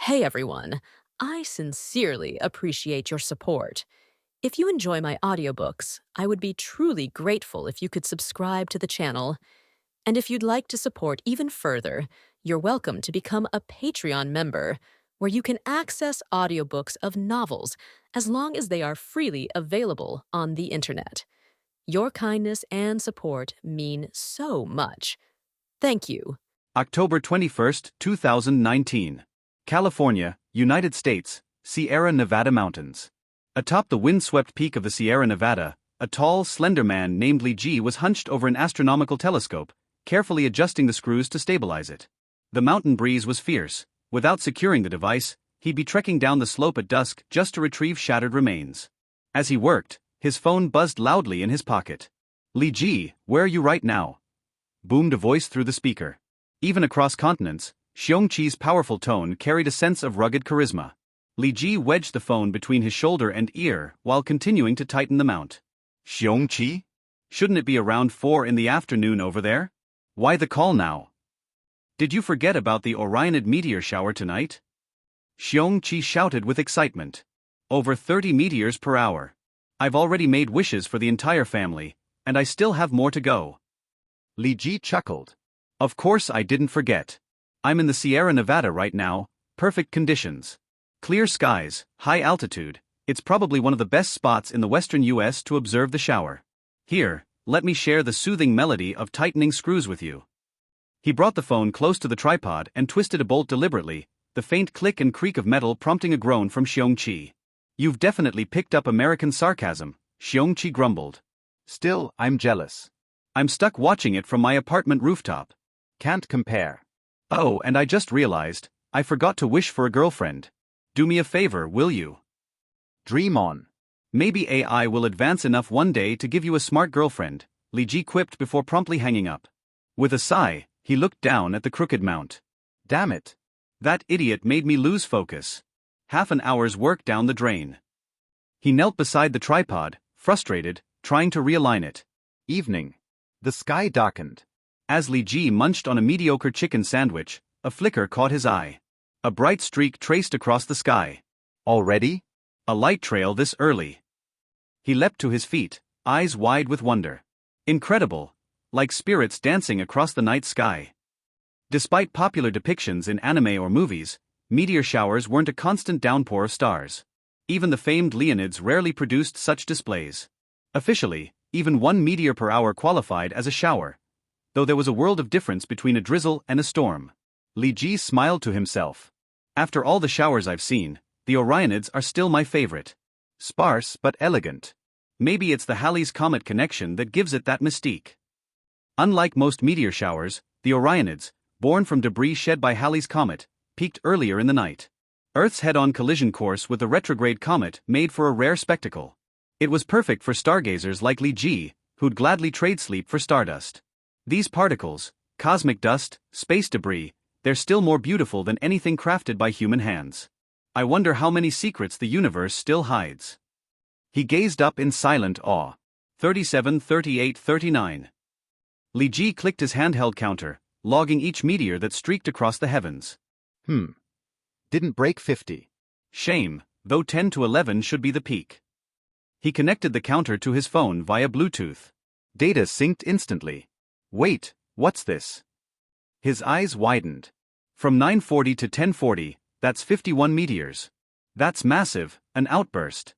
Hey everyone, I sincerely appreciate your support. If you enjoy my audiobooks, I would be truly grateful if you could subscribe to the channel. And if you'd like to support even further, you're welcome to become a Patreon member, where you can access audiobooks of novels as long as they are freely available on the internet. Your kindness and support mean so much. Thank you. October 21st, 2019. California, United States, Sierra Nevada Mountains. Atop the windswept peak of the Sierra Nevada, a tall, slender man named Li Ji was hunched over an astronomical telescope, carefully adjusting the screws to stabilize it. The mountain breeze was fierce. Without securing the device, he'd be trekking down the slope at dusk just to retrieve shattered remains. As he worked, his phone buzzed loudly in his pocket. "Li Ji, where are you right now?" boomed a voice through the speaker. Even across continents, Xiongqi's powerful tone carried a sense of rugged charisma. Li Ji wedged the phone between his shoulder and ear while continuing to tighten the mount. "Xiongqi? Shouldn't it be around 4 in the afternoon over there? Why the call now? Did you forget about the Orionid meteor shower tonight?" Xiongqi shouted with excitement. "Over 30 meteors per hour. I've already made wishes for the entire family, and I still have more to go." Li Ji chuckled. "Of course I didn't forget. I'm in the Sierra Nevada right now, perfect conditions. Clear skies, high altitude, it's probably one of the best spots in the western US to observe the shower. Here, let me share the soothing melody of tightening screws with you." He brought the phone close to the tripod and twisted a bolt deliberately, the faint click and creak of metal prompting a groan from Xiongqi. "You've definitely picked up American sarcasm," Xiongqi grumbled. "Still, I'm jealous. I'm stuck watching it from my apartment rooftop. Can't compare. Oh, and I just realized, I forgot to wish for a girlfriend. Do me a favor, will you?" "Dream on. Maybe AI will advance enough one day to give you a smart girlfriend," Li Ji quipped before promptly hanging up. With a sigh, he looked down at the crooked mount. "Damn it. That idiot made me lose focus. Half an hour's work down the drain." He knelt beside the tripod, frustrated, trying to realign it. Evening. The sky darkened. As Li Ji munched on a mediocre chicken sandwich, a flicker caught his eye. A bright streak traced across the sky. Already? A light trail this early. He leapt to his feet, eyes wide with wonder. Incredible, like spirits dancing across the night sky. Despite popular depictions in anime or movies, meteor showers weren't a constant downpour of stars. Even the famed Leonids rarely produced such displays. Officially, even 1 meteor per hour qualified as a shower, though there was a world of difference between a drizzle and a storm. Li Ji smiled to himself. "After all the showers I've seen, the Orionids are still my favorite. Sparse but elegant. Maybe it's the Halley's Comet connection that gives it that mystique." Unlike most meteor showers, the Orionids, born from debris shed by Halley's Comet, peaked earlier in the night. Earth's head-on collision course with the retrograde comet made for a rare spectacle. It was perfect for stargazers like Li Ji, who'd gladly trade sleep for stardust. These particles, cosmic dust, space debris, they're still more beautiful than anything crafted by human hands. I wonder how many secrets the universe still hides. He gazed up in silent awe. 37, 38, 39. Li Ji clicked his handheld counter, logging each meteor that streaked across the heavens. Didn't break 50. Shame, though 10 to 11 should be the peak. He connected the counter to his phone via Bluetooth. Data synced instantly. Wait, what's this? His eyes widened. From 940 to 1040, that's 51 meteors. That's massive, an outburst.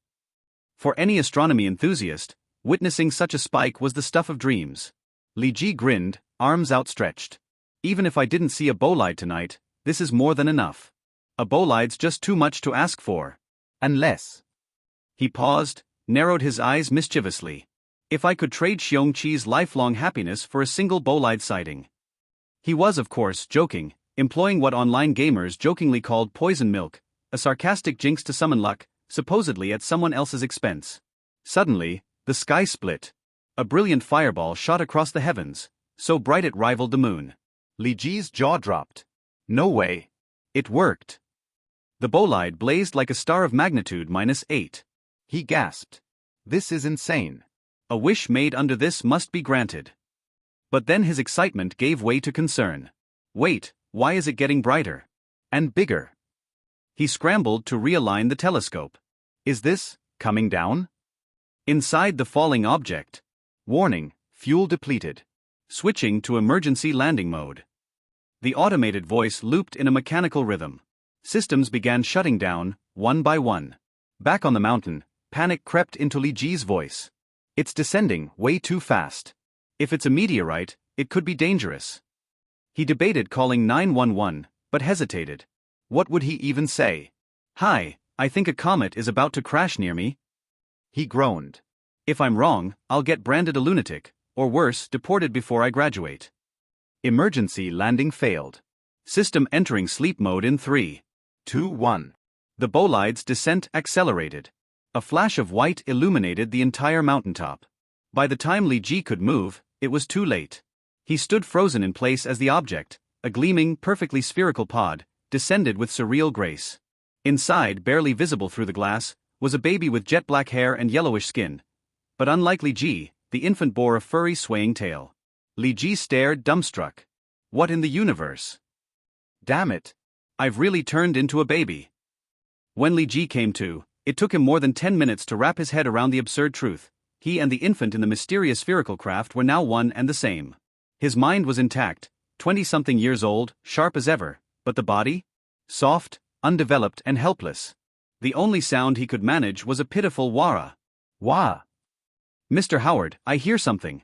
For any astronomy enthusiast, witnessing such a spike was the stuff of dreams. Li Ji grinned, arms outstretched. "Even if I didn't see a bolide tonight, this is more than enough. A bolide's just too much to ask for. Unless..." He paused, narrowed his eyes mischievously. "If I could trade Xiongqi's lifelong happiness for a single bolide sighting." He was, of course, joking, employing what online gamers jokingly called poison milk, a sarcastic jinx to summon luck, supposedly at someone else's expense. Suddenly, the sky split. A brilliant fireball shot across the heavens, so bright it rivaled the moon. Li Ji's jaw dropped. No way. It worked. The bolide blazed like a star of magnitude -8. He gasped. "This is insane. A wish made under this must be granted." But then his excitement gave way to concern. Wait, why is it getting brighter? And bigger? He scrambled to realign the telescope. Is this coming down? Inside the falling object. Warning, fuel depleted. Switching to emergency landing mode. The automated voice looped in a mechanical rhythm. Systems began shutting down, one by one. Back on the mountain, panic crept into Li Ji's voice. It's descending way too fast. If it's a meteorite, it could be dangerous. He debated calling 911, but hesitated. What would he even say? Hi, I think a comet is about to crash near me. He groaned. If I'm wrong, I'll get branded a lunatic, or worse, deported before I graduate. Emergency landing failed. System entering sleep mode in 3, 2, 1. The bolide's descent accelerated. A flash of white illuminated the entire mountaintop. By the time Li Ji could move, it was too late. He stood frozen in place as the object, a gleaming, perfectly spherical pod, descended with surreal grace. Inside, barely visible through the glass, was a baby with jet black hair and yellowish skin. But unlike Li Ji, the infant bore a furry swaying tail. Li Ji stared dumbstruck. What in the universe? Damn it. I've really turned into a baby. When Li Ji came to, it took him more than 10 minutes to wrap his head around the absurd truth. He and the infant in the mysterious spherical craft were now one and the same. His mind was intact, 20-something years old, sharp as ever, but the body? Soft, undeveloped and helpless. The only sound he could manage was a pitiful wah. Wah. Mr. Howard, I hear something.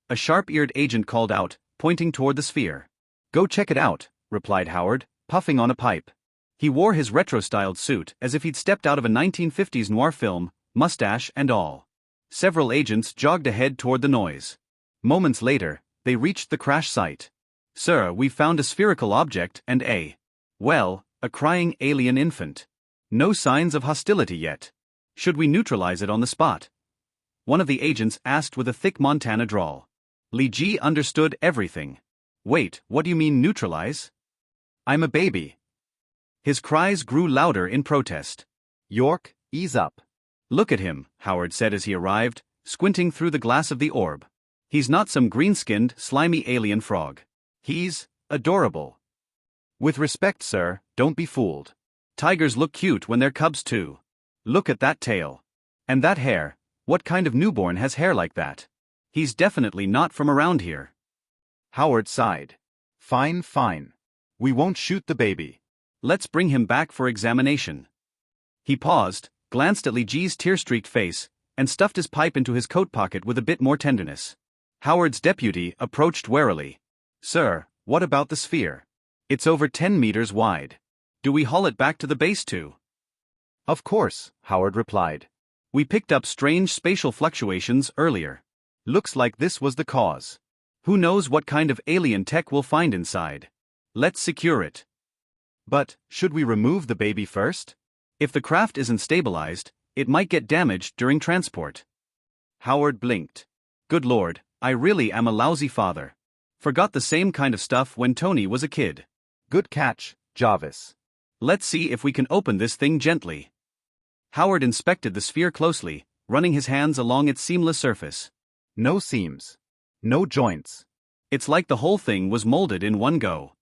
A sharp-eared agent called out, pointing toward the sphere. Go check it out, replied Howard, puffing on a pipe. He wore his retro-styled suit as if he'd stepped out of a 1950s noir film, mustache and all. Several agents jogged ahead toward the noise. Moments later, they reached the crash site. Sir, we've found a spherical object and a crying alien infant. No signs of hostility yet. Should we neutralize it on the spot? One of the agents asked with a thick Montana drawl. Li Ji understood everything. Wait, what do you mean neutralize? I'm a baby. His cries grew louder in protest. York, ease up. Look at him, Howard said as he arrived, squinting through the glass of the orb. He's not some green-skinned, slimy alien frog. He's adorable. With respect, sir, don't be fooled. Tigers look cute when they're cubs too. Look at that tail. And that hair. What kind of newborn has hair like that? He's definitely not from around here. Howard sighed. Fine, fine. We won't shoot the baby. Let's bring him back for examination. He paused, glanced at Li Ji's tear-streaked face, and stuffed his pipe into his coat pocket with a bit more tenderness. Howard's deputy approached warily. Sir, what about the sphere? It's over 10 meters wide. Do we haul it back to the base too? Of course, Howard replied. We picked up strange spatial fluctuations earlier. Looks like this was the cause. Who knows what kind of alien tech we'll find inside. Let's secure it. But, should we remove the baby first? If the craft isn't stabilized, it might get damaged during transport. Howard blinked. Good lord, I really am a lousy father. Forgot the same kind of stuff when Tony was a kid. Good catch, Jarvis. Let's see if we can open this thing gently. Howard inspected the sphere closely, running his hands along its seamless surface. No seams. No joints. It's like the whole thing was molded in one go.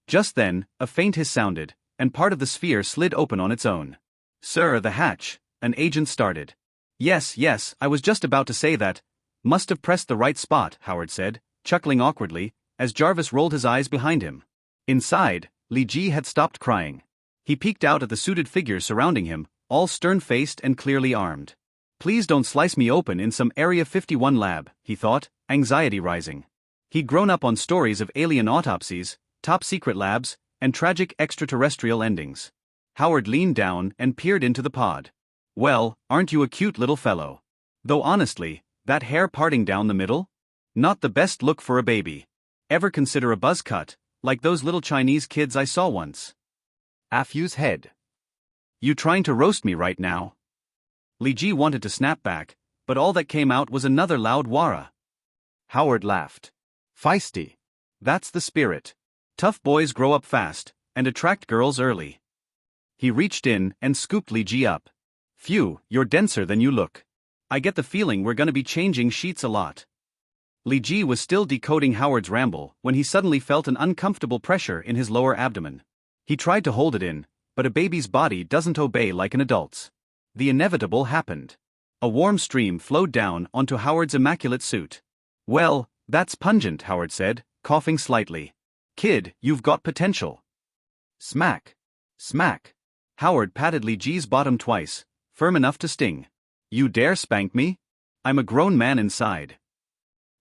Just then, a faint hiss sounded, and part of the sphere slid open on its own. Sir, the hatch, an agent started. Yes, I was just about to say that. Must have pressed the right spot, Howard said, chuckling awkwardly, as Jarvis rolled his eyes behind him. Inside, Li Ji had stopped crying. He peeked out at the suited figures surrounding him, all stern-faced and clearly armed. Please don't slice me open in some Area 51 lab, he thought, anxiety rising. He'd grown up on stories of alien autopsies, top-secret labs, and tragic extraterrestrial endings. Howard leaned down and peered into the pod. Well, aren't you a cute little fellow? Though honestly, that hair parting down the middle? Not the best look for a baby. Ever consider a buzz cut, like those little Chinese kids I saw once? Afyu's head. You trying to roast me right now? Li Ji wanted to snap back, but all that came out was another loud wara. Howard laughed. Feisty. That's the spirit. Tough boys grow up fast, and attract girls early. He reached in and scooped Li Ji up. Phew, you're denser than you look. I get the feeling we're gonna be changing sheets a lot. Li Ji was still decoding Howard's ramble when he suddenly felt an uncomfortable pressure in his lower abdomen. He tried to hold it in, but a baby's body doesn't obey like an adult's. The inevitable happened. A warm stream flowed down onto Howard's immaculate suit. "Well, that's pungent," Howard said, coughing slightly. "Kid, you've got potential." Smack. Smack. Howard patted Li Ji's bottom twice, firm enough to sting. "You dare spank me? I'm a grown man inside."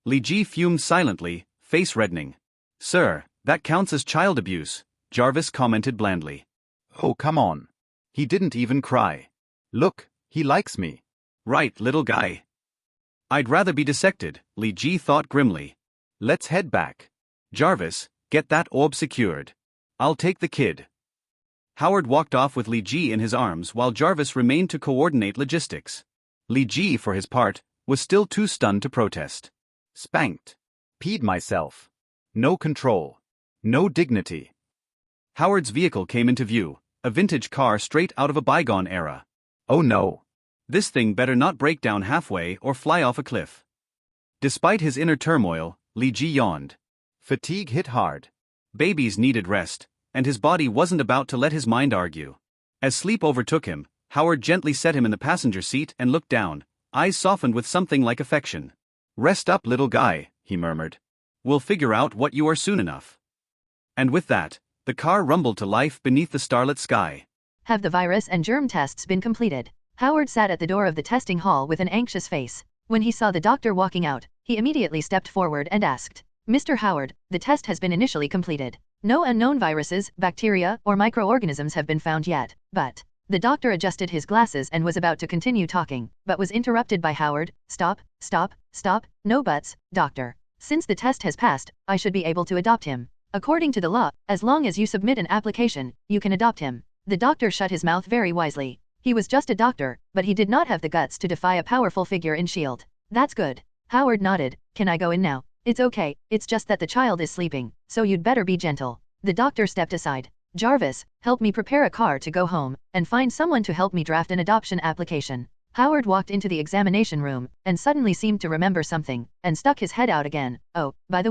Li Ji fumed silently, face reddening. "Sir, that counts as child abuse," Jarvis commented blandly. "Oh, come on. He didn't even cry. Look, he likes me." "Right, little guy." "I'd rather be dissected," Li Ji thought grimly. "Let's head back. Jarvis, get that orb secured. I'll take the kid." Howard walked off with Li Ji in his arms while Jarvis remained to coordinate logistics. Li Ji, for his part, was still too stunned to protest. "Spanked. Peed myself. No control. No dignity." Howard's vehicle came into view, a vintage car straight out of a bygone era. "Oh no. This thing better not break down halfway or fly off a cliff." Despite his inner turmoil, Li Ji yawned. Fatigue hit hard. Babies needed rest, and his body wasn't about to let his mind argue. As sleep overtook him, Howard gently set him in the passenger seat and looked down, eyes softened with something like affection. "Rest up, little guy," he murmured. "We'll figure out what you are soon enough." And with that, the car rumbled to life beneath the starlit sky. Have the virus and germ tests been completed? Howard sat at the door of the testing hall with an anxious face. When he saw the doctor walking out, he immediately stepped forward and asked, "Mr. Howard, the test has been initially completed. No unknown viruses, bacteria, or microorganisms have been found yet, but..." The doctor adjusted his glasses and was about to continue talking, but was interrupted by Howard. "Stop, stop, stop, no buts, doctor. Since the test has passed, I should be able to adopt him. According to the law, as long as you submit an application, you can adopt him." The doctor shut his mouth very wisely. He was just a doctor, but he did not have the guts to defy a powerful figure in S.H.I.E.L.D. "That's good." Howard nodded. "Can I go in now?" "It's okay, it's just that the child is sleeping, so you'd better be gentle." The doctor stepped aside. "Jarvis, help me prepare a car to go home, and find someone to help me draft an adoption application." Howard walked into the examination room, and suddenly seemed to remember something, and stuck his head out again. "Oh, by the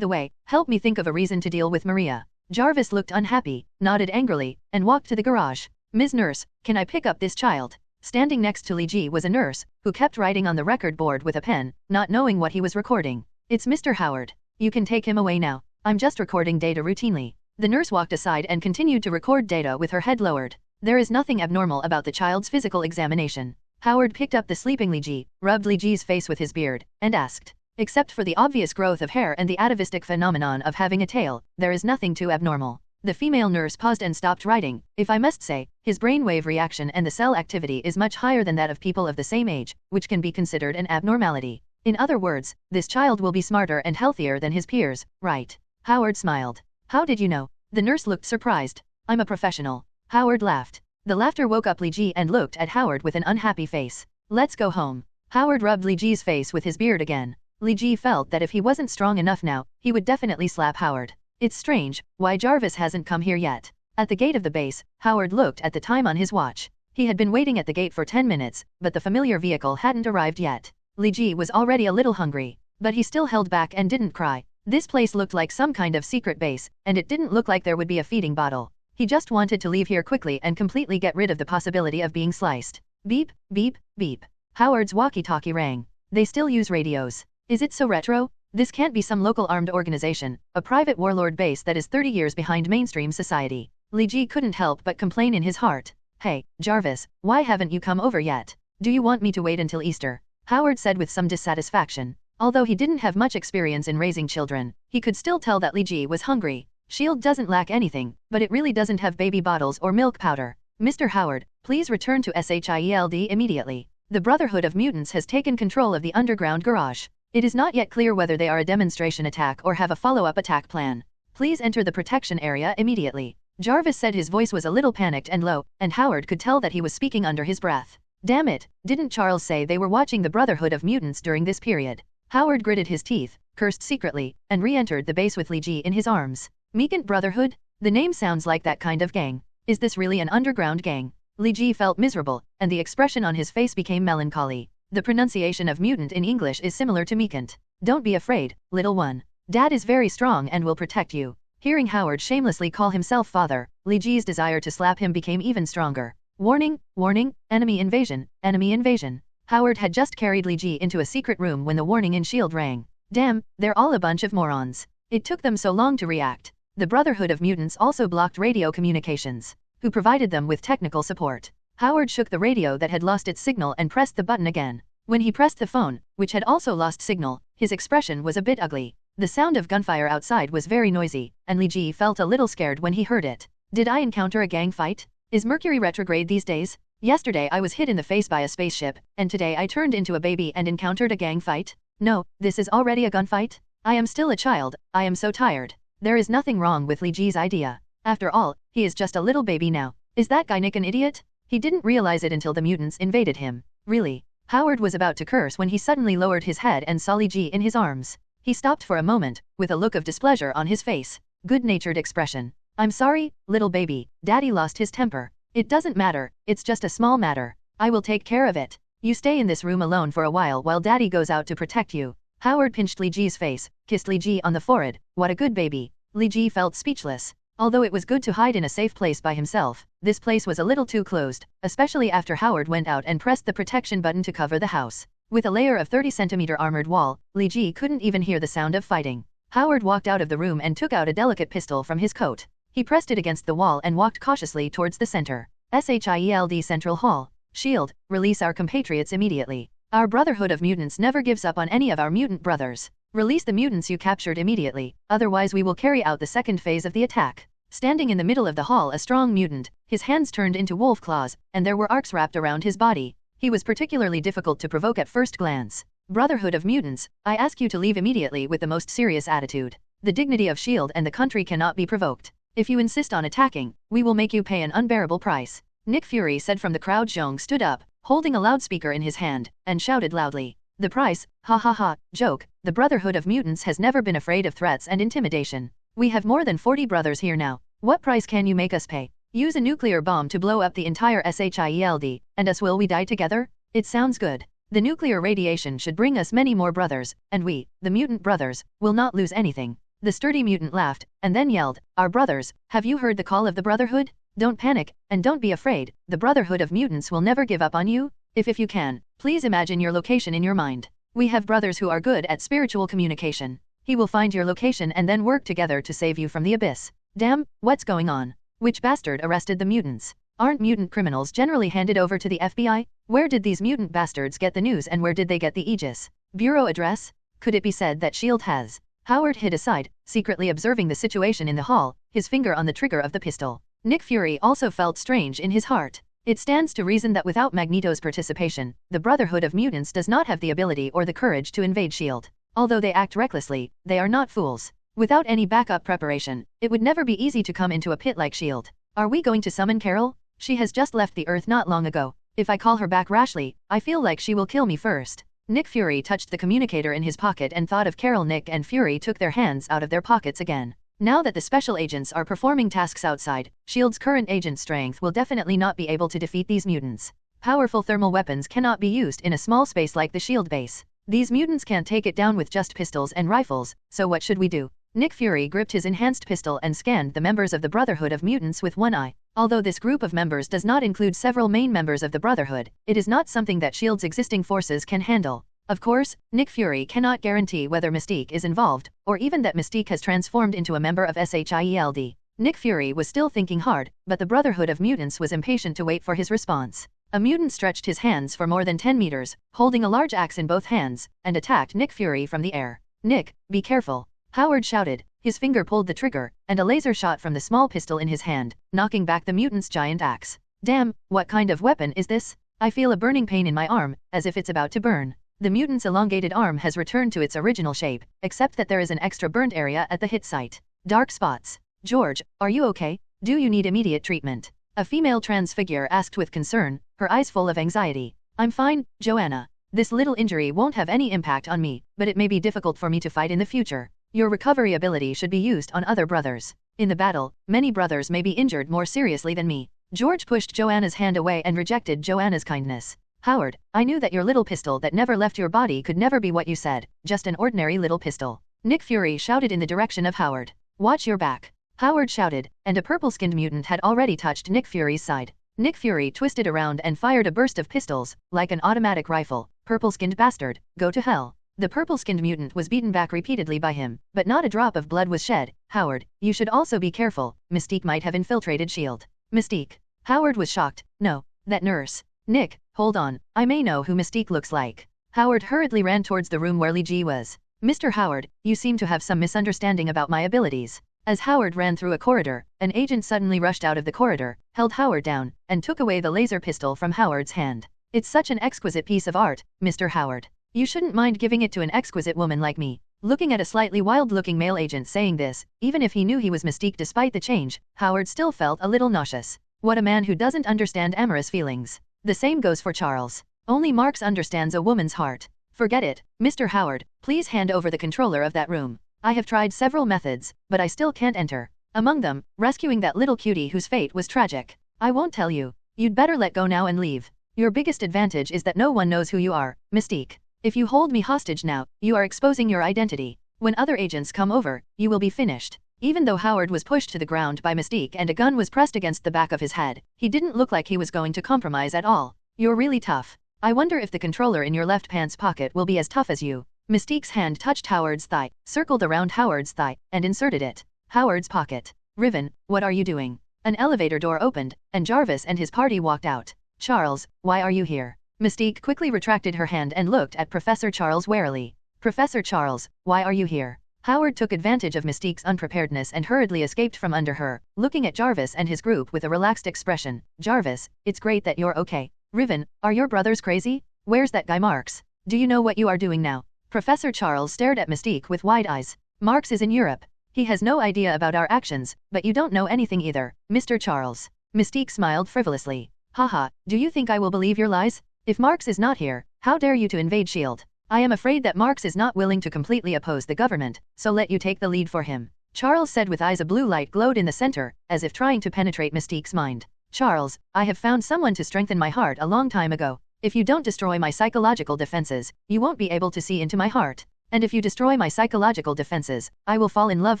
way, help me think of a reason to deal with Maria." Jarvis looked unhappy, nodded angrily, and walked to the garage. "Ms. Nurse, can I pick up this child?" Standing next to Li Ji was a nurse, who kept writing on the record board with a pen, not knowing what he was recording. "It's Mr. Howard. You can take him away now. I'm just recording data routinely." The nurse walked aside and continued to record data with her head lowered. There is nothing abnormal about the child's physical examination. Howard picked up the sleeping Li Ji, rubbed Li Ji's face with his beard, and asked, "Except for the obvious growth of hair and the atavistic phenomenon of having a tail, there is nothing too abnormal." The female nurse paused and stopped writing. "If I must say, his brainwave reaction and the cell activity is much higher than that of people of the same age, which can be considered an abnormality. In other words, this child will be smarter and healthier than his peers, right?" Howard smiled. "How did you know?" The nurse looked surprised. "I'm a professional." Howard laughed. The laughter woke up Li Ji and looked at Howard with an unhappy face. "Let's go home." Howard rubbed Li Ji's face with his beard again. Li Ji felt that if he wasn't strong enough now, he would definitely slap Howard. It's strange, why Jarvis hasn't come here yet. At the gate of the base, Howard looked at the time on his watch. He had been waiting at the gate for 10 minutes, but the familiar vehicle hadn't arrived yet. Li Ji was already a little hungry, but he still held back and didn't cry. This place looked like some kind of secret base, and it didn't look like there would be a feeding bottle. He just wanted to leave here quickly and completely get rid of the possibility of being sliced. Beep, beep, beep. Howard's walkie-talkie rang. They still use radios. Is it so retro? This can't be some local armed organization, a private warlord base that is 30 years behind mainstream society. Li Ji couldn't help but complain in his heart. "Hey, Jarvis, why haven't you come over yet? Do you want me to wait until Easter?" Howard said with some dissatisfaction. Although he didn't have much experience in raising children, he could still tell that Li Ji was hungry. S.H.I.E.L.D. doesn't lack anything, but it really doesn't have baby bottles or milk powder. "Mr. Howard, please return to S.H.I.E.L.D. immediately. The Brotherhood of Mutants has taken control of the underground garage. It is not yet clear whether they are a demonstration attack or have a follow-up attack plan. Please enter the protection area immediately." Jarvis said his voice was a little panicked and low, and Howard could tell that he was speaking under his breath. Damn it, didn't Charles say they were watching the Brotherhood of Mutants during this period? Howard gritted his teeth, cursed secretly, and re-entered the base with Li Ji in his arms. Mutant Brotherhood? The name sounds like that kind of gang. Is this really an underground gang? Li Ji felt miserable, and the expression on his face became melancholy. The pronunciation of mutant in English is similar to meekant. "Don't be afraid, little one. Dad is very strong and will protect you." Hearing Howard shamelessly call himself father, Li Ji's desire to slap him became even stronger. Warning, warning, enemy invasion, enemy invasion. Howard had just carried Li Ji into a secret room when the warning in S.H.I.E.L.D. rang. Damn, they're all a bunch of morons. It took them so long to react. The Brotherhood of Mutants also blocked radio communications, who provided them with technical support. Howard shook the radio that had lost its signal and pressed the button again. When he pressed the phone, which had also lost signal, his expression was a bit ugly. The sound of gunfire outside was very noisy, and Li Ji felt a little scared when he heard it. Did I encounter a gang fight? Is Mercury retrograde these days? Yesterday I was hit in the face by a spaceship, and today I turned into a baby and encountered a gang fight? No, this is already a gunfight? I am still a child, I am so tired. There is nothing wrong with Li Ji's idea. After all, he is just a little baby now. Is that guy Nick an idiot? He didn't realize it until the mutants invaded him. Really? Howard was about to curse when he suddenly lowered his head and saw Li Ji in his arms. He stopped for a moment, with a look of displeasure on his face. Good-natured expression. I'm sorry, little baby, Daddy lost his temper. It doesn't matter, it's just a small matter. I will take care of it. You stay in this room alone for a while Daddy goes out to protect you. Howard pinched Li Ji's face, kissed Li Ji on the forehead. What a good baby. Li Ji felt speechless. Although it was good to hide in a safe place by himself, this place was a little too closed, especially after Howard went out and pressed the protection button to cover the house. With a layer of 30-centimeter armored wall, Li Ji couldn't even hear the sound of fighting. Howard walked out of the room and took out a delicate pistol from his coat. He pressed it against the wall and walked cautiously towards the center. S.H.I.E.L.D. Central Hall. S.H.I.E.L.D., release our compatriots immediately. Our Brotherhood of Mutants never gives up on any of our mutant brothers. Release the mutants you captured immediately, otherwise we will carry out the second phase of the attack. Standing in the middle of the hall a strong mutant, his hands turned into wolf claws, and there were arcs wrapped around his body. He was particularly difficult to provoke at first glance. Brotherhood of Mutants, I ask you to leave immediately with the most serious attitude. The dignity of S.H.I.E.L.D. and the country cannot be provoked. If you insist on attacking, we will make you pay an unbearable price. Nick Fury said from the crowd. Zhong stood up, holding a loudspeaker in his hand, and shouted loudly. The price, ha ha ha, joke, the Brotherhood of Mutants has never been afraid of threats and intimidation. We have more than 40 brothers here now. What price can you make us pay? Use a nuclear bomb to blow up the entire S.H.I.E.L.D., and us will we die together? It sounds good. The nuclear radiation should bring us many more brothers, and we, the mutant brothers, will not lose anything. The sturdy mutant laughed, and then yelled, Our brothers, have you heard the call of the Brotherhood? Don't panic, and don't be afraid, the Brotherhood of Mutants will never give up on you. If you can, please imagine your location in your mind. We have brothers who are good at spiritual communication. He will find your location and then work together to save you from the abyss. Damn, what's going on? Which bastard arrested the mutants? Aren't mutant criminals generally handed over to the FBI? Where did these mutant bastards get the news and where did they get the Aegis? Bureau address? Could it be said that S.H.I.E.L.D. has? Howard hid aside, secretly observing the situation in the hall, his finger on the trigger of the pistol. Nick Fury also felt strange in his heart. It stands to reason that without Magneto's participation, the Brotherhood of Mutants does not have the ability or the courage to invade S.H.I.E.L.D. Although they act recklessly, they are not fools. Without any backup preparation, it would never be easy to come into a pit like S.H.I.E.L.D. Are we going to summon Carol? She has just left the Earth not long ago. If I call her back rashly, I feel like she will kill me first. Nick Fury touched the communicator in his pocket and thought of Carol. Nick and Fury took their hands out of their pockets again. Now that the special agents are performing tasks outside, S.H.I.E.L.D.'s current agent strength will definitely not be able to defeat these mutants. Powerful thermal weapons cannot be used in a small space like the S.H.I.E.L.D. base. These mutants can't take it down with just pistols and rifles, so what should we do? Nick Fury gripped his enhanced pistol and scanned the members of the Brotherhood of Mutants with one eye. Although this group of members does not include several main members of the Brotherhood, it is not something that S.H.I.E.L.D.'s existing forces can handle. Of course, Nick Fury cannot guarantee whether Mystique is involved, or even that Mystique has transformed into a member of S.H.I.E.L.D. Nick Fury was still thinking hard, but the Brotherhood of Mutants was impatient to wait for his response. A mutant stretched his hands for more than 10 meters, holding a large axe in both hands, and attacked Nick Fury from the air. Nick, be careful. Howard shouted. His finger pulled the trigger, and a laser shot from the small pistol in his hand, knocking back the mutant's giant axe. Damn, what kind of weapon is this? I feel a burning pain in my arm, as if it's about to burn. The mutant's elongated arm has returned to its original shape, except that there is an extra burnt area at the hit site. Dark spots. George, are you okay? Do you need immediate treatment? A female trans figure asked with concern, her eyes full of anxiety. I'm fine, Joanna. This little injury won't have any impact on me, but it may be difficult for me to fight in the future. Your recovery ability should be used on other brothers. In the battle, many brothers may be injured more seriously than me. George pushed Joanna's hand away and rejected Joanna's kindness. Howard, I knew that your little pistol that never left your body could never be what you said, just an ordinary little pistol. Nick Fury shouted in the direction of Howard. Watch your back. Howard shouted, and a purple-skinned mutant had already touched Nick Fury's side. Nick Fury twisted around and fired a burst of pistols, like an automatic rifle. Purple-skinned bastard, go to hell. The purple-skinned mutant was beaten back repeatedly by him, but not a drop of blood was shed. Howard, you should also be careful. Mystique might have infiltrated S.H.I.E.L.D. Mystique. Howard was shocked. No, that nurse. Nick, hold on, I may know who Mystique looks like. Howard hurriedly ran towards the room where Li Ji was. Mr. Howard, you seem to have some misunderstanding about my abilities. As Howard ran through a corridor, an agent suddenly rushed out of the corridor, held Howard down, and took away the laser pistol from Howard's hand. It's such an exquisite piece of art, Mr. Howard. You shouldn't mind giving it to an exquisite woman like me. Looking at a slightly wild-looking male agent saying this, even if he knew he was Mystique despite the change, Howard still felt a little nauseous. What a man who doesn't understand amorous feelings. The same goes for Charles. Only Marx understands a woman's heart. Forget it, Mr. Howard, please hand over the controller of that room. I have tried several methods, but I still can't enter. Among them, rescuing that little cutie whose fate was tragic. I won't tell you. You'd better let go now and leave. Your biggest advantage is that no one knows who you are, Mystique. If you hold me hostage now, you are exposing your identity. When other agents come over, you will be finished. Even though Howard was pushed to the ground by Mystique and a gun was pressed against the back of his head, he didn't look like he was going to compromise at all. You're really tough. I wonder if the controller in your left pants pocket will be as tough as you. Mystique's hand touched Howard's thigh, circled around Howard's thigh, and inserted it. Howard's pocket. Riven, what are you doing? An elevator door opened, and Jarvis and his party walked out. Charles, why are you here? Mystique quickly retracted her hand and looked at Professor Charles warily. Professor Charles, why are you here? Howard took advantage of Mystique's unpreparedness and hurriedly escaped from under her, looking at Jarvis and his group with a relaxed expression. Jarvis, it's great that you're okay. Riven, are your brothers crazy? Where's that guy Marx? Do you know what you are doing now? Professor Charles stared at Mystique with wide eyes. Marx is in Europe. He has no idea about our actions, but you don't know anything either, Mr. Charles. Mystique smiled frivolously. Haha, do you think I will believe your lies? If Marx is not here, how dare you to invade S.H.I.E.L.D.? I am afraid that Marx is not willing to completely oppose the government, so let you take the lead for him. Charles said with eyes a blue light glowed in the center, as if trying to penetrate Mystique's mind. Charles, I have found someone to strengthen my heart a long time ago. If you don't destroy my psychological defenses, you won't be able to see into my heart. And if you destroy my psychological defenses, I will fall in love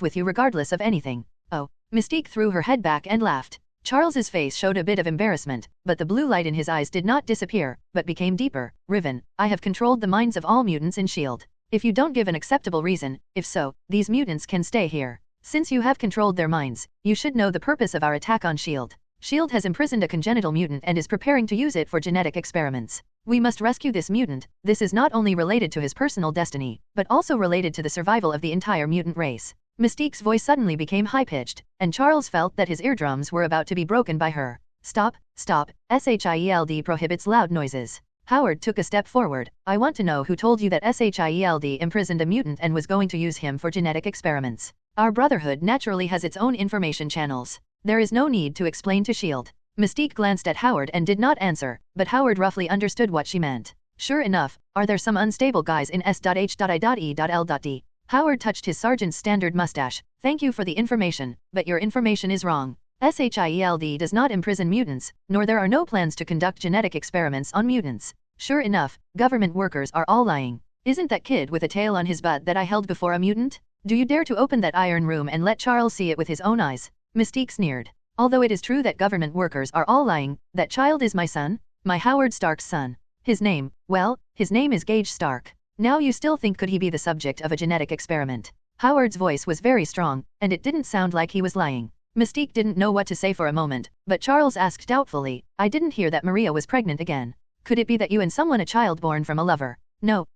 with you regardless of anything. Oh. Mystique threw her head back and laughed. Charles's face showed a bit of embarrassment, but the blue light in his eyes did not disappear, but became deeper. Riven, I have controlled the minds of all mutants in S.H.I.E.L.D. If you don't give an acceptable reason, if so, these mutants can stay here. Since you have controlled their minds, you should know the purpose of our attack on S.H.I.E.L.D. S.H.I.E.L.D. has imprisoned a congenital mutant and is preparing to use it for genetic experiments. We must rescue this mutant. This is not only related to his personal destiny, but also related to the survival of the entire mutant race. Mystique's voice suddenly became high-pitched, and Charles felt that his eardrums were about to be broken by her. Stop, stop, S.H.I.E.L.D. prohibits loud noises. Howard took a step forward. I want to know who told you that S.H.I.E.L.D. imprisoned a mutant and was going to use him for genetic experiments. Our Brotherhood naturally has its own information channels. There is no need to explain to S.H.I.E.L.D. Mystique glanced at Howard and did not answer, but Howard roughly understood what she meant. Sure enough, are there some unstable guys in S.H.I.E.L.D? Howard touched his sergeant's standard mustache. Thank you for the information, but your information is wrong. S.H.I.E.L.D. does not imprison mutants, nor there are no plans to conduct genetic experiments on mutants. Sure enough, government workers are all lying. Isn't that kid with a tail on his butt that I held before a mutant? Do you dare to open that iron room and let Charles see it with his own eyes? Mystique sneered. Although it is true that government workers are all lying, that child is my son? My Howard Stark's son. His name, well, his name is Gage Stark. Now you still think could he be the subject of a genetic experiment? Howard's voice was very strong, and it didn't sound like he was lying. Mystique didn't know what to say for a moment, but Charles asked doubtfully, I didn't hear that Maria was pregnant again. Could it be that you and someone a child born from a lover? No,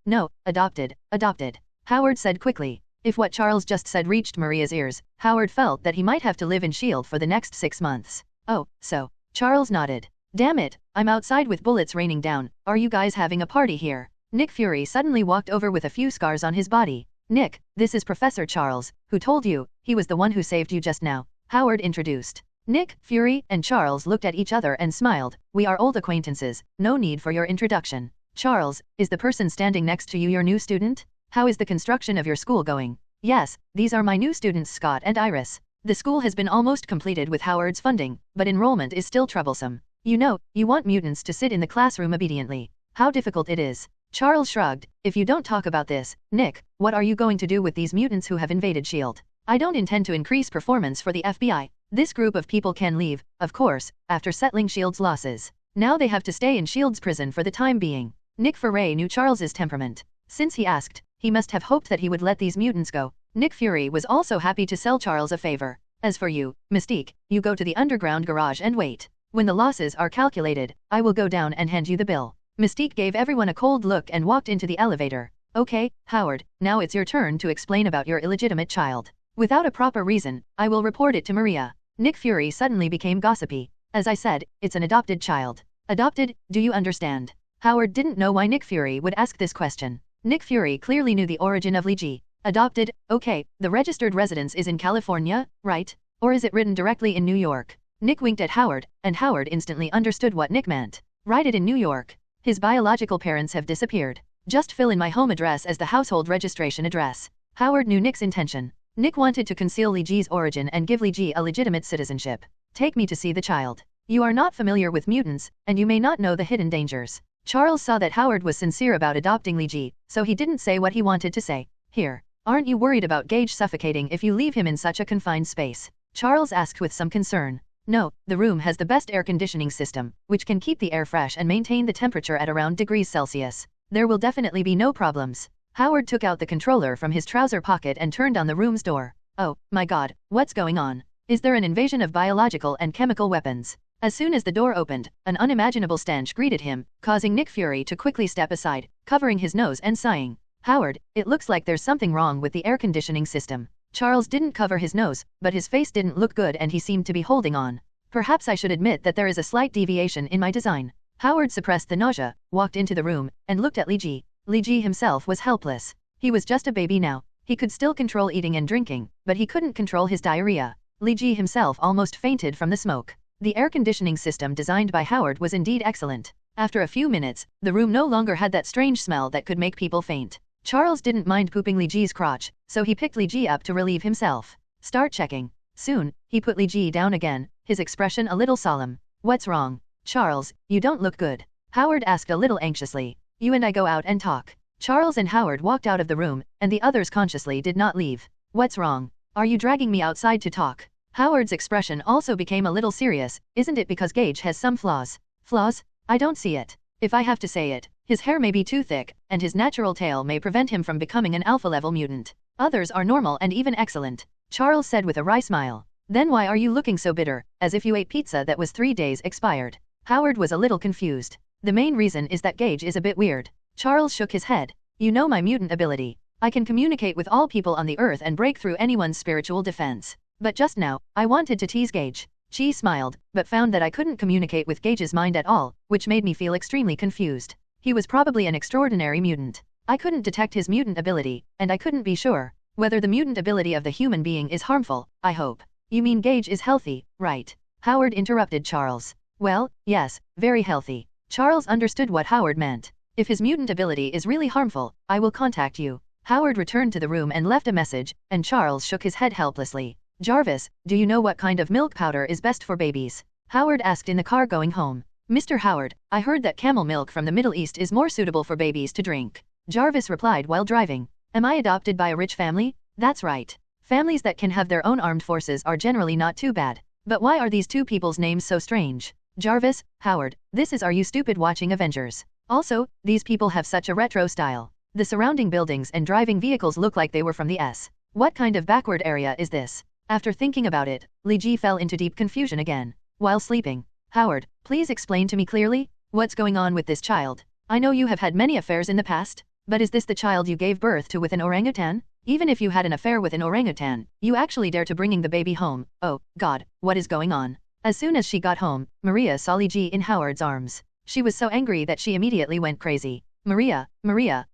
adopted. Howard said quickly. If what Charles just said reached Maria's ears, Howard felt that he might have to live in S.H.I.E.L.D. for the next 6 months. Oh, so. Charles nodded. Damn it, I'm outside with bullets raining down. Are you guys having a party here? Nick Fury suddenly walked over with a few scars on his body. Nick, this is Professor Charles, who told you, he was the one who saved you just now. Howard introduced. Nick, Fury, and Charles looked at each other and smiled. We are old acquaintances, no need for your introduction. Charles, is the person standing next to you your new student? How is the construction of your school going? Yes, these are my new students Scott and Iris. The school has been almost completed with Howard's funding, but enrollment is still troublesome. You know, you want mutants to sit in the classroom obediently. How difficult it is. Charles shrugged. If you don't talk about this, Nick, what are you going to do with these mutants who have invaded S.H.I.E.L.D.? I don't intend to increase performance for the FBI. This group of people can leave, of course, after settling S.H.I.E.L.D.'s losses. Now they have to stay in S.H.I.E.L.D.'s prison for the time being. Nick Fury knew Charles's temperament. Since he asked, he must have hoped that he would let these mutants go. Nick Fury was also happy to sell Charles a favor. As for you, Mystique, you go to the underground garage and wait. When the losses are calculated, I will go down and hand you the bill. Mystique gave everyone a cold look and walked into the elevator. Okay, Howard, now it's your turn to explain about your illegitimate child. Without a proper reason, I will report it to Maria. Nick Fury suddenly became gossipy. As I said, it's an adopted child. Adopted, do you understand? Howard didn't know why Nick Fury would ask this question. Nick Fury clearly knew the origin of Li Ji. Adopted, okay, the registered residence is in California, right? Or is it written directly in New York? Nick winked at Howard, and Howard instantly understood what Nick meant. Write it in New York. His biological parents have disappeared. Just fill in my home address as the household registration address. Howard knew Nick's intention. Nick wanted to conceal Li Ji's origin and give Li Ji a legitimate citizenship. Take me to see the child. You are not familiar with mutants, and you may not know the hidden dangers. Charles saw that Howard was sincere about adopting Li Ji, so he didn't say what he wanted to say. Here. Aren't you worried about Gage suffocating if you leave him in such a confined space? Charles asked with some concern. No, the room has the best air conditioning system, which can keep the air fresh and maintain the temperature at around degrees Celsius. There will definitely be no problems. Howard took out the controller from his trouser pocket and turned on the room's door. Oh, my God, what's going on? Is there an invasion of biological and chemical weapons? As soon as the door opened, an unimaginable stench greeted him, causing Nick Fury to quickly step aside, covering his nose and sighing. Howard, it looks like there's something wrong with the air conditioning system. Charles didn't cover his nose, but his face didn't look good and he seemed to be holding on. Perhaps I should admit that there is a slight deviation in my design. Howard suppressed the nausea, walked into the room, and looked at Li Ji. Li Ji himself was helpless. He was just a baby now. He could still control eating and drinking, but he couldn't control his diarrhea. Li Ji himself almost fainted from the smoke. The air conditioning system designed by Howard was indeed excellent. After a few minutes, the room no longer had that strange smell that could make people faint. Charles didn't mind pooping Li Ji's crotch, so he picked Li Ji up to relieve himself. Start checking. Soon, he put Li Ji down again, his expression a little solemn. What's wrong? Charles, you don't look good. Howard asked a little anxiously. You and I go out and talk. Charles and Howard walked out of the room, and the others consciously did not leave. What's wrong? Are you dragging me outside to talk? Howard's expression also became a little serious. Isn't it because Gage has some flaws? Flaws? I don't see it. If I have to say it, his hair may be too thick, and his natural tail may prevent him from becoming an alpha-level mutant. Others are normal and even excellent. Charles said with a wry smile. Then why are you looking so bitter, as if you ate pizza that was 3 days expired? Howard was a little confused. The main reason is that Gage is a bit weird. Charles shook his head. You know my mutant ability. I can communicate with all people on the earth and break through anyone's spiritual defense. But just now, I wanted to tease Gage. She smiled, but found that I couldn't communicate with Gage's mind at all, which made me feel extremely confused. He was probably an extraordinary mutant. I couldn't detect his mutant ability, and I couldn't be sure whether the mutant ability of the human being is harmful. I hope. You mean Gage is healthy, right? Howard interrupted Charles. Well, yes, very healthy. Charles understood what Howard meant. If his mutant ability is really harmful, I will contact you. Howard returned to the room and left a message, and Charles shook his head helplessly. Jarvis, do you know what kind of milk powder is best for babies? Howard asked in the car going home. Mr. Howard, I heard that camel milk from the Middle East is more suitable for babies to drink. Jarvis replied while driving. Am I adopted by a rich family? That's right. Families that can have their own armed forces are generally not too bad. But why are these two people's names so strange? Jarvis, Howard, this is Are You Stupid watching Avengers. Also, these people have such a retro style. The surrounding buildings and driving vehicles look like they were from the S. What kind of backward area is this? After thinking about it, Li Ji fell into deep confusion again. While sleeping. Howard, please explain to me clearly, what's going on with this child? I know you have had many affairs in the past, but is this the child you gave birth to with an orangutan? Even if you had an affair with an orangutan, you actually dare to bringing the baby home. Oh, God, what is going on? As soon as she got home, Maria saw Li Ji in Howard's arms. She was so angry that she immediately went crazy. Maria,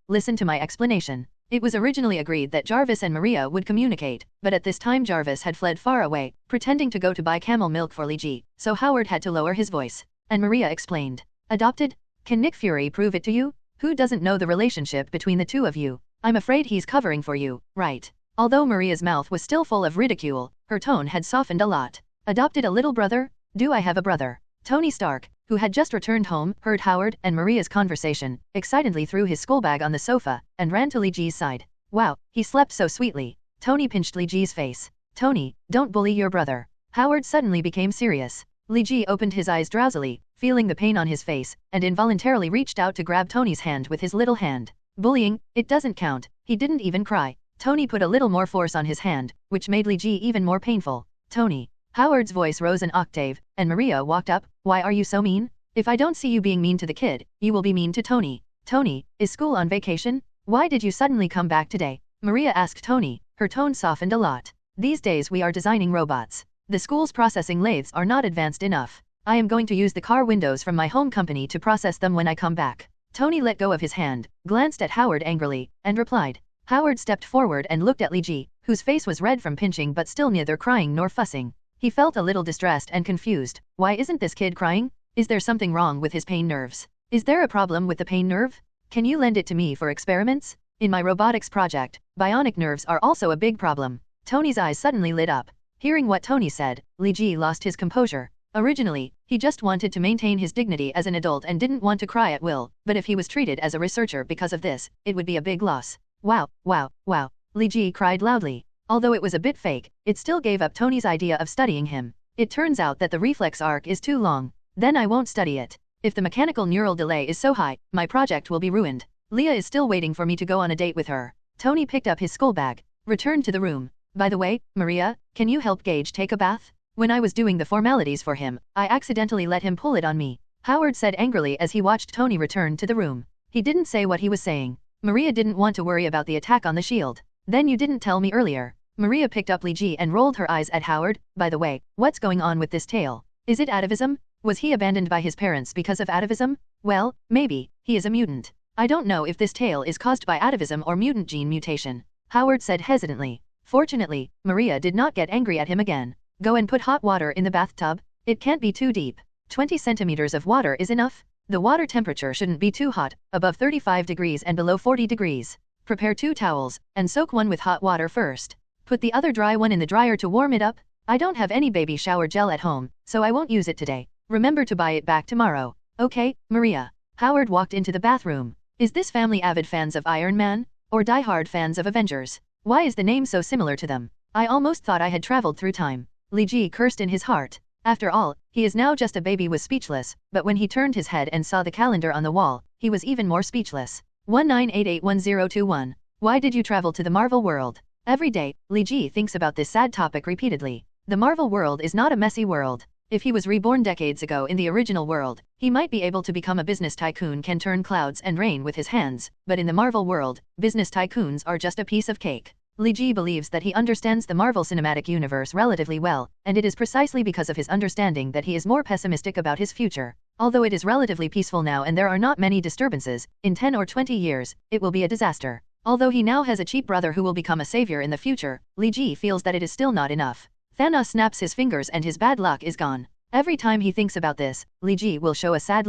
listen to my explanation. It was originally agreed that Jarvis and Maria would communicate, but at this time Jarvis had fled far away, pretending to go to buy camel milk for Li Ji, so Howard had to lower his voice. And Maria explained. Adopted? Can Nick Fury prove it to you? Who doesn't know the relationship between the two of you? I'm afraid he's covering for you, right? Although Maria's mouth was still full of ridicule, her tone had softened a lot. Adopted a little brother? Do I have a brother? Tony Stark, who had just returned home, heard Howard and Maria's conversation, excitedly threw his schoolbag on the sofa, and ran to Li Ji's side. Wow, he slept so sweetly. Tony pinched Li Ji's face. Tony, don't bully your brother. Howard suddenly became serious. Li Ji opened his eyes drowsily, feeling the pain on his face, and involuntarily reached out to grab Tony's hand with his little hand. Bullying, it doesn't count. He didn't even cry. Tony put a little more force on his hand, which made Li Ji even more painful. Tony. Howard's voice rose an octave, and Maria walked up. Why are you so mean? If I don't see you being mean to the kid, you will be mean to Tony. Tony, is school on vacation? Why did you suddenly come back today? Maria asked Tony, her tone softened a lot. These days we are designing robots. The school's processing lathes are not advanced enough. I am going to use the car windows from my home company to process them when I come back. Tony let go of his hand, glanced at Howard angrily, and replied. Howard stepped forward and looked at Li Ji, whose face was red from pinching but still neither crying nor fussing. He felt a little distressed and confused. Why isn't this kid crying? Is there something wrong with his pain nerves? Is there a problem with the pain nerve? Can you lend it to me for experiments? In my robotics project, bionic nerves are also a big problem. Tony's eyes suddenly lit up. Hearing what Tony said, Li Ji lost his composure. Originally, he just wanted to maintain his dignity as an adult and didn't want to cry at will, but if he was treated as a researcher because of this, it would be a big loss. Wow, wow, wow. Li Ji cried loudly. Although it was a bit fake, it still gave up Tony's idea of studying him. It turns out that the reflex arc is too long. Then I won't study it. If the mechanical neural delay is so high, my project will be ruined. Leah is still waiting for me to go on a date with her. Tony picked up his school bag, returned to the room. By the way, Maria, can you help Gage take a bath? When I was doing the formalities for him, I accidentally let him pull it on me. Howard said angrily as he watched Tony return to the room. He didn't say what he was saying. Maria didn't want to worry about the attack on the shield. Then you didn't tell me earlier. Maria picked up Li Ji and rolled her eyes at Howard. By the way, what's going on with this tale? Is it atavism? Was he abandoned by his parents because of atavism? Well, maybe. He is a mutant. I don't know if this tale is caused by atavism or mutant gene mutation. Howard said hesitantly. Fortunately, Maria did not get angry at him again. Go and put hot water in the bathtub. It can't be too deep. 20 centimeters of water is enough. The water temperature shouldn't be too hot, above 35 degrees and below 40 degrees. Prepare 2 towels, and soak one with hot water first. Put the other dry one in the dryer to warm it up. I don't have any baby shower gel at home, so I won't use it today. Remember to buy it back tomorrow. Okay, Maria. Howard walked into the bathroom. Is this family avid fans of Iron Man? Or die-hard fans of Avengers? Why is the name so similar to them? I almost thought I had traveled through time. Li Ji cursed in his heart. After all, he is now just a baby was speechless, but when he turned his head and saw the calendar on the wall, he was even more speechless. 19881021. Why did you travel to the Marvel world? Every day, Li Ji thinks about this sad topic repeatedly. The Marvel world is not a messy world. If he was reborn decades ago in the original world, he might be able to become a business tycoon, can turn clouds and rain with his hands, but in the Marvel world, business tycoons are just a piece of cake. Li Ji believes that he understands the Marvel Cinematic Universe relatively well, and it is precisely because of his understanding that he is more pessimistic about his future. Although it is relatively peaceful now and there are not many disturbances, in 10 or 20 years, it will be a disaster. Although he now has a cheap brother who will become a savior in the future, Li Ji feels that it is still not enough. Thanos snaps his fingers and his bad luck is gone. Every time he thinks about this, Li Ji will show a sad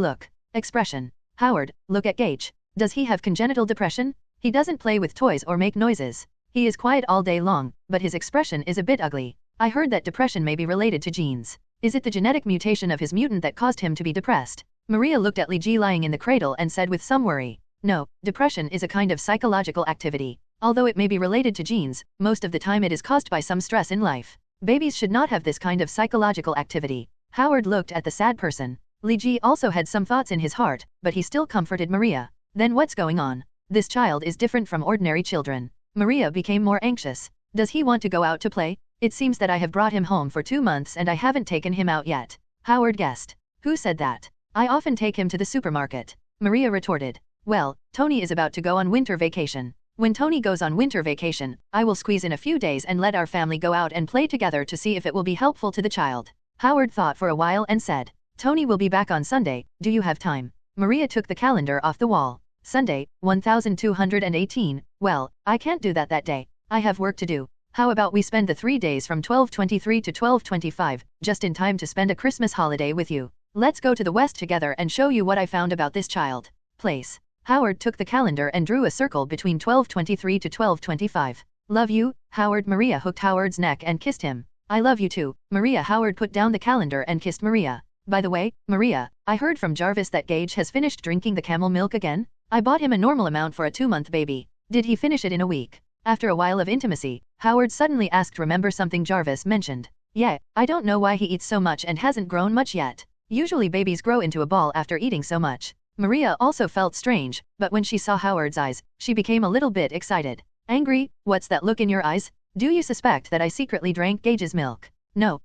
expression. Howard, look at Gage. Does he have congenital depression? He doesn't play with toys or make noises. He is quiet all day long, but his expression is a bit ugly. I heard that depression may be related to genes. Is it the genetic mutation of his mutant that caused him to be depressed? Maria looked at Li Ji lying in the cradle and said with some worry. No, depression is a kind of psychological activity. Although it may be related to genes, most of the time it is caused by some stress in life. Babies should not have this kind of psychological activity. Howard looked at the sad person. Li Ji also had some thoughts in his heart, but he still comforted Maria. Then what's going on? This child is different from ordinary children. Maria became more anxious. Does he want to go out to play? It seems that I have brought him home for 2 months and I haven't taken him out yet. Howard guessed. Who said that? I often take him to the supermarket. Maria retorted. Well, Tony is about to go on winter vacation. When Tony goes on winter vacation, I will squeeze in a few days and let our family go out and play together to see if it will be helpful to the child. Howard thought for a while and said. Tony will be back on Sunday, do you have time? Maria took the calendar off the wall. Sunday, 1218, well, I can't do that day. I have work to do. How about we spend the 3 days from 12:23 to 12:25, just in time to spend a Christmas holiday with you. Let's go to the West together and show you what I found about this child. Place. Howard took the calendar and drew a circle between 12:23 to 12:25. Love you, Howard. Maria hooked Howard's neck and kissed him. I love you too, Maria. Howard put down the calendar and kissed Maria. By the way, Maria, I heard from Jarvis that Gage has finished drinking the camel milk again. I bought him a normal amount for a 2-month baby. Did he finish it in a week? After a while of intimacy, Howard suddenly asked, remember something Jarvis mentioned? Yeah, I don't know why he eats so much and hasn't grown much yet. Usually babies grow into a ball after eating so much. Maria also felt strange, but when she saw Howard's eyes, she became a little bit excited. Angry? What's that look in your eyes? Do you suspect that I secretly drank Gage's milk? No,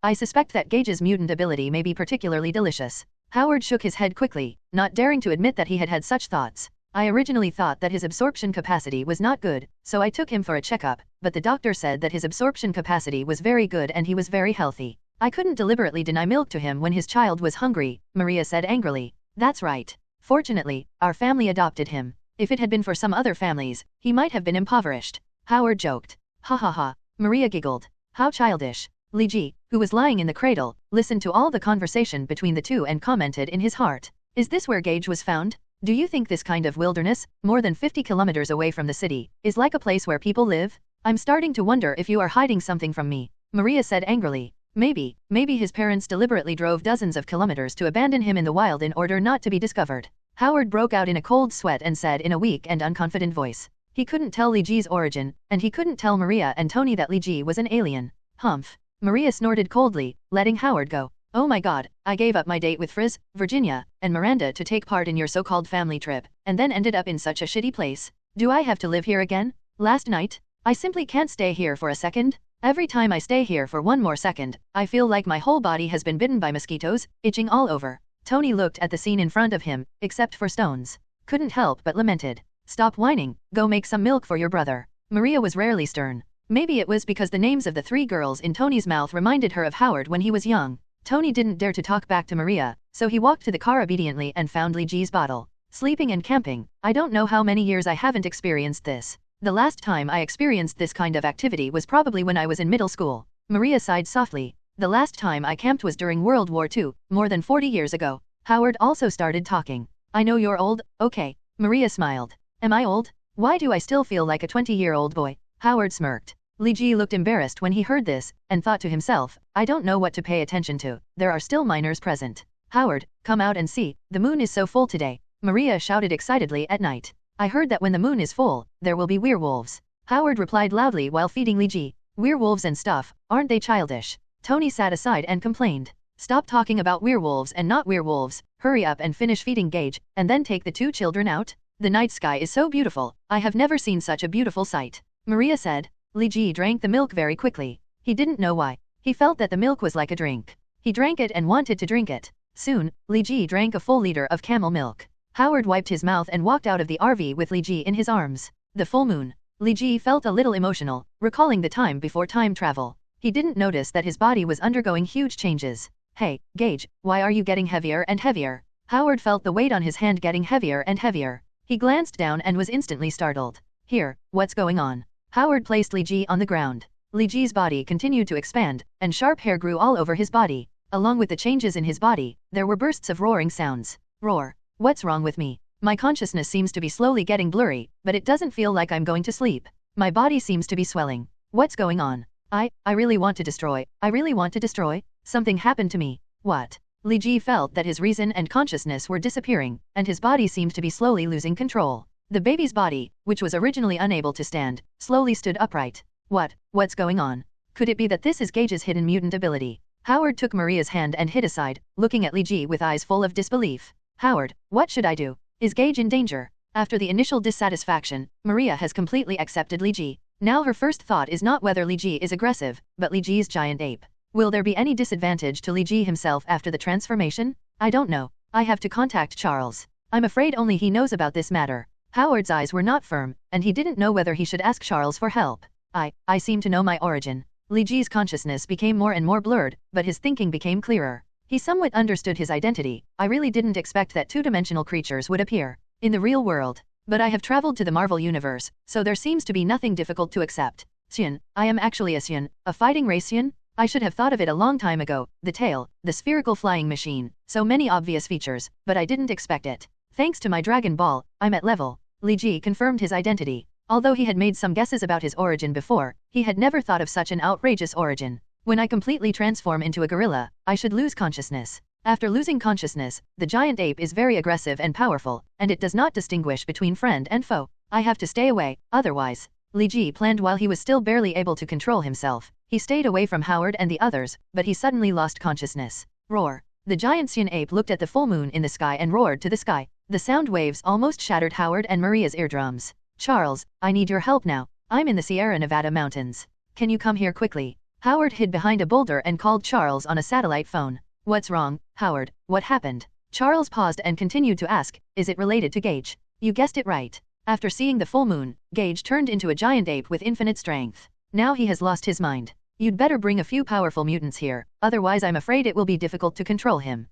I suspect that Gage's mutant ability may be particularly delicious. Howard shook his head quickly, not daring to admit that he had had such thoughts. I originally thought that his absorption capacity was not good, so I took him for a checkup, but the doctor said that his absorption capacity was very good and he was very healthy. I couldn't deliberately deny milk to him when his child was hungry, Maria said angrily. That's right. Fortunately, our family adopted him. If it had been for some other families, he might have been impoverished. Howard joked. Ha ha ha. Maria giggled. How childish. Li Ji, who was lying in the cradle, listened to all the conversation between the two and commented in his heart. Is this where Gage was found? Do you think this kind of wilderness, more than 50 kilometers away from the city, is like a place where people live? I'm starting to wonder if you are hiding something from me, Maria said angrily. Maybe his parents deliberately drove dozens of kilometers to abandon him in the wild in order not to be discovered. Howard broke out in a cold sweat and said in a weak and unconfident voice. He couldn't tell Li Ji's origin, and he couldn't tell Maria and Tony that Li Ji was an alien. Humph. Maria snorted coldly, letting Howard go. Oh my god, I gave up my date with Friz, Virginia, and Miranda to take part in your so-called family trip, and then ended up in such a shitty place. Do I have to live here again? Last night? I simply can't stay here for a second. Every time I stay here for one more second, I feel like my whole body has been bitten by mosquitoes, itching all over. Tony looked at the scene in front of him, except for Stones. Couldn't help but lamented. Stop whining, go make some milk for your brother. Maria was rarely stern. Maybe it was because the names of the three girls in Tony's mouth reminded her of Howard when he was young. Tony didn't dare to talk back to Maria, so he walked to the car obediently and found Li Ji's bottle. Sleeping and camping. I don't know how many years I haven't experienced this. The last time I experienced this kind of activity was probably when I was in middle school. Maria sighed softly. The last time I camped was during World War II, more than 40 years ago. Howard also started talking. I know you're old, okay. Maria smiled. Am I old? Why do I still feel like a 20-year-old boy? Howard smirked. Li Ji looked embarrassed when he heard this, and thought to himself, I don't know what to pay attention to. There are still minors present. Howard, come out and see, the moon is so full today. Maria shouted excitedly at night. I heard that when the moon is full, there will be werewolves. Howard replied loudly while feeding Li Ji. Werewolves and stuff, aren't they childish? Tony sat aside and complained. Stop talking about werewolves and not werewolves, hurry up and finish feeding Gage, and then take the two children out. The night sky is so beautiful, I have never seen such a beautiful sight. Maria said. Li Ji drank the milk very quickly. He didn't know why. He felt that the milk was like a drink. He drank it and wanted to drink it. Soon, Li Ji drank a full liter of camel milk. Howard wiped his mouth and walked out of the RV with Li Ji in his arms. The full moon. Li Ji felt a little emotional, recalling the time before time travel. He didn't notice that his body was undergoing huge changes. Hey, Gage, why are you getting heavier and heavier? Howard felt the weight on his hand getting heavier and heavier. He glanced down and was instantly startled. Here, what's going on? Howard placed Li Ji on the ground. Li Ji's body continued to expand, and sharp hair grew all over his body. Along with the changes in his body, there were bursts of roaring sounds. Roar. What's wrong with me? My consciousness seems to be slowly getting blurry, but it doesn't feel like I'm going to sleep. My body seems to be swelling. What's going on? I really want to destroy. I really want to destroy. Something happened to me. What? Li Ji felt that his reason and consciousness were disappearing, and his body seemed to be slowly losing control. The baby's body, which was originally unable to stand, slowly stood upright. What's going on? Could it be that this is Gage's hidden mutant ability? Howard took Maria's hand and hid aside, looking at Li Ji with eyes full of disbelief. Howard, what should I do? Is Gage in danger? After the initial dissatisfaction, Maria has completely accepted Li Ji. Now her first thought is not whether Li Ji is aggressive, but Li Ji's giant ape. Will there be any disadvantage to Li Ji himself after the transformation? I don't know. I have to contact Charles. I'm afraid only he knows about this matter. Howard's eyes were not firm, and he didn't know whether he should ask Charles for help. I seem to know my origin. Li Ji's consciousness became more and more blurred, but his thinking became clearer. He somewhat understood his identity. I really didn't expect that two-dimensional creatures would appear in the real world. But I have traveled to the Marvel Universe, so there seems to be nothing difficult to accept. Saiyan, I am actually a Saiyan, a fighting race Saiyan? I should have thought of it a long time ago, the tail, the spherical flying machine, so many obvious features, but I didn't expect it. Thanks to my Dragon Ball, I'm at level. Li Ji confirmed his identity. Although he had made some guesses about his origin before, he had never thought of such an outrageous origin. When I completely transform into a gorilla, I should lose consciousness. After losing consciousness, the giant ape is very aggressive and powerful, and it does not distinguish between friend and foe. I have to stay away, otherwise. Li Ji planned while he was still barely able to control himself. He stayed away from Howard and the others, but he suddenly lost consciousness. Roar. The giant Saiyan ape looked at the full moon in the sky and roared to the sky. The sound waves almost shattered Howard and Maria's eardrums. Charles, I need your help now. I'm in the Sierra Nevada mountains. Can you come here quickly? Howard hid behind a boulder and called Charles on a satellite phone. What's wrong, Howard? What happened? Charles paused and continued to ask, is it related to Gage? You guessed it right. After seeing the full moon, Gage turned into a giant ape with infinite strength. Now he has lost his mind. You'd better bring a few powerful mutants here, otherwise I'm afraid it will be difficult to control him.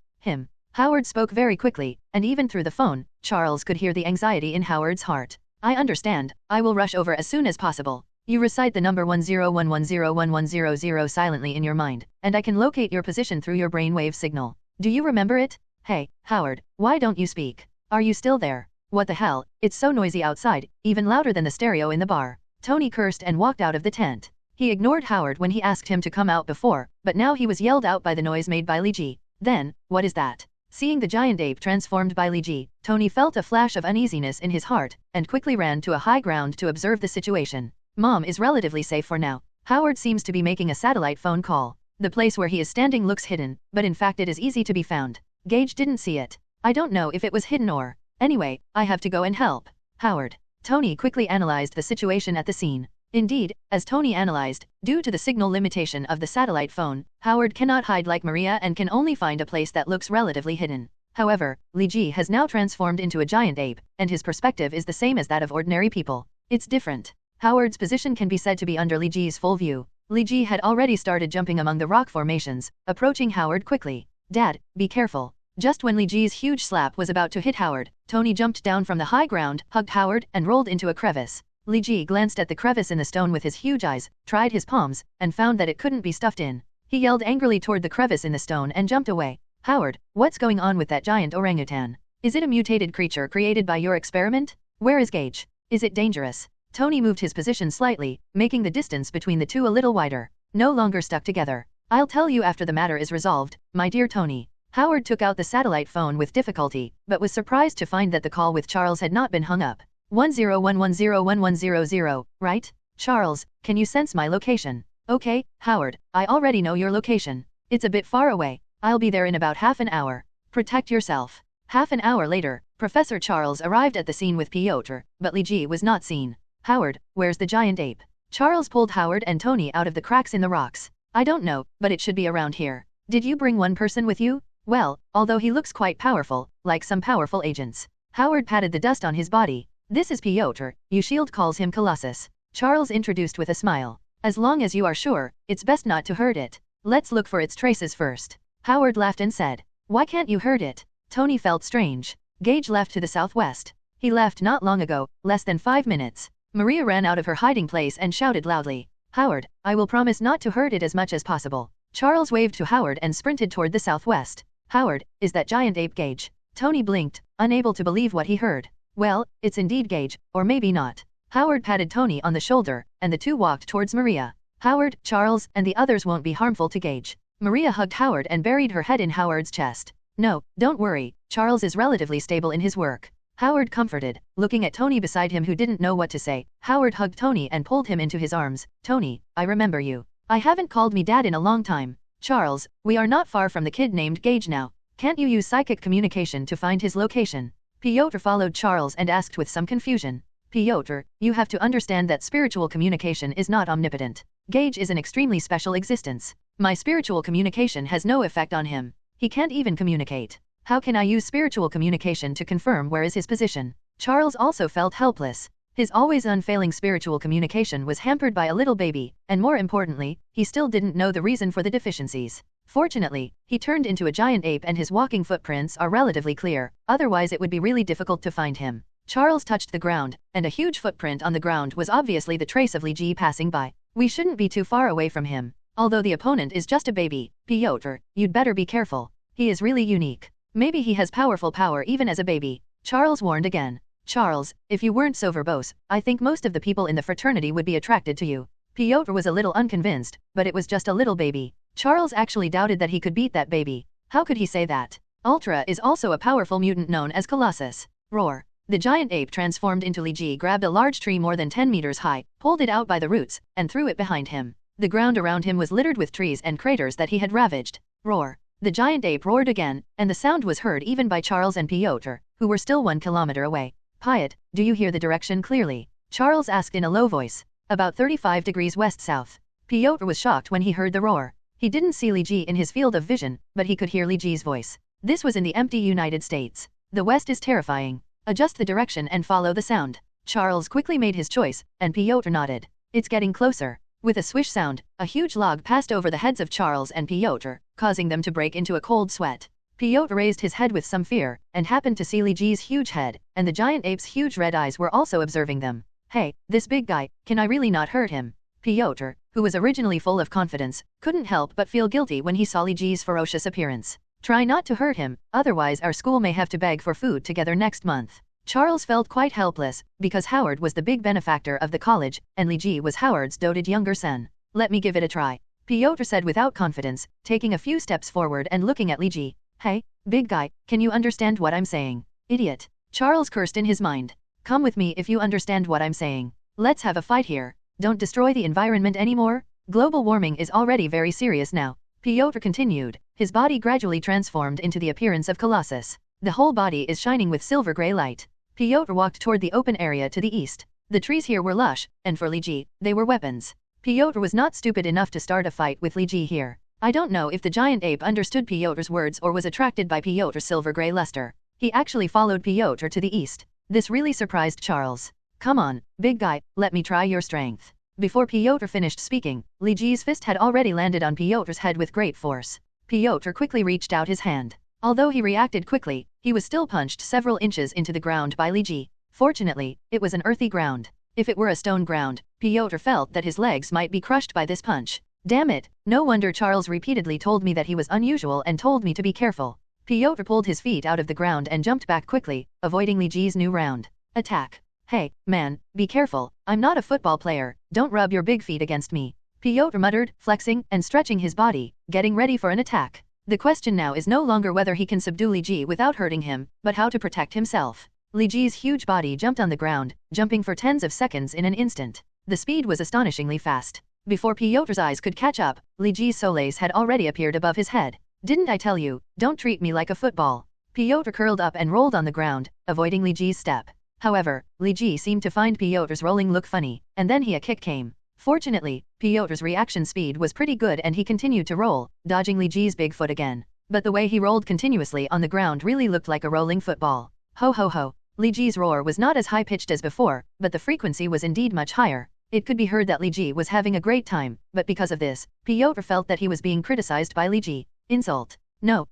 Howard spoke very quickly, and even through the phone, Charles could hear the anxiety in Howard's heart. I understand, I will rush over as soon as possible. You recite the number 1011011000 silently in your mind, and I can locate your position through your brainwave signal. Do you remember it? Hey, Howard, why don't you speak? Are you still there? What the hell, it's so noisy outside, even louder than the stereo in the bar. Tony cursed and walked out of the tent. He ignored Howard when he asked him to come out before, but now he was yelled out by the noise made by Li Ji. Then, what is that? Seeing the giant ape transformed by Li Ji, Tony felt a flash of uneasiness in his heart, and quickly ran to a high ground to observe the situation. Mom is relatively safe for now. Howard seems to be making a satellite phone call. The place where he is standing looks hidden, but in fact it is easy to be found. Gage didn't see it. I don't know if it was hidden or... Anyway, I have to go and help. Howard. Tony quickly analyzed the situation at the scene. Indeed, as Tony analyzed, due to the signal limitation of the satellite phone, Howard cannot hide like Maria and can only find a place that looks relatively hidden. However, Li Ji has now transformed into a giant ape, and his perspective is the same as that of ordinary people. It's different. Howard's position can be said to be under Li Ji's full view. Li Ji had already started jumping among the rock formations, approaching Howard quickly. Dad, be careful. Just when Li Ji's huge slap was about to hit Howard, Tony jumped down from the high ground, hugged Howard, and rolled into a crevice. Li Ji glanced at the crevice in the stone with his huge eyes, tried his palms, and found that it couldn't be stuffed in. He yelled angrily toward the crevice in the stone and jumped away. Howard, what's going on with that giant orangutan? Is it a mutated creature created by your experiment? Where is Gage? Is it dangerous? Tony moved his position slightly, making the distance between the two a little wider. No longer stuck together. I'll tell you after the matter is resolved, my dear Tony. Howard took out the satellite phone with difficulty, but was surprised to find that the call with Charles had not been hung up. 1011011000, right? Charles, can you sense my location? Okay, Howard, I already know your location. It's a bit far away. I'll be there in about half an hour. Protect yourself. Half an hour later, Professor Charles arrived at the scene with Piotr, but Li Ji was not seen. Howard, where's the giant ape? Charles pulled Howard and Tony out of the cracks in the rocks. I don't know, but it should be around here. Did you bring one person with you? Well, although he looks quite powerful, like some powerful agents. Howard patted the dust on his body. This is Piotr, Shield calls him Colossus. Charles introduced with a smile. As long as you are sure, it's best not to hurt it. Let's look for its traces first. Howard laughed and said, why can't you hurt it? Tony felt strange. Gage left to the southwest. He left not long ago, less than 5 minutes. Maria ran out of her hiding place and shouted loudly, Howard, I will promise not to hurt it as much as possible. Charles waved to Howard and sprinted toward the southwest. Howard, is that giant ape Gage? Tony blinked, unable to believe what he heard. Well, it's indeed Gage, or maybe not. Howard patted Tony on the shoulder, and the two walked towards Maria. Howard, Charles, and the others won't be harmful to Gage. Maria hugged Howard and buried her head in Howard's chest. No, don't worry, Charles is relatively stable in his work. Howard comforted, looking at Tony beside him who didn't know what to say. Howard hugged Tony and pulled him into his arms. Tony, I remember you. I haven't called me Dad in a long time. Charles, we are not far from the kid named Gage now. Can't you use psychic communication to find his location? Piotr followed Charles and asked with some confusion. Piotr, you have to understand that spiritual communication is not omnipotent. Gage is an extremely special existence. My spiritual communication has no effect on him. He can't even communicate. How can I use spiritual communication to confirm where is his position? Charles also felt helpless. His always unfailing spiritual communication was hampered by a little baby, and more importantly, he still didn't know the reason for the deficiencies. Fortunately, he turned into a giant ape and his walking footprints are relatively clear, otherwise it would be really difficult to find him. Charles touched the ground, and a huge footprint on the ground was obviously the trace of Li Ji passing by. We shouldn't be too far away from him. Although the opponent is just a baby, Piotr, you'd better be careful. He is really unique. Maybe he has powerful power even as a baby. Charles warned again. Charles, if you weren't so verbose, I think most of the people in the fraternity would be attracted to you. Piotr was a little unconvinced, but it was just a little baby. Charles actually doubted that he could beat that baby. How could he say that? Ultra is also a powerful mutant known as Colossus. Roar. The giant ape transformed into Li Ji grabbed a large tree more than 10 meters high, pulled it out by the roots, and threw it behind him. The ground around him was littered with trees and craters that he had ravaged. Roar. The giant ape roared again, and the sound was heard even by Charles and Piotr, who were still 1 kilometer away. Piot, do you hear the direction clearly? Charles asked in a low voice. About 35 degrees west-south. Piotr was shocked when he heard the roar. He didn't see Li Ji in his field of vision, but he could hear Li Ji's voice. This was in the empty United States. The west is terrifying. Adjust the direction and follow the sound. Charles quickly made his choice, and Piotr nodded. It's getting closer. With a swish sound, a huge log passed over the heads of Charles and Piotr, causing them to break into a cold sweat. Piotr raised his head with some fear, and happened to see Li Ji's huge head, and the giant ape's huge red eyes were also observing them. Hey, this big guy, can I really not hurt him? Piotr, who was originally full of confidence, couldn't help but feel guilty when he saw Li Ji's ferocious appearance. Try not to hurt him, otherwise our school may have to beg for food together next month. Charles felt quite helpless, because Howard was the big benefactor of the college, and Li Ji was Howard's doted younger son. Let me give it a try, Piotr said without confidence, taking a few steps forward and looking at Li Ji. Hey, big guy, can you understand what I'm saying? Idiot. Charles cursed in his mind. Come with me if you understand what I'm saying. Let's have a fight here. Don't destroy the environment anymore. Global warming is already very serious now. Piotr continued. His body gradually transformed into the appearance of Colossus. The whole body is shining with silver-gray light. Piotr walked toward the open area to the east. The trees here were lush, and for Li Ji, they were weapons. Piotr was not stupid enough to start a fight with Li Ji here. I don't know if the giant ape understood Piotr's words or was attracted by Piotr's silver-gray luster. He actually followed Piotr to the east. This really surprised Charles. Come on, big guy, let me try your strength. Before Piotr finished speaking, Li Ji's fist had already landed on Piotr's head with great force. Piotr quickly reached out his hand. Although he reacted quickly, he was still punched several inches into the ground by Li Ji. Fortunately, it was an earthy ground. If it were a stone ground, Piotr felt that his legs might be crushed by this punch. Damn it, no wonder Charles repeatedly told me that he was unusual and told me to be careful. Piotr pulled his feet out of the ground and jumped back quickly, avoiding Li Ji's new round. Attack. Hey, man, be careful, I'm not a football player, don't rub your big feet against me. Piotr muttered, flexing and stretching his body, getting ready for an attack. The question now is no longer whether he can subdue Li Ji without hurting him, but how to protect himself. Li Ji's huge body jumped on the ground, jumping for tens of seconds in an instant. The speed was astonishingly fast. Before Piotr's eyes could catch up, Li Ji's soles had already appeared above his head. Didn't I tell you, don't treat me like a football. Piotr curled up and rolled on the ground, avoiding Li Ji's step. However, Li Ji seemed to find Piotr's rolling look funny, and then a kick came. Fortunately, Piotr's reaction speed was pretty good and he continued to roll, dodging Li Ji's big foot again. But the way he rolled continuously on the ground really looked like a rolling football. Ho ho ho. Li Ji's roar was not as high-pitched as before, but the frequency was indeed much higher. It could be heard that Li Ji was having a great time, but because of this, Piotr felt that he was being criticized by Li Ji. Insult. No,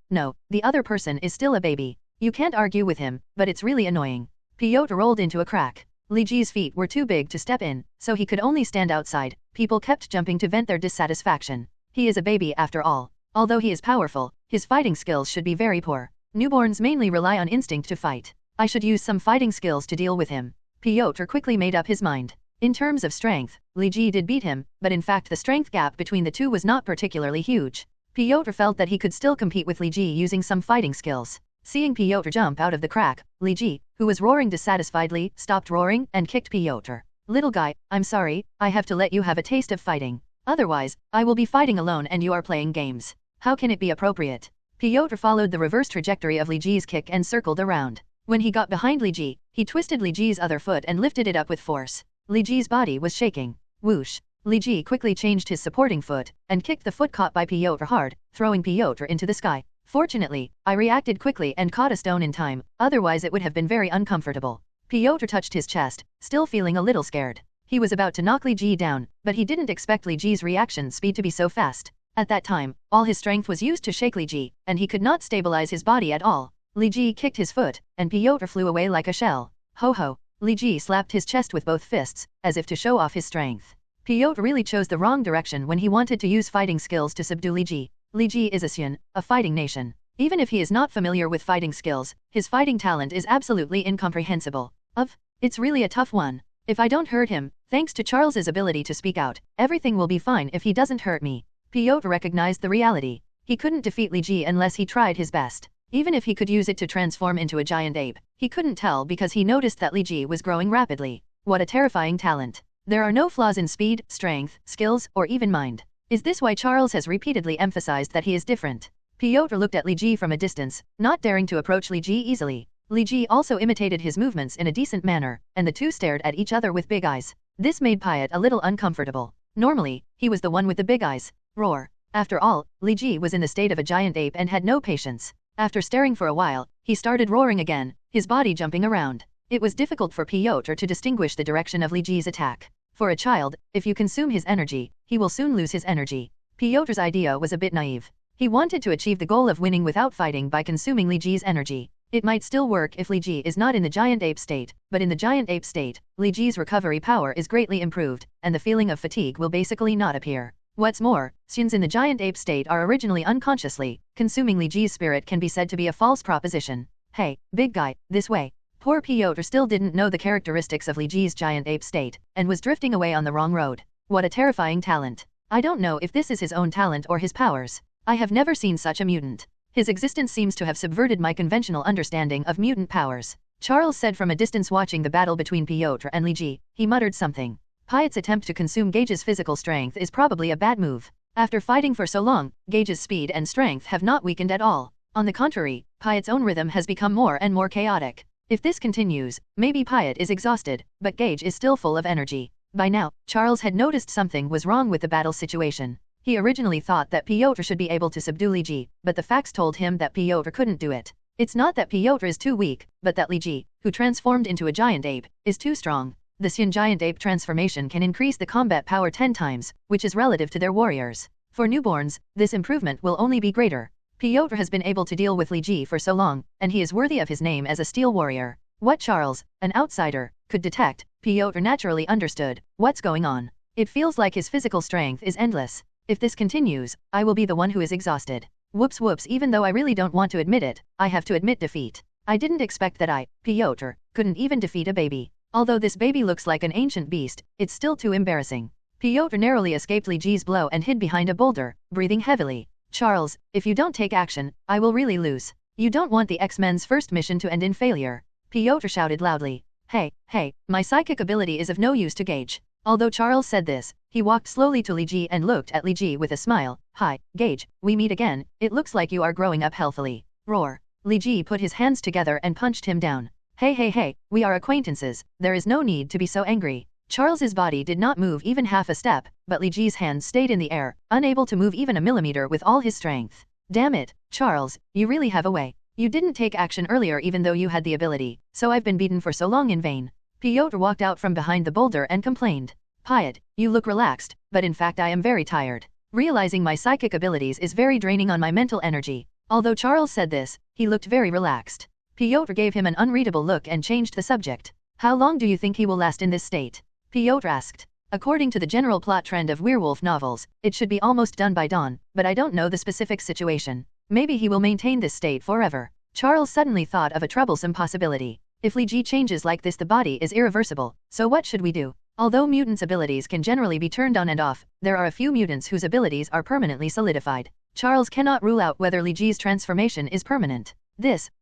the other person is still a baby. You can't argue with him, but it's really annoying. Piotr rolled into a crack. Li Ji's feet were too big to step in, so he could only stand outside. People kept jumping to vent their dissatisfaction. He is a baby after all. Although he is powerful, his fighting skills should be very poor. Newborns mainly rely on instinct to fight. I should use some fighting skills to deal with him. Piotr quickly made up his mind. In terms of strength, Li Ji did beat him, but in fact the strength gap between the two was not particularly huge. Piotr felt that he could still compete with Li Ji using some fighting skills. Seeing Piotr jump out of the crack, Li Ji, who was roaring dissatisfiedly, stopped roaring and kicked Piotr. Little guy, I'm sorry, I have to let you have a taste of fighting. Otherwise, I will be fighting alone and you are playing games. How can it be appropriate? Piotr followed the reverse trajectory of Li Ji's kick and circled around. When he got behind Li Ji, he twisted Li Ji's other foot and lifted it up with force. Li Ji's body was shaking. Whoosh. Li Ji quickly changed his supporting foot, and kicked the foot caught by Piotr hard, throwing Piotr into the sky. Fortunately, I reacted quickly and caught a stone in time, otherwise it would have been very uncomfortable. Piotr touched his chest, still feeling a little scared. He was about to knock Li Ji down, but he didn't expect Li Ji's reaction speed to be so fast. At that time, all his strength was used to shake Li Ji, and he could not stabilize his body at all. Li Ji kicked his foot, and Piotr flew away like a shell. Ho ho. Li Ji slapped his chest with both fists, as if to show off his strength. Piotr really chose the wrong direction when he wanted to use fighting skills to subdue Li Ji. Li Ji is a Saiyan, a fighting nation. Even if he is not familiar with fighting skills, his fighting talent is absolutely incomprehensible. It's really a tough one. If I don't hurt him, thanks to Charles's ability to speak out, everything will be fine if he doesn't hurt me. Piotr recognized the reality. He couldn't defeat Li Ji unless he tried his best. Even if he could use it to transform into a giant ape, he couldn't tell because he noticed that Li Ji was growing rapidly. What a terrifying talent. There are no flaws in speed, strength, skills, or even mind. Is this why Charles has repeatedly emphasized that he is different? Piotr looked at Li Ji from a distance, not daring to approach Li Ji easily. Li Ji also imitated his movements in a decent manner, and the two stared at each other with big eyes. This made Piot a little uncomfortable. Normally, he was the one with the big eyes. Roar. After all, Li Ji was in the state of a giant ape and had no patience. After staring for a while, he started roaring again, his body jumping around. It was difficult for Piotr to distinguish the direction of Li Ji's attack. For a child, if you consume his energy, he will soon lose his energy. Piotr's idea was a bit naive. He wanted to achieve the goal of winning without fighting by consuming Li Ji's energy. It might still work if Li Ji is not in the giant ape state, but in the giant ape state, Li Ji's recovery power is greatly improved, and the feeling of fatigue will basically not appear. What's more, Saiyans in the giant ape state are originally unconsciously. Consuming Li Ji's spirit can be said to be a false proposition. Hey, big guy, this way. Poor Piotr still didn't know the characteristics of Li Ji's giant ape state, and was drifting away on the wrong road. What a terrifying talent. I don't know if this is his own talent or his powers. I have never seen such a mutant. His existence seems to have subverted my conventional understanding of mutant powers. Charles said from a distance watching the battle between Piotr and Li Ji. He muttered something. Piot's attempt to consume Gage's physical strength is probably a bad move. After fighting for so long, Gage's speed and strength have not weakened at all. On the contrary, Piot's own rhythm has become more and more chaotic. If this continues, maybe Piot is exhausted, but Gage is still full of energy. By now, Charles had noticed something was wrong with the battle situation. He originally thought that Piotr should be able to subdue Li Ji, but the facts told him that Piotr couldn't do it. It's not that Piotr is too weak, but that Li Ji, who transformed into a giant ape, is too strong. The Saiyan giant ape transformation can increase the combat power 10 times, which is relative to their warriors. For newborns, this improvement will only be greater. Piotr has been able to deal with Li Ji for so long, and he is worthy of his name as a steel warrior. What Charles, an outsider, could detect, Piotr naturally understood. What's going on? It feels like his physical strength is endless. If this continues, I will be the one who is exhausted. Whoops whoops, even though I really don't want to admit it, I have to admit defeat. I didn't expect that I, Piotr, couldn't even defeat a baby. Although this baby looks like an ancient beast, it's still too embarrassing. Piotr narrowly escaped Li Ji's blow and hid behind a boulder, breathing heavily. Charles, if you don't take action, I will really lose. You don't want the X-Men's first mission to end in failure. Piotr shouted loudly. Hey, my psychic ability is of no use to Gage. Although Charles said this, he walked slowly to Li Ji and looked at Li Ji with a smile. Hi, Gage, we meet again. It looks like you are growing up healthily. Roar. Li Ji put his hands together and punched him down. Hey, we are acquaintances, there is no need to be so angry. Charles's body did not move even half a step, but Li Ji's hands stayed in the air, unable to move even a millimeter with all his strength. Damn it, Charles, you really have a way. You didn't take action earlier even though you had the ability, so I've been beaten for so long in vain. Piotr walked out from behind the boulder and complained. Piot, you look relaxed, but in fact I am very tired. Realizing my psychic abilities is very draining on my mental energy. Although Charles said this, he looked very relaxed. Piotr gave him an unreadable look and changed the subject. How long do you think he will last in this state? Piotr asked. According to the general plot trend of werewolf novels, it should be almost done by dawn, but I don't know the specific situation. Maybe he will maintain this state forever. Charles suddenly thought of a troublesome possibility. If Li Ji changes like this, the body is irreversible, so what should we do? Although mutants' abilities can generally be turned on and off, there are a few mutants whose abilities are permanently solidified. Charles cannot rule out whether Li Ji's transformation is permanent.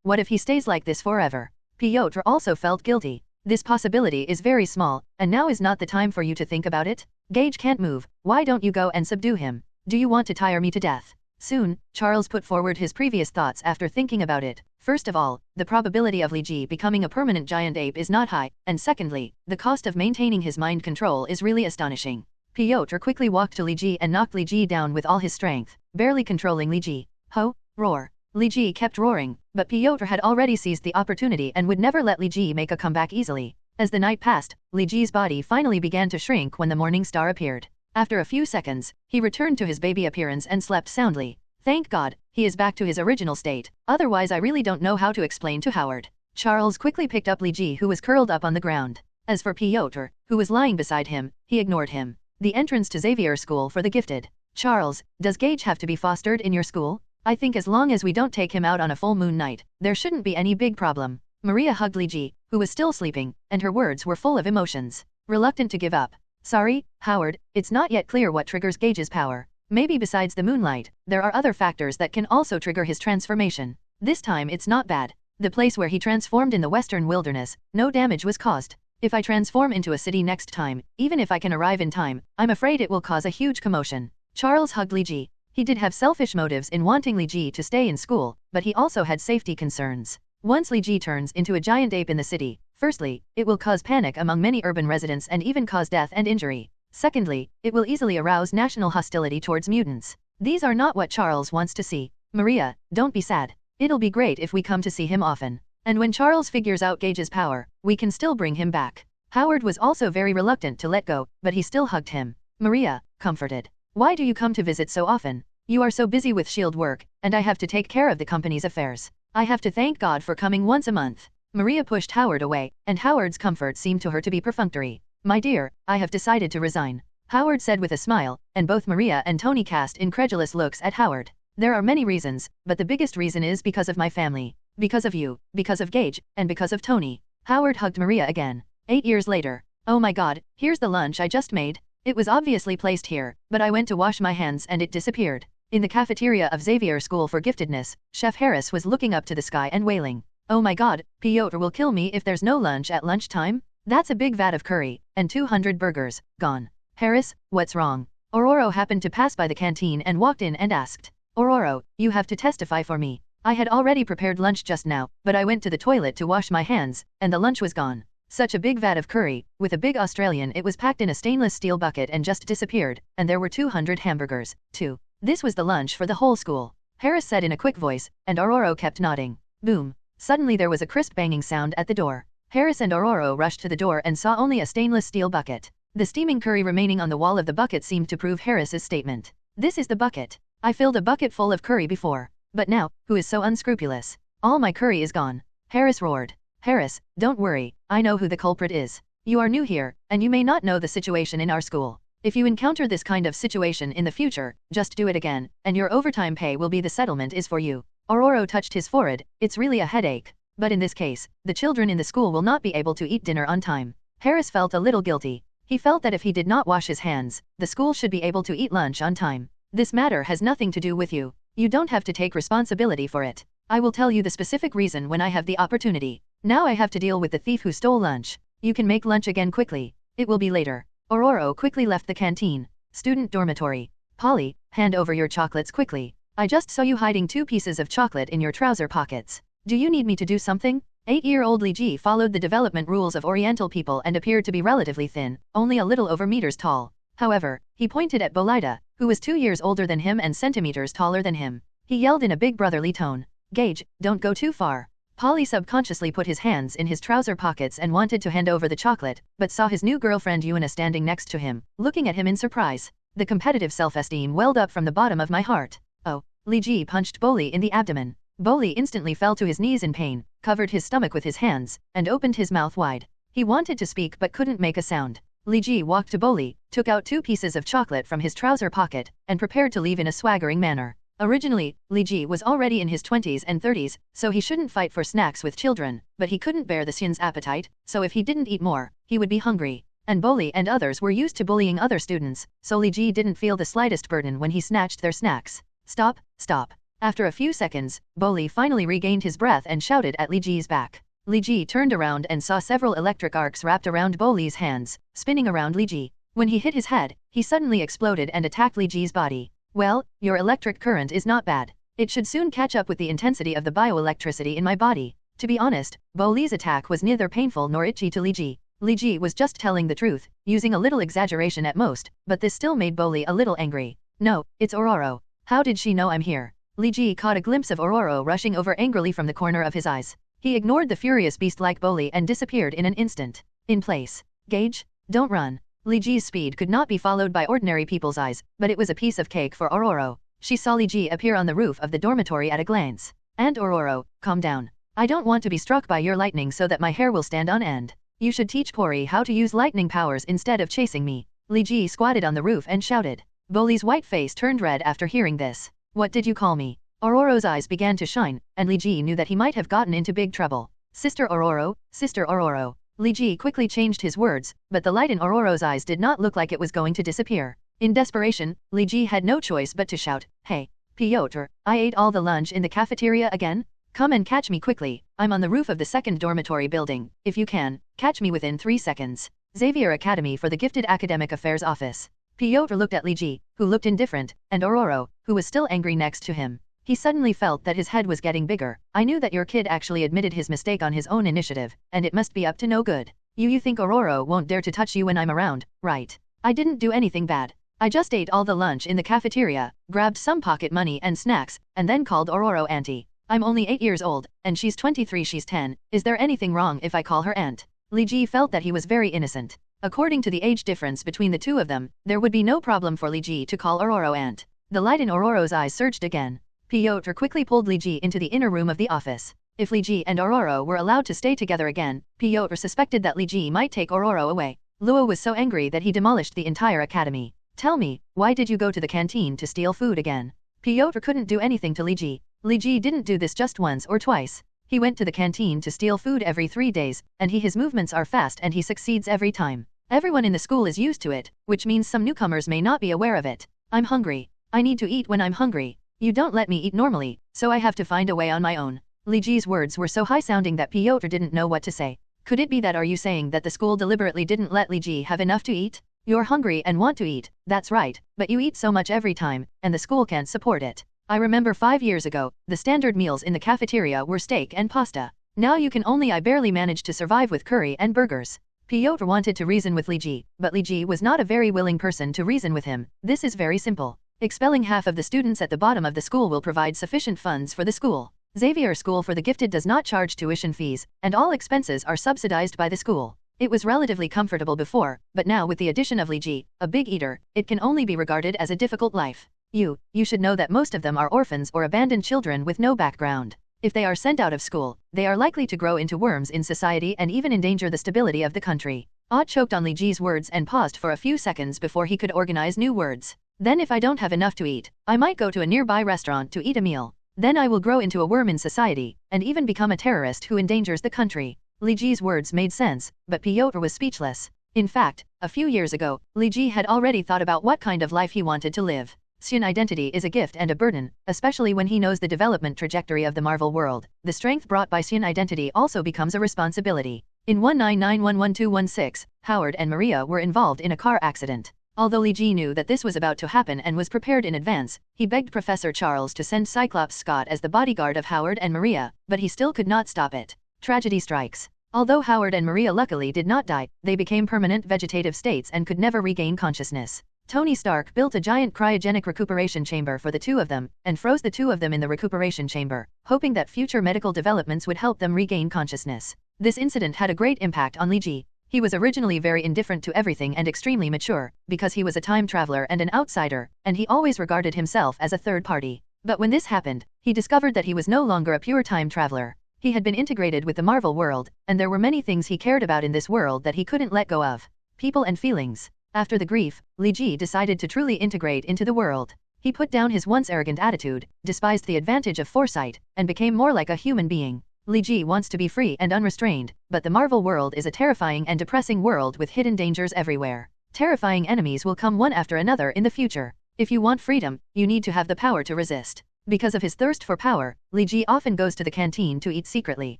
What if he stays like this forever? Piotr also felt guilty. This possibility is very small, and now is not the time for you to think about it. Gage can't move, why don't you go and subdue him? Do you want to tire me to death? Soon, Charles put forward his previous thoughts after thinking about it. First of all, the probability of Li Ji becoming a permanent giant ape is not high, and secondly, the cost of maintaining his mind control is really astonishing. Piotr quickly walked to Li Ji and knocked Li Ji down with all his strength, barely controlling Li Ji. Ho! Roar! Li Ji kept roaring, but Piotr had already seized the opportunity and would never let Li Ji make a comeback easily. As the night passed, Li Ji's body finally began to shrink when the morning star appeared. After a few seconds, he returned to his baby appearance and slept soundly. Thank God, he is back to his original state, otherwise I really don't know how to explain to Howard. Charles quickly picked up Li Ji, who was curled up on the ground. As for Piotr, who was lying beside him, he ignored him. The entrance to Xavier School for the Gifted. Charles, does Gage have to be fostered in your school? I think as long as we don't take him out on a full moon night, there shouldn't be any big problem. Maria hugged Li Ji, who was still sleeping, and her words were full of emotions. Reluctant to give up. Sorry, Howard, it's not yet clear what triggers Gage's power. Maybe besides the moonlight, there are other factors that can also trigger his transformation. This time it's not bad. The place where he transformed in the western wilderness, no damage was caused. If I transform into a city next time, even if I can arrive in time, I'm afraid it will cause a huge commotion. Charles hugged Li Ji. He did have selfish motives in wanting Li Ji to stay in school, but he also had safety concerns. Once Li Ji turns into a giant ape in the city, firstly, it will cause panic among many urban residents and even cause death and injury. Secondly, it will easily arouse national hostility towards mutants. These are not what Charles wants to see. Maria, don't be sad. It'll be great if we come to see him often. And when Charles figures out Gage's power, we can still bring him back. Howard was also very reluctant to let go, but he still hugged him. Maria, comforted. Why do you come to visit so often? You are so busy with SHIELD work, and I have to take care of the company's affairs. I have to thank God for coming once a month. Maria pushed Howard away, and Howard's comfort seemed to her to be perfunctory. My dear, I have decided to resign. Howard said with a smile, and both Maria and Tony cast incredulous looks at Howard. There are many reasons, but the biggest reason is because of my family. Because of you, because of Gage, and because of Tony. Howard hugged Maria again. 8 years later. Oh my God, here's the lunch I just made. It was obviously placed here, but I went to wash my hands and it disappeared. In the cafeteria of Xavier School for Giftedness, Chef Harris was looking up to the sky and wailing. Oh my God, Piotr will kill me if there's no lunch at lunchtime? That's a big vat of curry, and 200 burgers, gone. Harris, what's wrong? Ororo happened to pass by the canteen and walked in and asked. Ororo, you have to testify for me. I had already prepared lunch just now, but I went to the toilet to wash my hands, and the lunch was gone. Such a big vat of curry, with a big Australian, it was packed in a stainless steel bucket and just disappeared, and there were 200 hamburgers, too. This was the lunch for the whole school. Harris said in a quick voice, and Ororo kept nodding. Boom. Suddenly there was a crisp banging sound at the door. Harris and Ororo rushed to the door and saw only a stainless steel bucket. The steaming curry remaining on the wall of the bucket seemed to prove Harris's statement. This is the bucket. I filled a bucket full of curry before. But now, who is so unscrupulous? All my curry is gone. Harris roared. Harris, don't worry, I know who the culprit is. You are new here, and you may not know the situation in our school. If you encounter this kind of situation in the future, just do it again, and your overtime pay will be the settlement is for you. Ororo touched his forehead. It's really a headache. But in this case, the children in the school will not be able to eat dinner on time. Harris felt a little guilty. He felt that if he did not wash his hands, the school should be able to eat lunch on time. This matter has nothing to do with you. You don't have to take responsibility for it. I will tell you the specific reason when I have the opportunity. Now I have to deal with the thief who stole lunch. You can make lunch again quickly. It will be later. Ororo quickly left the canteen. Student dormitory. Polly, hand over your chocolates quickly. I just saw you hiding 2 pieces of chocolate in your trouser pockets. Do you need me to do something? 8-year-old Li Ji followed the development rules of Oriental people and appeared to be relatively thin, only a little over meters tall. However, he pointed at Bolida, who was 2 years older than him and centimeters taller than him. He yelled in a big brotherly tone. Gage, don't go too far. Polly subconsciously put his hands in his trouser pockets and wanted to hand over the chocolate, but saw his new girlfriend Yuna standing next to him, looking at him in surprise. The competitive self-esteem welled up from the bottom of my heart. Oh. Li Ji punched Boli in the abdomen. Boli instantly fell to his knees in pain, covered his stomach with his hands, and opened his mouth wide. He wanted to speak but couldn't make a sound. Li Ji walked to Boli, took out 2 pieces of chocolate from his trouser pocket, and prepared to leave in a swaggering manner. Originally, Li Ji was already in his 20s and 30s, so he shouldn't fight for snacks with children, but he couldn't bear the Saiyans' appetite, so if he didn't eat more, he would be hungry. And Boli and others were used to bullying other students, so Li Ji didn't feel the slightest burden when he snatched their snacks. Stop, stop. After a few seconds, Boli finally regained his breath and shouted at Li Ji's back. Li Ji turned around and saw several electric arcs wrapped around Boli's hands, spinning around Li Ji. When he hit his head, he suddenly exploded and attacked Li Ji's body. Well, your electric current is not bad. It should soon catch up with the intensity of the bioelectricity in my body. To be honest, Boli's attack was neither painful nor itchy to Li Ji. Li Ji was just telling the truth, using a little exaggeration at most, but this still made Boli a little angry. No, it's Ororo. How did she know I'm here? Li Ji caught a glimpse of Ororo rushing over angrily from the corner of his eyes. He ignored the furious beast like Boli and disappeared in an instant. In place. Gage, don't run. Li Ji's speed could not be followed by ordinary people's eyes, but it was a piece of cake for Ororo. She saw Li Ji appear on the roof of the dormitory at a glance. And Ororo, calm down. I don't want to be struck by your lightning so that my hair will stand on end. You should teach Pori how to use lightning powers instead of chasing me. Li Ji squatted on the roof and shouted. Boli's white face turned red after hearing this. What did you call me? Ororo's eyes began to shine, and Li Ji knew that he might have gotten into big trouble. Sister Ororo, Sister Ororo. Li Ji quickly changed his words, but the light in Ororo's eyes did not look like it was going to disappear. In desperation, Li Ji had no choice but to shout, Hey, Piotr, I ate all the lunch in the cafeteria again? Come and catch me quickly, I'm on the roof of the second dormitory building. If you can, catch me within 3 seconds. Xavier Academy for the Gifted Academic Affairs Office. Piotr looked at Li Ji, who looked indifferent, and Ororo, who was still angry next to him. He suddenly felt that his head was getting bigger. I knew that your kid actually admitted his mistake on his own initiative, and it must be up to no good. You think Ororo won't dare to touch you when I'm around, right? I didn't do anything bad. I just ate all the lunch in the cafeteria, grabbed some pocket money and snacks, and then called Ororo auntie. I'm only 8 years old, and she's 23, she's 10. Is there anything wrong if I call her aunt? Li Ji felt that he was very innocent. According to the age difference between the two of them, there would be no problem for Li Ji to call Ororo aunt. The light in Ororo's eyes surged again. Piotr quickly pulled Li Ji into the inner room of the office. If Li Ji and Ororo were allowed to stay together again, Piotr suspected that Li Ji might take Ororo away. Luo was so angry that he demolished the entire academy. Tell me, why did you go to the canteen to steal food again? Piotr couldn't do anything to Li Ji. Li Ji didn't do this just once or twice. He went to the canteen to steal food every 3 days, and his movements are fast and he succeeds every time. Everyone in the school is used to it, which means some newcomers may not be aware of it. I'm hungry. I need to eat when I'm hungry. You don't let me eat normally, so I have to find a way on my own. Li Ji's words were so high-sounding that Piotr didn't know what to say. Could it be that are you saying that the school deliberately didn't let Li Ji have enough to eat? You're hungry and want to eat, that's right, but you eat so much every time, and the school can't support it. I remember 5 years ago, the standard meals in the cafeteria were steak and pasta. Now you can only I barely manage to survive with curry and burgers. Piotr wanted to reason with Li Ji, but Li Ji was not a very willing person to reason with him. This is very simple. Expelling half of the students at the bottom of the school will provide sufficient funds for the school. Xavier School for the Gifted does not charge tuition fees, and all expenses are subsidized by the school. It was relatively comfortable before, but now with the addition of Li Ji, a big eater, it can only be regarded as a difficult life. You should know that most of them are orphans or abandoned children with no background. If they are sent out of school, they are likely to grow into worms in society and even endanger the stability of the country. Odd choked on Li Ji's words and paused for a few seconds before he could organize new words. Then if I don't have enough to eat, I might go to a nearby restaurant to eat a meal. Then I will grow into a worm in society, and even become a terrorist who endangers the country. Li Ji's words made sense, but Piotr was speechless. In fact, a few years ago, Li Ji had already thought about what kind of life he wanted to live. Saiyan identity is a gift and a burden, especially when he knows the development trajectory of the Marvel world. The strength brought by Saiyan identity also becomes a responsibility. In 19911216, Howard and Maria were involved in a car accident. Although Li Ji knew that this was about to happen and was prepared in advance, he begged Professor Charles to send Cyclops Scott as the bodyguard of Howard and Maria, but he still could not stop it. Tragedy strikes. Although Howard and Maria luckily did not die, they became permanent vegetative states and could never regain consciousness. Tony Stark built a giant cryogenic recuperation chamber for the two of them, and froze the two of them in the recuperation chamber, hoping that future medical developments would help them regain consciousness. This incident had a great impact on Li Ji. He was originally very indifferent to everything and extremely mature, because he was a time traveler and an outsider, and he always regarded himself as a third party. But when this happened, he discovered that he was no longer a pure time traveler. He had been integrated with the Marvel world, and there were many things he cared about in this world that he couldn't let go of. People and feelings. After the grief, Li Ji decided to truly integrate into the world. He put down his once arrogant attitude, despised the advantage of foresight, and became more like a human being. Li Ji wants to be free and unrestrained, but the Marvel world is a terrifying and depressing world with hidden dangers everywhere. Terrifying enemies will come one after another in the future. If you want freedom, you need to have the power to resist. Because of his thirst for power, Li Ji often goes to the canteen to eat secretly.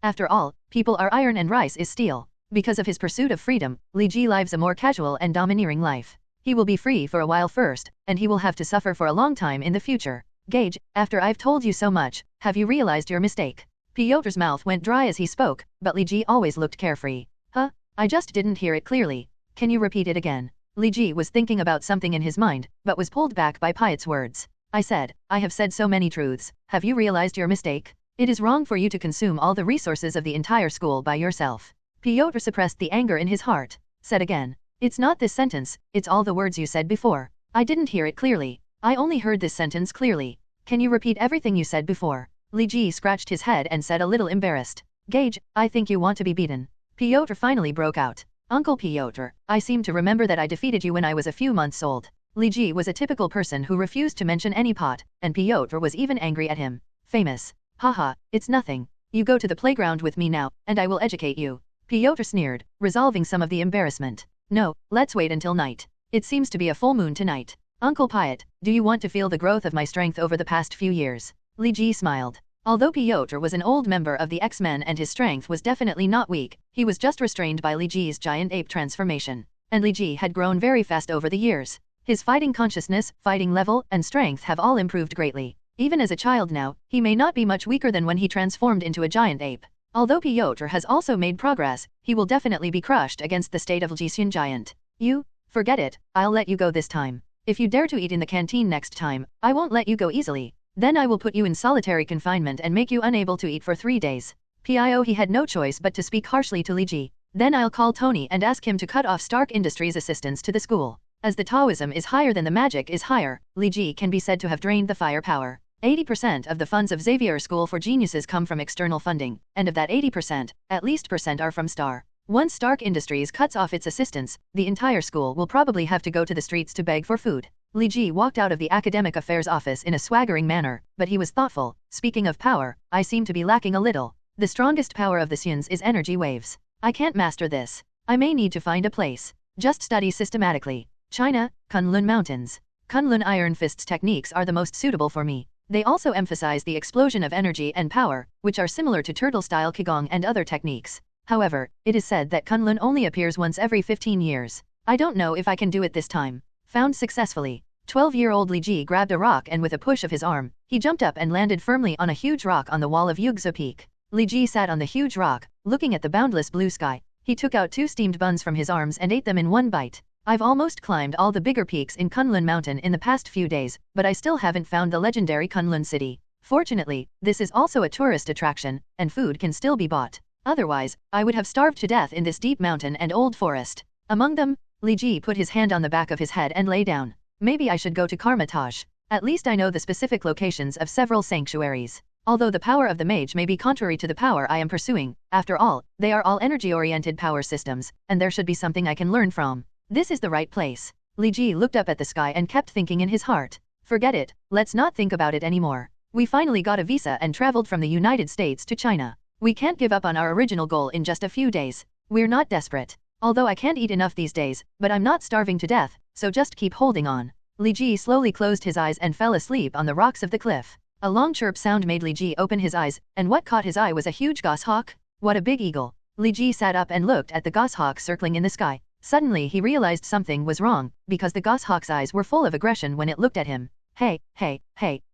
After all, people are iron and rice is steel. Because of his pursuit of freedom, Li Ji lives a more casual and domineering life. He will be free for a while first, and he will have to suffer for a long time in the future. Gage, after I've told you so much, have you realized your mistake? Piotr's mouth went dry as he spoke, but Li Ji always looked carefree. Huh? I just didn't hear it clearly. Can you repeat it again? Li Ji was thinking about something in his mind, but was pulled back by Piot's words. I have said so many truths. Have you realized your mistake? It is wrong for you to consume all the resources of the entire school by yourself. Piotr suppressed the anger in his heart. Said again. It's not this sentence, it's all the words you said before. I didn't hear it clearly. I only heard this sentence clearly. Can you repeat everything you said before? Li Ji scratched his head and said a little embarrassed. Gage, I think you want to be beaten. Piotr finally broke out. Uncle Piotr, I seem to remember that I defeated you when I was a few months old. Li Ji was a typical person who refused to mention any pot, and Piotr was even angry at him. Famous. Haha, it's nothing. You go to the playground with me now, and I will educate you. Piotr sneered, resolving some of the embarrassment. No, let's wait until night. It seems to be a full moon tonight. Uncle Piot, do you want to feel the growth of my strength over the past few years? Li Ji smiled. Although Piotr was an old member of the X-Men and his strength was definitely not weak, he was just restrained by Li Ji's giant ape transformation. And Li Ji had grown very fast over the years. His fighting consciousness, fighting level, and strength have all improved greatly. Even as a child now, he may not be much weaker than when he transformed into a giant ape. Although Piotr has also made progress, he will definitely be crushed against the state of Ljician giant. You? Forget it, I'll let you go this time. If you dare to eat in the canteen next time, I won't let you go easily. Then I will put you in solitary confinement and make you unable to eat for 3 days. Pio he had no choice but to speak harshly to Li Ji. Then I'll call Tony and ask him to cut off Stark Industries' assistance to the school. As the Taoism is higher than the magic is higher, Li Ji can be said to have drained the firepower. 80% of the funds of Xavier School for Geniuses come from external funding, and of that 80%, at least percent are from Star. Once Stark Industries cuts off its assistance, the entire school will probably have to go to the streets to beg for food. Li Ji walked out of the academic affairs office in a swaggering manner, but he was thoughtful. Speaking of power, I seem to be lacking a little. The strongest power of the Saiyans is energy waves. I can't master this. I may need to find a place. Just study systematically. China, Kunlun Mountains. Kunlun Iron Fist's techniques are the most suitable for me. They also emphasize the explosion of energy and power, which are similar to turtle-style Qigong and other techniques. However, it is said that Kunlun only appears once every 15 years. I don't know if I can do it this time. Found successfully. 12-year-old Li Ji grabbed a rock and with a push of his arm, he jumped up and landed firmly on a huge rock on the wall of Yugzo Peak. Li Ji sat on the huge rock, looking at the boundless blue sky. He took out 2 steamed buns from his arms and ate them in one bite. I've almost climbed all the bigger peaks in Kunlun Mountain in the past few days, but I still haven't found the legendary Kunlun City. Fortunately, this is also a tourist attraction, and food can still be bought. Otherwise, I would have starved to death in this deep mountain and old forest. Among them, Li Ji put his hand on the back of his head and lay down. Maybe I should go to Karmataj. At least I know the specific locations of several sanctuaries. Although the power of the mage may be contrary to the power I am pursuing, after all, they are all energy-oriented power systems, and there should be something I can learn from. This is the right place. Li Ji looked up at the sky and kept thinking in his heart. Forget it, let's not think about it anymore. We finally got a visa and traveled from the United States to China. We can't give up on our original goal in just a few days. We're not desperate. Although I can't eat enough these days, but I'm not starving to death, so just keep holding on. Li Ji slowly closed his eyes and fell asleep on the rocks of the cliff. A long chirp sound made Li Ji open his eyes, and what caught his eye was a huge goshawk. What a big eagle. Li Ji sat up and looked at the goshawk circling in the sky. Suddenly he realized something was wrong, because the goshawk's eyes were full of aggression when it looked at him. Hey,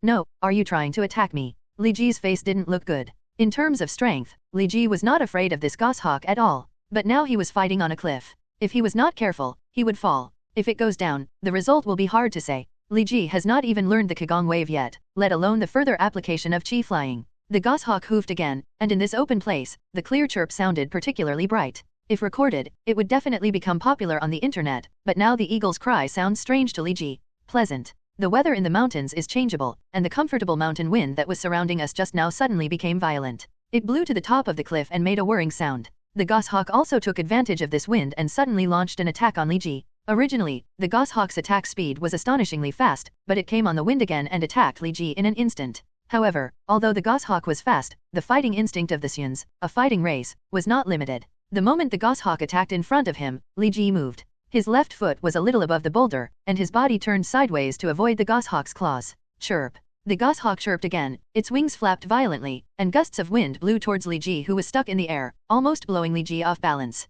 no, are you trying to attack me? Li Ji's face didn't look good. In terms of strength, Li Ji was not afraid of this goshawk at all. But now he was fighting on a cliff. If he was not careful, he would fall. If it goes down, the result will be hard to say. Li Ji has not even learned the Qigong wave yet, let alone the further application of Qi flying. The goshawk hoofed again, and in this open place, the clear chirp sounded particularly bright. If recorded, it would definitely become popular on the internet, but now the eagle's cry sounds strange to Li Ji. Pleasant. The weather in the mountains is changeable, and the comfortable mountain wind that was surrounding us just now suddenly became violent. It blew to the top of the cliff and made a whirring sound. The goshawk also took advantage of this wind and suddenly launched an attack on Li Ji. Originally, the goshawk's attack speed was astonishingly fast, but it came on the wind again and attacked Li Ji in an instant. However, although the goshawk was fast, the fighting instinct of the Saiyans, a fighting race, was not limited. The moment the goshawk attacked in front of him, Li Ji moved. His left foot was a little above the boulder, and his body turned sideways to avoid the goshawk's claws. Chirp. The goshawk chirped again, its wings flapped violently, and gusts of wind blew towards Li Ji who was stuck in the air, almost blowing Li Ji off balance.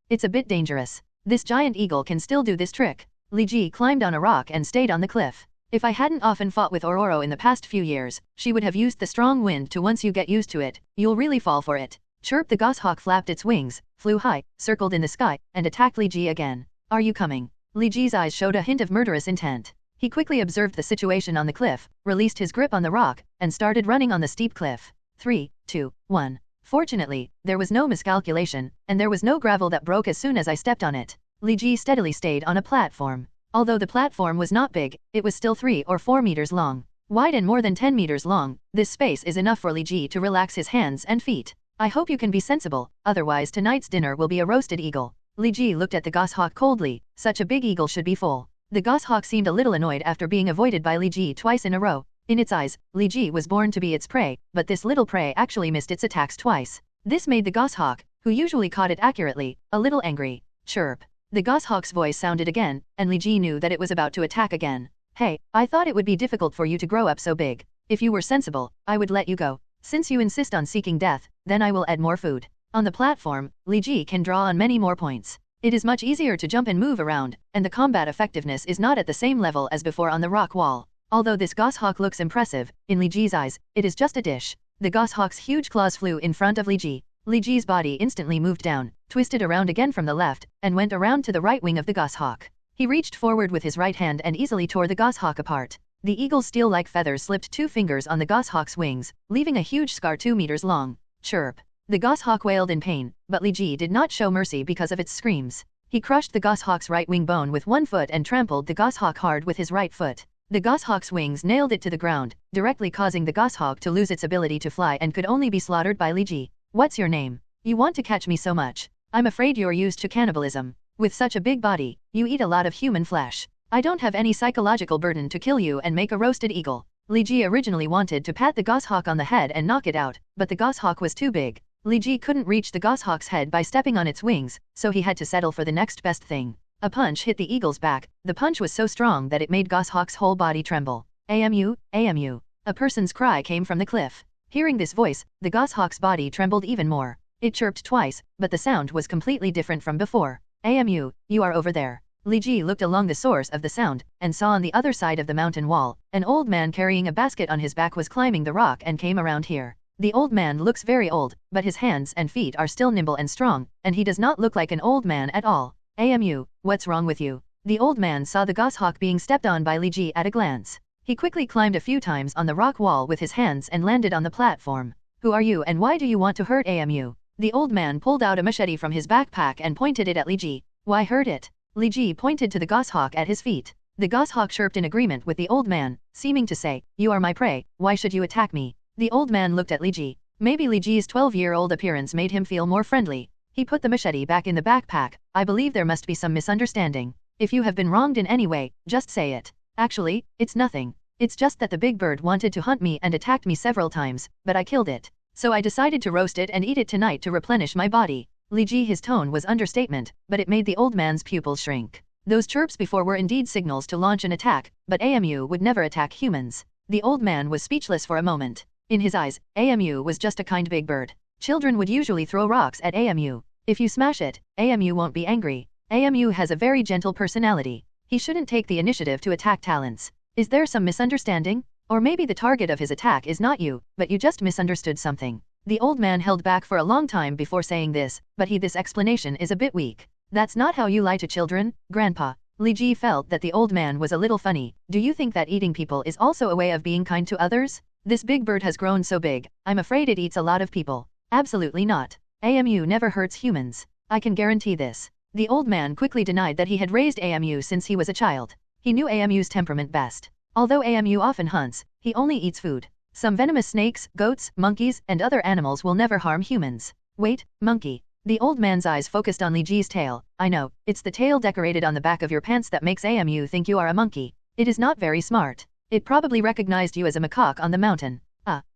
It's a bit dangerous. This giant eagle can still do this trick. Li Ji climbed on a rock and stayed on the cliff. If I hadn't often fought with Ororo in the past few years, she would have used the strong wind to once you get used to it, you'll really fall for it. Chirp. The goshawk flapped its wings, flew high, circled in the sky, and attacked Li Ji again. Are you coming? Li Ji's eyes showed a hint of murderous intent. He quickly observed the situation on the cliff, released his grip on the rock, and started running on the steep cliff. 3, 2, 1. Fortunately, there was no miscalculation, and there was no gravel that broke as soon as I stepped on it. Li Ji steadily stayed on a platform. Although the platform was not big, it was still 3 or 4 meters long. Wide and more than 10 meters long, this space is enough for Li Ji to relax his hands and feet. I hope you can be sensible, otherwise tonight's dinner will be a roasted eagle. Li Ji looked at the goshawk coldly. Such a big eagle should be full. The goshawk seemed a little annoyed after being avoided by Li Ji twice in a row. In its eyes, Li Ji was born to be its prey, but this little prey actually missed its attacks twice. This made the goshawk, who usually caught it accurately, a little angry. Chirp. The goshawk's voice sounded again, and Li Ji knew that it was about to attack again. Hey, I thought it would be difficult for you to grow up so big. If you were sensible, I would let you go. Since you insist on seeking death, then I will add more food. On the platform, Li Ji can draw on many more points. It is much easier to jump and move around, and the combat effectiveness is not at the same level as before on the rock wall. Although this goshawk looks impressive, in Li Ji's eyes, it is just a dish. The goshawk's huge claws flew in front of Li Ji. Li Ji's body instantly moved down, twisted around again from the left, and went around to the right wing of the goshawk. He reached forward with his right hand and easily tore the goshawk apart. The eagle's steel-like feathers slipped 2 fingers on the goshawk's wings, leaving a huge scar 2 meters long. Chirp. The goshawk wailed in pain, but Li Ji did not show mercy because of its screams. He crushed the goshawk's right wing bone with one foot and trampled the goshawk hard with his right foot. The goshawk's wings nailed it to the ground, directly causing the goshawk to lose its ability to fly and could only be slaughtered by Li Ji. What's your name? You want to catch me so much? I'm afraid you're used to cannibalism. With such a big body, you eat a lot of human flesh. I don't have any psychological burden to kill you and make a roasted eagle. Li Ji originally wanted to pat the goshawk on the head and knock it out, but the goshawk was too big. Li Ji couldn't reach the goshawk's head by stepping on its wings, so he had to settle for the next best thing. A punch hit the eagle's back. The punch was so strong that it made goshawk's whole body tremble. AMU, AMU. A person's cry came from the cliff. Hearing this voice, the goshawk's body trembled even more. It chirped twice, but the sound was completely different from before. AMU, you are over there. Li Ji looked along the source of the sound, and saw on the other side of the mountain wall, an old man carrying a basket on his back was climbing the rock and came around here. The old man looks very old, but his hands and feet are still nimble and strong, and he does not look like an old man at all. AMU, what's wrong with you? The old man saw the goshawk being stepped on by Li Ji at a glance. He quickly climbed a few times on the rock wall with his hands and landed on the platform. Who are you and why do you want to hurt AMU? The old man pulled out a machete from his backpack and pointed it at Li Ji. Why hurt it? Li Ji pointed to the goshawk at his feet. The goshawk chirped in agreement with the old man, seeming to say, you are my prey, why should you attack me? The old man looked at Li Ji. Maybe Li Ji's 12-year-old appearance made him feel more friendly. He put the machete back in the backpack. I believe there must be some misunderstanding. If you have been wronged in any way, just say it. Actually, it's nothing. It's just that the big bird wanted to hunt me and attacked me several times, but I killed it. So I decided to roast it and eat it tonight to replenish my body. Li Ji, his tone was understatement, but it made the old man's pupils shrink. Those chirps before were indeed signals to launch an attack, but AMU would never attack humans. The old man was speechless for a moment. In his eyes, AMU was just a kind big bird. Children would usually throw rocks at AMU. If you smash it, AMU won't be angry. AMU has a very gentle personality. He shouldn't take the initiative to attack talents. Is there some misunderstanding? Or maybe the target of his attack is not you, but you just misunderstood something. The old man held back for a long time before saying this, but this explanation is a bit weak. That's not how you lie to children, Grandpa. Li Ji felt that the old man was a little funny. Do you think that eating people is also a way of being kind to others? This big bird has grown so big, I'm afraid it eats a lot of people. Absolutely not. AMU never hurts humans. I can guarantee this. The old man quickly denied that he had raised AMU since he was a child. He knew AMU's temperament best. Although AMU often hunts, he only eats food. Some venomous snakes, goats, monkeys, and other animals will never harm humans. Wait, monkey. The old man's eyes focused on Li Ji's tail. I know, it's the tail decorated on the back of your pants that makes AMU think you are a monkey. It is not very smart. It probably recognized you as a macaque on the mountain.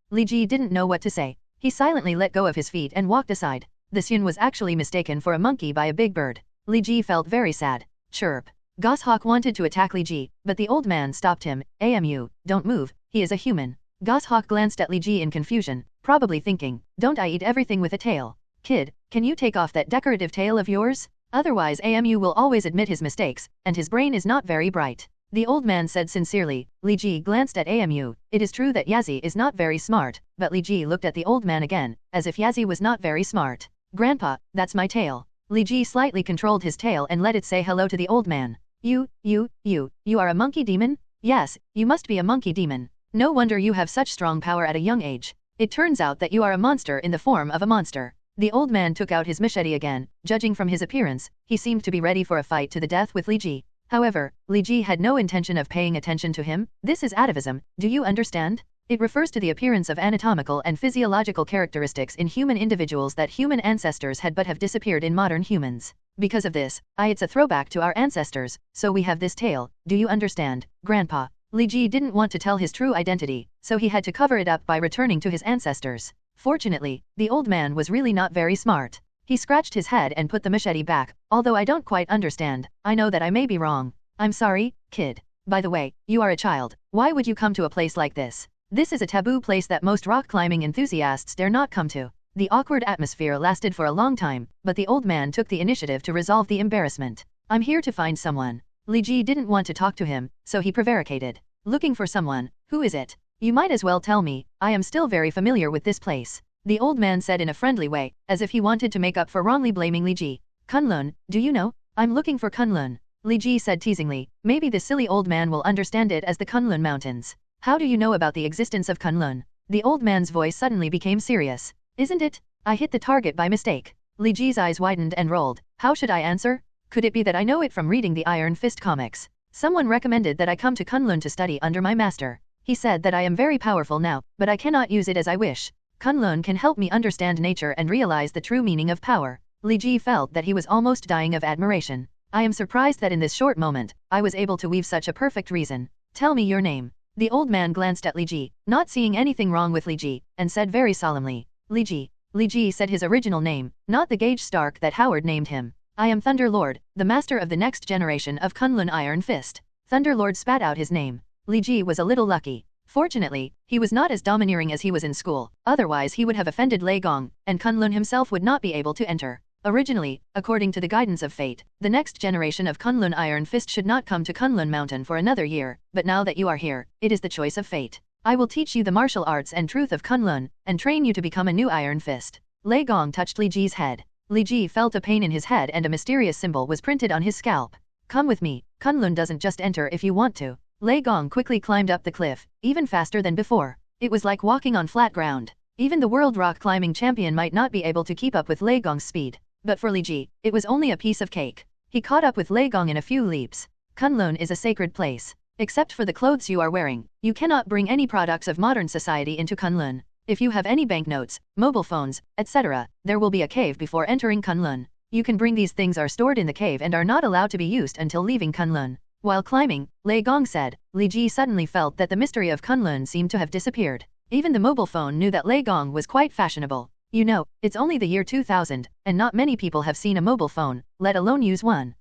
Li Ji didn't know what to say. He silently let go of his feet and walked aside. The Saiyan was actually mistaken for a monkey by a big bird. Li Ji felt very sad. Chirp. Goshawk wanted to attack Li Ji, but the old man stopped him. AMU, don't move, he is a human. Goshawk glanced at Li Ji in confusion, probably thinking, don't I eat everything with a tail? Kid, can you take off that decorative tail of yours? Otherwise AMU will always admit his mistakes, and his brain is not very bright. The old man said sincerely. Li Ji glanced at AMU. It is true that Yazi is not very smart, but Li Ji looked at the old man again, as if Yazi was not very smart. Grandpa, that's my tail. Li Ji slightly controlled his tail and let it say hello to the old man. You are a monkey demon? Yes, you must be a monkey demon. No wonder you have such strong power at a young age. It turns out that you are a monster in the form of a monster. The old man took out his machete again. Judging from his appearance, he seemed to be ready for a fight to the death with Li Ji. However, Li Ji had no intention of paying attention to him. This is atavism, do you understand? It refers to the appearance of anatomical and physiological characteristics in human individuals that human ancestors had but have disappeared in modern humans. Because of this, it's a throwback to our ancestors, so we have this tail, do you understand, Grandpa? Li Ji didn't want to tell his true identity, so he had to cover it up by returning to his ancestors. Fortunately, the old man was really not very smart. He scratched his head and put the machete back. Although I don't quite understand, I know that I may be wrong. I'm sorry, kid. By the way, you are a child. Why would you come to a place like this? This is a taboo place that most rock climbing enthusiasts dare not come to. The awkward atmosphere lasted for a long time, but the old man took the initiative to resolve the embarrassment. I'm here to find someone. Li Ji didn't want to talk to him, so he prevaricated. Looking for someone, who is it? You might as well tell me, I am still very familiar with this place. The old man said in a friendly way, as if he wanted to make up for wrongly blaming Li Ji. Kunlun, do you know? I'm looking for Kunlun. Li Ji said teasingly, maybe the silly old man will understand it as the Kunlun Mountains. How do you know about the existence of Kunlun? The old man's voice suddenly became serious. Isn't it? I hit the target by mistake. Li Ji's eyes widened and rolled. How should I answer? Could it be that I know it from reading the Iron Fist comics? Someone recommended that I come to Kunlun to study under my master. He said that I am very powerful now, but I cannot use it as I wish. Kunlun can help me understand nature and realize the true meaning of power. Li Ji felt that he was almost dying of admiration. I am surprised that in this short moment, I was able to weave such a perfect reason. Tell me your name. The old man glanced at Li Ji, not seeing anything wrong with Li Ji, and said very solemnly, Li Ji. Li Ji said his original name, not the Gage Stark that Howard named him. I am Thunder Lord, the master of the next generation of Kunlun Iron Fist. Thunder Lord spat out his name. Li Ji was a little lucky. Fortunately, he was not as domineering as he was in school, otherwise he would have offended Lei Gong, and Kunlun himself would not be able to enter. Originally, according to the guidance of fate, the next generation of Kunlun Iron Fist should not come to Kunlun Mountain for another year, but now that you are here, it is the choice of fate. I will teach you the martial arts and truth of Kunlun, and train you to become a new Iron Fist. Lei Gong touched Li Ji's head. Li Ji felt a pain in his head and a mysterious symbol was printed on his scalp. Come with me, Kunlun doesn't just enter if you want to. Lei Gong quickly climbed up the cliff, even faster than before. It was like walking on flat ground. Even the world rock climbing champion might not be able to keep up with Lei Gong's speed. But for Li Ji, it was only a piece of cake. He caught up with Lei Gong in a few leaps. Kunlun is a sacred place. Except for the clothes you are wearing, you cannot bring any products of modern society into Kunlun. If you have any banknotes, mobile phones, etc., there will be a cave before entering Kunlun. You can bring these things are stored in the cave and are not allowed to be used until leaving Kunlun. While climbing, Lei Gong said, Li Ji suddenly felt that the mystery of Kunlun seemed to have disappeared. Even the mobile phone knew that Lei Gong was quite fashionable. You know, it's only the year 2000, and not many people have seen a mobile phone, let alone use one.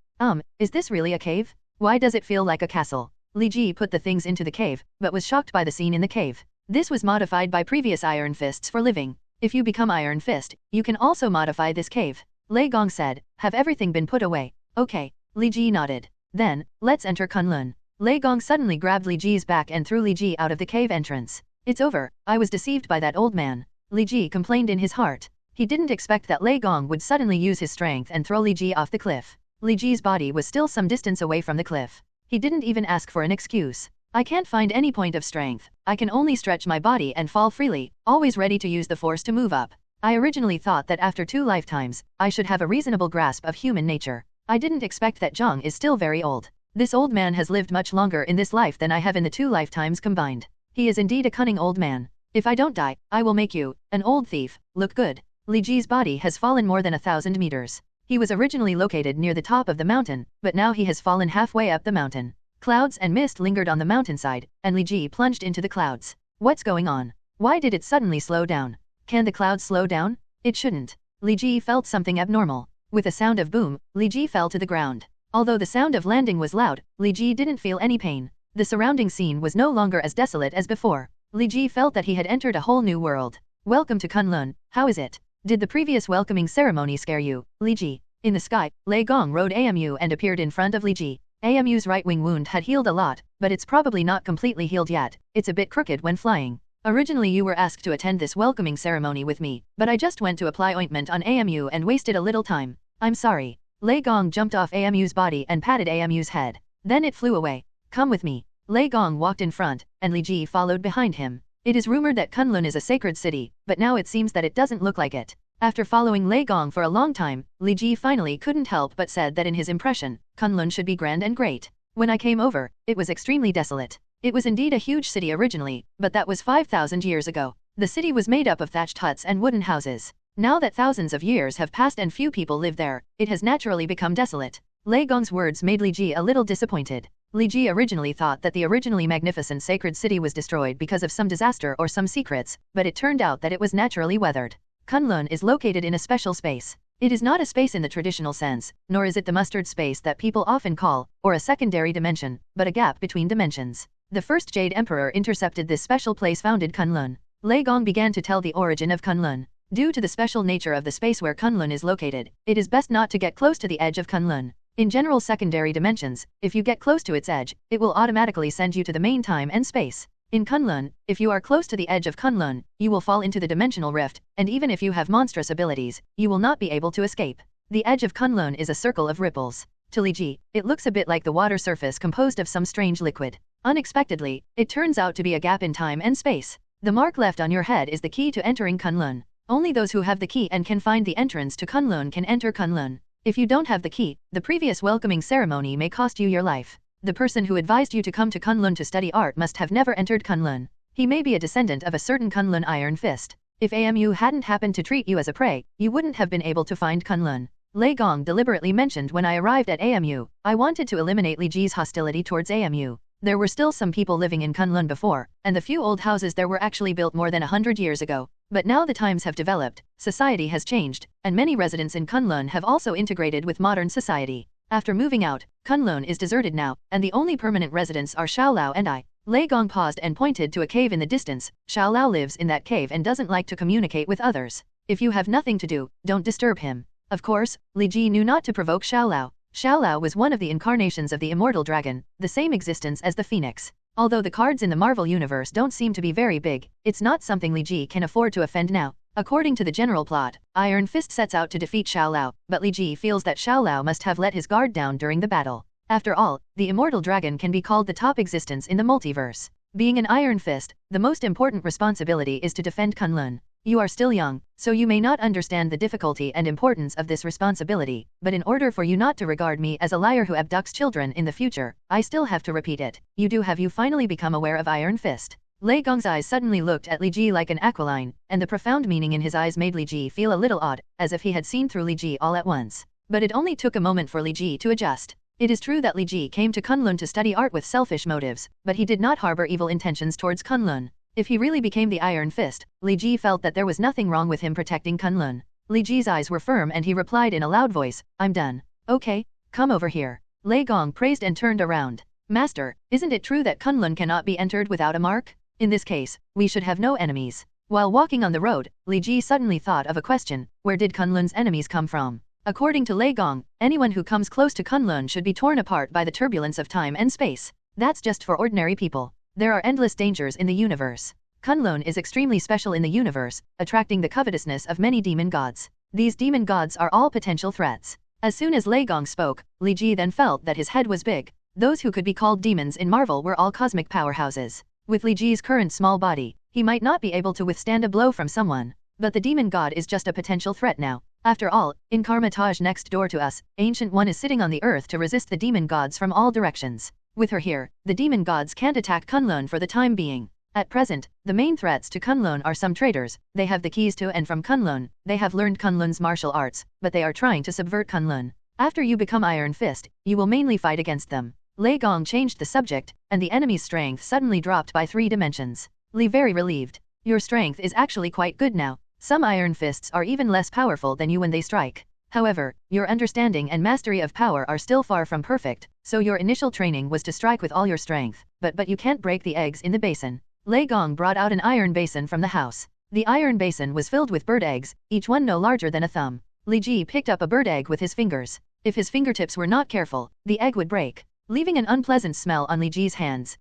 Is this really a cave? Why does it feel like a castle? Li Ji put the things into the cave, but was shocked by the scene in the cave. This was modified by previous Iron Fists for living. If you become Iron Fist, you can also modify this cave. Lei Gong said, have everything been put away? Okay. Li Ji nodded. Then, let's enter Kunlun. Lei Gong suddenly grabbed Li Ji's back and threw Li Ji out of the cave entrance. It's over, I was deceived by that old man. Li Ji complained in his heart. He didn't expect that Lei Gong would suddenly use his strength and throw Li Ji off the cliff. Li Ji's body was still some distance away from the cliff. He didn't even ask for an excuse. I can't find any point of strength. I can only stretch my body and fall freely, always ready to use the force to move up. I originally thought that after 2 lifetimes, I should have a reasonable grasp of human nature. I didn't expect that Zhang is still very old. This old man has lived much longer in this life than I have in the 2 lifetimes combined. He is indeed a cunning old man. If I don't die, I will make you, an old thief, look good. Li Ji's body has fallen more than 1,000 meters. He was originally located near the top of the mountain, but now he has fallen halfway up the mountain. Clouds and mist lingered on the mountainside, and Li Ji plunged into the clouds. What's going on? Why did it suddenly slow down? Can the clouds slow down? It shouldn't. Li Ji felt something abnormal. With a sound of boom, Li Ji fell to the ground. Although the sound of landing was loud, Li Ji didn't feel any pain. The surrounding scene was no longer as desolate as before. Li Ji felt that he had entered a whole new world. Welcome to Kunlun, how is it? Did the previous welcoming ceremony scare you, Li Ji? In the sky, Lei Gong rode AMU and appeared in front of Li Ji. AMU's right wing wound had healed a lot, but it's probably not completely healed yet. It's a bit crooked when flying. Originally you were asked to attend this welcoming ceremony with me, but I just went to apply ointment on AMU and wasted a little time. I'm sorry. Lei Gong jumped off AMU's body and patted AMU's head. Then it flew away. Come with me. Lei Gong walked in front, and Li Ji followed behind him. It is rumored that Kunlun is a sacred city, but now it seems that it doesn't look like it. After following Lei Gong for a long time, Li Ji finally couldn't help but said that in his impression, Kunlun should be grand and great. When I came over, it was extremely desolate. It was indeed a huge city originally, but that was 5,000 years ago. The city was made up of thatched huts and wooden houses. Now that thousands of years have passed and few people live there, it has naturally become desolate. Lei Gong's words made Li Ji a little disappointed. Li Ji originally thought that the originally magnificent sacred city was destroyed because of some disaster or some secrets, but it turned out that it was naturally weathered. Kunlun is located in a special space. It is not a space in the traditional sense, nor is it the mustard space that people often call, or a secondary dimension, but a gap between dimensions. The first Jade Emperor intercepted this special place founded Kunlun. Lei Gong began to tell the origin of Kunlun. Due to the special nature of the space where Kunlun is located, it is best not to get close to the edge of Kunlun. In general secondary dimensions, if you get close to its edge, it will automatically send you to the main time and space. In Kunlun, if you are close to the edge of Kunlun, you will fall into the dimensional rift, and even if you have monstrous abilities, you will not be able to escape. The edge of Kunlun is a circle of ripples. To Li Ji, it looks a bit like the water surface composed of some strange liquid. Unexpectedly, it turns out to be a gap in time and space. The mark left on your head is the key to entering Kunlun. Only those who have the key and can find the entrance to Kunlun can enter Kunlun. If you don't have the key, the previous welcoming ceremony may cost you your life. The person who advised you to come to Kunlun to study art must have never entered Kunlun. He may be a descendant of a certain Kunlun Iron Fist. If AMU hadn't happened to treat you as a prey, you wouldn't have been able to find Kunlun. Lei Gong deliberately mentioned when I arrived at AMU, I wanted to eliminate Li Ji's hostility towards AMU. There were still some people living in Kunlun before, and the few old houses there were actually built more than 100 years ago. But now the times have developed, society has changed, and many residents in Kunlun have also integrated with modern society. After moving out, Kunlun is deserted now, and the only permanent residents are Xiaolao and I. Lei Gong paused and pointed to a cave in the distance. Xiaolao lives in that cave and doesn't like to communicate with others. If you have nothing to do, don't disturb him. Of course, Li Ji knew not to provoke Xiaolao. Xiaolao was one of the incarnations of the immortal dragon, the same existence as the phoenix. Although the cards in the Marvel universe don't seem to be very big, it's not something Li Ji can afford to offend now. According to the general plot, Iron Fist sets out to defeat Xiaolao, but Li Ji feels that Xiaolao must have let his guard down during the battle. After all, the immortal dragon can be called the top existence in the multiverse. Being an Iron Fist, the most important responsibility is to defend Kunlun. You are still young, so you may not understand the difficulty and importance of this responsibility, but in order for you not to regard me as a liar who abducts children in the future, I still have to repeat it. Have you finally become aware of Iron Fist? Lei Gong's eyes suddenly looked at Li Ji like an aquiline, and the profound meaning in his eyes made Li Ji feel a little odd, as if he had seen through Li Ji all at once. But it only took a moment for Li Ji to adjust. It is true that Li Ji came to Kunlun to study art with selfish motives, but he did not harbor evil intentions towards Kunlun. If he really became the Iron Fist, Li Ji felt that there was nothing wrong with him protecting Kunlun. Li Ji's eyes were firm and he replied in a loud voice, I'm done. Okay, come over here. Lei Gong praised and turned around. Master, isn't it true that Kunlun cannot be entered without a mark? In this case, we should have no enemies. While walking on the road, Li Ji suddenly thought of a question, where did Kunlun's enemies come from? According to Lei Gong, anyone who comes close to Kunlun should be torn apart by the turbulence of time and space. That's just for ordinary people. There are endless dangers in the universe. Kunlun is extremely special in the universe, attracting the covetousness of many demon gods. These demon gods are all potential threats. As soon as Lei Gong spoke, Li Ji then felt that his head was big. Those who could be called demons in Marvel were all cosmic powerhouses. With Li Ji's current small body, he might not be able to withstand a blow from someone. But the demon god is just a potential threat now. After all, in Karmatage next door to us, Ancient One is sitting on the earth to resist the demon gods from all directions. With her here, the demon gods can't attack Kunlun for the time being. At present, the main threats to Kunlun are some traders. They have the keys to and from Kunlun. They have learned Kunlun's martial arts, but they are trying to subvert Kunlun. After you become Iron Fist, you will mainly fight against them. Lei Gong changed the subject, and the enemy's strength suddenly dropped by 3 dimensions. Li very relieved. Your strength is actually quite good now. Some Iron Fists are even less powerful than you when they strike. However, your understanding and mastery of power are still far from perfect, so your initial training was to strike with all your strength, but you can't break the eggs in the basin. Lei Gong brought out an iron basin from the house. The iron basin was filled with bird eggs, each one no larger than a thumb. Li Ji picked up a bird egg with his fingers. If his fingertips were not careful, the egg would break, leaving an unpleasant smell on Li Ji's hands.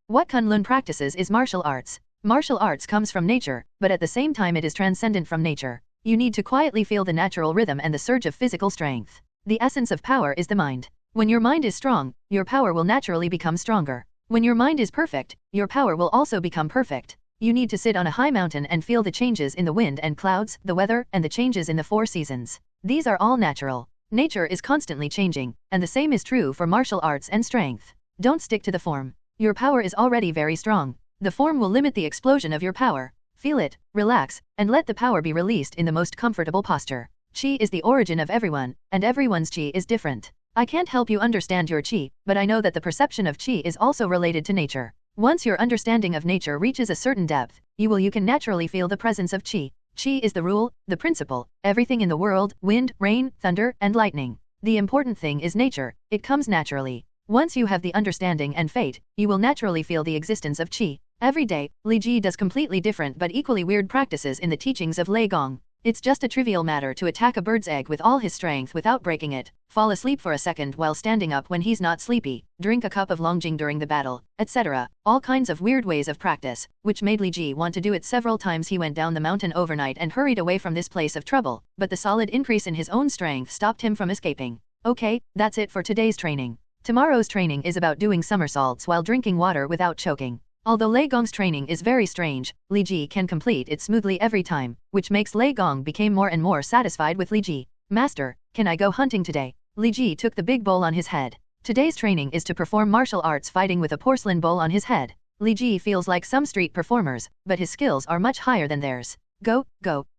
What Kunlun practices is martial arts. Martial arts comes from nature, but at the same time it is transcendent from nature. You need to quietly feel the natural rhythm and the surge of physical strength. The essence of power is the mind. When your mind is strong, your power will naturally become stronger. When your mind is perfect, your power will also become perfect. You need to sit on a high mountain and feel the changes in the wind and clouds, the weather, and the changes in the 4 seasons. These are all natural. Nature is constantly changing, and the same is true for martial arts and strength. Don't stick to the form. Your power is already very strong. The form will limit the explosion of your power. Feel it, relax, and let the power be released in the most comfortable posture. Qi is the origin of everyone, and everyone's Qi is different. I can't help you understand your Qi, but I know that the perception of Qi is also related to nature. Once your understanding of nature reaches a certain depth, you can naturally feel the presence of Qi. Qi is the rule, the principle, everything in the world, wind, rain, thunder, and lightning. The important thing is nature, it comes naturally. Once you have the understanding and fate, you will naturally feel the existence of qi. Every day, Li Ji does completely different but equally weird practices in the teachings of Lei Gong. It's just a trivial matter to attack a bird's egg with all his strength without breaking it, fall asleep for a second while standing up when he's not sleepy, drink a cup of longjing during the battle, etc. All kinds of weird ways of practice, which made Li Ji want to do it several times. He went down the mountain overnight and hurried away from this place of trouble, but the solid increase in his own strength stopped him from escaping. Okay, that's it for today's training. Tomorrow's training is about doing somersaults while drinking water without choking. Although Lei Gong's training is very strange, Li Ji can complete it smoothly every time, which makes Lei Gong became more and more satisfied with Li Ji. Master, can I go hunting today? Li Ji took the big bowl on his head. Today's training is to perform martial arts fighting with a porcelain bowl on his head. Li Ji feels like some street performers, but his skills are much higher than theirs. Go,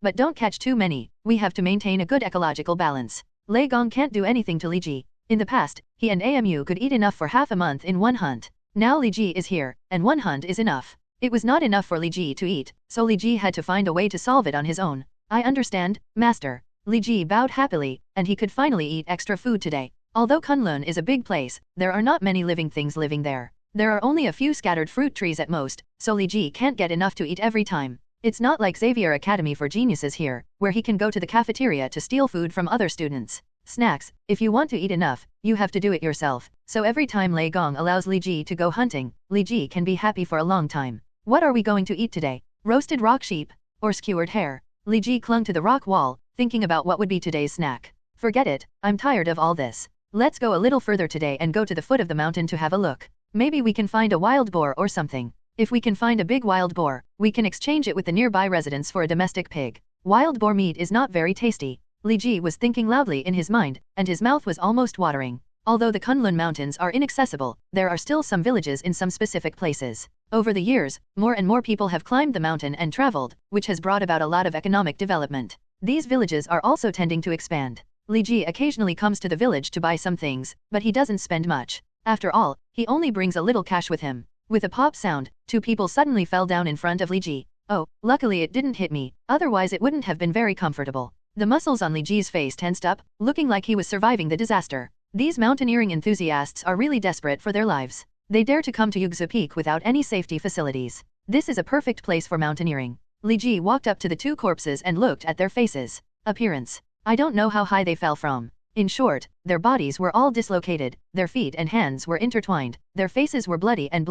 but don't catch too many, we have to maintain a good ecological balance. Lei Gong can't do anything to Li Ji. In the past, he and Amu could eat enough for half a month in one hunt. Now Li Ji is here, and one hunt is enough. It was not enough for Li Ji to eat, so Li Ji had to find a way to solve it on his own. I understand, master. Li Ji bowed happily, and he could finally eat extra food today. Although Kunlun is a big place, there are not many living things living there. There are only a few scattered fruit trees at most, so Li Ji can't get enough to eat every time. It's not like Xavier Academy for Geniuses here, where he can go to the cafeteria to steal food from other students. Snacks, if you want to eat enough, you have to do it yourself, so every time Lei Gong allows Li Ji to go hunting, Li Ji can be happy for a long time. What are we going to eat today? Roasted rock sheep? Or skewered hare? Li Ji clung to the rock wall, thinking about what would be today's snack. Forget it, I'm tired of all this. Let's go a little further today and go to the foot of the mountain to have a look. Maybe we can find a wild boar or something. If we can find a big wild boar, we can exchange it with the nearby residents for a domestic pig. Wild boar meat is not very tasty. Li Ji was thinking loudly in his mind, and his mouth was almost watering. Although the Kunlun Mountains are inaccessible, there are still some villages in some specific places. Over the years, more and more people have climbed the mountain and traveled, which has brought about a lot of economic development. These villages are also tending to expand. Li Ji occasionally comes to the village to buy some things, but he doesn't spend much. After all, he only brings a little cash with him. With a pop sound, two people suddenly fell down in front of Li Ji. Oh, luckily it didn't hit me, otherwise it wouldn't have been very comfortable. The muscles on Li Ji's face tensed up, looking like he was surviving the disaster. These mountaineering enthusiasts are really desperate for their lives. They dare to come to Yugzi Peak without any safety facilities. This is a perfect place for mountaineering. Li Ji walked up to the two corpses and looked at their faces. Appearance. I don't know how high they fell from. In short, their bodies were all dislocated, their feet and hands were intertwined, their faces were bloody, and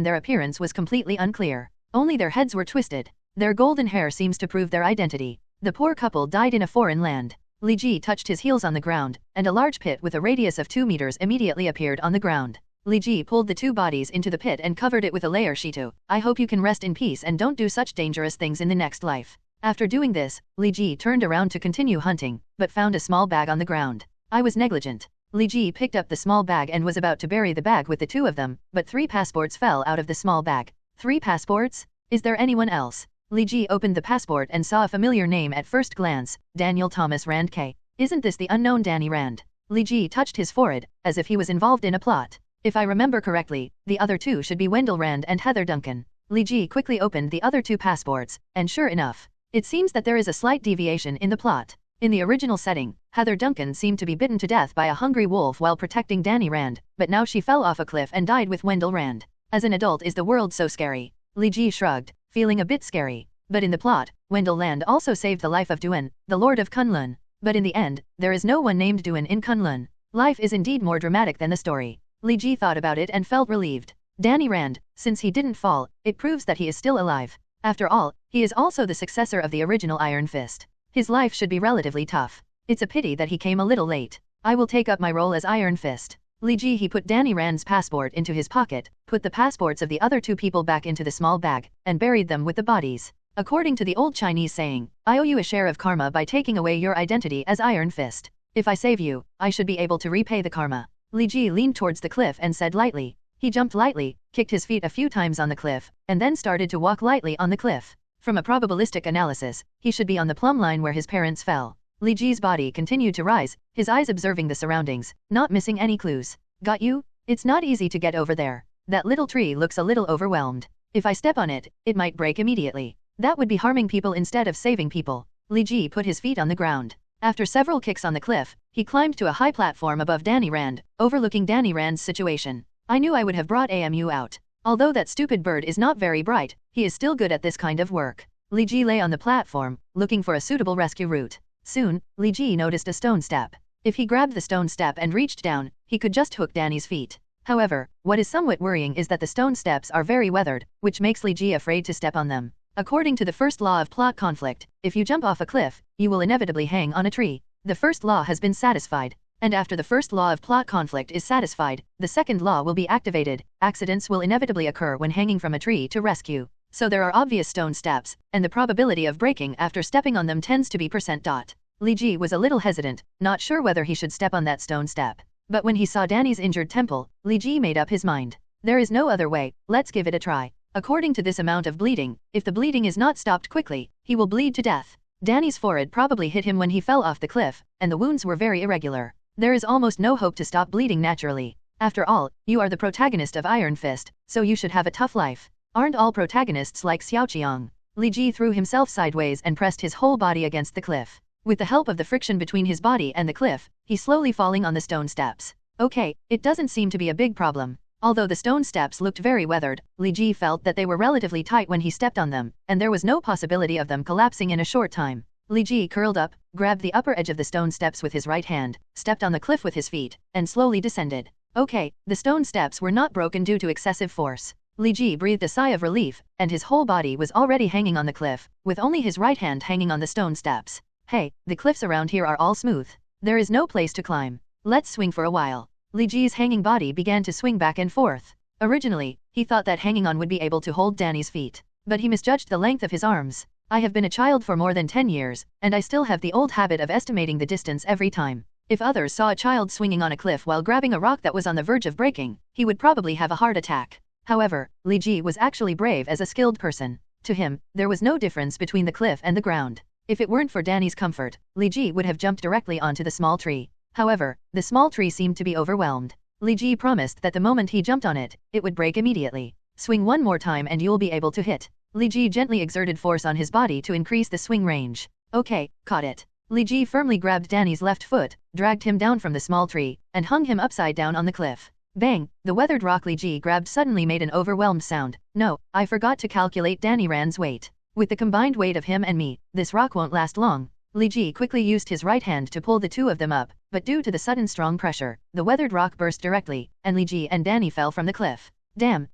their appearance was completely unclear. Only their heads were twisted. Their golden hair seems to prove their identity. The poor couple died in a foreign land. Li Ji touched his heels on the ground, and a large pit with a radius of 2 meters immediately appeared on the ground. Li Ji pulled the two bodies into the pit and covered it with a layer. Shitu, I hope you can rest in peace and don't do such dangerous things in the next life. After doing this, Li Ji turned around to continue hunting, but found a small bag on the ground. I was negligent. Li Ji picked up the small bag and was about to bury the bag with the two of them, but 3 passports fell out of the small bag. 3 passports? Is there anyone else? Li Ji opened the passport and saw a familiar name at first glance, Daniel Thomas Rand K. Isn't this the unknown Danny Rand? Li Ji touched his forehead, as if he was involved in a plot. If I remember correctly, the other two should be Wendell Rand and Heather Duncan. Li Ji quickly opened the other 2 passports, and sure enough, it seems that there is a slight deviation in the plot. In the original setting, Heather Duncan seemed to be bitten to death by a hungry wolf while protecting Danny Rand, but now she fell off a cliff and died with Wendell Rand. As an adult, is the world so scary? Li Ji shrugged, feeling a bit scary. But in the plot, Wendell Rand also saved the life of Duan, the Lord of Kunlun. But in the end, there is no one named Duan in Kunlun. Life is indeed more dramatic than the story. Li Ji thought about it and felt relieved. Danny Rand, since he didn't fall, it proves that he is still alive. After all, he is also the successor of the original Iron Fist. His life should be relatively tough. It's a pity that he came a little late. I will take up my role as Iron Fist. Li Ji he put Danny Rand's passport into his pocket, put the passports of the other 2 people back into the small bag, and buried them with the bodies. According to the old Chinese saying, I owe you a share of karma by taking away your identity as Iron Fist. If I save you, I should be able to repay the karma. Li Ji leaned towards the cliff and said lightly. He jumped lightly, kicked his feet a few times on the cliff, and then started to walk lightly on the cliff. From a probabilistic analysis, he should be on the plumb line where his parents fell. Li Ji's body continued to rise, his eyes observing the surroundings, not missing any clues. Got you? It's not easy to get over there. That little tree looks a little overwhelmed. If I step on it, it might break immediately. That would be harming people instead of saving people. Li Ji put his feet on the ground. After several kicks on the cliff, he climbed to a high platform above Danny Rand, overlooking Danny Rand's situation. I knew I would have brought Amu out. Although that stupid bird is not very bright, he is still good at this kind of work. Li Ji lay on the platform, looking for a suitable rescue route. Soon, Li Ji noticed a stone step. If he grabbed the stone step and reached down, he could just hook Danny's feet. However, what is somewhat worrying is that the stone steps are very weathered, which makes Li Ji afraid to step on them. According to the first law of plot conflict, if you jump off a cliff, you will inevitably hang on a tree. The first law has been satisfied. And after the first law of plot conflict is satisfied, the second law will be activated. Accidents will inevitably occur when hanging from a tree to rescue. So there are obvious stone steps, and the probability of breaking after stepping on them tends to be %. Li Ji was a little hesitant, not sure whether he should step on that stone step. But when he saw Danny's injured temple, Li Ji made up his mind. There is no other way, let's give it a try. According to this amount of bleeding, if the bleeding is not stopped quickly, he will bleed to death. Danny's forehead probably hit him when he fell off the cliff, and the wounds were very irregular. There is almost no hope to stop bleeding naturally. After all, you are the protagonist of Iron Fist, so you should have a tough life. Aren't all protagonists like Xiaoqiang? Li Ji threw himself sideways and pressed his whole body against the cliff. With the help of the friction between his body and the cliff, he slowly falling on the stone steps. Okay, it doesn't seem to be a big problem. Although the stone steps looked very weathered, Li Ji felt that they were relatively tight when he stepped on them, and there was no possibility of them collapsing in a short time. Li Ji curled up, grabbed the upper edge of the stone steps with his right hand, stepped on the cliff with his feet, and slowly descended. Okay, the stone steps were not broken due to excessive force. Li Ji breathed a sigh of relief, and his whole body was already hanging on the cliff, with only his right hand hanging on the stone steps. Hey, the cliffs around here are all smooth. There is no place to climb. Let's swing for a while. Li Ji's hanging body began to swing back and forth. Originally, he thought that hanging on would be able to hold Danny's feet. But he misjudged the length of his arms. I have been a child for more than 10 years, and I still have the old habit of estimating the distance every time. If others saw a child swinging on a cliff while grabbing a rock that was on the verge of breaking, he would probably have a heart attack. However, Li Ji was actually brave as a skilled person. To him, there was no difference between the cliff and the ground. If it weren't for Danny's comfort, Li Ji would have jumped directly onto the small tree. However, the small tree seemed to be overwhelmed. Li Ji promised that the moment he jumped on it, it would break immediately. Swing one more time and you'll be able to hit. Li Ji gently exerted force on his body to increase the swing range. Okay, caught it. Li Ji firmly grabbed Danny's left foot, dragged him down from the small tree, and hung him upside down on the cliff. Bang! The weathered rock Li Ji grabbed suddenly made an overwhelmed sound. No, I forgot to calculate Danny Rand's weight. With the combined weight of him and me, this rock won't last long. Li Ji quickly used his right hand to pull the two of them up, but due to the sudden strong pressure, the weathered rock burst directly, and Li Ji and Danny fell from the cliff. Damn.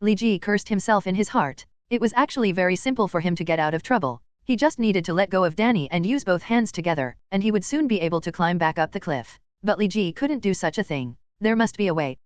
Li Ji cursed himself in his heart. It was actually very simple for him to get out of trouble. He just needed to let go of Danny and use both hands together, and he would soon be able to climb back up the cliff. But Li Ji couldn't do such a thing. There must be a way.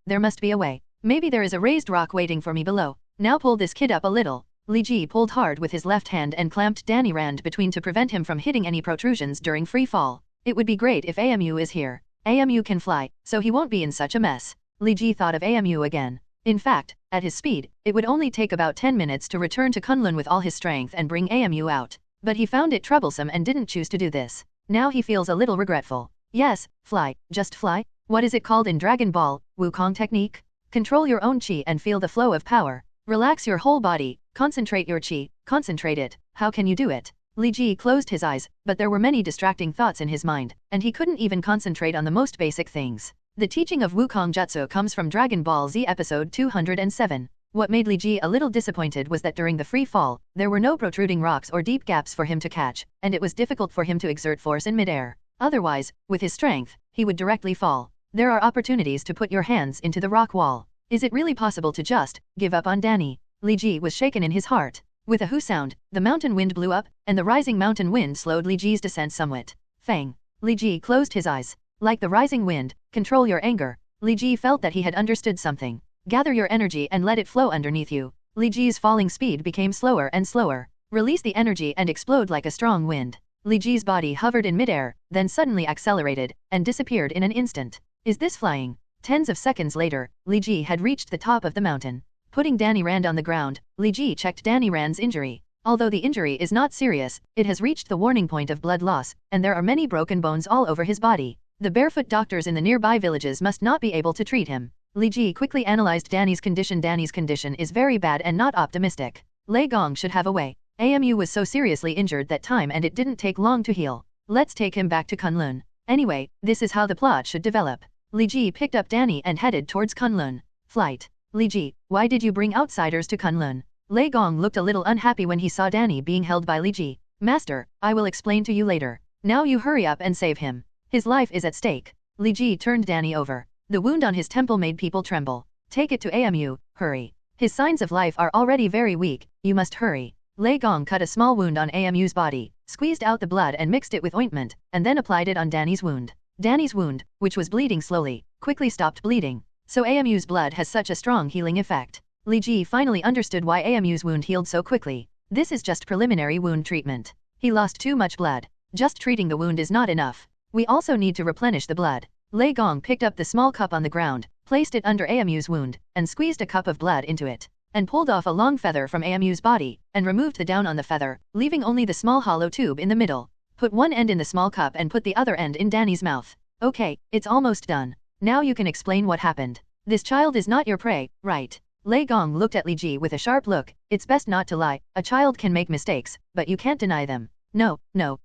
Maybe there is a raised rock waiting for me below. Now pull this kid up a little. Li Ji pulled hard with his left hand and clamped Danny Rand between to prevent him from hitting any protrusions during free fall. It would be great if Amu is here. Amu can fly, so he won't be in such a mess. Li Ji thought of Amu again. In fact, at his speed, it would only take about 10 minutes to return to Kunlun with all his strength and bring Amu out. But he found it troublesome and didn't choose to do this. Now he feels a little regretful. Yes, fly, just fly. What is it called in Dragon Ball, Wukong technique? Control your own chi and feel the flow of power. Relax your whole body, concentrate your chi, concentrate it. How can you do it? Li Ji closed his eyes, but there were many distracting thoughts in his mind, and he couldn't even concentrate on the most basic things. The teaching of Wukong Jutsu comes from Dragon Ball Z episode 207. What made Li Ji a little disappointed was that during the free fall, there were no protruding rocks or deep gaps for him to catch, and it was difficult for him to exert force in midair. Otherwise, with his strength, he would directly fall. There are opportunities to put your hands into the rock wall. Is it really possible to just give up on Danny? Li Ji was shaken in his heart. With a hoo sound, the mountain wind blew up, and the rising mountain wind slowed Li Ji's descent somewhat. Fang. Li Ji closed his eyes. Like the rising wind, control your anger. Li Ji felt that he had understood something. Gather your energy and let it flow underneath you. Li Ji's falling speed became slower and slower. Release the energy and explode like a strong wind. Li Ji's body hovered in midair, then suddenly accelerated, and disappeared in an instant. Is this flying? Tens of seconds later, Li Ji had reached the top of the mountain. Putting Danny Rand on the ground, Li Ji checked Danny Rand's injury. Although the injury is not serious, it has reached the warning point of blood loss, and there are many broken bones all over his body. The barefoot doctors in the nearby villages must not be able to treat him. Li Ji quickly analyzed Danny's condition. Danny's condition is very bad and not optimistic. Lei Gong should have a way. Amu was so seriously injured that time and it didn't take long to heal. Let's take him back to Kunlun. Anyway, this is how the plot should develop. Li Ji picked up Danny and headed towards Kunlun. Flight. Li Ji, why did you bring outsiders to Kunlun? Lei Gong looked a little unhappy when he saw Danny being held by Li Ji. Master, I will explain to you later. Now you hurry up and save him. His life is at stake. Li Ji turned Danny over. The wound on his temple made people tremble. Take it to AMU, hurry. His signs of life are already very weak, you must hurry. Lei Gong cut a small wound on AMU's body, squeezed out the blood and mixed it with ointment, and then applied it on Danny's wound. Danny's wound, which was bleeding slowly, quickly stopped bleeding. So AMU's blood has such a strong healing effect. Li Ji finally understood why AMU's wound healed so quickly. This is just preliminary wound treatment. He lost too much blood. Just treating the wound is not enough. We also need to replenish the blood. Lei Gong picked up the small cup on the ground, placed it under AMU's wound, and squeezed a cup of blood into it, and pulled off a long feather from AMU's body, and removed the down on the feather, leaving only the small hollow tube in the middle. Put one end in the small cup and put the other end in Danny's mouth. Okay, it's almost done. Now you can explain what happened. This child is not your prey, right? Lei Gong looked at Li Ji with a sharp look. It's best not to lie. A child can make mistakes, but you can't deny them. No,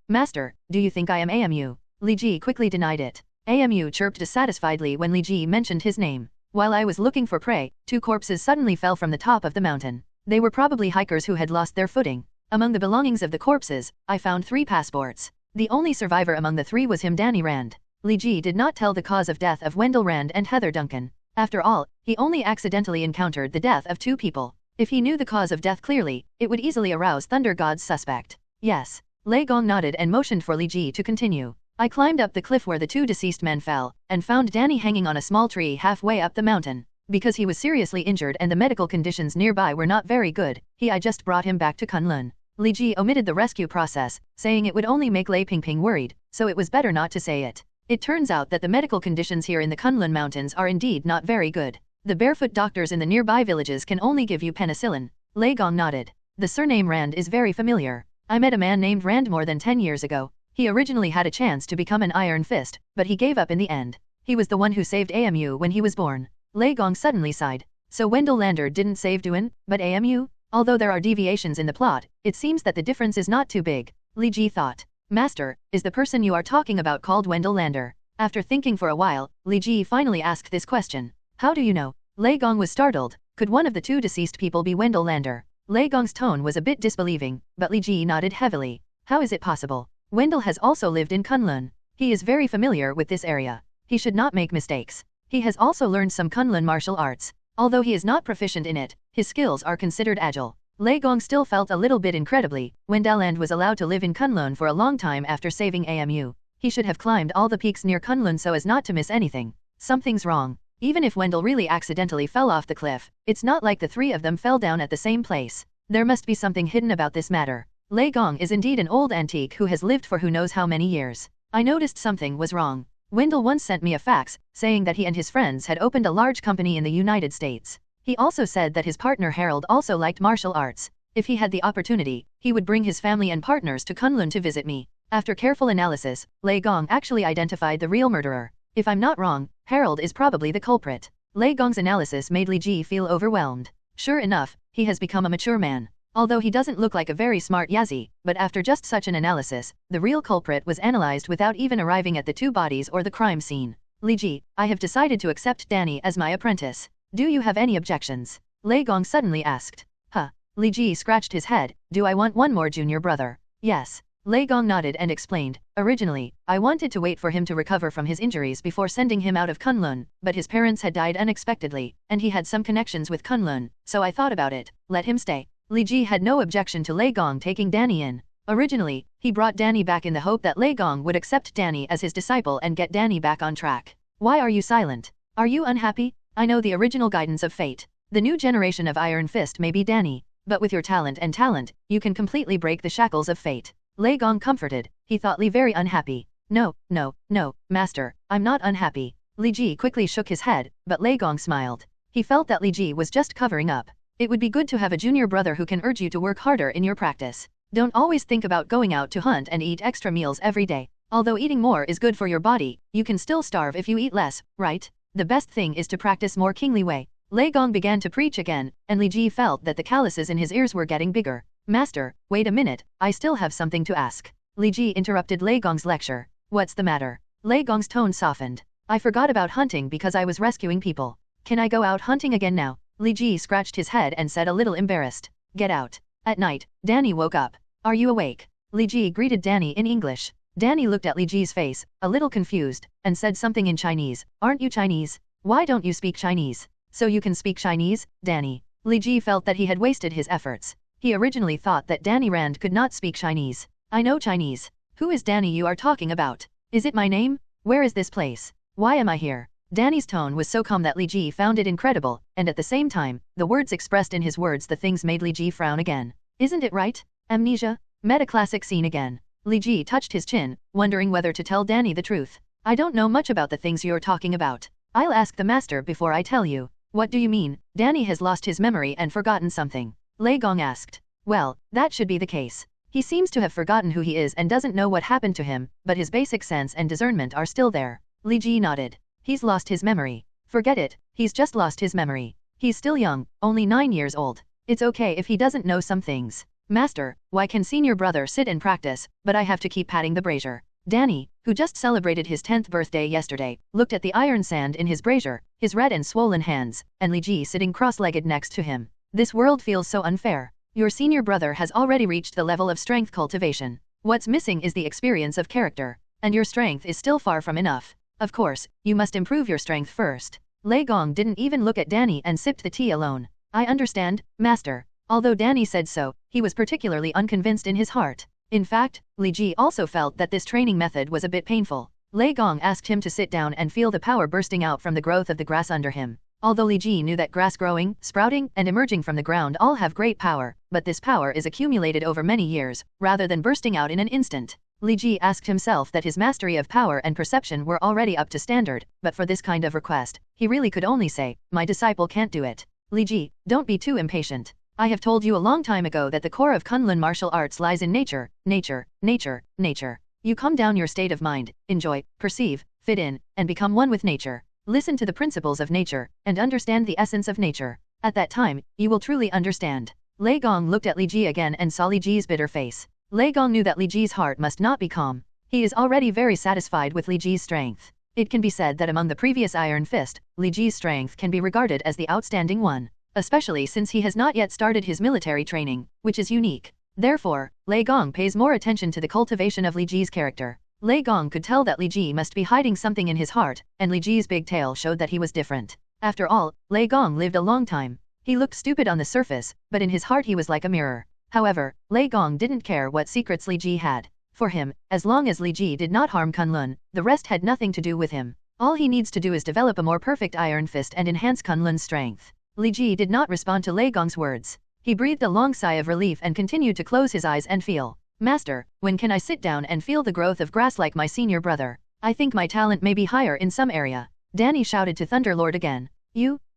master, do you think I am AMU? Li Ji quickly denied it. AMU chirped dissatisfiedly when Li Ji mentioned his name. While I was looking for prey, 2 corpses suddenly fell from the top of the mountain. They were probably hikers who had lost their footing. Among the belongings of the corpses, I found 3 passports. The only survivor among the 3 was him, Danny Rand. Li Ji did not tell the cause of death of Wendell Rand and Heather Duncan. After all, he only accidentally encountered the death of 2 people. If he knew the cause of death clearly, it would easily arouse Thunder God's suspect. Yes. Lei Gong nodded and motioned for Li Ji to continue. I climbed up the cliff where the 2 deceased men fell, and found Danny hanging on a small tree halfway up the mountain. Because he was seriously injured and the medical conditions nearby were not very good, I just brought him back to Kunlun. Li Ji omitted the rescue process, saying it would only make Lei Pingping worried, so it was better not to say it. It turns out that the medical conditions here in the Kunlun Mountains are indeed not very good. The barefoot doctors in the nearby villages can only give you penicillin. Lei Gong nodded. The surname Rand is very familiar. I met a man named Rand more than 10 years ago. He originally had a chance to become an Iron Fist, but he gave up in the end. He was the one who saved AMU when he was born. Lei Gong suddenly sighed. So Wendell Lander didn't save Duan, but AMU? Although there are deviations in the plot, it seems that the difference is not too big. Li Ji thought. Master, is the person you are talking about called Wendell Lander? After thinking for a while, Li Ji finally asked this question. How do you know? Lei Gong was startled. Could one of the 2 deceased people be Wendell Lander? Lei Gong's tone was a bit disbelieving, but Li Ji nodded heavily. How is it possible? Wendell has also lived in Kunlun. He is very familiar with this area. He should not make mistakes. He has also learned some Kunlun martial arts. Although he is not proficient in it, his skills are considered agile. Lei Gong still felt a little bit incredibly. Wendell Land was allowed to live in Kunlun for a long time after saving AMU. He should have climbed all the peaks near Kunlun so as not to miss anything. Something's wrong. Even if Wendell really accidentally fell off the cliff, it's not like the 3 of them fell down at the same place. There must be something hidden about this matter. Lei Gong is indeed an old antique who has lived for who knows how many years. I noticed something was wrong. Wendell once sent me a fax, saying that he and his friends had opened a large company in the United States. He also said that his partner Harold also liked martial arts. If he had the opportunity, he would bring his family and partners to Kunlun to visit me. After careful analysis, Lei Gong actually identified the real murderer. If I'm not wrong, Harold is probably the culprit. Lei Gong's analysis made Li Ji feel overwhelmed. Sure enough, he has become a mature man. Although he doesn't look like a very smart Yazi, but after just such an analysis, the real culprit was analyzed without even arriving at the 2 bodies or the crime scene. Li Ji, I have decided to accept Danny as my apprentice. Do you have any objections? Lei Gong suddenly asked. Huh. Li Ji scratched his head. Do I want one more junior brother? Yes. Lei Gong nodded and explained. Originally, I wanted to wait for him to recover from his injuries before sending him out of Kunlun, but his parents had died unexpectedly, and he had some connections with Kunlun, so I thought about it. Let him stay. Li Ji had no objection to Lei Gong taking Danny in. Originally, he brought Danny back in the hope that Lei Gong would accept Danny as his disciple and get Danny back on track. Why are you silent? Are you unhappy? I know the original guidance of fate. The new generation of Iron Fist may be Danny, but with your talent, you can completely break the shackles of fate. Lei Gong comforted. He thought Li very unhappy. No, master, I'm not unhappy. Li Ji quickly shook his head, but Lei Gong smiled. He felt that Li Ji was just covering up. It would be good to have a junior brother who can urge you to work harder in your practice. Don't always think about going out to hunt and eat extra meals every day. Although eating more is good for your body, you can still starve if you eat less, right? The best thing is to practice more kingly way. Lei Gong began to preach again, and Li Ji felt that the calluses in his ears were getting bigger. Master, wait a minute, I still have something to ask. Li Ji interrupted Lei Gong's lecture. What's the matter? Lei Gong's tone softened. I forgot about hunting because I was rescuing people. Can I go out hunting again now? Li Ji scratched his head and said a little embarrassed. Get out. At night, Danny woke up. Are you awake? Li Ji greeted Danny in English. Danny looked at Li Ji's face, a little confused, and said something in Chinese. Aren't you Chinese? Why don't you speak Chinese? So you can speak Chinese, Danny. Li Ji felt that he had wasted his efforts. He originally thought that Danny Rand could not speak Chinese. I know Chinese. Who is Danny you are talking about? Is it my name? Where is this place? Why am I here? Danny's tone was so calm that Li Ji found it incredible, and at the same time, the words expressed in his words the things made Li Ji frown again. Isn't it right? Amnesia? Meta classic scene again. Li Ji touched his chin, wondering whether to tell Danny the truth. I don't know much about the things you're talking about. I'll ask the master before I tell you. What do you mean? Danny has lost his memory and forgotten something. Lei Gong asked. Well, that should be the case. He seems to have forgotten who he is and doesn't know what happened to him, but his basic sense and discernment are still there. Li Ji nodded. He's lost his memory. Forget it, he's just lost his memory. He's still young, only 9 years old. It's okay if he doesn't know some things. Master, why can senior brother sit and practice, but I have to keep patting the brazier? Danny, who just celebrated his 10th birthday yesterday, looked at the iron sand in his brazier, his red and swollen hands, and Li Ji sitting cross-legged next to him. This world feels so unfair. Your senior brother has already reached the level of strength cultivation. What's missing is the experience of character, and your strength is still far from enough. Of course, you must improve your strength first. Lei Gong didn't even look at Danny and sipped the tea alone. I understand, master. Although Danny said so, he was particularly unconvinced in his heart. In fact, Li Ji also felt that this training method was a bit painful. Lei Gong asked him to sit down and feel the power bursting out from the growth of the grass under him. Although Li Ji knew that grass growing, sprouting, and emerging from the ground all have great power, but this power is accumulated over many years, rather than bursting out in an instant. Li Ji asked himself that his mastery of power and perception were already up to standard, but for this kind of request, he really could only say, my disciple can't do it. Li Ji, don't be too impatient. I have told you a long time ago that the core of Kunlun martial arts lies in nature, nature, nature, nature. You calm down your state of mind, enjoy, perceive, fit in, and become one with nature. Listen to the principles of nature, and understand the essence of nature. At that time, you will truly understand. Lei Gong looked at Li Ji again and saw Li Ji's bitter face. Lei Gong knew that Li Ji's heart must not be calm. He is already very satisfied with Li Ji's strength. It can be said that among the previous Iron Fist, Li Ji's strength can be regarded as the outstanding one, especially since he has not yet started his military training, which is unique. Therefore, Lei Gong pays more attention to the cultivation of Li Ji's character. Lei Gong could tell that Li Ji must be hiding something in his heart, and Li Ji's big tail showed that he was different. After all, Lei Gong lived a long time. He looked stupid on the surface, but in his heart he was like a mirror. However, Lei Gong didn't care what secrets Li Ji had. For him, as long as Li Ji did not harm Kunlun, the rest had nothing to do with him. All he needs to do is develop a more perfect Iron Fist and enhance Kunlun's strength. Li Ji did not respond to Lei Gong's words. He breathed a long sigh of relief and continued to close his eyes and feel. Master, when can I sit down and feel the growth of grass like my senior brother? I think my talent may be higher in some area. Danny shouted to Thunderlord again.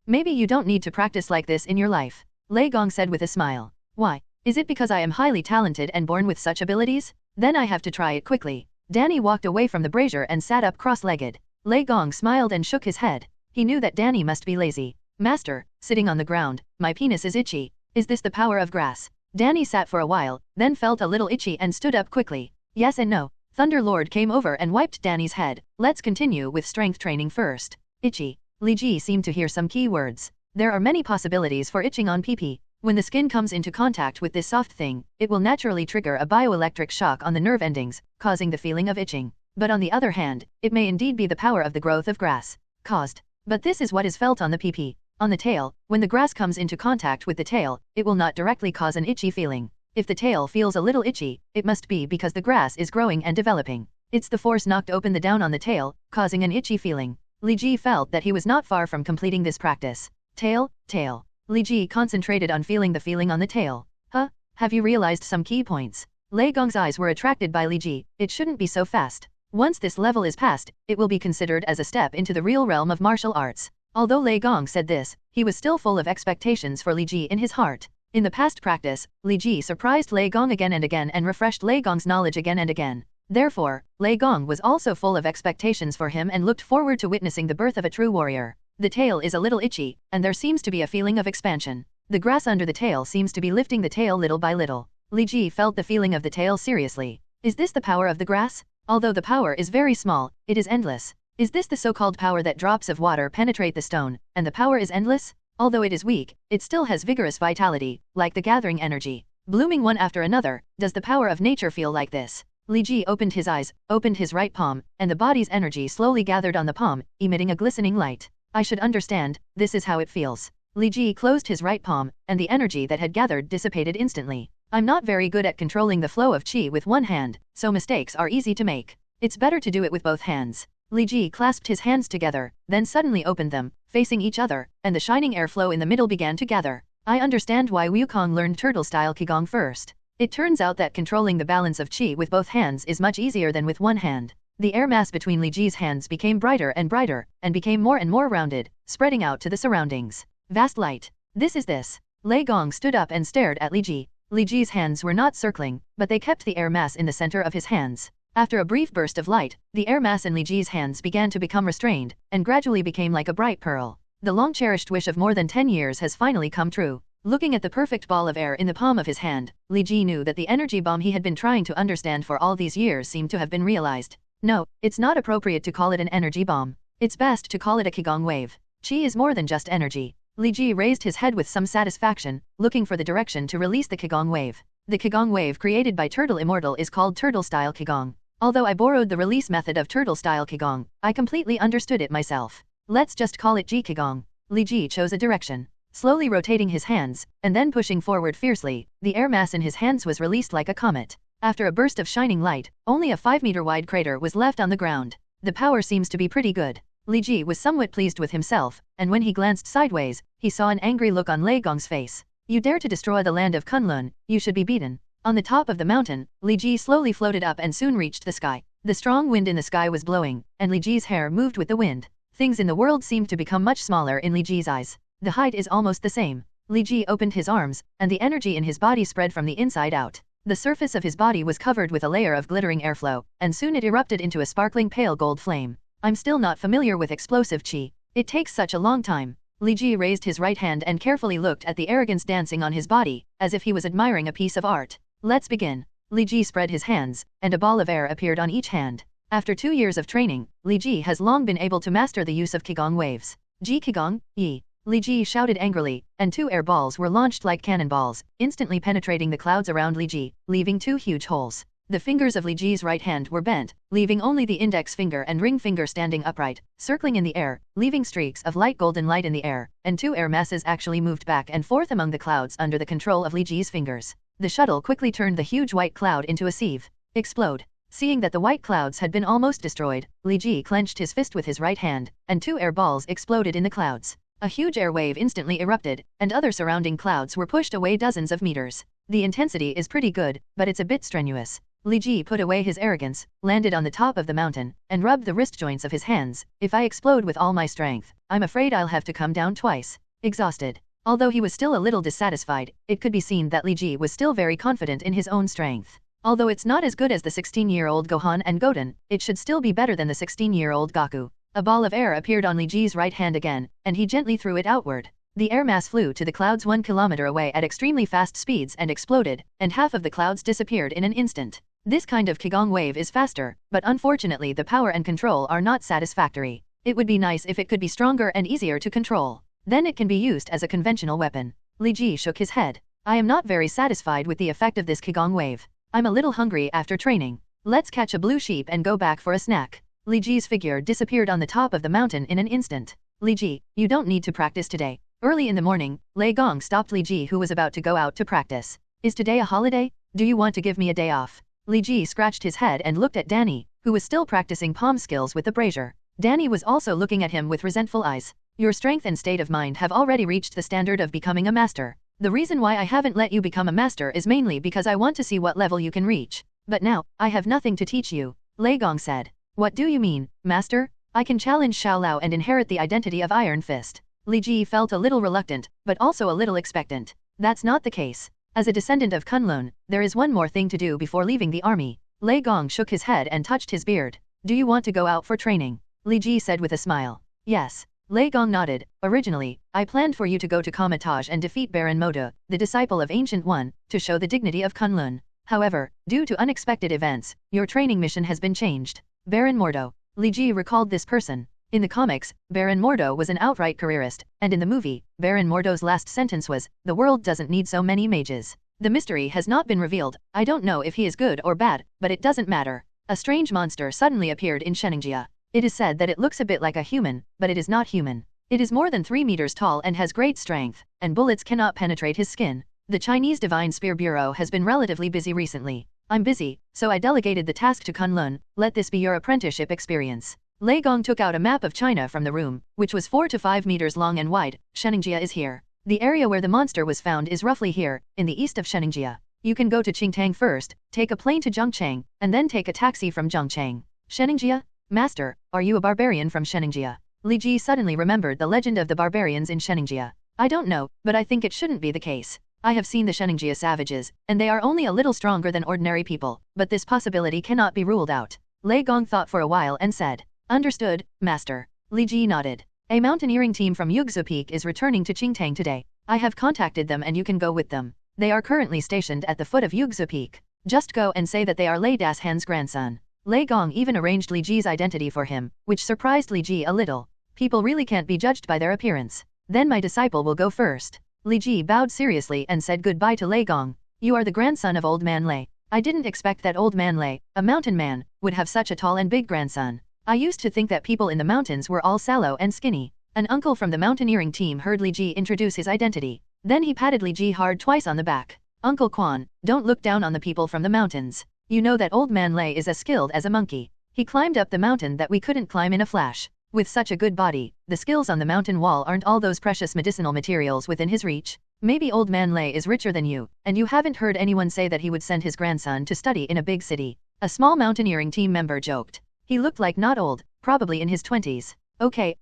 Maybe you don't need to practice like this in your life. Lei Gong said with a smile. Why? Is it because I am highly talented and born with such abilities? Then I have to try it quickly. Danny walked away from the brazier and sat up cross-legged. Lei Gong smiled and shook his head. He knew that Danny must be lazy. Master, sitting on the ground, my penis is itchy. Is this the power of grass? Danny sat for a while, then felt a little itchy and stood up quickly. Yes and no. Thunderlord came over and wiped Danny's head. Let's continue with strength training first. Itchy. Li Ji seemed to hear some key words. There are many possibilities for itching on PP. When the skin comes into contact with this soft thing, it will naturally trigger a bioelectric shock on the nerve endings, causing the feeling of itching. But on the other hand, it may indeed be the power of the growth of grass caused. But this is what is felt on the PP. On the tail, when the grass comes into contact with the tail, it will not directly cause an itchy feeling. If the tail feels a little itchy, it must be because the grass is growing and developing. It's the force knocked open the down on the tail, causing an itchy feeling. Li Ji felt that he was not far from completing this practice. Tail, tail. Li Ji concentrated on feeling the feeling on the tail. Huh? Have you realized some key points? Lei Gong's eyes were attracted by Li Ji. It shouldn't be so fast. Once this level is passed, it will be considered as a step into the real realm of martial arts. Although Lei Gong said this, he was still full of expectations for Li Ji in his heart. In the past practice, Li Ji surprised Lei Gong again and again and refreshed Lei Gong's knowledge again and again. Therefore, Lei Gong was also full of expectations for him and looked forward to witnessing the birth of a true warrior. The tail is a little itchy, and there seems to be a feeling of expansion. The grass under the tail seems to be lifting the tail little by little. Li Ji felt the feeling of the tail seriously. Is this the power of the grass? Although the power is very small, it is endless. Is this the so-called power that drops of water penetrate the stone, and the power is endless? Although it is weak, it still has vigorous vitality, like the gathering energy. Blooming one after another, does the power of nature feel like this? Li Ji opened his eyes, opened his right palm, and the body's energy slowly gathered on the palm, emitting a glistening light. I should understand, this is how it feels. Li Ji closed his right palm, and the energy that had gathered dissipated instantly. I'm not very good at controlling the flow of qi with one hand, so mistakes are easy to make. It's better to do it with both hands. Li Ji clasped his hands together, then suddenly opened them, facing each other, and the shining airflow in the middle began to gather. I understand why Wukong learned turtle-style Qigong first. It turns out that controlling the balance of qi with both hands is much easier than with one hand. The air mass between Li Ji's hands became brighter, and became more and more rounded, spreading out to the surroundings. Vast light. This is this. Lei Gong stood up and stared at Li Ji. Li Ji's hands were not circling, but they kept the air mass in the center of his hands. After a brief burst of light, the air mass in Li Ji's hands began to become restrained, and gradually became like a bright pearl. The long-cherished wish of more than 10 years has finally come true. Looking at the perfect ball of air in the palm of his hand, Li Ji knew that the energy bomb he had been trying to understand for all these years seemed to have been realized. No, it's not appropriate to call it an energy bomb. It's best to call it a Qigong wave. Qi is more than just energy. Li Ji raised his head with some satisfaction, looking for the direction to release the Qigong wave. The Qigong wave created by Turtle Immortal is called Turtle-style Qigong. Although I borrowed the release method of Turtle-style Qigong, I completely understood it myself. Let's just call it Ji Qigong. Li Ji chose a direction. Slowly rotating his hands, and then pushing forward fiercely, the air mass in his hands was released like a comet. After a burst of shining light, only a 5-meter-wide crater was left on the ground. The power seems to be pretty good. Li Ji was somewhat pleased with himself, and when he glanced sideways, he saw an angry look on Lei Gong's face. You dare to destroy the land of Kunlun, you should be beaten. On the top of the mountain, Li Ji slowly floated up and soon reached the sky. The strong wind in the sky was blowing, and Li Ji's hair moved with the wind. Things in the world seemed to become much smaller in Li Ji's eyes. The height is almost the same. Li Ji opened his arms, and the energy in his body spread from the inside out. The surface of his body was covered with a layer of glittering airflow, and soon it erupted into a sparkling pale gold flame. I'm still not familiar with explosive qi. It takes such a long time. Li Ji raised his right hand and carefully looked at the arrogance dancing on his body, as if he was admiring a piece of art. Let's begin. Li Ji spread his hands, and a ball of air appeared on each hand. After 2 years of training, Li Ji has long been able to master the use of Qigong waves. Ji Qigong, Yi. Li Ji shouted angrily, and 2 air balls were launched like cannonballs, instantly penetrating the clouds around Li Ji, leaving 2 huge holes. The fingers of Li Ji's right hand were bent, leaving only the index finger and ring finger standing upright, circling in the air, leaving streaks of light golden light in the air, and 2 air masses actually moved back and forth among the clouds under the control of Li Ji's fingers. The shuttle quickly turned the huge white cloud into a sieve. Explode. Seeing that the white clouds had been almost destroyed, Li Ji clenched his fist with his right hand, and 2 air balls exploded in the clouds. A huge air wave instantly erupted, and other surrounding clouds were pushed away dozens of meters. The intensity is pretty good, but it's a bit strenuous. Li Ji put away his arrogance, landed on the top of the mountain, and rubbed the wrist joints of his hands. If I explode with all my strength, I'm afraid I'll have to come down twice. Exhausted. Although he was still a little dissatisfied, it could be seen that Li Ji was still very confident in his own strength. Although it's not as good as the 16-year-old Gohan and Goten, it should still be better than the 16-year-old Goku. A ball of air appeared on Li Ji's right hand again, and he gently threw it outward. The air mass flew to the clouds 1 kilometer away at extremely fast speeds and exploded, and half of the clouds disappeared in an instant. This kind of Qigong wave is faster, but unfortunately the power and control are not satisfactory. It would be nice if it could be stronger and easier to control. Then it can be used as a conventional weapon. Li Ji shook his head. I am not very satisfied with the effect of this Qigong wave. I'm a little hungry after training. Let's catch a blue sheep and go back for a snack. Li Ji's figure disappeared on the top of the mountain in an instant. Li Ji, you don't need to practice today. Early in the morning, Lei Gong stopped Li Ji, who was about to go out to practice. Is today a holiday? Do you want to give me a day off? Li Ji scratched his head and looked at Danny, who was still practicing palm skills with the brazier. Danny was also looking at him with resentful eyes. Your strength and state of mind have already reached the standard of becoming a master. The reason why I haven't let you become a master is mainly because I want to see what level you can reach. But now, I have nothing to teach you, Lei Gong said. What do you mean, master? I can challenge Xiao Lao and inherit the identity of Iron Fist. Li Ji felt a little reluctant, but also a little expectant. That's not the case. As a descendant of Kunlun, there is one more thing to do before leaving the army. Lei Gong shook his head and touched his beard. Do you want to go out for training? Li Ji said with a smile. Yes. Lei Gong nodded. Originally, I planned for you to go to Kamatage and defeat Baron Moda, the disciple of Ancient One, to show the dignity of Kunlun. However, due to unexpected events, your training mission has been changed. Baron Mordo. Li Ji recalled this person. In the comics, Baron Mordo was an outright careerist, and in the movie, Baron Mordo's last sentence was, "The world doesn't need so many mages." The mystery has not been revealed. I don't know if he is good or bad, but it doesn't matter. A strange monster suddenly appeared in Sheningjia. It is said that it looks a bit like a human, but it is not human. It is more than 3 meters tall and has great strength, and bullets cannot penetrate his skin. The Chinese Divine Spear Bureau has been relatively busy recently. I'm busy, so I delegated the task to Kunlun. Let this be your apprenticeship experience. Lei Gong took out a map of China from the room, which was 4 to 5 meters long and wide. Sheningjia is here. The area where the monster was found is roughly here, in the east of Sheningjia. You can go to Qingtang first, take a plane to Zhongcheng, and then take a taxi from Zhongcheng. Sheningjia? Master, are you a barbarian from Sheningjia? Li Ji suddenly remembered the legend of the barbarians in Sheningjia. I don't know, but I think it shouldn't be the case. I have seen the Sheningjia savages, and they are only a little stronger than ordinary people, but this possibility cannot be ruled out. Lei Gong thought for a while and said, "Understood, Master." Li Ji nodded. A mountaineering team from Yugzu Peak is returning to Qingtang today. I have contacted them and you can go with them. They are currently stationed at the foot of Yugzu Peak. Just go and say that they are Lei Dashan's grandson. Lei Gong even arranged Li Ji's identity for him, which surprised Li Ji a little. People really can't be judged by their appearance. Then my disciple will go first. Li Ji bowed seriously and said goodbye to Lei Gong. You are the grandson of Old Man Lei. I didn't expect that Old Man Lei, a mountain man, would have such a tall and big grandson. I used to think that people in the mountains were all sallow and skinny. An uncle from the mountaineering team heard Li Ji introduce his identity. Then he patted Li Ji hard twice on the back. Uncle Quan, don't look down on the people from the mountains. You know that Old Man Lei is as skilled as a monkey. He climbed up the mountain that we couldn't climb in a flash. With such a good body, the skills on the mountain wall aren't all those precious medicinal materials within his reach. Maybe Old Man Lei is richer than you, and you haven't heard anyone say that he would send his grandson to study in a big city. A small mountaineering team member joked. He looked like not old, probably in his 20s. Okay,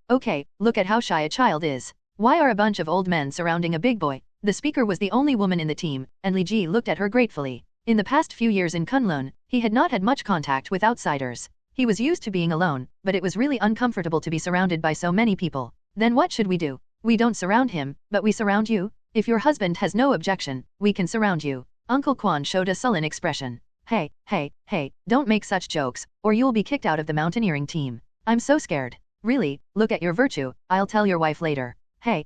look at how shy a child is. Why are a bunch of old men surrounding a big boy? The speaker was the only woman in the team, and Li Ji looked at her gratefully. In the past few years in Kunlun, he had not had much contact with outsiders. He was used to being alone, but it was really uncomfortable to be surrounded by so many people. Then what should we do? We don't surround him, but we surround you? If your husband has no objection, we can surround you. Uncle Quan showed a sullen expression. Hey, don't make such jokes, or you'll be kicked out of the mountaineering team. I'm so scared. Really, look at your virtue, I'll tell your wife later. Hey,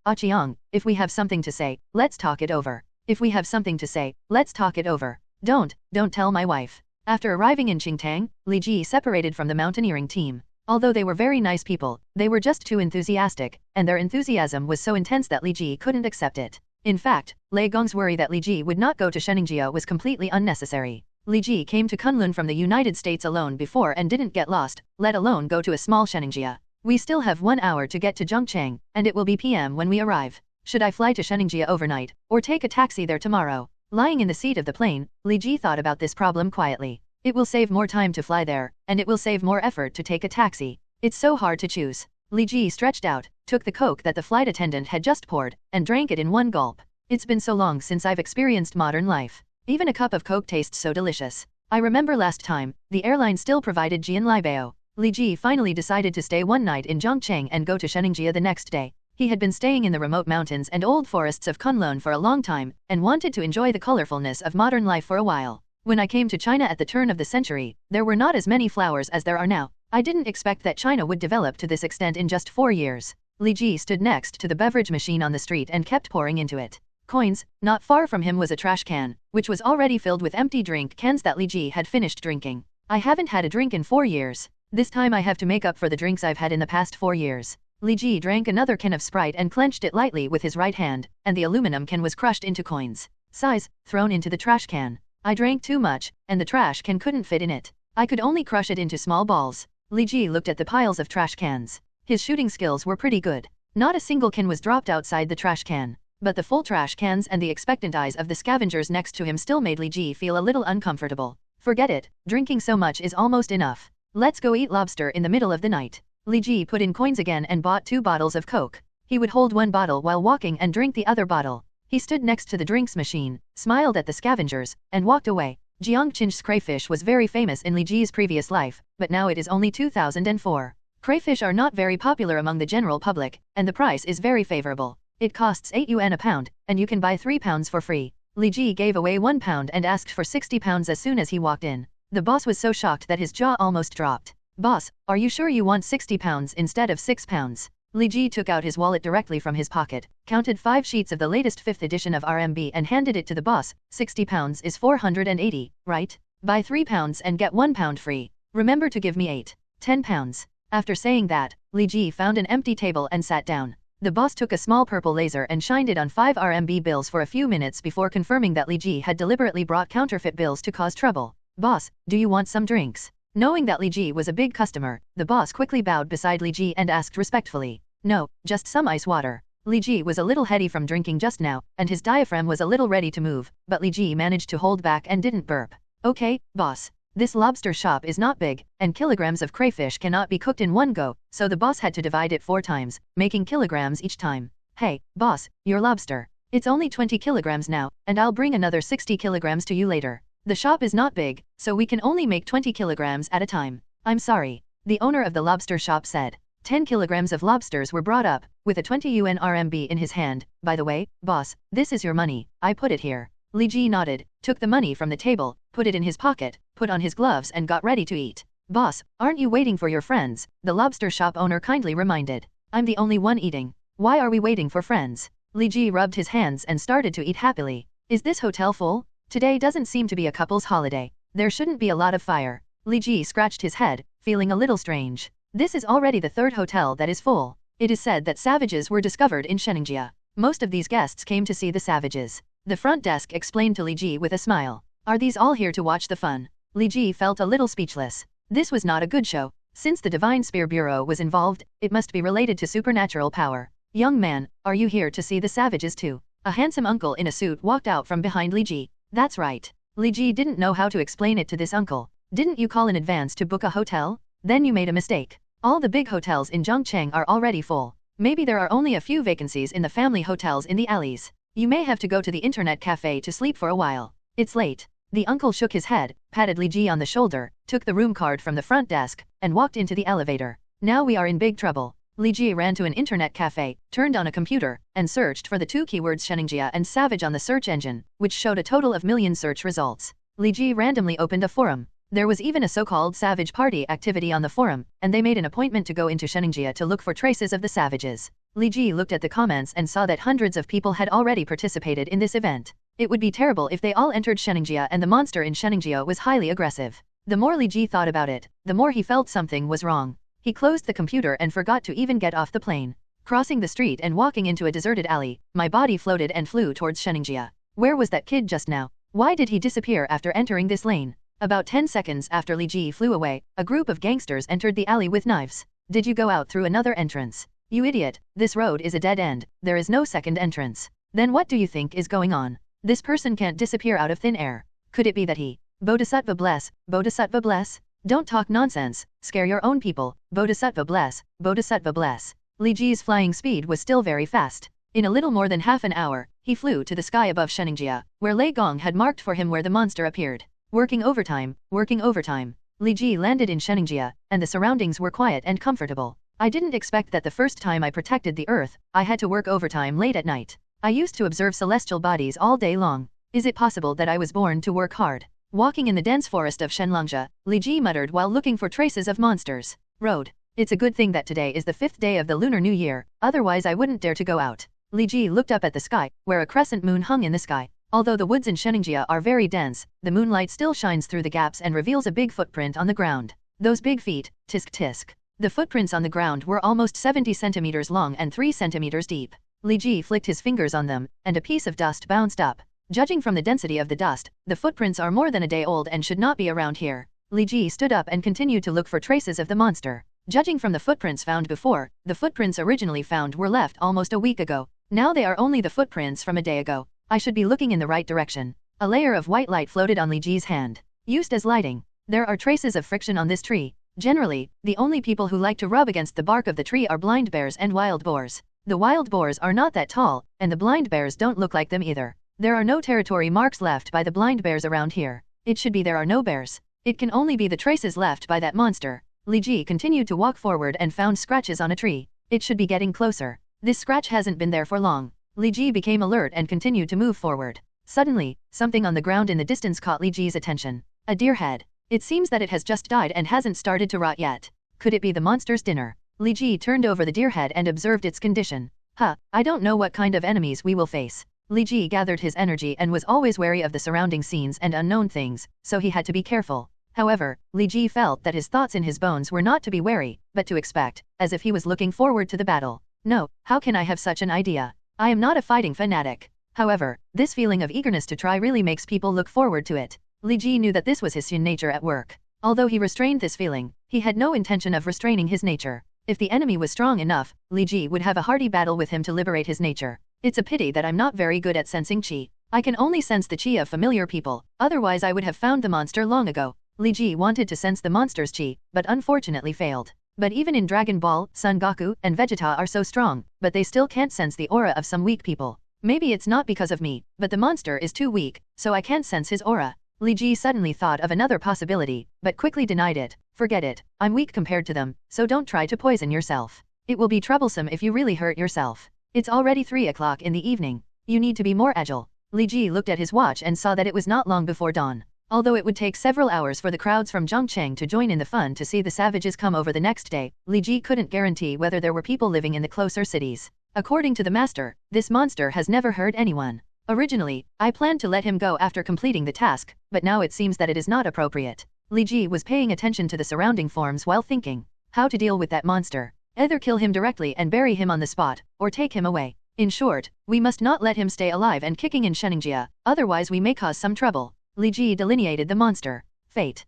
Achiang, if we have something to say, let's talk it over. If we have something to say, let's talk it over. Don't tell my wife. After arriving in Qingtang, Li Ji separated from the mountaineering team. Although they were very nice people, they were just too enthusiastic, and their enthusiasm was so intense that Li Ji couldn't accept it. In fact, Lei Gong's worry that Li Ji would not go to Sheningjia was completely unnecessary. Li Ji came to Kunlun from the United States alone before and didn't get lost, let alone go to a small Sheningjia. We still have 1 hour to get to Zhongcheng, and it will be PM when we arrive. Should I fly to Sheningjia overnight, or take a taxi there tomorrow? Lying in the seat of the plane, Li Ji thought about this problem quietly. It will save more time to fly there, and it will save more effort to take a taxi. It's so hard to choose. Li Ji stretched out, took the Coke that the flight attendant had just poured, and drank it in one gulp. It's been so long since I've experienced modern life. Even a cup of Coke tastes so delicious. I remember last time, the airline still provided Jian Libao. Li Ji finally decided to stay one night in Zhongcheng and go to Sheningjia the next day. He had been staying in the remote mountains and old forests of Kunlun for a long time, and wanted to enjoy the colorfulness of modern life for a while. When I came to China at the turn of the century, there were not as many flowers as there are now. I didn't expect that China would develop to this extent in just 4 years. Li Ji stood next to the beverage machine on the street and kept pouring into it. Coins. Not far from him was a trash can, which was already filled with empty drink cans that Li Ji had finished drinking. I haven't had a drink in 4 years. This time I have to make up for the drinks I've had in the past 4 years. Li Ji drank another can of Sprite and clenched it lightly with his right hand, and the aluminum can was crushed into coins. Size, thrown into the trash can. I drank too much, and the trash can couldn't fit in it. I could only crush it into small balls. Li Ji looked at the piles of trash cans. His shooting skills were pretty good. Not a single can was dropped outside the trash can. But the full trash cans and the expectant eyes of the scavengers next to him still made Li Ji feel a little uncomfortable. Forget it, drinking so much is almost enough. Let's go eat lobster in the middle of the night. Li Ji put in coins again and bought 2 bottles of Coke. He would hold one bottle while walking and drink the other bottle. He stood next to the drinks machine, smiled at the scavengers, and walked away. Jiangqing's crayfish was very famous in Li Ji's previous life, but now it is only 2004. Crayfish are not very popular among the general public, and the price is very favorable. It costs 8 yuan a pound, and you can buy 3 pounds for free. Li Ji gave away £1 and asked for £60 as soon as he walked in. The boss was so shocked that his jaw almost dropped. Boss, are you sure you want £60 instead of £6? Li Ji took out his wallet directly from his pocket, counted 5 sheets of the latest 5th edition of RMB and handed it to the boss. £60 is 480, right? Buy £3 and get £1 free. Remember to give me £10. After saying that, Li Ji found an empty table and sat down. The boss took a small purple laser and shined it on 5 RMB bills for a few minutes before confirming that Li Ji had deliberately brought counterfeit bills to cause trouble. Boss, do you want some drinks? Knowing that Li Ji was a big customer, the boss quickly bowed beside Li Ji and asked respectfully. No, just some ice water. Li Ji was a little heady from drinking just now, and his diaphragm was a little ready to move, but Li Ji managed to hold back and didn't burp. Okay, boss. This lobster shop is not big, and kilograms of crayfish cannot be cooked in one go, so the boss had to divide it 4 times, making kilograms each time. Hey, boss, your lobster. It's only 20 kilograms now, and I'll bring another 60 kilograms to you later. The shop is not big, so we can only make 20 kilograms at a time. I'm sorry. The owner of the lobster shop said. 10 kilograms of lobsters were brought up, with a 20 yuan RMB in his hand. By the way, boss, this is your money, I put it here. Li Ji nodded, took the money from the table, put it in his pocket, put on his gloves and got ready to eat. Boss, aren't you waiting for your friends? The lobster shop owner kindly reminded. I'm the only one eating. Why are we waiting for friends? Li Ji rubbed his hands and started to eat happily. Is this hotel full? Today doesn't seem to be a couple's holiday. There shouldn't be a lot of fire. Li Ji scratched his head, feeling a little strange. This is already the 3rd hotel that is full. It is said that savages were discovered in Sheningjia. Most of these guests came to see the savages. The front desk explained to Li Ji with a smile. Are these all here to watch the fun? Li Ji felt a little speechless. This was not a good show. Since the Divine Spear Bureau was involved, it must be related to supernatural power. Young man, are you here to see the savages too? A handsome uncle in a suit walked out from behind Li Ji. That's right. Li Ji didn't know how to explain it to this uncle. Didn't you call in advance to book a hotel? Then you made a mistake. All the big hotels in Zhongcheng are already full. Maybe there are only a few vacancies in the family hotels in the alleys. You may have to go to the internet cafe to sleep for a while. It's late. The uncle shook his head, patted Li Ji on the shoulder, took the room card from the front desk, and walked into the elevator. Now we are in big trouble. Li Ji ran to an internet cafe, turned on a computer, and searched for the 2 keywords Sheningjia and Savage on the search engine, which showed a total of million search results. Li Ji randomly opened a forum. There was even a so-called Savage Party activity on the forum, and they made an appointment to go into Sheningjia to look for traces of the savages. Li Ji looked at the comments and saw that hundreds of people had already participated in this event. It would be terrible if they all entered Sheningjia and the monster in Sheningjia was highly aggressive. The more Li Ji thought about it, the more he felt something was wrong. He closed the computer and forgot to even get off the plane. Crossing the street and walking into a deserted alley, my body floated and flew towards Sheningjia. Where was that kid just now? Why did he disappear after entering this lane? About 10 seconds after Li Ji flew away, a group of gangsters entered the alley with knives. Did you go out through another entrance? You idiot, this road is a dead end, there is no second entrance. Then what do you think is going on? This person can't disappear out of thin air. Could it be that he? Bodhisattva bless, Bodhisattva bless? Don't talk nonsense, scare your own people, Bodhisattva bless, Bodhisattva bless. Li Ji's flying speed was still very fast. In a little more than half an hour, he flew to the sky above Sheningjia, where Lei Gong had marked for him where the monster appeared. Working overtime, working overtime. Li Ji landed in Sheningjia, and the surroundings were quiet and comfortable. I didn't expect that the first time I protected the earth, I had to work overtime late at night. I used to observe celestial bodies all day long. Is it possible that I was born to work hard? Walking in the dense forest of Shenlongzhe, Li Ji muttered while looking for traces of monsters. Road. It's a good thing that today is the 5th day of the Lunar New Year, otherwise I wouldn't dare to go out. Li Ji looked up at the sky, where a crescent moon hung in the sky. Although the woods in Sheningjia are very dense, the moonlight still shines through the gaps and reveals a big footprint on the ground. Those big feet, tisk tisk. The footprints on the ground were almost 70 centimeters long and 3 centimeters deep. Li Ji flicked his fingers on them, and a piece of dust bounced up. Judging from the density of the dust, the footprints are more than a day old and should not be around here. Li Ji stood up and continued to look for traces of the monster. Judging from the footprints found before, the footprints originally found were left almost a week ago. Now they are only the footprints from a day ago. I should be looking in the right direction. A layer of white light floated on Li Ji's hand. Used as lighting. There are traces of friction on this tree. Generally, the only people who like to rub against the bark of the tree are blind bears and wild boars. The wild boars are not that tall, and the blind bears don't look like them either. There are no territory marks left by the blind bears around here. It should be there are no bears. It can only be the traces left by that monster. Li Ji continued to walk forward and found scratches on a tree. It should be getting closer. This scratch hasn't been there for long. Li Ji became alert and continued to move forward. Suddenly, something on the ground in the distance caught Li Ji's attention. A deer head. It seems that it has just died and hasn't started to rot yet. Could it be the monster's dinner? Li Ji turned over the deer head and observed its condition. I don't know what kind of enemies we will face. Li Ji gathered his energy and was always wary of the surrounding scenes and unknown things, so he had to be careful. However, Li Ji felt that his thoughts in his bones were not to be wary, but to expect, as if he was looking forward to the battle. No, how can I have such an idea? I am not a fighting fanatic. However, this feeling of eagerness to try really makes people look forward to it. Li Ji knew that this was his Saiyan nature at work. Although he restrained this feeling, he had no intention of restraining his nature. If the enemy was strong enough, Li Ji would have a hearty battle with him to liberate his nature. It's a pity that I'm not very good at sensing qi. I can only sense the qi of familiar people, otherwise I would have found the monster long ago. Li Ji wanted to sense the monster's qi, but unfortunately failed. But even in Dragon Ball, Son Goku and Vegeta are so strong, but they still can't sense the aura of some weak people. Maybe it's not because of me, but the monster is too weak, so I can't sense his aura. Li Ji suddenly thought of another possibility, but quickly denied it. Forget it, I'm weak compared to them, so don't try to poison yourself. It will be troublesome if you really hurt yourself. It's already 3 o'clock in the evening. You need to be more agile. Li Ji looked at his watch and saw that it was not long before dawn. Although it would take several hours for the crowds from Zhongcheng to join in the fun to see the savages come over the next day, Li Ji couldn't guarantee whether there were people living in the closer cities. According to the master, this monster has never hurt anyone. Originally, I planned to let him go after completing the task, but now it seems that it is not appropriate. Li Ji was paying attention to the surrounding forms while thinking how to deal with that monster. Either kill him directly and bury him on the spot, or take him away. In short, we must not let him stay alive and kicking in Sheningjia, otherwise we may cause some trouble. Li Ji delineated the monster. Fate.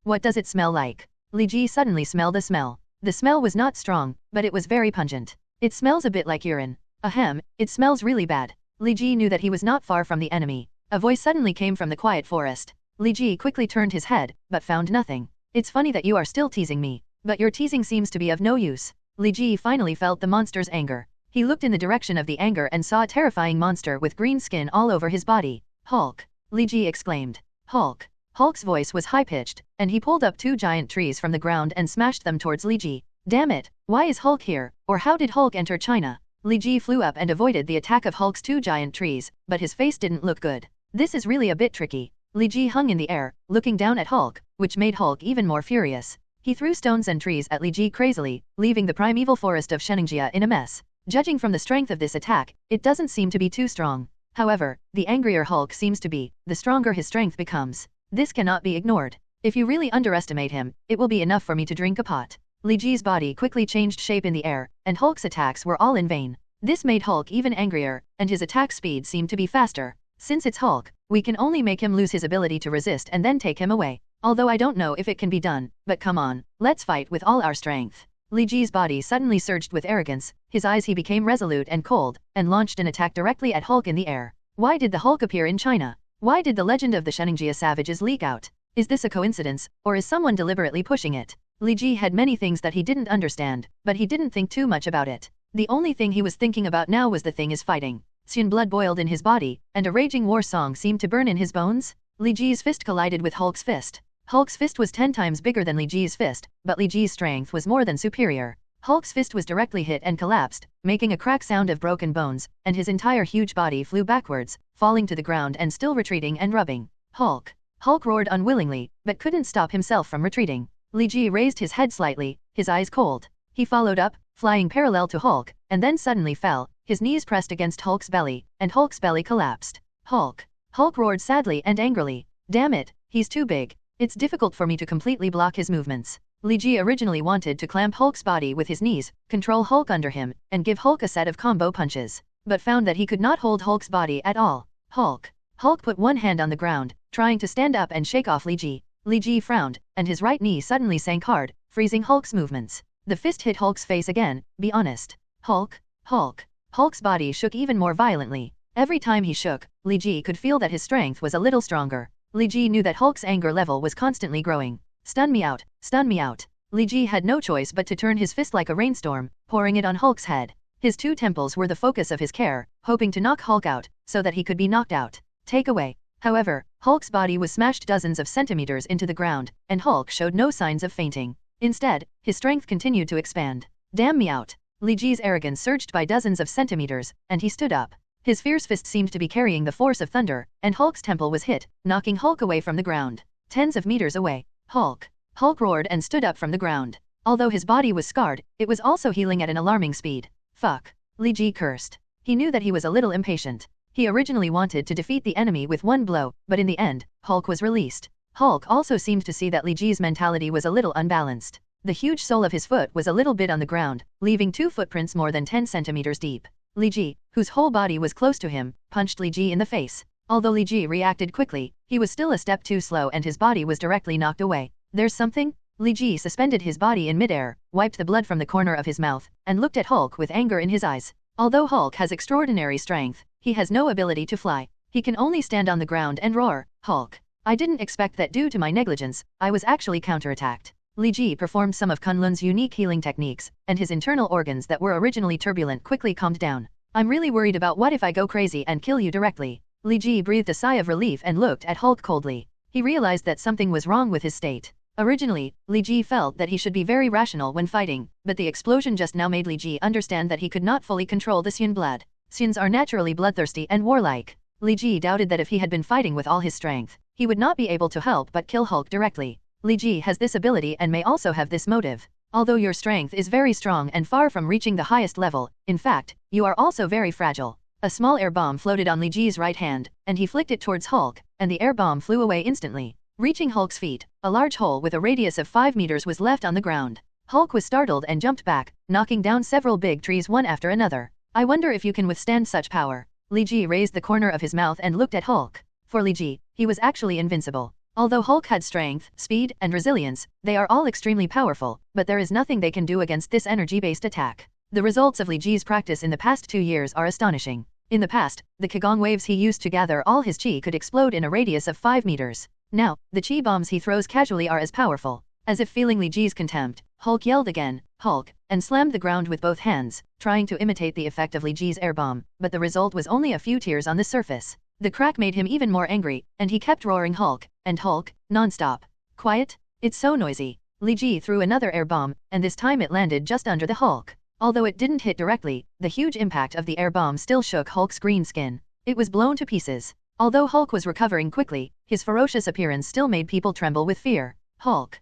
What does it smell like? Li Ji suddenly smelled a smell. The smell was not strong, but it was very pungent. It smells a bit like urine. Ahem, it smells really bad. Li Ji knew that he was not far from the enemy. A voice suddenly came from the quiet forest. Li Ji quickly turned his head, but found nothing. It's funny that you are still teasing me, but your teasing seems to be of no use. Li Ji finally felt the monster's anger. He looked in the direction of the anger and saw a terrifying monster with green skin all over his body. Hulk! Li Ji exclaimed. Hulk! Hulk's voice was high-pitched, and he pulled up 2 giant trees from the ground and smashed them towards Li Ji. Damn it! Why is Hulk here, or how did Hulk enter China? Li Ji flew up and avoided the attack of Hulk's 2 giant trees, but his face didn't look good. This is really a bit tricky. Li Ji hung in the air, looking down at Hulk, which made Hulk even more furious. He threw stones and trees at Li Ji crazily, leaving the primeval forest of Sheningjia in a mess. Judging from the strength of this attack, it doesn't seem to be too strong. However, the angrier Hulk seems to be, the stronger his strength becomes. This cannot be ignored. If you really underestimate him, it will be enough for me to drink a pot. Li Ji's body quickly changed shape in the air, and Hulk's attacks were all in vain. This made Hulk even angrier, and his attack speed seemed to be faster. Since it's Hulk, we can only make him lose his ability to resist and then take him away. Although I don't know if it can be done, but come on, let's fight with all our strength. Li Ji's body suddenly surged with arrogance, his eyes he became resolute and cold, and launched an attack directly at Hulk in the air. Why did the Hulk appear in China? Why did the legend of the Sheningjia savages leak out? Is this a coincidence, or is someone deliberately pushing it? Li Ji had many things that he didn't understand, but he didn't think too much about it. The only thing he was thinking about now was the thing is fighting. Saiyan blood boiled in his body, and a raging war song seemed to burn in his bones. Li Ji's fist collided with Hulk's fist. Hulk's fist was 10 times bigger than Li Ji's fist, but Li Ji's strength was more than superior. Hulk's fist was directly hit and collapsed, making a crack sound of broken bones, and his entire huge body flew backwards, falling to the ground and still retreating and rubbing. Hulk! Hulk roared unwillingly, but couldn't stop himself from retreating. Li Ji raised his head slightly, his eyes cold. He followed up, flying parallel to Hulk, and then suddenly fell, his knees pressed against Hulk's belly, and Hulk's belly collapsed. Hulk! Hulk roared sadly and angrily. Damn it, he's too big. It's difficult for me to completely block his movements. Li Ji originally wanted to clamp Hulk's body with his knees, control Hulk under him, and give Hulk a set of combo punches, but found that he could not hold Hulk's body at all. Hulk! Hulk put one hand on the ground, trying to stand up and shake off Li Ji. Li Ji frowned, and his right knee suddenly sank hard, freezing Hulk's movements. The fist hit Hulk's face again. Be honest. Hulk! Hulk! Hulk's body shook even more violently. Every time he shook, Li Ji could feel that his strength was a little stronger. Li Ji knew that Hulk's anger level was constantly growing. Stun me out! Stun me out! Li Ji had no choice but to turn his fist like a rainstorm, pouring it on Hulk's head. His 2 temples were the focus of his care, hoping to knock Hulk out, so that he could be knocked out. Take away. However, Hulk's body was smashed dozens of centimeters into the ground, and Hulk showed no signs of fainting. Instead, his strength continued to expand. Damn me out! Li Ji's arrogance surged by dozens of centimeters, and he stood up. His fierce fist seemed to be carrying the force of thunder, and Hulk's temple was hit, knocking Hulk away from the ground. Tens of meters away. Hulk roared and stood up from the ground. Although his body was scarred, it was also healing at an alarming speed. Fuck. Li Ji cursed. He knew that he was a little impatient. He originally wanted to defeat the enemy with one blow, but in the end, Hulk was released. Hulk also seemed to see that Li Ji's mentality was a little unbalanced. The huge sole of his foot was a little bit on the ground, leaving 2 footprints more than 10 centimeters deep. Li Ji, whose whole body was close to him, punched Li Ji in the face. Although Li Ji reacted quickly, he was still a step too slow and his body was directly knocked away. There's something? Li Ji suspended his body in midair, wiped the blood from the corner of his mouth, and looked at Hulk with anger in his eyes. Although Hulk has extraordinary strength, he has no ability to fly. He can only stand on the ground and roar. Hulk. I didn't expect that due to my negligence, I was actually counterattacked. Li Ji performed some of Kunlun's unique healing techniques, and his internal organs that were originally turbulent quickly calmed down. I'm really worried about what if I go crazy and kill you directly. Li Ji breathed a sigh of relief and looked at Hulk coldly. He realized that something was wrong with his state. Originally, Li Ji felt that he should be very rational when fighting, but the explosion just now made Li Ji understand that he could not fully control the Saiyan blood. Saiyans are naturally bloodthirsty and warlike. Li Ji doubted that if he had been fighting with all his strength, he would not be able to help but kill Hulk directly. Li Ji has this ability and may also have this motive. Although your strength is very strong and far from reaching the highest level, in fact, you are also very fragile. A small air bomb floated on Li Ji's right hand, and he flicked it towards Hulk, and the air bomb flew away instantly. Reaching Hulk's feet, a large hole with a radius of 5 meters was left on the ground. Hulk was startled and jumped back, knocking down several big trees one after another. I wonder if you can withstand such power. Li Ji raised the corner of his mouth and looked at Hulk. For Li Ji, he was actually invincible. Although Hulk had strength, speed, and resilience, they are all extremely powerful, but there is nothing they can do against this energy-based attack. The results of Li Ji's practice in the past 2 years are astonishing. In the past, the Qigong waves he used to gather all his qi could explode in a radius of 5 meters. Now, the qi bombs he throws casually are as powerful. As if feeling Li Ji's contempt, Hulk yelled again, Hulk, and slammed the ground with both hands, trying to imitate the effect of Li Ji's air bomb, but the result was only a few tears on the surface. The crack made him even more angry, and he kept roaring Hulk, and Hulk, non-stop. Quiet? It's so noisy. Li Ji threw another air bomb, and this time it landed just under the Hulk. Although it didn't hit directly, the huge impact of the air bomb still shook Hulk's green skin. It was blown to pieces. Although Hulk was recovering quickly, his ferocious appearance still made people tremble with fear. Hulk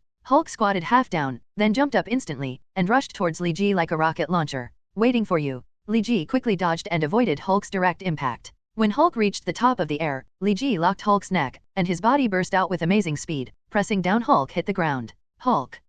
squatted half down, then jumped up instantly, and rushed towards Li Ji like a rocket launcher. Waiting for you. Li Ji quickly dodged and avoided Hulk's direct impact. When Hulk reached the top of the air, Li Ji locked Hulk's neck, and his body burst out with amazing speed. Pressing down, Hulk hit the ground. Hulk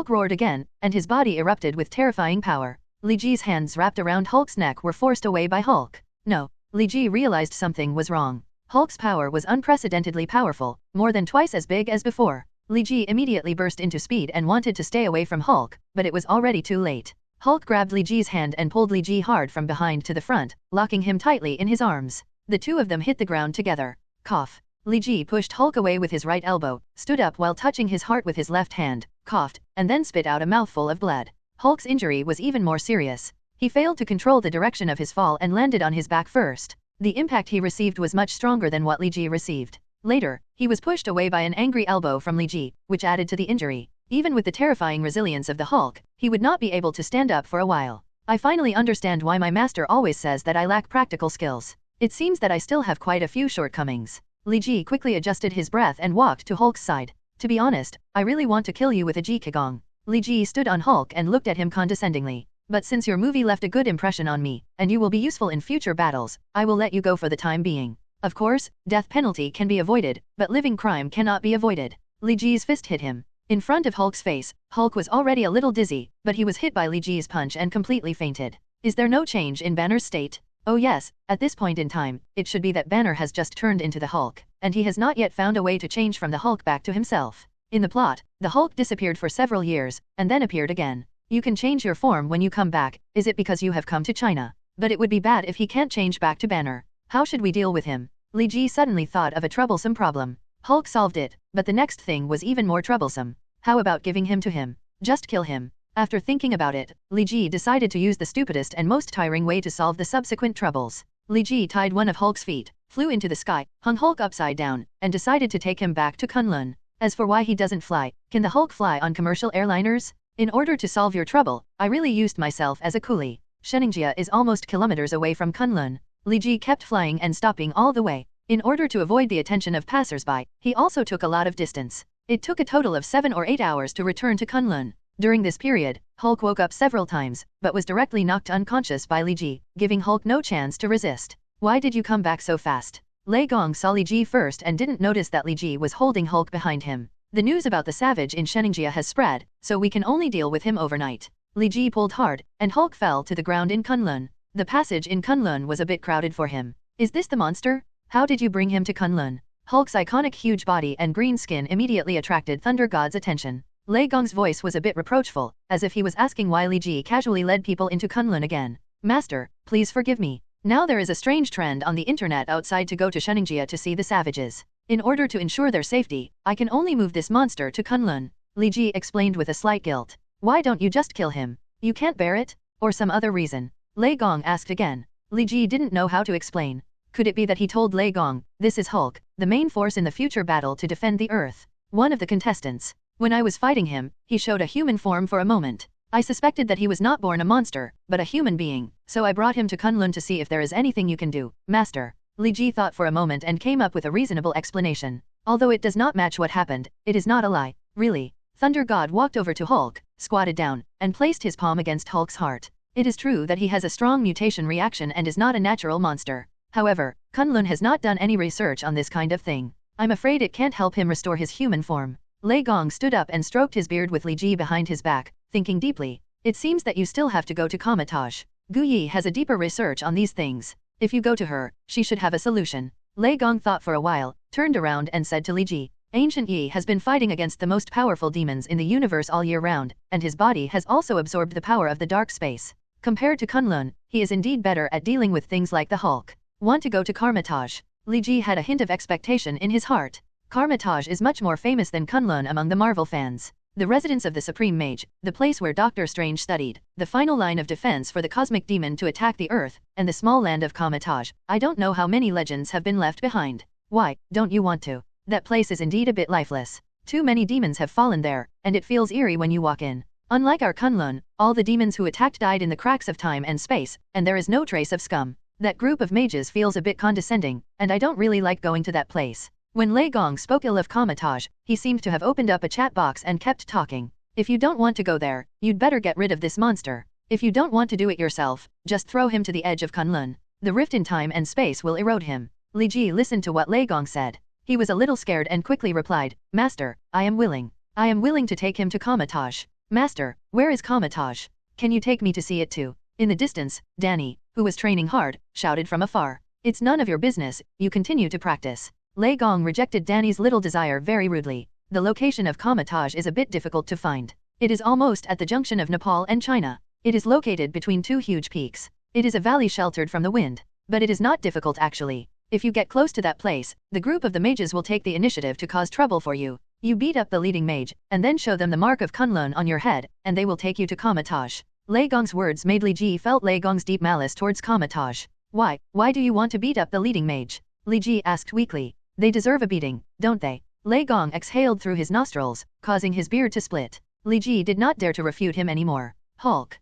roared again, and his body erupted with terrifying power. Li Ji's hands wrapped around Hulk's neck were forced away by Hulk. No. Li Ji realized something was wrong. Hulk's power was unprecedentedly powerful, more than twice as big as before. Li Ji immediately burst into speed and wanted to stay away from Hulk, but it was already too late. Hulk grabbed Li Ji's hand and pulled Li Ji hard from behind to the front, locking him tightly in his arms. The two of them hit the ground together. Cough. Li Ji pushed Hulk away with his right elbow, stood up while touching his heart with his left hand, coughed, and then spit out a mouthful of blood. Hulk's injury was even more serious. He failed to control the direction of his fall and landed on his back first. The impact he received was much stronger than what Li Ji received. Later, he was pushed away by an angry elbow from Li Ji, which added to the injury. Even with the terrifying resilience of the Hulk, he would not be able to stand up for a while. I finally understand why my master always says that I lack practical skills. It seems that I still have quite a few shortcomings. Li Ji quickly adjusted his breath and walked to Hulk's side. To be honest, I really want to kill you with a Ji Qigong. Li Ji stood on Hulk and looked at him condescendingly. But since your movie left a good impression on me, and you will be useful in future battles, I will let you go for the time being. Of course, death penalty can be avoided, but living crime cannot be avoided. Li Ji's fist hit him. In front of Hulk's face, Hulk was already a little dizzy, but he was hit by Li Ji's punch and completely fainted. Is there no change in Banner's state? Oh yes, at this point in time, it should be that Banner has just turned into the Hulk, and he has not yet found a way to change from the Hulk back to himself. In the plot, the Hulk disappeared for several years, and then appeared again. You can change your form when you come back. Is it because you have come to China? But it would be bad if he can't change back to Banner. How should we deal with him? Li Ji suddenly thought of a troublesome problem. Hulk solved it, but the next thing was even more troublesome. How about giving him to him? Just kill him. After thinking about it, Li Ji decided to use the stupidest and most tiring way to solve the subsequent troubles. Li Ji tied one of Hulk's feet, flew into the sky, hung Hulk upside down, and decided to take him back to Kunlun. As for why he doesn't fly, can the Hulk fly on commercial airliners? In order to solve your trouble, I really used myself as a coolie. Sheningjia is almost kilometers away from Kunlun. Li Ji kept flying and stopping all the way. In order to avoid the attention of passersby, he also took a lot of distance. It took a total of 7 or 8 hours to return to Kunlun. During this period, Hulk woke up several times, but was directly knocked unconscious by Li Ji, giving Hulk no chance to resist. Why did you come back so fast? Lei Gong saw Li Ji first and didn't notice that Li Ji was holding Hulk behind him. The news about the savage in Sheningjia has spread, so we can only deal with him overnight. Li Ji pulled hard, and Hulk fell to the ground in Kunlun. The passage in Kunlun was a bit crowded for him. Is this the monster? How did you bring him to Kunlun? Hulk's iconic huge body and green skin immediately attracted Thunder God's attention. Lei Gong's voice was a bit reproachful, as if he was asking why Li Ji casually led people into Kunlun again. Master, please forgive me. Now there is a strange trend on the internet outside to go to Sheningjia to see the savages. In order to ensure their safety, I can only move this monster to Kunlun. Li Ji explained with a slight guilt. Why don't you just kill him? You can't bear it? Or some other reason? Lei Gong asked again. Li Ji didn't know how to explain. Could it be that he told Lei Gong, this is Hulk, the main force in the future battle to defend the Earth? One of the contestants. When I was fighting him, he showed a human form for a moment. I suspected that he was not born a monster, but a human being, so I brought him to Kunlun to see if there is anything you can do, Master. Li Ji thought for a moment and came up with a reasonable explanation. Although it does not match what happened, it is not a lie, really. Thunder God walked over to Hulk, squatted down, and placed his palm against Hulk's heart. It is true that he has a strong mutation reaction and is not a natural monster. However, Kunlun has not done any research on this kind of thing. I'm afraid it can't help him restore his human form. Lei Gong stood up and stroked his beard with Li Ji behind his back, thinking deeply. It seems that you still have to go to Comitage. Gu Yi has a deeper research on these things. If you go to her, she should have a solution. Lei Gong thought for a while, turned around and said to Li Ji, Ancient Yi has been fighting against the most powerful demons in the universe all year round, and his body has also absorbed the power of the dark space. Compared to Kunlun, he is indeed better at dealing with things like the Hulk. Want to go to Carmitage? Li Ji had a hint of expectation in his heart. Carmitage is much more famous than Kunlun among the Marvel fans. The residence of the Supreme Mage, the place where Doctor Strange studied, the final line of defense for the cosmic demon to attack the Earth, and the small land of Carmitage. I don't know how many legends have been left behind. Why, don't you want to? That place is indeed a bit lifeless. Too many demons have fallen there, and it feels eerie when you walk in. Unlike our Kunlun, all the demons who attacked died in the cracks of time and space, and there is no trace of scum. That group of mages feels a bit condescending, and I don't really like going to that place. When Lei Gong spoke ill of Comitage, he seemed to have opened up a chat box and kept talking. If you don't want to go there, you'd better get rid of this monster. If you don't want to do it yourself, just throw him to the edge of Kunlun. The rift in time and space will erode him. Li Ji listened to what Lei Gong said. He was a little scared and quickly replied, Master, I am willing. I am willing to take him to Comitage. Master, where is Comitage? Can you take me to see it too? In the distance, Danny, who was training hard, shouted from afar. It's none of your business, you continue to practice. Lei Gong rejected Danny's little desire very rudely. The location of Comitage is a bit difficult to find. It is almost at the junction of Nepal and China. It is located between two huge peaks. It is a valley sheltered from the wind. But it is not difficult actually. If you get close to that place, the group of the mages will take the initiative to cause trouble for you. You beat up the leading mage, and then show them the mark of Kunlun on your head, and they will take you to Comitage. Lei Gong's words made Li Ji felt Lei Gong's deep malice towards Comitage. Why do you want to beat up the leading mage? Li Ji asked weakly. They deserve a beating, don't they? Lei Gong exhaled through his nostrils, causing his beard to split. Li Ji did not dare to refute him anymore. Hulk,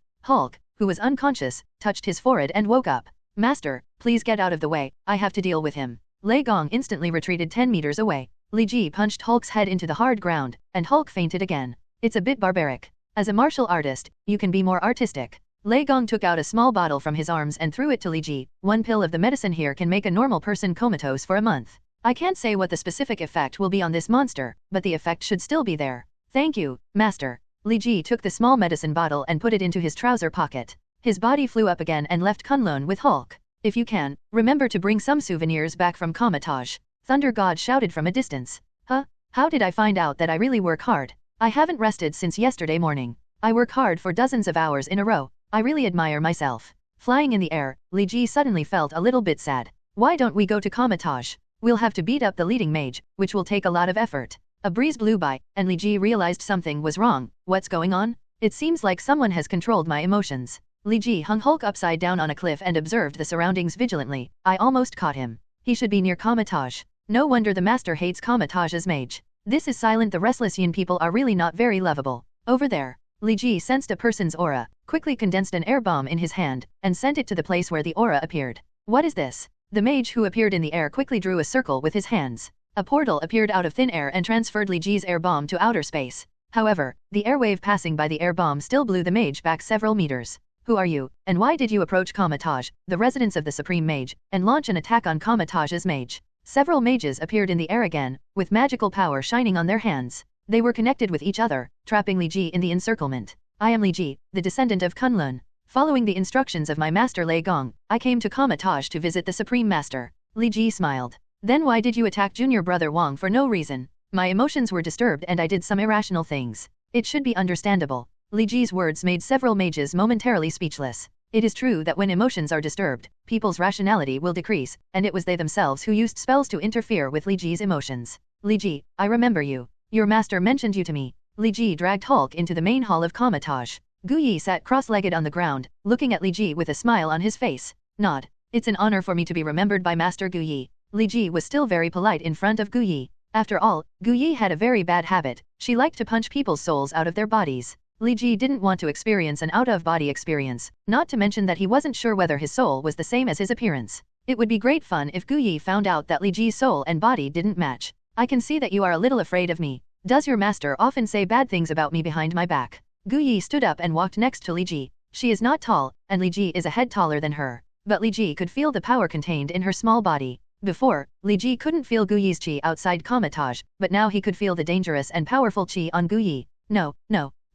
who was unconscious, touched his forehead and woke up. Master, please get out of the way, I have to deal with him. Lei Gong instantly retreated 10 meters away. Li Ji punched Hulk's head into the hard ground, and Hulk fainted again. It's a bit barbaric. As a martial artist, you can be more artistic. Lei Gong took out a small bottle from his arms and threw it to Li Ji. One pill of the medicine here can make a normal person comatose for a month. I can't say what the specific effect will be on this monster, but the effect should still be there. Thank you, Master. Li Ji took the small medicine bottle and put it into his trouser pocket. His body flew up again and left Kunlun with Hulk. If you can, remember to bring some souvenirs back from Comitage. Thunder God shouted from a distance. Huh? How did I find out that I really work hard? I haven't rested since yesterday morning. I work hard for dozens of hours in a row. I really admire myself. Flying in the air, Li Ji suddenly felt a little bit sad. Why don't we go to Comitage? We'll have to beat up the leading mage, which will take a lot of effort. A breeze blew by, and Li Ji realized something was wrong. What's going on? It seems like someone has controlled my emotions. Li Ji hung Hulk upside down on a cliff and observed the surroundings vigilantly. I almost caught him. He should be near Comitage. No wonder the master hates Comitage's mage. This is silent. The restless Yin people are really not very lovable. Over there. Li Ji sensed a person's aura, quickly condensed an air bomb in his hand, and sent it to the place where the aura appeared. What is this? The mage who appeared in the air quickly drew a circle with his hands. A portal appeared out of thin air and transferred Li Ji's air bomb to outer space. However, the air wave passing by the air bomb still blew the mage back several meters. Who are you, and why did you approach Kamatage, the residence of the Supreme Mage, and launch an attack on Kamatage's mage? Several mages appeared in the air again, with magical power shining on their hands. They were connected with each other, trapping Li Ji in the encirclement. I am Li Ji, the descendant of Kunlun. Following the instructions of my master Lei Gong, I came to Kamatage to visit the Supreme Master. Li Ji smiled. Then why did you attack junior brother Wang for no reason? My emotions were disturbed and I did some irrational things. It should be understandable. Li Ji's words made several mages momentarily speechless. It is true that when emotions are disturbed, people's rationality will decrease, and it was they themselves who used spells to interfere with Li Ji's emotions. Li Ji, I remember you. Your master mentioned you to me. Li Ji dragged Hulk into the main hall of Kamatage. Gu Yi sat cross-legged on the ground, looking at Li Ji with a smile on his face. Nod. It's an honor for me to be remembered by Master Gu Yi. Li Ji was still very polite in front of Gu Yi. After all, Gu Yi had a very bad habit. She liked to punch people's souls out of their bodies. Li Ji didn't want to experience an out-of-body experience, not to mention that he wasn't sure whether his soul was the same as his appearance. It would be great fun if Gu Yi found out that Li Ji's soul and body didn't match. I can see that you are a little afraid of me. Does your master often say bad things about me behind my back? Gu Yi stood up and walked next to Li Ji. She is not tall, and Li Ji is a head taller than her. But Li Ji could feel the power contained in her small body. Before, Li Ji couldn't feel Gu Yi's qi outside Kamatage, but now he could feel the dangerous and powerful qi on Gu Yi. No.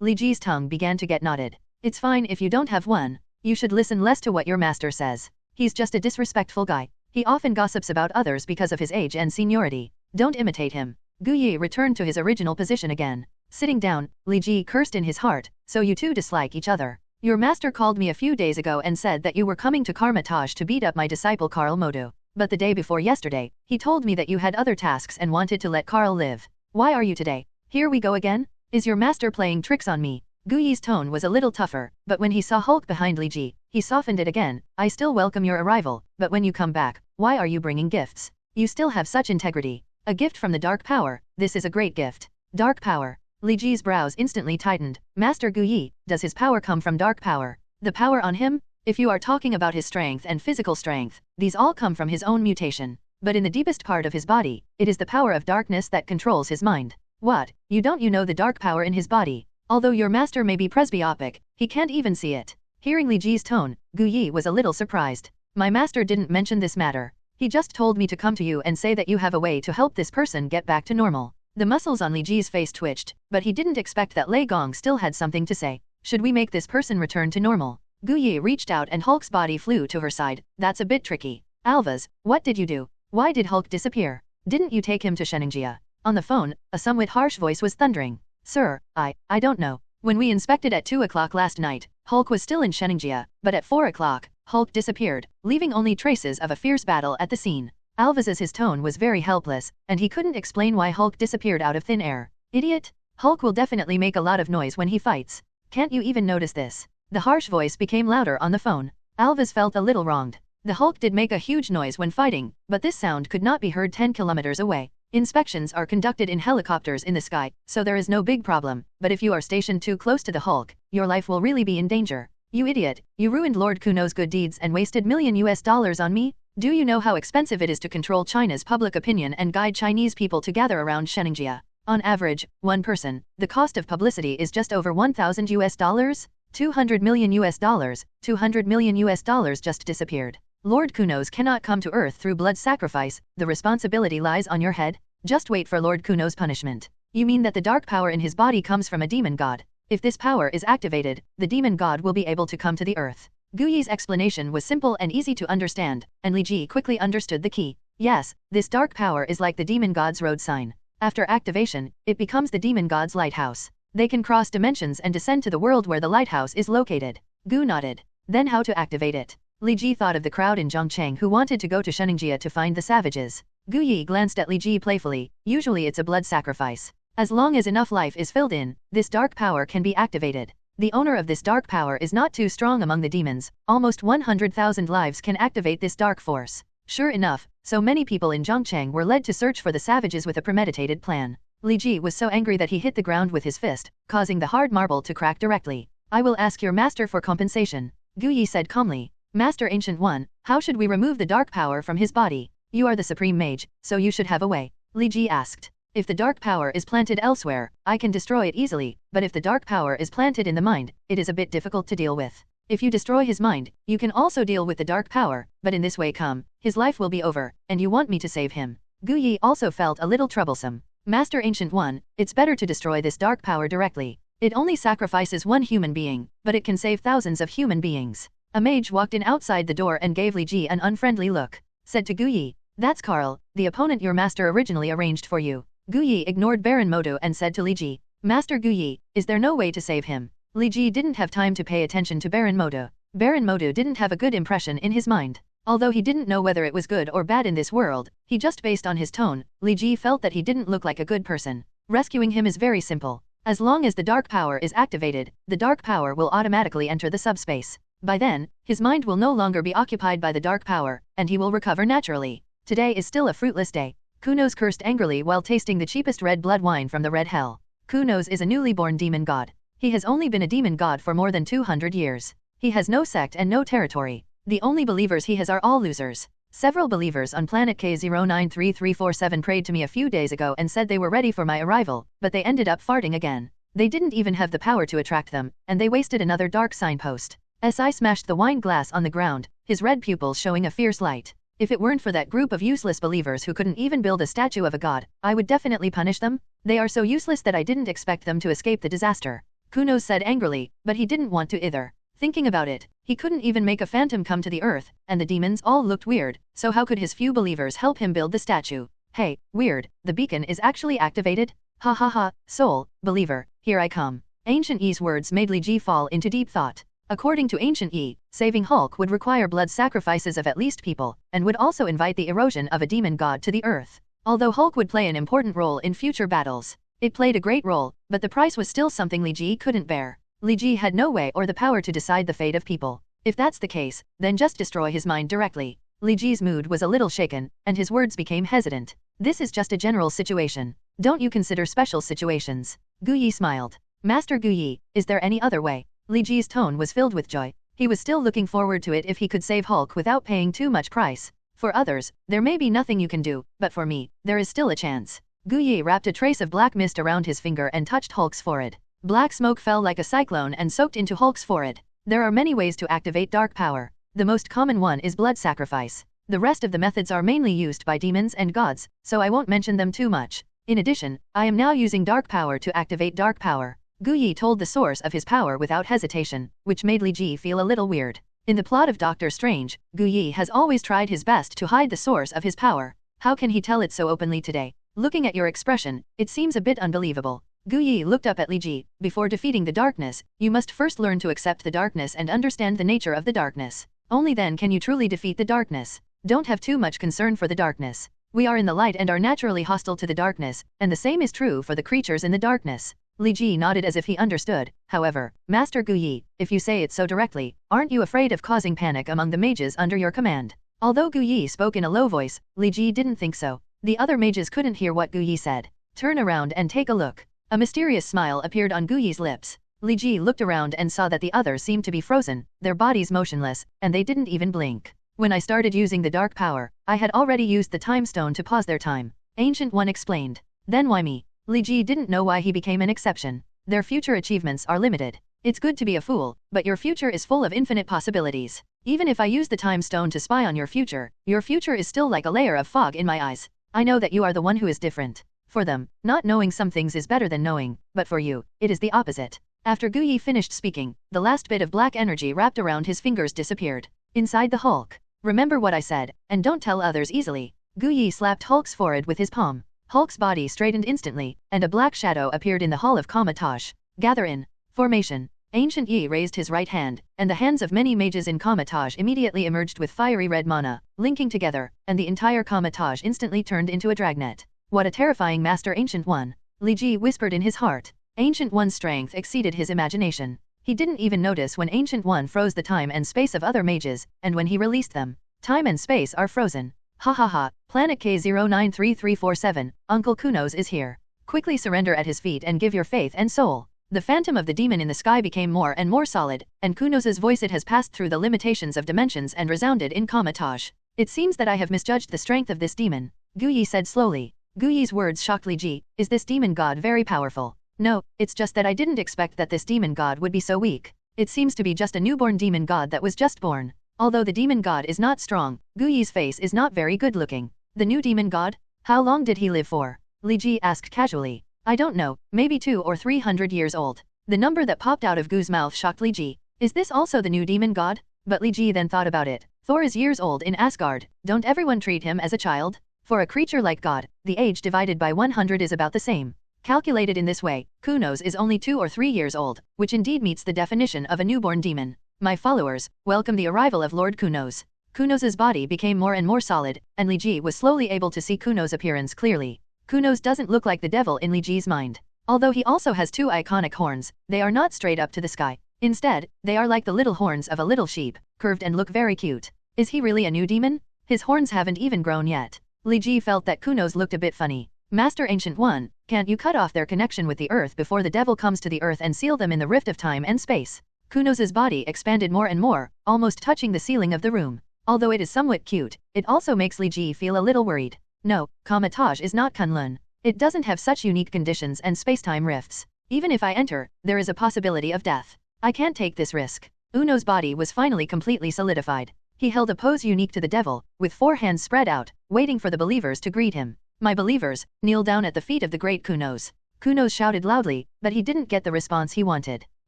Li Ji's tongue began to get knotted. It's fine if you don't have one. You should listen less to what your master says. He's just a disrespectful guy. He often gossips about others because of his age and seniority. Don't imitate him. Gu Yi returned to his original position again. Sitting down, Li Ji cursed in his heart, so you two dislike each other. Your master called me a few days ago and said that you were coming to Kamatage to beat up my disciple Karl Modu. But the day before yesterday, he told me that you had other tasks and wanted to let Karl live. Why are you today? Here we go again? Is your master playing tricks on me? Gu Yi's tone was a little tougher, but when he saw Hulk behind Li Ji, he softened it again. I still welcome your arrival, but when you come back, why are you bringing gifts? You still have such integrity. A gift from the dark power. This is a great gift. Dark power. Li Ji's brows instantly tightened. Master Gu Yi, does his power come from dark power? The power on him? If you are talking about his strength and physical strength, these all come from his own mutation. But in the deepest part of his body, it is the power of darkness that controls his mind. What? You know the dark power in his body. Although your master may be presbyopic, he can't even see it. Hearing Li Ji's tone, Gu Yi was a little surprised. My master didn't mention this matter. He just told me to come to you and say that you have a way to help this person get back to normal. The muscles on Li Ji's face twitched, but he didn't expect that Lei Gong still had something to say. Should we make this person return to normal? Gu Yi reached out and Hulk's body flew to her side. That's a bit tricky. Alvas, what did you do? Why did Hulk disappear? Didn't you take him to Sheningjia? On the phone, a somewhat harsh voice was thundering. Sir, I don't know. When we inspected at 2 o'clock last night, Hulk was still in Sheningjia, but at 4 o'clock, Hulk disappeared, leaving only traces of a fierce battle at the scene. Alvas's tone was very helpless, and he couldn't explain why Hulk disappeared out of thin air. Idiot! Hulk will definitely make a lot of noise when he fights. Can't you even notice this? The harsh voice became louder on the phone. Alvas felt a little wronged. The Hulk did make a huge noise when fighting, but this sound could not be heard 10 kilometers away. Inspections are conducted in helicopters in the sky, so there is no big problem, but if you are stationed too close to the Hulk, your life will really be in danger. You idiot, you ruined Lord Kuno's good deeds and wasted $1,000,000 on me? Do you know how expensive it is to control China's public opinion and guide Chinese people to gather around Sheningjia? On average, one person, the cost of publicity is just over $1,000? $200 million, $200 million just disappeared. Lord Kunos cannot come to Earth through blood sacrifice, the responsibility lies on your head. Just wait for Lord Kuno's punishment. You mean that the dark power in his body comes from a demon god? If this power is activated, the demon god will be able to come to the Earth. Gu Yi's explanation was simple and easy to understand, and Li Ji quickly understood the key. Yes, this dark power is like the demon god's road sign. After activation, it becomes the demon god's lighthouse. They can cross dimensions and descend to the world where the lighthouse is located. Gu nodded. Then how to activate it? Li Ji thought of the crowd in Zhongcheng who wanted to go to Sheningjia to find the savages. Gu Yi glanced at Li Ji playfully. Usually it's a blood sacrifice. As long as enough life is filled in, this dark power can be activated. The owner of this dark power is not too strong among the demons. Almost 100,000 lives can activate this dark force. Sure enough, so many people in Zhongcheng were led to search for the savages with a premeditated plan. Li Ji was so angry that he hit the ground with his fist, causing the hard marble to crack directly. I will ask your master for compensation, Gu Yi said calmly. Master Ancient One, How should we remove the dark power from his body? You are the supreme mage, so you should have a way. Li Ji asked. If the dark power is planted elsewhere, I can destroy it easily, but if the dark power is planted in the mind, it is a bit difficult to deal with. If you destroy his mind, you can also deal with the dark power, but in this way his life will be over, and you want me to save him. Gu Yi also felt a little troublesome. Master Ancient One, it's better to destroy this dark power directly. It only sacrifices one human being, but it can save thousands of human beings. A mage walked in outside the door and gave Li Ji an unfriendly look. Said to Gu Yi, "That's Carl, the opponent your master originally arranged for you." Gu Yi ignored Baron Modo and said to Li Ji, "Master Gu Yi, is there no way to save him?" Li Ji didn't have time to pay attention to Baron Modo. Baron Modo didn't have a good impression in his mind. Although he didn't know whether it was good or bad in this world, he just based on his tone, Li Ji felt that he didn't look like a good person. Rescuing him is very simple. As long as the dark power is activated, the dark power will automatically enter the subspace. By then, his mind will no longer be occupied by the dark power, and he will recover naturally. Today is still a fruitless day. Kunos cursed angrily while tasting the cheapest red blood wine from the red hell. Kunos is a newly born demon god. He has only been a demon god for more than 200 years. He has no sect and no territory. The only believers he has are all losers. Several believers on planet K093347 prayed to me a few days ago and said they were ready for my arrival, but they ended up farting again. They didn't even have the power to attract them, and they wasted another dark signpost. Si smashed the wine glass on the ground, his red pupils showing a fierce light. If it weren't for that group of useless believers who couldn't even build a statue of a god, I would definitely punish them. They are so useless that I didn't expect them to escape the disaster. Kunos said angrily, but he didn't want to either. Thinking about it, he couldn't even make a phantom come to the earth, and the demons all looked weird, so how could his few believers help him build the statue? Hey, weird, the beacon is actually activated? Ha ha ha, soul, believer, here I come. Ancient Yi's words made Li Ji fall into deep thought. According to Ancient Yi, saving Hulk would require blood sacrifices of at least people, and would also invite the erosion of a demon god to the earth. Although Hulk would play an important role in future battles, it played a great role, but the price was still something Li Ji couldn't bear. Li Ji had no way or the power to decide the fate of people. If that's the case, then just destroy his mind directly. Li Ji's mood was a little shaken, and his words became hesitant. This is just a general situation. Don't you consider special situations? Gu Yi smiled. Master Gu Yi, is there any other way? Li Ji's tone was filled with joy. He was still looking forward to it if he could save Hulk without paying too much price. For others, there may be nothing you can do, but for me, there is still a chance. Gu Yi wrapped a trace of black mist around his finger and touched Hulk's forehead. Black smoke fell like a cyclone and soaked into Hulk's forehead. There are many ways to activate dark power. The most common one is blood sacrifice. The rest of the methods are mainly used by demons and gods, so I won't mention them too much. In addition, I am now using dark power to activate dark power. Gu Yi told the source of his power without hesitation, which made Li Ji feel a little weird. In the plot of Doctor Strange, Gu Yi has always tried his best to hide the source of his power. How can he tell it so openly today? Looking at your expression, it seems a bit unbelievable. Gu Yi looked up at Li Ji. Before defeating the darkness, you must first learn to accept the darkness and understand the nature of the darkness. Only then can you truly defeat the darkness. Don't have too much concern for the darkness. We are in the light and are naturally hostile to the darkness, and the same is true for the creatures in the darkness. Li Ji nodded as if he understood. However, Master Gu Yi, if you say it so directly, aren't you afraid of causing panic among the mages under your command? Although Gu Yi spoke in a low voice, Li Ji didn't think so. The other mages couldn't hear what Gu Yi said. Turn around and take a look. A mysterious smile appeared on Gu Yi's lips. Li Ji looked around and saw that the others seemed to be frozen, their bodies motionless, and they didn't even blink. When I started using the dark power, I had already used the time stone to pause their time. Ancient One explained. Then why me? Li Ji didn't know why he became an exception. Their future achievements are limited. It's good to be a fool, but your future is full of infinite possibilities. Even if I use the time stone to spy on your future is still like a layer of fog in my eyes. I know that you are the one who is different. For them, not knowing some things is better than knowing, but for you, it is the opposite. After Gu Yi finished speaking, the last bit of black energy wrapped around his fingers disappeared. Inside the Hulk. Remember what I said, and don't tell others easily. Gu Yi slapped Hulk's forehead with his palm. Hulk's body straightened instantly, and a black shadow appeared in the Hall of Kamatage. Gather in. Formation. Ancient Yi raised his right hand, and the hands of many mages in Kamatage immediately emerged with fiery red mana, linking together, and the entire Kamatage instantly turned into a dragnet. What a terrifying master Ancient One. Li Ji whispered in his heart. Ancient One's strength exceeded his imagination. He didn't even notice when Ancient One froze the time and space of other mages, and when he released them. Time and space are frozen. Ha ha ha, Planet K093347, Uncle Kunos is here. Quickly surrender at his feet and give your faith and soul. The phantom of the demon in the sky became more and more solid, and Kunos's voice it has passed through the limitations of dimensions and resounded in Kamatage. It seems that I have misjudged the strength of this demon, Gu Yi said slowly. Gu Yi's words shocked Li Ji. Is this demon god very powerful? No, it's just that I didn't expect that this demon god would be so weak. It seems to be just a newborn demon god that was just born. Although the demon god is not strong, Gu Yi's face is not very good looking. The new demon god? How long did he live for? Li Ji asked casually. I don't know, maybe 200 or 300 years old. The number that popped out of Gu's mouth shocked Li Ji. Is this also the new demon god? But Li Ji then thought about it. Thor is years old in Asgard, don't everyone treat him as a child? For a creature like God, the age divided by 100 is about the same. Calculated in this way, Kunos is only 2 or 3 years old, which indeed meets the definition of a newborn demon. My followers, welcome the arrival of Lord Kunos. Kunos's body became more and more solid, and Li Ji was slowly able to see Kunos' appearance clearly. Kunos doesn't look like the devil in Li Ji's mind. Although he also has 2 iconic horns, they are not straight up to the sky. Instead, they are like the little horns of a little sheep, curved and look very cute. Is he really a new demon? His horns haven't even grown yet. Li Ji felt that Kunos looked a bit funny. Master Ancient One, can't you cut off their connection with the earth before the devil comes to the earth and seal them in the rift of time and space? Kunos' body expanded more and more, almost touching the ceiling of the room. Although it is somewhat cute, it also makes Li Ji feel a little worried. No, Kamatage is not Kunlun. It doesn't have such unique conditions and space-time rifts. Even if I enter, there is a possibility of death. I can't take this risk. Uno's body was finally completely solidified. He held a pose unique to the devil, with 4 hands spread out, waiting for the believers to greet him. My believers, kneel down at the feet of the great Kunos. Kunos shouted loudly, but he didn't get the response he wanted.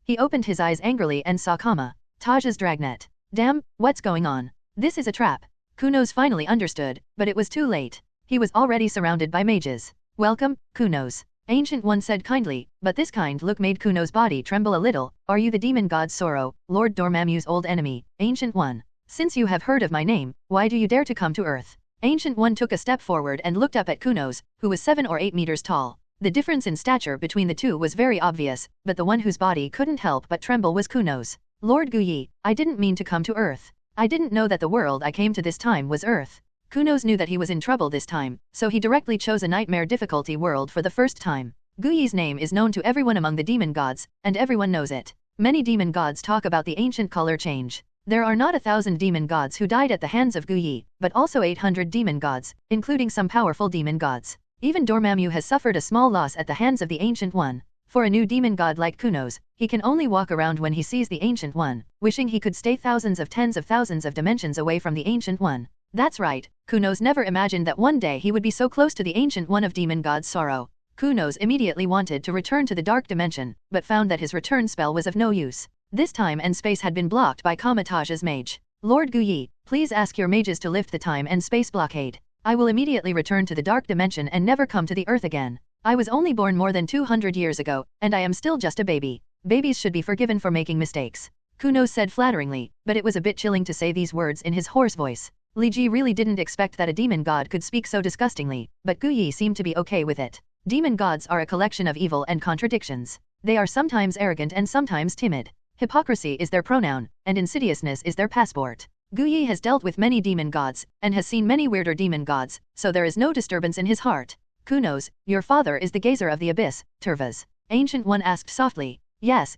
He opened his eyes angrily and saw Taj's dragnet. Damn, what's going on? This is a trap. Kunos finally understood, but it was too late. He was already surrounded by mages. Welcome, Kunos. Ancient One said kindly, but this kind look made Kunos' body tremble a little. Are you the demon god Sorrow, Lord Dormammu's old enemy, Ancient One? Since you have heard of my name, why do you dare to come to Earth? Ancient One took a step forward and looked up at Kunos, who was 7 or 8 meters tall. The difference in stature between the two was very obvious, but the one whose body couldn't help but tremble was Kunos. Lord Gu Yi, I didn't mean to come to Earth. I didn't know that the world I came to this time was Earth. Kunos knew that he was in trouble this time, so he directly chose a nightmare difficulty world for the first time. Gu Yi's name is known to everyone among the demon gods, and everyone knows it. Many demon gods talk about the ancient color change. There are not 1,000 demon gods who died at the hands of Gu Yi, but also 800 demon gods, including some powerful demon gods. Even Dormammu has suffered a small loss at the hands of the Ancient One. For a new demon god like Kunos, he can only walk around when he sees the Ancient One, wishing he could stay thousands of tens of thousands of dimensions away from the Ancient One. That's right, Kunos never imagined that one day he would be so close to the Ancient One of demon god Sorrow. Kunos immediately wanted to return to the dark dimension, but found that his return spell was of no use. This time and space had been blocked by Kamatage's mage. Lord Gu Yi, please ask your mages to lift the time and space blockade. I will immediately return to the dark dimension and never come to the earth again. I was only born more than 200 years ago, and I am still just a baby. Babies should be forgiven for making mistakes. Kunos said flatteringly, but it was a bit chilling to say these words in his hoarse voice. Li Ji really didn't expect that a demon god could speak so disgustingly, but Gu Yi seemed to be okay with it. Demon gods are a collection of evil and contradictions. They are sometimes arrogant and sometimes timid. Hypocrisy is their pronoun, and insidiousness is their passport. Gu Yi has dealt with many demon gods, and has seen many weirder demon gods, so there is no disturbance in his heart. Kunos, your father is the gazer of the abyss, Turvas. Ancient One asked softly. Yes,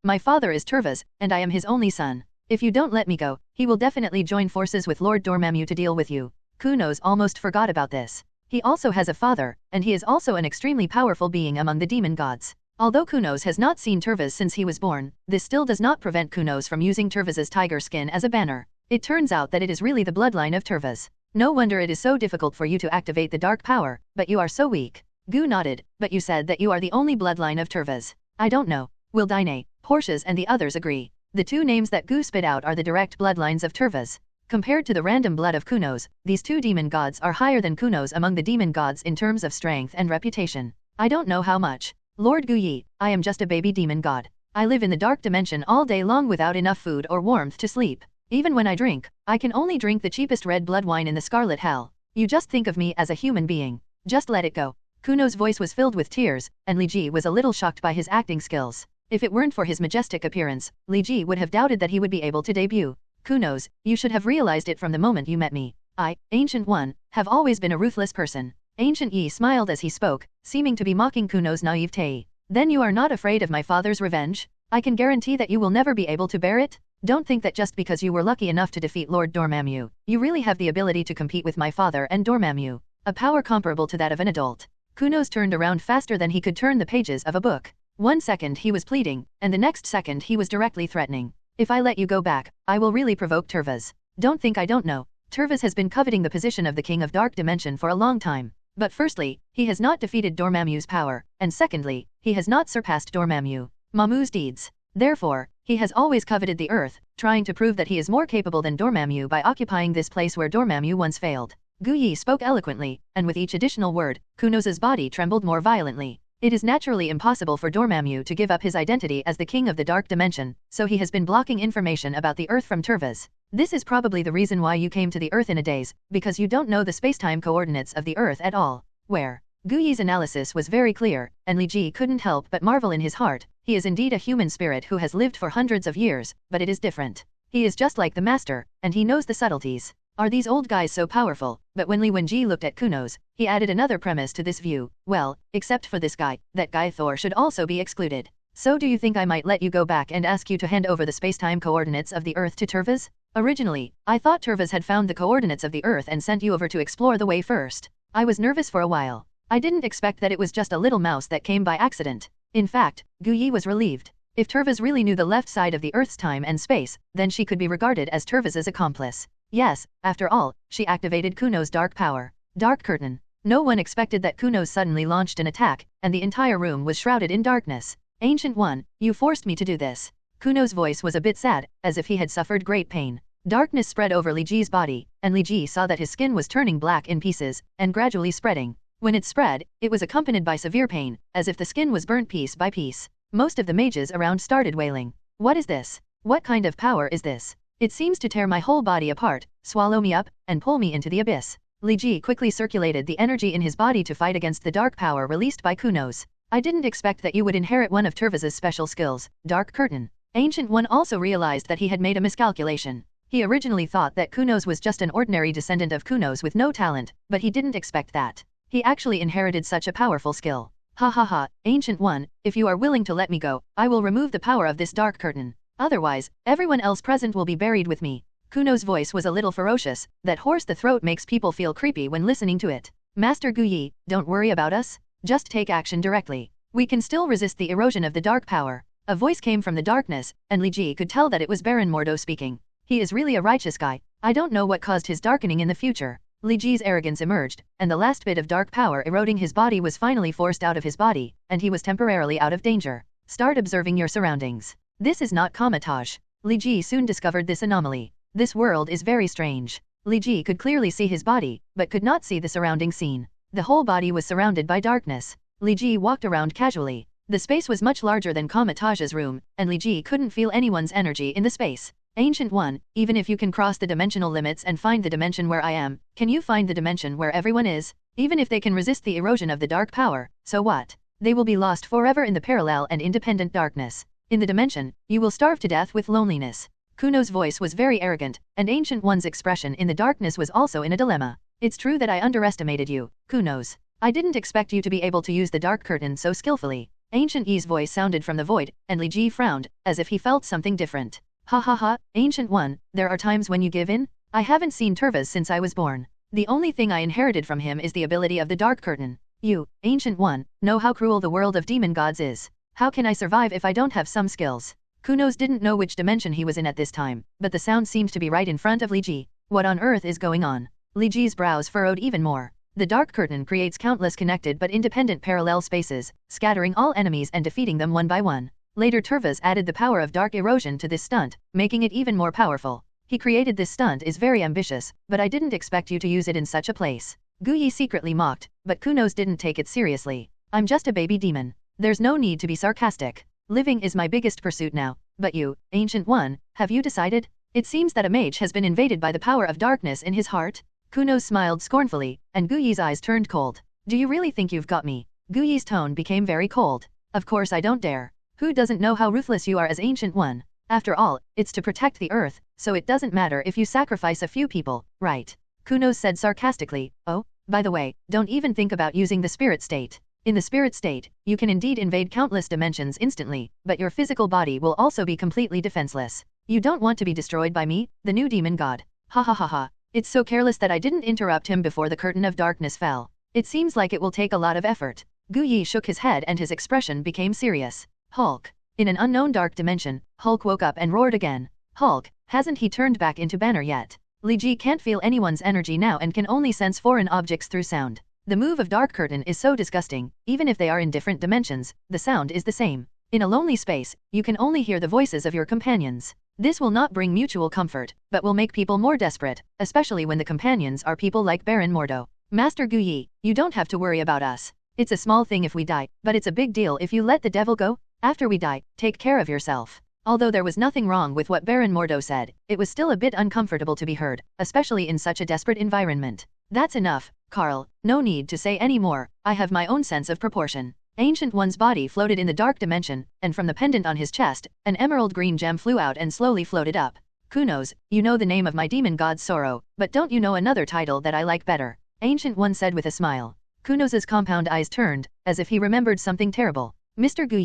my father is Turvas, and I am his only son. If you don't let me go, he will definitely join forces with Lord Dormammu to deal with you. Kunos almost forgot about this. He also has a father, and he is also an extremely powerful being among the demon gods. Although Kunos has not seen Turvas since he was born, this still does not prevent Kunos from using Turvas's tiger skin as a banner. It turns out that it is really the bloodline of Turvas. No wonder it is so difficult for you to activate the dark power, but you are so weak. Gu nodded, but you said that you are the only bloodline of Turvas. I don't know. Will Dine, Portia's and the others agree? The two names that Gu spit out are the direct bloodlines of Turvas. Compared to the random blood of Kunos, these two demon gods are higher than Kunos among the demon gods in terms of strength and reputation. I don't know how much. Lord Gu Yi, I am just a baby demon god. I live in the dark dimension all day long without enough food or warmth to sleep. Even when I drink, I can only drink the cheapest red blood wine in the Scarlet Hell. You just think of me as a human being. Just let it go. Kuno's voice was filled with tears, and Li Ji was a little shocked by his acting skills. If it weren't for his majestic appearance, Li Ji would have doubted that he would be able to debut. Kunos, you should have realized it from the moment you met me. I, Ancient One, have always been a ruthless person. Ancient Yi smiled as he spoke, seeming to be mocking Kuno's naivete. Then you are not afraid of my father's revenge? I can guarantee that you will never be able to bear it? Don't think that just because you were lucky enough to defeat Lord Dormammu, you really have the ability to compete with my father and Dormammu. A power comparable to that of an adult. Kunos turned around faster than he could turn the pages of a book. 1 second he was pleading, and the next second he was directly threatening. If I let you go back, I will really provoke Turvas. Don't think I don't know. Turvas has been coveting the position of the King of Dark Dimension for a long time. But firstly, he has not defeated Dormammu's power, and secondly, he has not surpassed Dormammu Mamu's deeds. Therefore, he has always coveted the earth, trying to prove that he is more capable than Dormammu by occupying this place where Dormammu once failed. Gu Yi spoke eloquently, and with each additional word, Kunos's body trembled more violently. It is naturally impossible for Dormammu to give up his identity as the King of the Dark Dimension, so he has been blocking information about the Earth from Turvas. This is probably the reason why you came to the Earth in a daze, because you don't know the spacetime coordinates of the Earth at all. Where? Gu Yi's analysis was very clear, and Li Ji couldn't help but marvel in his heart. He is indeed a human spirit who has lived for hundreds of years, but it is different. He is just like the master, and he knows the subtleties. Are these old guys so powerful? But when Li Wenji looked at Kunos, he added another premise to this view. Well, except for this guy, that guy Thor should also be excluded. So do you think I might let you go back and ask you to hand over the spacetime coordinates of the Earth to Turvas? Originally, I thought Turvas had found the coordinates of the Earth and sent you over to explore the way first. I was nervous for a while. I didn't expect that it was just a little mouse that came by accident. In fact, Gu Yi was relieved. If Turvas really knew the left side of the Earth's time and space, then she could be regarded as Turvas's accomplice. Yes, after all, she activated Kuno's dark power. Dark curtain. No one expected that Kunos suddenly launched an attack, and the entire room was shrouded in darkness. Ancient One, you forced me to do this. Kuno's voice was a bit sad, as if he had suffered great pain. Darkness spread over Li Ji's body, and Li Ji saw that his skin was turning black in pieces, and gradually spreading. When it spread, it was accompanied by severe pain, as if the skin was burnt piece by piece. Most of the mages around started wailing. What is this? What kind of power is this? It seems to tear my whole body apart, swallow me up, and pull me into the abyss. Li Ji quickly circulated the energy in his body to fight against the dark power released by Kunos. I didn't expect that you would inherit one of Turvas's special skills, Dark Curtain. Ancient One also realized that he had made a miscalculation. He originally thought that Kunos was just an ordinary descendant of Kunos with no talent, but he didn't expect that. He actually inherited such a powerful skill. Ha ha ha, Ancient One, if you are willing to let me go, I will remove the power of this dark curtain. Otherwise, everyone else present will be buried with me. Kuno's voice was a little ferocious, that hoarse the throat makes people feel creepy when listening to it. Master Gu Yi, don't worry about us. Just take action directly. We can still resist the erosion of the dark power. A voice came from the darkness, and Li Ji could tell that it was Baron Mordo speaking. He is really a righteous guy. I don't know what caused his darkening in the future. Li Ji's arrogance emerged, and the last bit of dark power eroding his body was finally forced out of his body, and he was temporarily out of danger. Start observing your surroundings. This is not Kamatage. Li Ji soon discovered this anomaly. This world is very strange. Li Ji could clearly see his body, but could not see the surrounding scene. The whole body was surrounded by darkness. Li Ji walked around casually. The space was much larger than Kamatage's room, and Li Ji couldn't feel anyone's energy in the space. Ancient One, even if you can cross the dimensional limits and find the dimension where I am, can you find the dimension where everyone is? Even if they can resist the erosion of the dark power, so what? They will be lost forever in the parallel and independent darkness. In the dimension, you will starve to death with loneliness. Kuno's voice was very arrogant, and Ancient One's expression in the darkness was also in a dilemma. It's true that I underestimated you, Kunos. I didn't expect you to be able to use the dark curtain so skillfully. Ancient Yi's voice sounded from the void, and Li Ji frowned, as if he felt something different. Ha ha ha, Ancient One, there are times when you give in? I haven't seen Turvas since I was born. The only thing I inherited from him is the ability of the dark curtain. You, Ancient One, know how cruel the world of demon gods is. How can I survive if I don't have some skills? Kunos didn't know which dimension he was in at this time, but the sound seemed to be right in front of Li Ji. What on earth is going on? Li Ji's brows furrowed even more. The dark curtain creates countless connected but independent parallel spaces, scattering all enemies and defeating them one by one. Later Turvas added the power of dark erosion to this stunt, making it even more powerful. He created this stunt is very ambitious, but I didn't expect you to use it in such a place. Gu Yi secretly mocked, but Kunos didn't take it seriously. I'm just a baby demon. There's no need to be sarcastic. Living is my biggest pursuit now, but you, Ancient One, have you decided? It seems that a mage has been invaded by the power of darkness in his heart. Kunos smiled scornfully, and Gu Yi's eyes turned cold. Do you really think you've got me? Gu Yi's tone became very cold. Of course I don't dare. Who doesn't know how ruthless you are as Ancient One? After all, it's to protect the Earth, so it doesn't matter if you sacrifice a few people, right? Kunos said sarcastically. Oh, by the way, don't even think about using the spirit state. In the spirit state, you can indeed invade countless dimensions instantly, but your physical body will also be completely defenseless. You don't want to be destroyed by me, the new demon god. Ha ha ha ha. It's so careless that I didn't interrupt him before the curtain of darkness fell. It seems like it will take a lot of effort. Gu Yi shook his head and his expression became serious. Hulk. In an unknown dark dimension, Hulk woke up and roared again. Hulk, hasn't he turned back into Banner yet? Li Ji can't feel anyone's energy now and can only sense foreign objects through sound. The move of Dark Curtain is so disgusting, even if they are in different dimensions, the sound is the same. In a lonely space, you can only hear the voices of your companions. This will not bring mutual comfort, but will make people more desperate, especially when the companions are people like Baron Mordo. Master Gu Yi, you don't have to worry about us. It's a small thing if we die, but it's a big deal if you let the devil go. After we die, take care of yourself. Although there was nothing wrong with what Baron Mordo said, it was still a bit uncomfortable to be heard, especially in such a desperate environment. That's enough, Carl, no need to say any more, I have my own sense of proportion. Ancient One's body floated in the dark dimension, and from the pendant on his chest, an emerald green gem flew out and slowly floated up. Kunos, you know the name of my demon god Sorrow, but don't you know another title that I like better? Ancient One said with a smile. Kunos's compound eyes turned, as if he remembered something terrible. Mr. Gu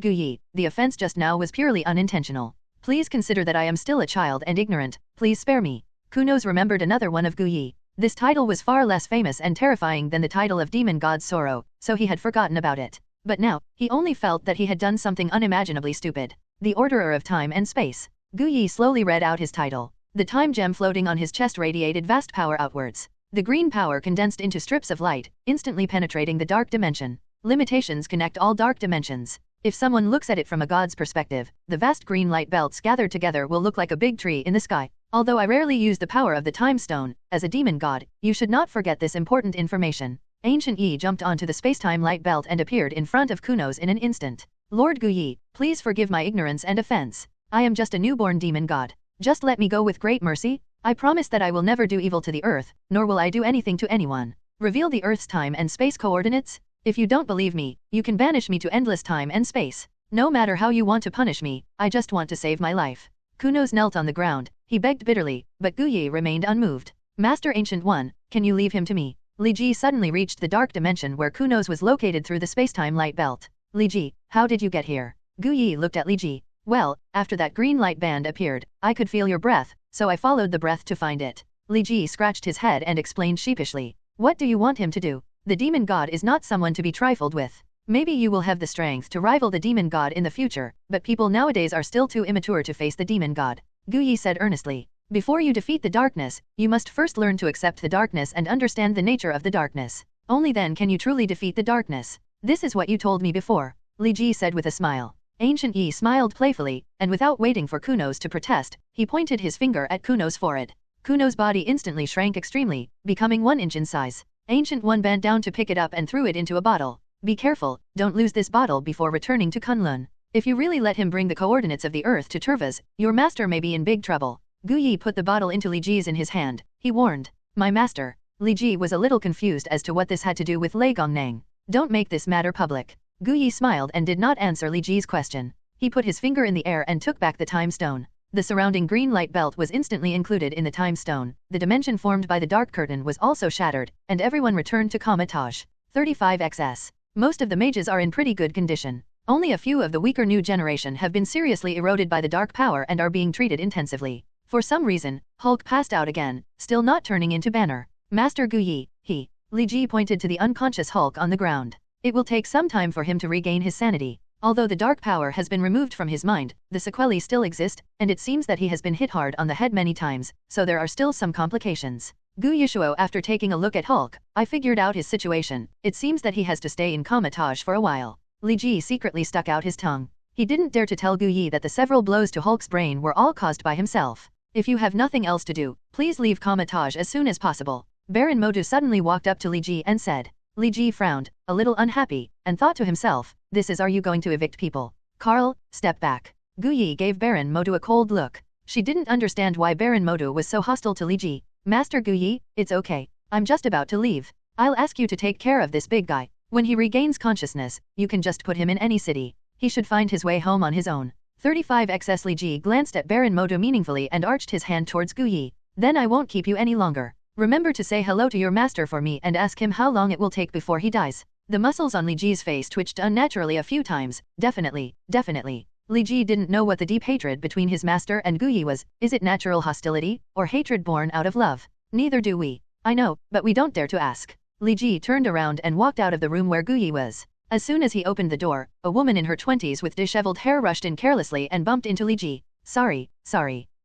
Yi, the offense just now was purely unintentional. Please consider that I am still a child and ignorant, please spare me. Kunos remembered another one of Gu Yi. This title was far less famous and terrifying than the title of Demon God Sorrow, so he had forgotten about it. But now, he only felt that he had done something unimaginably stupid. The Orderer of Time and Space. Gu Yi slowly read out his title. The time gem floating on his chest radiated vast power outwards. The green power condensed into strips of light, instantly penetrating the dark dimension. Limitations connect all dark dimensions. If someone looks at it from a god's perspective, the vast green light belts gathered together will look like a big tree in the sky. Although I rarely use the power of the time stone, as a demon god, you should not forget this important information. Ancient Yi jumped onto the spacetime light belt and appeared in front of Kunos in an instant. Lord Gu Yi, please forgive my ignorance and offense. I am just a newborn demon god. Just let me go with great mercy. I promise that I will never do evil to the earth, nor will I do anything to anyone. Reveal the earth's time and space coordinates? If you don't believe me, you can banish me to endless time and space. No matter how you want to punish me, I just want to save my life. Kunos knelt on the ground. He begged bitterly, but Gu Yi remained unmoved. Master Ancient One, can you leave him to me? Li Ji suddenly reached the dark dimension where Kunos was located through the spacetime light belt. Li Ji, how did you get here? Gu Yi looked at Li Ji. Well, after that green light band appeared, I could feel your breath, so I followed the breath to find it. Li Ji scratched his head and explained sheepishly. What do you want him to do? The demon god is not someone to be trifled with. Maybe you will have the strength to rival the demon god in the future, but people nowadays are still too immature to face the demon god. Gu Yi said earnestly. Before you defeat the darkness, you must first learn to accept the darkness and understand the nature of the darkness. Only then can you truly defeat the darkness. This is what you told me before, Li Ji said with a smile. Ancient Yi smiled playfully, and without waiting for Kunos to protest, he pointed his finger at Kunos' forehead. Kunos' body instantly shrank extremely, becoming 1 inch in size. Ancient One bent down to pick it up and threw it into a bottle. Be careful, don't lose this bottle before returning to Kunlun. If you really let him bring the coordinates of the earth to Turvas, your master may be in big trouble. Gu Yi put the bottle into Li Ji's in his hand. He warned. My master. Li Ji was a little confused as to what this had to do with Lei Gongnang. Don't make this matter public. Gu Yi smiled and did not answer Li Ji's question. He put his finger in the air and took back the time stone. The surrounding green light belt was instantly included in the time stone. The dimension formed by the dark curtain was also shattered, and everyone returned to Comatage. 35XS. Most of the mages are in pretty good condition. Only a few of the weaker new generation have been seriously eroded by the dark power and are being treated intensively. For some reason, Hulk passed out again, still not turning into Banner. Master Gu Yi, he. Li Ji pointed to the unconscious Hulk on the ground. It will take some time for him to regain his sanity. Although the dark power has been removed from his mind, the sequelae still exist, and it seems that he has been hit hard on the head many times, so there are still some complications. Gu Yishuo, after taking a look at Hulk, I figured out his situation. It seems that he has to stay in Comatage for a while. Li Ji secretly stuck out his tongue. He didn't dare to tell Gu Yi that the several blows to Hulk's brain were all caused by himself. If you have nothing else to do, please leave Comatage as soon as possible. Baron Modu suddenly walked up to Li Ji and said. Li Ji frowned, a little unhappy, and thought to himself, this is, are you going to evict people? Carl, step back. Gu Yi gave Baron Modu a cold look. She didn't understand why Baron Modu was so hostile to Li Ji. Master Gu Yi, it's okay. I'm just about to leave. I'll ask you to take care of this big guy. When he regains consciousness, you can just put him in any city. He should find his way home on his own. 35XS. Li Ji glanced at Baron Modu meaningfully and arched his hand towards Gu Yi. Then I won't keep you any longer. Remember to say hello to your master for me and ask him how long it will take before he dies. The muscles on Li Ji's face twitched unnaturally a few times. Definitely, definitely. Li Ji didn't know what the deep hatred between his master and Gu Yi was. Is it natural hostility, or hatred born out of love? Neither do we. I know, but we don't dare to ask. Li Ji turned around and walked out of the room where Gu Yi was. As soon as he opened the door, a woman in her 20s with disheveled hair rushed in carelessly and bumped into Li Ji. Sorry.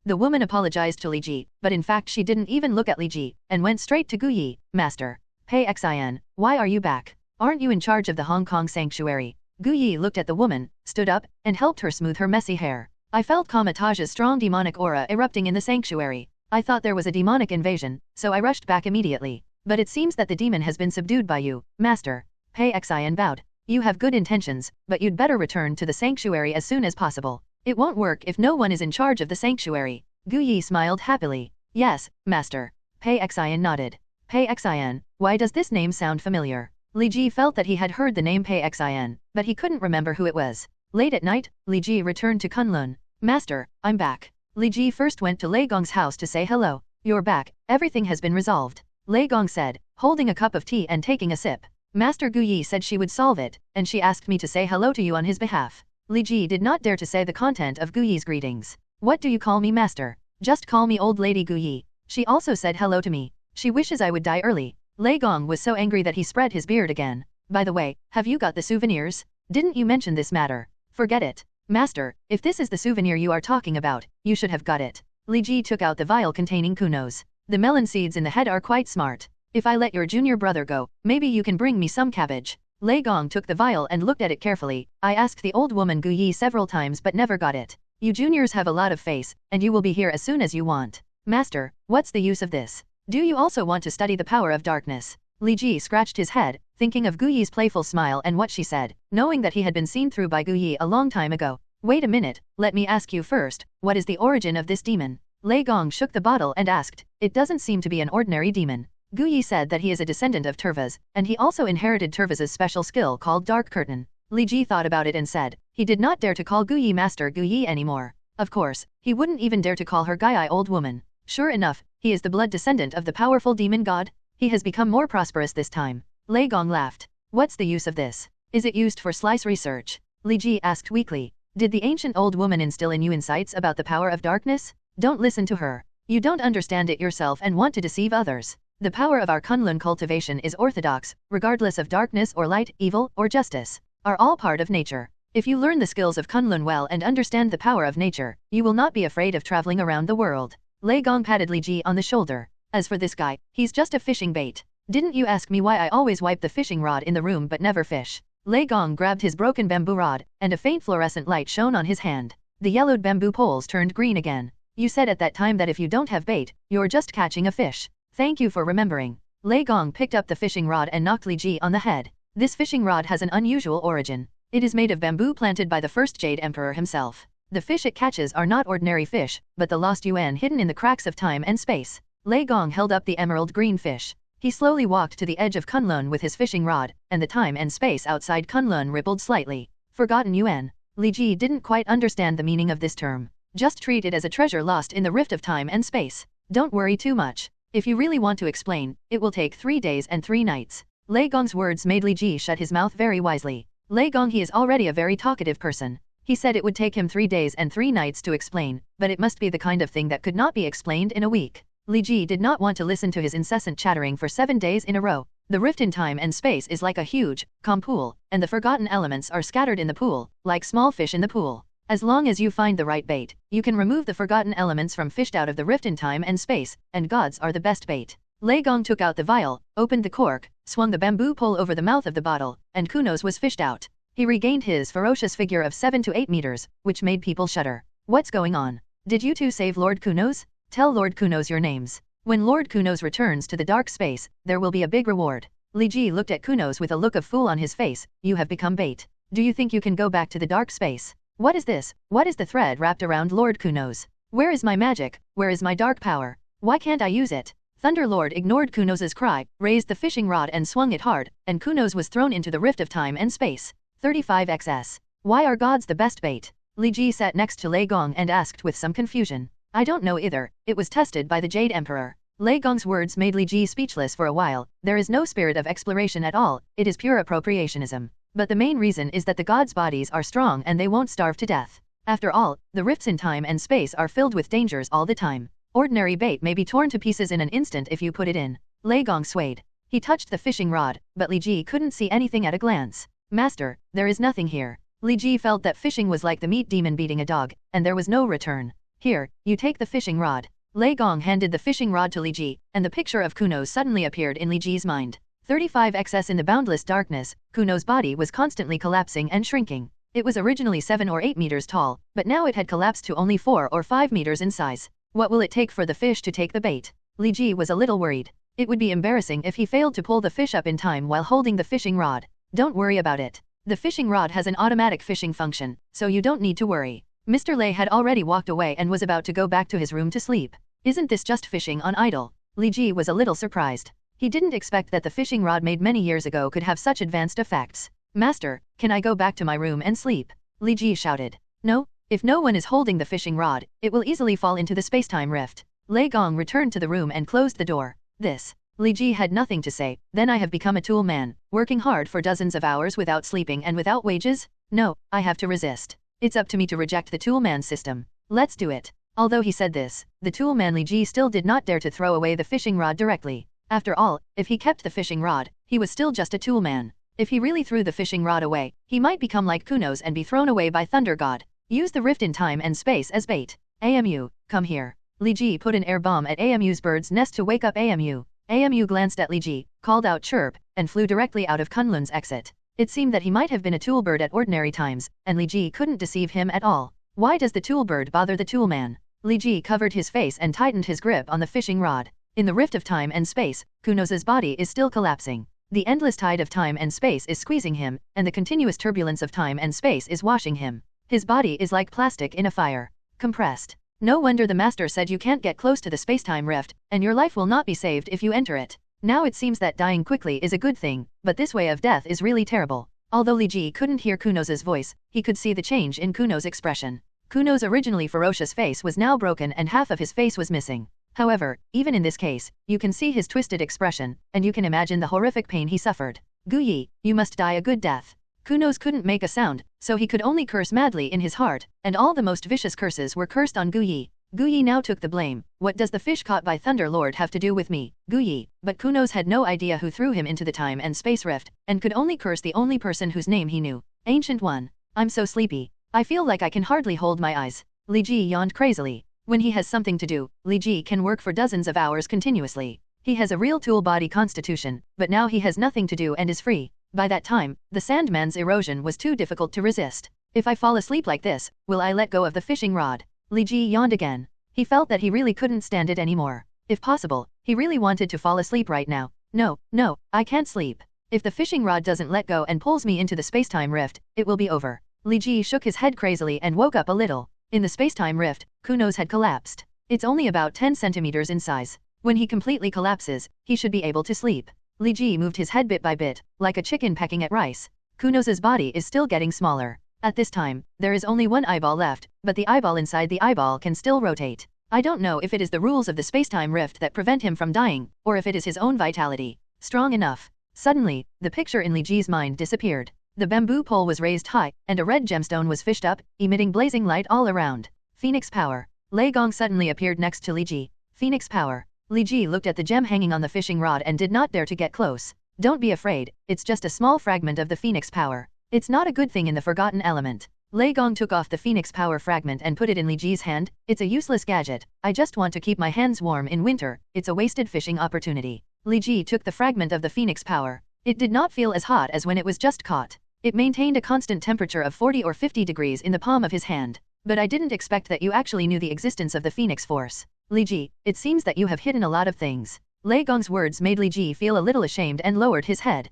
The woman apologized to Li Ji, but in fact she didn't even look at Li Ji, and went straight to Gu Yi. Master. Pei Xian, why are you back? Aren't you in charge of the Hong Kong sanctuary? Gu Yi looked at the woman, stood up, and helped her smooth her messy hair. I felt Kamatage's strong demonic aura erupting in the sanctuary. I thought there was a demonic invasion, so I rushed back immediately. But it seems that the demon has been subdued by you, Master. Pei Xian bowed. You have good intentions, but you'd better return to the sanctuary as soon as possible. It won't work if no one is in charge of the sanctuary. Gu Yi smiled happily. Yes, Master. Pei Xian nodded. Pei Xian, why does this name sound familiar? Li Ji felt that he had heard the name Pei Xian, but he couldn't remember who it was. Late at night, Li Ji returned to Kunlun. Master, I'm back. Li Ji first went to Lei Gong's house to say hello. You're back, everything has been resolved. Lei Gong said, holding a cup of tea and taking a sip. Master Gu Yi said she would solve it, and she asked me to say hello to you on his behalf. Li Ji did not dare to say the content of Gu Yi's greetings. What do you call me, Master? Just call me Old Lady Gu Yi. She also said hello to me. She wishes I would die early. Lei Gong was so angry that he spread his beard again. By the way, have you got the souvenirs? Didn't you mention this matter? Forget it. Master, if this is the souvenir you are talking about, you should have got it. Li Ji took out the vial containing kunos. The melon seeds in the head are quite smart. If I let your junior brother go, maybe you can bring me some cabbage. Lei Gong took the vial and looked at it carefully. I asked the old woman Gu Yi several times but never got it. You juniors have a lot of face, and you will be here as soon as you want. Master, what's the use of this? Do you also want to study the power of darkness? Li Ji scratched his head, thinking of Gu Yi's playful smile and what she said, knowing that he had been seen through by Gu Yi a long time ago. Wait a minute, let me ask you first, what is the origin of this demon? Lei Gong shook the bottle and asked. It doesn't seem to be an ordinary demon. Gu Yi said that he is a descendant of Turvas, and he also inherited Turvas's special skill called Dark Curtain. Li Ji thought about it and said, he did not dare to call Gu Yi Master Gu Yi anymore. Of course, he wouldn't even dare to call her Gai Old Woman. Sure enough, he is the blood descendant of the powerful demon god. He has become more prosperous this time. Lei Gong laughed. What's the use of this? Is it used for slice research? Li Ji asked weakly. Did the ancient old woman instill in you insights about the power of darkness? Don't listen to her. You don't understand it yourself and want to deceive others. The power of our Kunlun cultivation is orthodox, regardless of darkness or light, evil or justice, are all part of nature. If you learn the skills of Kunlun well and understand the power of nature, you will not be afraid of traveling around the world. Lei Gong patted Li Ji on the shoulder. As for this guy, he's just a fishing bait. Didn't you ask me why I always wipe the fishing rod in the room but never fish? Lei Gong grabbed his broken bamboo rod, and a faint fluorescent light shone on his hand. The yellowed bamboo poles turned green again. You said at that time that if you don't have bait, you're just catching a fish. Thank you for remembering. Lei Gong picked up the fishing rod and knocked Li Ji on the head. This fishing rod has an unusual origin. It is made of bamboo planted by the first Jade Emperor himself. The fish it catches are not ordinary fish, but the lost yuan hidden in the cracks of time and space. Lei Gong held up the emerald green fish. He slowly walked to the edge of Kunlun with his fishing rod, and the time and space outside Kunlun rippled slightly. Forgotten yuan. Li Ji didn't quite understand the meaning of this term. Just treat it as a treasure lost in the rift of time and space. Don't worry too much. If you really want to explain, it will take 3 days and 3 nights. Lei Gong's words made Li Ji shut his mouth very wisely. Lei Gong, he is already a very talkative person. He said it would take him 3 days and 3 nights to explain, but it must be the kind of thing that could not be explained in a week. Li Ji did not want to listen to his incessant chattering for 7 days in a row. The rift in time and space is like a huge, calm pool, and the forgotten elements are scattered in the pool, like small fish in the pool. As long as you find the right bait, you can remove the forgotten elements from fished out of the rift in time and space, and gods are the best bait. Lei Gong took out the vial, opened the cork, swung the bamboo pole over the mouth of the bottle, and Kunos was fished out. He regained his ferocious figure of 7 to 8 meters, which made people shudder. What's going on? Did you two save Lord Kunos? Tell Lord Kunos your names. When Lord Kunos returns to the dark space, there will be a big reward. Li Ji looked at Kunos with a look of fool on his face. You have become bait. Do you think you can go back to the dark space? What is this? What is the thread wrapped around Lord Kunos? Where is my magic? Where is my dark power? Why can't I use it? Thunder Lord ignored Kunos's cry, raised the fishing rod and swung it hard, and Kunos was thrown into the rift of time and space. 35xs. Why are gods the best bait? Li Ji sat next to Lei Gong and asked with some confusion. I don't know either, it was tested by the Jade Emperor. Lei Gong's words made Li Ji speechless for a while. There is no spirit of exploration at all, it is pure appropriationism. But the main reason is that the gods' bodies are strong and they won't starve to death. After all, the rifts in time and space are filled with dangers all the time. Ordinary bait may be torn to pieces in an instant if you put it in. Lei Gong swayed. He touched the fishing rod, but Li Ji couldn't see anything at a glance. Master, there is nothing here. Li Ji felt that fishing was like the meat demon beating a dog, and there was no return. Here, you take the fishing rod. Lei Gong handed the fishing rod to Li Ji, and the picture of Kuno's suddenly appeared in Li Ji's mind. 35xs in the boundless darkness, Kuno's body was constantly collapsing and shrinking. It was originally 7 or 8 meters tall, but now it had collapsed to only 4 or 5 meters in size. What will it take for the fish to take the bait? Li Ji was a little worried. It would be embarrassing if he failed to pull the fish up in time while holding the fishing rod. Don't worry about it. The fishing rod has an automatic fishing function, so you don't need to worry. Mr. Lei had already walked away and was about to go back to his room to sleep. Isn't this just fishing on idle? Li Ji was a little surprised. He didn't expect that the fishing rod made many years ago could have such advanced effects. Master, can I go back to my room and sleep? Li Ji shouted. No, if no one is holding the fishing rod, it will easily fall into the spacetime rift. Lei Gong returned to the room and closed the door. Li Ji had nothing to say. Then I have become a tool man, working hard for dozens of hours without sleeping and without wages? No, I have to resist. It's up to me to reject the tool man system. Let's do it. Although he said this, the tool man Li Ji still did not dare to throw away the fishing rod directly. After all, if he kept the fishing rod, he was still just a tool man. If he really threw the fishing rod away, he might become like Kuno's and be thrown away by Thunder God. Use the rift in time and space as bait. AMU, come here. Li Ji put an air bomb at AMU's bird's nest to wake up AMU. AMU glanced at Li Ji, called out chirp, and flew directly out of Kunlun's exit. It seemed that he might have been a tool bird at ordinary times, and Li Ji couldn't deceive him at all. Why does the tool bird bother the tool man? Li Ji covered his face and tightened his grip on the fishing rod. In the rift of time and space, Kuno's body is still collapsing. The endless tide of time and space is squeezing him, and the continuous turbulence of time and space is washing him. His body is like plastic in a fire. Compressed. No wonder the master said you can't get close to the spacetime rift, and your life will not be saved if you enter it. Now it seems that dying quickly is a good thing, but this way of death is really terrible. Although Li Ji couldn't hear Kuno's voice, he could see the change in Kuno's expression. Kuno's originally ferocious face was now broken and half of his face was missing. However, even in this case, you can see his twisted expression, and you can imagine the horrific pain he suffered. Guyi, you must die a good death. Kuno's couldn't make a sound, so he could only curse madly in his heart, and all the most vicious curses were cursed on Guyi. Guyi now took the blame. What does the fish caught by Thunder Lord have to do with me, Guyi? But Kuno's had no idea who threw him into the time and space rift, and could only curse the only person whose name he knew. Ancient One. I'm so sleepy. I feel like I can hardly hold my eyes. Li Ji yawned crazily. When he has something to do, Li Ji can work for dozens of hours continuously. He has a real tool body constitution, but now he has nothing to do and is free. By that time, the Sandman's erosion was too difficult to resist. If I fall asleep like this, will I let go of the fishing rod? Li Ji yawned again. He felt that he really couldn't stand it anymore. If possible, he really wanted to fall asleep right now. No, I can't sleep. If the fishing rod doesn't let go and pulls me into the spacetime rift, it will be over. Li Ji shook his head crazily and woke up a little. In the spacetime rift, Kuno's had collapsed. It's only about 10 centimeters in size. When he completely collapses, he should be able to sleep. Li Ji moved his head bit by bit, like a chicken pecking at rice. Kuno's body is still getting smaller. At this time, there is only one eyeball left, but the eyeball inside the eyeball can still rotate. I don't know if it is the rules of the spacetime rift that prevent him from dying, or if it is his own vitality. Strong enough. Suddenly, the picture in Li Ji's mind disappeared. The bamboo pole was raised high, and a red gemstone was fished up, emitting blazing light all around. Phoenix power. Lei Gong suddenly appeared next to Li Ji. Phoenix power. Li Ji looked at the gem hanging on the fishing rod and did not dare to get close. Don't be afraid, it's just a small fragment of the Phoenix power. It's not a good thing in the forgotten element. Lei Gong took off the Phoenix power fragment and put it in Li Ji's hand. It's a useless gadget. I just want to keep my hands warm in winter. It's a wasted fishing opportunity. Li Ji took the fragment of the Phoenix power. It did not feel as hot as when it was just caught. It maintained a constant temperature of 40 or 50 degrees in the palm of his hand. But I didn't expect that you actually knew the existence of the Phoenix Force. Li Ji, it seems that you have hidden a lot of things. Lei Gong's words made Li Ji feel a little ashamed and lowered his head.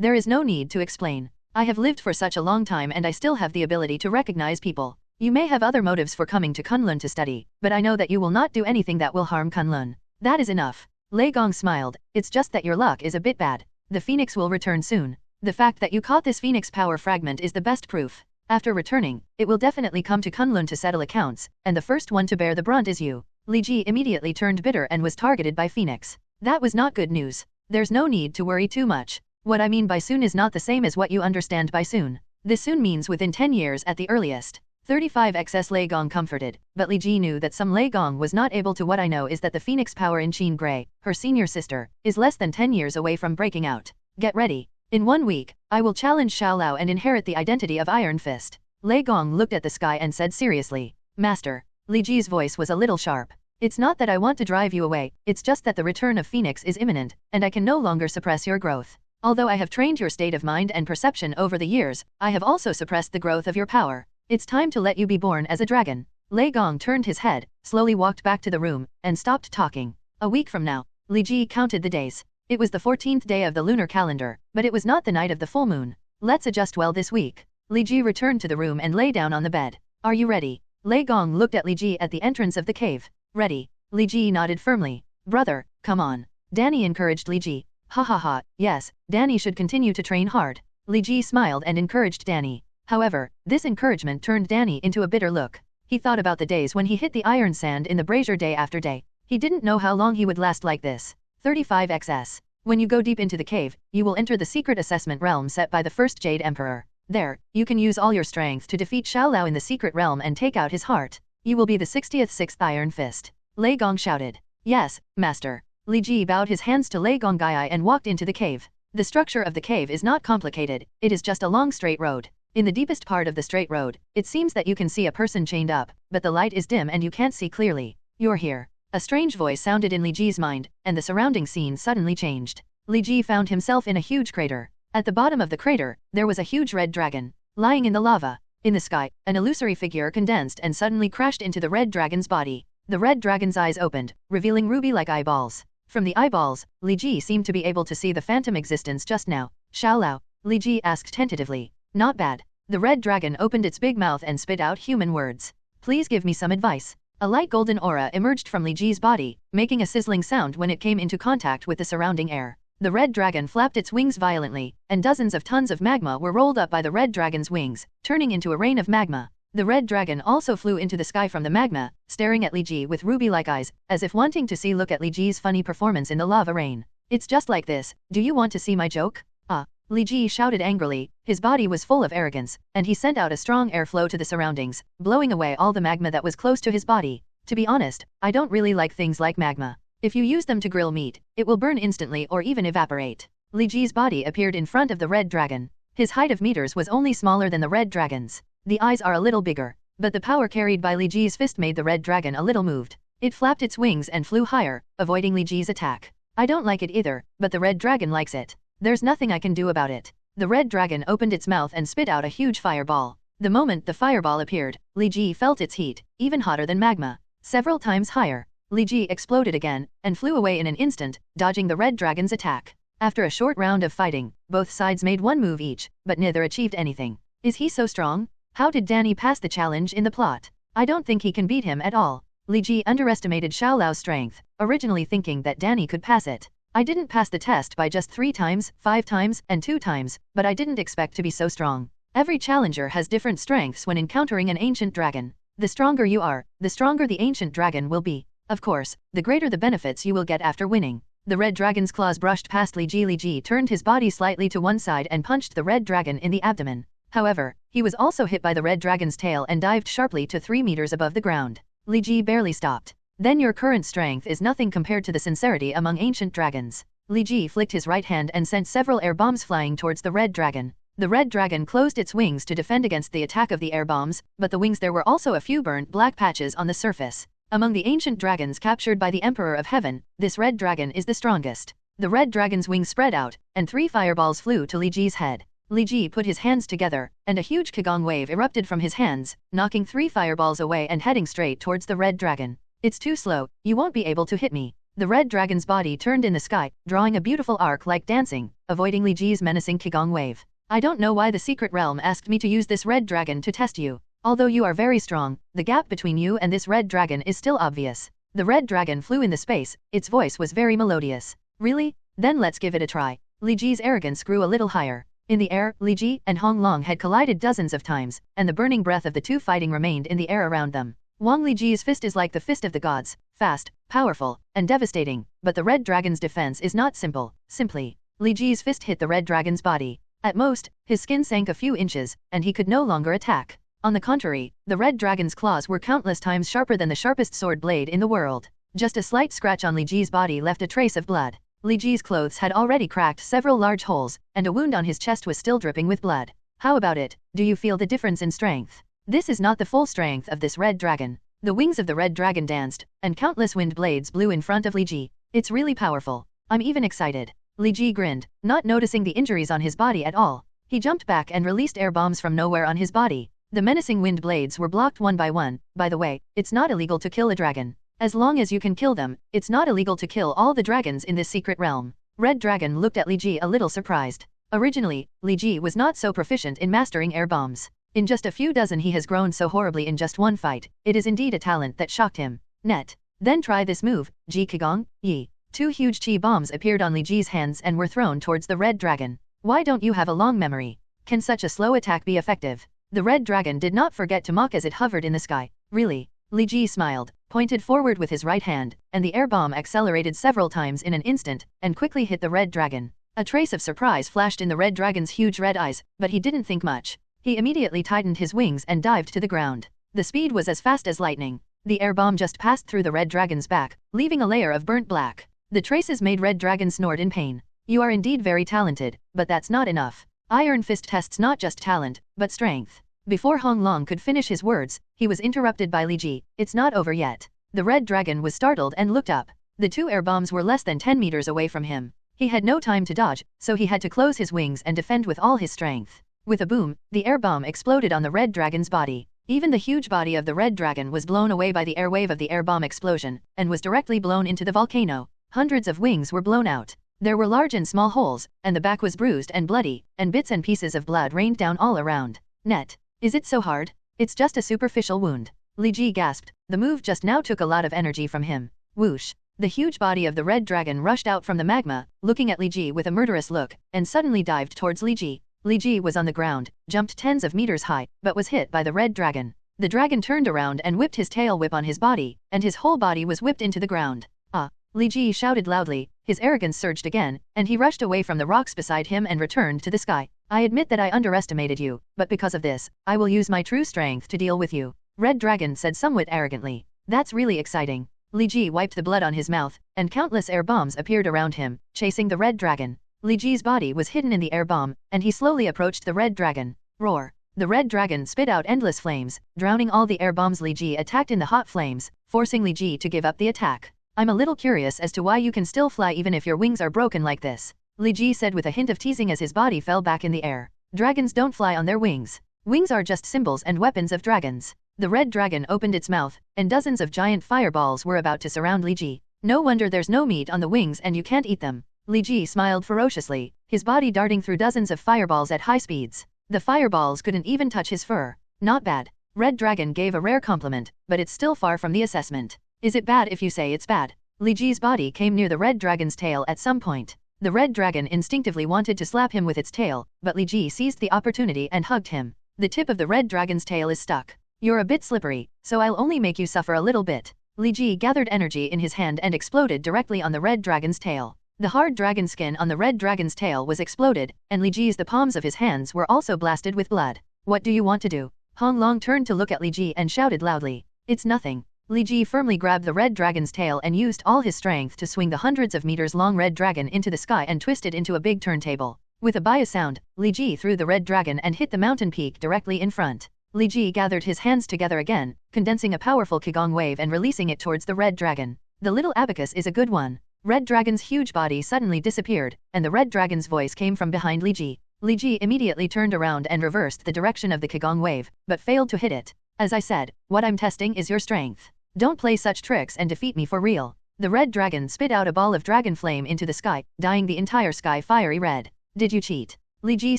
There is no need to explain. I have lived for such a long time and I still have the ability to recognize people. You may have other motives for coming to Kunlun to study, but I know that you will not do anything that will harm Kunlun. That is enough. Lei Gong smiled. It's just that your luck is a bit bad. The Phoenix will return soon. The fact that you caught this Phoenix power fragment is the best proof. After returning, it will definitely come to Kunlun to settle accounts, and the first one to bear the brunt is you. Li Ji immediately turned bitter and was targeted by Phoenix. That was not good news. There's no need to worry too much. What I mean by soon is not the same as what you understand by soon. This soon means within 10 years at the earliest. 35xs Lei Gong comforted, but Li Ji knew that some Lei Gong was not able to. What I know is that the Phoenix power in Qin Gray, her senior sister, is less than 10 years away from breaking out. Get ready. In 1 week, I will challenge Xiao Lao and inherit the identity of Iron Fist. Lei Gong looked at the sky and said seriously, Master. Li Ji's voice was a little sharp. It's not that I want to drive you away, it's just that the return of Phoenix is imminent, and I can no longer suppress your growth. Although I have trained your state of mind and perception over the years, I have also suppressed the growth of your power. It's time to let you be born as a dragon. Lei Gong turned his head, slowly walked back to the room, and stopped talking. A week from now, Li Ji counted the days. It was the 14th day of the lunar calendar, but it was not the night of the full moon. Let's adjust well this week. Li Ji returned to the room and lay down on the bed. Are you ready? Lei Gong looked at Li Ji at the entrance of the cave. Ready. Li Ji nodded firmly. Brother, come on. Danny encouraged Li Ji. Ha ha ha, yes, Danny should continue to train hard. Li Ji smiled and encouraged Danny. However, this encouragement turned Danny into a bitter look. He thought about the days when he hit the iron sand in the brazier day after day. He didn't know how long he would last like this. 35xs. When you go deep into the cave, you will enter the secret assessment realm set by the first Jade Emperor. There, you can use all your strength to defeat Xiao Lao in the secret realm and take out his heart. You will be the 66th Iron Fist. Lei Gong shouted. Yes, Master. Li Ji bowed his hands to Lei Gong Gai and walked into the cave. The structure of the cave is not complicated, it is just a long straight road. In the deepest part of the straight road, it seems that you can see a person chained up, but the light is dim and you can't see clearly. You're here. A strange voice sounded in Li Ji's mind, and the surrounding scene suddenly changed. Li Ji found himself in a huge crater. At the bottom of the crater, there was a huge red dragon, lying in the lava. In the sky, an illusory figure condensed and suddenly crashed into the red dragon's body. The red dragon's eyes opened, revealing ruby-like eyeballs. From the eyeballs, Li Ji seemed to be able to see the phantom existence just now. Xiao Lao? Li Ji asked tentatively. Not bad. The red dragon opened its big mouth and spit out human words. Please give me some advice. A light golden aura emerged from Li Ji's body, making a sizzling sound when it came into contact with the surrounding air. The red dragon flapped its wings violently, and dozens of tons of magma were rolled up by the red dragon's wings, turning into a rain of magma. The red dragon also flew into the sky from the magma, staring at Li Ji with ruby-like eyes, as if wanting to see. Look at Li Ji's funny performance in the lava rain. It's just like this. Do you want to see my joke? Ah! Li Ji shouted angrily. His body was full of arrogance, and he sent out a strong airflow to the surroundings, blowing away all the magma that was close to his body. To be honest, I don't really like things like magma. If you use them to grill meat, it will burn instantly or even evaporate. Li Ji's body appeared in front of the red dragon. His height of meters was only smaller than the red dragon's. The eyes are a little bigger, but the power carried by Li Ji's fist made the red dragon a little moved. It flapped its wings and flew higher, avoiding Li Ji's attack. I don't like it either, but the red dragon likes it. There's nothing I can do about it. The red dragon opened its mouth and spit out a huge fireball. The moment the fireball appeared, Li Ji felt its heat, even hotter than magma. Several times higher. Li Ji exploded again, and flew away in an instant, dodging the red dragon's attack. After a short round of fighting, both sides made one move each, but neither achieved anything. Is he so strong? How did Danny pass the challenge in the plot? I don't think he can beat him at all. Li Ji underestimated Xiao Lao's strength, originally thinking that Danny could pass it. I didn't pass the test by just 3 times, 5 times, and 2 times, but I didn't expect to be so strong. Every challenger has different strengths when encountering an ancient dragon. The stronger you are, the stronger the ancient dragon will be. Of course, the greater the benefits you will get after winning. The red dragon's claws brushed past Li Ji. Li Ji turned his body slightly to one side and punched the red dragon in the abdomen. However, he was also hit by the red dragon's tail and dived sharply to 3 meters above the ground. Li Ji barely stopped. Then your current strength is nothing compared to the sincerity among ancient dragons. Li Ji flicked his right hand and sent several air bombs flying towards the red dragon. The red dragon closed its wings to defend against the attack of the air bombs, but the wings there were also a few burnt black patches on the surface. Among the ancient dragons captured by the Emperor of Heaven, this red dragon is the strongest. The red dragon's wings spread out, and 3 fireballs flew to Li Ji's head. Li Ji put his hands together, and a huge Qigong wave erupted from his hands, knocking 3 fireballs away and heading straight towards the red dragon. It's too slow, you won't be able to hit me. The red dragon's body turned in the sky, drawing a beautiful arc like dancing, avoiding Li Ji's menacing Qigong wave. I don't know why the secret realm asked me to use this red dragon to test you. Although you are very strong, the gap between you and this red dragon is still obvious. The red dragon flew in the space, its voice was very melodious. Really? Then let's give it a try. Li Ji's arrogance grew a little higher. In the air, Li Ji and Hong Long had collided dozens of times, and the burning breath of the two fighting remained in the air around them. Wang Liji's fist is like the fist of the gods, fast, powerful, and devastating, but the red dragon's defense is not simple. Simply, Liji's fist hit the red dragon's body. At most, his skin sank a few inches, and he could no longer attack. On the contrary, the red dragon's claws were countless times sharper than the sharpest sword blade in the world. Just a slight scratch on Liji's body left a trace of blood. Liji's clothes had already cracked several large holes, and a wound on his chest was still dripping with blood. How about it? Do you feel the difference in strength? This is not the full strength of this red dragon. The wings of the red dragon danced, and countless wind blades blew in front of Liji. It's really powerful. I'm even excited. Liji grinned, not noticing the injuries on his body at all. He jumped back and released air bombs from nowhere on his body. The menacing wind blades were blocked one by one. By the way, it's not illegal to kill a dragon. As long as you can kill them, it's not illegal to kill all the dragons in this secret realm. Red Dragon looked at Liji a little surprised. Originally, Liji was not so proficient in mastering air bombs. In just a few dozen he has grown so horribly in just one fight. It is indeed a talent that shocked him. Net. Then try this move, Ji Qigong, Yi. Two huge chi bombs appeared on Liji's hands and were thrown towards the red dragon. Why don't you have a long memory? Can such a slow attack be effective? The red dragon did not forget to mock as it hovered in the sky. Really? Liji smiled, pointed forward with his right hand, and the air bomb accelerated several times in an instant, and quickly hit the red dragon. A trace of surprise flashed in the red dragon's huge red eyes, but he didn't think much. He immediately tightened his wings and dived to the ground. The speed was as fast as lightning. The air bomb just passed through the red dragon's back, leaving a layer of burnt black. The traces made Red Dragon snort in pain. You are indeed very talented, but that's not enough. Iron Fist tests not just talent, but strength. Before Hong Long could finish his words, he was interrupted by Liji. It's not over yet. The red dragon was startled and looked up. The two air bombs were less than 10 meters away from him. He had no time to dodge, so he had to close his wings and defend with all his strength. With a boom, the air bomb exploded on the red dragon's body. Even the huge body of the red dragon was blown away by the air wave of the air bomb explosion, and was directly blown into the volcano. Hundreds of wings were blown out. There were large and small holes, and the back was bruised and bloody, and bits and pieces of blood rained down all around. Net. Is it so hard? It's just a superficial wound. Liji gasped. The move just now took a lot of energy from him. Whoosh. The huge body of the red dragon rushed out from the magma, looking at Liji with a murderous look, and suddenly dived towards Liji. Liji was on the ground, jumped tens of meters high, but was hit by the red dragon. The dragon turned around and whipped his tail whip on his body, and his whole body was whipped into the ground. Ah! Liji shouted loudly, his arrogance surged again, and he rushed away from the rocks beside him and returned to the sky. I admit that I underestimated you, but because of this, I will use my true strength to deal with you. Red Dragon said somewhat arrogantly. That's really exciting. Liji wiped the blood on his mouth, and countless air bombs appeared around him, chasing the red dragon. Liji's body was hidden in the air bomb, and he slowly approached the red dragon. Roar. The red dragon spit out endless flames, drowning all the air bombs. Liji attacked in the hot flames, forcing Liji to give up the attack. I'm a little curious as to why you can still fly even if your wings are broken like this. Liji said with a hint of teasing as his body fell back in the air. Dragons don't fly on their wings. Wings are just symbols and weapons of dragons. The red dragon opened its mouth, and dozens of giant fireballs were about to surround Liji. No wonder there's no meat on the wings and you can't eat them. Liji smiled ferociously, his body darting through dozens of fireballs at high speeds. The fireballs couldn't even touch his fur. Not bad. Red Dragon gave a rare compliment, but it's still far from the assessment. Is it bad if you say it's bad? Liji's body came near the red dragon's tail at some point. The red dragon instinctively wanted to slap him with its tail, but Liji seized the opportunity and hugged him. The tip of the red dragon's tail is stuck. You're a bit slippery, so I'll only make you suffer a little bit. Liji gathered energy in his hand and exploded directly on the red dragon's tail. The hard dragon skin on the red dragon's tail was exploded, and the palms of his hands were also blasted with blood. What do you want to do? Hong Long turned to look at Liji and shouted loudly. It's nothing. Liji firmly grabbed the red dragon's tail and used all his strength to swing the hundreds of meters long red dragon into the sky and twist it into a big turntable. With a baya sound, Liji threw the red dragon and hit the mountain peak directly in front. Liji gathered his hands together again, condensing a powerful Qigong wave and releasing it towards the red dragon. The little abacus is a good one. Red Dragon's huge body suddenly disappeared, and the Red Dragon's voice came from behind Liji. Liji immediately turned around and reversed the direction of the Qigong wave, but failed to hit it. As I said, what I'm testing is your strength. Don't play such tricks and defeat me for real. The Red Dragon spit out a ball of dragon flame into the sky, dyeing the entire sky fiery red. Did you cheat? Liji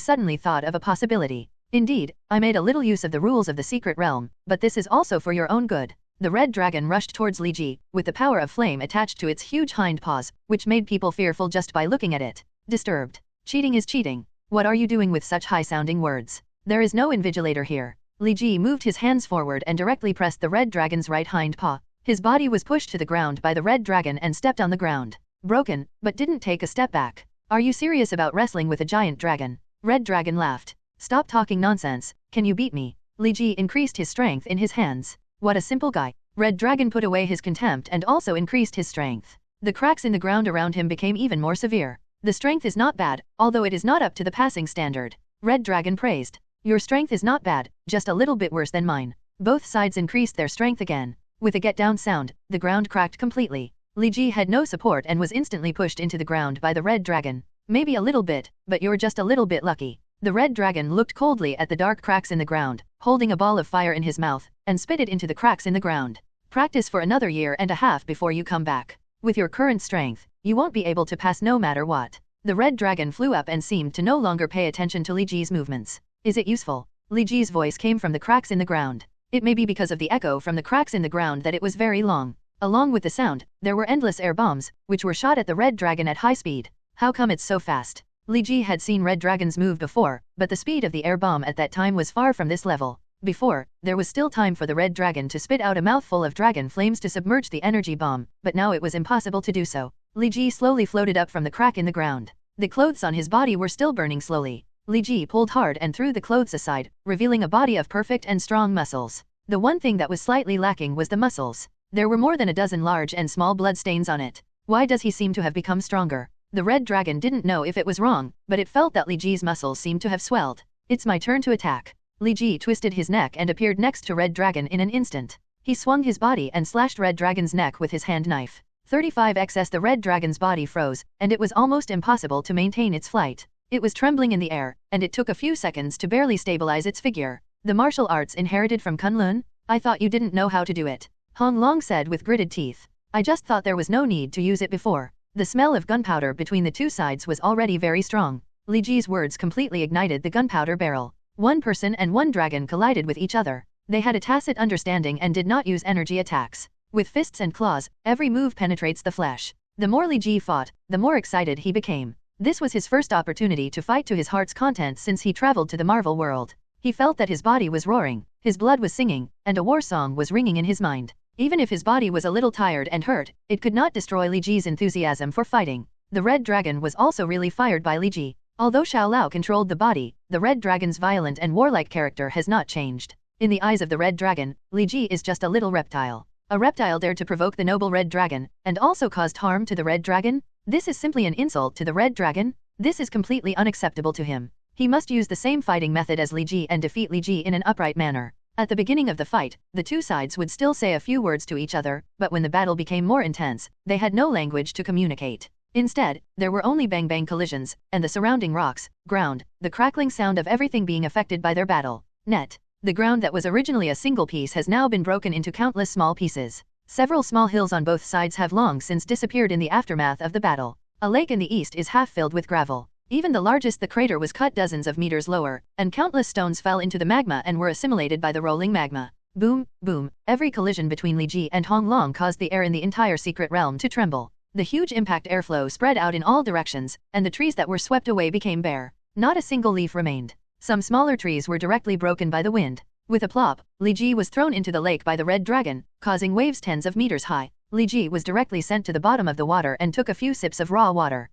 suddenly thought of a possibility. Indeed, I made a little use of the rules of the secret realm, but this is also for your own good. The red dragon rushed towards Liji, with the power of flame attached to its huge hind paws, which made people fearful just by looking at it. Disturbed. Cheating is cheating. What are you doing with such high-sounding words? There is no invigilator here. Li Ji moved his hands forward and directly pressed the red dragon's right hind paw. His body was pushed to the ground by the red dragon and stepped on the ground. Broken, but didn't take a step back. Are you serious about wrestling with a giant dragon? Red dragon laughed. Stop talking nonsense, can you beat me? Li Ji increased his strength in his hands. What a simple guy. Red dragon put away his contempt and also increased his strength. The cracks in the ground around him became even more severe. The strength is not bad, although it is not up to the passing standard. Red dragon praised. Your strength is not bad, just a little bit worse than mine. Both sides increased their strength again. With a get down sound, the ground cracked completely. Li Ji had no support and was instantly pushed into the ground by the red dragon. Maybe a little bit, but you're just a little bit lucky. The red dragon looked coldly at the dark cracks in the ground, holding a ball of fire in his mouth, and spit it into the cracks in the ground. Practice for another year and a half before you come back. With your current strength, you won't be able to pass no matter what. The red dragon flew up and seemed to no longer pay attention to Li Ji's movements. Is it useful? Li Ji's voice came from the cracks in the ground. It may be because of the echo from the cracks in the ground that it was very long. Along with the sound, there were endless air bombs, which were shot at the red dragon at high speed. How come it's so fast? Li Ji had seen red dragons move before, but the speed of the air bomb at that time was far from this level. Before, there was still time for the red dragon to spit out a mouthful of dragon flames to submerge the energy bomb, but now it was impossible to do so. Li Ji slowly floated up from the crack in the ground. The clothes on his body were still burning slowly. Li Ji pulled hard and threw the clothes aside, revealing a body of perfect and strong muscles. The one thing that was slightly lacking was the muscles. There were more than a dozen large and small blood stains on it. Why does he seem to have become stronger? The red dragon didn't know if it was wrong, but it felt that Li Ji's muscles seemed to have swelled. It's my turn to attack. Li Ji twisted his neck and appeared next to red dragon in an instant. He swung his body and slashed red dragon's neck with his hand knife. 35x the red dragon's body froze, and it was almost impossible to maintain its flight. It was trembling in the air, and it took a few seconds to barely stabilize its figure. The martial arts inherited from Kunlun? I thought you didn't know how to do it. Hong Long said with gritted teeth. I just thought there was no need to use it before. The smell of gunpowder between the two sides was already very strong. Li Ji's words completely ignited the gunpowder barrel. One person and one dragon collided with each other. They had a tacit understanding and did not use energy attacks. With fists and claws, every move penetrates the flesh. The more Li Ji fought, the more excited he became. This was his first opportunity to fight to his heart's content since he traveled to the Marvel world. He felt that his body was roaring, his blood was singing, and a war song was ringing in his mind. Even if his body was a little tired and hurt, it could not destroy Li Ji's enthusiasm for fighting. The red dragon was also really fired by Li Ji. Although Xiao Lao controlled the body, the red dragon's violent and warlike character has not changed. In the eyes of the red dragon, Li Ji is just a little reptile. A reptile dared to provoke the noble red dragon, and also caused harm to the red dragon? This is simply an insult to the red dragon? This is completely unacceptable to him. He must use the same fighting method as Li Ji and defeat Li Ji in an upright manner. At the beginning of the fight, the two sides would still say a few words to each other, but when the battle became more intense, they had no language to communicate. Instead, there were only bang-bang collisions, and the surrounding rocks, ground, the crackling sound of everything being affected by their battle. Net. The ground that was originally a single piece has now been broken into countless small pieces. Several small hills on both sides have long since disappeared in the aftermath of the battle. A lake in the east is half filled with gravel. Even the largest the crater was cut dozens of meters lower, and countless stones fell into the magma and were assimilated by the rolling magma. Boom, boom, every collision between Li Ji and Hong Long caused the air in the entire secret realm to tremble. The huge impact airflow spread out in all directions, and the trees that were swept away became bare. Not a single leaf remained. Some smaller trees were directly broken by the wind. With a plop, Li Ji was thrown into the lake by the red dragon, causing waves tens of meters high. Li Ji was directly sent to the bottom of the water and took a few sips of raw water.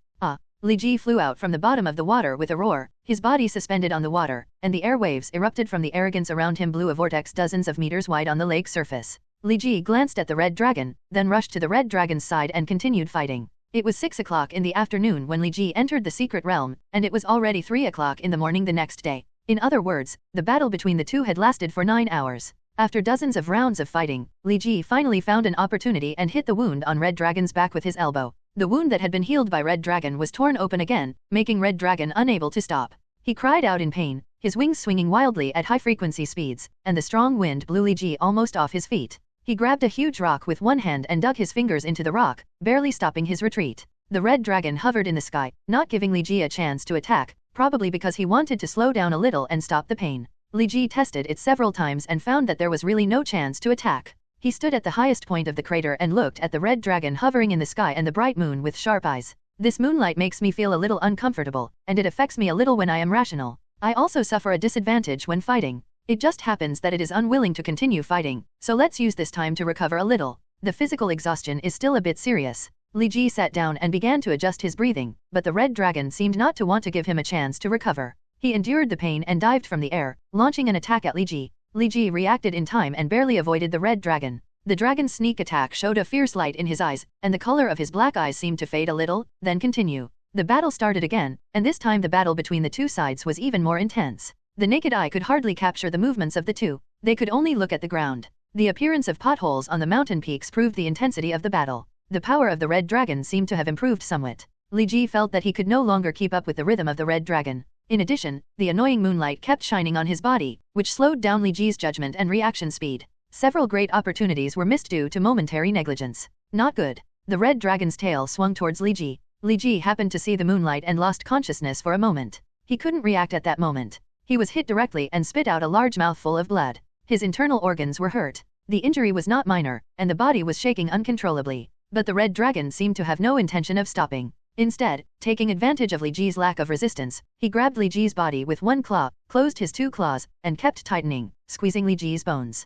Li Ji flew out from the bottom of the water with a roar, his body suspended on the water, and the air waves erupted from the arrogance around him blew a vortex dozens of meters wide on the lake surface. Li Ji glanced at the red dragon, then rushed to the red dragon's side and continued fighting. It was 6 o'clock in the afternoon when Li Ji entered the secret realm, and it was already 3 o'clock in the morning the next day. In other words, the battle between the two had lasted for 9 hours. After dozens of rounds of fighting, Li Ji finally found an opportunity and hit the wound on Red Dragon's back with his elbow. The wound that had been healed by Red Dragon was torn open again, making Red Dragon unable to stop. He cried out in pain, his wings swinging wildly at high-frequency speeds, and the strong wind blew Li Ji almost off his feet. He grabbed a huge rock with one hand and dug his fingers into the rock, barely stopping his retreat. The Red Dragon hovered in the sky, not giving Li Ji a chance to attack, probably because he wanted to slow down a little and stop the pain. Li Ji tested it several times and found that there was really no chance to attack. He stood at the highest point of the crater and looked at the Red Dragon hovering in the sky and the bright moon with sharp eyes. This moonlight makes me feel a little uncomfortable, and it affects me a little when I am rational. I also suffer a disadvantage when fighting. It just happens that it is unwilling to continue fighting, so let's use this time to recover a little. The physical exhaustion is still a bit serious. Li Ji sat down and began to adjust his breathing, but the red dragon seemed not to want to give him a chance to recover. He endured the pain and dived from the air, launching an attack at Li Ji. Li Ji reacted in time and barely avoided the red dragon. The dragon's sneak attack showed a fierce light in his eyes, and the color of his black eyes seemed to fade a little, then continue. The battle started again, and this time the battle between the two sides was even more intense. The naked eye could hardly capture the movements of the two. They could only look at the ground. The appearance of potholes on the mountain peaks proved the intensity of the battle. The power of the red dragon seemed to have improved somewhat. Li Ji felt that he could no longer keep up with the rhythm of the red dragon. In addition, the annoying moonlight kept shining on his body, which slowed down Li Ji's judgment and reaction speed. Several great opportunities were missed due to momentary negligence. Not good. The red dragon's tail swung towards Li Ji. Li Ji happened to see the moonlight and lost consciousness for a moment. He couldn't react at that moment. He was hit directly and spit out a large mouthful of blood. His internal organs were hurt. The injury was not minor, and the body was shaking uncontrollably. But the red dragon seemed to have no intention of stopping. Instead, taking advantage of Li Ji's lack of resistance, he grabbed Li Ji's body with one claw, closed his two claws, and kept tightening, squeezing Li Ji's bones.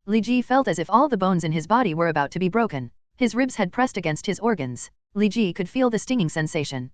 Li Ji felt as if all the bones in his body were about to be broken. His ribs had pressed against his organs. Li Ji could feel the stinging sensation.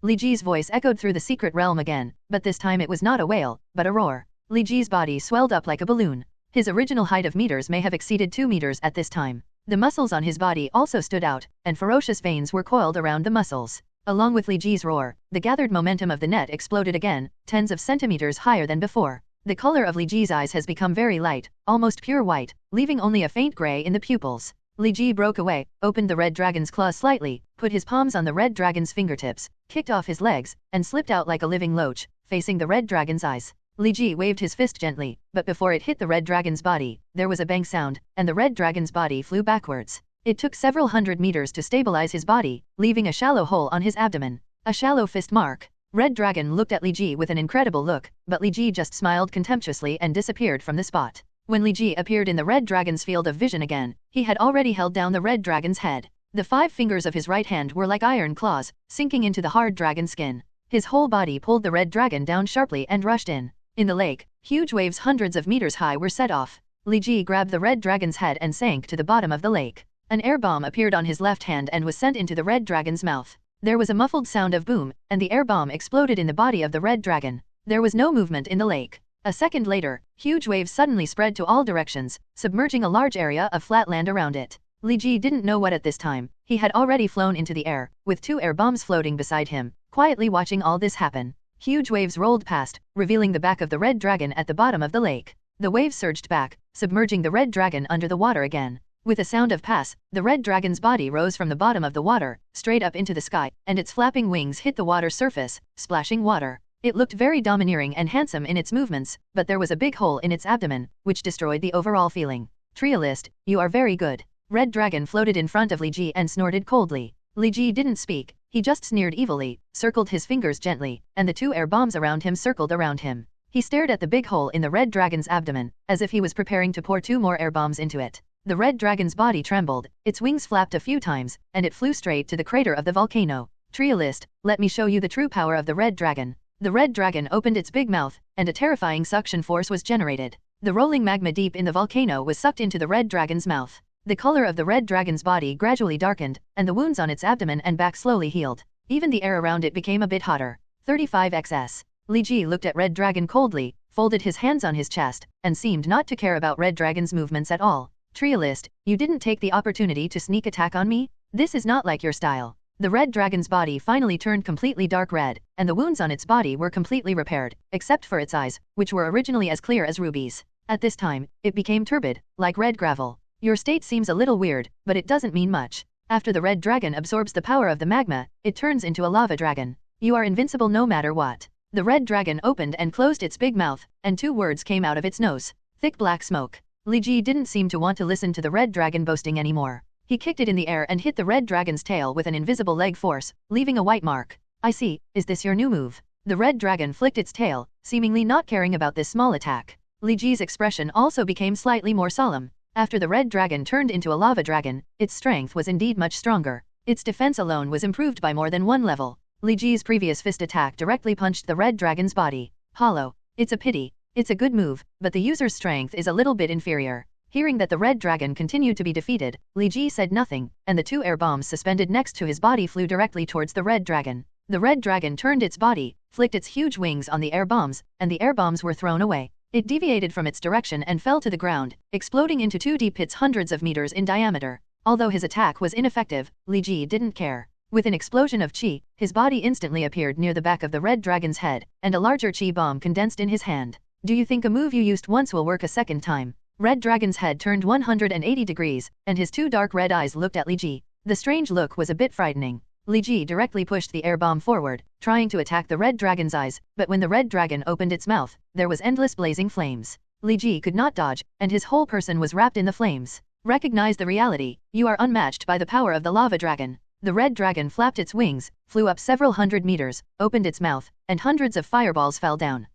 Li Ji's voice echoed through the secret realm again, but this time it was not a wail, but a roar. Li Ji's body swelled up like a balloon. His original height of meters may have exceeded 2 meters at this time. The muscles on his body also stood out, and ferocious veins were coiled around the muscles. Along with Li Ji's roar, the gathered momentum of the net exploded again, tens of centimeters higher than before. The color of Li Ji's eyes has become very light, almost pure white, leaving only a faint gray in the pupils. Li Ji broke away, opened the red dragon's claws slightly, put his palms on the red dragon's fingertips, kicked off his legs, and slipped out like a living loach, facing the red dragon's eyes. Li Ji waved his fist gently, but before it hit the red dragon's body, there was a bang sound, and the red dragon's body flew backwards. It took several hundred meters to stabilize his body, leaving a shallow hole on his abdomen. A shallow fist mark. Red Dragon looked at Li Ji with an incredible look, but Li Ji just smiled contemptuously and disappeared from the spot. When Li Ji appeared in the red dragon's field of vision again, he had already held down the red dragon's head. The 5 fingers of his right hand were like iron claws, sinking into the hard dragon skin. His whole body pulled the red dragon down sharply and rushed in. In the lake, huge waves hundreds of meters high were set off. Li Ji grabbed the red dragon's head and sank to the bottom of the lake. An air bomb appeared on his left hand and was sent into the red dragon's mouth. There was a muffled sound of boom, and the air bomb exploded in the body of the red dragon. There was no movement in the lake. A second later, huge waves suddenly spread to all directions, submerging a large area of flat land around it. Li Ji didn't know what at this time. He had already flown into the air, with 2 air bombs floating beside him, quietly watching all this happen. Huge waves rolled past, revealing the back of the red dragon at the bottom of the lake. The waves surged back, submerging the red dragon under the water again. With a sound of pass, the red dragon's body rose from the bottom of the water, straight up into the sky, and its flapping wings hit the water surface, splashing water. It looked very domineering and handsome in its movements, but there was a big hole in its abdomen, which destroyed the overall feeling. Trialist, you are very good. Red Dragon floated in front of Li Ji and snorted coldly. Li Ji didn't speak, he just sneered evilly, circled his fingers gently, and the 2 air bombs around him circled around him. He stared at the big hole in the red dragon's abdomen, as if he was preparing to pour 2 more air bombs into it. The red dragon's body trembled, its wings flapped a few times, and it flew straight to the crater of the volcano. Trialist, let me show you the true power of the red dragon. The red dragon opened its big mouth, and a terrifying suction force was generated. The rolling magma deep in the volcano was sucked into the red dragon's mouth. The color of the red dragon's body gradually darkened, and the wounds on its abdomen and back slowly healed. Even the air around it became a bit hotter. 35xs. Li Ji looked at Red Dragon coldly, folded his hands on his chest, and seemed not to care about Red Dragon's movements at all. Trialist, you didn't take the opportunity to sneak attack on me? This is not like your style. The red dragon's body finally turned completely dark red, and the wounds on its body were completely repaired, except for its eyes, which were originally as clear as rubies. At this time, it became turbid, like red gravel. Your state seems a little weird, but it doesn't mean much. After the red dragon absorbs the power of the magma, it turns into a lava dragon. You are invincible no matter what. The red dragon opened and closed its big mouth, and 2 words came out of its nose. Thick black smoke. Li Ji didn't seem to want to listen to the red dragon boasting anymore. He kicked it in the air and hit the red dragon's tail with an invisible leg force, leaving a white mark. I see, is this your new move? The red dragon flicked its tail, seemingly not caring about this small attack. Li Ji's expression also became slightly more solemn. After the red dragon turned into a lava dragon, its strength was indeed much stronger. Its defense alone was improved by more than 1 level. Li Ji's previous fist attack directly punched the red dragon's body. Hollow. It's a pity. It's a good move, but the user's strength is a little bit inferior. Hearing that the red dragon continued to be defeated, Li Ji said nothing, and the 2 air bombs suspended next to his body flew directly towards the red dragon. The red dragon turned its body, flicked its huge wings on the air bombs, and the air bombs were thrown away. It deviated from its direction and fell to the ground, exploding into 2 deep pits hundreds of meters in diameter. Although his attack was ineffective, Li Ji didn't care. With an explosion of chi, his body instantly appeared near the back of the red dragon's head, and a larger chi bomb condensed in his hand. Do you think a move you used once will work a second time? Red Dragon's head turned 180 degrees, and his 2 dark red eyes looked at Li Ji. The strange look was a bit frightening. Li Ji directly pushed the air bomb forward, trying to attack the red dragon's eyes, but when the red dragon opened its mouth, there was endless blazing flames. Li Ji could not dodge, and his whole person was wrapped in the flames. Recognize the reality, you are unmatched by the power of the lava dragon. The red dragon flapped its wings, flew up several hundred meters, opened its mouth, and hundreds of fireballs fell down.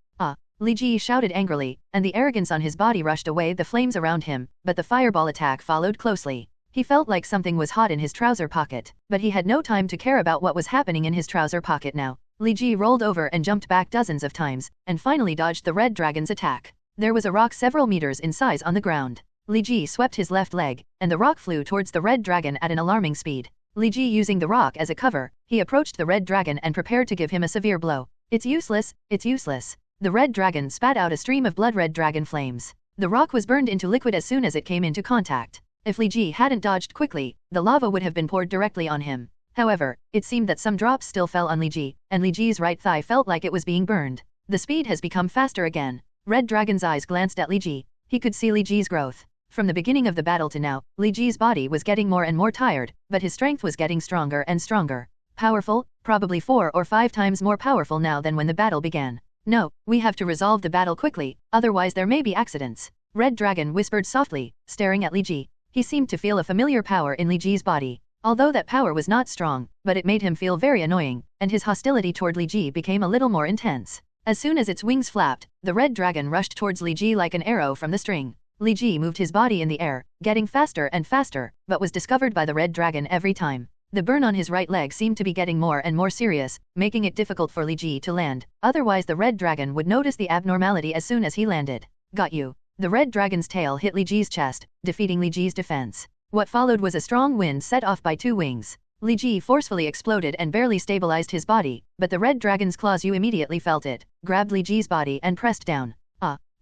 Li Ji shouted angrily, and the arrogance on his body rushed away the flames around him, but the fireball attack followed closely. He felt like something was hot in his trouser pocket, but he had no time to care about what was happening in his trouser pocket now. Li Ji rolled over and jumped back dozens of times, and finally dodged the red dragon's attack. There was a rock several meters in size on the ground. Li Ji swept his left leg, and the rock flew towards the red dragon at an alarming speed. Li Ji using the rock as a cover, he approached the red dragon and prepared to give him a severe blow. It's useless, it's useless. The red dragon spat out a stream of blood red dragon flames. The rock was burned into liquid as soon as it came into contact. If Li Ji hadn't dodged quickly, the lava would have been poured directly on him. However, it seemed that some drops still fell on Li Ji, and Li Ji's right thigh felt like it was being burned. The speed has become faster again. Red Dragon's eyes glanced at Li Ji. He could see Li Ji's growth. From the beginning of the battle to now, Li Ji's body was getting more and more tired, but his strength was getting stronger and stronger. Powerful, probably 4 or 5 times more powerful now than when the battle began. No, we have to resolve the battle quickly, otherwise there may be accidents. Red Dragon whispered softly, staring at Li Ji. He seemed to feel a familiar power in Li Ji's body. Although that power was not strong, but it made him feel very annoying, and his hostility toward Li Ji became a little more intense. As soon as its wings flapped, the red dragon rushed towards Li Ji like an arrow from the string. Li Ji moved his body in the air, getting faster and faster, but was discovered by the red dragon every time. The burn on his right leg seemed to be getting more and more serious, making it difficult for Li Ji to land. Otherwise the red dragon would notice the abnormality as soon as he landed. Got you. The red dragon's tail hit Li Ji's chest, defeating Li Ji's defense. What followed was a strong wind set off by 2 wings. Li Ji forcefully exploded and barely stabilized his body, but the red dragon's claws immediately felt it, grabbed Li Ji's body and pressed down.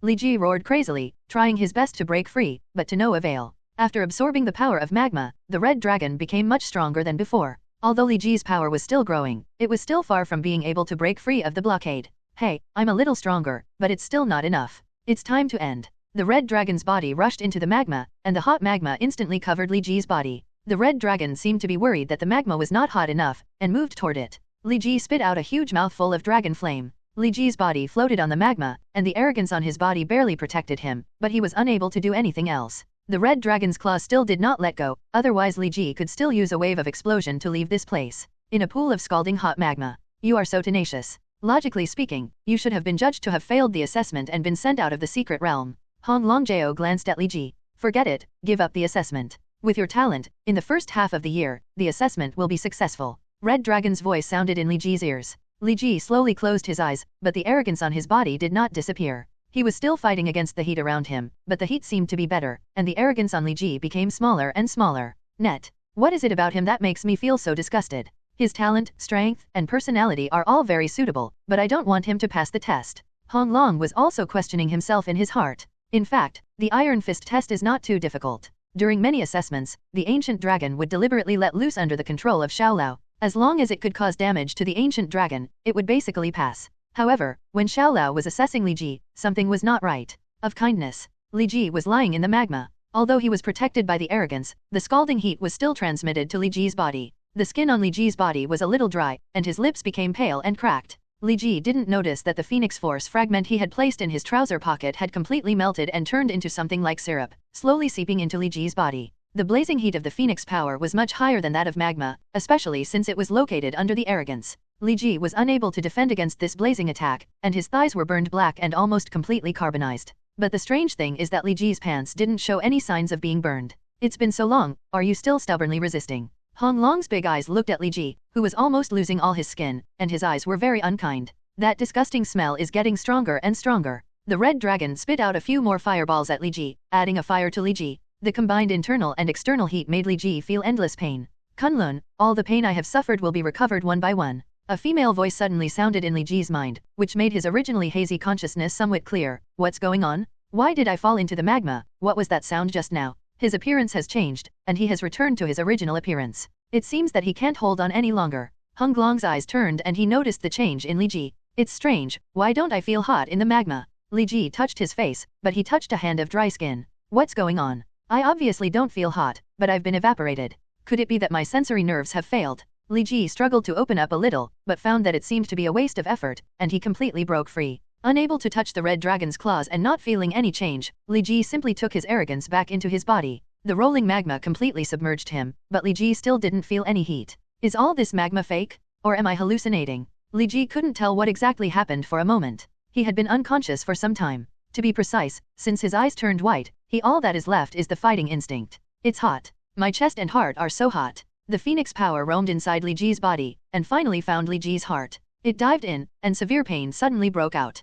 Li Ji roared crazily, trying his best to break free, but to no avail. After absorbing the power of magma, the red dragon became much stronger than before. Although Li Ji's power was still growing, it was still far from being able to break free of the blockade. Hey, I'm a little stronger, but it's still not enough. It's time to end. The red dragon's body rushed into the magma, and the hot magma instantly covered Li Ji's body. The red dragon seemed to be worried that the magma was not hot enough, and moved toward it. Li Ji spit out a huge mouthful of dragon flame. Li Ji's body floated on the magma, and the arrogance on his body barely protected him, but he was unable to do anything else. The red dragon's claw still did not let go, otherwise Li Ji could still use a wave of explosion to leave this place. In a pool of scalding hot magma. You are so tenacious. Logically speaking, you should have been judged to have failed the assessment and been sent out of the secret realm. Hong Longjao glanced at Li Ji. Forget it, give up the assessment. With your talent, in the first half of the year, the assessment will be successful. Red Dragon's voice sounded in Li Ji's ears. Li Ji slowly closed his eyes, but the arrogance on his body did not disappear. He was still fighting against the heat around him, but the heat seemed to be better, and the arrogance on Li Ji became smaller and smaller. Net. What is it about him that makes me feel so disgusted? His talent, strength, and personality are all very suitable, but I don't want him to pass the test. Hong Long was also questioning himself in his heart. In fact, the Iron Fist test is not too difficult. During many assessments, the ancient dragon would deliberately let loose under the control of Xiaolao. As long as it could cause damage to the ancient dragon, it would basically pass. However, when Xiaolao was assessing Li Ji, something was not right. Of kindness, Li Ji was lying in the magma. Although he was protected by the arrogance, the scalding heat was still transmitted to Li Ji's body. The skin on Li Ji's body was a little dry, and his lips became pale and cracked. Li Ji didn't notice that the Phoenix Force fragment he had placed in his trouser pocket had completely melted and turned into something like syrup, slowly seeping into Li Ji's body. The blazing heat of the Phoenix power was much higher than that of magma, especially since it was located under the arrogance. Li Ji was unable to defend against this blazing attack, and his thighs were burned black and almost completely carbonized. But the strange thing is that Li Ji's pants didn't show any signs of being burned. It's been so long, are you still stubbornly resisting? Hong Long's big eyes looked at Li Ji, who was almost losing all his skin, and his eyes were very unkind. That disgusting smell is getting stronger and stronger. The red dragon spit out a few more fireballs at Li Ji, adding a fire to Li Ji. The combined internal and external heat made Li Ji feel endless pain. Kunlun, all the pain I have suffered will be recovered one by one. A female voice suddenly sounded in Li Ji's mind, which made his originally hazy consciousness somewhat clear. What's going on? Why did I fall into the magma? What was that sound just now? His appearance has changed, and he has returned to his original appearance. It seems that he can't hold on any longer. Hung Glong's eyes turned and he noticed the change in Li Ji. It's strange, why don't I feel hot in the magma? Li Ji touched his face, but he touched a hand of dry skin. What's going on? I obviously don't feel hot, but I've been evaporated. Could it be that my sensory nerves have failed? Li Ji struggled to open up a little, but found that it seemed to be a waste of effort, and he completely broke free. Unable to touch the red dragon's claws and not feeling any change, Li Ji simply took his arrogance back into his body. The rolling magma completely submerged him, but Li Ji still didn't feel any heat. Is all this magma fake? Or am I hallucinating? Li Ji couldn't tell what exactly happened for a moment. He had been unconscious for some time. To be precise, since his eyes turned white, all that is left is the fighting instinct. It's hot. My chest and heart are so hot. The phoenix power roamed inside Li Ji's body, and finally found Li Ji's heart. It dived in, and severe pain suddenly broke out.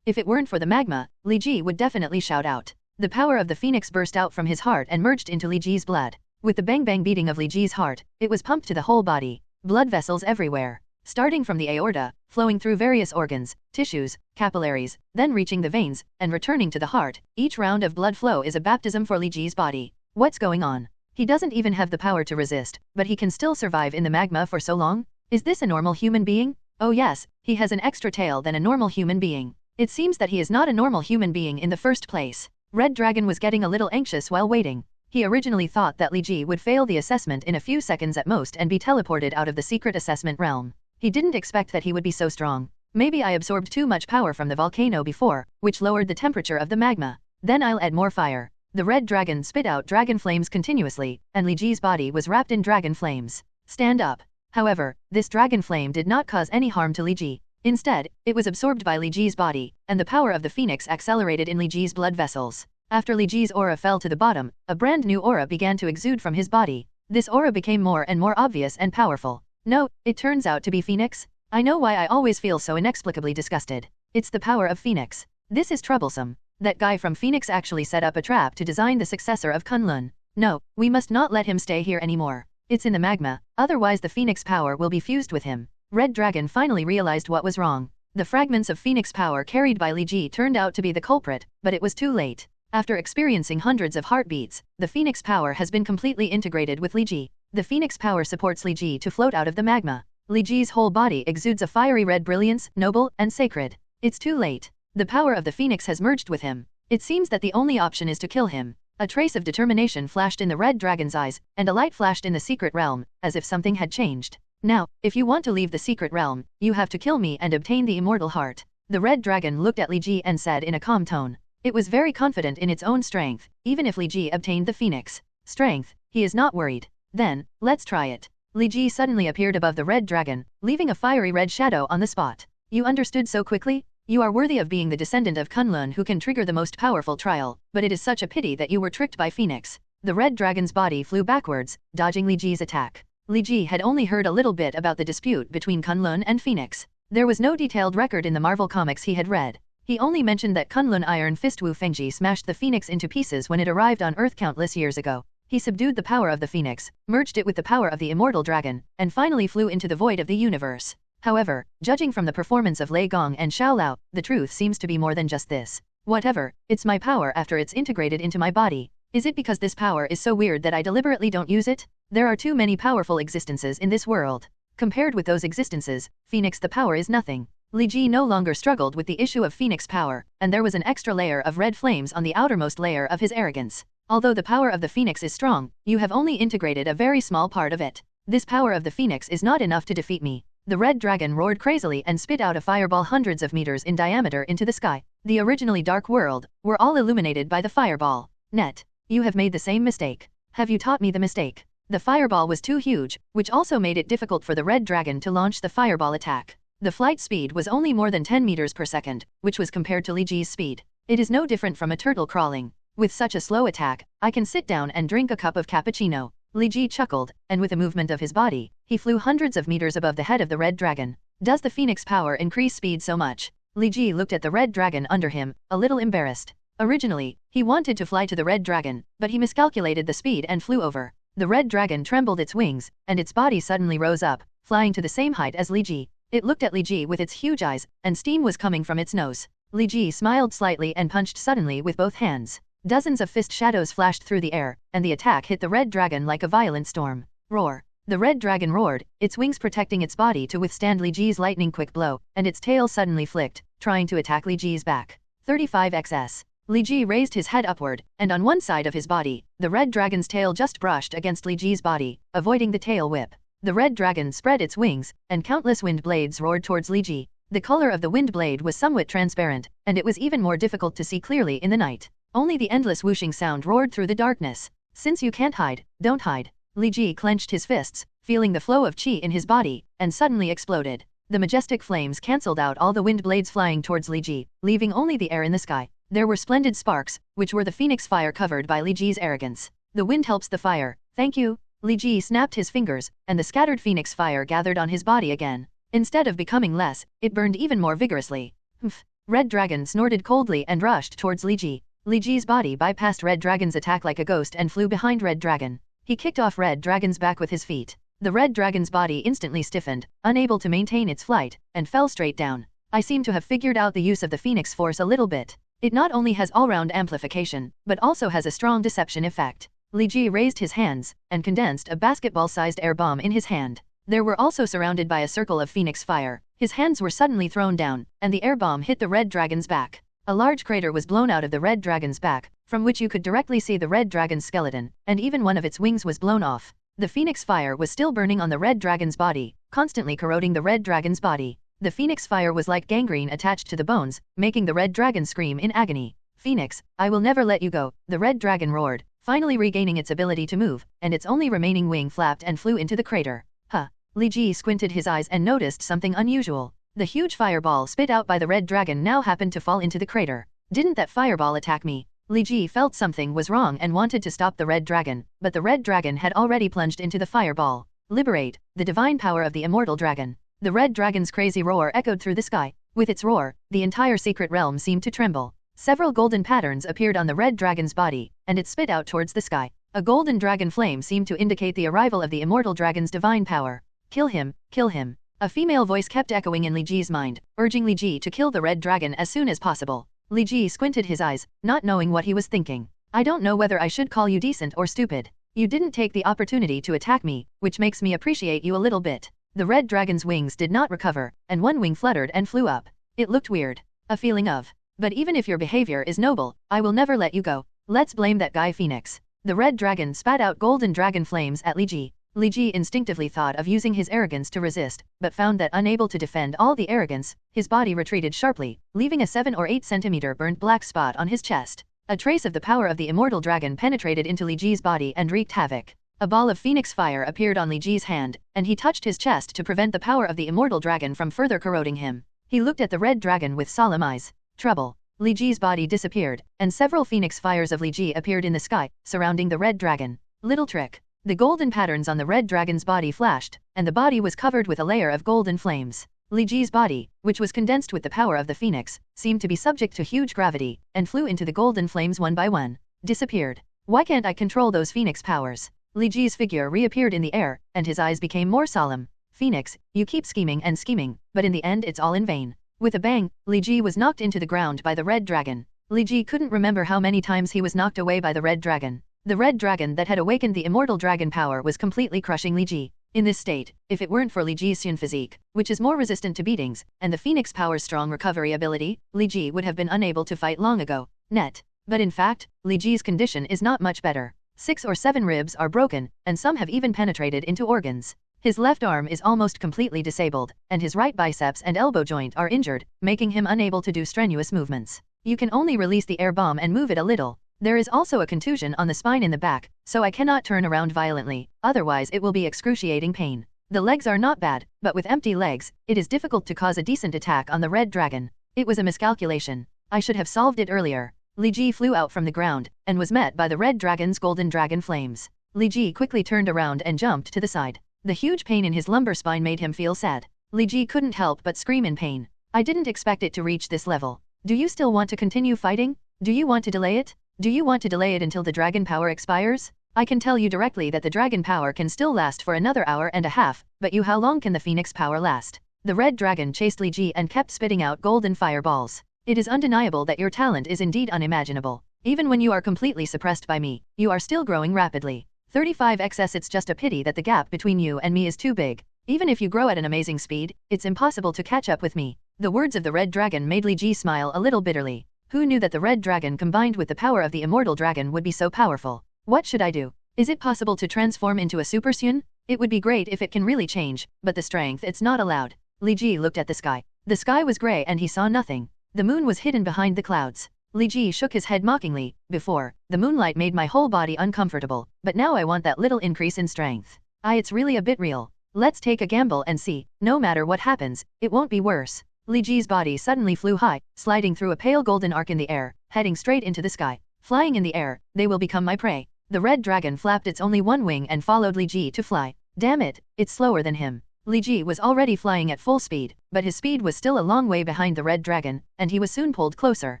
If it weren't for the magma, Li Ji would definitely shout out. The power of the phoenix burst out from his heart and merged into Li Ji's blood. With the bang-bang beating of Li Ji's heart, it was pumped to the whole body. Blood vessels everywhere. Starting from the aorta, flowing through various organs, tissues, capillaries, then reaching the veins, and returning to the heart, each round of blood flow is a baptism for Li Ji's body. What's going on? He doesn't even have the power to resist, but he can still survive in the magma for so long? Is this a normal human being? Oh yes, he has an extra tail than a normal human being. It seems that he is not a normal human being in the first place. Red Dragon was getting a little anxious while waiting. He originally thought that Li Ji would fail the assessment in a few seconds at most and be teleported out of the secret assessment realm. He didn't expect that he would be so strong. Maybe I absorbed too much power from the volcano before, which lowered the temperature of the magma. Then I'll add more fire. The red dragon spit out dragon flames continuously, and Li Ji's body was wrapped in dragon flames. Stand up. However, this dragon flame did not cause any harm to Li Ji. Instead, it was absorbed by Li Ji's body, and the power of the phoenix accelerated in Li Ji's blood vessels. After Li Ji's aura fell to the bottom, a brand new aura began to exude from his body. This aura became more and more obvious and powerful. No, it turns out to be Phoenix. I know why I always feel so inexplicably disgusted. It's the power of Phoenix. This is troublesome. That guy from Phoenix actually set up a trap to design the successor of Kunlun. No, we must not let him stay here anymore. It's in the magma, otherwise the Phoenix power will be fused with him. Red Dragon finally realized what was wrong. The fragments of Phoenix power carried by Li Ji turned out to be the culprit, but it was too late. After experiencing hundreds of heartbeats, the Phoenix power has been completely integrated with Li Ji. The Phoenix power supports Li Ji to float out of the magma. Li Ji's whole body exudes a fiery red brilliance, noble and sacred. It's too late. The power of the Phoenix has merged with him. It seems that the only option is to kill him. A trace of determination flashed in the red dragon's eyes, and a light flashed in the secret realm, as if something had changed. Now, if you want to leave the secret realm, you have to kill me and obtain the immortal heart. The red dragon looked at Li Ji and said in a calm tone. It was very confident in its own strength, even if Li Ji obtained the phoenix strength, he is not worried. Then, let's try it. Li Ji suddenly appeared above the red dragon, leaving a fiery red shadow on the spot. You understood so quickly? You are worthy of being the descendant of Kunlun who can trigger the most powerful trial, but it is such a pity that you were tricked by Phoenix. The red dragon's body flew backwards, dodging Li Ji's attack. Li Ji had only heard a little bit about the dispute between Kunlun and Phoenix. There was no detailed record in the Marvel comics he had read. He only mentioned that Kunlun Iron Fist Wu Fengji smashed the phoenix into pieces when it arrived on Earth countless years ago. He subdued the power of the phoenix, merged it with the power of the immortal dragon, and finally flew into the void of the universe. However, judging from the performance of Lei Gong and Xiao Lao, the truth seems to be more than just this. Whatever, it's my power after it's integrated into my body. Is it because this power is so weird that I deliberately don't use it? There are too many powerful existences in this world. Compared with those existences, Phoenix the power is nothing. Li Ji no longer struggled with the issue of Phoenix power, and there was an extra layer of red flames on the outermost layer of his arrogance. Although the power of the Phoenix is strong, you have only integrated a very small part of it. This power of the Phoenix is not enough to defeat me. The red dragon roared crazily and spit out a fireball hundreds of meters in diameter into the sky. The originally dark world were all illuminated by the fireball. Net. You have made the same mistake. Have you taught me the mistake? The fireball was too huge, which also made it difficult for the red dragon to launch the fireball attack. The flight speed was only more than 10 meters per second, which was compared to Li Ji's speed. It is no different from a turtle crawling. With such a slow attack, I can sit down and drink a cup of cappuccino. Li Ji chuckled, and with a movement of his body, he flew hundreds of meters above the head of the red dragon. Does the phoenix power increase speed so much? Li Ji looked at the red dragon under him, a little embarrassed. Originally, he wanted to fly to the red dragon, but he miscalculated the speed and flew over. The red dragon trembled its wings, and its body suddenly rose up, flying to the same height as Li Ji. It looked at Li Ji with its huge eyes, and steam was coming from its nose. Li Ji smiled slightly and punched suddenly with both hands. Dozens of fist shadows flashed through the air, and the attack hit the red dragon like a violent storm. Roar! The red dragon roared, its wings protecting its body to withstand Li Ji's lightning-quick blow, and its tail suddenly flicked, trying to attack Li Ji's back. 35xs. Li Ji raised his head upward, and on one side of his body, the red dragon's tail just brushed against Li Ji's body, avoiding the tail whip. The red dragon spread its wings, and countless wind blades roared towards Li Ji. The color of the wind blade was somewhat transparent, and it was even more difficult to see clearly in the night. Only the endless whooshing sound roared through the darkness. Since you can't hide, don't hide. Li Ji clenched his fists, feeling the flow of chi in his body, and suddenly exploded. The majestic flames cancelled out all the wind blades flying towards Li Ji, leaving only the air in the sky. There were splendid sparks, which were the phoenix fire covered by Li Ji's arrogance. The wind helps the fire, thank you. Li Ji snapped his fingers, and the scattered phoenix fire gathered on his body again. Instead of becoming less, it burned even more vigorously. Humph! Red Dragon snorted coldly and rushed towards Li Ji. Li Ji's body bypassed Red Dragon's attack like a ghost and flew behind Red Dragon. He kicked off Red Dragon's back with his feet. The Red Dragon's body instantly stiffened, unable to maintain its flight, and fell straight down. I seem to have figured out the use of the Phoenix Force a little bit. It not only has all-round amplification, but also has a strong deception effect. Li Ji raised his hands, and condensed a basketball-sized air bomb in his hand. They were also surrounded by a circle of phoenix fire. His hands were suddenly thrown down, and the air bomb hit the Red Dragon's back. A large crater was blown out of the Red Dragon's back, from which you could directly see the Red Dragon's skeleton, and even one of its wings was blown off. The phoenix fire was still burning on the Red Dragon's body, constantly corroding the Red Dragon's body. The phoenix fire was like gangrene attached to the bones, making the Red Dragon scream in agony. Phoenix, I will never let you go, the Red Dragon roared, finally regaining its ability to move, and its only remaining wing flapped and flew into the crater. Huh. Li Ji squinted his eyes and noticed something unusual. The huge fireball spit out by the Red Dragon now happened to fall into the crater. Didn't that fireball attack me? Li Ji felt something was wrong and wanted to stop the Red Dragon, but the Red Dragon had already plunged into the fireball. Liberate, the divine power of the immortal dragon. The Red Dragon's crazy roar echoed through the sky. With its roar, the entire secret realm seemed to tremble. Several golden patterns appeared on the Red Dragon's body, and it spit out towards the sky. A golden dragon flame seemed to indicate the arrival of the immortal dragon's divine power. Kill him, kill him. A female voice kept echoing in Li Ji's mind, urging Li Ji to kill the Red Dragon as soon as possible. Li Ji squinted his eyes, not knowing what he was thinking. I don't know whether I should call you decent or stupid. You didn't take the opportunity to attack me, which makes me appreciate you a little bit. The Red Dragon's wings did not recover, and one wing fluttered and flew up. It looked weird. A feeling of, but even if your behavior is noble, I will never let you go. Let's blame that guy Phoenix. The Red Dragon spat out golden dragon flames at Li Ji. Li Ji instinctively thought of using his arrogance to resist, but found that unable to defend all the arrogance, his body retreated sharply, leaving a 7 or 8 centimeter burnt black spot on his chest. A trace of the power of the immortal dragon penetrated into Li Ji's body and wreaked havoc. A ball of phoenix fire appeared on Li Ji's hand, and he touched his chest to prevent the power of the immortal dragon from further corroding him. He looked at the Red Dragon with solemn eyes. Trouble. Li Ji's body disappeared, and several phoenix fires of Li Ji appeared in the sky, surrounding the Red Dragon. Little trick. The golden patterns on the Red Dragon's body flashed, and the body was covered with a layer of golden flames. Li Ji's body, which was condensed with the power of the phoenix, seemed to be subject to huge gravity, and flew into the golden flames one by one. Disappeared. Why can't I control those phoenix powers? Li Ji's figure reappeared in the air, and his eyes became more solemn. Phoenix, you keep scheming and scheming, but in the end it's all in vain. With a bang, Li Ji was knocked into the ground by the Red Dragon. Li Ji couldn't remember how many times he was knocked away by the Red Dragon. The Red Dragon that had awakened the immortal dragon power was completely crushing Li Ji. In this state, if it weren't for Li Ji's Saiyan physique, which is more resistant to beatings, and the Phoenix Power's strong recovery ability, Li Ji would have been unable to fight long ago. Net. But in fact, Li Ji's condition is not much better. 6 or 7 ribs are broken, and some have even penetrated into organs. His left arm is almost completely disabled, and his right biceps and elbow joint are injured, making him unable to do strenuous movements. You can only release the air bomb and move it a little. There is also a contusion on the spine in the back, so I cannot turn around violently, otherwise it will be excruciating pain. The legs are not bad, but with empty legs, it is difficult to cause a decent attack on the Red Dragon. It was a miscalculation. I should have solved it earlier. Li Ji flew out from the ground, and was met by the Red Dragon's golden dragon flames. Li Ji quickly turned around and jumped to the side. The huge pain in his lumbar spine made him feel sad. Li Ji couldn't help but scream in pain. I didn't expect it to reach this level. Do you still want to continue fighting? Do you want to delay it? Do you want to delay it until the dragon power expires? I can tell you directly that the dragon power can still last for another hour and a half, but how long can the phoenix power last? The red dragon chased Li Ji and kept spitting out golden fireballs. It is undeniable that your talent is indeed unimaginable. Even when you are completely suppressed by me, you are still growing rapidly. 35xs. It's just a pity that the gap between you and me is too big. Even if you grow at an amazing speed, it's impossible to catch up with me. The words of the red dragon made Li Ji smile a little bitterly. Who knew that the red dragon combined with the power of the immortal dragon would be so powerful? What should I do? Is it possible to transform into a Super Saiyan? It would be great if it can really change, but the strength it's not allowed. Li Ji looked at the sky. The sky was gray and he saw nothing. The moon was hidden behind the clouds. Li Ji shook his head mockingly. Before, the moonlight made my whole body uncomfortable, but now I want that little increase in strength. It's really a bit real. Let's take a gamble and see. No matter what happens, it won't be worse. Li Ji's body suddenly flew high, sliding through a pale golden arc in the air, heading straight into the sky. Flying in the air, they will become my prey. The red dragon flapped its only one wing and followed Li Ji to fly. Damn it, it's slower than him. Li Ji was already flying at full speed, but his speed was still a long way behind the red dragon, and he was soon pulled closer.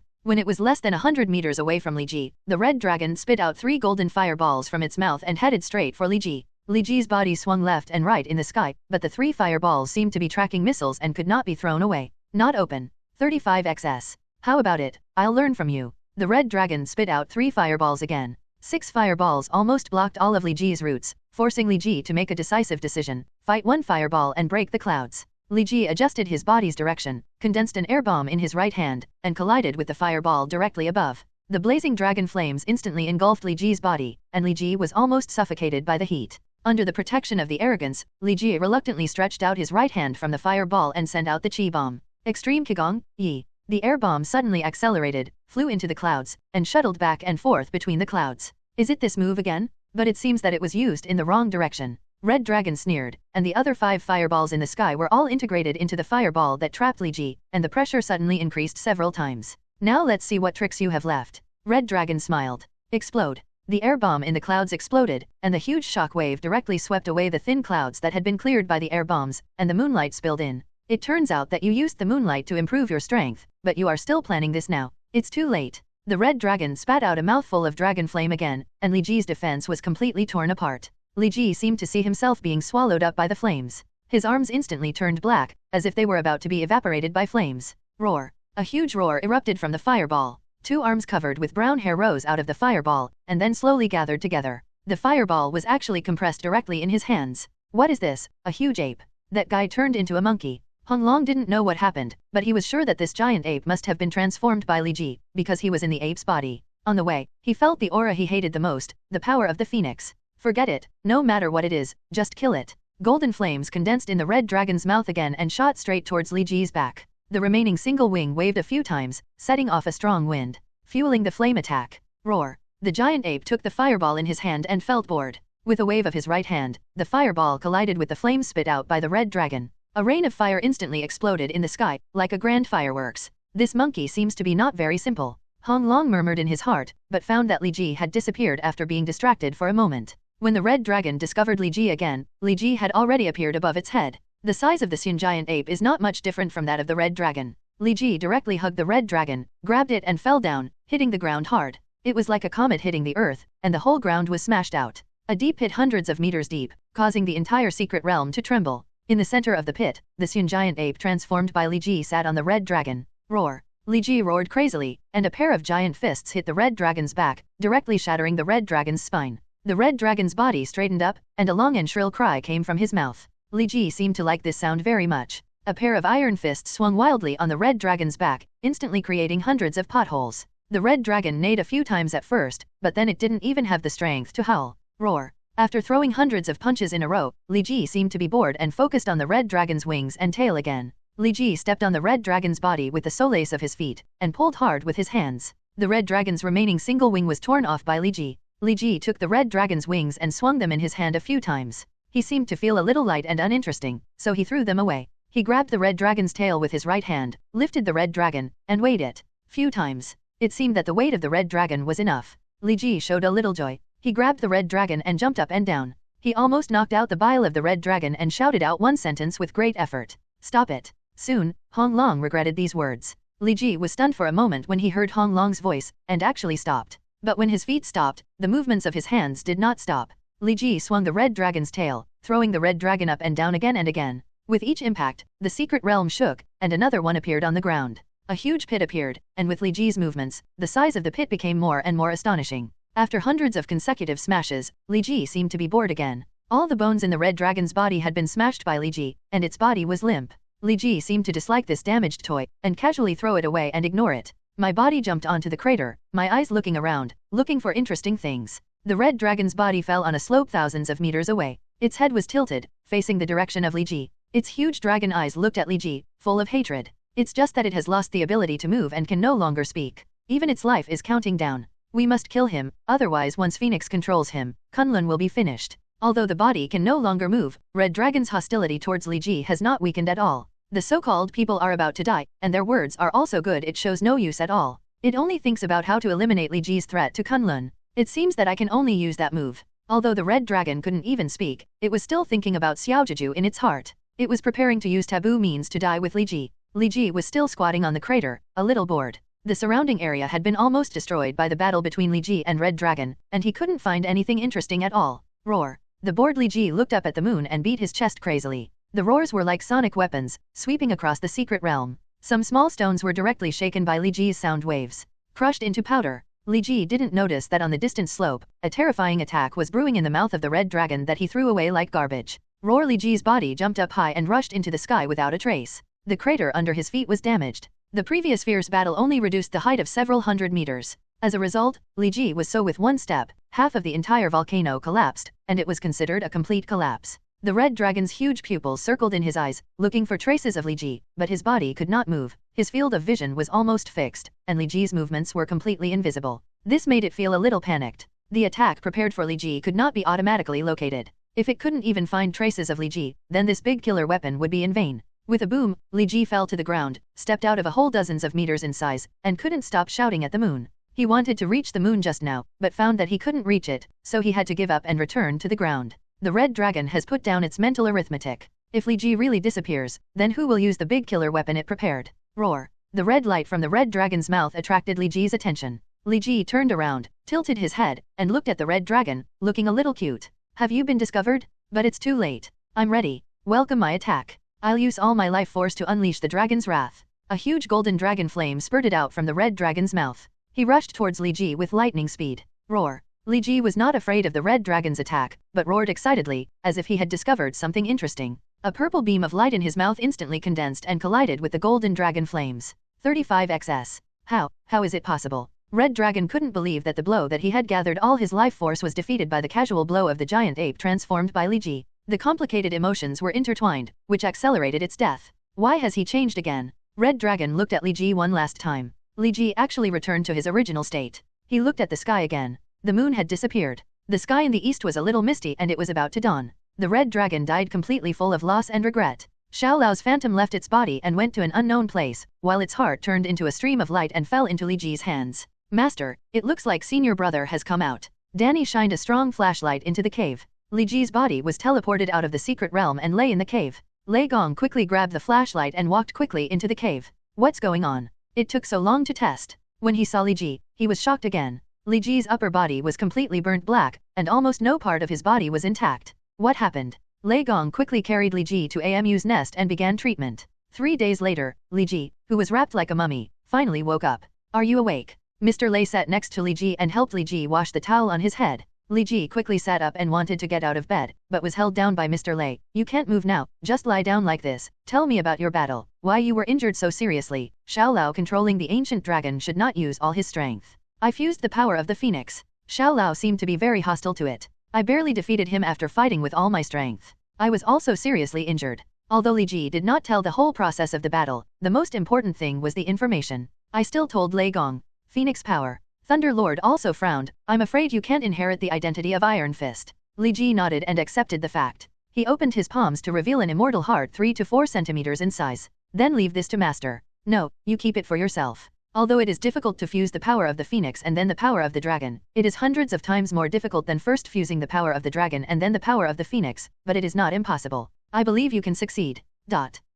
When it was less than 100 meters away from Li Ji, the red dragon spit out 3 golden fireballs from its mouth and headed straight for Li Ji. Li Ji's body swung left and right in the sky, but the 3 fireballs seemed to be tracking missiles and could not be thrown away. Not open. 35xs. How about it? I'll learn from you. The red dragon spit out 3 fireballs again. 6 fireballs almost blocked all of Li Ji's routes, forcing Li Ji to make a decisive decision. Fight 1 fireball and break the clouds. Li Ji adjusted his body's direction, condensed an air bomb in his right hand, and collided with the fireball directly above. The blazing dragon flames instantly engulfed Li Ji's body, and Li Ji was almost suffocated by the heat. Under the protection of the arrogance, Li Ji reluctantly stretched out his right hand from the fireball and sent out the chi bomb. Extreme Qigong, Yi. The air bomb suddenly accelerated, flew into the clouds, and shuttled back and forth between the clouds. Is it this move again? But it seems that it was used in the wrong direction. Red Dragon sneered, and the other 5 fireballs in the sky were all integrated into the fireball that trapped Li Ji, and the pressure suddenly increased several times. Now let's see what tricks you have left. Red Dragon smiled. Explode. The air bomb in the clouds exploded, and the huge shock wave directly swept away the thin clouds that had been cleared by the air bombs, and the moonlight spilled in. It turns out that you used the moonlight to improve your strength, but you are still planning this now. It's too late. The red dragon spat out a mouthful of dragon flame again, and Li Ji's defense was completely torn apart. Li Ji seemed to see himself being swallowed up by the flames. His arms instantly turned black, as if they were about to be evaporated by flames. Roar. A huge roar erupted from the fireball. 2 arms covered with brown hair rose out of the fireball, and then slowly gathered together. The fireball was actually compressed directly in his hands. What is this? A huge ape. That guy turned into a monkey. Hong Long didn't know what happened, but he was sure that this giant ape must have been transformed by Li Ji, because he was in the ape's body. On the way, he felt the aura he hated the most, the power of the phoenix. Forget it, no matter what it is, just kill it. Golden flames condensed in the red dragon's mouth again and shot straight towards Li Ji's back. The remaining single wing waved a few times, setting off a strong wind, fueling the flame attack. Roar. The giant ape took the fireball in his hand and felt bored. With a wave of his right hand, the fireball collided with the flames spit out by the red dragon. A rain of fire instantly exploded in the sky, like a grand fireworks. This monkey seems to be not very simple. Hong Long murmured in his heart, but found that Li Ji had disappeared after being distracted for a moment. When the red dragon discovered Li Ji again, Li Ji had already appeared above its head. The size of the Saiyan giant ape is not much different from that of the red dragon. Li Ji directly hugged the red dragon, grabbed it and fell down, hitting the ground hard. It was like a comet hitting the earth, and the whole ground was smashed out. A deep pit hundreds of meters deep, causing the entire secret realm to tremble. In the center of the pit, the Saiyan giant ape transformed by Li Ji sat on the red dragon. Roar. Li Ji roared crazily, and a pair of giant fists hit the red dragon's back, directly shattering the red dragon's spine. The red dragon's body straightened up, and a long and shrill cry came from his mouth. Li Ji seemed to like this sound very much. A pair of iron fists swung wildly on the red dragon's back, instantly creating hundreds of potholes. The red dragon neighed a few times at first, but then it didn't even have the strength to howl. Roar. After throwing hundreds of punches in a row, Li Ji seemed to be bored and focused on the red dragon's wings and tail again. Li Ji stepped on the red dragon's body with the solace of his feet, and pulled hard with his hands. The red dragon's remaining single wing was torn off by Li Ji. Li Ji took the red dragon's wings and swung them in his hand a few times. He seemed to feel a little light and uninteresting, so he threw them away. He grabbed the red dragon's tail with his right hand, lifted the red dragon, and weighed it. Few times. It seemed that the weight of the red dragon was enough. Li Ji showed a little joy. He grabbed the red dragon and jumped up and down. He almost knocked out the bile of the red dragon and shouted out one sentence with great effort. Stop it. Soon, Hong Long regretted these words. Li Ji was stunned for a moment when he heard Hong Long's voice, and actually stopped. But when his feet stopped, the movements of his hands did not stop. Li Ji swung the red dragon's tail, throwing the red dragon up and down again and again. With each impact, the secret realm shook, and another one appeared on the ground. A huge pit appeared, and with Li Ji's movements, the size of the pit became more and more astonishing. After hundreds of consecutive smashes, Li Ji seemed to be bored again. All the bones in the red dragon's body had been smashed by Li Ji, and its body was limp. Li Ji seemed to dislike this damaged toy, and casually throw it away and ignore it. My body jumped onto the crater, my eyes looking around, looking for interesting things. The red dragon's body fell on a slope thousands of meters away. Its head was tilted, facing the direction of Li Ji. Its huge dragon eyes looked at Li Ji, full of hatred. It's just that it has lost the ability to move and can no longer speak. Even its life is counting down. We must kill him, otherwise once Phoenix controls him, Kunlun will be finished. Although the body can no longer move, Red Dragon's hostility towards Li Ji has not weakened at all. The so-called people are about to die, and their words are also good. It shows no use at all. It only thinks about how to eliminate Li Ji's threat to Kunlun. It seems that I can only use that move. Although the red dragon couldn't even speak, it was still thinking about Xiaojuju in its heart. It was preparing to use taboo means to die with Li Ji. Li Ji was still squatting on the crater, a little bored. The surrounding area had been almost destroyed by the battle between Li Ji and Red Dragon, and he couldn't find anything interesting at all. Roar. The bored Li Ji looked up at the moon and beat his chest crazily. The roars were like sonic weapons, sweeping across the secret realm. Some small stones were directly shaken by Li Ji's sound waves. Crushed into powder. Li Ji didn't notice that on the distant slope, a terrifying attack was brewing in the mouth of the red dragon that he threw away like garbage. Roar. Li Ji's body jumped up high and rushed into the sky without a trace. The crater under his feet was damaged. The previous fierce battle only reduced the height of several hundred meters. As a result, Li Ji was so with one step, half of the entire volcano collapsed, and it was considered a complete collapse. The red dragon's huge pupils circled in his eyes, looking for traces of Li Ji, but his body could not move. His field of vision was almost fixed, and Li Ji's movements were completely invisible. This made it feel a little panicked. The attack prepared for Li Ji could not be automatically located. If it couldn't even find traces of Li Ji, then this big killer weapon would be in vain. With a boom, Li Ji fell to the ground, stepped out of a hole dozens of meters in size, and couldn't stop shouting at the moon. He wanted to reach the moon just now, but found that he couldn't reach it, so he had to give up and return to the ground. The red dragon has put down its mental arithmetic. If Li Ji really disappears, then who will use the big killer weapon it prepared? Roar. The red light from the red dragon's mouth attracted Li Ji's attention. Li Ji turned around, tilted his head, and looked at the red dragon, looking a little cute. Have you been discovered? But it's too late. I'm ready. Welcome my attack. I'll use all my life force to unleash the dragon's wrath. A huge golden dragon flame spurted out from the red dragon's mouth. He rushed towards Li Ji with lightning speed. Roar. Li Ji was not afraid of the red dragon's attack, but roared excitedly, as if he had discovered something interesting. A purple beam of light in his mouth instantly condensed and collided with the golden dragon flames. 35xs. How is it possible? Red Dragon couldn't believe that the blow that he had gathered all his life force was defeated by the casual blow of the giant ape transformed by Li Ji. The complicated emotions were intertwined, which accelerated its death. Why has he changed again? Red Dragon looked at Li Ji one last time. Li Ji actually returned to his original state. He looked at the sky again. The moon had disappeared. The sky in the east was a little misty and it was about to dawn. The Red Dragon died completely full of loss and regret. Xiao Lao's phantom left its body and went to an unknown place, while its heart turned into a stream of light and fell into Li Ji's hands. Master, it looks like senior brother has come out. Danny shined a strong flashlight into the cave. Li Ji's body was teleported out of the secret realm and lay in the cave. Lei Gong quickly grabbed the flashlight and walked quickly into the cave. What's going on? It took so long to test. When he saw Li Ji, he was shocked again. Li Ji's upper body was completely burnt black, and almost no part of his body was intact. What happened? Lei Gong quickly carried Li Ji to AMU's nest and began treatment. 3 days later, Li Ji, who was wrapped like a mummy, finally woke up. Are you awake? Mr. Lei sat next to Li Ji and helped Li Ji wash the towel on his head. Li Ji quickly sat up and wanted to get out of bed, but was held down by Mr. Lei. You can't move now, just lie down like this. Tell me about your battle, why you were injured so seriously. Xiao Lao controlling the ancient dragon should not use all his strength. I fused the power of the phoenix. Xiao Lao seemed to be very hostile to it. I barely defeated him after fighting with all my strength. I was also seriously injured. Although Li Ji did not tell the whole process of the battle, the most important thing was the information. I still told Lei Gong. Phoenix power. Thunder Lord also frowned. I'm afraid you can't inherit the identity of Iron Fist. Li Ji nodded and accepted the fact. He opened his palms to reveal an immortal heart 3 to 4 centimeters in size. Then leave this to master. No, you keep it for yourself. Although it is difficult to fuse the power of the phoenix and then the power of the dragon, it is hundreds of times more difficult than first fusing the power of the dragon and then the power of the phoenix, but it is not impossible. I believe you can succeed.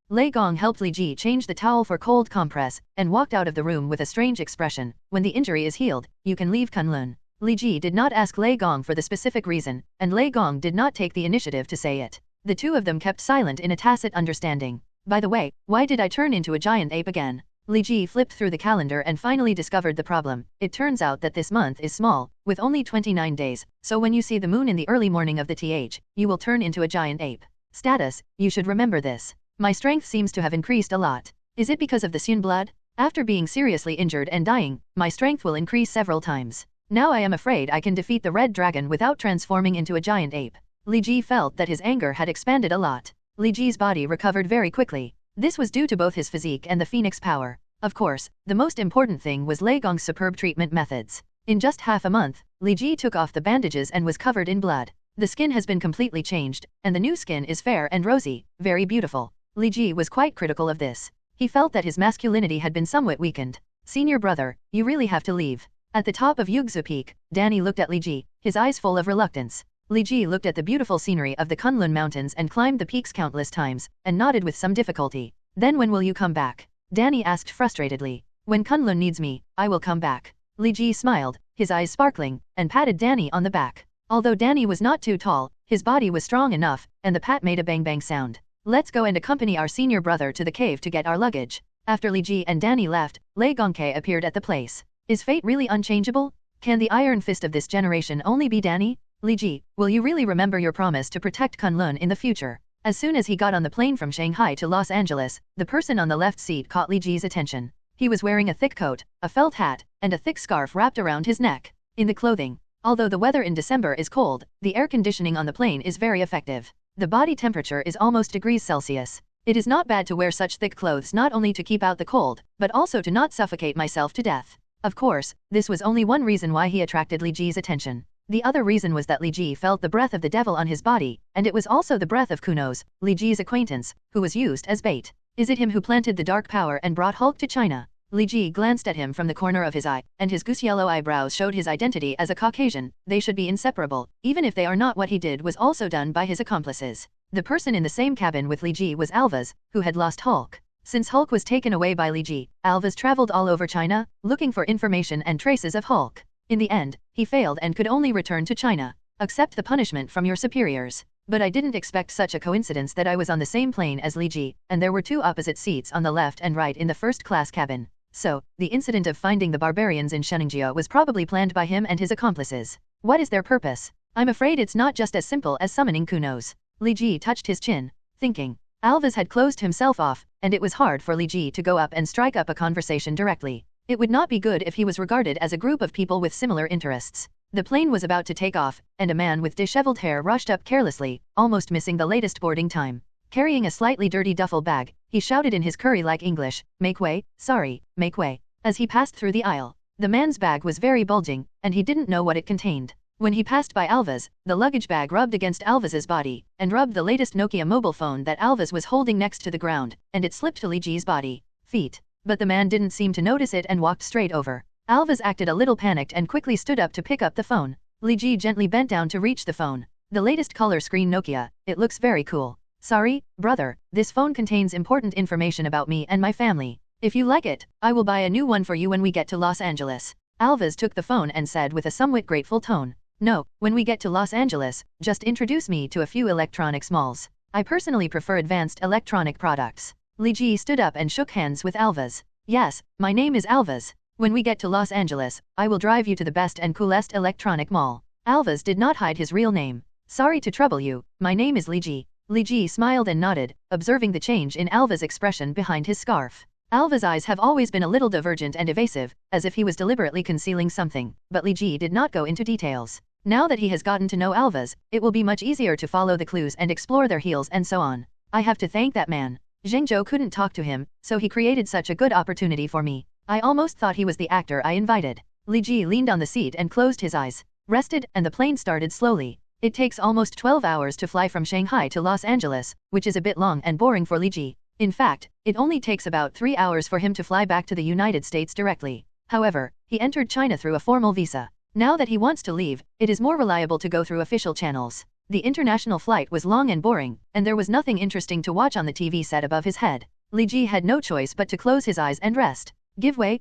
Lei Gong helped Li Ji change the towel for cold compress, and walked out of the room with a strange expression. When the injury is healed, you can leave Kunlun. Li Ji did not ask Lei Gong for the specific reason, and Lei Gong did not take the initiative to say it. The two of them kept silent in a tacit understanding. By the way, why did I turn into a giant ape again? Li Ji flipped through the calendar and finally discovered the problem. It turns out that this month is small, with only 29 days, so when you see the moon in the early morning of the th, you will turn into a giant ape. Status, you should remember this. My strength seems to have increased a lot. Is it because of the Sun blood? After being seriously injured and dying, my strength will increase several times. Now I am afraid I can defeat the red dragon without transforming into a giant ape. Li Ji felt that his anger had expanded a lot. Li Ji's body recovered very quickly. This was due to both his physique and the phoenix power. Of course, the most important thing was Lei Gong's superb treatment methods. In just half a month, Li Ji took off the bandages and was covered in blood. The skin has been completely changed, and the new skin is fair and rosy, very beautiful. Li Ji was quite critical of this. He felt that his masculinity had been somewhat weakened. Senior brother, you really have to leave. At the top of Yugzu Peak, Danny looked at Li Ji, his eyes full of reluctance. Li Ji looked at the beautiful scenery of the Kunlun Mountains and climbed the peaks countless times, and nodded with some difficulty. Then when will you come back? Danny asked frustratedly. When Kunlun needs me, I will come back. Li Ji smiled, his eyes sparkling, and patted Danny on the back. Although Danny was not too tall, his body was strong enough, and the pat made a bang-bang sound. Let's go and accompany our senior brother to the cave to get our luggage. After Li Ji and Danny left, Lei Gongke appeared at the place. Is fate really unchangeable? Can the iron fist of this generation only be Danny? Li Ji, will you really remember your promise to protect Kunlun in the future? As soon as he got on the plane from Shanghai to Los Angeles, the person on the left seat caught Li Ji's attention. He was wearing a thick coat, a felt hat, and a thick scarf wrapped around his neck. In the clothing, although the weather in December is cold, the air conditioning on the plane is very effective. The body temperature is almost degrees Celsius. It is not bad to wear such thick clothes not only to keep out the cold, but also to not suffocate myself to death. Of course, this was only one reason why he attracted Li Ji's attention. The other reason was that Li Ji felt the breath of the devil on his body, and it was also the breath of Kunos, Li Ji's acquaintance, who was used as bait. Is it him who planted the dark power and brought Hulk to China? Li Ji glanced at him from the corner of his eye, and his goose-yellow eyebrows showed his identity as a Caucasian. They should be inseparable, even if they are not. What he did was also done by his accomplices. The person in the same cabin with Li Ji was Alvaz, who had lost Hulk. Since Hulk was taken away by Li Ji, Alvaz traveled all over China, looking for information and traces of Hulk. In the end, he failed and could only return to China. Accept the punishment from your superiors. But I didn't expect such a coincidence that I was on the same plane as Li Ji, and there were two opposite seats on the left and right in the first-class cabin. So, the incident of finding the barbarians in Sheningjia was probably planned by him and his accomplices. What is their purpose? I'm afraid it's not just as simple as summoning Kunos. Li Ji touched his chin, thinking. Alvaz had closed himself off, and it was hard for Li Ji to go up and strike up a conversation directly. It would not be good if he was regarded as a group of people with similar interests. The plane was about to take off, and a man with disheveled hair rushed up carelessly, almost missing the latest boarding time. Carrying a slightly dirty duffel bag, he shouted in his curry-like English, "Make way, sorry, make way," as he passed through the aisle. The man's bag was very bulging, and he didn't know what it contained. When he passed by Alvaz, the luggage bag rubbed against Alvaz's body, and rubbed the latest Nokia mobile phone that Alvaz was holding next to the ground, and it slipped to Li Ji's body. Feet. But the man didn't seem to notice it and walked straight over. Alvaz acted a little panicked and quickly stood up to pick up the phone. Li Ji gently bent down to reach the phone. The latest color screen Nokia, it looks very cool. Sorry, brother, this phone contains important information about me and my family. If you like it, I will buy a new one for you when we get to Los Angeles. Alvaz took the phone and said with a somewhat grateful tone. No, when we get to Los Angeles, just introduce me to a few electronics malls. I personally prefer advanced electronic products. Li Ji stood up and shook hands with Alvaz. Yes, my name is Alvaz. When we get to Los Angeles, I will drive you to the best and coolest electronic mall. Alvaz did not hide his real name. Sorry to trouble you, my name is Li Ji. Li Ji smiled and nodded, observing the change in Alvaz's expression behind his scarf. Alvaz's eyes have always been a little divergent and evasive, as if he was deliberately concealing something, but Li Ji did not go into details. Now that he has gotten to know Alvaz, it will be much easier to follow the clues and explore their heels and so on. I have to thank that man. Zhengzhou couldn't talk to him, so he created such a good opportunity for me. I almost thought he was the actor I invited. Li Ji leaned on the seat and closed his eyes. Rested, and the plane started slowly. It takes almost 12 hours to fly from Shanghai to Los Angeles, which is a bit long and boring for Li Ji. In fact, it only takes about 3 hours for him to fly back to the United States directly. However, he entered China through a formal visa. Now that he wants to leave, it is more reliable to go through official channels. The international flight was long and boring, and there was nothing interesting to watch on the TV set above his head. Li Ji had no choice but to close his eyes and rest. Give way,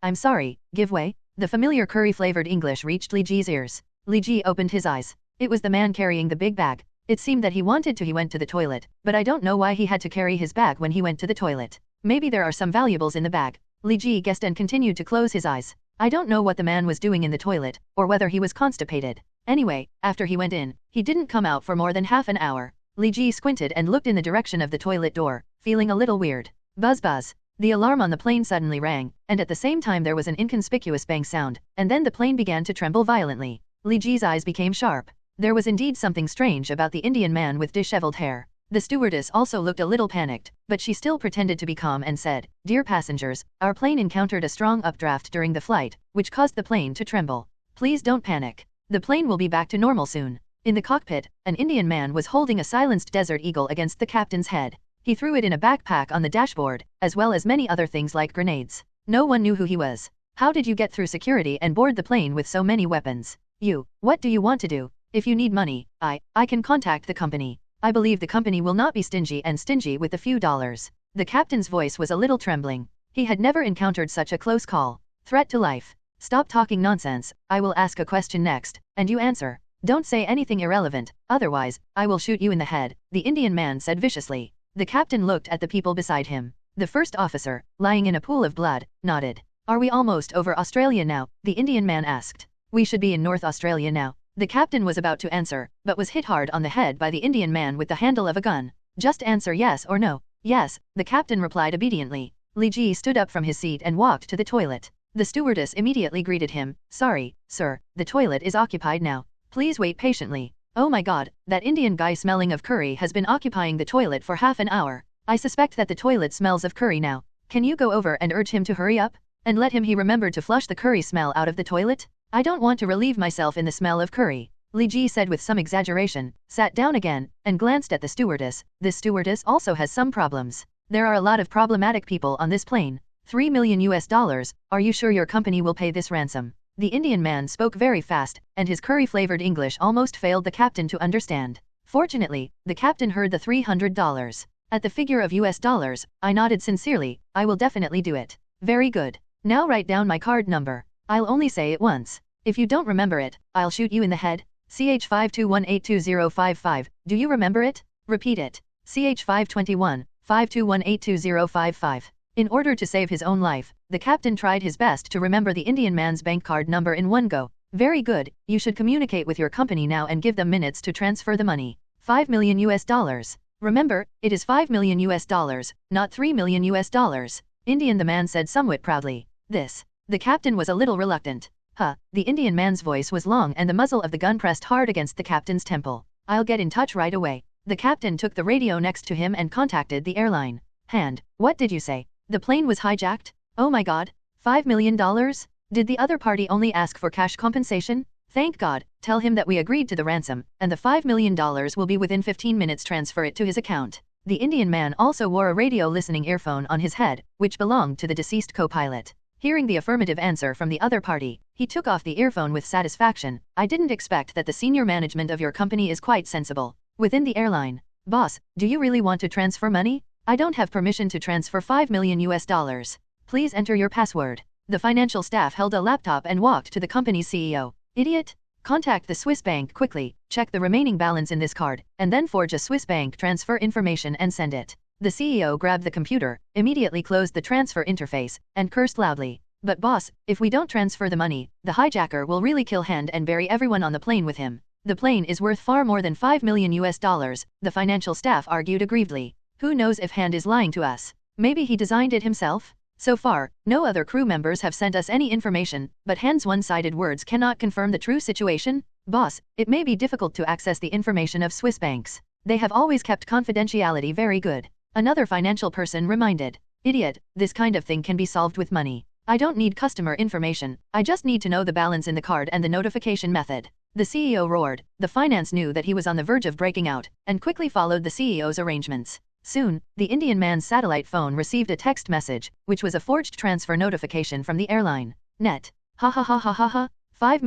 I'm sorry, give way. The familiar curry-flavored English reached Li Ji's ears. Li Ji opened his eyes. It was the man carrying the big bag. It seemed that he went to the toilet, but I don't know why he had to carry his bag when he went to the toilet. Maybe there are some valuables in the bag. Li Ji guessed and continued to close his eyes. I don't know what the man was doing in the toilet, or whether he was constipated. Anyway, after he went in, he didn't come out for more than half an hour. Li Ji squinted and looked in the direction of the toilet door, feeling a little weird. Buzz buzz. The alarm on the plane suddenly rang, and at the same time there was an inconspicuous bang sound, and then the plane began to tremble violently. Li Ji's eyes became sharp. There was indeed something strange about the Indian man with disheveled hair. The stewardess also looked a little panicked, but she still pretended to be calm and said, "Dear passengers, our plane encountered a strong updraft during the flight, which caused the plane to tremble. Please don't panic. The plane will be back to normal soon." In the cockpit, an Indian man was holding a silenced Desert Eagle against the captain's head. He threw it in a backpack on the dashboard, as well as many other things like grenades. No one knew who he was. How did you get through security and board the plane with so many weapons? What do you want to do? If you need money, I can contact the company. I believe the company will not be stingy with a few dollars. The captain's voice was a little trembling. He had never encountered such a close call. Threat to life. Stop talking nonsense. I will ask a question next, and you answer. Don't say anything irrelevant, otherwise, I will shoot you in the head, the Indian man said viciously. The captain looked at the people beside him. The first officer, lying in a pool of blood, nodded. Are we almost over Australia now? The Indian man asked. We should be in North Australia now. The captain was about to answer, but was hit hard on the head by the Indian man with the handle of a gun. Just answer yes or no. Yes, the captain replied obediently. Li Ji stood up from his seat and walked to the toilet. The stewardess immediately greeted him. Sorry, sir, the toilet is occupied now. Please wait patiently. Oh my god, that Indian guy smelling of curry has been occupying the toilet for half an hour. I suspect that the toilet smells of curry now. Can you go over and urge him to hurry up? And let him remember to flush the curry smell out of the toilet? I don't want to relieve myself in the smell of curry. Li Ji said with some exaggeration, sat down again, and glanced at the stewardess. This stewardess also has some problems. There are a lot of problematic people on this plane. $3 million US. Are you sure your company will pay this ransom? The Indian man spoke very fast, and his curry-flavored English almost failed the captain to understand. Fortunately, the captain heard the $300. At the figure of US dollars, I nodded sincerely. I will definitely do it. Very good. Now write down my card number. I'll only say it once. If you don't remember it, I'll shoot you in the head. CH5218255. Do you remember it? Repeat it. CH521-521-82055. In order to save his own life, the captain tried his best to remember the Indian man's bank card number in one go. Very good, you should communicate with your company now and give them minutes to transfer the money. $5 million US. Remember, it is $5 million US, not $3 million US. Indian, the man said somewhat proudly. The captain was a little reluctant. The Indian man's voice was long and the muzzle of the gun pressed hard against the captain's temple. I'll get in touch right away. The captain took the radio next to him and contacted the airline. What did you say? The plane was hijacked? Oh my god. $5 million? Did the other party only ask for cash compensation? Thank God. Tell him that we agreed to the ransom, and the $5 million will be within 15 minutes. Transfer it to his account. The Indian man also wore a radio listening earphone on his head, which belonged to the deceased co-pilot. Hearing the affirmative answer from the other party, he took off the earphone with satisfaction. I didn't expect that the senior management of your company is quite sensible. Within the airline. Boss, do you really want to transfer money? I don't have permission to transfer $5 million US. Please enter your password. The financial staff held a laptop and walked to the company's CEO. Idiot! Contact the Swiss bank quickly, check the remaining balance in this card, and then forge a Swiss bank transfer information and send it. The CEO grabbed the computer, immediately closed the transfer interface, and cursed loudly. But boss, if we don't transfer the money, the hijacker will really kill Hand and bury everyone on the plane with him. The plane is worth far more than $5 million US, the financial staff argued aggrievedly. Who knows if Hand is lying to us? Maybe he designed it himself? So far, no other crew members have sent us any information, but Hand's one-sided words cannot confirm the true situation. Boss, it may be difficult to access the information of Swiss banks. They have always kept confidentiality very good. Another financial person reminded. Idiot, this kind of thing can be solved with money. I don't need customer information, I just need to know the balance in the card and the notification method. The CEO roared. The finance knew that he was on the verge of breaking out, and quickly followed the CEO's arrangements. Soon, the Indian man's satellite phone received a text message, which was a forged transfer notification from the airline. Net. Ha ha ha ha ha ha. $5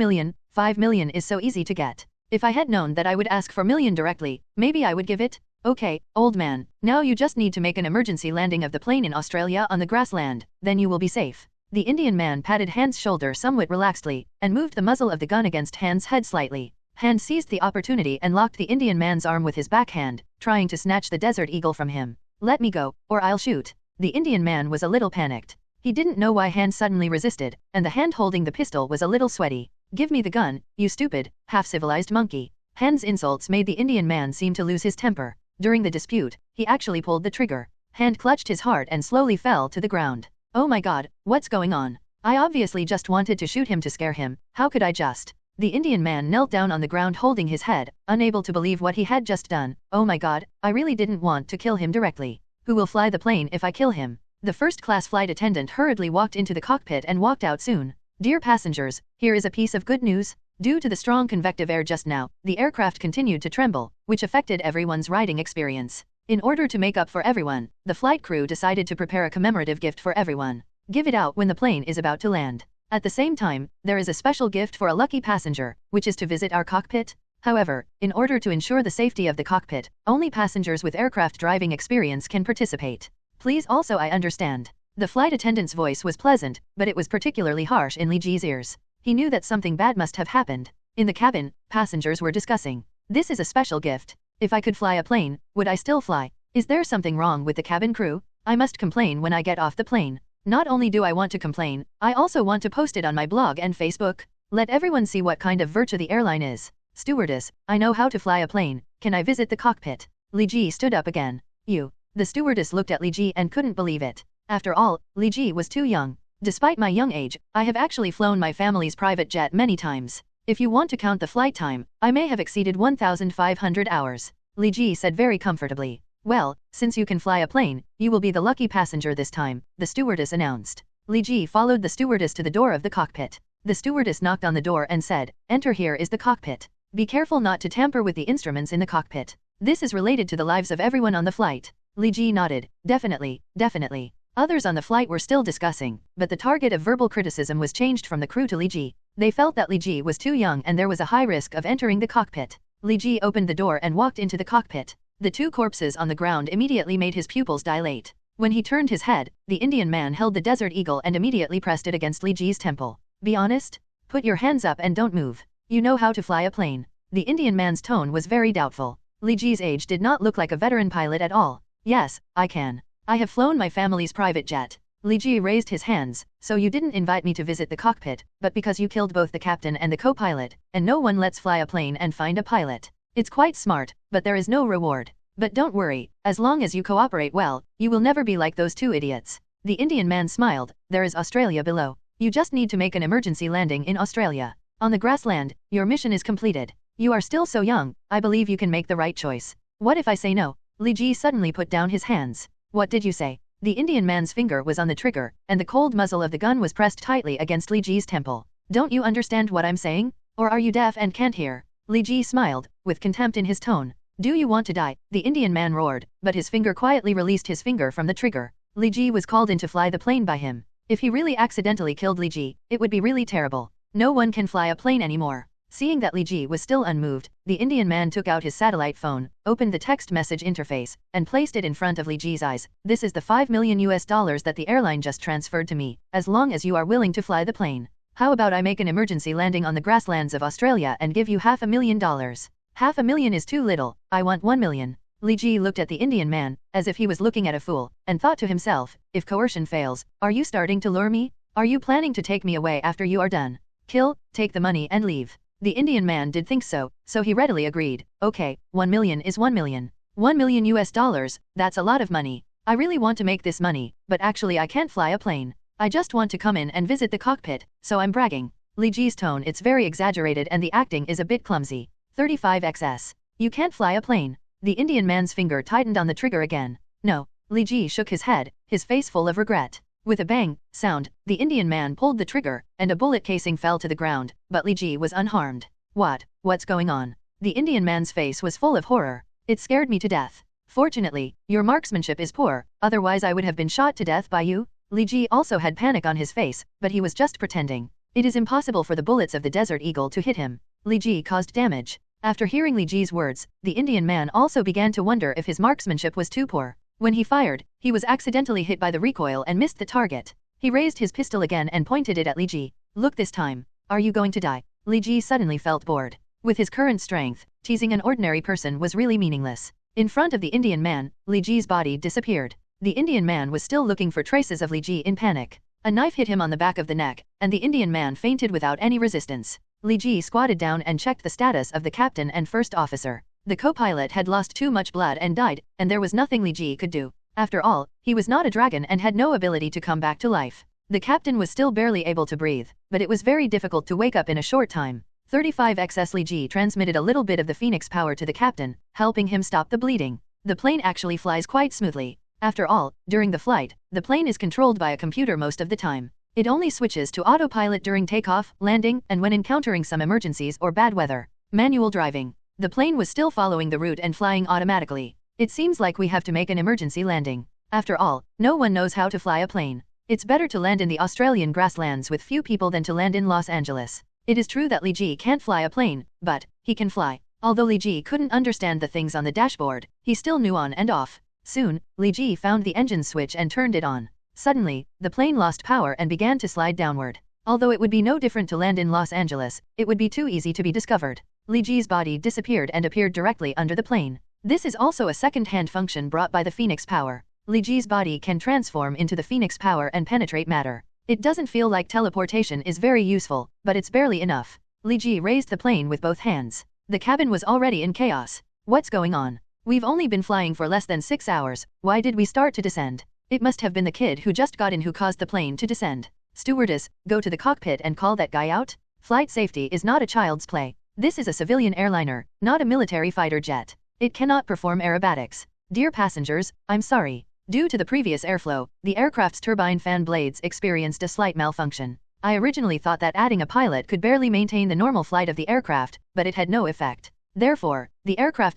million is so easy to get. If I had known that I would ask for million directly, maybe I would give it? Okay, old man, now you just need to make an emergency landing of the plane in Australia on the grassland, then you will be safe. The Indian man patted Han's shoulder somewhat relaxedly, and moved the muzzle of the gun against Han's head slightly. Han seized the opportunity and locked the Indian man's arm with his backhand, trying to snatch the Desert Eagle from him. Let me go, or I'll shoot. The Indian man was a little panicked. He didn't know why Han suddenly resisted, and the hand holding the pistol was a little sweaty. Give me the gun, you stupid, half-civilized monkey. Han's insults made the Indian man seem to lose his temper. During the dispute, he actually pulled the trigger. Han clutched his heart and slowly fell to the ground. Oh my god, what's going on? I obviously just wanted to shoot him to scare him, how could I just? The Indian man knelt down on the ground holding his head, unable to believe what he had just done. Oh my god, I really didn't want to kill him directly. Who will fly the plane if I kill him? The first-class flight attendant hurriedly walked into the cockpit and walked out soon. Dear passengers, here is a piece of good news. Due to the strong convective air just now, the aircraft continued to tremble, which affected everyone's riding experience. In order to make up for everyone, the flight crew decided to prepare a commemorative gift for everyone. Give it out when the plane is about to land. At the same time, there is a special gift for a lucky passenger, which is to visit our cockpit. However, in order to ensure the safety of the cockpit, only passengers with aircraft driving experience can participate. Please also I understand. The flight attendant's voice was pleasant, but it was particularly harsh in Li Ji's ears. He knew that something bad must have happened. In the cabin, passengers were discussing. This is a special gift. If I could fly a plane, would I still fly? Is there something wrong with the cabin crew? I must complain when I get off the plane. Not only do I want to complain, I also want to post it on my blog and Facebook. Let everyone see what kind of virtue the airline is. Stewardess, I know how to fly a plane. Can I visit the cockpit? Li Ji stood up again. You. The stewardess looked at Li Ji and couldn't believe it. After all, Li Ji was too young. Despite my young age, I have actually flown my family's private jet many times. If you want to count the flight time, I may have exceeded 1,500 hours. Li Ji said very comfortably. Well, since you can fly a plane, you will be the lucky passenger this time, the stewardess announced. Li Ji followed the stewardess to the door of the cockpit. The stewardess knocked on the door and said, Enter, here is the cockpit. Be careful not to tamper with the instruments in the cockpit. This is related to the lives of everyone on the flight. Li Ji nodded. Definitely, definitely. Others on the flight were still discussing, but the target of verbal criticism was changed from the crew to Li Ji. They felt that Li Ji was too young and there was a high risk of entering the cockpit. Li Ji opened the door and walked into the cockpit. The two corpses on the ground immediately made his pupils dilate. When he turned his head, the Indian man held the Desert Eagle and immediately pressed it against Li Ji's temple. Be honest? Put your hands up and don't move. You know how to fly a plane. The Indian man's tone was very doubtful. Li Ji's age did not look like a veteran pilot at all. Yes, I can. I have flown my family's private jet. Li Ji raised his hands. So you didn't invite me to visit the cockpit, but because you killed both the captain and the co-pilot, and no one lets fly a plane and find a pilot. It's quite smart, but there is no reward. But don't worry, as long as you cooperate well, you will never be like those two idiots. The Indian man smiled. There is Australia below. You just need to make an emergency landing in Australia. On the grassland, your mission is completed. You are still so young, I believe you can make the right choice. What if I say no? Li Ji suddenly put down his hands. What did you say? The Indian man's finger was on the trigger, and the cold muzzle of the gun was pressed tightly against Li Ji's temple. Don't you understand what I'm saying? Or are you deaf and can't hear? Li Ji smiled, with contempt in his tone. Do you want to die? The Indian man roared, but his finger quietly released his finger from the trigger. Li Ji was called in to fly the plane by him. If he really accidentally killed Li Ji, it would be really terrible. No one can fly a plane anymore. Seeing that Li Ji was still unmoved, the Indian man took out his satellite phone, opened the text message interface, and placed it in front of Li Ji's eyes. This is the $5 million that the airline just transferred to me, as long as you are willing to fly the plane. How about I make an emergency landing on the grasslands of Australia and give you $500,000? $500,000 is too little, I want $1 million. Li Ji looked at the Indian man, as if he was looking at a fool, and thought to himself, if coercion fails, are you starting to lure me? Are you planning to take me away after you are done? Kill, take the money and leave. The Indian man did think so, so he readily agreed. Okay, $1 million is $1 million. $1 million, that's a lot of money. I really want to make this money, but actually I can't fly a plane. I just want to come in and visit the cockpit, so I'm bragging. Li Ji's tone, it's very exaggerated and the acting is a bit clumsy. 35xs. You can't fly a plane. The Indian man's finger tightened on the trigger again. No. Li Ji shook his head, his face full of regret. With a bang sound, the Indian man pulled the trigger, and a bullet casing fell to the ground, but Li Ji was unharmed. What's going on? The Indian man's face was full of horror. It scared me to death. Fortunately, your marksmanship is poor, otherwise I would have been shot to death by you. Li Ji also had panic on his face, but he was just pretending. It is impossible for the bullets of the Desert Eagle to hit him. Li Ji caused damage. After hearing Li Ji's words, the Indian man also began to wonder if his marksmanship was too poor. When he fired, he was accidentally hit by the recoil and missed the target. He raised his pistol again and pointed it at Li Ji. Look this time. Are you going to die? Li Ji suddenly felt bored. With his current strength, teasing an ordinary person was really meaningless. In front of the Indian man, Li Ji's body disappeared. The Indian man was still looking for traces of Li Ji in panic. A knife hit him on the back of the neck, and the Indian man fainted without any resistance. Li Ji squatted down and checked the status of the captain and first officer. The co-pilot had lost too much blood and died, and there was nothing Li Ji could do. After all, he was not a dragon and had no ability to come back to life. The captain was still barely able to breathe, but it was very difficult to wake up in a short time. 35xs Li Ji transmitted a little bit of the phoenix power to the captain, helping him stop the bleeding. The plane actually flies quite smoothly. After all, during the flight, the plane is controlled by a computer most of the time. It only switches to autopilot during takeoff, landing, and when encountering some emergencies or bad weather. Manual driving. The plane was still following the route and flying automatically. It seems like we have to make an emergency landing. After all, no one knows how to fly a plane. It's better to land in the Australian grasslands with few people than to land in Los Angeles. It is true that Li Ji can't fly a plane, but he can fly. Although Li Ji couldn't understand the things on the dashboard, he still knew on and off. Soon, Li Ji found the engine switch and turned it on. Suddenly, the plane lost power and began to slide downward. Although it would be no different to land in Los Angeles, it would be too easy to be discovered. Li Ji's body disappeared and appeared directly under the plane. This is also a second-hand function brought by the Phoenix power. Li Ji's body can transform into the Phoenix power and penetrate matter. It doesn't feel like teleportation is very useful, but it's barely enough. Li Ji raised the plane with both hands. The cabin was already in chaos. What's going on? We've only been flying for less than 6 hours. Why did we start to descend? It must have been the kid who just got in who caused the plane to descend. Stewardess, go to the cockpit and call that guy out. Flight safety is not a child's play. This is a civilian airliner, not a military fighter jet. It cannot perform aerobatics. Dear passengers, I'm sorry. Due to the previous airflow, the aircraft's turbine fan blades experienced a slight malfunction. I originally thought that adding a pilot could barely maintain the normal flight of the aircraft, but it had no effect. Therefore, the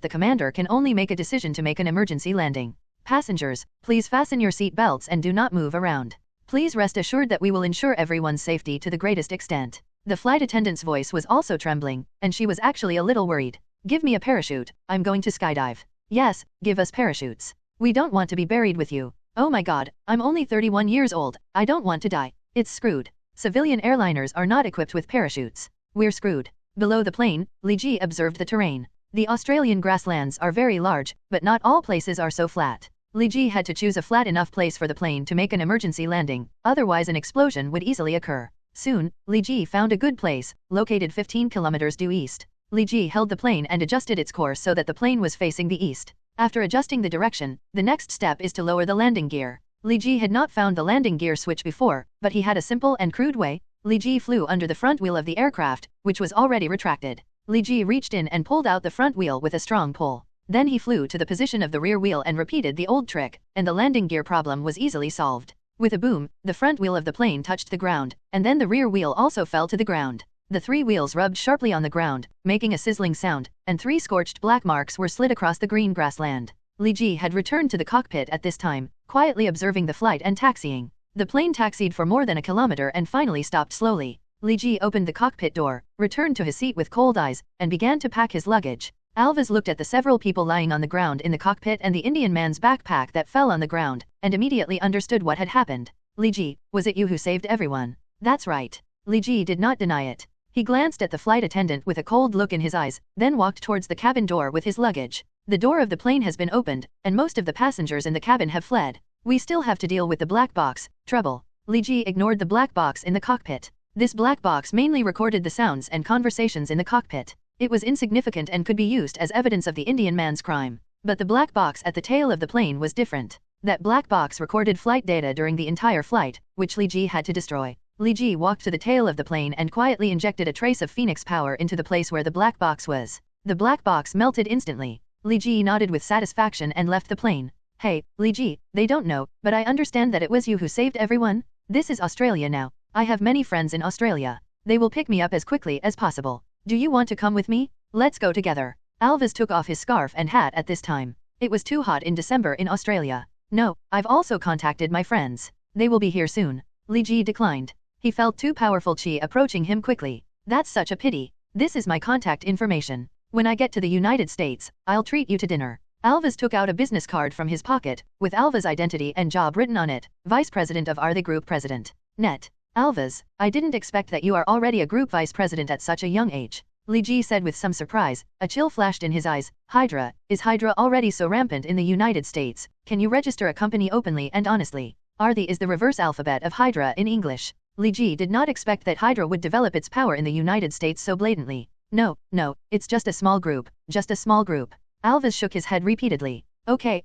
commander can only make a decision to make an emergency landing. Passengers, please fasten your seat belts and do not move around. Please rest assured that we will ensure everyone's safety to the greatest extent. The flight attendant's voice was also trembling, and she was actually a little worried. Give me a parachute, I'm going to skydive. Yes, give us parachutes. We don't want to be buried with you. Oh my god, I'm only 31 years old, I don't want to die. It's screwed. Civilian airliners are not equipped with parachutes. We're screwed. Below the plane, Li Ji observed the terrain. The Australian grasslands are very large, but not all places are so flat. Li Ji had to choose a flat enough place for the plane to make an emergency landing, otherwise an explosion would easily occur. Soon, Li Ji found a good place, located 15 kilometers due east. Li Ji held the plane and adjusted its course so that the plane was facing the east. After adjusting the direction, the next step is to lower the landing gear. Li Ji had not found the landing gear switch before, but he had a simple and crude way. Li Ji flew under the front wheel of the aircraft, which was already retracted. Li Ji reached in and pulled out the front wheel with a strong pull. Then he flew to the position of the rear wheel and repeated the old trick, and the landing gear problem was easily solved. With a boom, the front wheel of the plane touched the ground, and then the rear wheel also fell to the ground. The 3 wheels rubbed sharply on the ground, making a sizzling sound, and 3 scorched black marks were slid across the green grassland. Li Ji had returned to the cockpit at this time, quietly observing the flight and taxiing. The plane taxied for more than a kilometer and finally stopped slowly. Li Ji opened the cockpit door, returned to his seat with cold eyes, and began to pack his luggage. Alvaz looked at the several people lying on the ground in the cockpit and the Indian man's backpack that fell on the ground, and immediately understood what had happened. Li Ji, was it you who saved everyone? That's right. Li Ji did not deny it. He glanced at the flight attendant with a cold look in his eyes, then walked towards the cabin door with his luggage. The door of the plane has been opened, and most of the passengers in the cabin have fled. We still have to deal with the black box, trouble. Li Ji ignored the black box in the cockpit. This black box mainly recorded the sounds and conversations in the cockpit. It was insignificant and could be used as evidence of the Indian man's crime. But the black box at the tail of the plane was different. That black box recorded flight data during the entire flight, which Li Ji had to destroy. Li Ji walked to the tail of the plane and quietly injected a trace of phoenix power into the place where the black box was. The black box melted instantly. Li Ji nodded with satisfaction and left the plane. Hey, Li Ji, they don't know, but I understand that it was you who saved everyone? This is Australia now. I have many friends in Australia. They will pick me up as quickly as possible. Do you want to come with me? Let's go together. Alvaz took off his scarf and hat at this time. It was too hot in December in Australia. No, I've also contacted my friends. They will be here soon. Li Ji declined. He felt too powerful chi approaching him quickly. That's such a pity. This is my contact information. When I get to the United States, I'll treat you to dinner. Alves took out a business card from his pocket, with Alva's identity and job written on it, Vice President of the Group President. Net. Alves, I didn't expect that you are already a group vice president at such a young age. Li Ji said with some surprise. A chill flashed in his eyes. Hydra, is Hydra already so rampant in the United States? Can you register a company openly and honestly? Arthi is the reverse alphabet of Hydra in English. Li Ji did not expect that Hydra would develop its power in the United States so blatantly. No, it's just a small group, just a small group. Alves shook his head repeatedly. Okay,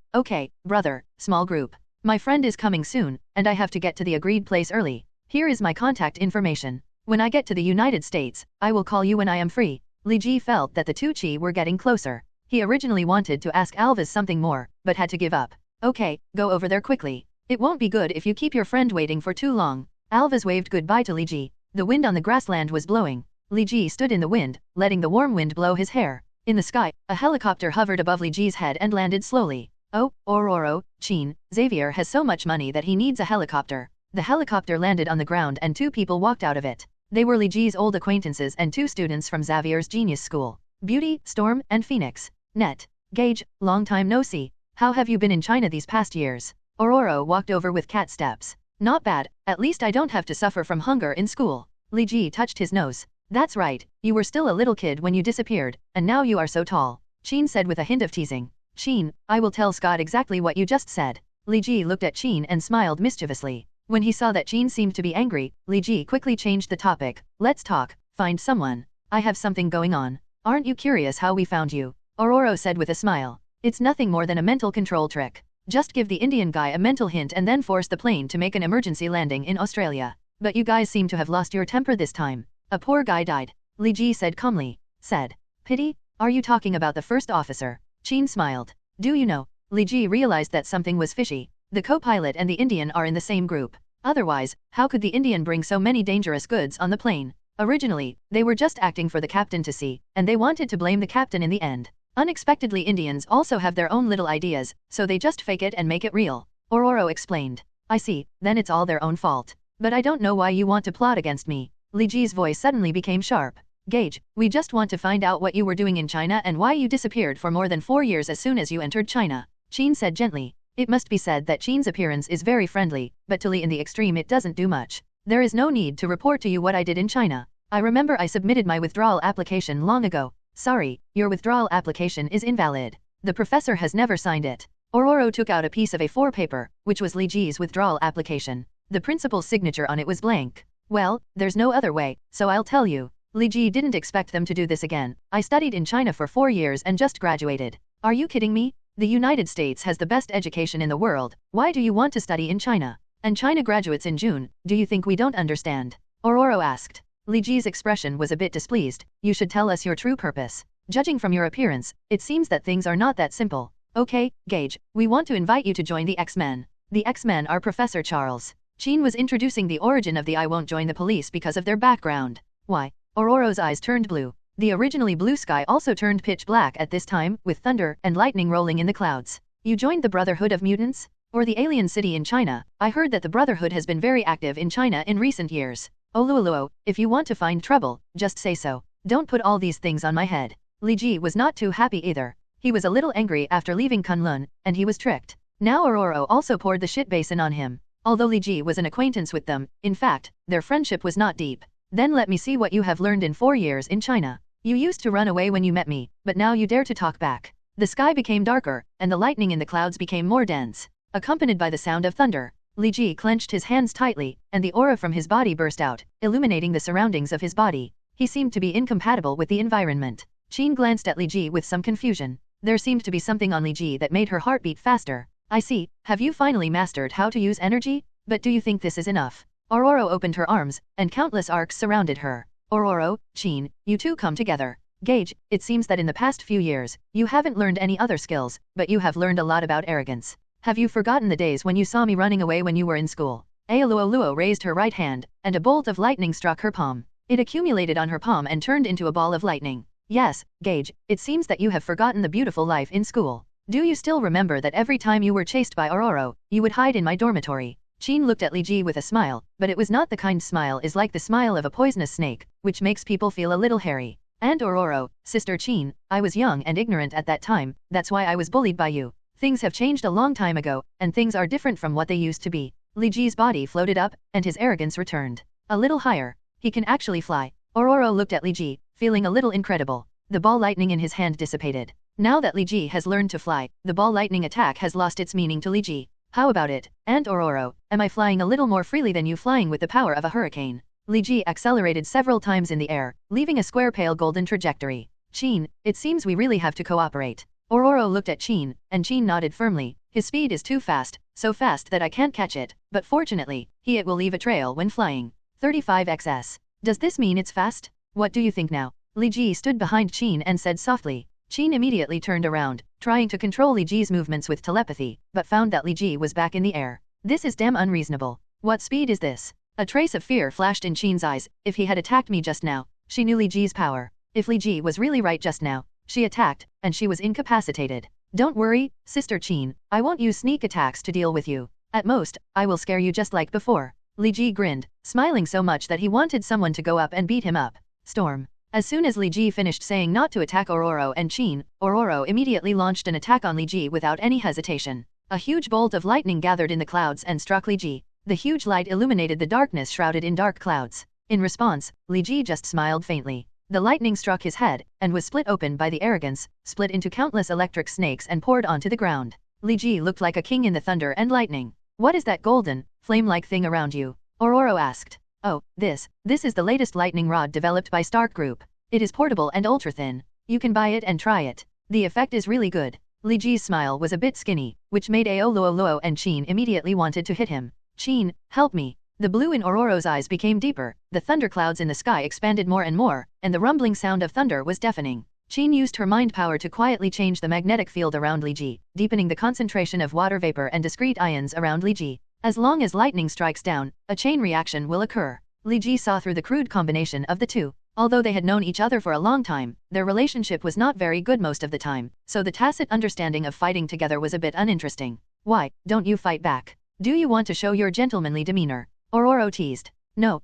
brother, small group. My friend is coming soon, and I have to get to the agreed place early. Here is my contact information. When I get to the United States, I will call you when I am free. Li Ji felt that the two Chi were getting closer. He originally wanted to ask Alves something more, but had to give up. Okay, go over there quickly. It won't be good if you keep your friend waiting for too long. Alves waved goodbye to Li Ji. The wind on the grassland was blowing. Li Ji stood in the wind, letting the warm wind blow his hair. In the sky, a helicopter hovered above Li Ji's head and landed slowly. Oh, Ororo, Chin, Xavier has so much money that he needs a helicopter. The helicopter landed on the ground and two people walked out of it. They were Li Ji's old acquaintances and two students from Xavier's genius school. Beauty, Storm, and Phoenix. Net. Gage, long time no see. How have you been in China these past years? Ororo walked over with cat steps. Not bad, at least I don't have to suffer from hunger in school. Li Ji touched his nose. That's right, you were still a little kid when you disappeared, and now you are so tall. Chin said with a hint of teasing. Chin, I will tell Scott exactly what you just said. Li Ji looked at Chin and smiled mischievously. When he saw that Chin seemed to be angry, Li Ji quickly changed the topic. Let's talk, find someone. I have something going on. Aren't you curious how we found you? Ororo said with a smile. It's nothing more than a mental control trick. Just give the Indian guy a mental hint and then force the plane to make an emergency landing in Australia. But you guys seem to have lost your temper this time. A poor guy died. Li Ji said calmly. Said. Pity? Are you talking about the first officer? Chin smiled. Do you know? Li Ji realized that something was fishy. The co-pilot and the Indian are in the same group. Otherwise, how could the Indian bring so many dangerous goods on the plane? Originally, they were just acting for the captain to see, and they wanted to blame the captain in the end. Unexpectedly, Indians also have their own little ideas, so they just fake it and make it real. Ororo explained. I see, then it's all their own fault. But I don't know why you want to plot against me. Li Ji's voice suddenly became sharp. Gage, we just want to find out what you were doing in China and why you disappeared for more than 4 years as soon as you entered China. Chin said gently. It must be said that Chin's appearance is very friendly, but to Li in the extreme it doesn't do much. There is no need to report to you what I did in China. I remember I submitted my withdrawal application long ago. Sorry, your withdrawal application is invalid. The professor has never signed it. Ororo took out a piece of A4 paper, which was Li Ji's withdrawal application. The principal's signature on it was blank. Well, there's no other way, so I'll tell you. Li Ji didn't expect them to do this again. I studied in China for 4 years and just graduated. Are you kidding me? The United States has the best education in the world. Why do you want to study in China? And China graduates in June, do you think we don't understand? Ororo asked. Li Ji's expression was a bit displeased. You should tell us your true purpose. Judging from your appearance, it seems that things are not that simple. Okay, Gage, we want to invite you to join the X-Men. The X-Men are Professor Charles. Chin was introducing the origin of the I won't join the police because of their background. Why? Ororo's eyes turned blue. The originally blue sky also turned pitch black at this time, with thunder and lightning rolling in the clouds. You joined the Brotherhood of Mutants? Or the alien city in China? I heard that the Brotherhood has been very active in China in recent years. Oluoluo, if you want to find trouble, just say so. Don't put all these things on my head. Li Ji was not too happy either. He was a little angry after leaving Kunlun, and he was tricked. Now Ororo also poured the shit basin on him. Although Li Ji was an acquaintance with them, in fact, their friendship was not deep. Then let me see what you have learned in 4 years in China. You used to run away when you met me, but now you dare to talk back. The sky became darker, and the lightning in the clouds became more dense. Accompanied by the sound of thunder, Li Ji clenched his hands tightly, and the aura from his body burst out, illuminating the surroundings of his body. He seemed to be incompatible with the environment. Chin glanced at Li Ji with some confusion. There seemed to be something on Li Ji that made her heart beat faster. I see, have you finally mastered how to use energy? But do you think this is enough? Ororo opened her arms, and countless arcs surrounded her. Ororo, Chin, you two come together. Gage, it seems that in the past few years, you haven't learned any other skills, but you have learned a lot about arrogance. Have you forgotten the days when you saw me running away when you were in school? Aoluoluo raised her right hand, and a bolt of lightning struck her palm. It accumulated on her palm and turned into a ball of lightning. Yes, Gage, it seems that you have forgotten the beautiful life in school. Do you still remember that every time you were chased by Ororo, you would hide in my dormitory? Chin looked at Li Ji with a smile, but it was not the kind smile is like the smile of a poisonous snake, which makes people feel a little hairy. "And Ororo, Sister Qin, I was young and ignorant at that time, that's why I was bullied by you. Things have changed a long time ago, and things are different from what they used to be." Li Ji's body floated up, and his arrogance returned. A little higher. He can actually fly. Ororo looked at Li Ji, feeling a little incredible. The ball lightning in his hand dissipated. Now that Li Ji has learned to fly, the ball lightning attack has lost its meaning to Li Ji. "How about it, Aunt Ororo? Am I flying a little more freely than you, flying with the power of a hurricane?" Li Ji accelerated several times in the air, leaving a square pale golden trajectory. "Qin, it seems we really have to cooperate." Ororo looked at Qin, and Qin nodded firmly. "His speed is too fast, so fast that I can't catch it, but fortunately, it will leave a trail when flying. 35xs. Does this mean it's fast? What do you think now?" Li Ji stood behind Qin and said softly. Qin immediately turned around, trying to control Li Ji's movements with telepathy, but found that Li Ji was back in the air. "This is damn unreasonable. What speed is this?" A trace of fear flashed in Qin's eyes. If he had attacked me just now, she knew Li Ji's power. If Li Ji was really right just now, she attacked, and she was incapacitated. "Don't worry, Sister Qin, I won't use sneak attacks to deal with you. At most, I will scare you just like before." Li Ji grinned, smiling so much that he wanted someone to go up and beat him up. Storm. As soon as Li Ji finished saying not to attack Ororo and Qin, Ororo immediately launched an attack on Li Ji without any hesitation. A huge bolt of lightning gathered in the clouds and struck Li Ji. The huge light illuminated the darkness shrouded in dark clouds. In response, Li Ji just smiled faintly. The lightning struck his head, and was split open by the arrogance, split into countless electric snakes and poured onto the ground. Li Ji looked like a king in the thunder and lightning. "What is that golden, flame-like thing around you?" Ororo asked. "Oh, this is the latest lightning rod developed by Stark Group. It is portable and ultra-thin. You can buy it and try it. The effect is really good." Li Ji's smile was a bit skinny, which made Luo and Qin immediately wanted to hit him. "Qin, help me." The blue in Ororo's eyes became deeper, the thunderclouds in the sky expanded more and more, and the rumbling sound of thunder was deafening. Qin used her mind power to quietly change the magnetic field around Li Ji, deepening the concentration of water vapor and discrete ions around Li Ji. As long as lightning strikes down, a chain reaction will occur. Li Ji saw through the crude combination of the two. Although they had known each other for a long time, their relationship was not very good most of the time, so the tacit understanding of fighting together was a bit uninteresting. "Why don't you fight back? Do you want to show your gentlemanly demeanor?" Ororo teased. No,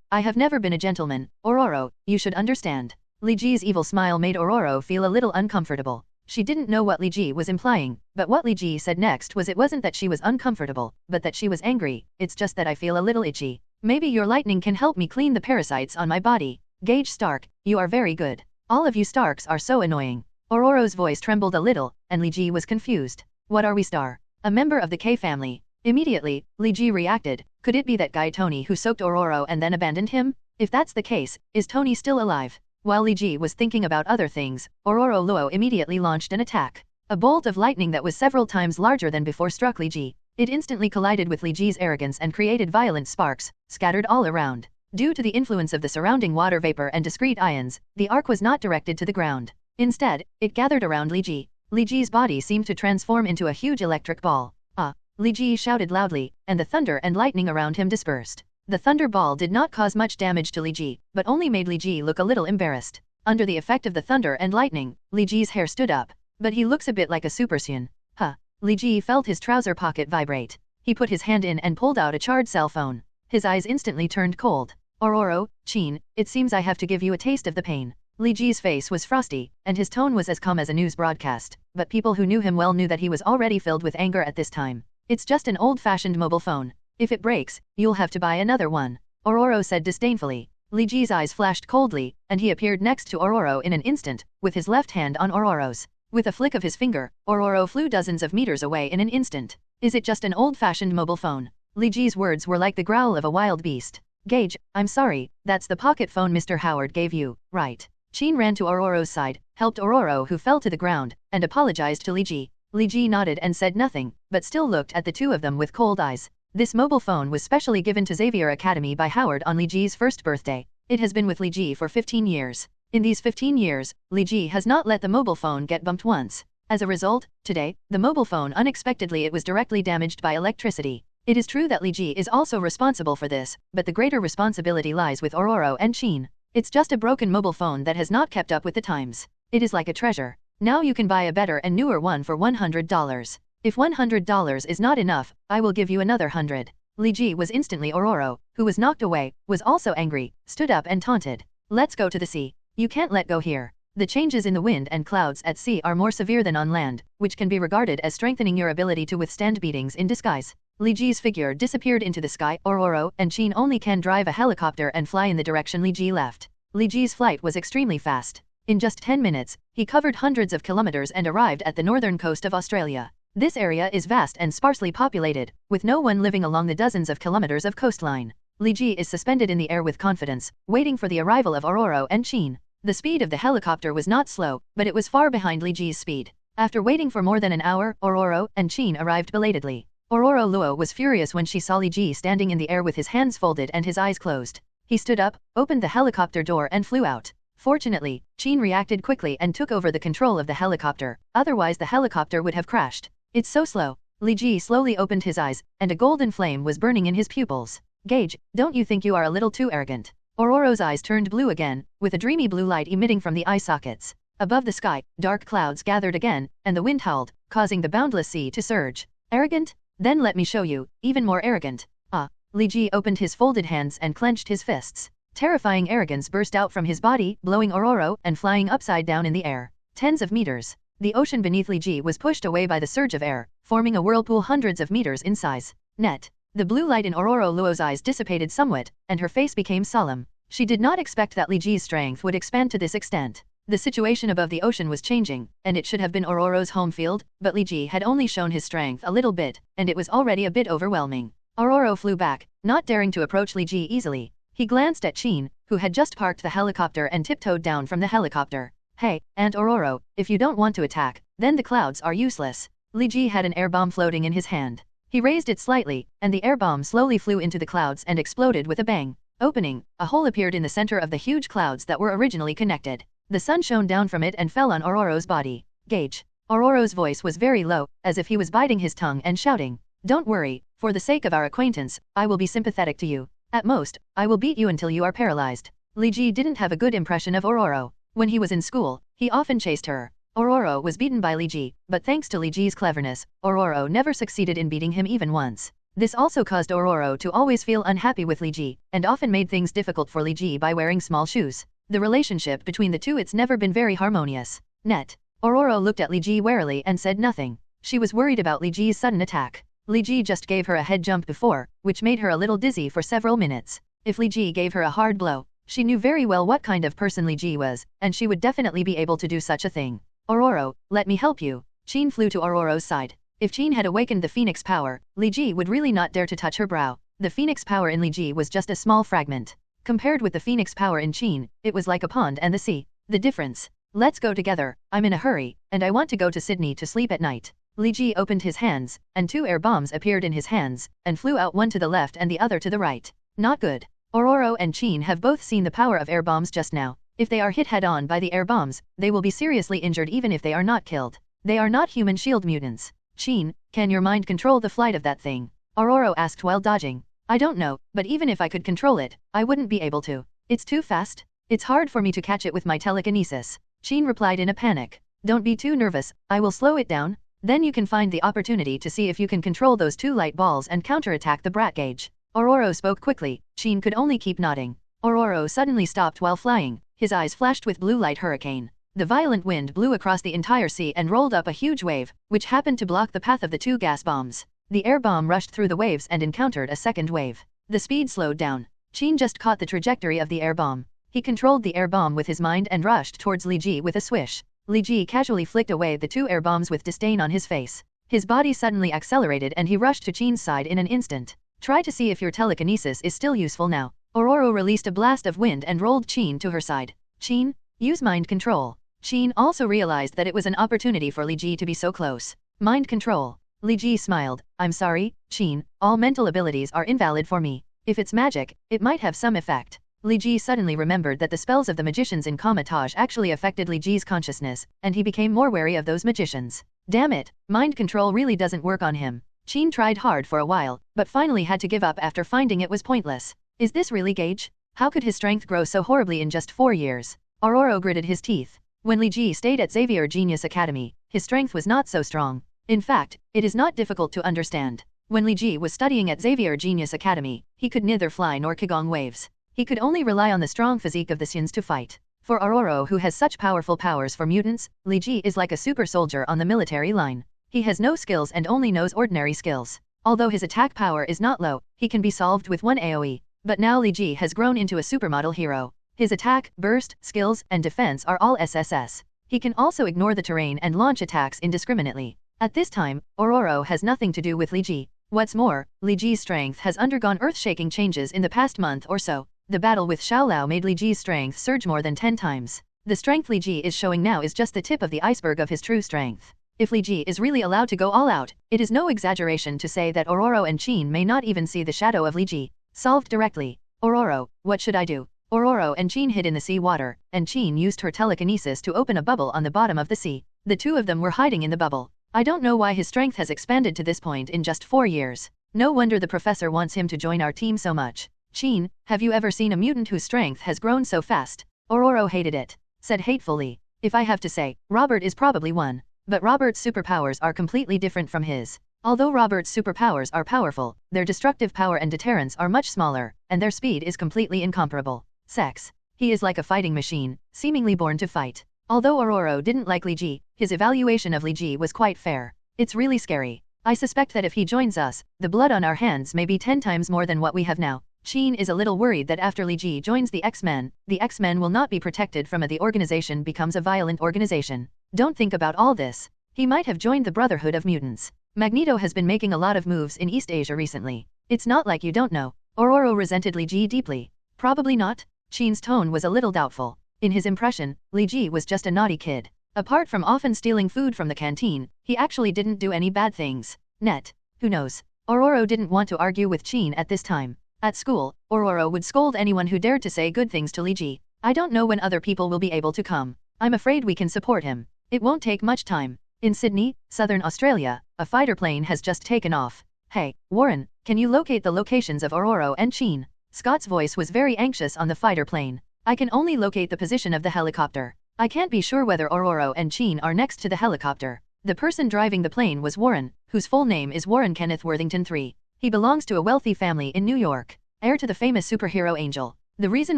I have never been a gentleman, Ororo, you should understand." Li Ji's evil smile made Ororo feel a little uncomfortable. She didn't know what Li Ji was implying, but what Li Ji said next was it wasn't that she was uncomfortable, but that she was angry. "It's just that I feel a little itchy. Maybe your lightning can help me clean the parasites on my body." "Gage Stark, you are very good. All of you Starks are so annoying." Ororo's voice trembled a little, and Li Ji was confused. "What are we Star? A member of the K family?" Immediately, Li Ji reacted. Could it be that guy Tony who soaked Ororo and then abandoned him? If that's the case, is Tony still alive? While Li Ji was thinking about other things, Ororo Luo immediately launched an attack. A bolt of lightning that was several times larger than before struck Li Ji. It instantly collided with Li Ji's arrogance and created violent sparks, scattered all around. Due to the influence of the surrounding water vapor and discrete ions, the arc was not directed to the ground. Instead, it gathered around Li Ji. Li Ji's body seemed to transform into a huge electric ball. "Ah!" Li Ji shouted loudly, and the thunder and lightning around him dispersed. The thunder ball did not cause much damage to Li Ji, but only made Li Ji look a little embarrassed. Under the effect of the thunder and lightning, Li Ji's hair stood up. "But he looks a bit like a Super Saiyan." Huh. Li Ji felt his trouser pocket vibrate. He put his hand in and pulled out a charged cell phone. His eyes instantly turned cold. "Ororo, Qin, it seems I have to give you a taste of the pain." Li Ji's face was frosty, and his tone was as calm as a news broadcast, but people who knew him well knew that he was already filled with anger at this time. "It's just an old-fashioned mobile phone. If it breaks, you'll have to buy another one," Ororo said disdainfully. Li Ji's eyes flashed coldly, and he appeared next to Ororo in an instant, with his left hand on Ororo's. With a flick of his finger, Ororo flew dozens of meters away in an instant. "Is it just an old-fashioned mobile phone?" Li Ji's words were like the growl of a wild beast. "Gage, I'm sorry, that's the pocket phone Mr. Howard gave you, right?" Qin ran to Ororo's side, helped Ororo who fell to the ground, and apologized to Li Ji. Li Ji nodded and said nothing, but still looked at the two of them with cold eyes. This mobile phone was specially given to Xavier Academy by Howard on Li Ji's first birthday. It has been with Li Ji for 15 years. In these 15 years, Li Ji has not let the mobile phone get bumped once. As a result, today, the mobile phone unexpectedly it was directly damaged by electricity. It is true that Li Ji is also responsible for this, but the greater responsibility lies with Ororo and Qin. It's just a broken mobile phone that has not kept up with the times. It is like a treasure. Now you can buy a better and newer one for $100. If $100 is not enough, I will give you another 100. Li Ji was instantly Ororo, who was knocked away, was also angry, stood up and taunted. "Let's go to the sea." You can't let go here. The changes in the wind and clouds at sea are more severe than on land, which can be regarded as strengthening your ability to withstand beatings in disguise. Li Ji's figure disappeared into the sky. Ororo and Qin only can drive a helicopter and fly in the direction Li Ji left. Li Ji's flight was extremely fast. In just 10 minutes, he covered hundreds of kilometers and arrived at the northern coast of Australia. This area is vast and sparsely populated, with no one living along the dozens of kilometers of coastline. Li Ji is suspended in the air with confidence, waiting for the arrival of Ororo and Qin. The speed of the helicopter was not slow, but it was far behind Li Ji's speed. After waiting for more than an hour, Ororo and Qin arrived belatedly. Ororo Luo was furious when she saw Li Ji standing in the air with his hands folded and his eyes closed. He stood up, opened the helicopter door and flew out. Fortunately, Qin reacted quickly and took over the control of the helicopter, otherwise the helicopter would have crashed. It's so slow. Li Ji slowly opened his eyes, and a golden flame was burning in his pupils. Gage, don't you think you are a little too arrogant? Ororo's eyes turned blue again, with a dreamy blue light emitting from the eye sockets. Above the sky, dark clouds gathered again, and the wind howled, causing the boundless sea to surge. Arrogant? Then let me show you, even more arrogant. Ah! Li Ji opened his folded hands and clenched his fists. Terrifying arrogance burst out from his body, blowing Ororo and flying upside down in the air. Tens of meters. The ocean beneath Li Ji was pushed away by the surge of air, forming a whirlpool hundreds of meters in size. Net. The blue light in Ororo Luo's eyes dissipated somewhat, and her face became solemn. She did not expect that Li Ji's strength would expand to this extent. The situation above the ocean was changing, and it should have been Ororo's home field, but Li Ji had only shown his strength a little bit, and it was already a bit overwhelming. Ororo flew back, not daring to approach Li Ji easily. He glanced at Qin, who had just parked the helicopter and tiptoed down from the helicopter. Hey, Aunt Ororo, if you don't want to attack, then the clouds are useless. Li Ji had an air bomb floating in his hand. He raised it slightly, and the air bomb slowly flew into the clouds and exploded with a bang. Opening, a hole appeared in the center of the huge clouds that were originally connected. The sun shone down from it and fell on Ororo's body. Gage. Ororo's voice was very low, as if he was biting his tongue and shouting. Don't worry, for the sake of our acquaintance, I will be sympathetic to you. At most, I will beat you until you are paralyzed. Li Ji didn't have a good impression of Ororo. When he was in school, he often chased her. Ororo was beaten by Li Ji, but thanks to Li Ji's cleverness, Ororo never succeeded in beating him even once. This also caused Ororo to always feel unhappy with Li Ji, and often made things difficult for Li Ji by wearing small shoes. The relationship between the two it's never been very harmonious. Net. Ororo looked at Li Ji warily and said nothing. She was worried about Li Ji's sudden attack. Li Ji just gave her a head jump before, which made her a little dizzy for several minutes. If Li Ji gave her a hard blow, she knew very well what kind of person Li Ji was, and she would definitely be able to do such a thing. Ororo, let me help you. Qin flew to Ororo's side. If Qin had awakened the phoenix power, Li Ji would really not dare to touch her brow. The phoenix power in Li Ji was just a small fragment. Compared with the phoenix power in Qin, it was like a pond and the sea. The difference. Let's go together, I'm in a hurry, and I want to go to Sydney to sleep at night. Li Ji opened his hands, and 2 air bombs appeared in his hands, and flew out, one to the left and the other to the right. Not good. Ororo and Qin have both seen the power of air bombs just now. If they are hit head-on by the air bombs, they will be seriously injured even if they are not killed. They are not human shield mutants. Qin, can your mind control the flight of that thing? Ororo asked while dodging. I don't know, but even if I could control it, I wouldn't be able to. It's too fast. It's hard for me to catch it with my telekinesis. Qin replied in a panic. Don't be too nervous, I will slow it down. Then you can find the opportunity to see if you can control those 2 light balls and counterattack the brat Gage. Ororo spoke quickly. Qin could only keep nodding. Ororo suddenly stopped while flying. His eyes flashed with blue light hurricane. The violent wind blew across the entire sea and rolled up a huge wave, which happened to block the path of the 2 gas bombs. The air bomb rushed through the waves and encountered a second wave. The speed slowed down. Qin just caught the trajectory of the air bomb. He controlled the air bomb with his mind and rushed towards Li Ji with a swish. Li Ji casually flicked away the 2 air bombs with disdain on his face. His body suddenly accelerated and he rushed to Qin's side in an instant. Try to see if your telekinesis is still useful now. Ororo released a blast of wind and rolled Qin to her side. Qin, use mind control. Qin also realized that it was an opportunity for Li Ji to be so close. Mind control. Li Ji smiled. I'm sorry, Qin, all mental abilities are invalid for me. If it's magic, it might have some effect. Li Ji suddenly remembered that the spells of the magicians in Kamatage actually affected Li Ji's consciousness, and he became more wary of those magicians. Damn it, mind control really doesn't work on him. Qin tried hard for a while, but finally had to give up after finding it was pointless. Is this really Gage? How could his strength grow so horribly in just 4 years? Ororo gritted his teeth. When Li Ji stayed at Xavier Genius Academy, his strength was not so strong. In fact, it is not difficult to understand. When Li Ji was studying at Xavier Genius Academy, he could neither fly nor qigong waves. He could only rely on the strong physique of the Saiyans to fight. For Ororo, who has such powerful powers for mutants, Li Ji is like a super soldier on the military line. He has no skills and only knows ordinary skills. Although his attack power is not low, he can be solved with one AoE. But now Li Ji has grown into a supermodel hero. His attack, burst, skills, and defense are all SSS. He can also ignore the terrain and launch attacks indiscriminately. At this time, Ororo has nothing to do with Li Ji. What's more, Li Ji's strength has undergone earth-shaking changes in the past month or so. The battle with Xiaolao made Li Ji's strength surge more than 10 times. The strength Li Ji is showing now is just the tip of the iceberg of his true strength. If Li Ji is really allowed to go all out, it is no exaggeration to say that Ororo and Qin may not even see the shadow of Li Ji. Solved directly. Ororo, what should I do? Ororo and Qin hid in the sea water, and Qin used her telekinesis to open a bubble on the bottom of the sea. The two of them were hiding in the bubble. I don't know why his strength has expanded to this point in just 4 years. No wonder the professor wants him to join our team so much. Qin, have you ever seen a mutant whose strength has grown so fast? Ororo hated it. Said hatefully. If I have to say, Robert is probably one. But Robert's superpowers are completely different from his. Although Robert's superpowers are powerful, their destructive power and deterrence are much smaller, and their speed is completely incomparable. Sex. He is like a fighting machine, seemingly born to fight. Although Ororo didn't like Li Ji, his evaluation of Li Ji was quite fair. It's really scary. I suspect that if he joins us, the blood on our hands may be 10 times more than what we have now. Qin is a little worried that after Li Ji joins the X-Men will not be protected from the organization becomes a violent organization. Don't think about all this. He might have joined the Brotherhood of Mutants. Magneto has been making a lot of moves in East Asia recently. It's not like you don't know. Ororo resented Li Ji deeply. Probably not. Qin's tone was a little doubtful. In his impression, Li Ji was just a naughty kid. Apart from often stealing food from the canteen, he actually didn't do any bad things. Who knows? Ororo didn't want to argue with Qin at this time. At school, Ororo would scold anyone who dared to say good things to Li Ji. I don't know when other people will be able to come. I'm afraid we can support him. It won't take much time. In Sydney, Southern Australia, a fighter plane has just taken off. Hey, Warren, can you locate the locations of Ororo and Qin? Scott's voice was very anxious on the fighter plane. I can only locate the position of the helicopter. I can't be sure whether Ororo and Qin are next to the helicopter. The person driving the plane was Warren, whose full name is Warren Kenneth Worthington III. He belongs to a wealthy family in New York, heir to the famous superhero Angel. The reason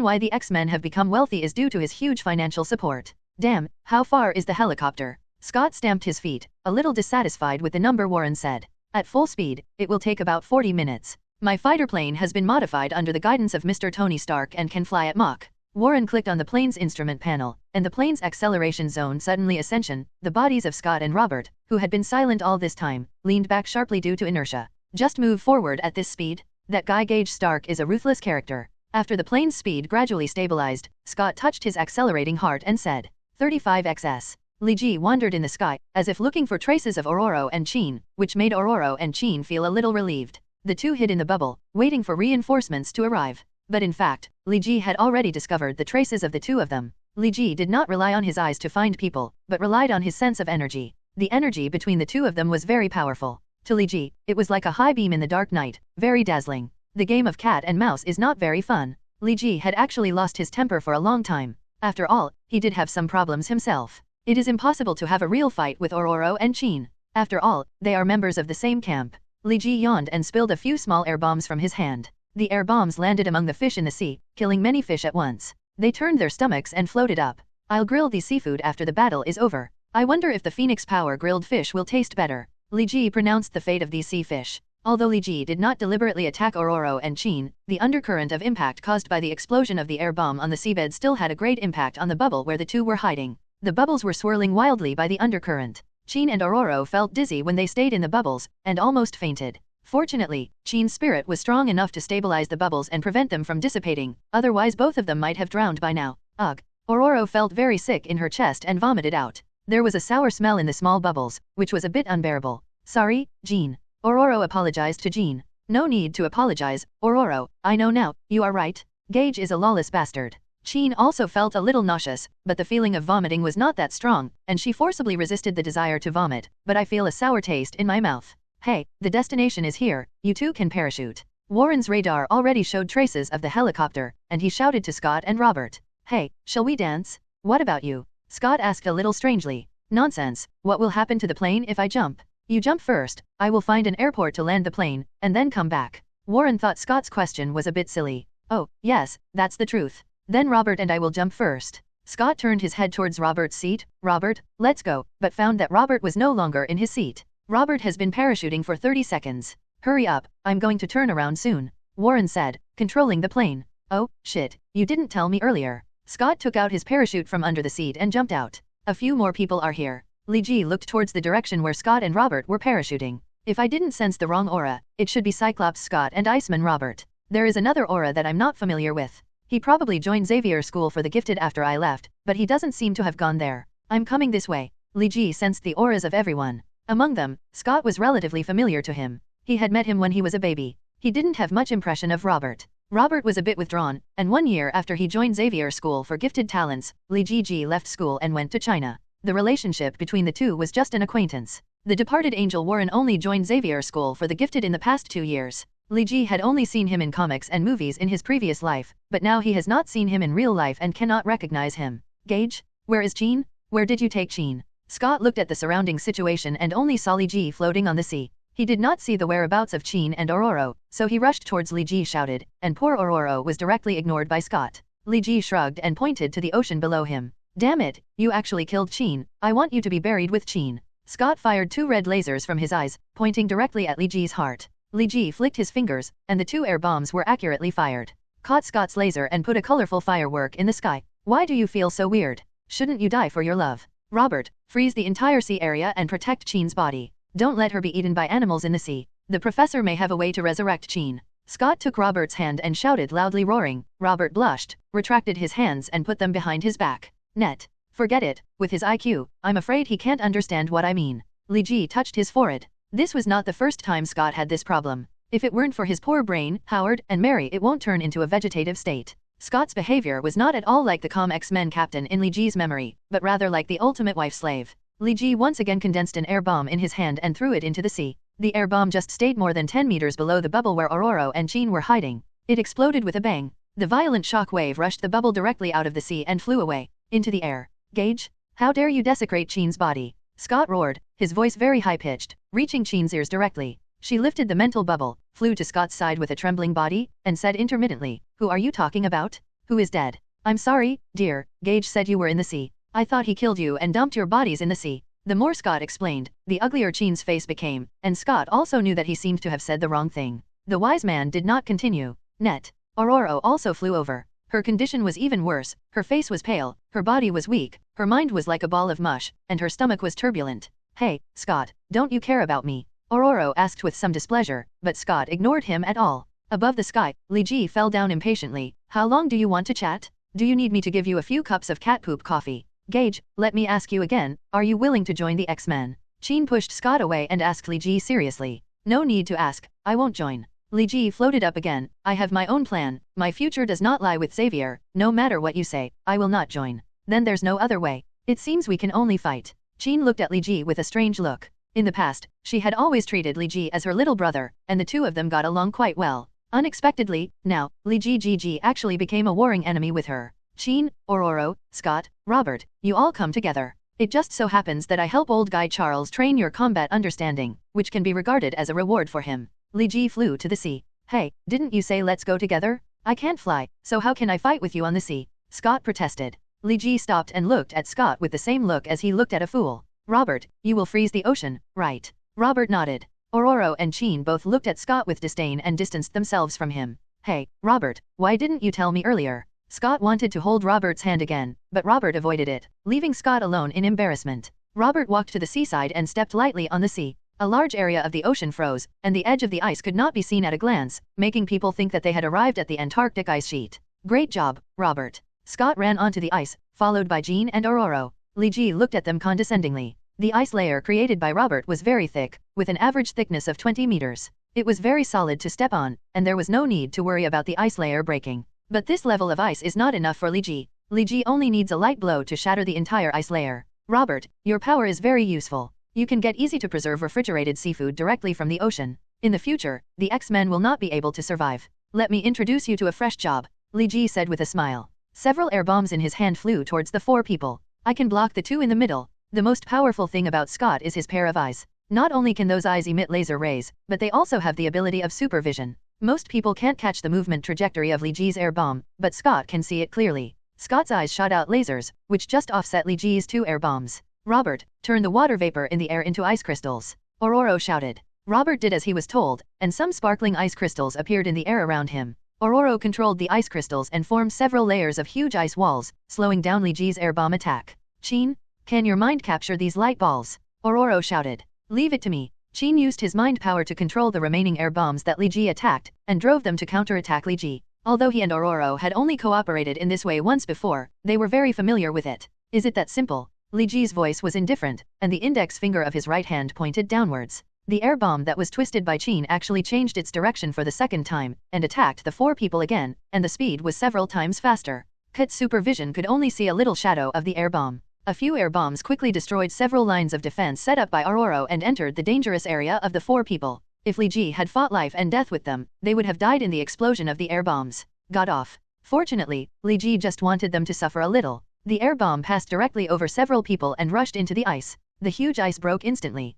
why the X-Men have become wealthy is due to his huge financial support. Damn, how far is the helicopter? Scott stamped his feet, a little dissatisfied with the number Warren said. At full speed, it will take about 40 minutes. My fighter plane has been modified under the guidance of Mr. Tony Stark and can fly at Mach. Warren clicked on the plane's instrument panel, and the plane's acceleration zone suddenly ascension. The bodies of Scott and Robert, who had been silent all this time, leaned back sharply due to inertia. Just move forward at this speed? That guy Gage Stark is a ruthless character. After the plane's speed gradually stabilized, Scott touched his accelerating heart and said, 35xs. Li Ji wandered in the sky, as if looking for traces of Ororo and Qin, which made Ororo and Qin feel a little relieved. The two hid in the bubble, waiting for reinforcements to arrive. But in fact, Li Ji had already discovered the traces of the two of them. Li Ji did not rely on his eyes to find people, but relied on his sense of energy. The energy between the two of them was very powerful. To Li Ji, it was like a high beam in the dark night, very dazzling. The game of cat and mouse is not very fun. Li Ji had actually lost his temper for a long time. After all, he did have some problems himself. It is impossible to have a real fight with Ororo and Qin. After all, they are members of the same camp. Li Ji yawned and spilled a few small air bombs from his hand. The air bombs landed among the fish in the sea, killing many fish at once. They turned their stomachs and floated up. I'll grill the seafood after the battle is over. I wonder if the Phoenix Power grilled fish will taste better. Li Ji pronounced the fate of these sea fish. Although Li Ji did not deliberately attack Ororo and Qin, the undercurrent of impact caused by the explosion of the air bomb on the seabed still had a great impact on the bubble where the two were hiding. The bubbles were swirling wildly by the undercurrent. Qin and Ororo felt dizzy when they stayed in the bubbles, and almost fainted. Fortunately, Qin's spirit was strong enough to stabilize the bubbles and prevent them from dissipating, otherwise both of them might have drowned by now. Ugh. Ororo felt very sick in her chest and vomited out. There was a sour smell in the small bubbles, which was a bit unbearable. Sorry, Jean. Ororo apologized to Jean. No need to apologize, Ororo, I know now, you are right. Gage is a lawless bastard. Qin also felt a little nauseous, but the feeling of vomiting was not that strong, and she forcibly resisted the desire to vomit, but I feel a sour taste in my mouth. Hey, the destination is here, you two can parachute. Warren's radar already showed traces of the helicopter, and he shouted to Scott and Robert. Hey, shall we dance? What about you? Scott asked a little strangely. Nonsense, what will happen to the plane if I jump? You jump first, I will find an airport to land the plane, and then come back. Warren thought Scott's question was a bit silly. Oh, yes, that's the truth. Then Robert and I will jump first. Scott turned his head towards Robert's seat. Robert, let's go, but found that Robert was no longer in his seat. Robert has been parachuting for 30 seconds. Hurry up, I'm going to turn around soon, Warren said, controlling the plane. Oh, shit, you didn't tell me earlier. Scott took out his parachute from under the seat and jumped out. A few more people are here. Li Ji looked towards the direction where Scott and Robert were parachuting. If I didn't sense the wrong aura, it should be Cyclops Scott and Iceman Robert. There is another aura that I'm not familiar with. He probably joined Xavier School for the Gifted after I left, but he doesn't seem to have gone there. I'm coming this way. Li Ji sensed the auras of everyone. Among them, Scott was relatively familiar to him. He had met him when he was a baby. He didn't have much impression of Robert. Robert was a bit withdrawn, and 1 year after he joined Xavier School for Gifted Talents, Li Ji left school and went to China. The relationship between the two was just an acquaintance. The departed Angel Warren only joined Xavier School for the Gifted in the past 2 years. Li Ji had only seen him in comics and movies in his previous life, but now he has not seen him in real life and cannot recognize him. Gage? Where is Jean? Where did you take Jean? Scott looked at the surrounding situation and only saw Li Ji floating on the sea. He did not see the whereabouts of Jean and Aurora, so he rushed towards Li Ji shouted, and poor Aurora was directly ignored by Scott. Li Ji shrugged and pointed to the ocean below him. Damn it, you actually killed Jean. I want you to be buried with Jean. Scott fired 2 red lasers from his eyes, pointing directly at Li Ji's heart. Li Ji flicked his fingers, and the 2 air bombs were accurately fired. Caught Scott's laser and put a colorful firework in the sky. Why do you feel so weird? Shouldn't you die for your love? Robert, freeze the entire sea area and protect Jean's body. Don't let her be eaten by animals in the sea. The professor may have a way to resurrect Jean. Scott took Robert's hand and shouted loudly roaring. Robert blushed, retracted his hands and put them behind his back. Net. Forget it, with his IQ, I'm afraid he can't understand what I mean. Li Ji touched his forehead. This was not the first time Scott had this problem. If it weren't for his poor brain, Howard and Mary it won't turn into a vegetative state. Scott's behavior was not at all like the calm X-Men captain in Li Ji's memory, but rather like the ultimate wife-slave. Li Ji once again condensed an air bomb in his hand and threw it into the sea. The air bomb just stayed more than 10 meters below the bubble where Aurora and Jean were hiding. It exploded with a bang. The violent shock wave rushed the bubble directly out of the sea and flew away, into the air. Gage? How dare you desecrate Jean's body? Scott roared, his voice very high-pitched, reaching Jean's ears directly. She lifted the mental bubble, flew to Scott's side with a trembling body, and said intermittently, "Who are you talking about? Who is dead?" "I'm sorry, dear, Gage said you were in the sea. I thought he killed you and dumped your bodies in the sea." The more Scott explained, the uglier Jean's face became, and Scott also knew that he seemed to have said the wrong thing. The wise man did not continue. Net. Aurora also flew over. Her condition was even worse, her face was pale, her body was weak, her mind was like a ball of mush, and her stomach was turbulent. "Hey, Scott, don't you care about me?" Aurora asked with some displeasure, but Scott ignored him at all. Above the sky, Li Ji fell down impatiently. "How long do you want to chat? Do you need me to give you a few cups of cat poop coffee? Gage, let me ask you again, are you willing to join the X-Men?" Jean pushed Scott away and asked Li Ji seriously. "No need to ask, I won't join." Li Ji floated up again. "I have my own plan, my future does not lie with Xavier, no matter what you say, I will not join." "Then there's no other way. It seems we can only fight." Jean looked at Li Ji with a strange look. In the past, she had always treated Li Ji as her little brother, and the two of them got along quite well. Unexpectedly, now, Li Ji actually became a warring enemy with her. Jean, Aurora, Scott, Robert, you all come together. It just so happens that I help old guy Charles train your combat understanding, which can be regarded as a reward for him. Li Ji flew to the sea. "Hey, didn't you say let's go together? I can't fly, so how can I fight with you on the sea?" Scott protested. Li Ji stopped and looked at Scott with the same look as he looked at a fool. "Robert, you will freeze the ocean, right?" Robert nodded. Aurora and Jean both looked at Scott with disdain and distanced themselves from him. "Hey, Robert, why didn't you tell me earlier?" Scott wanted to hold Robert's hand again, but Robert avoided it, leaving Scott alone in embarrassment. Robert walked to the seaside and stepped lightly on the sea. A large area of the ocean froze, and the edge of the ice could not be seen at a glance, making people think that they had arrived at the Antarctic ice sheet. "Great job, Robert." Scott ran onto the ice, followed by Jean and Aurora. Li Ji looked at them condescendingly. The ice layer created by Robert was very thick, with an average thickness of 20 meters. It was very solid to step on, and there was no need to worry about the ice layer breaking. But this level of ice is not enough for Li Ji. Li Ji only needs a light blow to shatter the entire ice layer. "Robert, your power is very useful. You can get easy to preserve refrigerated seafood directly from the ocean. In the future, the X-Men will not be able to survive. Let me introduce you to a fresh job," Li Ji said with a smile. Several air bombs in his hand flew towards the 4 people. "I can block the 2 in the middle." The most powerful thing about Scott is his pair of eyes. Not only can those eyes emit laser rays, but they also have the ability of supervision. Most people can't catch the movement trajectory of Li Ji's air bomb, but Scott can see it clearly. Scott's eyes shot out lasers, which just offset Li Ji's 2 air bombs. Robert, turn the water vapor in the air into ice crystals. Ororo shouted. Robert did as he was told, and some sparkling ice crystals appeared in the air around him. Ororo controlled the ice crystals and formed several layers of huge ice walls, slowing down Li Ji's air bomb attack. Qin, can your mind capture these light balls? Ororo shouted. Leave it to me. Qin used his mind power to control the remaining air bombs that Li Ji attacked, and drove them to counterattack Li Ji. Although he and Ororo had only cooperated in this way once before, they were very familiar with it. Is it that simple? Li Ji's voice was indifferent, and the index finger of his right hand pointed downwards. The air bomb that was twisted by Qin actually changed its direction for the second time, and attacked the 4 people again, and the speed was several times faster. Kut's supervision could only see a little shadow of the air bomb. A few air bombs quickly destroyed several lines of defense set up by Ororo and entered the dangerous area of the 4 people. If Li Ji had fought life and death with them, they would have died in the explosion of the air bombs. Got off. Fortunately, Li Ji just wanted them to suffer a little. The air bomb passed directly over several people and rushed into the ice. The huge ice broke instantly.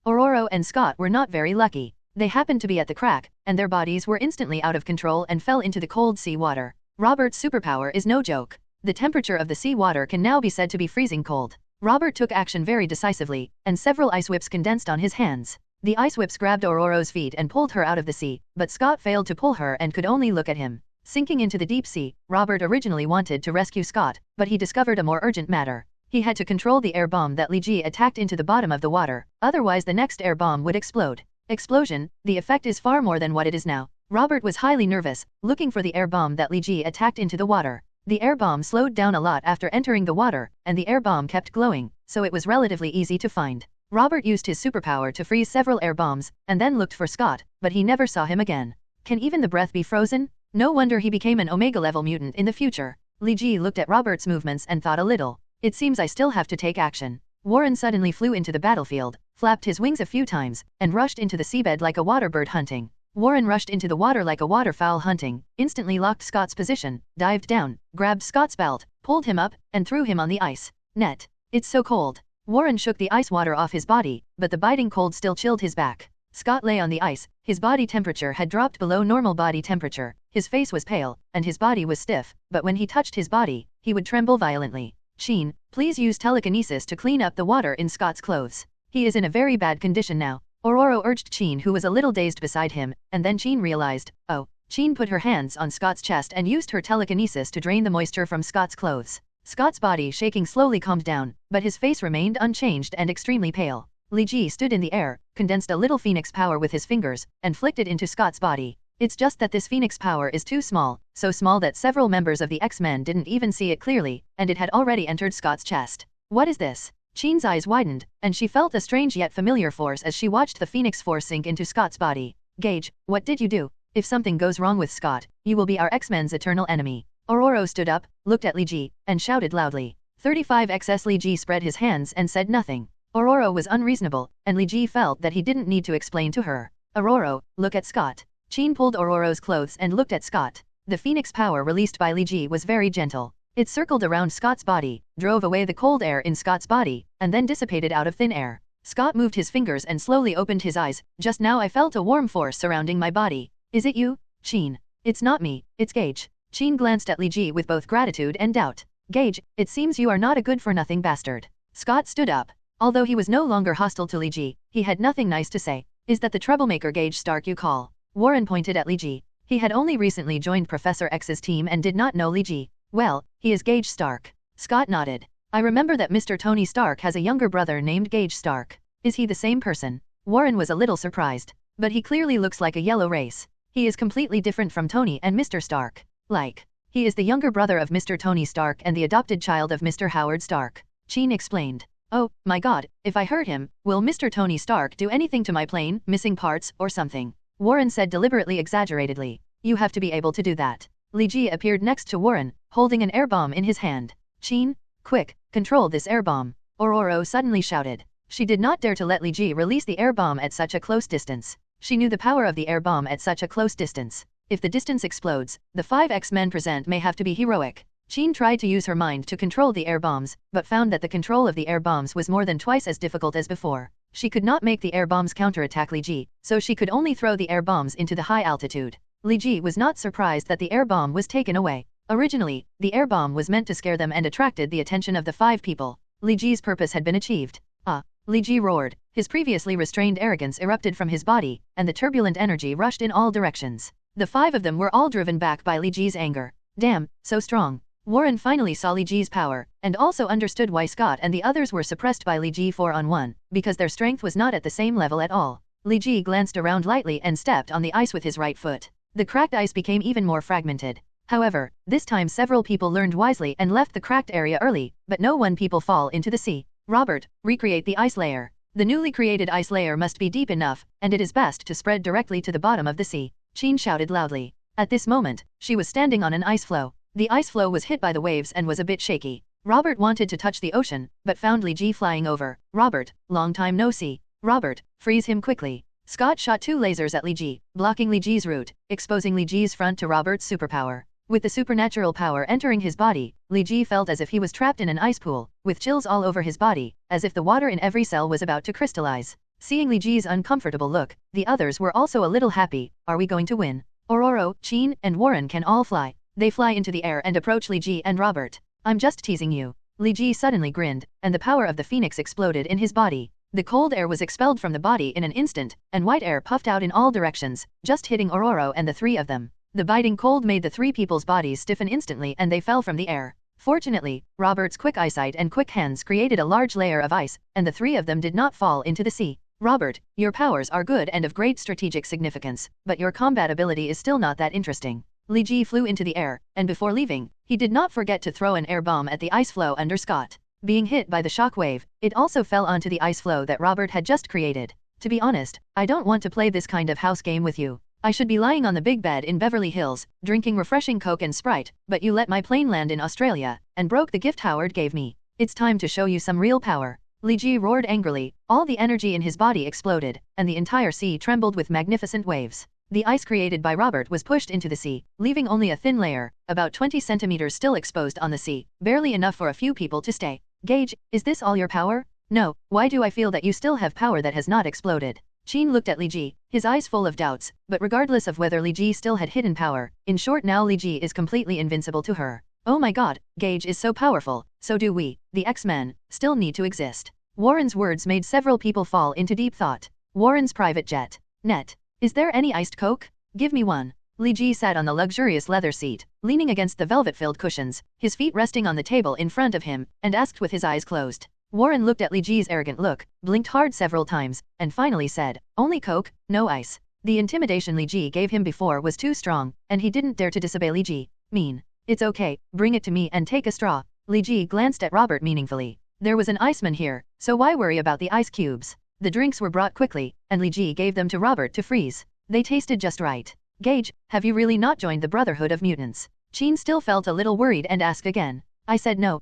Ororo and Scott were not very lucky. They happened to be at the crack, and their bodies were instantly out of control and fell into the cold sea water. Robert's superpower is no joke. The temperature of the sea water can now be said to be freezing cold. Robert took action very decisively, and several ice whips condensed on his hands. The ice whips grabbed Ororo's feet and pulled her out of the sea, but Scott failed to pull her and could only look at him. Sinking into the deep sea, Robert originally wanted to rescue Scott, but he discovered a more urgent matter. He had to control the air bomb that Li Ji attacked into the bottom of the water, otherwise the next air bomb would explode. Explosion, the effect is far more than what it is now. Robert was highly nervous, looking for the air bomb that Li Ji attacked into the water. The air bomb slowed down a lot after entering the water, and the air bomb kept glowing, so it was relatively easy to find. Robert used his superpower to freeze several air bombs, and then looked for Scott, but he never saw him again. Can even the breath be frozen? No wonder he became an Omega-level mutant in the future. Li Ji looked at Robert's movements and thought a little. It seems I still have to take action. Warren suddenly flew into the battlefield, flapped his wings a few times, and rushed into the seabed like a water bird hunting. Warren rushed into the water like a waterfowl hunting, instantly locked Scott's position, dived down, grabbed Scott's belt, pulled him up, and threw him on the ice. Net. It's so cold. Warren shook the ice water off his body, but the biting cold still chilled his back. Scott lay on the ice, his body temperature had dropped below normal body temperature, his face was pale, and his body was stiff, but when he touched his body, he would tremble violently. Qin, please use telekinesis to clean up the water in Scott's clothes. He is in a very bad condition now. Ororo urged Qin, who was a little dazed beside him, and then Qin realized, oh. Qin put her hands on Scott's chest and used her telekinesis to drain the moisture from Scott's clothes. Scott's body shaking slowly calmed down, but his face remained unchanged and extremely pale. Li Ji stood in the air, condensed a little phoenix power with his fingers, and flicked it into Scott's body. It's just that this phoenix power is too small, so small that several members of the X-Men didn't even see it clearly, and it had already entered Scott's chest. What is this? Qin's eyes widened, and she felt a strange yet familiar force as she watched the phoenix force sink into Scott's body. Gage, what did you do? If something goes wrong with Scott, you will be our X-Men's eternal enemy. Ororo stood up, looked at Li Ji, and shouted loudly. 35XS Li Ji spread his hands and said nothing. Ororo was unreasonable, and Li Ji felt that he didn't need to explain to her. Ororo, look at Scott. Qin pulled Ororo's clothes and looked at Scott. The phoenix power released by Li Ji was very gentle. It circled around Scott's body, drove away the cold air in Scott's body, and then dissipated out of thin air. Scott moved his fingers and slowly opened his eyes. Just now I felt a warm force surrounding my body. Is it you, Qin? It's not me, it's Gage. Qin glanced at Li Ji with both gratitude and doubt. Gage, it seems you are not a good-for-nothing bastard. Scott stood up. Although he was no longer hostile to Li Ji, he had nothing nice to say. Is that the troublemaker Gage Stark you call? Warren pointed at Li Ji. He had only recently joined Professor X's team and did not know Li Ji. Well, he is Gage Stark. Scott nodded. I remember that Mr. Tony Stark has a younger brother named Gage Stark. Is he the same person? Warren was a little surprised. But he clearly looks like a yellow race. He is completely different from Tony and Mr. Stark. Like, he is the younger brother of Mr. Tony Stark and the adopted child of Mr. Howard Stark. Qin explained. Oh, my god, if I hurt him, will Mr. Tony Stark do anything to my plane, missing parts, or something? Warren said deliberately exaggeratedly. You have to be able to do that. Li Ji appeared next to Warren, holding an air bomb in his hand. Qin, quick, control this air bomb. Ororo suddenly shouted. She did not dare to let Li Ji release the air bomb at such a close distance. She knew the power of the air bomb at such a close distance. If the distance explodes, the 5 X-Men present may have to be heroic. Qin tried to use her mind to control the air bombs, but found that the control of the air bombs was more than twice as difficult as before. She could not make the air bombs counterattack Li Ji, so she could only throw the air bombs into the high altitude. Li Ji was not surprised that the air bomb was taken away. Originally, the air bomb was meant to scare them and attracted the attention of the 5 people. Li Ji's purpose had been achieved. Ah! Li Ji roared. His previously restrained arrogance erupted from his body, and the turbulent energy rushed in all directions. The 5 of them were all driven back by Li Ji's anger. Damn, so strong. Warren finally saw Li Ji's power, and also understood why Scott and the others were suppressed by Li Ji 4-on-1, because their strength was not at the same level at all. Li Ji glanced around lightly and stepped on the ice with his right foot. The cracked ice became even more fragmented. However, this time several people learned wisely and left the cracked area early, but no one people fall into the sea. Robert, recreate the ice layer. The newly created ice layer must be deep enough, and it is best to spread directly to the bottom of the sea. Qin shouted loudly. At this moment, she was standing on an ice floe. The ice floe was hit by the waves and was a bit shaky. Robert wanted to touch the ocean, but found Li Ji flying over. Robert, long time no see. Robert, freeze him quickly. Scott shot 2 lasers at Li Ji, blocking Li Ji's route, exposing Li Ji's front to Robert's superpower. With the supernatural power entering his body, Li Ji felt as if he was trapped in an ice pool, with chills all over his body, as if the water in every cell was about to crystallize. Seeing Li Ji's uncomfortable look, the others were also a little happy. Are we going to win? Ororo, Qin, and Warren can all fly. They fly into the air and approach Li Ji and Robert. I'm just teasing you. Li Ji suddenly grinned, and the power of the phoenix exploded in his body. The cold air was expelled from the body in an instant, and white air puffed out in all directions, just hitting Ororo and the 3 of them. The biting cold made the 3 people's bodies stiffen instantly and they fell from the air. Fortunately, Robert's quick eyesight and quick hands created a large layer of ice, and the 3 of them did not fall into the sea. Robert, your powers are good and of great strategic significance, but your combat ability is still not that interesting. Li Ji flew into the air, and before leaving, he did not forget to throw an air bomb at the ice floe under Scott. Being hit by the shock wave, it also fell onto the ice floe that Robert had just created. To be honest, I don't want to play this kind of house game with you. I should be lying on the big bed in Beverly Hills, drinking refreshing Coke and Sprite, but you let my plane land in Australia, and broke the gift Howard gave me. It's time to show you some real power. Li Ji roared angrily, all the energy in his body exploded, and the entire sea trembled with magnificent waves. The ice created by Robert was pushed into the sea, leaving only a thin layer, about 20 centimeters still exposed on the sea, barely enough for a few people to stay. Gage, is this all your power? No, why do I feel that you still have power that has not exploded? Qin looked at Li Ji, his eyes full of doubts, but regardless of whether Li Ji still had hidden power, in short now Li Ji is completely invincible to her. Oh my god, Gage is so powerful, so do we, the X-Men, still need to exist. Warren's words made several people fall into deep thought. Warren's private jet. Net. Is there any iced Coke? Give me one. Li Ji sat on the luxurious leather seat, leaning against the velvet-filled cushions, his feet resting on the table in front of him, and asked with his eyes closed. Warren looked at Li Ji's arrogant look, blinked hard several times, and finally said, only Coke, no ice. The intimidation Li Ji gave him before was too strong, and he didn't dare to disobey Li Ji. Mean. It's okay, bring it to me and take a straw. Li Ji glanced at Robert meaningfully. There was an iceman here, so why worry about the ice cubes? The drinks were brought quickly, and Li Ji gave them to Robert to freeze. They tasted just right. Gage, have you really not joined the Brotherhood of Mutants? Qin still felt a little worried and asked again. I said no.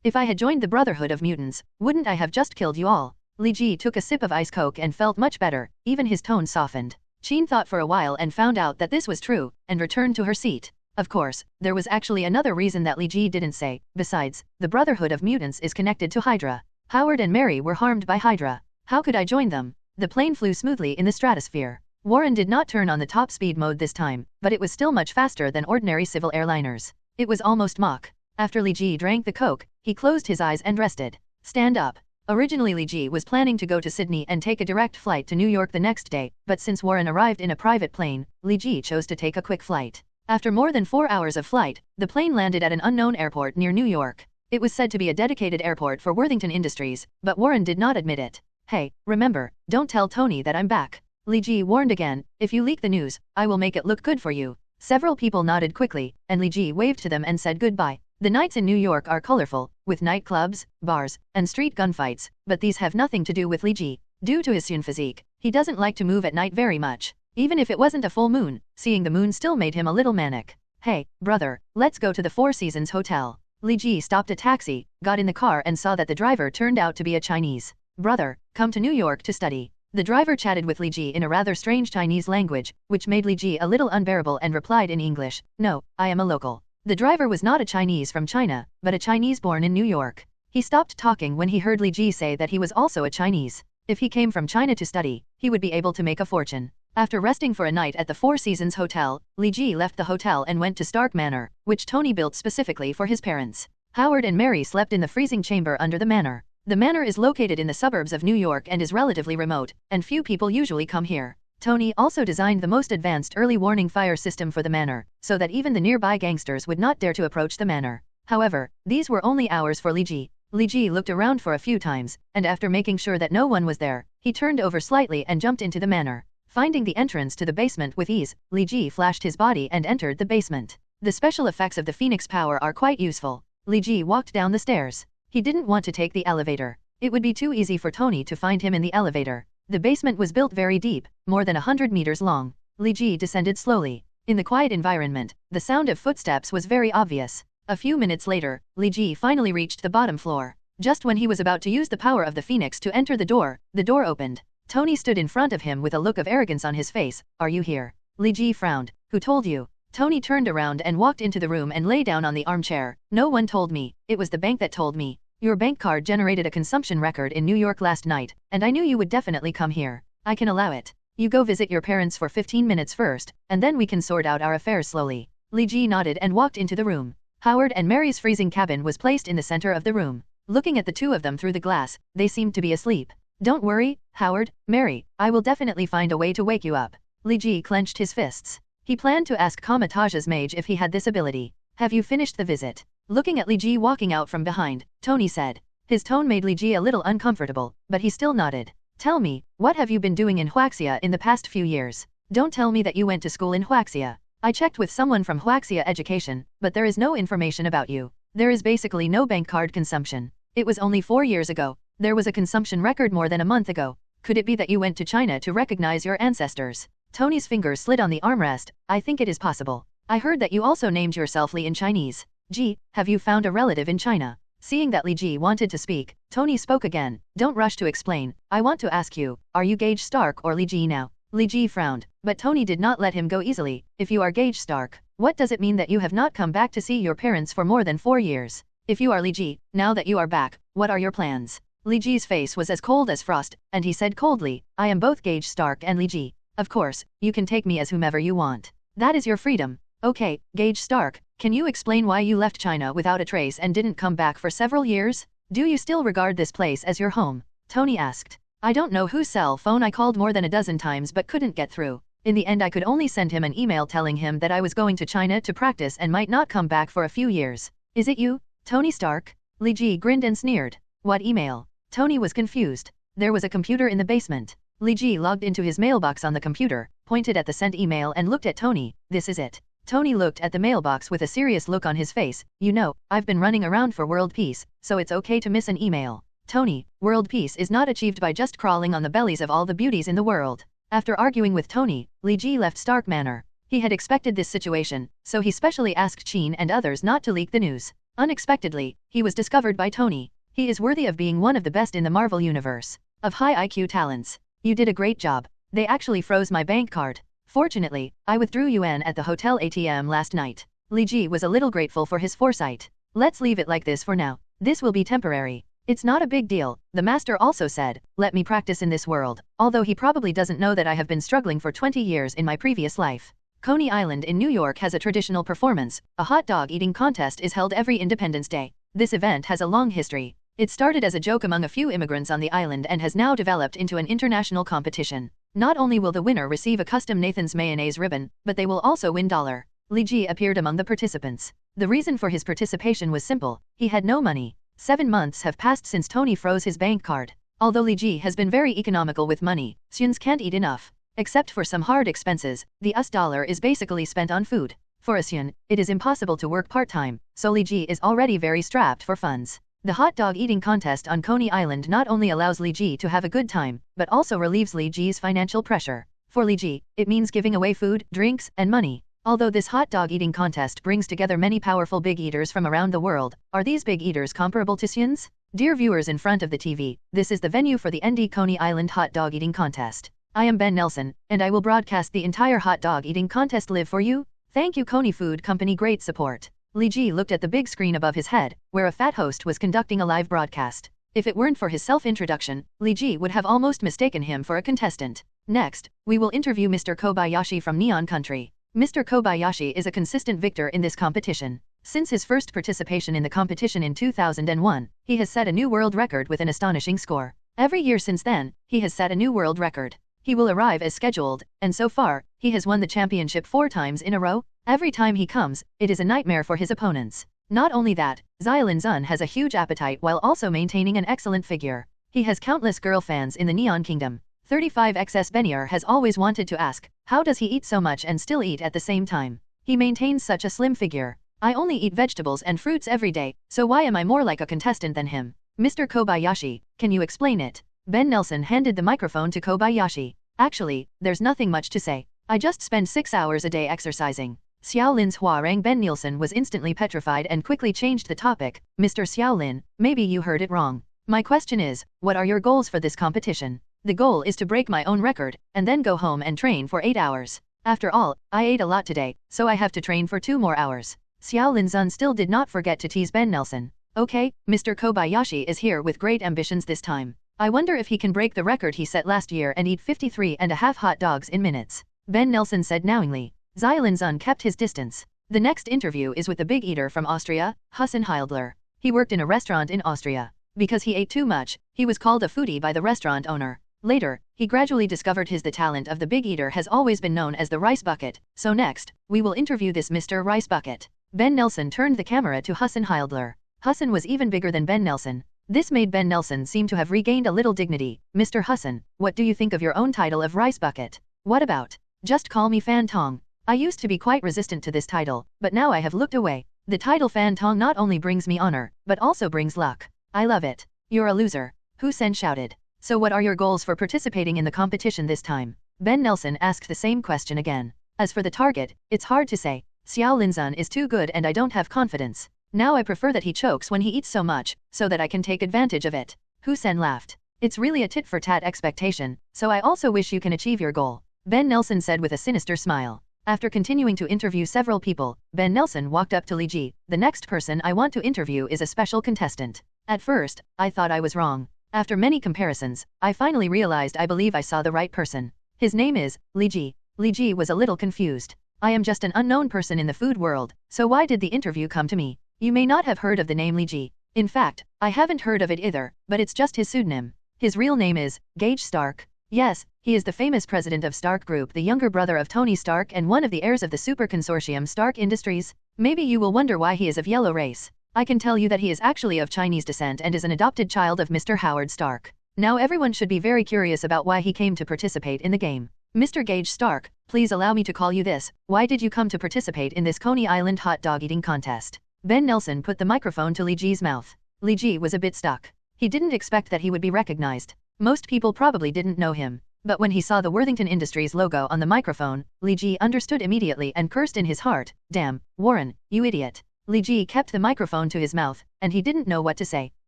If I had joined the Brotherhood of Mutants, wouldn't I have just killed you all? Li Ji took a sip of ice Coke and felt much better, even his tone softened. Qin thought for a while and found out that this was true, and returned to her seat. Of course, there was actually another reason that Li Ji didn't say. Besides, the Brotherhood of Mutants is connected to Hydra. Howard and Mary were harmed by Hydra. How could I join them? The plane flew smoothly in the stratosphere. Warren did not turn on the top speed mode this time, but it was still much faster than ordinary civil airliners. It was almost Mach. After Li Ji drank the Coke, he closed his eyes and rested. Stand up. Originally Li Ji was planning to go to Sydney and take a direct flight to New York the next day, but since Warren arrived in a private plane, Li Ji chose to take a quick flight. After more than 4 hours of flight, the plane landed at an unknown airport near New York. It was said to be a dedicated airport for Worthington Industries, but Warren did not admit it. Hey, remember, don't tell Tony that I'm back. Li Ji warned again, if you leak the news, I will make it look good for you. Several people nodded quickly, and Li Ji waved to them and said goodbye. The nights in New York are colorful, with nightclubs, bars, and street gunfights, but these have nothing to do with Li Ji. Due to his Saiyan physique, he doesn't like to move at night very much. Even if it wasn't a full moon, seeing the moon still made him a little manic. Hey, brother, let's go to the Four Seasons Hotel. Li Ji stopped a taxi, got in the car and saw that the driver turned out to be a Chinese. Brother, come to New York to study. The driver chatted with Li Ji in a rather strange Chinese language, which made Li Ji a little unbearable and replied in English, no, I am a local. The driver was not a Chinese from China, but a Chinese born in New York. He stopped talking when he heard Li Ji say that he was also a Chinese. If he came from China to study, he would be able to make a fortune. After resting for a night at the Four Seasons Hotel, Li Ji left the hotel and went to Stark Manor, which Tony built specifically for his parents. Howard and Mary slept in the freezing chamber under the manor. The manor is located in the suburbs of New York and is relatively remote, and few people usually come here. Tony also designed the most advanced early warning fire system for the manor, so that even the nearby gangsters would not dare to approach the manor. However, these were only hours for Li Ji. Li Ji looked around for a few times, and after making sure that no one was there, he turned over slightly and jumped into the manor. Finding the entrance to the basement with ease, Li Ji flashed his body and entered the basement. The special effects of the Phoenix power are quite useful. Li Ji walked down the stairs. He didn't want to take the elevator. It would be too easy for Tony to find him in the elevator. The basement was built very deep, more than 100 meters long. Li Ji descended slowly. In the quiet environment, the sound of footsteps was very obvious. A few minutes later, Li Ji finally reached the bottom floor. Just when he was about to use the power of the Phoenix to enter the door opened. Tony stood in front of him with a look of arrogance on his face. Are you here? Li Ji frowned. Who told you? Tony turned around and walked into the room and lay down on the armchair. No one told me. It was the bank that told me. Your bank card generated a consumption record in New York last night, and I knew you would definitely come here. I can allow it. You go visit your parents for 15 minutes first, and then we can sort out our affairs slowly. Li Ji nodded and walked into the room. Howard and Mary's freezing cabin was placed in the center of the room. Looking at the two of them through the glass, they seemed to be asleep. Don't worry, Howard, Mary, I will definitely find a way to wake you up. Li Ji clenched his fists. He planned to ask Kamataja's mage if he had this ability. Have you finished the visit? Looking at Li Ji walking out from behind, Tony said. His tone made Li Ji a little uncomfortable, but he still nodded. Tell me, what have you been doing in Huaxia in the past few years? Don't tell me that you went to school in Huaxia. I checked with someone from Huaxia Education, but there is no information about you. There is basically no bank card consumption. It was only 4 years ago. There was a consumption record more than a month ago. Could it be that you went to China to recognize your ancestors? Tony's fingers slid on the armrest. I think it is possible. I heard that you also named yourself Li in Chinese. Ji, have you found a relative in China? Seeing that Li Ji wanted to speak, Tony spoke again. Don't rush to explain. I want to ask you, are you Gage Stark or Li Ji now? Li Ji frowned, but Tony did not let him go easily. If you are Gage Stark, what does it mean that you have not come back to see your parents for more than 4 years? If you are Li Ji, now that you are back, what are your plans? Li Ji's face was as cold as frost, and he said coldly, I am both Gage Stark and Li Ji. Of course, you can take me as whomever you want. That is your freedom. Okay, Gage Stark, can you explain why you left China without a trace and didn't come back for several years? Do you still regard this place as your home? Tony asked. I don't know whose cell phone I called more than a dozen times but couldn't get through. In the end I could only send him an email telling him that I was going to China to practice and might not come back for a few years. Is it you, Tony Stark? Li Ji grinned and sneered. What email? Tony was confused. There was a computer in the basement. Li Ji logged into his mailbox on the computer, pointed at the sent email and looked at Tony. This is it. Tony looked at the mailbox with a serious look on his face. You know, I've been running around for world peace, so it's okay to miss an email. Tony, world peace is not achieved by just crawling on the bellies of all the beauties in the world. After arguing with Tony, Li Ji left Stark Manor. He had expected this situation, so he specially asked Qin and others not to leak the news. Unexpectedly, he was discovered by Tony. He is worthy of being one of the best in the Marvel Universe. Of high IQ talents. You did a great job. They actually froze my bank card. Fortunately, I withdrew yuan at the hotel ATM last night. Li Ji was a little grateful for his foresight. Let's leave it like this for now. This will be temporary. It's not a big deal, the master also said. Let me practice in this world, although he probably doesn't know that I have been struggling for 20 years in my previous life. Coney Island in New York has a traditional performance. A hot dog eating contest is held every Independence Day. This event has a long history. It started as a joke among a few immigrants on the island and has now developed into an international competition. Not only will the winner receive a custom Nathan's mayonnaise ribbon, but they will also win $. Li Ji appeared among the participants. The reason for his participation was simple. He had no money. 7 months have passed since Tony froze his bank card. Although Li Ji has been very economical with money, Saiyans can't eat enough. Except for some hard expenses, the $1 is basically spent on food. For a Saiyan, it is impossible to work part-time, so Li Ji is already very strapped for funds. The hot dog eating contest on Coney Island not only allows Li Ji to have a good time, but also relieves Li Ji's financial pressure. For Li Ji, it means giving away food, drinks, and money. Although this hot dog eating contest brings together many powerful big eaters from around the world, are these big eaters comparable to Saiyans? Dear viewers in front of the TV, this is the venue for the ND Coney Island hot dog eating contest. I am Ben Nelson, and I will broadcast the entire hot dog eating contest live for you. Thank you Coney Food Company, great support. Li Ji looked at the big screen above his head, where a fat host was conducting a live broadcast. If it weren't for his self-introduction, Li Ji would have almost mistaken him for a contestant. Next, we will interview Mr. Kobayashi from Neon Country. Mr. Kobayashi is a consistent victor in this competition. Since his first participation in the competition in 2001, he has set a new world record with an astonishing score. Every year since then, he has set a new world record. He will arrive as scheduled, and so far, he has won the championship 4 times in a row. Every time he comes, it is a nightmare for his opponents. Not only that, Xiaolin Zun has a huge appetite while also maintaining an excellent figure. He has countless girl fans in the Neon Kingdom. 35XS Benier has always wanted to ask, how does he eat so much and still eat at the same time? He maintains such a slim figure. I only eat vegetables and fruits every day, so why am I more like a contestant than him? Mr. Kobayashi, can you explain it? Ben Nelson handed the microphone to Kobayashi. Actually, there's nothing much to say. I just spend 6 hours a day exercising. Xiaolin's Huarang Ben Nielsen was instantly petrified and quickly changed the topic. Mr. Xiaolin, maybe you heard it wrong. My question is, what are your goals for this competition? The goal is to break my own record, and then go home and train for 8 hours. After all, I ate a lot today, so I have to train for 2 more hours. Xiaolin Zun still did not forget to tease Ben Nelson. Okay, Mr. Kobayashi is here with great ambitions this time. I wonder if he can break the record he set last year and eat 53.5 hot dogs in minutes. Ben Nelson said knowingly. Xiaolin Zun kept his distance. The next interview is with the big eater from Austria, Hussein Heildler. He worked in a restaurant in Austria. Because he ate too much, he was called a foodie by the restaurant owner. Later, he gradually discovered the talent of the big eater has always been known as the rice bucket. So next, we will interview this Mr. Rice Bucket. Ben Nelson turned the camera to Hussein Heildler. Hussein was even bigger than Ben Nelson. This made Ben Nelson seem to have regained a little dignity. Mr. Hussein, what do you think of your own title of Rice Bucket? What about? Just call me Fan Tong. I used to be quite resistant to this title, but now I have looked away. The title Fan Tong not only brings me honor, but also brings luck. I love it. You're a loser. Hussein shouted. So what are your goals for participating in the competition this time? Ben Nelson asked the same question again. As for the target, it's hard to say. Xiaolin Zun is too good and I don't have confidence. Now I prefer that he chokes when he eats so much, so that I can take advantage of it. Hussein laughed. It's really a tit-for-tat expectation, so I also wish you can achieve your goal. Ben Nelson said with a sinister smile. After continuing to interview several people, Ben Nelson walked up to Li Ji. The next person I want to interview is a special contestant. At first, I thought I was wrong. After many comparisons, I finally realized I believe I saw the right person. His name is Li Ji. Li Ji was a little confused. I am just an unknown person in the food world, so why did the interview come to me? You may not have heard of the name Li Ji. In fact, I haven't heard of it either, but it's just his pseudonym. His real name is Gage Stark. Yes, he is the famous president of Stark Group, the younger brother of Tony Stark and one of the heirs of the super consortium Stark Industries. Maybe you will wonder why he is of yellow race. I can tell you that he is actually of Chinese descent and is an adopted child of Mr. Howard Stark. Now everyone should be very curious about why he came to participate in the game. Mr. Gage Stark, please allow me to call you this. Why did you come to participate in this Coney Island hot dog eating contest? Ben Nelson put the microphone to Li Ji's mouth. Li Ji was a bit stuck. He didn't expect that he would be recognized. Most people probably didn't know him. But when he saw the Worthington Industries logo on the microphone, Li Ji understood immediately and cursed in his heart, "Damn, Warren, you idiot." Li Ji kept the microphone to his mouth, and he didn't know what to say.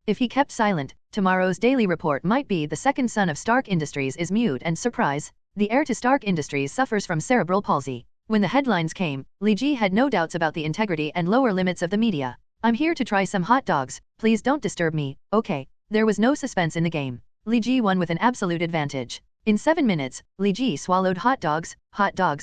If he kept silent, tomorrow's daily report might be the second son of Stark Industries is mute and surprise. The heir to Stark Industries suffers from cerebral palsy. When the headlines came, Li Ji had no doubts about the integrity and lower limits of the media. I'm here to try some hot dogs, please don't disturb me, okay. There was no suspense in the game. Li Ji won with an absolute advantage. In 7 minutes, Li Ji swallowed hot dogs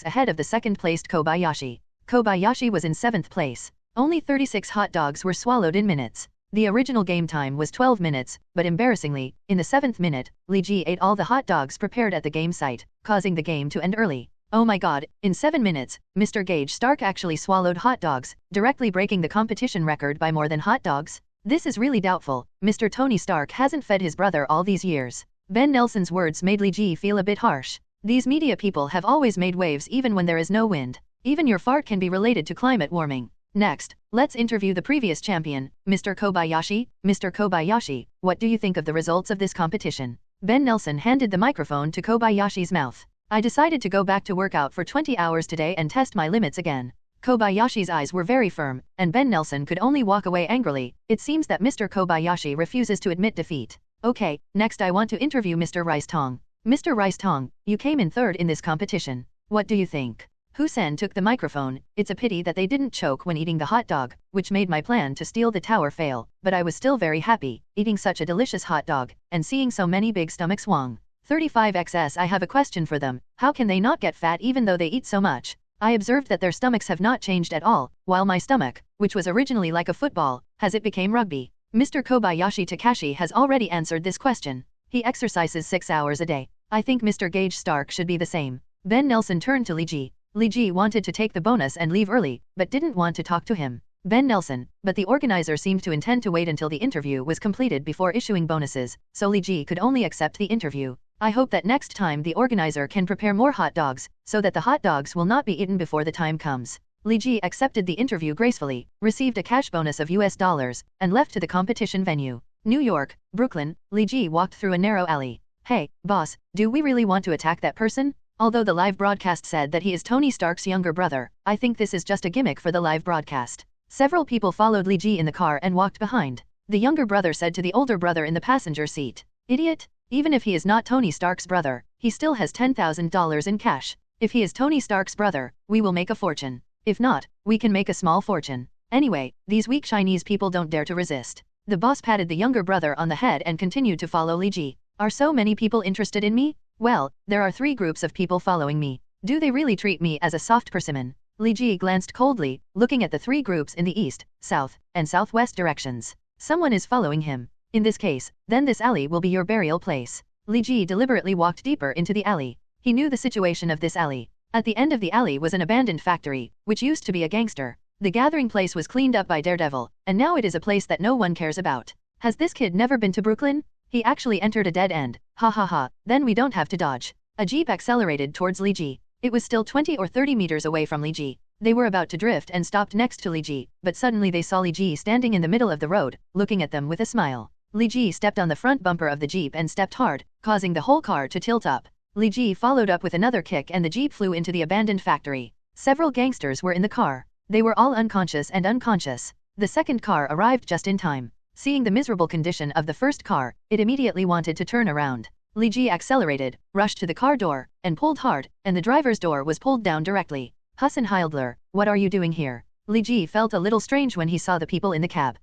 ahead of the second-placed Kobayashi. Kobayashi was in 7th place. Only 36 hot dogs were swallowed in minutes. The original game time was 12 minutes, but embarrassingly, in the 7th minute, Li Ji ate all the hot dogs prepared at the game site, causing the game to end early. Oh my god, in 7 minutes, Mr. Gage Stark actually swallowed hot dogs, directly breaking the competition record by more than hot dogs. This is really doubtful. Mr. Tony Stark hasn't fed his brother all these years. Ben Nelson's words made Li Ji feel a bit harsh. These media people have always made waves even when there is no wind. Even your fart can be related to climate warming. Next, let's interview the previous champion, Mr. Kobayashi. Mr. Kobayashi, what do you think of the results of this competition? Ben Nelson handed the microphone to Kobayashi's mouth. I decided to go back to work out for 20 hours today and test my limits again. Kobayashi's eyes were very firm, and Ben Nelson could only walk away angrily. It seems that Mr. Kobayashi refuses to admit defeat. Okay, next I want to interview Mr. Rice Tong. Mr. Rice Tong, you came in 3rd in this competition. What do you think? Hussein took the microphone. It's a pity that they didn't choke when eating the hot dog, which made my plan to steal the tower fail, but I was still very happy, eating such a delicious hot dog, and seeing so many big stomachs Wang. 35XS. I have a question for them. How can they not get fat even though they eat so much? I observed that their stomachs have not changed at all, while my stomach, which was originally like a football, has it became rugby. Mr. Kobayashi Takashi has already answered this question. He exercises 6 hours a day. I think Mr. Gage Stark should be the same. Ben Nelson turned to Li Ji. Li Ji wanted to take the bonus and leave early, but didn't want to talk to him. Ben Nelson, but the organizer seemed to intend to wait until the interview was completed before issuing bonuses, so Li Ji could only accept the interview. I hope that next time the organizer can prepare more hot dogs, so that the hot dogs will not be eaten before the time comes. Li Ji accepted the interview gracefully, received a cash bonus of $, and left to the competition venue. New York, Brooklyn. Li Ji walked through a narrow alley. Hey, boss, do we really want to attack that person? Although the live broadcast said that he is Tony Stark's younger brother, I think this is just a gimmick for the live broadcast. Several people followed Li Ji in the car and walked behind. The younger brother said to the older brother in the passenger seat, "Idiot. Even if he is not Tony Stark's brother, he still has $10,000 in cash. If he is Tony Stark's brother, we will make a fortune. If not, we can make a small fortune. Anyway, these weak Chinese people don't dare to resist." The boss patted the younger brother on the head and continued to follow Li Ji. "Are so many people interested in me? Well, there are 3 groups of people following me. Do they really treat me as a soft persimmon?" Li Ji glanced coldly, looking at the 3 groups in the east, south, and southwest directions. Someone is following him. In this case, then this alley will be your burial place. Li Ji deliberately walked deeper into the alley. He knew the situation of this alley. At the end of the alley was an abandoned factory, which used to be a gangster. The gathering place was cleaned up by Daredevil, and now it is a place that no one cares about. Has this kid never been to Brooklyn? He actually entered a dead end. Ha ha ha, then we don't have to dodge. A jeep accelerated towards Li Ji. It was still 20 or 30 meters away from Li Ji. They were about to drift and stopped next to Li Ji, but suddenly they saw Li Ji standing in the middle of the road, looking at them with a smile. Li Ji stepped on the front bumper of the jeep and stepped hard, causing the whole car to tilt up. Li Ji followed up with another kick and the jeep flew into the abandoned factory. Several gangsters were in the car. They were all unconscious and unconscious. The second car arrived just in time. Seeing the miserable condition of the first car, it immediately wanted to turn around. Li Ji accelerated, rushed to the car door, and pulled hard, and the driver's door was pulled down directly. "Hassan Hildler, what are you doing here?" Li Ji felt a little strange when he saw the people in the cab.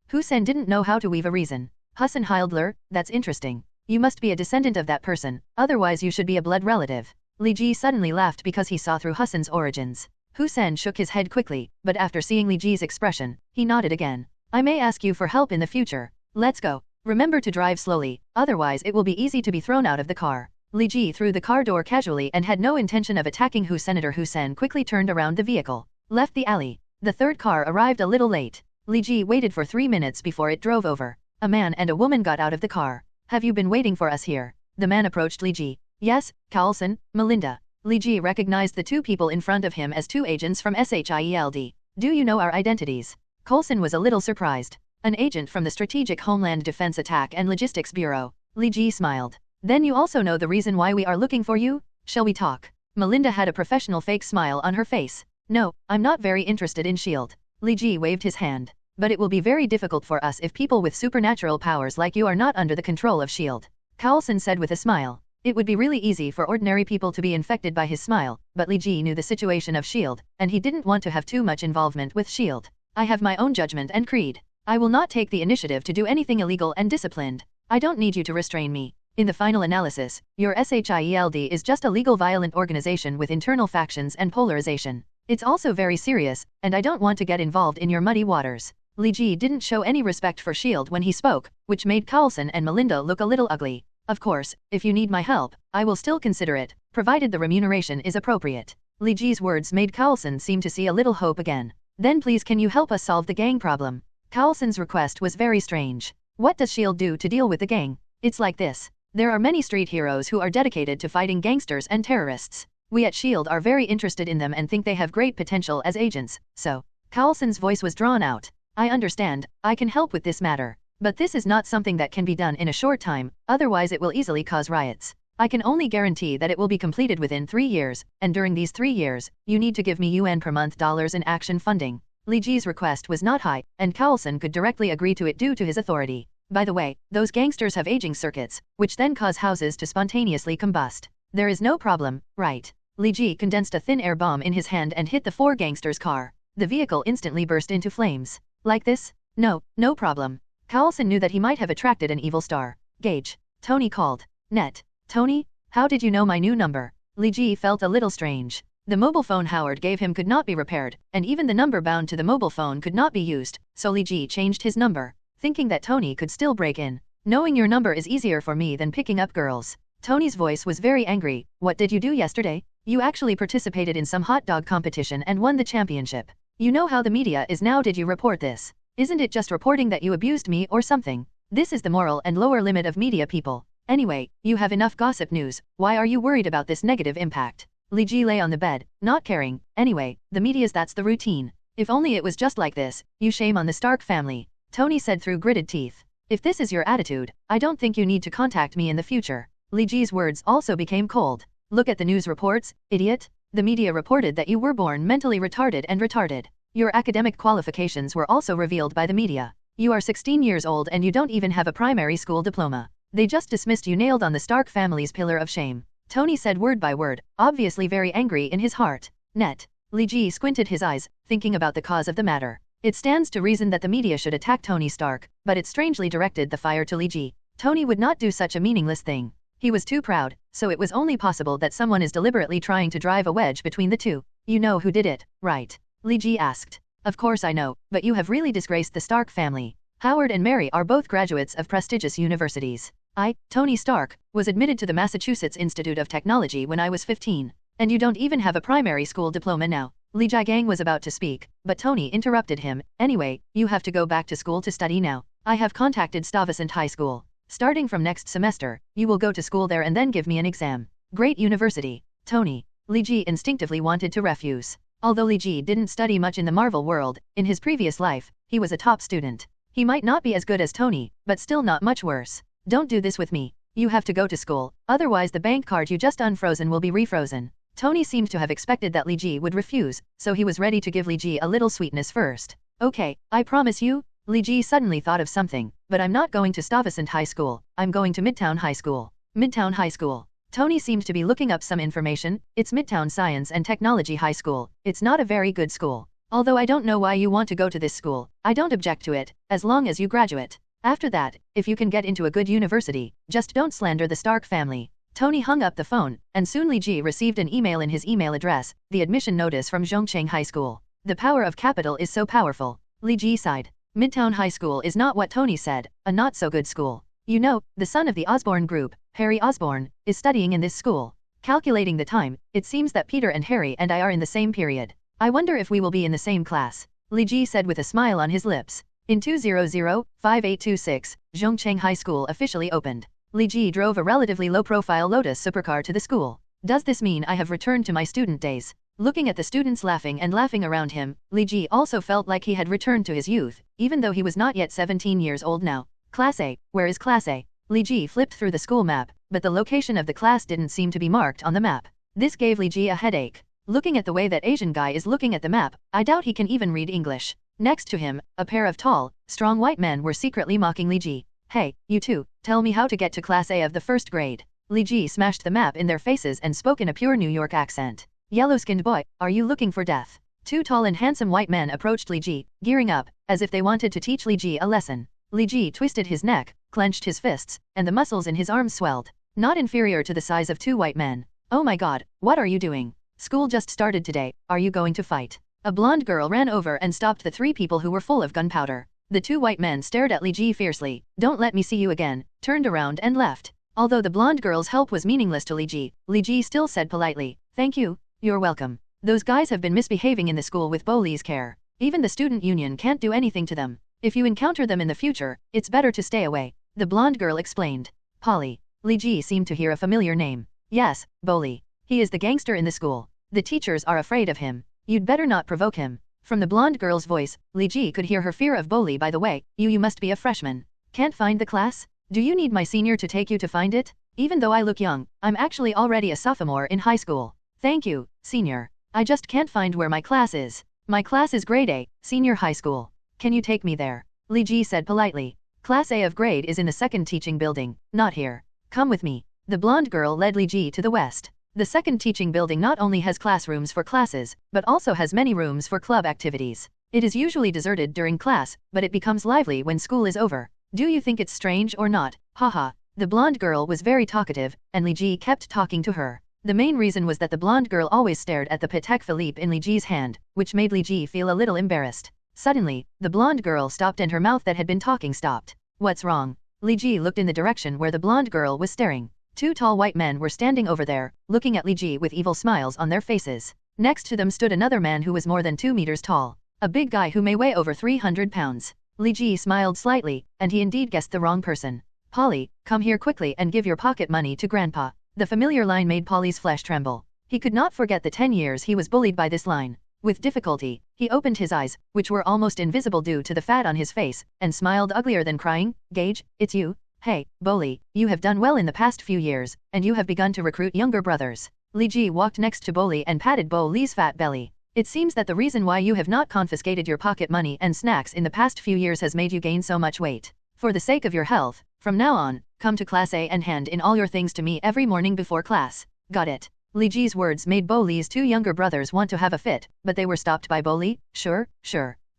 Hussein didn't know how to weave a reason. "Hassan Hildler, that's interesting. You must be a descendant of that person, otherwise you should be a blood relative." Li Ji suddenly laughed because he saw through Hassan's origins. Hussein shook his head quickly, but after seeing Li Ji's expression, he nodded again. "I may ask you for help in the future. Let's go. Remember to drive slowly, otherwise it will be easy to be thrown out of the car." Li Ji threw the car door casually and had no intention of attacking Senator Hussein quickly turned around the vehicle, left the alley. The third car arrived a little late. Li Ji waited for 3 minutes before it drove over. A man and a woman got out of the car. "Have you been waiting for us here?" The man approached Li Ji. "Yes, Carlson, Melinda." Li Ji recognized the 2 people in front of him as 2 agents from SHIELD. "Do you know our identities?" Coulson was a little surprised. "An agent from the Strategic Homeland Defense Attack and Logistics Bureau." Li Ji smiled. "Then you also know the reason why we are looking for you? Shall we talk?" Melinda had a professional fake smile on her face. "No, I'm not very interested in S.H.I.E.L.D. Li Ji waved his hand. "But it will be very difficult for us if people with supernatural powers like you are not under the control of S.H.I.E.L.D. Coulson said with a smile. It would be really easy for ordinary people to be infected by his smile, but Li Ji knew the situation of S.H.I.E.L.D., and he didn't want to have too much involvement with S.H.I.E.L.D. "I have my own judgment and creed. I will not take the initiative to do anything illegal and disciplined. I don't need you to restrain me. In the final analysis, your SHIELD is just a legal violent organization with internal factions and polarization. It's also very serious, and I don't want to get involved in your muddy waters." Li Ji didn't show any respect for S.H.I.E.L.D. when he spoke, which made Coulson and Melinda look a little ugly. "Of course, if you need my help, I will still consider it, provided the remuneration is appropriate." Li Ji's words made Coulson seem to see a little hope again. "Then please can you help us solve the gang problem?" Coulson's request was very strange. What does S.H.I.E.L.D. do to deal with the gang? It's like this. There are many street heroes who are dedicated to fighting gangsters and terrorists. We at S.H.I.E.L.D. are very interested in them and think they have great potential as agents, so. Coulson's voice was drawn out. "I understand, I can help with this matter. But this is not something that can be done in a short time, otherwise it will easily cause riots. I can only guarantee that it will be completed within 3 years, and during these 3 years, you need to give me UN per month dollars in action funding." Li Ji's request was not high, and Coulson could directly agree to it due to his authority. By the way, those gangsters have aging circuits, which then cause houses to spontaneously combust. There is no problem, right? Li Ji condensed a thin air bomb in his hand and hit the 4 gangsters' car. The vehicle instantly burst into flames. "Like this? No problem." Coulson knew that he might have attracted an evil star. "Gage." Tony called. "Net." Tony? How did you know my new number? Li Ji felt a little strange. The mobile phone Howard gave him could not be repaired, and even the number bound to the mobile phone could not be used, so Li Ji changed his number, thinking that Tony could still break in. Knowing your number is easier for me than picking up girls. Tony's voice was very angry. What did you do yesterday? You actually participated in some hot dog competition and won the championship. You know how the media is now. Did you report this? Isn't it just reporting that you abused me or something? This is the moral and lower limit of media people. Anyway, you have enough gossip news. Why are you worried about this negative impact? Li Ji lay on the bed, not caring. Anyway, the media's that's the routine. If only it was just like this. You shame on the Stark family. Tony said through gritted teeth. If this is your attitude, I don't think you need to contact me in the future. Li Ji's words also became cold. Look at the news reports, idiot. The media reported that you were born mentally retarded and retarded. Your academic qualifications were also revealed by the media. You are 16 years old and you don't even have a primary school diploma. They just dismissed you, nailed on the Stark family's pillar of shame. Tony said word by word, obviously very angry in his heart. Net. Li Ji squinted his eyes, thinking about the cause of the matter. It stands to reason that the media should attack Tony Stark, but it strangely directed the fire to Li Ji. Tony would not do such a meaningless thing. He was too proud, so it was only possible that someone is deliberately trying to drive a wedge between the two. You know who did it, right? Li Ji asked. Of course I know, but you have really disgraced the Stark family. Howard and Mary are both graduates of prestigious universities. I, Tony Stark, was admitted to the Massachusetts Institute of Technology when I was 15. And you don't even have a primary school diploma now. Li Jigang was about to speak, but Tony interrupted him. Anyway, you have to go back to school to study now. I have contacted Stuyvesant High School. Starting from next semester, you will go to school there and then give me an exam. Great university. Tony. Li Ji instinctively wanted to refuse. Although Li Ji didn't study much in the Marvel world, in his previous life, he was a top student. He might not be as good as Tony, but still not much worse. Don't do this with me. You have to go to school, otherwise the bank card you just unfrozen will be refrozen. Tony seemed to have expected that Li Ji would refuse, so he was ready to give Li Ji a little sweetness first. Okay, I promise you. Li Ji suddenly thought of something, but I'm not going to Stuyvesant High School, I'm going to Midtown High School. Midtown High School. Tony seemed to be looking up some information. It's Midtown Science and Technology High School. It's not a very good school. Although I don't know why you want to go to this school, I don't object to it, as long as you graduate. After that, if you can get into a good university, just don't slander the Stark family. Tony hung up the phone, and soon Li Ji received an email in his email address, the admission notice from Zhongcheng High School. The power of capital is so powerful. Li Ji sighed. Midtown High School is not what Tony said, a not-so-good school. You know, the son of the Osborne group, Harry Osborne, is studying in this school. Calculating the time, it seems that Peter and Harry and I are in the same period. I wonder if we will be in the same class. Li Ji said with a smile on his lips. In 200-5826, Zhongcheng High School officially opened. Li Ji drove a relatively low-profile Lotus supercar to the school. Does this mean I have returned to my student days? Looking at the students laughing and laughing around him, Li Ji also felt like he had returned to his youth, even though he was not yet 17 years old now. Class A, where is Class A? Li Ji flipped through the school map, but the location of the class didn't seem to be marked on the map. This gave Li Ji a headache. Looking at the way that Asian guy is looking at the map, I doubt he can even read English. Next to him, a pair of tall, strong white men were secretly mocking Li Ji. Hey, you two, tell me how to get to Class A of the first grade. Li Ji smashed the map in their faces and spoke in a pure New York accent. Yellow-skinned boy, are you looking for death? Two tall and handsome white men approached Li Ji, gearing up, as if they wanted to teach Li Ji a lesson. Li Ji twisted his neck, clenched his fists, and the muscles in his arms swelled. Not inferior to the size of two white men. Oh my god, what are you doing? School just started today, are you going to fight? A blonde girl ran over and stopped the three people who were full of gunpowder. The two white men stared at Li Ji fiercely. Don't let me see you again, turned around and left. Although the blonde girl's help was meaningless to Li Ji still said politely, thank you, you're welcome. Those guys have been misbehaving in the school with Boli's care. Even the student union can't do anything to them. If you encounter them in the future, it's better to stay away. The blonde girl explained. Polly. Li Ji seemed to hear a familiar name. Yes, Boli. He is the gangster in the school. The teachers are afraid of him. You'd better not provoke him. From the blonde girl's voice, Li Ji could hear her fear of Boli. By the way, you must be a freshman. Can't find the class? Do you need my senior to take you to find it? Even though I look young, I'm actually already a sophomore in high school. Thank you, senior. I just can't find where my class is. My class is grade A, senior high school. Can you take me there? Li Ji said politely. Class A of grade is in the second teaching building, not here. Come with me. The blonde girl led Li Ji to the west. The second teaching building not only has classrooms for classes, but also has many rooms for club activities. It is usually deserted during class, but it becomes lively when school is over. Do you think it's strange or not? Haha. The blonde girl was very talkative, and Li Ji kept talking to her. The main reason was that the blonde girl always stared at the Patek Philippe in Li Ji's hand, which made Li Ji feel a little embarrassed. Suddenly, the blonde girl stopped and her mouth that had been talking stopped. What's wrong? Li Ji looked in the direction where the blonde girl was staring. Two tall white men were standing over there, looking at Li Ji with evil smiles on their faces. Next to them stood another man who was more than 2 meters tall. A big guy who may weigh over 300 pounds. Li Ji smiled slightly, and he indeed guessed the wrong person. Polly, come here quickly and give your pocket money to Grandpa. The familiar line made Polly's flesh tremble. He could not forget the 10 years he was bullied by this line. With difficulty, he opened his eyes, which were almost invisible due to the fat on his face, and smiled uglier than crying. Gage, it's you? Hey, Bolly, you have done well in the past few years, and you have begun to recruit younger brothers. Li Ji walked next to Bolly and patted Bolly's fat belly. It seems that the reason why you have not confiscated your pocket money and snacks in the past few years has made you gain so much weight. For the sake of your health, from now on, come to Class A and hand in all your things to me every morning before class. Got it? Li Ji's words made Bolly's two younger brothers want to have a fit, but they were stopped by Bolly. Sure.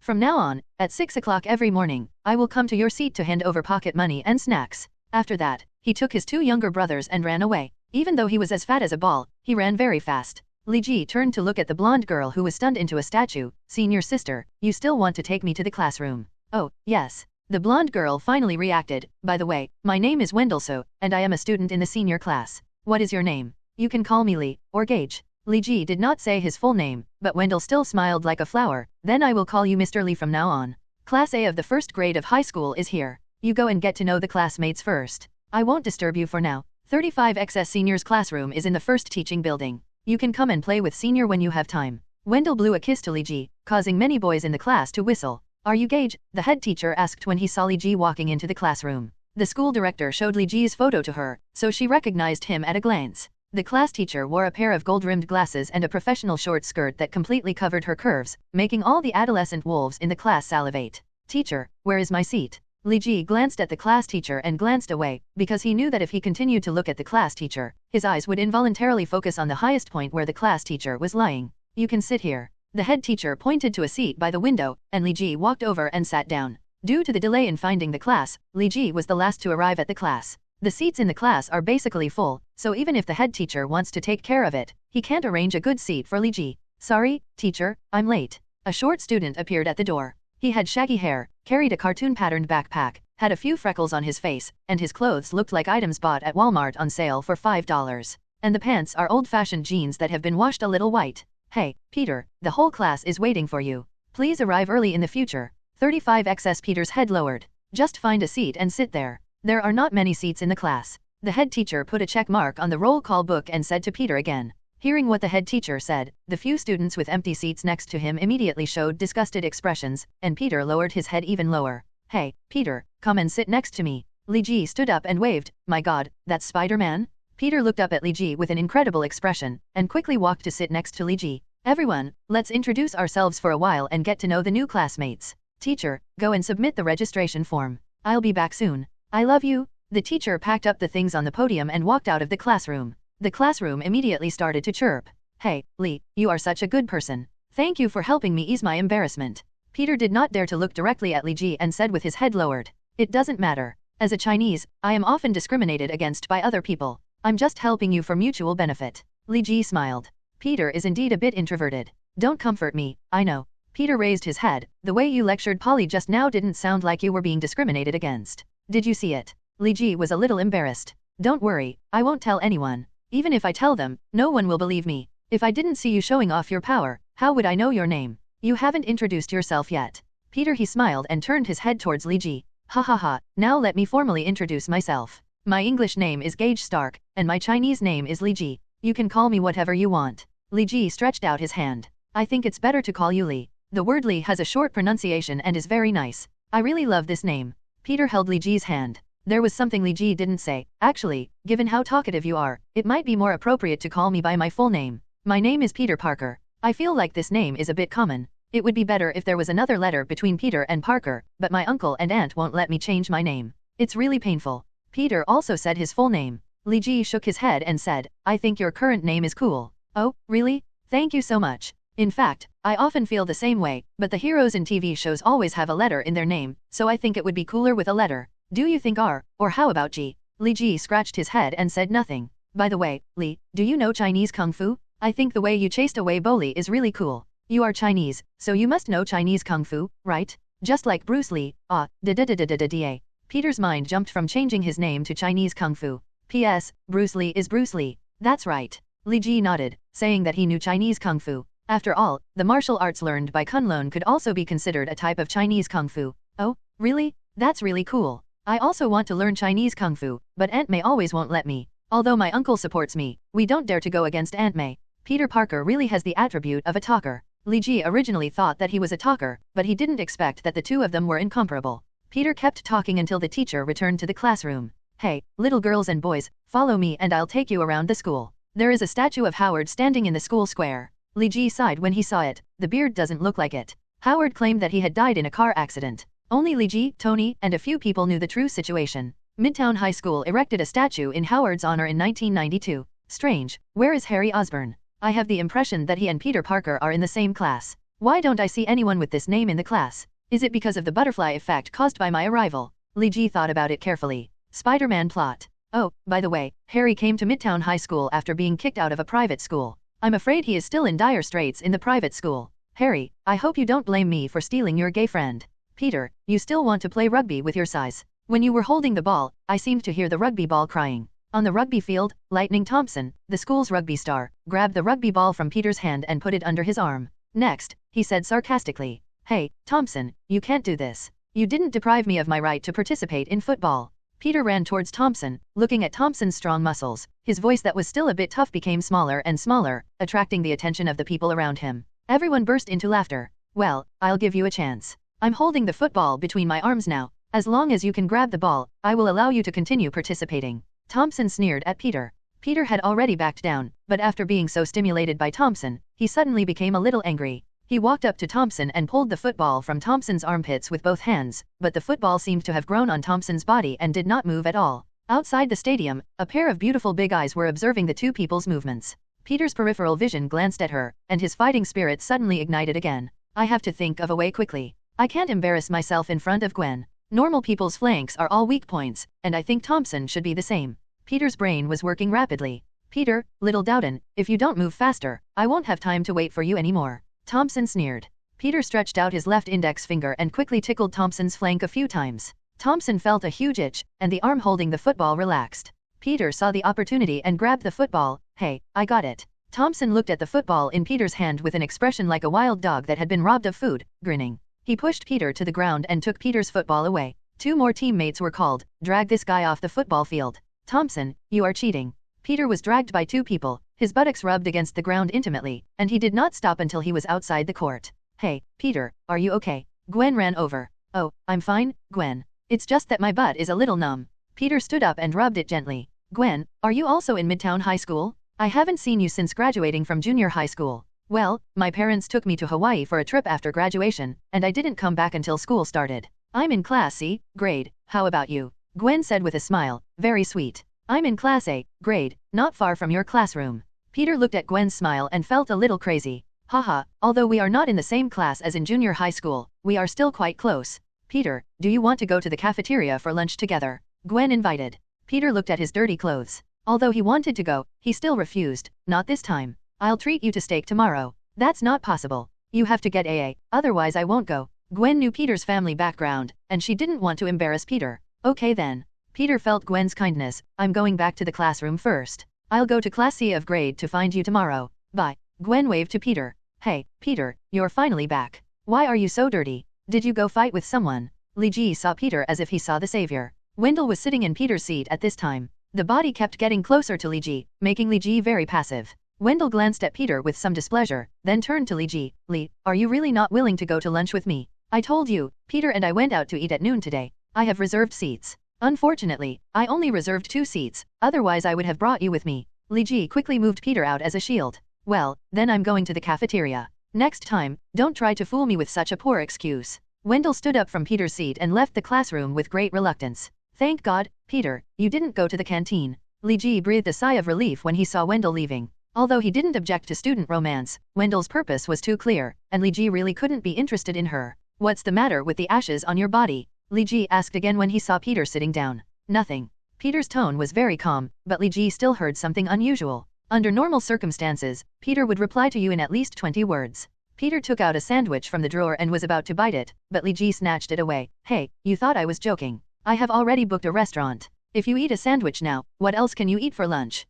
From now on, at 6 o'clock every morning, I will come to your seat to hand over pocket money and snacks. After that, he took his two younger brothers and ran away. Even though he was as fat as a ball, he ran very fast. Li Ji turned to look at the blonde girl who was stunned into a statue. Senior sister, you still want to take me to the classroom? Oh, yes. The blonde girl finally reacted. By the way, my name is Wendelso, and I am a student in the senior class. What is your name? You can call me Li, or Gage. Li Ji did not say his full name, but Wendell still smiled like a flower. Then I will call you Mr. Li from now on. Class A of the first grade of high school is here. You go and get to know the classmates first. I won't disturb you for now. 35XS Senior's classroom is in the first teaching building. You can come and play with Senior when you have time. Wendell blew a kiss to Li Ji, causing many boys in the class to whistle. Are you Gage? The head teacher asked when he saw Li Ji walking into the classroom. The school director showed Li Ji's photo to her, so she recognized him at a glance. The class teacher wore a pair of gold-rimmed glasses and a professional short skirt that completely covered her curves, making all the adolescent wolves in the class salivate. Teacher, where is my seat? Li Ji glanced at the class teacher and glanced away, because he knew that if he continued to look at the class teacher, his eyes would involuntarily focus on the highest point where the class teacher was lying. You can sit here. The head teacher pointed to a seat by the window, and Li Ji walked over and sat down. Due to the delay in finding the class, Li Ji was the last to arrive at the class. The seats in the class are basically full, so even if the head teacher wants to take care of it, he can't arrange a good seat for Li Ji. Sorry, teacher, I'm late. A short student appeared at the door. He had shaggy hair, carried a cartoon-patterned backpack, had a few freckles on his face, and his clothes looked like items bought at Walmart on sale for $5. And the pants are old-fashioned jeans that have been washed a little white. Hey, Peter, the whole class is waiting for you. Please arrive early in the future. 35XS Peter's head lowered. Just find a seat and sit there. There are not many seats in the class. The head teacher put a check mark on the roll call book and said to Peter again. Hearing what the head teacher said, the few students with empty seats next to him immediately showed disgusted expressions, and Peter lowered his head even lower. Hey, Peter, come and sit next to me. Li Ji stood up and waved. My God, that's Spider-Man? Peter looked up at Li Ji with an incredible expression, and quickly walked to sit next to Li Ji. Everyone, let's introduce ourselves for a while and get to know the new classmates. Teacher, go and submit the registration form. I'll be back soon. I love you. The teacher packed up the things on the podium and walked out of the classroom. The classroom immediately started to chirp. Hey, Li, you are such a good person. Thank you for helping me ease my embarrassment. Peter did not dare to look directly at Li Ji and said with his head lowered. It doesn't matter. As a Chinese, I am often discriminated against by other people. I'm just helping you for mutual benefit. Li Ji smiled. Peter is indeed a bit introverted. Don't comfort me, I know. Peter raised his head. The way you lectured Polly just now didn't sound like you were being discriminated against. Did you see it? Li Ji was a little embarrassed. Don't worry, I won't tell anyone. Even if I tell them, no one will believe me. If I didn't see you showing off your power, how would I know your name? You haven't introduced yourself yet. Peter he smiled and turned his head towards Li Ji. Ha ha ha, now let me formally introduce myself. My English name is Gage Stark, and my Chinese name is Li Ji. You can call me whatever you want. Li Ji stretched out his hand. I think it's better to call you Li. The word Li has a short pronunciation and is very nice. I really love this name. Peter held Li Ji's hand. There was something Li Ji didn't say. Actually, given how talkative you are, it might be more appropriate to call me by my full name. My name is Peter Parker. I feel like this name is a bit common. It would be better if there was another letter between Peter and Parker, but my uncle and aunt won't let me change my name. It's really painful. Peter also said his full name. Li Ji shook his head and said, I think your current name is cool. Oh, really? Thank you so much. In fact, I often feel the same way, but the heroes in TV shows always have a letter in their name, so I think it would be cooler with a letter. Do you think R, or how about G? Li Ji scratched his head and said nothing. By the way, Li, do you know Chinese Kung Fu? I think the way you chased away Boli is really cool. You are Chinese, so you must know Chinese Kung Fu, right? Just like Bruce Lee, da. Peter's mind jumped from changing his name to Chinese Kung Fu. P.S. Bruce Lee is Bruce Lee. That's right. Li Ji nodded, saying that he knew Chinese Kung Fu. After all, the martial arts learned by Kunlun could also be considered a type of Chinese Kung Fu. Oh, really? That's really cool. I also want to learn Chinese Kung Fu, but Aunt May always won't let me. Although my uncle supports me, we don't dare to go against Aunt May. Peter Parker really has the attribute of a talker. Li Ji originally thought that he was a talker, but he didn't expect that the two of them were incomparable. Peter kept talking until the teacher returned to the classroom. Hey, little girls and boys, follow me and I'll take you around the school. There is a statue of Howard standing in the school square. Li Ji sighed when he saw it. The beard doesn't look like it. Howard claimed that he had died in a car accident. Only Li Ji, Tony, and a few people knew the true situation. Midtown High School erected a statue in Howard's honor in 1992. Strange, where is Harry Osborn? I have the impression that he and Peter Parker are in the same class. Why don't I see anyone with this name in the class? Is it because of the butterfly effect caused by my arrival? Li Ji thought about it carefully. Spider-Man plot. Oh, by the way, Harry came to Midtown High School after being kicked out of a private school. I'm afraid he is still in dire straits in the private school. Harry, I hope you don't blame me for stealing your gay friend. Peter, you still want to play rugby with your size. When you were holding the ball, I seemed to hear the rugby ball crying. On the rugby field, Lightning Thompson, the school's rugby star, grabbed the rugby ball from Peter's hand and put it under his arm. Next, he said sarcastically, "Hey, Thompson, you can't do this. You didn't deprive me of my right to participate in football." Peter ran towards Thompson, looking at Thompson's strong muscles. His voice that was still a bit tough became smaller and smaller, attracting the attention of the people around him. Everyone burst into laughter. "Well, I'll give you a chance. I'm holding the football between my arms now. As long as you can grab the ball, I will allow you to continue participating." Thompson sneered at Peter. Peter had already backed down, but after being so stimulated by Thompson, he suddenly became a little angry. He walked up to Thompson and pulled the football from Thompson's armpits with both hands, but the football seemed to have grown on Thompson's body and did not move at all. Outside the stadium, a pair of beautiful big eyes were observing the two people's movements. Peter's peripheral vision glanced at her, and his fighting spirit suddenly ignited again. "I have to think of a way quickly. I can't embarrass myself in front of Gwen. Normal people's flanks are all weak points, and I think Thompson should be the same." Peter's brain was working rapidly. "Peter, little Dowden, if you don't move faster, I won't have time to wait for you anymore." Thompson sneered. Peter stretched out his left index finger and quickly tickled Thompson's flank a few times. Thompson felt a huge itch, and the arm holding the football relaxed. Peter saw the opportunity and grabbed the football. "Hey, I got it." Thompson looked at the football in Peter's hand with an expression like a wild dog that had been robbed of food, grinning. He pushed Peter to the ground and took Peter's football away. Two more teammates were called. "Drag this guy off the football field." "Thompson, you are cheating." Peter was dragged by two people, his buttocks rubbed against the ground intimately, and he did not stop until he was outside the court. "Hey, Peter, are you okay?" Gwen ran over. "Oh, I'm fine, Gwen. It's just that my butt is a little numb." Peter stood up and rubbed it gently. "Gwen, are you also in Midtown High School? I haven't seen you since graduating from junior high school." "Well, my parents took me to Hawaii for a trip after graduation, and I didn't come back until school started. I'm in Class C, grade. How about you?" Gwen said with a smile, very sweet. "I'm in Class A, grade, not far from your classroom." Peter looked at Gwen's smile and felt a little crazy. "Haha, although we are not in the same class as in junior high school, we are still quite close. Peter, do you want to go to the cafeteria for lunch together?" Gwen invited. Peter looked at his dirty clothes. Although he wanted to go, he still refused. "Not this time. I'll treat you to steak tomorrow." "That's not possible. You have to get AA, otherwise I won't go." Gwen knew Peter's family background, and she didn't want to embarrass Peter. "Okay then." Peter felt Gwen's kindness. "I'm going back to the classroom first. I'll go to Class C of grade to find you tomorrow. Bye." Gwen waved to Peter. "Hey, Peter, you're finally back. Why are you so dirty? Did you go fight with someone?" Li Ji saw Peter as if he saw the savior. Wendell was sitting in Peter's seat at this time. The body kept getting closer to Li Ji, making Li Ji very passive. Wendell glanced at Peter with some displeasure, then turned to Li Ji. "Li, are you really not willing to go to lunch with me? I told you, Peter and I went out to eat at noon today. I have reserved seats. Unfortunately, I only reserved 2 seats, otherwise I would have brought you with me." Li Ji quickly moved Peter out as a shield. "Well, then I'm going to the cafeteria. Next time, don't try to fool me with such a poor excuse." Wendell stood up from Peter's seat and left the classroom with great reluctance. "Thank God, Peter, you didn't go to the canteen." Li Ji breathed a sigh of relief when he saw Wendell leaving. Although he didn't object to student romance, Wendell's purpose was too clear, and Li Ji really couldn't be interested in her. "What's the matter with the ashes on your body?" Li Ji asked again when he saw Peter sitting down. "Nothing." Peter's tone was very calm, but Li Ji still heard something unusual. Under normal circumstances, Peter would reply to you in at least 20 words. Peter took out a sandwich from the drawer and was about to bite it, but Li Ji snatched it away. Hey, you thought I was joking. I have already booked a restaurant. If you eat a sandwich now, what else can you eat for lunch?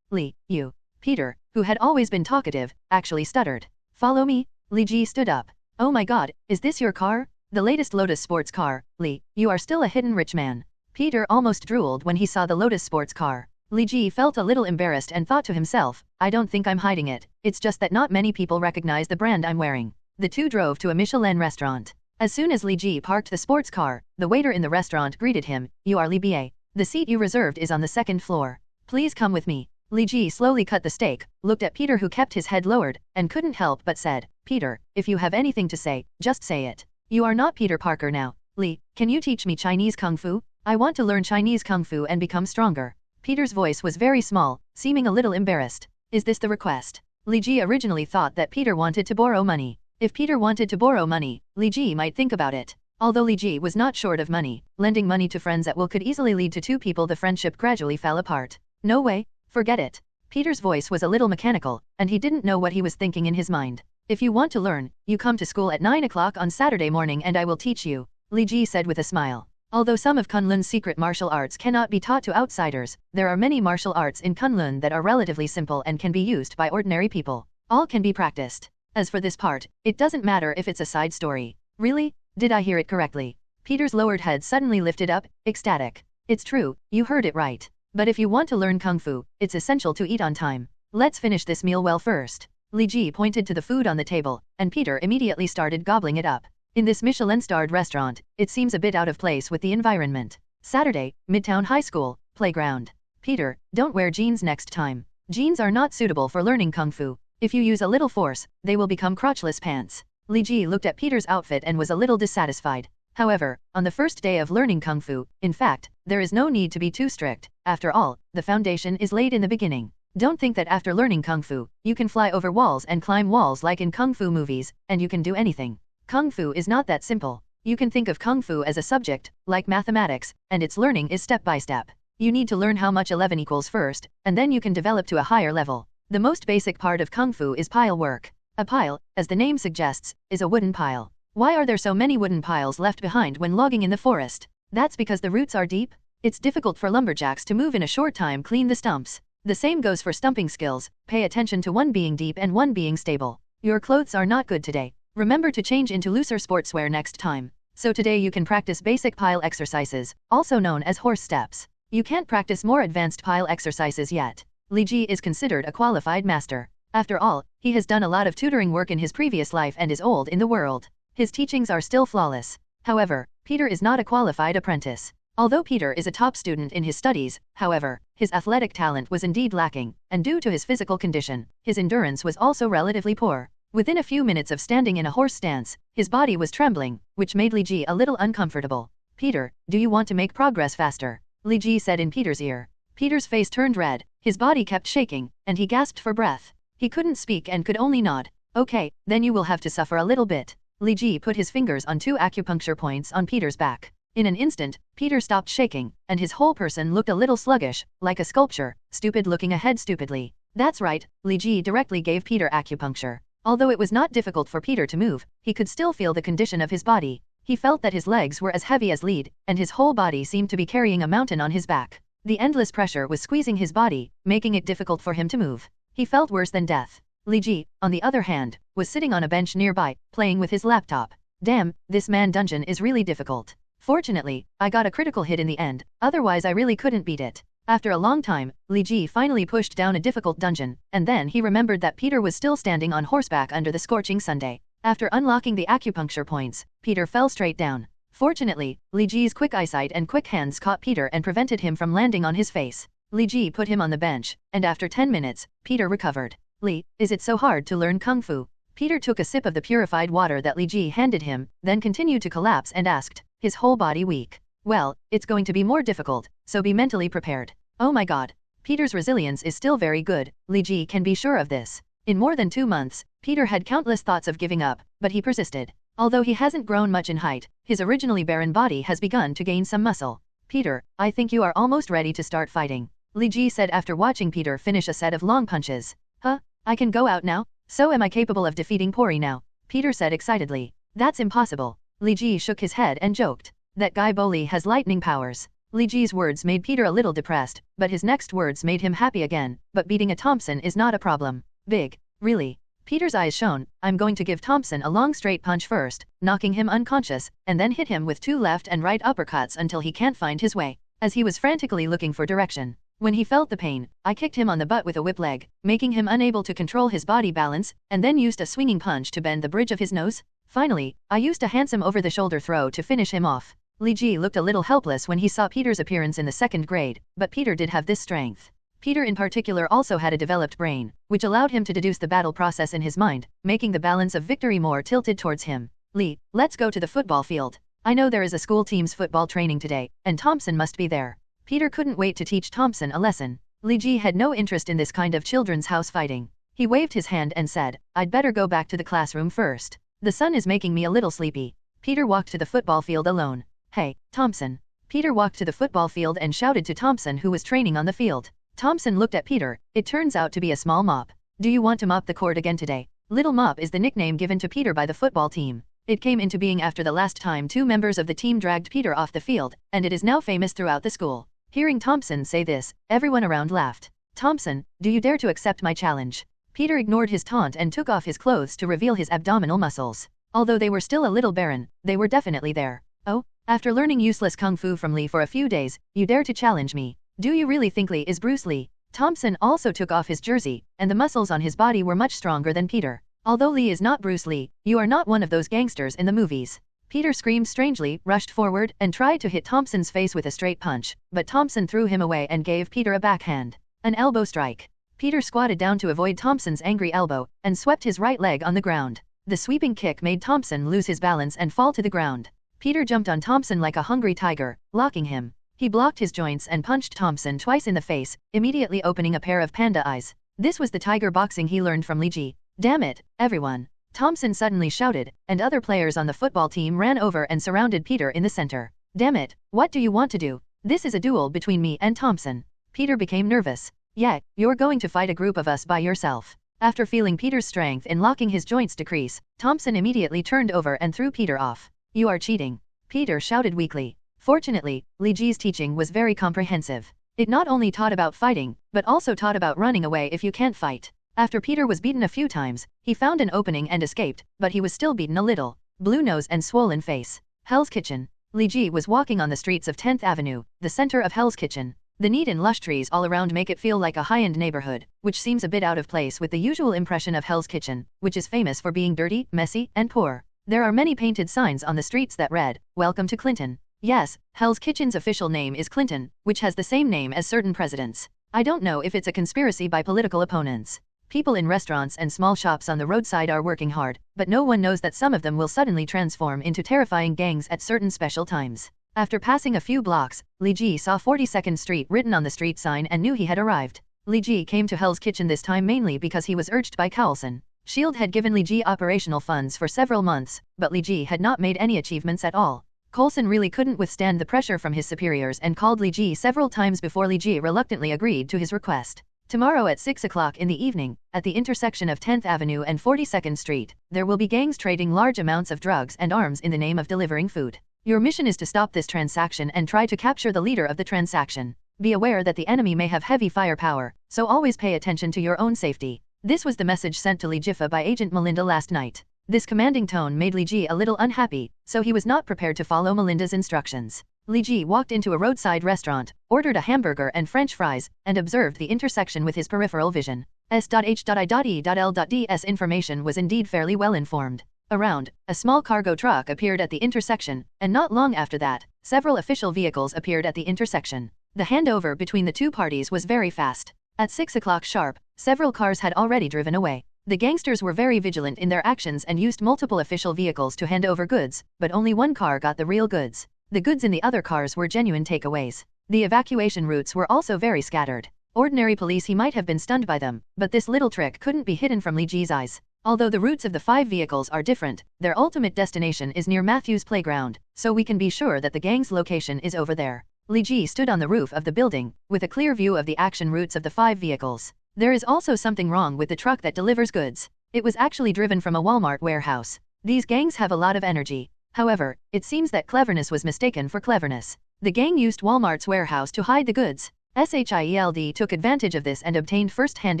You. Peter, who had always been talkative, actually stuttered. Follow me? Li Ji stood up. Oh my god, is this your car? The latest Lotus sports car. Li, you are still a hidden rich man. Peter almost drooled when he saw the Lotus sports car. Li Ji felt a little embarrassed and thought to himself, I don't think I'm hiding it, it's just that not many people recognize the brand I'm wearing. The two drove to a Michelin restaurant. As soon as Li Ji parked the sports car, the waiter in the restaurant greeted him, you are Li Ba. The seat you reserved is on the second floor. Please come with me. Li Ji slowly cut the steak, looked at Peter who kept his head lowered, and couldn't help but said, Peter, if you have anything to say, just say it. You are not Peter Parker now. Li, can you teach me Chinese Kung Fu? I want to learn Chinese Kung Fu and become stronger. Peter's voice was very small, seeming a little embarrassed. Is this the request? Li Ji originally thought that Peter wanted to borrow money. If Peter wanted to borrow money, Li Ji might think about it. Although Li Ji was not short of money, lending money to friends at will could easily lead to two people the friendship gradually fell apart. No way, forget it. Peter's voice was a little mechanical, and he didn't know what he was thinking in his mind. If you want to learn, you come to school at 9 o'clock on Saturday morning and I will teach you, Li Ji said with a smile. Although some of Kunlun's secret martial arts cannot be taught to outsiders, there are many martial arts in Kunlun that are relatively simple and can be used by ordinary people. All can be practiced. As for this part, it doesn't matter if it's a side story. Really? Did I hear it correctly? Peter's lowered head suddenly lifted up, ecstatic. It's true, you heard it right. But if you want to learn Kung Fu, it's essential to eat on time. Let's finish this meal well first. Li Ji pointed to the food on the table, and Peter immediately started gobbling it up. In this Michelin-starred restaurant, it seems a bit out of place with the environment. Saturday, Midtown High School, playground. Peter, don't wear jeans next time. Jeans are not suitable for learning Kung Fu. If you use a little force, they will become crotchless pants. Li Ji looked at Peter's outfit and was a little dissatisfied. However, on the first day of learning Kung Fu, in fact, there is no need to be too strict. After all, the foundation is laid in the beginning. Don't think that after learning Kung Fu, you can fly over walls and climb walls like in Kung Fu movies, and you can do anything. Kung Fu is not that simple. You can think of Kung Fu as a subject, like mathematics, and its learning is step by step. You need to learn how much 11 equals first, and then you can develop to a higher level. The most basic part of Kung Fu is pile work. A pile, as the name suggests, is a wooden pile. Why are there so many wooden piles left behind when logging in the forest? That's because the roots are deep. It's difficult for lumberjacks to move in a short time clean the stumps. The same goes for stumping skills, pay attention to one being deep and one being stable. Your clothes are not good today. Remember to change into looser sportswear next time. So today you can practice basic pile exercises, also known as horse steps. You can't practice more advanced pile exercises yet. Li Ji is considered a qualified master. After all, he has done a lot of tutoring work in his previous life and is old in the world. His teachings are still flawless. However, Peter is not a qualified apprentice. Although Peter is a top student in his studies, however, his athletic talent was indeed lacking, and due to his physical condition, his endurance was also relatively poor. Within a few minutes of standing in a horse stance, his body was trembling, which made Li Ji a little uncomfortable. Peter, do you want to make progress faster? Li Ji said in Peter's ear. Peter's face turned red, his body kept shaking, and he gasped for breath. He couldn't speak and could only nod. Okay, then you will have to suffer a little bit. Li Ji put his fingers on 2 acupuncture points on Peter's back. In an instant, Peter stopped shaking, and his whole person looked a little sluggish, like a sculpture, stupid looking ahead stupidly. That's right, Li Ji directly gave Peter acupuncture. Although it was not difficult for Peter to move, he could still feel the condition of his body. He felt that his legs were as heavy as lead, and his whole body seemed to be carrying a mountain on his back. The endless pressure was squeezing his body, making it difficult for him to move. He felt worse than death. Li Ji, on the other hand, was sitting on a bench nearby, playing with his laptop. Damn, this man dungeon is really difficult. Fortunately, I got a critical hit in the end, otherwise I really couldn't beat it. After a long time, Li Ji finally pushed down a difficult dungeon, and then he remembered that Peter was still standing on horseback under the scorching Sunday. After unlocking the acupuncture points, Peter fell straight down. Fortunately, Li Ji's quick eyesight and quick hands caught Peter and prevented him from landing on his face. Li Ji put him on the bench, and after 10 minutes, Peter recovered. Li, is it so hard to learn Kung Fu? Peter took a sip of the purified water that Li Ji handed him, then continued to collapse and asked, his whole body weak. Well, it's going to be more difficult, so be mentally prepared. Oh my god. Peter's resilience is still very good, Li Ji can be sure of this. In more than 2 months, Peter had countless thoughts of giving up, but he persisted. Although he hasn't grown much in height, his originally barren body has begun to gain some muscle. Peter, I think you are almost ready to start fighting, Li Ji said after watching Peter finish a set of long punches. Huh? I can go out now? So am I capable of defeating Pori now? Peter said excitedly. That's impossible. Li Ji shook his head and joked. That guy Boli has lightning powers. Li Ji's words made Peter a little depressed, but his next words made him happy again. But beating a Thompson is not a problem. Big. Really? Peter's eyes shone. I'm going to give Thompson a long straight punch first, knocking him unconscious, and then hit him with 2 left and right uppercuts until he can't find his way. As he was frantically looking for direction. When he felt the pain, I kicked him on the butt with a whip leg, making him unable to control his body balance, and then used a swinging punch to bend the bridge of his nose. Finally, I used a handsome over-the-shoulder throw to finish him off. Li Ji looked a little helpless when he saw Peter's appearance in the 2nd grade, but Peter did have this strength. Peter in particular also had a developed brain, which allowed him to deduce the battle process in his mind, making the balance of victory more tilted towards him. Li, let's go to the football field. I know there is a school team's football training today, and Thompson must be there. Peter couldn't wait to teach Thompson a lesson. Li Ji had no interest in this kind of children's house fighting. He waved his hand and said, I'd better go back to the classroom first. The sun is making me a little sleepy. Peter walked to the football field alone. Hey, Thompson. Peter walked to the football field and shouted to Thompson who was training on the field. Thompson looked at Peter. It turns out to be a small mop. Do you want to mop the court again today? Little Mop is the nickname given to Peter by the football team. It came into being after the last time 2 members of the team dragged Peter off the field, and it is now famous throughout the school. Hearing Thompson say this, everyone around laughed. Thompson, do you dare to accept my challenge? Peter ignored his taunt and took off his clothes to reveal his abdominal muscles. Although they were still a little barren, they were definitely there. Oh, after learning useless kung fu from Lee for a few days, you dare to challenge me? Do you really think Lee is Bruce Lee? Thompson also took off his jersey, and the muscles on his body were much stronger than Peter. Although Lee is not Bruce Lee, you are not one of those gangsters in the movies. Peter screamed strangely, rushed forward, and tried to hit Thompson's face with a straight punch, but Thompson threw him away and gave Peter a backhand. An elbow strike. Peter squatted down to avoid Thompson's angry elbow, and swept his right leg on the ground. The sweeping kick made Thompson lose his balance and fall to the ground. Peter jumped on Thompson like a hungry tiger, locking him. He blocked his joints and punched Thompson twice in the face, immediately opening a pair of panda eyes. This was the tiger boxing he learned from Li Ji. Damn it, everyone! Thompson suddenly shouted, and other players on the football team ran over and surrounded Peter in the center. Damn it, what do you want to do? This is a duel between me and Thompson. Peter became nervous. Yeah, you're going to fight a group of us by yourself. After feeling Peter's strength in locking his joints decrease, Thompson immediately turned over and threw Peter off. You are cheating. Peter shouted weakly. Fortunately, Li Ji's teaching was very comprehensive. It not only taught about fighting, but also taught about running away if you can't fight. After Peter was beaten a few times, he found an opening and escaped, but he was still beaten a little. Blue nose and swollen face. Hell's Kitchen. Li Ji was walking on the streets of 10th Avenue, the center of Hell's Kitchen. The neat and lush trees all around make it feel like a high-end neighborhood, which seems a bit out of place with the usual impression of Hell's Kitchen, which is famous for being dirty, messy, and poor. There are many painted signs on the streets that read, Welcome to Clinton. Yes, Hell's Kitchen's official name is Clinton, which has the same name as certain presidents. I don't know if it's a conspiracy by political opponents. People in restaurants and small shops on the roadside are working hard, but no one knows that some of them will suddenly transform into terrifying gangs at certain special times. After passing a few blocks, Li Ji saw 42nd Street written on the street sign and knew he had arrived. Li Ji came to Hell's Kitchen this time mainly because he was urged by Carlson. S.H.I.E.L.D. had given Li Ji operational funds for several months, but Li Ji had not made any achievements at all. Coulson really couldn't withstand the pressure from his superiors and called Li Ji several times before Li Ji reluctantly agreed to his request. Tomorrow at 6 o'clock in the evening, at the intersection of 10th Avenue and 42nd Street, there will be gangs trading large amounts of drugs and arms in the name of delivering food. Your mission is to stop this transaction and try to capture the leader of the transaction. Be aware that the enemy may have heavy firepower, so always pay attention to your own safety. This was the message sent to Li Jiffa by Agent Melinda last night. This commanding tone made Li Ji a little unhappy, so he was not prepared to follow Melinda's instructions. Li Ji walked into a roadside restaurant, ordered a hamburger and French fries, and observed the intersection with his peripheral vision. S.H.I.L.D's information was indeed fairly well informed. Around, a small cargo truck appeared at the intersection, and not long after that, several official vehicles appeared at the intersection. The handover between the two parties was very fast. At 6 o'clock sharp, several cars had already driven away. The gangsters were very vigilant in their actions and used multiple official vehicles to hand over goods, but only one car got the real goods. The goods in the other cars were genuine takeaways. The evacuation routes were also very scattered. Ordinary police he might have been stunned by them, but this little trick couldn't be hidden from Li Ji's eyes. Although the routes of the 5 vehicles are different, their ultimate destination is near Matthew's playground, so we can be sure that the gang's location is over there. Li Ji stood on the roof of the building, with a clear view of the action routes of the 5 vehicles. There is also something wrong with the truck that delivers goods. It was actually driven from a Walmart warehouse. These gangs have a lot of energy. However, it seems that cleverness was mistaken for cleverness. The gang used Walmart's warehouse to hide the goods. SHIELD took advantage of this and obtained first-hand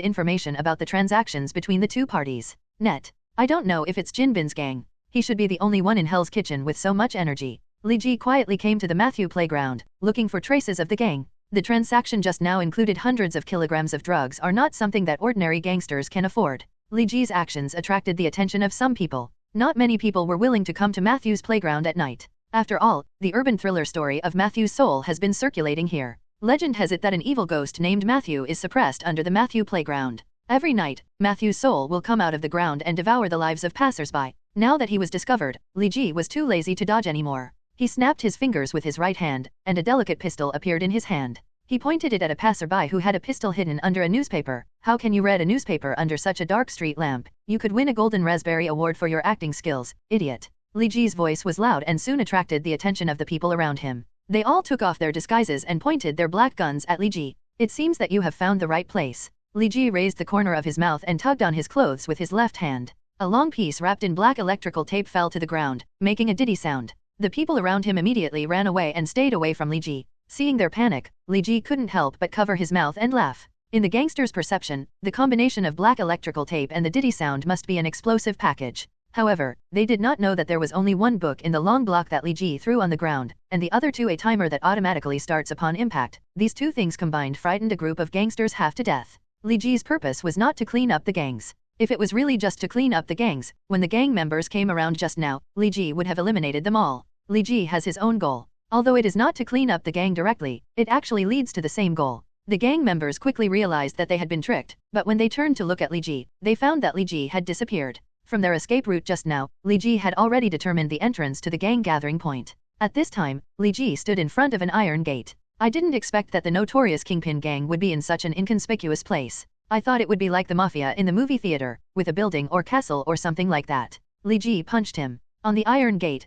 information about the transactions between the two parties. Net. I don't know if it's Jinbin's gang. He should be the only one in Hell's Kitchen with so much energy. Li Ji quietly came to the Matthew playground, looking for traces of the gang. The transaction just now included hundreds of kilograms of drugs are not something that ordinary gangsters can afford. Li Ji's actions attracted the attention of some people. Not many people were willing to come to Matthew's playground at night. After all, the urban thriller story of Matthew's soul has been circulating here. Legend has it that an evil ghost named Matthew is suppressed under the Matthew playground. Every night, Matthew's soul will come out of the ground and devour the lives of passersby. Now that he was discovered, Li Ji was too lazy to dodge anymore. He snapped his fingers with his right hand, and a delicate pistol appeared in his hand. He pointed it at a passerby who had a pistol hidden under a newspaper. How can you read a newspaper under such a dark street lamp? You could win a Golden Raspberry Award for your acting skills, idiot. Li Ji's voice was loud and soon attracted the attention of the people around him. They all took off their disguises and pointed their black guns at Li Ji. It seems that you have found the right place. Li Ji raised the corner of his mouth and tugged on his clothes with his left hand. A long piece wrapped in black electrical tape fell to the ground, making a diddy sound. The people around him immediately ran away and stayed away from Li Ji. Seeing their panic, Li Ji couldn't help but cover his mouth and laugh. In the gangster's perception, the combination of black electrical tape and the diddy sound must be an explosive package. However, they did not know that there was only one book in the long block that Li Ji threw on the ground, and the other two a timer that automatically starts upon impact. These two things combined frightened a group of gangsters half to death. Li Ji's purpose was not to clean up the gangs. If it was really just to clean up the gangs, when the gang members came around just now, Li Ji would have eliminated them all. Li Ji has his own goal. Although it is not to clean up the gang directly, it actually leads to the same goal. The gang members quickly realized that they had been tricked, but when they turned to look at Li Ji, they found that Li Ji had disappeared. From their escape route just now, Li Ji had already determined the entrance to the gang gathering point. At this time, Li Ji stood in front of an iron gate. I didn't expect that the notorious Kingpin gang would be in such an inconspicuous place. I thought it would be like the mafia in the movie theater, with a building or castle or something like that. Li Ji punched him. On the iron gate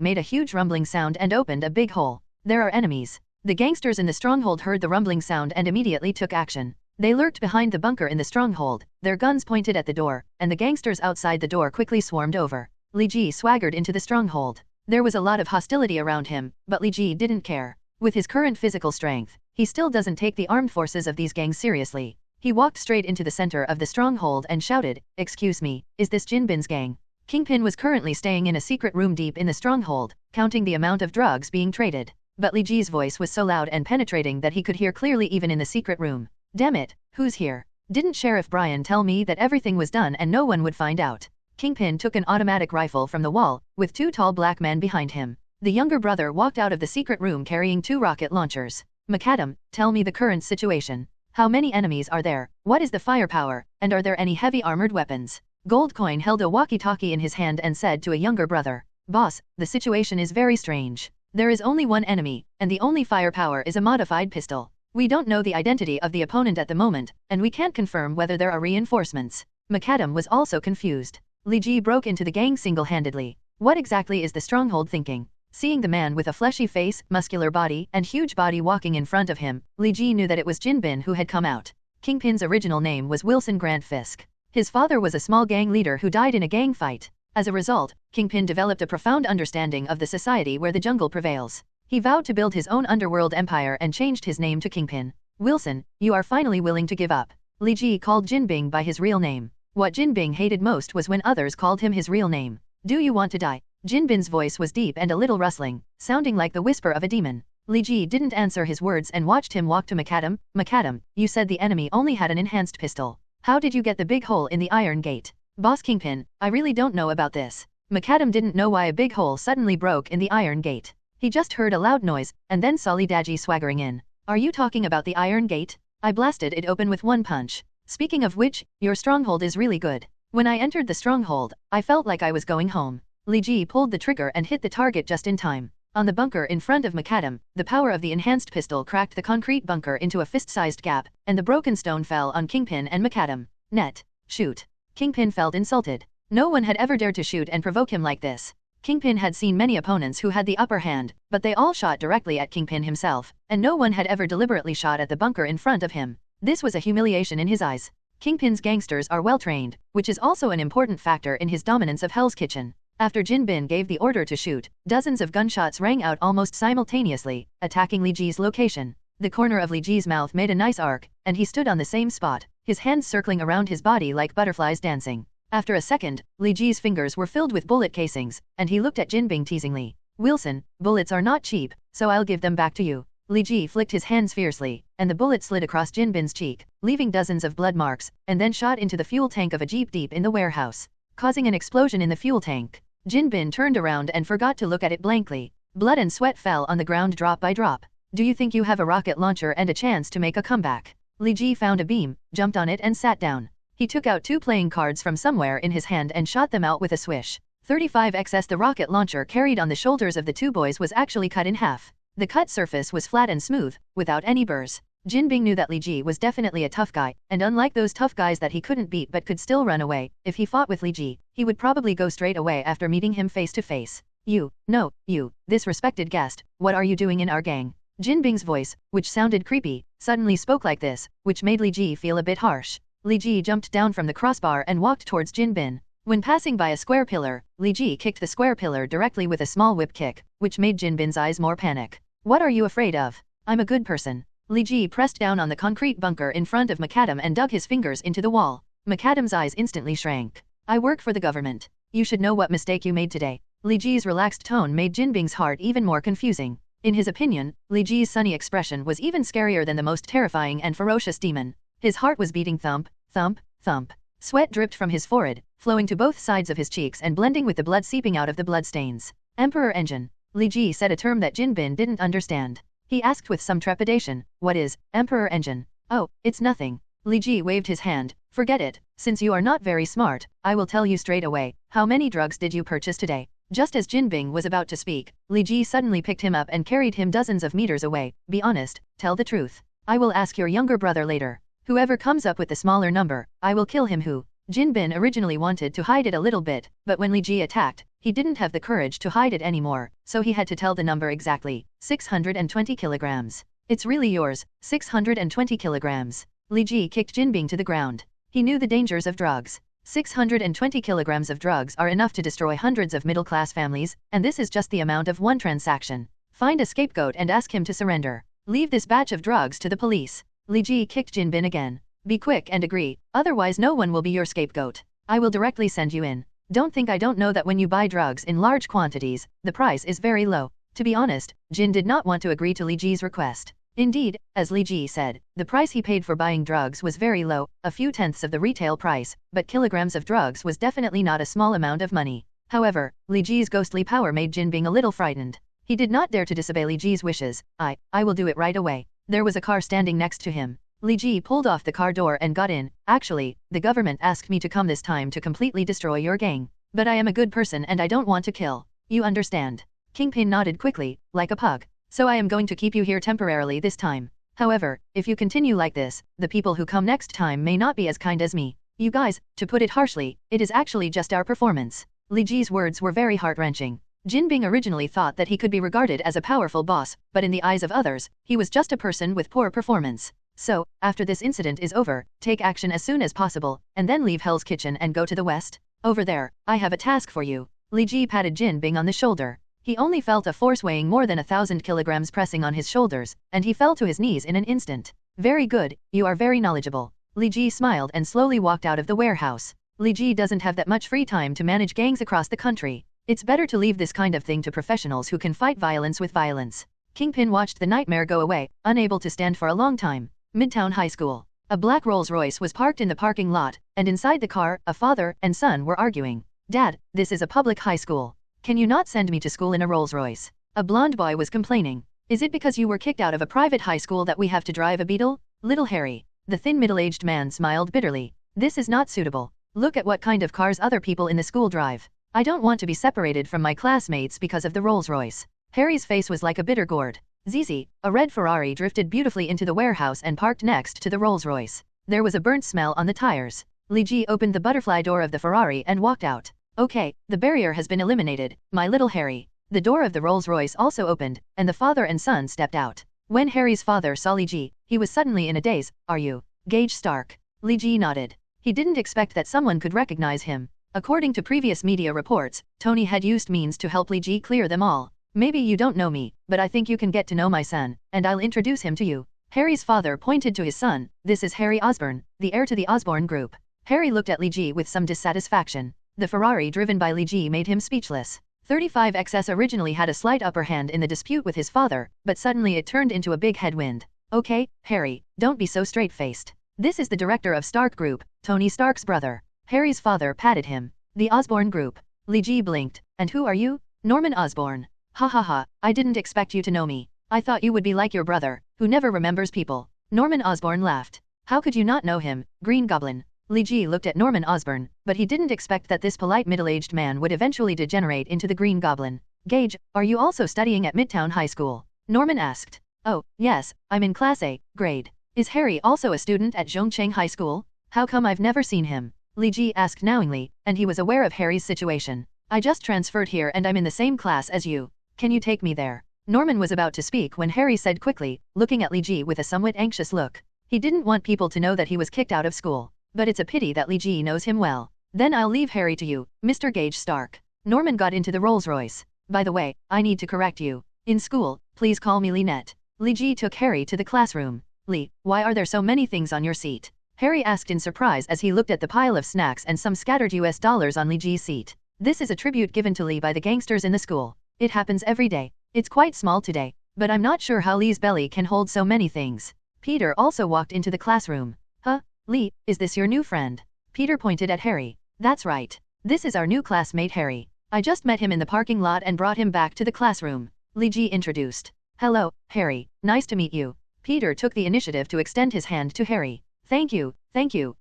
made a huge rumbling sound and opened a big hole. There are enemies. The gangsters in the stronghold heard the rumbling sound and immediately took action. They lurked behind the bunker in the stronghold, their guns pointed at the door, and the gangsters outside the door quickly swarmed over. Li Ji swaggered into the stronghold. There was a lot of hostility around him, but Li Ji didn't care. With his current physical strength, he still doesn't take the armed forces of these gangs seriously. He walked straight into the center of the stronghold and shouted, "Excuse me, is this Jinbin's gang?" Kingpin was currently staying in a secret room deep in the stronghold, counting the amount of drugs being traded. But Li Ji's voice was so loud and penetrating that he could hear clearly even in the secret room. Damn it, who's here? Didn't Sheriff Brian tell me that everything was done and no one would find out? Kingpin took an automatic rifle from the wall, with two tall black men behind him. The younger brother walked out of the secret room carrying 2 rocket launchers. "McAdam, tell me the current situation. How many enemies are there? What is the firepower? And are there any heavy armored weapons?" Goldcoin held a walkie-talkie in his hand and said to a younger brother, "Boss, the situation is very strange. There is only one enemy, and the only firepower is a modified pistol. We don't know the identity of the opponent at the moment, and we can't confirm whether there are reinforcements." McAdam was also confused. Li Ji broke into the gang single-handedly. What exactly is the stronghold thinking? Seeing the man with a fleshy face, muscular body, and huge body walking in front of him, Li Ji knew that it was Jinbin who had come out. Kingpin's original name was Wilson Grant Fisk. His father was a small gang leader who died in a gang fight. As a result, Kingpin developed a profound understanding of the society where the jungle prevails. He vowed to build his own underworld empire and changed his name to Kingpin. "Wilson, you are finally willing to give up." Li Ji called Jinbing by his real name. What Jinbing hated most was when others called him his real name. "Do you want to die?" Jinbin's voice was deep and a little rustling, sounding like the whisper of a demon. Li Ji didn't answer his words and watched him walk to McAdam. "McAdam, you said the enemy only had an enhanced pistol. How did you get the big hole in the iron gate?" "Boss Kingpin, I really don't know about this." McAdam didn't know why a big hole suddenly broke in the iron gate. He just heard a loud noise, and then saw Li Daji swaggering in. "Are you talking about the iron gate? I blasted it open with one punch. Speaking of which, your stronghold is really good. When I entered the stronghold, I felt like I was going home." Li Ji pulled the trigger and hit the target just in time. On the bunker in front of McAdam, the power of the enhanced pistol cracked the concrete bunker into a fist-sized gap, and the broken stone fell on Kingpin and McAdam. "Net. Shoot." Kingpin felt insulted. No one had ever dared to shoot and provoke him like this. Kingpin had seen many opponents who had the upper hand, but they all shot directly at Kingpin himself, and no one had ever deliberately shot at the bunker in front of him. This was a humiliation in his eyes. Kingpin's gangsters are well trained, which is also an important factor in his dominance of Hell's Kitchen. After Jin Bin gave the order to shoot, dozens of gunshots rang out almost simultaneously, attacking Li Ji's location. The corner of Li Ji's mouth made a nice arc, and he stood on the same spot, his hands circling around his body like butterflies dancing. After a second, Li Ji's fingers were filled with bullet casings, and he looked at Jin Bin teasingly. "Wilson, bullets are not cheap, so I'll give them back to you." Li Ji flicked his hands fiercely, and the bullet slid across Jin Bin's cheek, leaving dozens of blood marks, and then shot into the fuel tank of a jeep deep in the warehouse, causing an explosion in the fuel tank. Jin Bin turned around and forgot to look at it blankly. Blood and sweat fell on the ground drop by drop. "Do you think you have a rocket launcher and a chance to make a comeback?" Li Ji found a beam, jumped on it and sat down. He took out 2 playing cards from somewhere in his hand and shot them out with a swish. 35xs. The rocket launcher carried on the shoulders of the 2 boys was actually cut in half. The cut surface was flat and smooth, without any burrs. Jin Bin knew that Li Ji was definitely a tough guy, and unlike those tough guys that he couldn't beat but could still run away, if he fought with Li Ji, he would probably go straight away after meeting him face to face. "You, no, you, this respected guest, what are you doing in our gang?" Jin Bing's voice, which sounded creepy, suddenly spoke like this, which made Li Ji feel a bit harsh. Li Ji jumped down from the crossbar and walked towards Jin Bin. When passing by a square pillar, Li Ji kicked the square pillar directly with a small whip kick, which made Jin Bin's eyes more panic. "What are you afraid of? I'm a good person." Li Ji pressed down on the concrete bunker in front of McAdam and dug his fingers into the wall. McAdam's eyes instantly shrank. "I work for the government. You should know what mistake you made today." Li Ji's relaxed tone made Jin Bing's heart even more confusing. In his opinion, Li Ji's sunny expression was even scarier than the most terrifying and ferocious demon. His heart was beating thump, thump, thump. Sweat dripped from his forehead, flowing to both sides of his cheeks and blending with the blood seeping out of the bloodstains. "Emperor Engine." Li Ji said a term that Jin Bin didn't understand. He asked with some trepidation, "What is Emperor Engine?" "Oh, it's nothing." Li Ji waved his hand. "Forget it. Since you are not very smart, I will tell you straight away. How many drugs did you purchase today?" Just as Jin Bing was about to speak, Li Ji suddenly picked him up and carried him dozens of meters away. "Be honest, tell the truth. I will ask your younger brother later. Whoever comes up with the smaller number, I will kill him." Who? Jin Bin originally wanted to hide it a little bit, but when Li Ji attacked, he didn't have the courage to hide it anymore, so he had to tell the number exactly. 620 kilograms. "It's really yours, 620 kilograms. Li Ji kicked Jin Bing to the ground. He knew the dangers of drugs. 620 kilograms of drugs are enough to destroy hundreds of middle-class families, and this is just the amount of one transaction. Find a scapegoat and ask him to surrender. Leave this batch of drugs to the police. Li Ji kicked Jin Bin again. "Be quick and agree, otherwise no one will be your scapegoat. I will directly send you in. Don't think I don't know that when you buy drugs in large quantities, the price is very low." To be honest, Jin did not want to agree to Li Ji's request. Indeed, as Li Ji said, the price he paid for buying drugs was very low, a few tenths of the retail price, but kilograms of drugs was definitely not a small amount of money. However, Li Ji's ghostly power made Jin Bing a little frightened. He did not dare to disobey Li Ji's wishes. I will do it right away." There was a car standing next to him. Li Ji pulled off the car door and got in. "Actually, the government asked me to come this time to completely destroy your gang. But I am a good person and I don't want to kill. You understand?" Kingpin nodded quickly, like a pug. "So I am going to keep you here temporarily this time. However, if you continue like this, the people who come next time may not be as kind as me. You guys, to put it harshly, it is actually just our performance." Li Ji's words were very heart-wrenching. Jin Bing originally thought that he could be regarded as a powerful boss, but in the eyes of others, he was just a person with poor performance. "So, after this incident is over, take action as soon as possible, and then leave Hell's Kitchen and go to the west. Over there, I have a task for you." Li Ji patted Jin Bing on the shoulder. He only felt a force weighing more than 1,000 kilograms pressing on his shoulders, and he fell to his knees in an instant. "Very good, you are very knowledgeable." Li Ji smiled and slowly walked out of the warehouse. Li Ji doesn't have that much free time to manage gangs across the country. It's better to leave this kind of thing to professionals who can fight violence with violence. Kingpin watched the nightmare go away, unable to stand for a long time. Midtown High School. A black Rolls-Royce was parked in the parking lot, and inside the car, a father and son were arguing. "Dad, this is a public high school. Can you not send me to school in a Rolls-Royce?" A blonde boy was complaining. "Is it because you were kicked out of a private high school that we have to drive a Beetle? Little Harry." The thin middle-aged man smiled bitterly. "This is not suitable. Look at what kind of cars other people in the school drive. I don't want to be separated from my classmates because of the Rolls-Royce." Harry's face was like a bitter gourd. Zizi, a red Ferrari drifted beautifully into the warehouse and parked next to the Rolls-Royce. There was a burnt smell on the tires. Li Ji opened the butterfly door of the Ferrari and walked out. Okay, the barrier has been eliminated, my little Harry. The door of the Rolls-Royce also opened, and the father and son stepped out. When Harry's father saw Li Ji, he was suddenly in a daze. Are you Gage Stark? Li Ji nodded. He didn't expect that someone could recognize him. According to previous media reports, Tony had used means to help Li Ji clear them all. Maybe you don't know me, but I think you can get to know my son, and I'll introduce him to you. Harry's father pointed to his son. This is Harry Osborn, the heir to the Osborn Group. Harry looked at Li Ji with some dissatisfaction. The Ferrari driven by Li Ji made him speechless. 35XS originally had a slight upper hand in the dispute with his father, but suddenly it turned into a big headwind. Okay, Harry, don't be so straight-faced. This is the director of Stark Group, Tony Stark's brother. Harry's father patted him. The Osborn Group. Li Ji blinked. And who are you? Norman Osborn. Ha ha ha, I didn't expect you to know me. I thought you would be like your brother, who never remembers people. Norman Osborn laughed. How could you not know him, Green Goblin? Li Ji looked at Norman Osborn, but he didn't expect that this polite middle-aged man would eventually degenerate into the Green Goblin. Gage, are you also studying at Midtown High School? Norman asked. Oh, yes, I'm in Class A, grade. Is Harry also a student at Zhongcheng High School? How come I've never seen him? Li Ji asked knowingly, and he was aware of Harry's situation. I just transferred here and I'm in the same class as you. Can you take me there? Norman was about to speak when Harry said quickly, looking at Li Ji with a somewhat anxious look. He didn't want people to know that he was kicked out of school. But it's a pity that Li Ji knows him well. Then I'll leave Harry to you, Mr. Gage Stark. Norman got into the Rolls-Royce. By the way, I need to correct you. In school, please call me Lynette. Li Ji took Harry to the classroom. Li, why are there so many things on your seat? Harry asked in surprise as he looked at the pile of snacks and some scattered US dollars on Li Ji's seat. This is a tribute given to Li by the gangsters in the school. It happens every day. It's quite small today, but I'm not sure how Li's belly can hold so many things. Peter also walked into the classroom. Huh? Li, is this your new friend? Peter pointed at Harry. That's right. This is our new classmate Harry. I just met him in the parking lot and brought him back to the classroom. Li Ji introduced. Hello, Harry. Nice to meet you. Peter took the initiative to extend his hand to Harry. Thank you,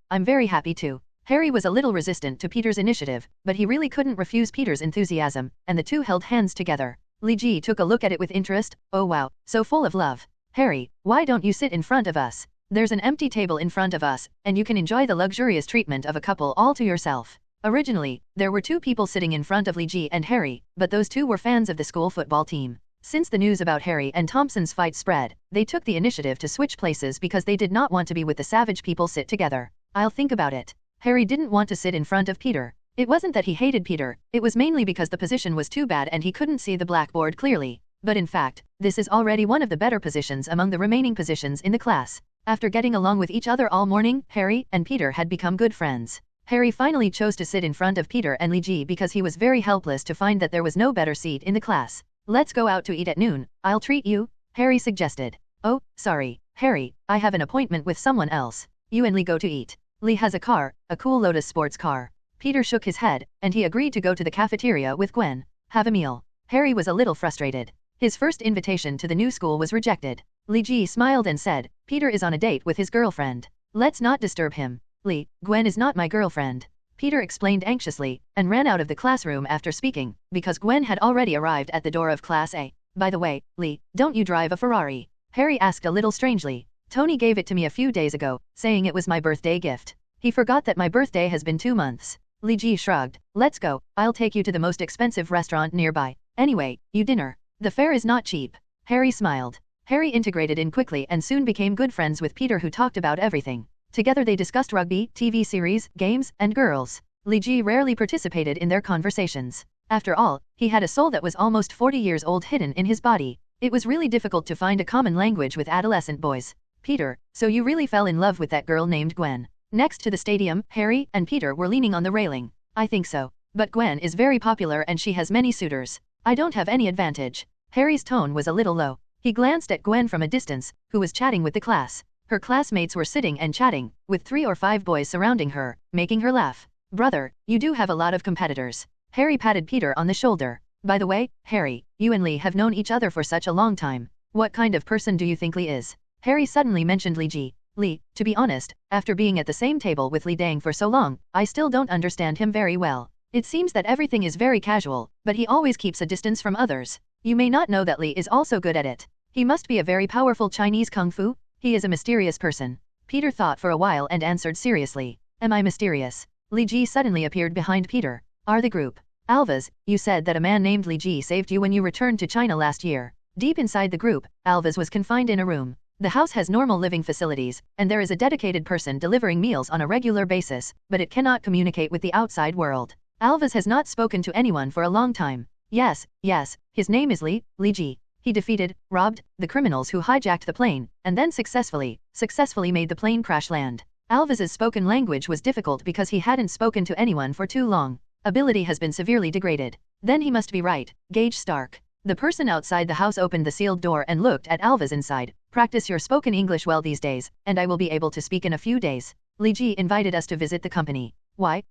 I'm very happy to. Harry was a little resistant to Peter's initiative, but he really couldn't refuse Peter's enthusiasm, and the two held hands together. Li Ji took a look at it with interest. Oh wow, so full of love. Harry, why don't you sit in front of us? There's an empty table in front of us, and you can enjoy the luxurious treatment of a couple all to yourself. Originally, there were two people sitting in front of Li Ji and Harry, but those two were fans of the school football team. Since the news about Harry and Thompson's fight spread, they took the initiative to switch places because they did not want to be with the savage people sit together. I'll think about it. Harry didn't want to sit in front of Peter. It wasn't that he hated Peter, it was mainly because the position was too bad and he couldn't see the blackboard clearly. But in fact, this is already one of the better positions among the remaining positions in the class. After getting along with each other all morning, Harry and Peter had become good friends. Harry finally chose to sit in front of Peter and Li Ji because he was very helpless to find that there was no better seat in the class. Let's go out to eat at noon, I'll treat you, Harry suggested. Oh, sorry, Harry, I have an appointment with someone else. You and Li go to eat. Li has a car, a cool Lotus sports car. Peter shook his head, and he agreed to go to the cafeteria with Gwen. Have a meal. Harry was a little frustrated. His first invitation to the new school was rejected. Li Ji smiled and said, Peter is on a date with his girlfriend. Let's not disturb him. Li, Gwen is not my girlfriend. Peter explained anxiously, and ran out of the classroom after speaking, because Gwen had already arrived at the door of Class A. By the way, Li, don't you drive a Ferrari? Harry asked a little strangely. Tony gave it to me a few days ago, saying it was my birthday gift. He forgot that my birthday has been 2 months. Li Ji shrugged. Let's go, I'll take you to the most expensive restaurant nearby. Anyway, you dinner. The fare is not cheap. Harry smiled. Harry integrated in quickly and soon became good friends with Peter, who talked about everything. Together they discussed rugby, TV series, games, and girls. Li Ji rarely participated in their conversations. After all, he had a soul that was almost 40 years old hidden in his body. It was really difficult to find a common language with adolescent boys. Peter, so you really fell in love with that girl named Gwen? Next to the stadium, Harry and Peter were leaning on the railing. I think so. But Gwen is very popular and she has many suitors. I don't have any advantage. Harry's tone was a little low. He glanced at Gwen from a distance, who was chatting with the class. Her classmates were sitting and chatting, with 3 or 5 boys surrounding her, making her laugh. Brother, you do have a lot of competitors. Harry patted Peter on the shoulder. By the way, Harry, you and Li have known each other for such a long time. What kind of person do you think Li is? Harry suddenly mentioned Li Ji. Li, to be honest, after being at the same table with Li Dang for so long, I still don't understand him very well. It seems that everything is very casual, but he always keeps a distance from others. You may not know that Li is also good at it. He must be a very powerful Chinese kung fu. He is a mysterious person. Peter thought for a while and answered seriously. Am I mysterious? Li Ji suddenly appeared behind Peter. Are the group. Alvas, you said that a man named Li Ji saved you when you returned to China last year. Deep inside the group, Alvas was confined in a room. The house has normal living facilities, and there is a dedicated person delivering meals on a regular basis, but it cannot communicate with the outside world. Alvas has not spoken to anyone for a long time. Yes, his name is Li Ji. He defeated, robbed, the criminals who hijacked the plane, and then successfully made the plane crash land. Alvas's spoken language was difficult because he hadn't spoken to anyone for too long. Ability has been severely degraded. Then he must be right, Gage Stark. The person outside the house opened the sealed door and looked at Alvas inside. Practice your spoken English well these days, and I will be able to speak in a few days. Li Ji invited us to visit the company. Why,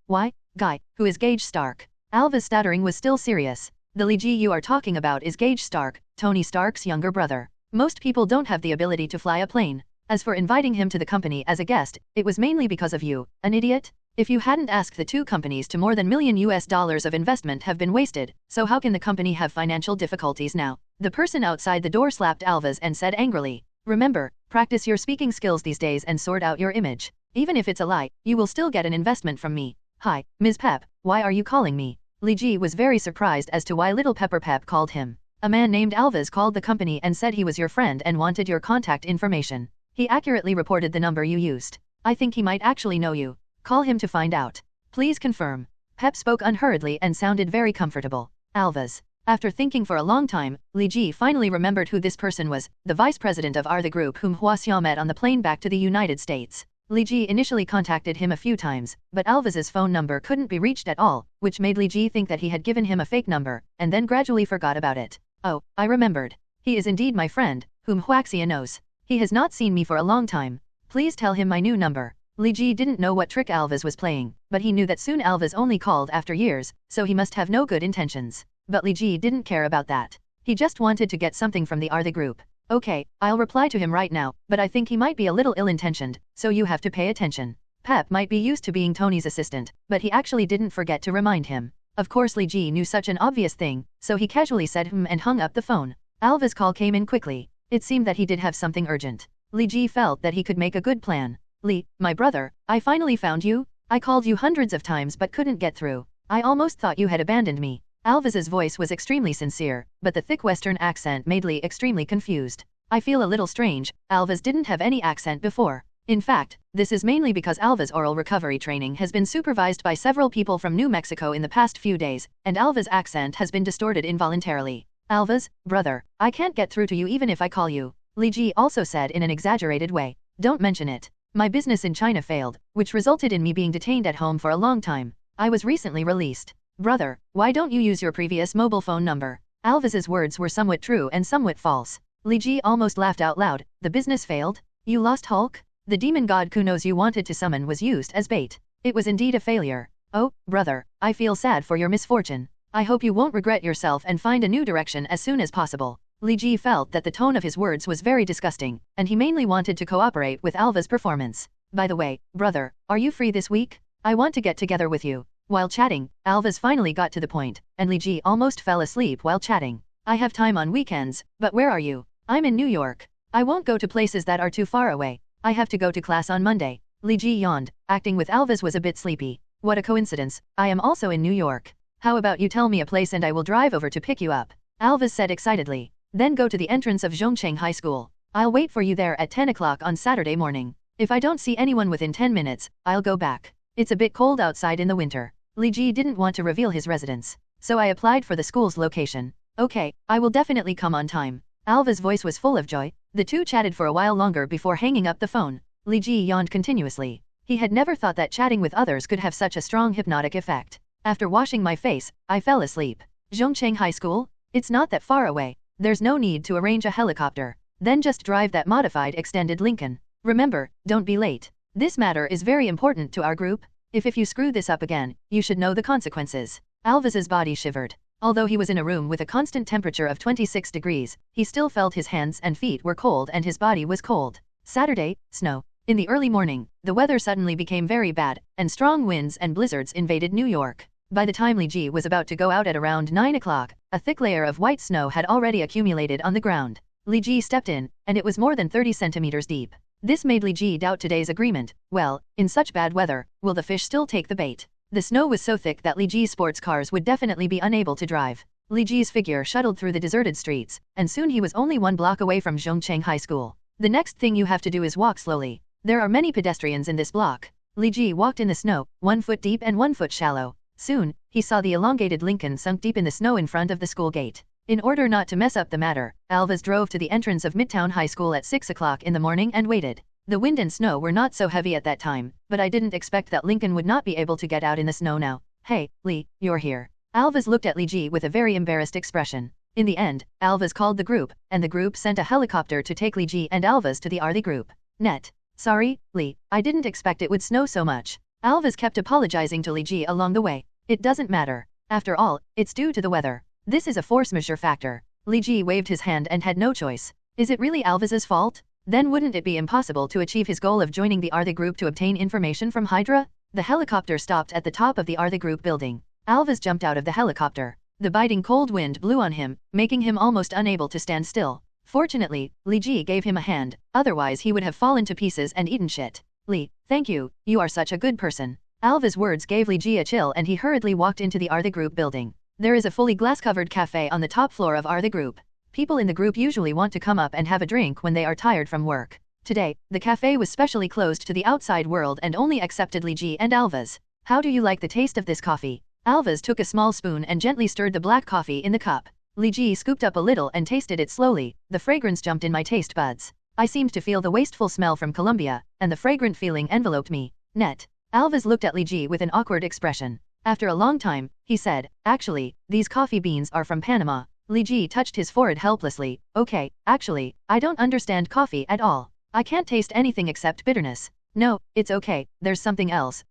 guy, who is Gage Stark? Alva's stuttering was still serious. The Li Ji you are talking about is Gage Stark, Tony Stark's younger brother. Most people don't have the ability to fly a plane. As for inviting him to the company as a guest, it was mainly because of you, an idiot. If you hadn't asked the two companies to more than $1 million of investment have been wasted, so how can the company have financial difficulties now? The person outside the door slapped Alvas and said angrily, remember, practice your speaking skills these days and sort out your image. Even if it's a lie, you will still get an investment from me. Hi, Ms. Pep, why are you calling me? Li Ji was very surprised as to why Little Pepper Pep called him. A man named Alvas called the company and said he was your friend and wanted your contact information. He accurately reported the number you used. I think he might actually know you. Call him to find out. Please confirm. Pep spoke unhurriedly and sounded very comfortable. Alvas. After thinking for a long time, Li Ji finally remembered who this person was, the vice president of the group whom Hua Xiao met on the plane back to the United States. Li Ji initially contacted him a few times, but Alvas's phone number couldn't be reached at all, which made Li Ji think that he had given him a fake number, and then gradually forgot about it. Oh, I remembered. He is indeed my friend, whom Huaxia knows. He has not seen me for a long time. Please tell him my new number. Li Ji didn't know what trick Alvas was playing, but he knew that soon Alvas only called after years, so he must have no good intentions. But Li Ji didn't care about that. He just wanted to get something from the group. Okay, I'll reply to him right now, but I think he might be a little ill-intentioned, so you have to pay attention. Pep might be used to being Tony's assistant, but he actually didn't forget to remind him. Of course Li Ji knew such an obvious thing, so he casually said and hung up the phone. Alva's call came in quickly. It seemed that he did have something urgent. Li Ji felt that he could make a good plan. Li, my brother, I finally found you. I called you hundreds of times but couldn't get through. I almost thought you had abandoned me. Alvas's voice was extremely sincere, but the thick Western accent made Li extremely confused. I feel a little strange. Alvas didn't have any accent before. In fact, this is mainly because Alva's oral recovery training has been supervised by several people from New Mexico in the past few days, and Alva's accent has been distorted involuntarily. Alvas, brother, I can't get through to you even if I call you. Li Ji also said in an exaggerated way. Don't mention it. My business in China failed, which resulted in me being detained at home for a long time. I was recently released. Brother, why don't you use your previous mobile phone number? Alvas's words were somewhat true and somewhat false. Li Ji almost laughed out loud. The business failed? You lost Hulk? The demon god Kunos you wanted to summon was used as bait. It was indeed a failure. Oh, brother, I feel sad for your misfortune. I hope you won't regret yourself and find a new direction as soon as possible. Li Ji felt that the tone of his words was very disgusting, and he mainly wanted to cooperate with Alva's performance. By the way, brother, are you free this week? I want to get together with you. While chatting, Alvas finally got to the point, and Li Ji almost fell asleep while chatting. I have time on weekends, but where are you? I'm in New York. I won't go to places that are too far away. I have to go to class on Monday. Li Ji yawned. Acting with Alvas was a bit sleepy. What a coincidence, I am also in New York. How about you tell me a place and I will drive over to pick you up? Alvas said excitedly. Then go to the entrance of Zhongcheng High School. I'll wait for you there at 10 o'clock on Saturday morning. If I don't see anyone within 10 minutes, I'll go back. It's a bit cold outside in the winter. Li Ji didn't want to reveal his residence, so I applied for the school's location. Okay, I will definitely come on time. Alva's voice was full of joy. The two chatted for a while longer before hanging up the phone. Li Ji yawned continuously. He had never thought that chatting with others could have such a strong hypnotic effect. After washing my face, I fell asleep. Zhongcheng High School? It's not that far away. There's no need to arrange a helicopter. Then just drive that modified extended Lincoln. Remember, don't be late. This matter is very important to our group. If you screw this up again, you should know the consequences. Alvas's body shivered. Although he was in a room with a constant temperature of 26 degrees, he still felt his hands and feet were cold and his body was cold. Saturday, snow. In the early morning, the weather suddenly became very bad, and strong winds and blizzards invaded New York. By the time Li Ji was about to go out at around 9 o'clock, a thick layer of white snow had already accumulated on the ground. Li Ji stepped in, and it was more than 30 centimeters deep. This made Li Ji doubt today's agreement. Well, in such bad weather, will the fish still take the bait? The snow was so thick that Li Ji's sports cars would definitely be unable to drive. Li Ji's figure shuttled through the deserted streets, and soon he was only 1 block away from Zhongcheng High School. The next thing you have to do is walk slowly. There are many pedestrians in this block. Li Ji walked in the snow, 1 foot deep and 1 foot shallow. Soon, he saw the elongated Lincoln sunk deep in the snow in front of the school gate. In order not to mess up the matter, Alvas drove to the entrance of Midtown High School at 6 o'clock in the morning and waited. The wind and snow were not so heavy at that time, but I didn't expect that Lincoln would not be able to get out in the snow now. Hey, Li, you're here. Alvas looked at Li Ji with a very embarrassed expression. In the end, Alvas called the group, and the group sent a helicopter to take Li Ji and Alvas to the RD group. Net. Sorry, Li, I didn't expect it would snow so much. Alvas kept apologizing to Li Ji along the way. It doesn't matter. After all, it's due to the weather. This is a force majeure factor. Li Ji waved his hand and had no choice. Is it really Alvas's fault? Then wouldn't it be impossible to achieve his goal of joining the RD group to obtain information from Hydra? The helicopter stopped at the top of the RD group building. Alvas jumped out of the helicopter. The biting cold wind blew on him, making him almost unable to stand still. Fortunately, Li Ji gave him a hand, otherwise he would have fallen to pieces and eaten shit. Li, thank you, you are such a good person. Alva's words gave Li Ji a chill and he hurriedly walked into the RD group building. There is a fully glass-covered cafe on the top floor of RD group. People in the group usually want to come up and have a drink when they are tired from work. Today, the cafe was specially closed to the outside world and only accepted Li Ji and Alvas. How do you like the taste of this coffee? Alvas took a small spoon and gently stirred the black coffee in the cup. Li Ji scooped up a little and tasted it slowly. The fragrance jumped in my taste buds. I seemed to feel the wasteful smell from Colombia, and the fragrant feeling enveloped me. Net. Alvas looked at Li Ji with an awkward expression. After a long time, he said, actually, these coffee beans are from Panama. Li Ji touched his forehead helplessly. Okay, actually, I don't understand coffee at all. I can't taste anything except bitterness. No, it's okay, there's something else.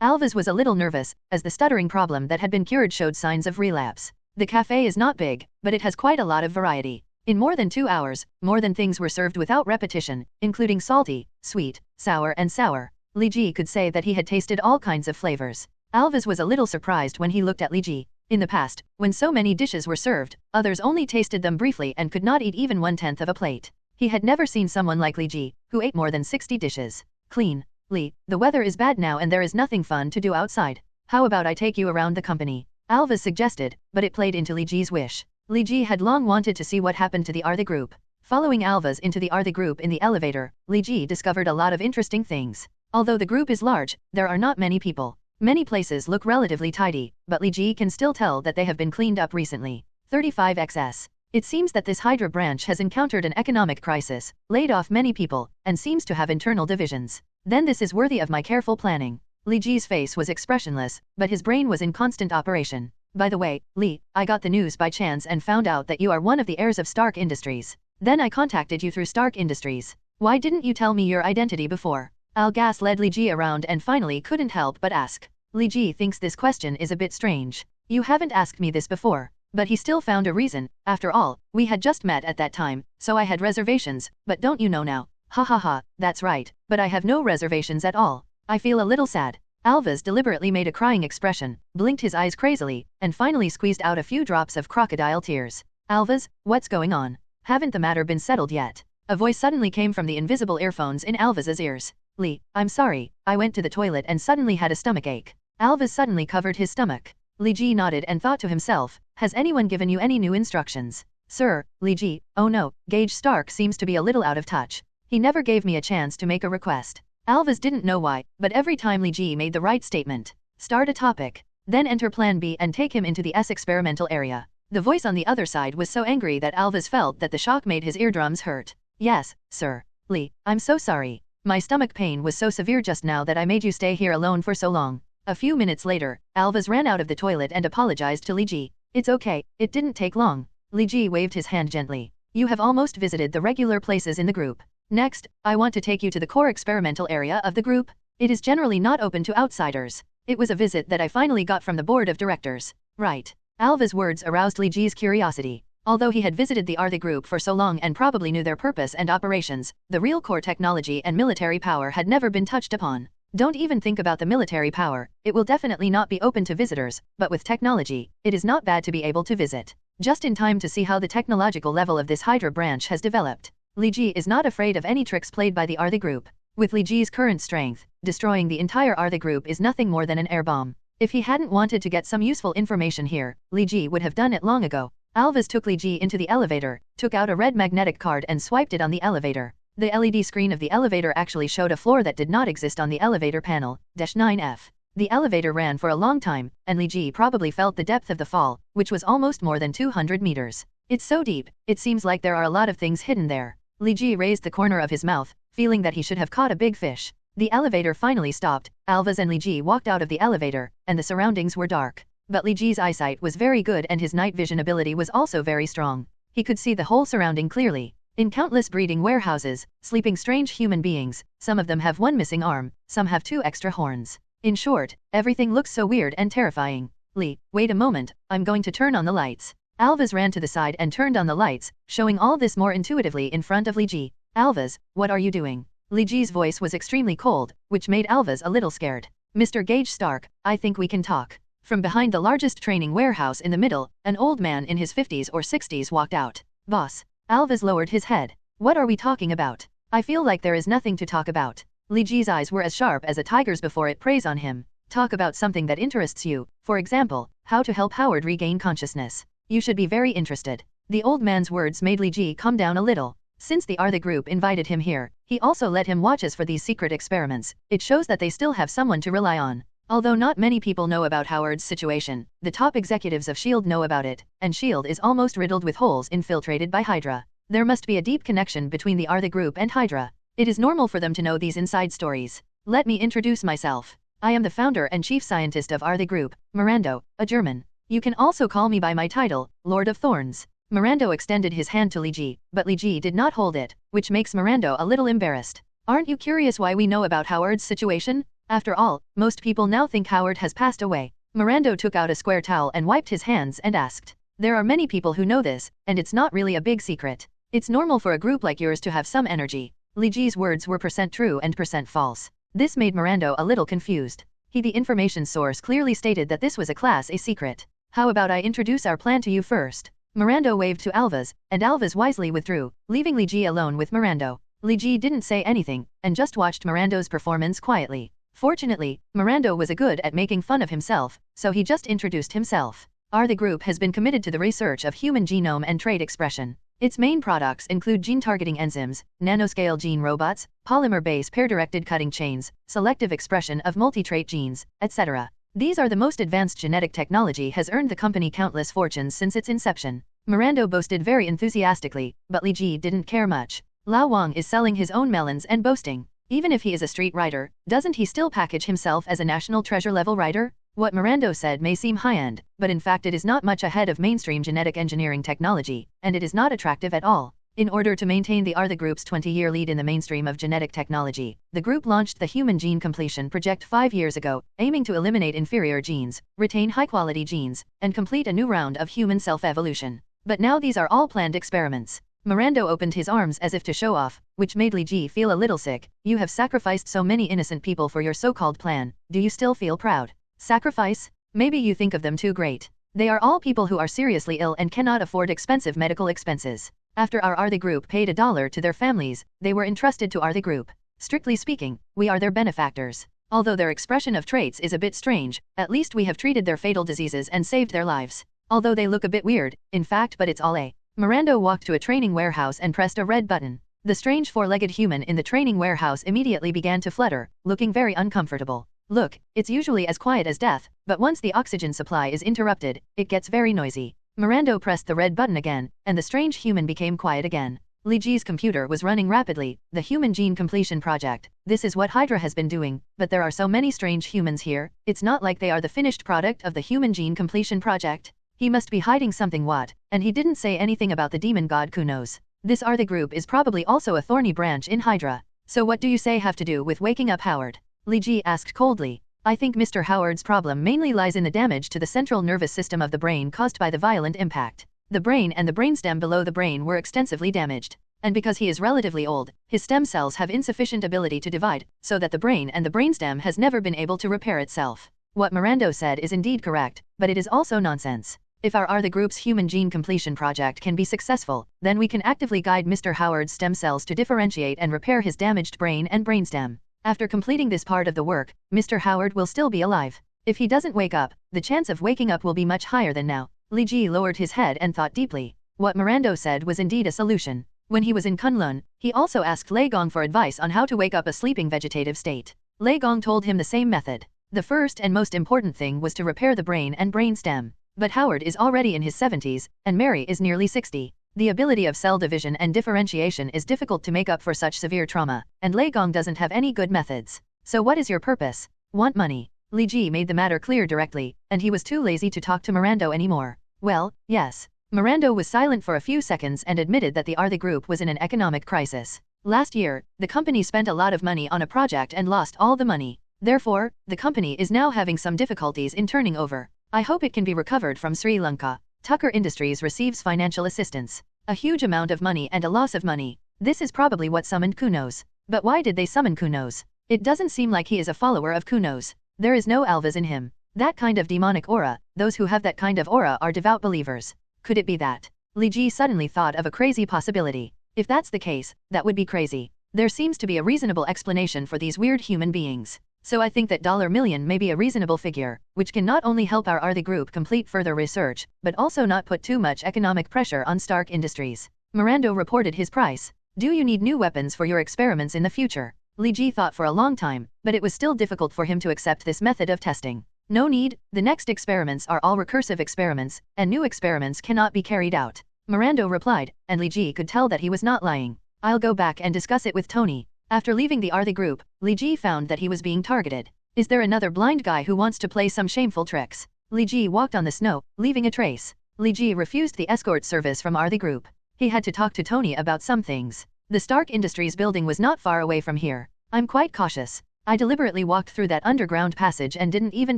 Alvas was a little nervous, as the stuttering problem that had been cured showed signs of relapse. The cafe is not big, but it has quite a lot of variety. In more than 2 hours, more than things were served without repetition, including salty, sweet, sour and sour. Li Ji could say that he had tasted all kinds of flavors. Alvas was a little surprised when he looked at Li Ji. In the past, when so many dishes were served, others only tasted them briefly and could not eat even 1/10 of a plate. He had never seen someone like Li Ji, who ate more than 60 dishes. Clean. Li, the weather is bad now and there is nothing fun to do outside. How about I take you around the company? Alvas suggested, but it played into Li Ji's wish. Li Ji had long wanted to see what happened to the RD group. Following Alvas into the RD group in the elevator, Li Ji discovered a lot of interesting things. Although the group is large, there are not many people. Many places look relatively tidy, but Li Ji can still tell that they have been cleaned up recently. 35XS. It seems that this Hydra branch has encountered an economic crisis, laid off many people, and seems to have internal divisions. Then this is worthy of my careful planning. Li Ji's face was expressionless, but his brain was in constant operation. By the way, Li, I got the news by chance and found out that you are one of the heirs of Stark Industries. Then I contacted you through Stark Industries. Why didn't you tell me your identity before? Al-Gas led Li Ji around and finally couldn't help but ask. Li Ji thinks this question is a bit strange. You haven't asked me this before. But he still found a reason. After all, we had just met at that time, so I had reservations, but don't you know now? Ha ha ha, that's right, but I have no reservations at all. I feel a little sad. Alvas deliberately made a crying expression, blinked his eyes crazily, and finally squeezed out a few drops of crocodile tears. Alvas, what's going on? Haven't the matter been settled yet? A voice suddenly came from the invisible earphones in Alvas's ears. Li, I'm sorry, I went to the toilet and suddenly had a stomachache. Alvas suddenly covered his stomach. Li Ji nodded and thought to himself, has anyone given you any new instructions? Sir, Li Ji, oh no, Gage Stark seems to be a little out of touch. He never gave me a chance to make a request. Alvas didn't know why, but every time Li Ji made the right statement, start a topic, then enter plan B and take him into the S experimental area. The voice on the other side was so angry that Alvas felt that the shock made his eardrums hurt. Yes, sir. Li, I'm so sorry. My stomach pain was so severe just now that I made you stay here alone for so long. A few minutes later, Alvas ran out of the toilet and apologized to Li Ji. It's okay, it didn't take long. Li Ji waved his hand gently. You have almost visited the regular places in the group. Next, I want to take you to the core experimental area of the group. It is generally not open to outsiders. It was a visit that I finally got from the board of directors. Right. Alva's words aroused Li Ji's curiosity. Although he had visited the RD group for so long and probably knew their purpose and operations, the real core technology and military power had never been touched upon. Don't even think about the military power, it will definitely not be open to visitors, but with technology, it is not bad to be able to visit. Just in time to see how the technological level of this Hydra branch has developed. Li Ji is not afraid of any tricks played by the RD group. With Li Ji's current strength, destroying the entire Artha group is nothing more than an air bomb. If he hadn't wanted to get some useful information here, Li Ji would have done it long ago. Alvaz took Li Ji into the elevator, took out a red magnetic card and swiped it on the elevator. The LED screen of the elevator actually showed a floor that did not exist on the elevator panel, -9F. The elevator ran for a long time, and Li Ji probably felt the depth of the fall, which was almost more than 200 meters. It's so deep, it seems like there are a lot of things hidden there. Li Ji raised the corner of his mouth, feeling that he should have caught a big fish. The elevator finally stopped, Alvaz and Li Ji walked out of the elevator, and the surroundings were dark. But Li Ji's eyesight was very good and his night vision ability was also very strong. He could see the whole surrounding clearly. In countless breeding warehouses, sleeping strange human beings, some of them have one missing arm, some have 2 extra horns. In short, everything looks so weird and terrifying. Li, wait a moment, I'm going to turn on the lights. Alvaz ran to the side and turned on the lights, showing all this more intuitively in front of Li Ji. Alvaz, what are you doing? Li Ji's voice was extremely cold, which made Alvaz a little scared. Mr. Gage Stark, I think we can talk. From behind the largest training warehouse in the middle, an old man in his 50s or 60s walked out. Boss. Alvaz lowered his head. What are we talking about? I feel like there is nothing to talk about. Li Ji's eyes were as sharp as a tiger's before it preys on him. Talk about something that interests you, for example, how to help Howard regain consciousness. You should be very interested. The old man's words made Li Ji calm down a little. Since the Artha group invited him here, he also let him watch us for these secret experiments. It shows that they still have someone to rely on. Although not many people know about Howard's situation, the top executives of S.H.I.E.L.D. know about it, and S.H.I.E.L.D. is almost riddled with holes infiltrated by Hydra. There must be a deep connection between the Artha group and Hydra. It is normal for them to know these inside stories. Let me introduce myself. I am the founder and chief scientist of Artha group, Mirando, a German. You can also call me by my title, Lord of Thorns. Mirando extended his hand to Li Ji, but Li Ji did not hold it, which makes Mirando a little embarrassed. Aren't you curious why we know about Howard's situation? After all, most people now think Howard has passed away. Mirando took out a square towel and wiped his hands and asked. There are many people who know this, and it's not really a big secret. It's normal for a group like yours to have some energy. Li Ji's words were % true and % false. This made Mirando a little confused. The information source clearly stated that this was a Class A secret. How about I introduce our plan to you first? Mirando waved to Alvaz, and Alvaz wisely withdrew, leaving Li Ji alone with Mirando. Li Ji didn't say anything, and just watched Mirando's performance quietly. Fortunately, Mirando was good at making fun of himself, so he just introduced himself. Artha Group has been committed to the research of human genome and trait expression. Its main products include gene-targeting enzymes, nanoscale gene robots, polymer-based pair-directed cutting chains, selective expression of multi-trait genes, etc. These are the most advanced genetic technology has earned the company countless fortunes since its inception. Mirando boasted very enthusiastically, but Li Ji didn't care much. Lao Wang is selling his own melons and boasting. Even if he is a street writer, doesn't he still package himself as a national treasure-level writer? What Mirando said may seem high-end, but in fact it is not much ahead of mainstream genetic engineering technology, and it is not attractive at all. In order to maintain the Artha Group's 20-year lead in the mainstream of genetic technology, the group launched the Human Gene Completion Project 5 years ago, aiming to eliminate inferior genes, retain high-quality genes, and complete a new round of human self-evolution. But now these are all planned experiments. Mirando opened his arms as if to show off, which made Li Ji feel a little sick. You have sacrificed so many innocent people for your so-called plan. Do you still feel proud? Sacrifice? Maybe you think of them too great. They are all people who are seriously ill and cannot afford expensive medical expenses. After our Artha Group paid $1 to their families, they were entrusted to Artha Group. Strictly speaking, we are their benefactors. Although their expression of traits is a bit strange, at least we have treated their fatal diseases and saved their lives. Although they look a bit weird, in fact, but it's all a. Mirando walked to a training warehouse and pressed a red button. The strange four-legged human in the training warehouse immediately began to flutter, looking very uncomfortable. Look, it's usually as quiet as death, but once the oxygen supply is interrupted, it gets very noisy. Mirando pressed the red button again, and the strange human became quiet again. Li Ji's computer was running rapidly, the Human Gene Completion Project. This is what Hydra has been doing, but there are so many strange humans here, it's not like they are the finished product of the Human Gene Completion Project. He must be hiding something what, and he didn't say anything about the demon god Kunos. This Artha Group is probably also a thorny branch in Hydra. So what do you say have to do with waking up Howard? Li Ji asked coldly. I think Mr. Howard's problem mainly lies in the damage to the central nervous system of the brain caused by the violent impact. The brain and the brainstem below the brain were extensively damaged. And because he is relatively old, his stem cells have insufficient ability to divide, so that the brain and the brainstem has never been able to repair itself. What Mirando said is indeed correct, but it is also nonsense. If our Are the Group's human gene completion project can be successful, then we can actively guide Mr. Howard's stem cells to differentiate and repair his damaged brain and brainstem. After completing this part of the work, Mr. Howard will still be alive. If he doesn't wake up, the chance of waking up will be much higher than now. Li Ji lowered his head and thought deeply. What Mirando said was indeed a solution. When he was in Kunlun, he also asked Lei Gong for advice on how to wake up a sleeping vegetative state. Lei Gong told him the same method. The first and most important thing was to repair the brain and brainstem. But Howard is already in his 70s, and Mary is nearly 60. The ability of cell division and differentiation is difficult to make up for such severe trauma, and Lei Gong doesn't have any good methods. So what is your purpose? Want money? Li Ji made the matter clear directly, and he was too lazy to talk to Mirando anymore. Well, yes. Mirando was silent for a few seconds and admitted that the Are the Group was in an economic crisis. Last year, the company spent a lot of money on a project and lost all the money. Therefore, the company is now having some difficulties in turning over. I hope it can be recovered from Sri Lanka. Tucker Industries receives financial assistance. A huge amount of money and a loss of money. This is probably what summoned Kunos. But why did they summon Kunos? It doesn't seem like he is a follower of Kunos. There is no alvas in him. That kind of demonic aura, those who have that kind of aura are devout believers. Could it be that? Li Ji suddenly thought of a crazy possibility. If that's the case, that would be crazy. There seems to be a reasonable explanation for these weird human beings. So I think that $1,000,000 may be a reasonable figure, which can not only help our Are the Group complete further research, but also not put too much economic pressure on Stark Industries. Mirando reported his price. Do you need new weapons for your experiments in the future? Li Ji thought for a long time, but it was still difficult for him to accept this method of testing. No need, the next experiments are all recursive experiments, and new experiments cannot be carried out. Mirando replied, and Li Ji could tell that he was not lying. I'll go back and discuss it with Tony. After leaving the Are the Group, Li Ji found that he was being targeted. Is there another blind guy who wants to play some shameful tricks? Li Ji walked on the snow, leaving a trace. Li Ji refused the escort service from Are the Group. He had to talk to Tony about some things. The Stark Industries building was not far away from here. I'm quite cautious. I deliberately walked through that underground passage and didn't even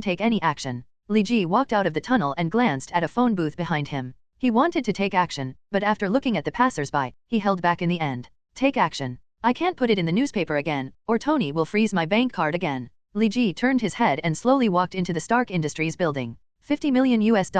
take any action. Li Ji walked out of the tunnel and glanced at a phone booth behind him. He wanted to take action, but after looking at the passers-by, he held back in the end. Take action. I can't put it in the newspaper again, or Tony will freeze my bank card again. Li Ji turned his head and slowly walked into the Stark Industries building. $50 million US,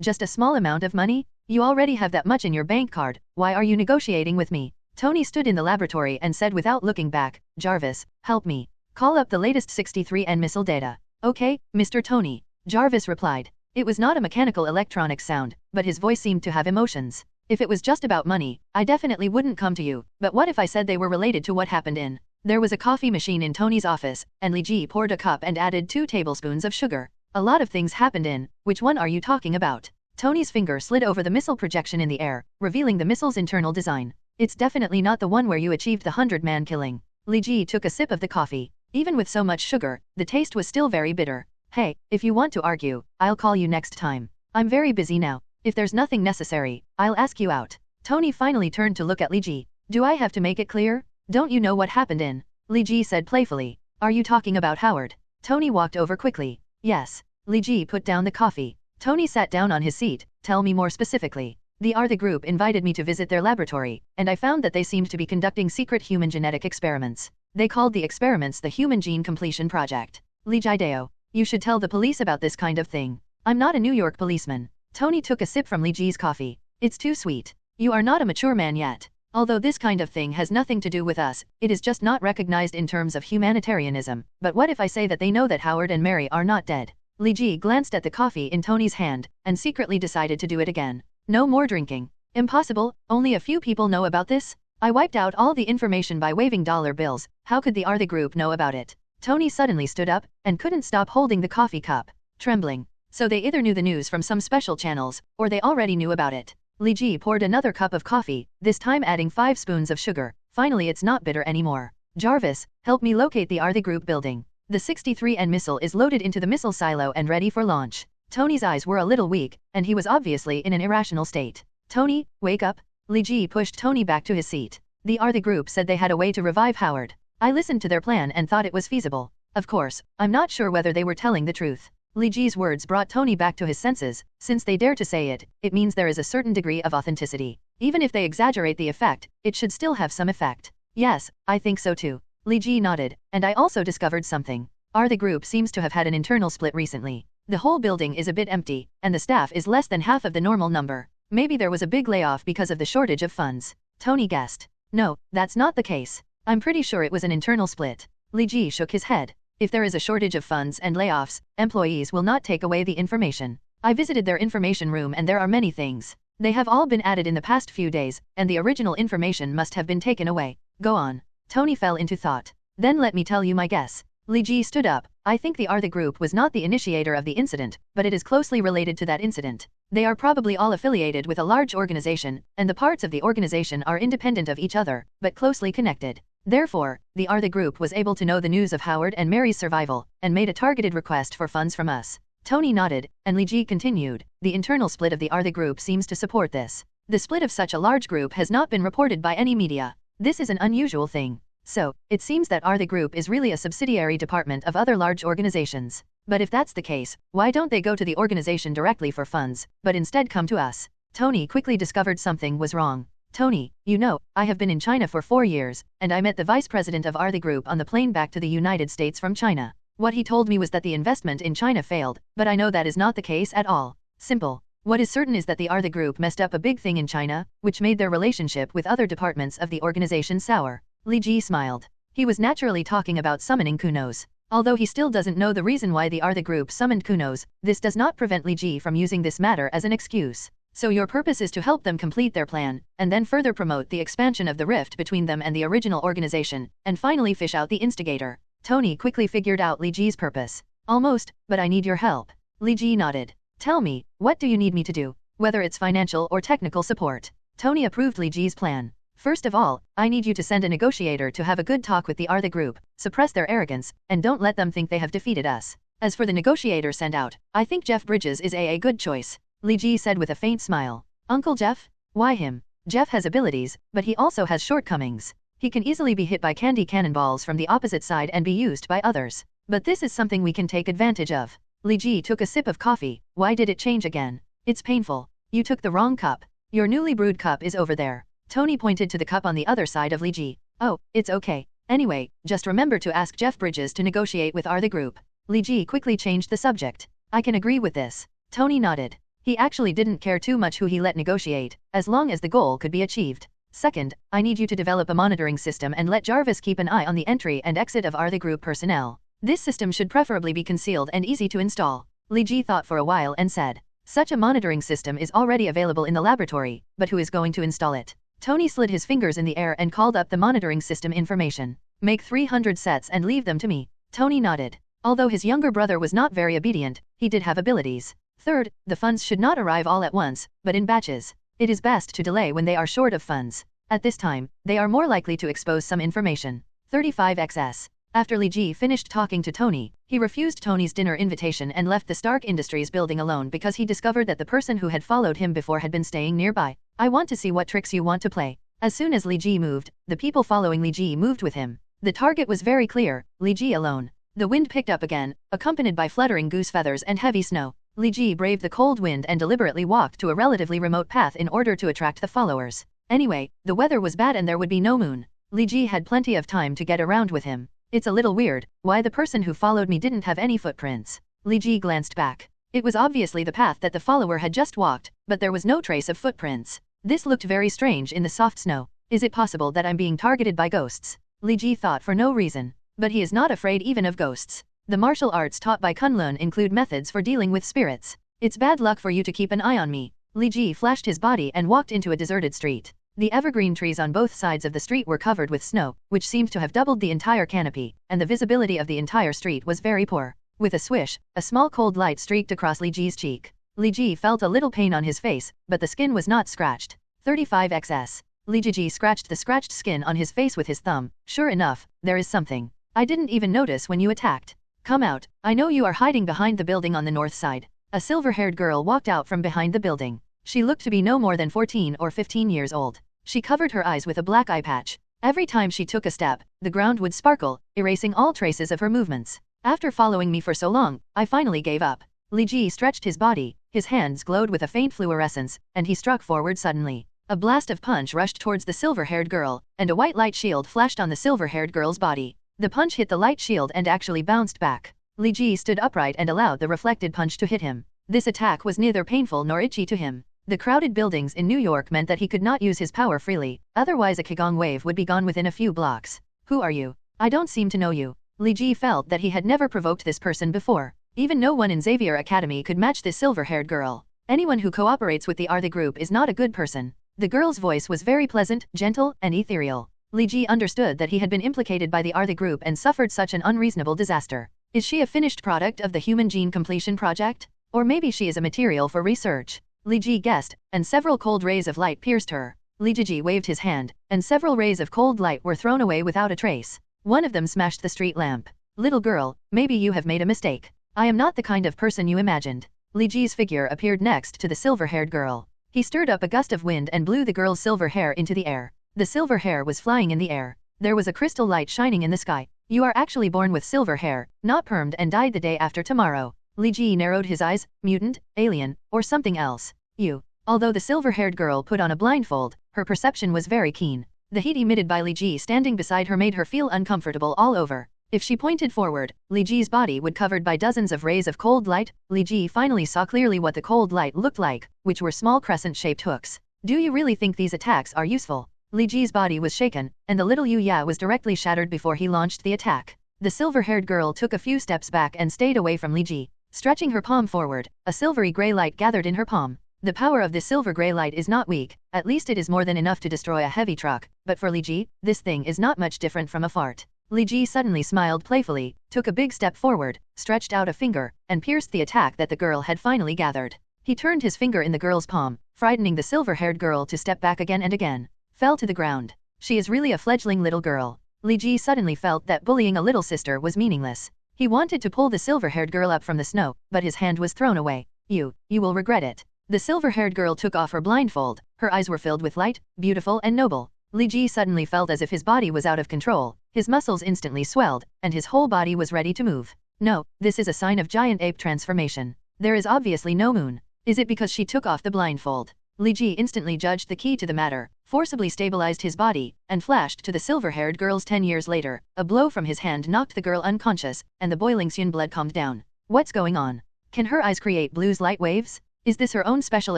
just a small amount of money? You already have that much in your bank card, why are you negotiating with me? Tony stood in the laboratory and said without looking back, Jarvis, help me. Call up the latest 63N missile data. Okay, Mr. Tony. Jarvis replied. It was not a mechanical electronic sound, but his voice seemed to have emotions. If it was just about money, I definitely wouldn't come to you, but what if I said they were related to what happened in? There was a coffee machine in Tony's office, and Li Ji poured a cup and added 2 tablespoons of sugar. A lot of things happened in, which one are you talking about? Tony's finger slid over the missile projection in the air, revealing the missile's internal design. It's definitely not the one where you achieved the 100-man killing. Li Ji took a sip of the coffee. Even with so much sugar, the taste was still very bitter. Hey, if you want to argue, I'll call you next time. I'm very busy now. If there's nothing necessary, I'll ask you out. Tony finally turned to look at Li Ji. Do I have to make it clear? Don't you know what happened in? Li Ji said playfully. Are you talking about Howard? Tony walked over quickly. Yes. Li Ji put down the coffee. Tony sat down on his seat. Tell me more specifically. The Are the Group invited me to visit their laboratory, and I found that they seemed to be conducting secret human genetic experiments. They called the experiments the Human Gene Completion Project. Li Jideo, you should tell the police about this kind of thing. I'm not a New York policeman. Tony took a sip from Li Ji's coffee. It's too sweet. You are not a mature man yet. Although this kind of thing has nothing to do with us, it is just not recognized in terms of humanitarianism. But what if I say that they know that Howard and Mary are not dead? Li Ji glanced at the coffee in Tony's hand, and secretly decided to do it again. No more drinking. Impossible, only a few people know about this? I wiped out all the information by waving dollar bills, how could the Are the Group know about it? Tony suddenly stood up, and couldn't stop holding the coffee cup, trembling. So they either knew the news from some special channels, or they already knew about it. Li Ji poured another cup of coffee, this time adding 5 spoons of sugar. Finally it's not bitter anymore. Jarvis, help me locate the Are the Group building. The 63N missile is loaded into the missile silo and ready for launch. Tony's eyes were a little weak, and he was obviously in an irrational state. Tony, wake up. Li Ji pushed Tony back to his seat. The Are the Group said they had a way to revive Howard. I listened to their plan and thought it was feasible. Of course, I'm not sure whether they were telling the truth. Li Ji's words brought Tony back to his senses. Since they dare to say it, it means there is a certain degree of authenticity. Even if they exaggerate the effect, it should still have some effect. Yes, I think so too. Li Ji nodded, and I also discovered something. Are the Group seems to have had an internal split recently. The whole building is a bit empty, and the staff is less than half of the normal number. Maybe there was a big layoff because of the shortage of funds. Tony guessed. No, that's not the case. I'm pretty sure it was an internal split. Li Ji shook his head. If there is a shortage of funds and layoffs, employees will not take away the information. I visited their information room and there are many things. They have all been added in the past few days, and the original information must have been taken away. Go on. Tony fell into thought. Then let me tell you my guess. Li Ji stood up. I think the Artha group was not the initiator of the incident, but it is closely related to that incident. They are probably all affiliated with a large organization, and the parts of the organization are independent of each other, but closely connected. Therefore, the Artha group was able to know the news of Howard and Mary's survival, and made a targeted request for funds from us. Tony nodded, and Li Ji continued. The internal split of the Artha group seems to support this. The split of such a large group has not been reported by any media. This is an unusual thing. So, it seems that Artha group is really a subsidiary department of other large organizations. But if that's the case, why don't they go to the organization directly for funds, but instead come to us? Tony quickly discovered something was wrong. Tony, you know, I have been in China for 4 years, and I met the vice president of Artha Group on the plane back to the United States from China. What he told me was that the investment in China failed, but I know that is not the case at all. Simple. What is certain is that the Artha Group messed up a big thing in China, which made their relationship with other departments of the organization sour. Li Ji smiled. He was naturally talking about summoning Kunos. Although he still doesn't know the reason why the Artha Group summoned Kunos, this does not prevent Li Ji from using this matter as an excuse. So your purpose is to help them complete their plan, and then further promote the expansion of the rift between them and the original organization, and finally fish out the instigator. Tony quickly figured out Li Ji's purpose. Almost, but I need your help. Li Ji nodded. Tell me, what do you need me to do? Whether it's financial or technical support. Tony approved Li Ji's plan. First of all, I need you to send a negotiator to have a good talk with the Artha Group, suppress their arrogance, and don't let them think they have defeated us. As for the negotiator sent out, I think Jeff Bridges is a good choice. Li Ji said with a faint smile. Uncle Jeff? Why him? Jeff has abilities, but he also has shortcomings. He can easily be hit by candy cannonballs from the opposite side and be used by others. But this is something we can take advantage of. Li Ji took a sip of coffee. Why did it change again? It's painful. You took the wrong cup. Your newly brewed cup is over there. Tony pointed to the cup on the other side of Li Ji. Oh, it's okay. Anyway, just remember to ask Jeff Bridges to negotiate with Artha Group. Li Ji quickly changed the subject. I can agree with this. Tony nodded. He actually didn't care too much who he let negotiate, as long as the goal could be achieved. Second, I need you to develop a monitoring system and let Jarvis keep an eye on the entry and exit of Artha Group personnel. This system should preferably be concealed and easy to install. Li Ji thought for a while and said. Such a monitoring system is already available in the laboratory, but who is going to install it? Tony slid his fingers in the air and called up the monitoring system information. Make 300 sets and leave them to me. Tony nodded. Although his younger brother was not very obedient, he did have abilities. Third, the funds should not arrive all at once, but in batches. It is best to delay when they are short of funds. At this time, they are more likely to expose some information. 35XS. After Li Ji finished talking to Tony, he refused Tony's dinner invitation and left the Stark Industries building alone because he discovered that the person who had followed him before had been staying nearby. I want to see what tricks you want to play. As soon as Li Ji moved, the people following Li Ji moved with him. The target was very clear, Li Ji alone. The wind picked up again, accompanied by fluttering goose feathers and heavy snow. Li Ji braved the cold wind and deliberately walked to a relatively remote path in order to attract the followers. Anyway, the weather was bad and there would be no moon. Li Ji had plenty of time to get around with him. It's a little weird, why the person who followed me didn't have any footprints. Li Ji glanced back. It was obviously the path that the follower had just walked, but there was no trace of footprints. This looked very strange in the soft snow. Is it possible that I'm being targeted by ghosts? Li Ji thought for no reason. But he is not afraid even of ghosts. The martial arts taught by Kunlun include methods for dealing with spirits. It's bad luck for you to keep an eye on me. Li Ji flashed his body and walked into a deserted street. The evergreen trees on both sides of the street were covered with snow, which seemed to have doubled the entire canopy, and the visibility of the entire street was very poor. With a swish, a small cold light streaked across Li Ji's cheek. Li Ji felt a little pain on his face, but the skin was not scratched. 35XS. Li Ji scratched the scratched skin on his face with his thumb. Sure enough, there is something. I didn't even notice when you attacked. Come out, I know you are hiding behind the building on the north side. A silver-haired girl walked out from behind the building. She looked to be no more than 14 or 15 years old. She covered her eyes with a black eye patch. Every time she took a step, the ground would sparkle, erasing all traces of her movements. After following me for so long, I finally gave up. Li Ji stretched his body, his hands glowed with a faint fluorescence, and he struck forward suddenly. A blast of punch rushed towards the silver-haired girl, and a white light shield flashed on the silver-haired girl's body. The punch hit the light shield and actually bounced back. Li Ji stood upright and allowed the reflected punch to hit him. This attack was neither painful nor itchy to him. The crowded buildings in New York meant that he could not use his power freely, otherwise a Qigong wave would be gone within a few blocks. Who are you? I don't seem to know you. Li Ji felt that he had never provoked this person before. Even no one in Xavier Academy could match this silver-haired girl. Anyone who cooperates with the Artha group is not a good person. The girl's voice was very pleasant, gentle, and ethereal. Li Ji understood that he had been implicated by the Artha group and suffered such an unreasonable disaster. Is she a finished product of the Human Gene Completion Project? Or maybe she is a material for research? Li Ji guessed, and several cold rays of light pierced her. Li Ji waved his hand, and several rays of cold light were thrown away without a trace. One of them smashed the street lamp. Little girl, maybe you have made a mistake. I am not the kind of person you imagined. Li Ji's figure appeared next to the silver-haired girl. He stirred up a gust of wind and blew the girl's silver hair into the air. The silver hair was flying in the air. There was a crystal light shining in the sky. You are actually born with silver hair, not permed and died the day after tomorrow. Li Ji narrowed his eyes, mutant, alien, or something else. You. Although the silver-haired girl put on a blindfold, her perception was very keen. The heat emitted by Li Ji standing beside her made her feel uncomfortable all over. If she pointed forward, Li Ji's body would covered by dozens of rays of cold light. Li Ji finally saw clearly what the cold light looked like, which were small crescent-shaped hooks. Do you really think these attacks are useful? Li Ji's body was shaken, and the little Yu Ya was directly shattered before he launched the attack. The silver-haired girl took a few steps back and stayed away from Li Ji. Stretching her palm forward, a silvery gray light gathered in her palm. The power of this silver-gray light is not weak, at least it is more than enough to destroy a heavy truck, but for Li Ji, this thing is not much different from a fart. Li Ji suddenly smiled playfully, took a big step forward, stretched out a finger, and pierced the attack that the girl had finally gathered. He turned his finger in the girl's palm, frightening the silver-haired girl to step back again and again. Fell to the ground. She is really a fledgling little girl. Li Ji suddenly felt that bullying a little sister was meaningless. He wanted to pull the silver-haired girl up from the snow, but his hand was thrown away. You will regret it. The silver-haired girl took off her blindfold. Her eyes were filled with light, beautiful and noble. Li Ji suddenly felt as if his body was out of control. His muscles instantly swelled, and his whole body was ready to move. No, this is a sign of giant ape transformation. There is obviously no moon. Is it because she took off the blindfold? Li Ji instantly judged the key to the matter, forcibly stabilized his body, and flashed to the silver-haired girl's 10 years later. A blow from his hand knocked the girl unconscious, and the boiling Xun blood calmed down. What's going on? Can her eyes create blues light waves? Is this her own special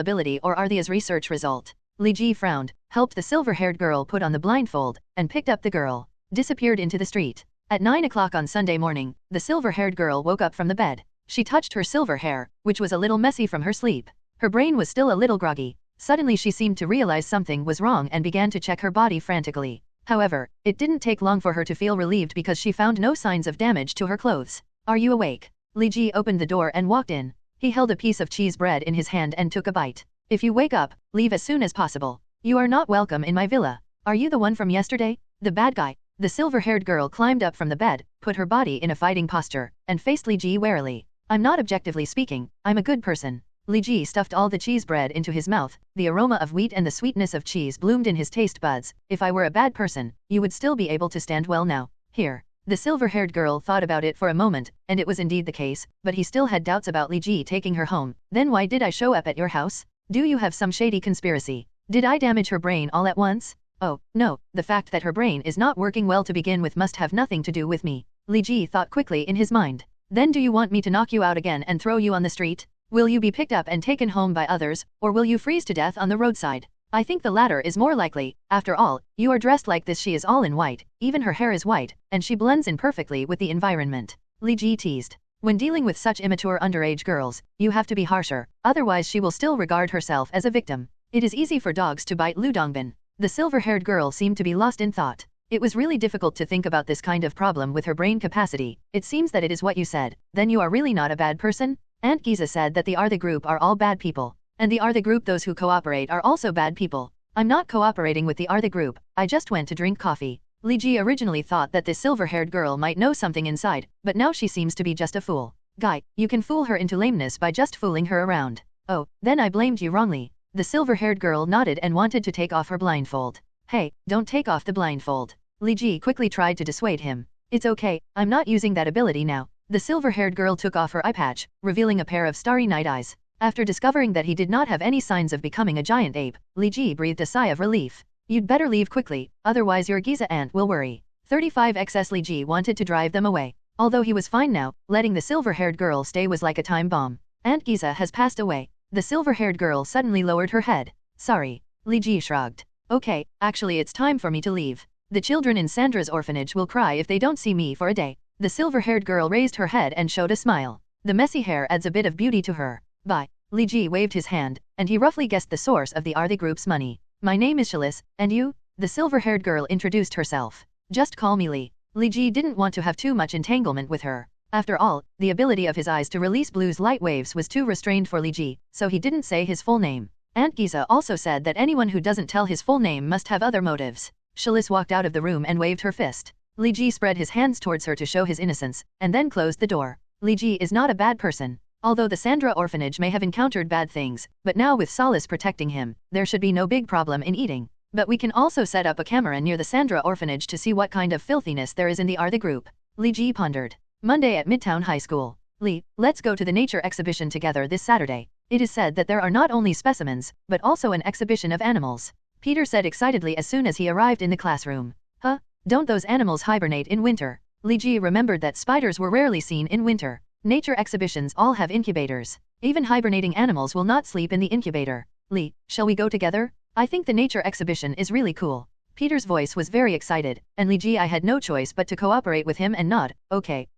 ability or are these research result? Li Ji frowned, helped the silver-haired girl put on the blindfold, and picked up the girl. Disappeared into the street. At 9 o'clock on Sunday morning, the silver-haired girl woke up from the bed. She touched her silver hair, which was a little messy from her sleep. Her brain was still a little groggy. Suddenly she seemed to realize something was wrong and began to check her body frantically. However, it didn't take long for her to feel relieved because she found no signs of damage to her clothes. Are you awake? Li Ji opened the door and walked in. He held a piece of cheese bread in his hand and took a bite. If you wake up, leave as soon as possible. You are not welcome in my villa. Are you the one from yesterday? The bad guy? The silver-haired girl climbed up from the bed, put her body in a fighting posture, and faced Li Ji warily. I'm not objectively speaking, I'm a good person. Li Ji stuffed all the cheese bread into his mouth. The aroma of wheat and the sweetness of cheese bloomed in his taste buds. If I were a bad person, you would still be able to stand well now. Here. The silver-haired girl thought about it for a moment, and it was indeed the case, but he still had doubts about Li Ji taking her home. Then why did I show up at your house? Do you have some shady conspiracy? Did I damage her brain all at once? Oh, no, the fact that her brain is not working well to begin with must have nothing to do with me. Li Ji thought quickly in his mind. Then do you want me to knock you out again and throw you on the street? Will you be picked up and taken home by others, or will you freeze to death on the roadside? I think the latter is more likely. After all, you are dressed like this. She is all in white, even her hair is white, and she blends in perfectly with the environment. Li Ji teased. When dealing with such immature underage girls, you have to be harsher, otherwise she will still regard herself as a victim. It is easy for dogs to bite Lu Dongbin. The silver-haired girl seemed to be lost in thought. It was really difficult to think about this kind of problem with her brain capacity. It seems that it is what you said. Then you are really not a bad person? Aunt Giza said that the Artha group are all bad people. And the Artha group, those who cooperate, are also bad people. I'm not cooperating with the Artha group, I just went to drink coffee. Li Ji originally thought that this silver-haired girl might know something inside, but now she seems to be just a fool. Guy, you can fool her into lameness by just fooling her around. Oh, then I blamed you wrongly. The silver-haired girl nodded and wanted to take off her blindfold. Hey, don't take off the blindfold. Li Ji quickly tried to dissuade him. It's okay, I'm not using that ability now. The silver-haired girl took off her eye patch, revealing a pair of starry night eyes. After discovering that he did not have any signs of becoming a giant ape, Li Ji breathed a sigh of relief. You'd better leave quickly, otherwise your Giza aunt will worry. 35 XS Li Ji wanted to drive them away. Although he was fine now, letting the silver-haired girl stay was like a time bomb. Aunt Giza has passed away. The silver-haired girl suddenly lowered her head. Sorry. Li Ji shrugged. Okay, actually it's time for me to leave. The children in Sandra's orphanage will cry if they don't see me for a day. The silver-haired girl raised her head and showed a smile. The messy hair adds a bit of beauty to her. Bye. Li Ji waved his hand, and he roughly guessed the source of the Arthi group's money. My name is Chalice, and you? The silver-haired girl introduced herself. Just call me Li. Li Ji didn't want to have too much entanglement with her. After all, the ability of his eyes to release blue's light waves was too restrained for Li Ji, so he didn't say his full name. Aunt Giza also said that anyone who doesn't tell his full name must have other motives. Chalice walked out of the room and waved her fist. Li Ji spread his hands towards her to show his innocence, and then closed the door. Li Ji is not a bad person. Although the Sandra orphanage may have encountered bad things, but now with Solace protecting him, there should be no big problem in eating. But we can also set up a camera near the Sandra orphanage to see what kind of filthiness there is in the Arthi group. Li Ji pondered. Monday at Midtown High School. Li, let's go to the nature exhibition together this Saturday. It is said that there are not only specimens, but also an exhibition of animals. Peter said excitedly as soon as he arrived in the classroom. Huh? Don't those animals hibernate in winter? Li Ji remembered that spiders were rarely seen in winter. Nature exhibitions all have incubators. Even hibernating animals will not sleep in the incubator. Li, shall we go together? I think the nature exhibition is really cool. Peter's voice was very excited, and Li Ji I had no choice but to cooperate with him and nod. Okay,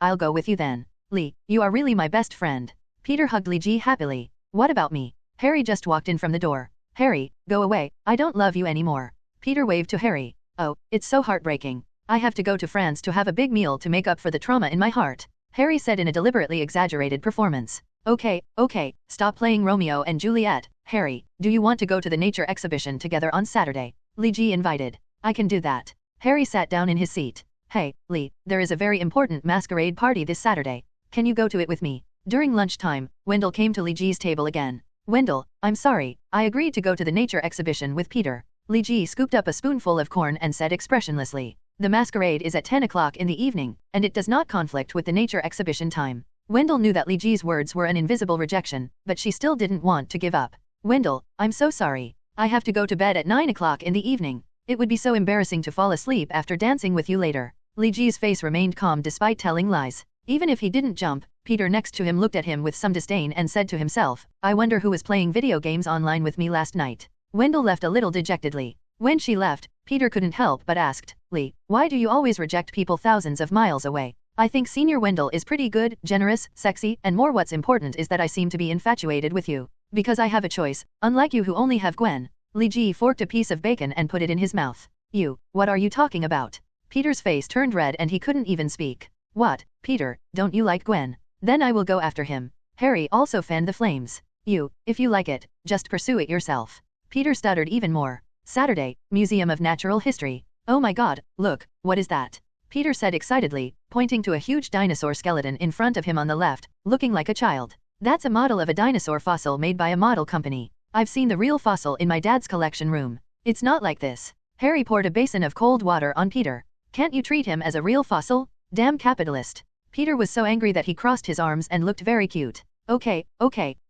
I'll go with you then. Li, you are really my best friend. Peter hugged Li Ji happily. What about me? Harry just walked in from the door. Harry, go away, I don't love you anymore. Peter waved to Harry. Oh, it's so heartbreaking. I have to go to France to have a big meal to make up for the trauma in my heart. Harry said in a deliberately exaggerated performance. Okay, stop playing Romeo and Juliet. Harry, do you want to go to the nature exhibition together on Saturday? Li Ji invited. I can do that. Harry sat down in his seat. Hey, Li, there is a very important masquerade party this Saturday. Can you go to it with me? During lunchtime, Wendell came to Li Ji's table again. Wendell, I'm sorry, I agreed to go to the nature exhibition with Peter. Li Ji scooped up a spoonful of corn and said expressionlessly. The masquerade is at 10 o'clock in the evening, and it does not conflict with the nature exhibition time. Wendell knew that Li Ji's words were an invisible rejection, but she still didn't want to give up. Wendell, I'm so sorry. I have to go to bed at 9 o'clock in the evening. It would be so embarrassing to fall asleep after dancing with you later. Li Ji's face remained calm despite telling lies. Even if he didn't jump, Peter next to him looked at him with some disdain and said to himself, I wonder who was playing video games online with me last night. Wendell left a little dejectedly. When she left, Peter couldn't help but asked, Li, why do you always reject people thousands of miles away? I think Senior Wendell is pretty good, generous, sexy, and more what's important is that I seem to be infatuated with you. Because I have a choice, unlike you who only have Gwen. Li Ji forked a piece of bacon and put it in his mouth. You, what are you talking about? Peter's face turned red and he couldn't even speak. What, Peter, don't you like Gwen? Then I will go after him. Harry also fanned the flames. You, if you like it, just pursue it yourself. Peter stuttered even more. Saturday, Museum of Natural History. Oh my god, look, what is that? Peter said excitedly, pointing to a huge dinosaur skeleton in front of him on the left, looking like a child. That's a model of a dinosaur fossil made by a model company. I've seen the real fossil in my dad's collection room. It's not like this. Harry poured a basin of cold water on Peter. Can't you treat him as a real fossil? Damn capitalist. Peter was so angry that he crossed his arms and looked very cute. Okay,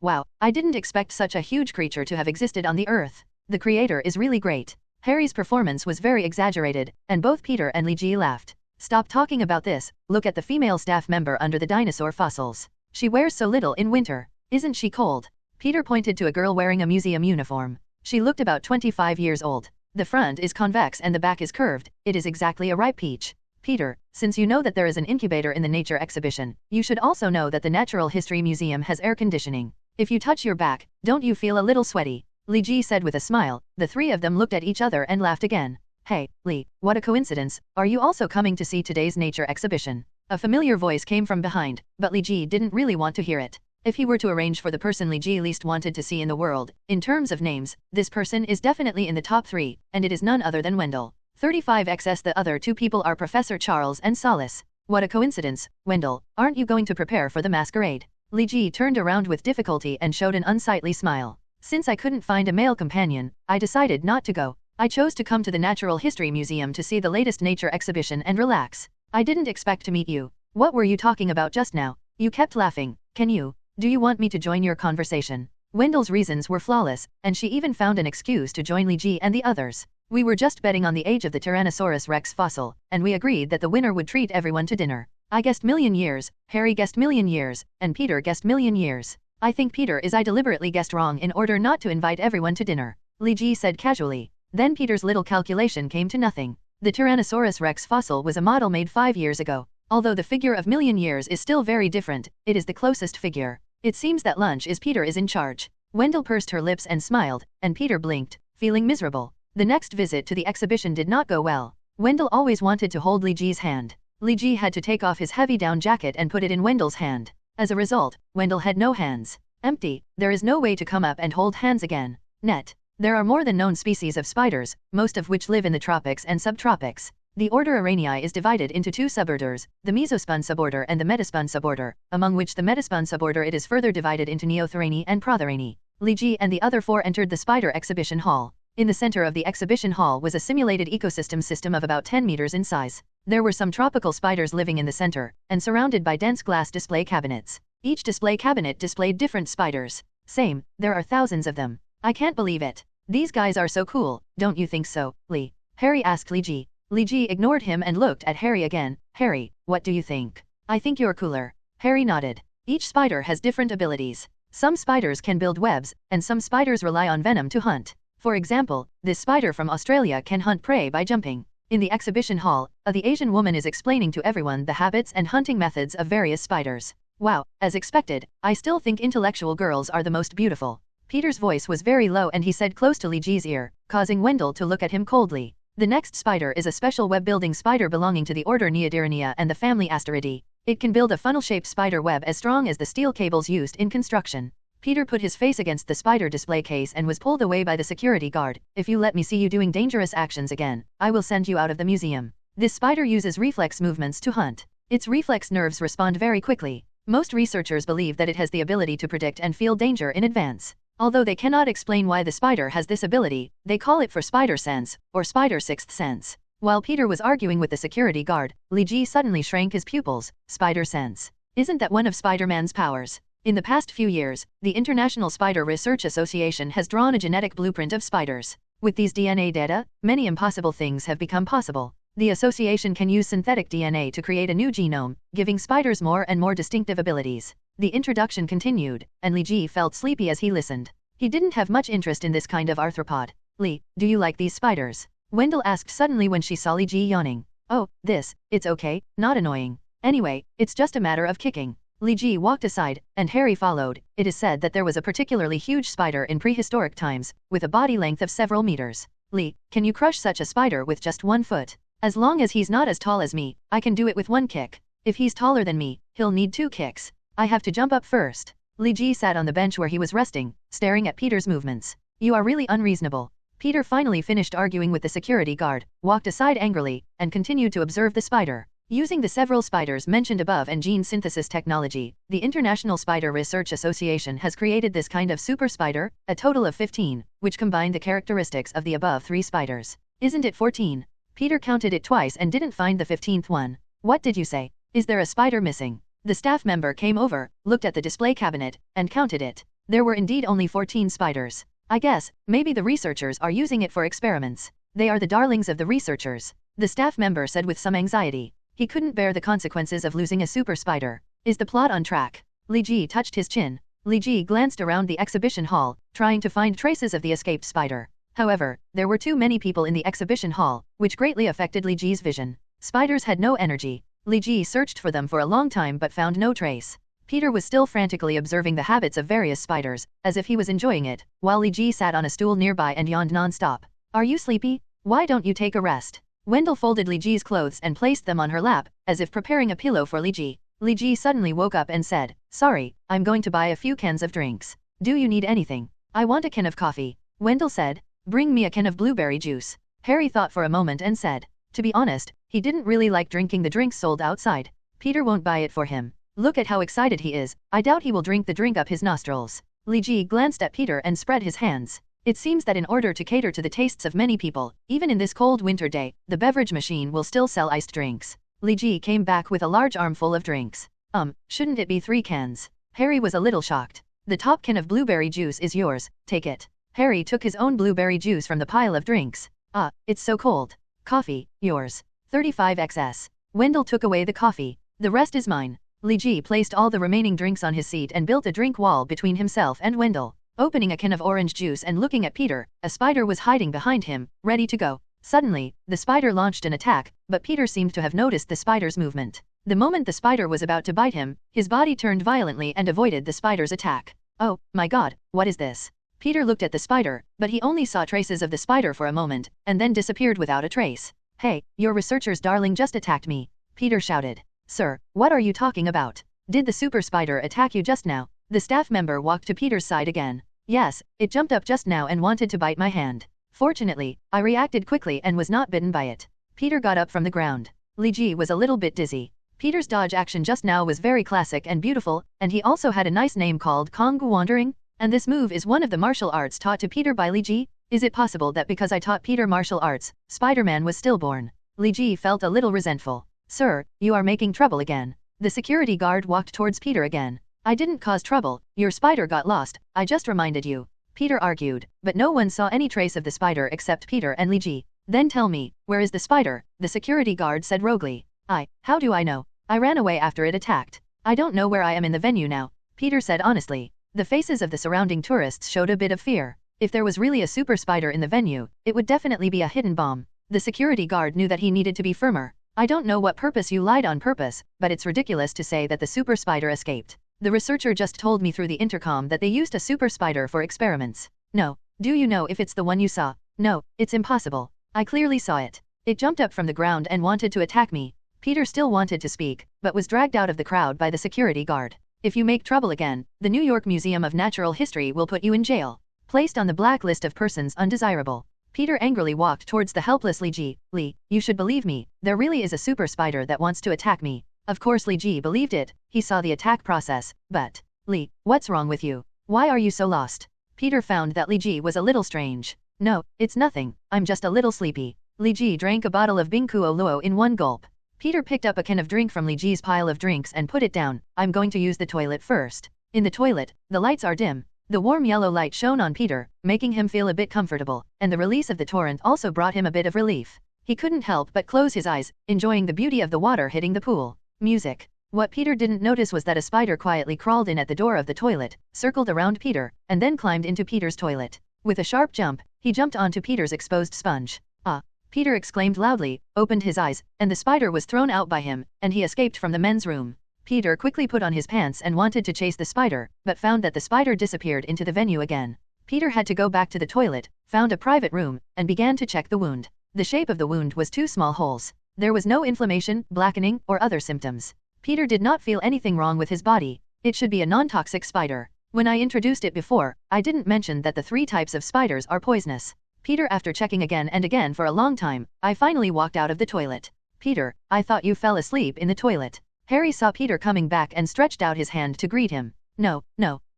wow, I didn't expect such a huge creature to have existed on the earth. The creator is really great. Harry's performance was very exaggerated, and both Peter and Li Ji laughed. Stop talking about this, look at the female staff member under the dinosaur fossils. She wears so little in winter. Isn't she cold? Peter pointed to a girl wearing a museum uniform. She looked about 25 years old. The front is convex and the back is curved. It is exactly a ripe peach. Peter, since you know that there is an incubator in the nature exhibition, you should also know that the Natural History Museum has air conditioning. If you touch your back, don't you feel a little sweaty? Li Ji said with a smile. The three of them looked at each other and laughed again. Hey, Li, what a coincidence, are you also coming to see today's nature exhibition? A familiar voice came from behind, but Li Ji didn't really want to hear it. If he were to arrange for the person Li Ji least wanted to see in the world, in terms of names, this person is definitely in the top 3, and it is none other than Wendell. 35xs The other two people are Professor Charles and Solace. What a coincidence. Wendell, aren't you going to prepare for the masquerade? Li Ji turned around with difficulty and showed an unsightly smile. Since I couldn't find a male companion, I decided not to go. I chose to come to the Natural History Museum to see the latest nature exhibition and relax. I didn't expect to meet you. What were you talking about just now? You kept laughing. Do you want me to join your conversation? Wendell's reasons were flawless, and she even found an excuse to join Li Ji and the others. We were just betting on the age of the Tyrannosaurus rex fossil, and we agreed that the winner would treat everyone to dinner. I guessed million years, Harry guessed million years, and Peter guessed million years. I think Peter I deliberately guessed wrong in order not to invite everyone to dinner, Li Ji said casually. Then Peter's little calculation came to nothing. The Tyrannosaurus rex fossil was a model made 5 years ago. Although the figure of million years is still very different, it is the closest figure. It seems that lunch is Peter is in charge. Wendell pursed her lips and smiled, and Peter blinked, feeling miserable. The next visit to the exhibition did not go well. Wendell always wanted to hold Li Ji's hand. Li Ji had to take off his heavy down jacket and put it in Wendell's hand. As a result, Wendell had no hands. Empty, there is no way to come up and hold hands again. Net. There are more than known species of spiders, most of which live in the tropics and subtropics. The order Araneae is divided into 2 suborders, the Mesospon suborder and the Metaspon suborder, among which the Metaspon suborder it is further divided into Neotheraneae and Protheraneae. Li Ji and the other 4 entered the spider exhibition hall. In the center of the exhibition hall was a simulated ecosystem system of about 10 meters in size. There were some tropical spiders living in the center, and surrounded by dense glass display cabinets. Each display cabinet displayed different spiders. Same, there are thousands of them. I can't believe it. These guys are so cool, don't you think so, Li? Harry asked Li Ji. Li Ji ignored him and looked at Harry again. Harry, what do you think? I think you're cooler. Harry nodded. Each spider has different abilities. Some spiders can build webs, and some spiders rely on venom to hunt. For example, this spider from Australia can hunt prey by jumping. In the exhibition hall, the Asian woman is explaining to everyone the habits and hunting methods of various spiders. Wow, as expected, I still think intellectual girls are the most beautiful. Peter's voice was very low and he said close to Li Ji's ear, causing Wendell to look at him coldly. The next spider is a special web-building spider belonging to the order Neodyranea and the family Asteridae. It can build a funnel-shaped spider web as strong as the steel cables used in construction. Peter put his face against the spider display case and was pulled away by the security guard. If you let me see you doing dangerous actions again, I will send you out of the museum. This spider uses reflex movements to hunt. Its reflex nerves respond very quickly. Most researchers believe that it has the ability to predict and feel danger in advance. Although they cannot explain why the spider has this ability, they call it for spider sense, or spider sixth sense. While Peter was arguing with the security guard, Li Ji suddenly shrank his pupils. Spider sense. Isn't that one of Spider-Man's powers? In the past few years, the International Spider Research Association has drawn a genetic blueprint of spiders. With these DNA data, many impossible things have become possible. The association can use synthetic DNA to create a new genome, giving spiders more and more distinctive abilities. The introduction continued, and Li Ji felt sleepy as he listened. He didn't have much interest in this kind of arthropod. Li, do you like these spiders? Wendell asked suddenly when she saw Li Ji yawning. Oh, it's okay, not annoying. Anyway, it's just a matter of kicking. Li Ji walked aside, and Harry followed. It is said that there was a particularly huge spider in prehistoric times, with a body length of several meters. Li, can you crush such a spider with just 1 foot? As long as he's not as tall as me, I can do it with 1 kick. If he's taller than me, he'll need 2 kicks. I have to jump up first. Li Ji sat on the bench where he was resting, staring at Peter's movements. You are really unreasonable. Peter finally finished arguing with the security guard, walked aside angrily, and continued to observe the spider. Using the several spiders mentioned above and gene synthesis technology, the International Spider Research Association has created this kind of super spider, a total of 15, which combine the characteristics of the above 3 spiders. Isn't it 14? Peter counted it twice and didn't find the 15th one. What did you say? Is there a spider missing? The staff member came over, looked at the display cabinet, and counted it. There were indeed only 14 spiders. I guess, maybe the researchers are using it for experiments. They are the darlings of the researchers, the staff member said with some anxiety. He couldn't bear the consequences of losing a super spider. Is the plot on track? Li Ji touched his chin. Li Ji glanced around the exhibition hall, trying to find traces of the escaped spider. However, there were too many people in the exhibition hall, which greatly affected Li Ji's vision. Spiders had no energy. Li Ji searched for them for a long time but found no trace. Peter was still frantically observing the habits of various spiders, as if he was enjoying it, while Li Ji sat on a stool nearby and yawned non-stop. Are you sleepy? Why don't you take a rest? Wendell folded Li Ji's clothes and placed them on her lap, as if preparing a pillow for Li Ji. Li Ji suddenly woke up and said, Sorry, I'm going to buy a few cans of drinks. Do you need anything? I want a can of coffee. Wendell said, Bring me a can of blueberry juice. Harry thought for a moment and said, To be honest, he didn't really like drinking the drinks sold outside. Peter won't buy it for him. Look at how excited he is. I doubt he will drink the drink up his nostrils. Li Ji glanced at Peter and spread his hands. It seems that in order to cater to the tastes of many people, even in this cold winter day, the beverage machine will still sell iced drinks. Li Ji came back with a large armful of drinks. Shouldn't it be 3 cans? Harry was a little shocked. The top can of blueberry juice is yours, take it. Harry took his own blueberry juice from the pile of drinks. It's so cold. Coffee, yours. 35 XS. Wendell took away the coffee. The rest is mine. Li Ji placed all the remaining drinks on his seat and built a drink wall between himself and Wendell. Opening a can of orange juice and looking at Peter, a spider was hiding behind him, ready to go. Suddenly, the spider launched an attack, but Peter seemed to have noticed the spider's movement. The moment the spider was about to bite him, his body turned violently and avoided the spider's attack. Oh, my god, what is this? Peter looked at the spider, but he only saw traces of the spider for a moment, and then disappeared without a trace. Hey, your researcher's darling just attacked me, Peter shouted. Sir, what are you talking about? Did the super spider attack you just now? The staff member walked to Peter's side again. Yes, it jumped up just now and wanted to bite my hand. Fortunately, I reacted quickly and was not bitten by it. Peter got up from the ground. Li Ji was a little bit dizzy. Peter's dodge action just now was very classic and beautiful, and he also had a nice name called Kong Wandering, and this move is one of the martial arts taught to Peter by Li Ji. Is it possible that because I taught Peter martial arts, Spider-Man was stillborn? Li Ji felt a little resentful. Sir, you are making trouble again. The security guard walked towards Peter again. I didn't cause trouble, your spider got lost, I just reminded you. Peter argued, but no one saw any trace of the spider except Peter and Li Ji. Then tell me, where is the spider? The security guard said roguely. How do I know? I ran away after it attacked. I don't know where I am in the venue now, Peter said honestly. The faces of the surrounding tourists showed a bit of fear. If there was really a super spider in the venue, it would definitely be a hidden bomb. The security guard knew that he needed to be firmer. I don't know what purpose you lied on purpose, but it's ridiculous to say that the super spider escaped. The researcher just told me through the intercom that they used a super spider for experiments. No. Do you know if it's the one you saw? No, it's impossible. I clearly saw it. It jumped up from the ground and wanted to attack me. Peter still wanted to speak, but was dragged out of the crowd by the security guard. If you make trouble again, the New York Museum of Natural History will put you in jail. Placed on the black list of persons undesirable. Peter angrily walked towards the helpless Li Ji. Li, you should believe me, there really is a super spider that wants to attack me. Of course Li Ji believed it, he saw the attack process, but, Li, what's wrong with you? Why are you so lost? Peter found that Li Ji was a little strange. No, it's nothing, I'm just a little sleepy. Li Ji drank a bottle of Bingkuo Luo in one gulp. Peter picked up a can of drink from Li Ji's pile of drinks and put it down. I'm going to use the toilet first. In the toilet, the lights are dim. The warm yellow light shone on Peter, making him feel a bit comfortable, and the release of the torrent also brought him a bit of relief. He couldn't help but close his eyes, enjoying the beauty of the water hitting the pool. Music. What Peter didn't notice was that a spider quietly crawled in at the door of the toilet, circled around Peter, and then climbed into Peter's toilet. With a sharp jump, he jumped onto Peter's exposed sponge. Ah! Peter exclaimed loudly, opened his eyes, and the spider was thrown out by him, and he escaped from the men's room. Peter quickly put on his pants and wanted to chase the spider, but found that the spider disappeared into the venue again. Peter had to go back to the toilet, found a private room, and began to check the wound. The shape of the wound was 2 small holes. There was no inflammation, blackening, or other symptoms. Peter did not feel anything wrong with his body. It should be a non-toxic spider. When I introduced it before, I didn't mention that the 3 types of spiders are poisonous. Peter, after checking again and again for a long time, I finally walked out of the toilet. Peter, I thought you fell asleep in the toilet. Harry saw Peter coming back and stretched out his hand to greet him. No.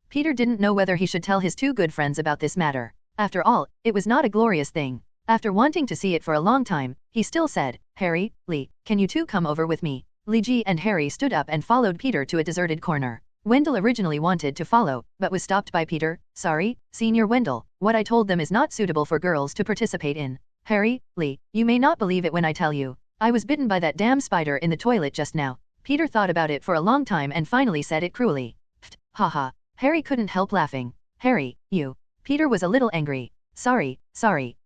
Peter didn't know whether he should tell his 2 good friends about this matter. After all, it was not a glorious thing. After wanting to see it for a long time, he still said, Harry, Lee, can you 2 come over with me? Li Ji and Harry stood up and followed Peter to a deserted corner. Wendell originally wanted to follow, but was stopped by Peter. Sorry, Senior Wendell, what I told them is not suitable for girls to participate in. Harry, Lee, you may not believe it when I tell you. I was bitten by that damn spider in the toilet just now. Peter thought about it for a long time and finally said it cruelly. Pfft, haha. Harry couldn't help laughing. Harry, you. Peter was a little angry. Sorry,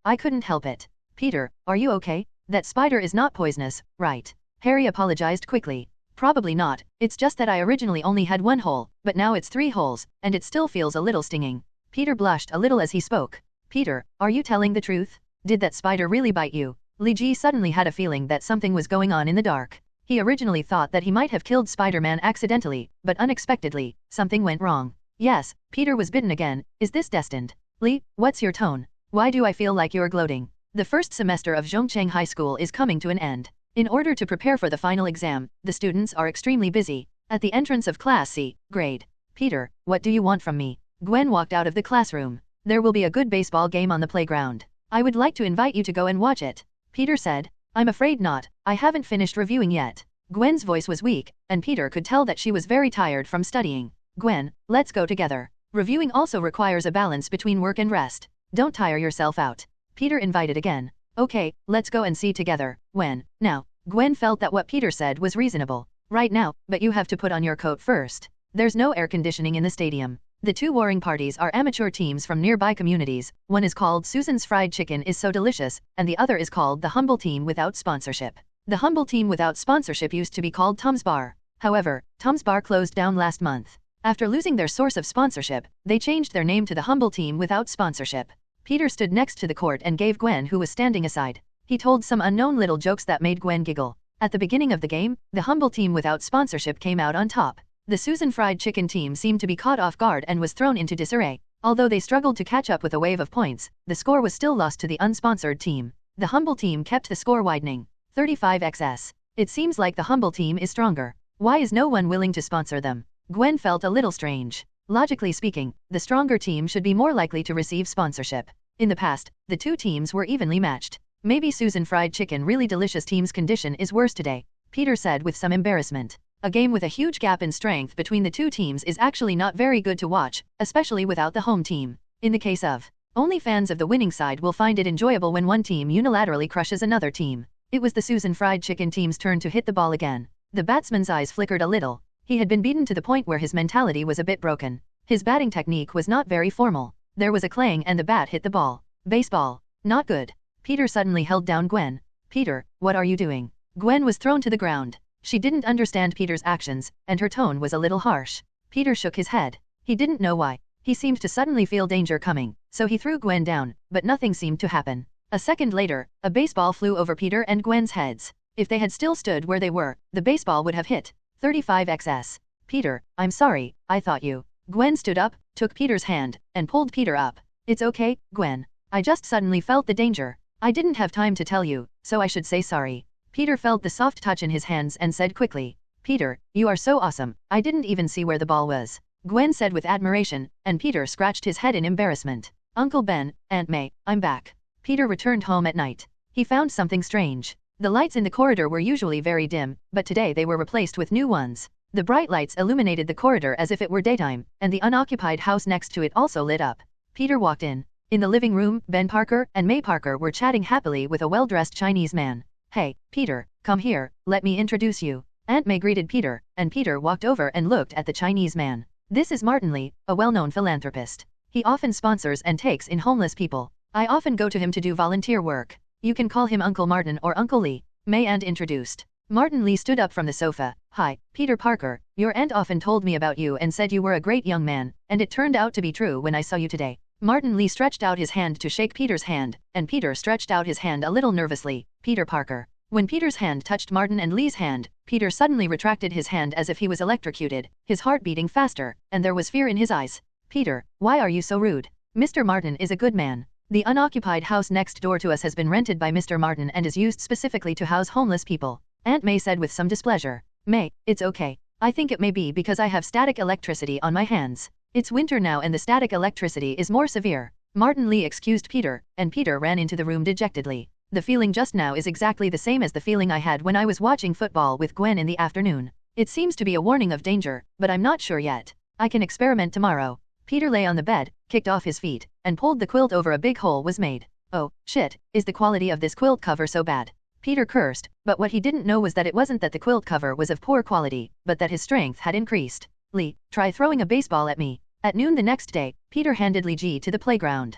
I couldn't help it. Peter, are you okay? That spider is not poisonous, right? Harry apologized quickly. Probably not, it's just that I originally only had 1 hole, but now it's 3 holes, and it still feels a little stinging. Peter blushed a little as he spoke. Peter, are you telling the truth? Did that spider really bite you? Li Ji suddenly had a feeling that something was going on in the dark. He originally thought that he might have killed Spider-Man accidentally, but unexpectedly, something went wrong. Yes, Peter was bitten again. Is this destined? Li, what's your tone? Why do I feel like you're gloating? The first semester of Zhongcheng High School is coming to an end. In order to prepare for the final exam, the students are extremely busy. At the entrance of Class C, grade. Peter, what do you want from me? Gwen walked out of the classroom. There will be a good baseball game on the playground. I would like to invite you to go and watch it. Peter said. I'm afraid not, I haven't finished reviewing yet. Gwen's voice was weak, and Peter could tell that she was very tired from studying. Gwen, let's go together. Reviewing also requires a balance between work and rest. Don't tire yourself out. Peter invited again. Okay, let's go and see together. When? Now. Gwen felt that what Peter said was reasonable. Right now, but you have to put on your coat first. There's no air conditioning in the stadium. The two warring parties are amateur teams from nearby communities. One is called Susan's Fried Chicken is so delicious, and the other is called the Humble Team Without Sponsorship. The Humble Team Without Sponsorship used to be called Tom's Bar. However, Tom's Bar closed down last month. After losing their source of sponsorship, they changed their name to the Humble Team Without Sponsorship. Peter stood next to the court and gave Gwen, who was standing aside. He told some unknown little jokes that made Gwen giggle. At the beginning of the game, the Humble Team Without Sponsorship came out on top. The Susan Fried Chicken team seemed to be caught off guard and was thrown into disarray. Although they struggled to catch up with a wave of points, the score was still lost to the unsponsored team. The Humble Team kept the score widening. 35xs. It seems like the Humble Team is stronger. Why is no one willing to sponsor them? Gwen felt a little strange. Logically speaking, the stronger team should be more likely to receive sponsorship. In the past, the two teams were evenly matched. Maybe Susan Fried Chicken really delicious team's condition is worse today, Peter said with some embarrassment. A game with a huge gap in strength between the two teams is actually not very good to watch, especially without the home team. In the case of, only fans of the winning side will find it enjoyable when one team unilaterally crushes another team. It was the Susan Fried Chicken team's turn to hit the ball again. The batsman's eyes flickered a little. He had been beaten to the point where his mentality was a bit broken. His batting technique was not very formal. There was a clang and the bat hit the ball. Baseball. Not good. Peter suddenly held down Gwen. Peter, what are you doing? Gwen was thrown to the ground. She didn't understand Peter's actions, and her tone was a little harsh. Peter shook his head. He didn't know why. He seemed to suddenly feel danger coming, so he threw Gwen down, but nothing seemed to happen. A second later, a baseball flew over Peter and Gwen's heads. If they had still stood where they were, the baseball would have hit. 35xs. Peter, I'm sorry, I thought you. Gwen stood up, took Peter's hand, and pulled Peter up. It's okay, Gwen. I just suddenly felt the danger. I didn't have time to tell you, so I should say sorry. Peter felt the soft touch in his hands and said quickly, Peter, you are so awesome, I didn't even see where the ball was. Gwen said with admiration, and Peter scratched his head in embarrassment. Uncle Ben, Aunt May, I'm back. Peter returned home at night. He found something strange. The lights in the corridor were usually very dim, but today they were replaced with new ones. The bright lights illuminated the corridor as if it were daytime, and the unoccupied house next to it also lit up. Peter walked in. In the living room, Ben Parker and May Parker were chatting happily with a well-dressed Chinese man. Hey, Peter, come here, let me introduce you. Aunt May greeted Peter, and Peter walked over and looked at the Chinese man. This is Martin Lee, a well-known philanthropist. He often sponsors and takes in homeless people. I often go to him to do volunteer work. You can call him Uncle Martin or Uncle Lee. May Aunt introduced. Martin Lee stood up from the sofa. Hi, Peter Parker, your aunt often told me about you and said you were a great young man, and it turned out to be true when I saw you today. Martin Lee stretched out his hand to shake Peter's hand, and Peter stretched out his hand a little nervously. Peter Parker. When Peter's hand touched Martin and Lee's hand, Peter suddenly retracted his hand as if he was electrocuted, his heart beating faster, and there was fear in his eyes. Peter, why are you so rude? Mr. Martin is a good man. The unoccupied house next door to us has been rented by Mr. Martin and is used specifically to house homeless people. Aunt May said with some displeasure. May, it's okay. I think it may be because I have static electricity on my hands. It's winter now and the static electricity is more severe. Martin Lee excused Peter, and Peter ran into the room dejectedly. The feeling just now is exactly the same as the feeling I had when I was watching football with Gwen in the afternoon. It seems to be a warning of danger, but I'm not sure yet. I can experiment tomorrow. Peter lay on the bed, kicked off his feet, and pulled the quilt over. A big hole was made. Oh, shit, is the quality of this quilt cover so bad? Peter cursed, but what he didn't know was that it wasn't that the quilt cover was of poor quality, but that his strength had increased. Lee, try throwing a baseball at me. At noon the next day, Peter handed Li Ji to the playground.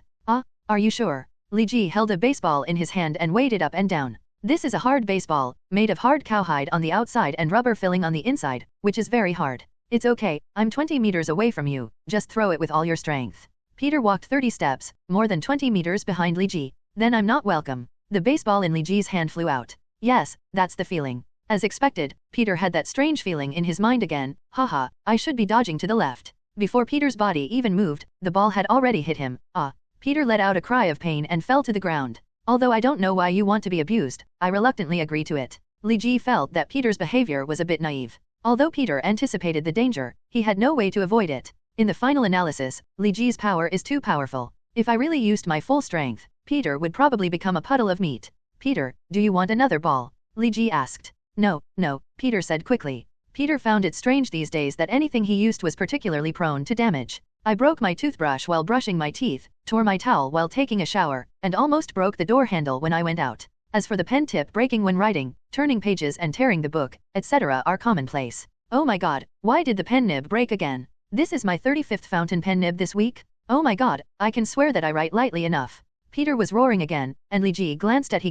Are you sure? Li Ji held a baseball in his hand and weighed it up and down. This is a hard baseball, made of hard cowhide on the outside and rubber filling on the inside, which is very hard. It's okay, I'm 20 meters away from you, just throw it with all your strength. Peter walked 30 steps, more than 20 meters behind Li Ji. Then I'm not welcome. The baseball in Li Ji's hand flew out. Yes, that's the feeling. As expected, Peter had that strange feeling in his mind again. Haha, I should be dodging to the left. Before Peter's body even moved, the ball had already hit him. Peter let out a cry of pain and fell to the ground. Although I don't know why you want to be abused, I reluctantly agree to it. Li Ji felt that Peter's behavior was a bit naive. Although Peter anticipated the danger, he had no way to avoid it. In the final analysis, Li Ji's power is too powerful. If I really used my full strength, Peter would probably become a puddle of meat. Peter, do you want another ball? Li Ji asked. No, Peter said quickly. Peter found it strange these days that anything he used was particularly prone to damage. I broke my toothbrush while brushing my teeth, tore my towel while taking a shower, and almost broke the door handle when I went out. As for the pen tip breaking when writing, turning pages and tearing the book, etc. are commonplace. Oh my god, why did the pen nib break again? This is my 35th fountain pen nib this week? Oh my god, I can swear that I write lightly enough. Peter was roaring again, and Li Ji glanced at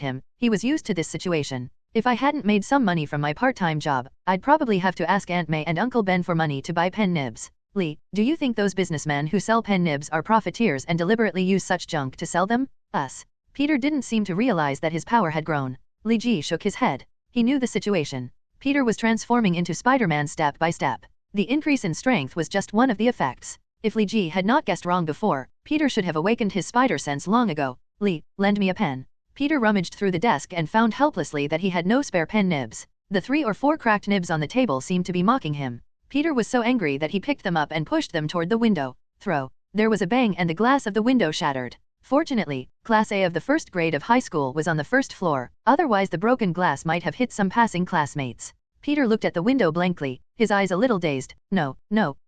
him. He was used to this situation. If I hadn't made some money from my part-time job, I'd probably have to ask Aunt May and Uncle Ben for money to buy pen nibs. Li, do you think those businessmen who sell pen nibs are profiteers and deliberately use such junk to sell them? Us. Peter didn't seem to realize that his power had grown. Li Ji shook his head. He knew the situation. Peter was transforming into Spider-Man step by step. The increase in strength was just one of the effects. If Li Ji had not guessed wrong before, Peter should have awakened his spider sense long ago. Li, lend me a pen. Peter rummaged through the desk and found helplessly that he had no spare pen nibs. The 3 or 4 cracked nibs on the table seemed to be mocking him. Peter was so angry that he picked them up and pushed them toward the window. Throw. There was a bang and the glass of the window shattered. Fortunately, Class A of the first grade of high school was on the first floor, otherwise the broken glass might have hit some passing classmates. Peter looked at the window blankly, his eyes a little dazed. No,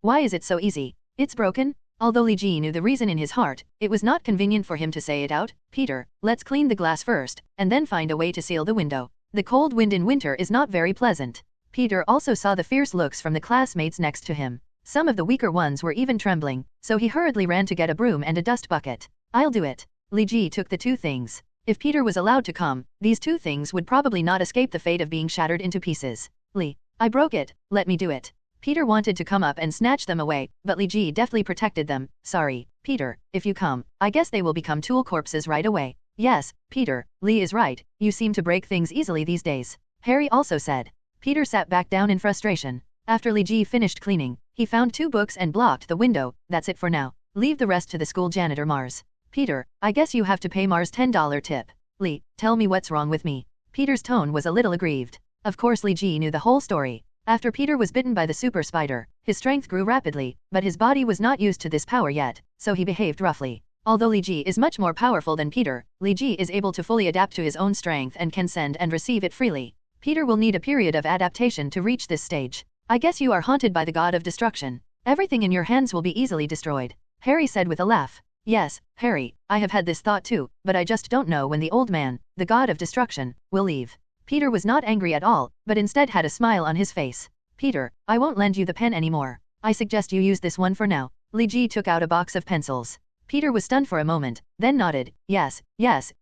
why is it so easy? It's broken? Although Li Ji knew the reason in his heart, it was not convenient for him to say it out. Peter, let's clean the glass first, and then find a way to seal the window. The cold wind in winter is not very pleasant. Peter also saw the fierce looks from the classmates next to him. Some of the weaker ones were even trembling, so he hurriedly ran to get a broom and a dust bucket. I'll do it. Li Ji took the 2 things. If Peter was allowed to come, these 2 things would probably not escape the fate of being shattered into pieces. Li, I broke it, let me do it. Peter wanted to come up and snatch them away, but Li Ji deftly protected them. Sorry, Peter, if you come, I guess they will become tool corpses right away. Yes, Peter, Li is right, you seem to break things easily these days. Harry also said. Peter sat back down in frustration. After Li Ji finished cleaning, he found 2 books and blocked the window. That's it for now. Leave the rest to the school janitor Mars. Peter, I guess you have to pay Mars $10 tip. Li, tell me what's wrong with me. Peter's tone was a little aggrieved. Of course Li Ji knew the whole story. After Peter was bitten by the super spider, his strength grew rapidly, but his body was not used to this power yet, so he behaved roughly. Although Li Ji is much more powerful than Peter, Li Ji is able to fully adapt to his own strength and can send and receive it freely. Peter will need a period of adaptation to reach this stage. I guess you are haunted by the god of destruction. Everything in your hands will be easily destroyed. Harry said with a laugh. Yes, Harry, I have had this thought too, but I just don't know when the old man, the god of destruction, will leave. Peter was not angry at all, but instead had a smile on his face. Peter, I won't lend you the pen anymore. I suggest you use this one for now. Li Ji took out a box of pencils. Peter was stunned for a moment, then nodded. Yes,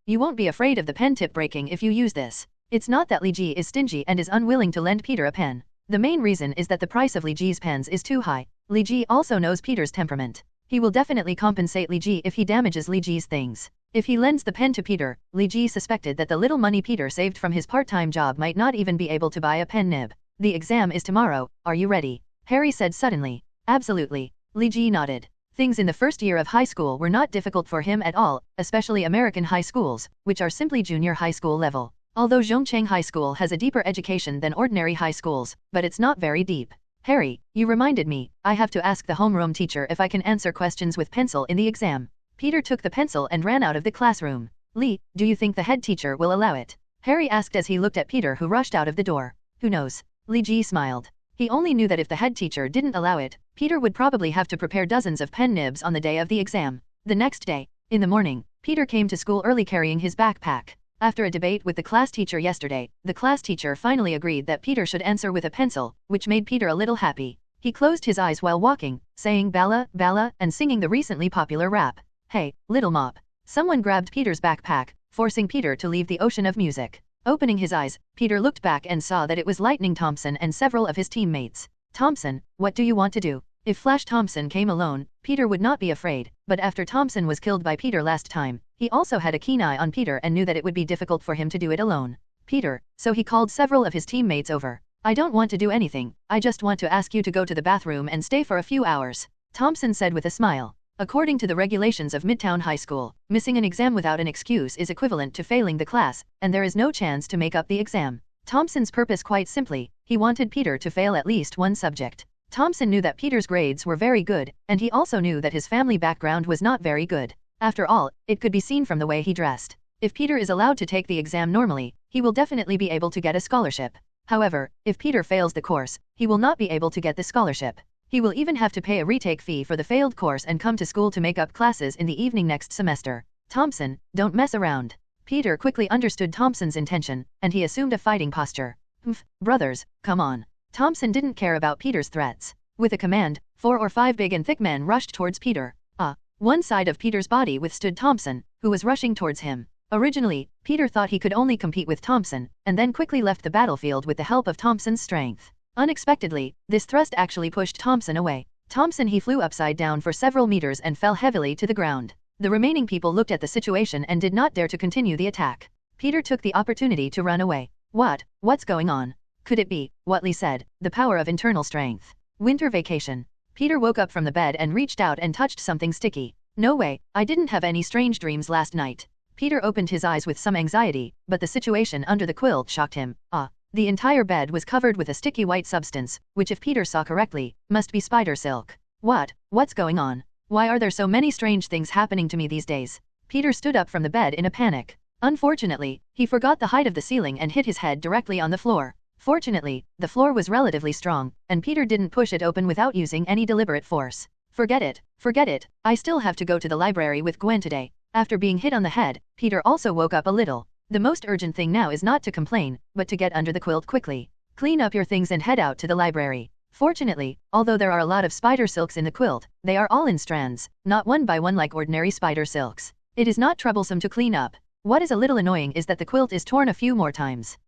you won't be afraid of the pen tip breaking if you use this. It's not that Li Ji is stingy and is unwilling to lend Peter a pen. The main reason is that the price of Li Ji's pens is too high. Li Ji also knows Peter's temperament. He will definitely compensate Li Ji if he damages Li Ji's things. If he lends the pen to Peter, Li Ji suspected that the little money Peter saved from his part-time job might not even be able to buy a pen nib. The exam is tomorrow, are you ready? Harry said suddenly. Absolutely. Li Ji nodded. Things in the first year of high school were not difficult for him at all, especially American high schools, which are simply junior high school level. Although Zhongcheng High School has a deeper education than ordinary high schools, but it's not very deep. Harry, you reminded me, I have to ask the homeroom teacher if I can answer questions with pencil in the exam. Peter took the pencil and ran out of the classroom. Li, do you think the head teacher will allow it? Harry asked as he looked at Peter who rushed out of the door. Who knows? Li Ji smiled. He only knew that if the head teacher didn't allow it, Peter would probably have to prepare dozens of pen nibs on the day of the exam. The next day, in the morning, Peter came to school early carrying his backpack. After a debate with the class teacher yesterday, the class teacher finally agreed that Peter should answer with a pencil, which made Peter a little happy. He closed his eyes while walking, saying Bala, Bala, and singing the recently popular rap. Hey, little mop. Someone grabbed Peter's backpack, forcing Peter to leave the ocean of music. Opening his eyes, Peter looked back and saw that it was Lightning Thompson and several of his teammates. Thompson, what do you want to do? If Flash Thompson came alone, Peter would not be afraid, but after Thompson was killed by Peter last time, he also had a keen eye on Peter and knew that it would be difficult for him to do it alone. Peter, so he called several of his teammates over. I don't want to do anything, I just want to ask you to go to the bathroom and stay for a few hours, Thompson said with a smile. According to the regulations of Midtown High School, missing an exam without an excuse is equivalent to failing the class, and there is no chance to make up the exam. Thompson's purpose quite simply, he wanted Peter to fail at least one subject. Thompson knew that Peter's grades were very good, and he also knew that his family background was not very good. After all, it could be seen from the way he dressed. If Peter is allowed to take the exam normally, he will definitely be able to get a scholarship. However, if Peter fails the course, he will not be able to get the scholarship. He will even have to pay a retake fee for the failed course and come to school to make up classes in the evening next semester. Thompson, don't mess around. Peter quickly understood Thompson's intention, and he assumed a fighting posture. Brothers, come on. Thompson didn't care about Peter's threats. With a command, 4 or 5 big and thick men rushed towards Peter. One side of Peter's body withstood Thompson, who was rushing towards him. Originally, Peter thought he could only compete with Thompson, and then quickly left the battlefield with the help of Thompson's strength. Unexpectedly, this thrust actually pushed Thompson away. He flew upside down for several meters and fell heavily to the ground. The remaining people looked at the situation and did not dare to continue the attack. Peter took the opportunity to run away. What's going on? Could it be, what Lee said, the power of internal strength? Winter vacation. Peter woke up from the bed and reached out and touched something sticky. No way, I didn't have any strange dreams last night. Peter opened his eyes with some anxiety, but the situation under the quilt shocked him. The entire bed was covered with a sticky white substance, which if Peter saw correctly, must be spider silk. What's going on? Why are there so many strange things happening to me these days? Peter stood up from the bed in a panic. Unfortunately, he forgot the height of the ceiling and hit his head directly on the floor. Fortunately, the floor was relatively strong, and Peter didn't push it open without using any deliberate force. Forget it, I still have to go to the library with Gwen today. After being hit on the head, Peter also woke up a little. The most urgent thing now is not to complain, but to get under the quilt quickly. Clean up your things and head out to the library. Fortunately, although there are a lot of spider silks in the quilt, they are all in strands, not one by one like ordinary spider silks. It is not troublesome to clean up. What is a little annoying is that the quilt is torn a few more times.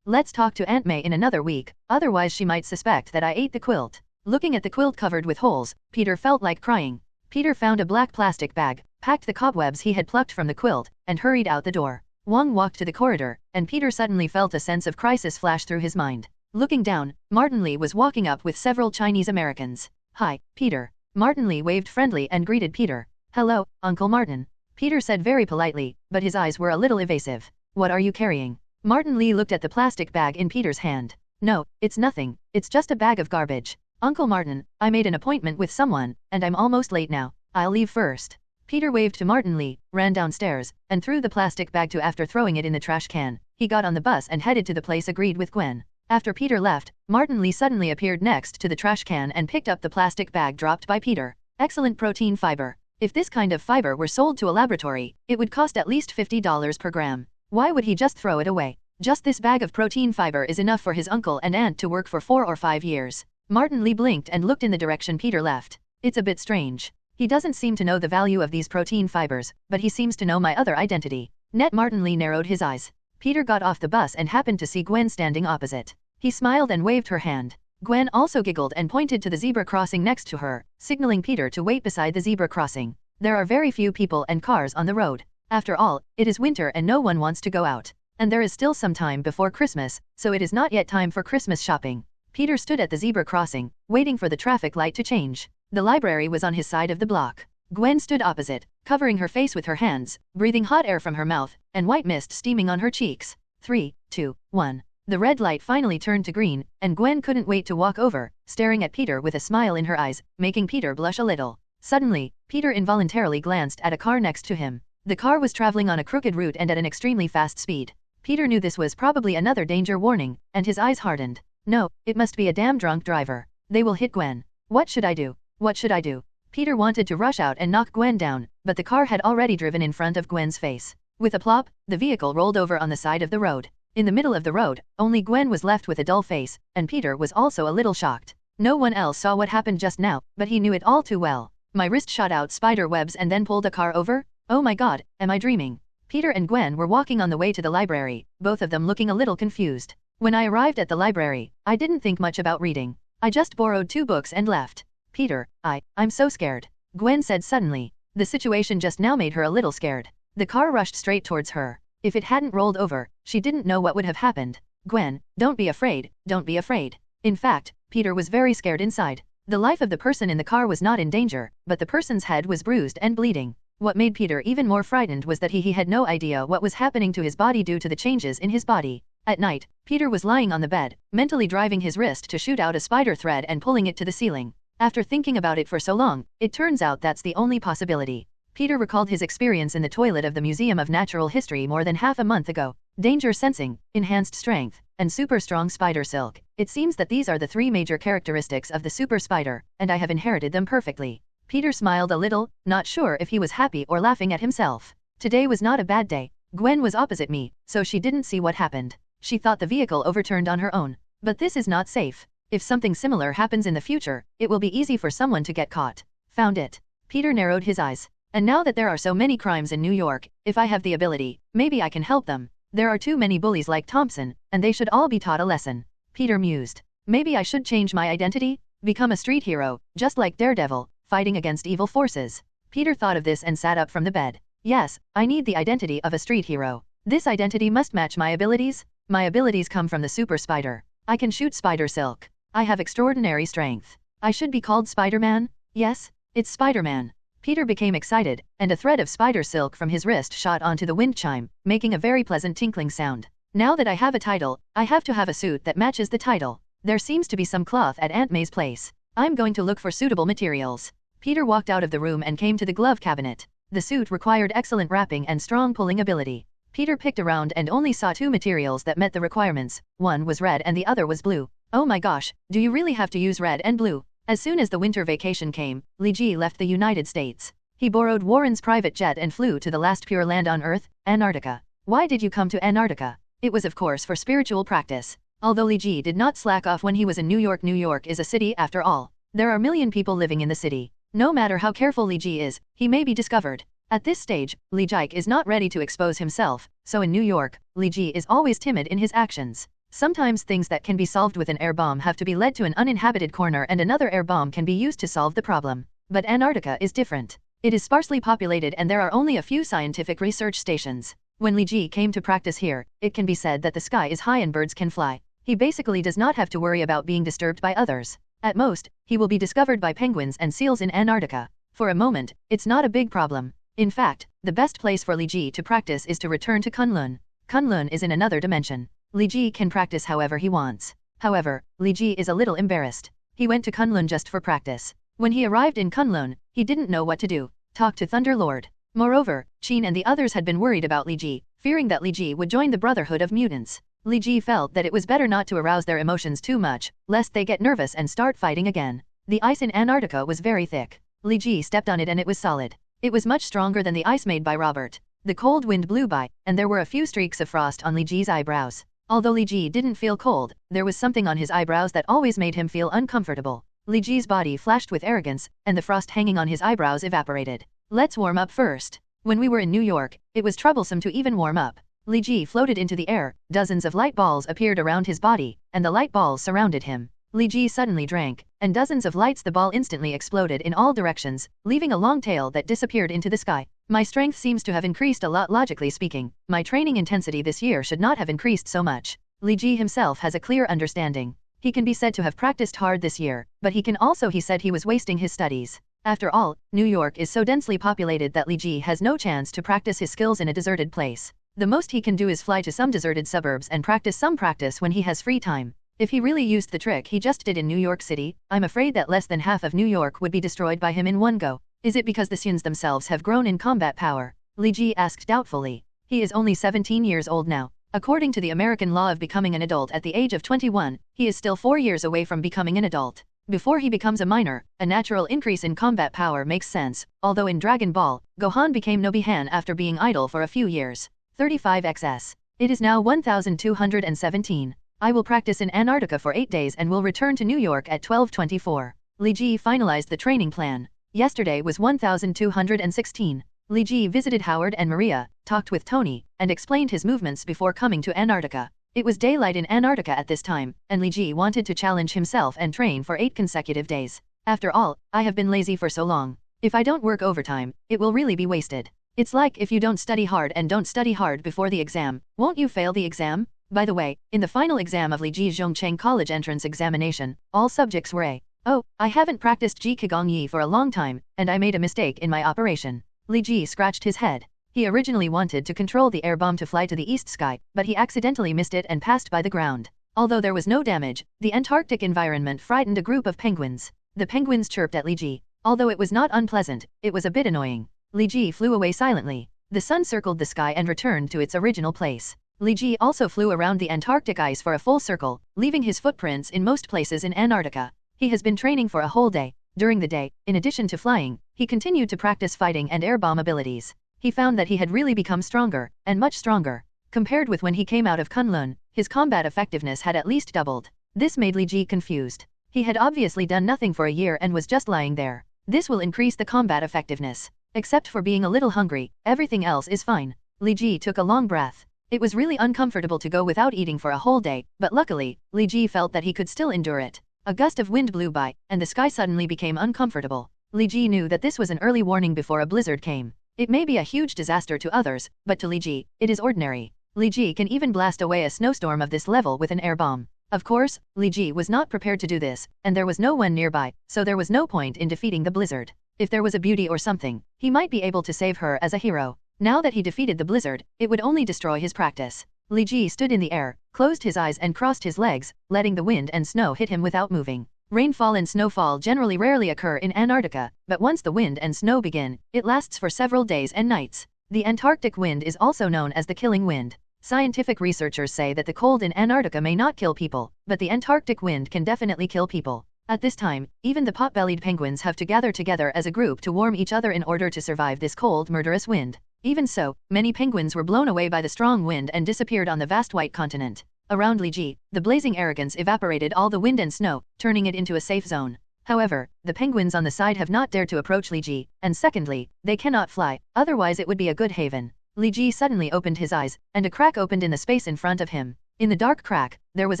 Let's talk to Aunt May in another week, otherwise she might suspect that I ate the quilt. Looking at the quilt covered with holes, Peter felt like crying. Peter found a black plastic bag, packed the cobwebs he had plucked from the quilt, and hurried out the door. Wong walked to the corridor, and Peter suddenly felt a sense of crisis flash through his mind. Looking down, Martin Lee was walking up with several Chinese Americans. Hi, Peter. Martin Lee waved friendly and greeted Peter. Hello, Uncle Martin. Peter said very politely, but his eyes were a little evasive. What are you carrying? Martin Lee looked at the plastic bag in Peter's hand. No, it's nothing, it's just a bag of garbage. Uncle Martin, I made an appointment with someone, and I'm almost late now. I'll leave first. Peter waved to Martin Lee, ran downstairs, and threw the plastic bag after throwing it in the trash can. He got on the bus and headed to the place agreed with Gwen. After Peter left, Martin Lee suddenly appeared next to the trash can and picked up the plastic bag dropped by Peter. Excellent protein fiber. If this kind of fiber were sold to a laboratory, it would cost at least $50 per gram. Why would he just throw it away? Just this bag of protein fiber is enough for his uncle and aunt to work for 4 or 5 years. Martin Lee blinked and looked in the direction Peter left. It's a bit strange. He doesn't seem to know the value of these protein fibers, but he seems to know my other identity. Martin Lee narrowed his eyes. Peter got off the bus and happened to see Gwen standing opposite. He smiled and waved her hand. Gwen also giggled and pointed to the zebra crossing next to her, signaling Peter to wait beside the zebra crossing. There are very few people and cars on the road. After all, it is winter and no one wants to go out. And there is still some time before Christmas, so it is not yet time for Christmas shopping. Peter stood at the zebra crossing, waiting for the traffic light to change. The library was on his side of the block. Gwen stood opposite, covering her face with her hands, breathing hot air from her mouth, and white mist steaming on her cheeks. 3, 2, 1. The red light finally turned to green, and Gwen couldn't wait to walk over, staring at Peter with a smile in her eyes, making Peter blush a little. Suddenly, Peter involuntarily glanced at a car next to him. The car was traveling on a crooked route and at an extremely fast speed. Peter knew this was probably another danger warning, and his eyes hardened. No, it must be a damn drunk driver. They will hit Gwen. What should I do? What should I do? Peter wanted to rush out and knock Gwen down, but the car had already driven in front of Gwen's face. With a plop, the vehicle rolled over on the side of the road. In the middle of the road, only Gwen was left with a dull face, and Peter was also a little shocked. No one else saw what happened just now, but he knew it all too well. My wrist shot out spider webs and then pulled the car over? Oh my god, am I dreaming? Peter and Gwen were walking on the way to the library, both of them looking a little confused. When I arrived at the library, I didn't think much about reading. I just borrowed 2 books and left. Peter, I'm so scared. Gwen said suddenly. The situation just now made her a little scared. The car rushed straight towards her. If it hadn't rolled over, she didn't know what would have happened. Gwen, don't be afraid, don't be afraid. In fact, Peter was very scared inside. The life of the person in the car was not in danger, but the person's head was bruised and bleeding. What made Peter even more frightened was that he had no idea what was happening to his body due to the changes in his body. At night, Peter was lying on the bed, mentally driving his wrist to shoot out a spider thread and pulling it to the ceiling. After thinking about it for so long, it turns out that's the only possibility. Peter recalled his experience in the toilet of the Museum of Natural History more than half a month ago. Danger sensing, enhanced strength, and super strong spider silk. It seems that these are the 3 major characteristics of the super spider, and I have inherited them perfectly. Peter smiled a little, not sure if he was happy or laughing at himself. Today was not a bad day. Gwen was opposite me, so she didn't see what happened. She thought the vehicle overturned on her own. But this is not safe. If something similar happens in the future, it will be easy for someone to get caught. Found it. Peter narrowed his eyes. And now that there are so many crimes in New York, if I have the ability, maybe I can help them. There are too many bullies like Thompson, and they should all be taught a lesson. Peter mused. Maybe I should change my identity? Become a street hero, just like Daredevil, fighting against evil forces. Peter thought of this and sat up from the bed. Yes, I need the identity of a street hero. This identity must match my abilities. My abilities come from the super spider. I can shoot spider silk. I have extraordinary strength. I should be called Spider-Man? Yes, it's Spider-Man. Peter became excited, and a thread of spider silk from his wrist shot onto the wind chime, making a very pleasant tinkling sound. Now that I have a title, I have to have a suit that matches the title. There seems to be some cloth at Aunt May's place. I'm going to look for suitable materials. Peter walked out of the room and came to the glove cabinet. The suit required excellent wrapping and strong pulling ability. Peter picked around and only saw two materials that met the requirements. One was red and the other was blue. Oh my gosh, do you really have to use red and blue? As soon as the winter vacation came, Li Ji left the United States. He borrowed Warren's private jet and flew to the last pure land on Earth, Antarctica. Why did you come to Antarctica? It was of course for spiritual practice. Although Li Ji did not slack off when he was in New York. New York is a city after all. There are a million people living in the city. No matter how careful Li Ji is, he may be discovered. At this stage, Li Jike is not ready to expose himself, so in New York, Li Ji is always timid in his actions. Sometimes things that can be solved with an air bomb have to be led to an uninhabited corner and another air bomb can be used to solve the problem. But Antarctica is different. It is sparsely populated and there are only a few scientific research stations. When Li Ji came to practice here, it can be said that the sky is high and birds can fly. He basically does not have to worry about being disturbed by others. At most, he will be discovered by penguins and seals in Antarctica. For a moment, it's not a big problem. In fact, the best place for Li Ji to practice is to return to Kunlun. Kunlun is in another dimension. Li Ji can practice however he wants. However, Li Ji is a little embarrassed. He went to Kunlun just for practice. When he arrived in Kunlun, he didn't know what to do. Talk to Thunder Lord. Moreover, Qin and the others had been worried about Li Ji, fearing that Li Ji would join the Brotherhood of Mutants. Li Ji felt that it was better not to arouse their emotions too much, lest they get nervous and start fighting again. The ice in Antarctica was very thick. Li Ji stepped on it and it was solid. It was much stronger than the ice made by Robert. The cold wind blew by, and there were a few streaks of frost on Li Ji's eyebrows. Although Li Ji didn't feel cold, there was something on his eyebrows that always made him feel uncomfortable. Li Ji's body flashed with arrogance, and the frost hanging on his eyebrows evaporated. Let's warm up first. When we were in New York, it was troublesome to even warm up. Li Ji floated into the air, dozens of light balls appeared around his body, and the light balls surrounded him. Li Ji suddenly drank, and dozens of lights the ball instantly exploded in all directions, leaving a long tail that disappeared into the sky. My strength seems to have increased a lot. Logically speaking, my training intensity this year should not have increased so much. Li Ji himself has a clear understanding. He can be said to have practiced hard this year, but he said he was wasting his studies. After all, New York is so densely populated that Li Ji has no chance to practice his skills in a deserted place. The most he can do is fly to some deserted suburbs and practice when he has free time. If he really used the trick he just did in New York City, I'm afraid that less than half of New York would be destroyed by him in one go. Is it because the Saiyans themselves have grown in combat power? Li Ji asked doubtfully. He is only 17 years old now. According to the American law of becoming an adult at the age of 21, he is still 4 years away from becoming an adult. Before he becomes a minor, a natural increase in combat power makes sense, although in Dragon Ball, Gohan became Nobihan after being idle for a few years. 35xs. It is now 1217. I will practice in Antarctica for 8 days and will return to New York at 12:24. Li Ji finalized the training plan. Yesterday was 1216. Li Ji visited Howard and Maria, talked with Tony, and explained his movements before coming to Antarctica. It was daylight in Antarctica at this time, and Li Ji wanted to challenge himself and train for 8 consecutive days. After all, I have been lazy for so long. If I don't work overtime, it will really be wasted. It's like if you don't study hard and don't study hard before the exam, won't you fail the exam? By the way, in the final exam of Li Ji Zhongcheng College entrance examination, all subjects were A. Oh, I haven't practiced Ji Qigong Yi for a long time, and I made a mistake in my operation. Li Ji scratched his head. He originally wanted to control the air bomb to fly to the east sky, but he accidentally missed it and passed by the ground. Although there was no damage, the Antarctic environment frightened a group of penguins. The penguins chirped at Li Ji. Although it was not unpleasant, it was a bit annoying. Li Ji flew away silently. The sun circled the sky and returned to its original place. Li Ji also flew around the Antarctic ice for a full circle, leaving his footprints in most places in Antarctica. He has been training for a whole day. During the day, in addition to flying, he continued to practice fighting and air bomb abilities. he found that he had really become stronger, and much stronger. Compared with when he came out of Kunlun, his combat effectiveness had at least doubled. This made Li Ji confused. He had obviously done nothing for a year and was just lying there. This will increase the combat effectiveness. Except for being a little hungry, everything else is fine. Li Ji took a long breath. It was really uncomfortable to go without eating for a whole day, but luckily, Li Ji felt that he could still endure it. A gust of wind blew by, and the sky suddenly became uncomfortable. Li Ji knew that this was an early warning before a blizzard came. It may be a huge disaster to others, but to Li Ji, it is ordinary. Li Ji can even blast away a snowstorm of this level with an air bomb. Of course, Li Ji was not prepared to do this, and there was no one nearby, so there was no point in defeating the blizzard. If there was a beauty or something, he might be able to save her as a hero. Now that he defeated the blizzard, it would only destroy his practice. Li Ji stood in the air, closed his eyes and crossed his legs, letting the wind and snow hit him without moving. Rainfall and snowfall generally rarely occur in Antarctica, but once the wind and snow begin, it lasts for several days and nights. The Antarctic wind is also known as the killing wind. Scientific researchers say that the cold in Antarctica may not kill people, but the Antarctic wind can definitely kill people. At this time, even the pot-bellied penguins have to gather together as a group to warm each other in order to survive this cold, murderous wind. Even so, many penguins were blown away by the strong wind and disappeared on the vast white continent. Around Li Ji, the blazing arrogance evaporated all the wind and snow, turning it into a safe zone. However, the penguins on the side have not dared to approach Li Ji, and secondly, they cannot fly, otherwise it would be a good haven. Li Ji suddenly opened his eyes, and a crack opened in the space in front of him. In the dark crack, there was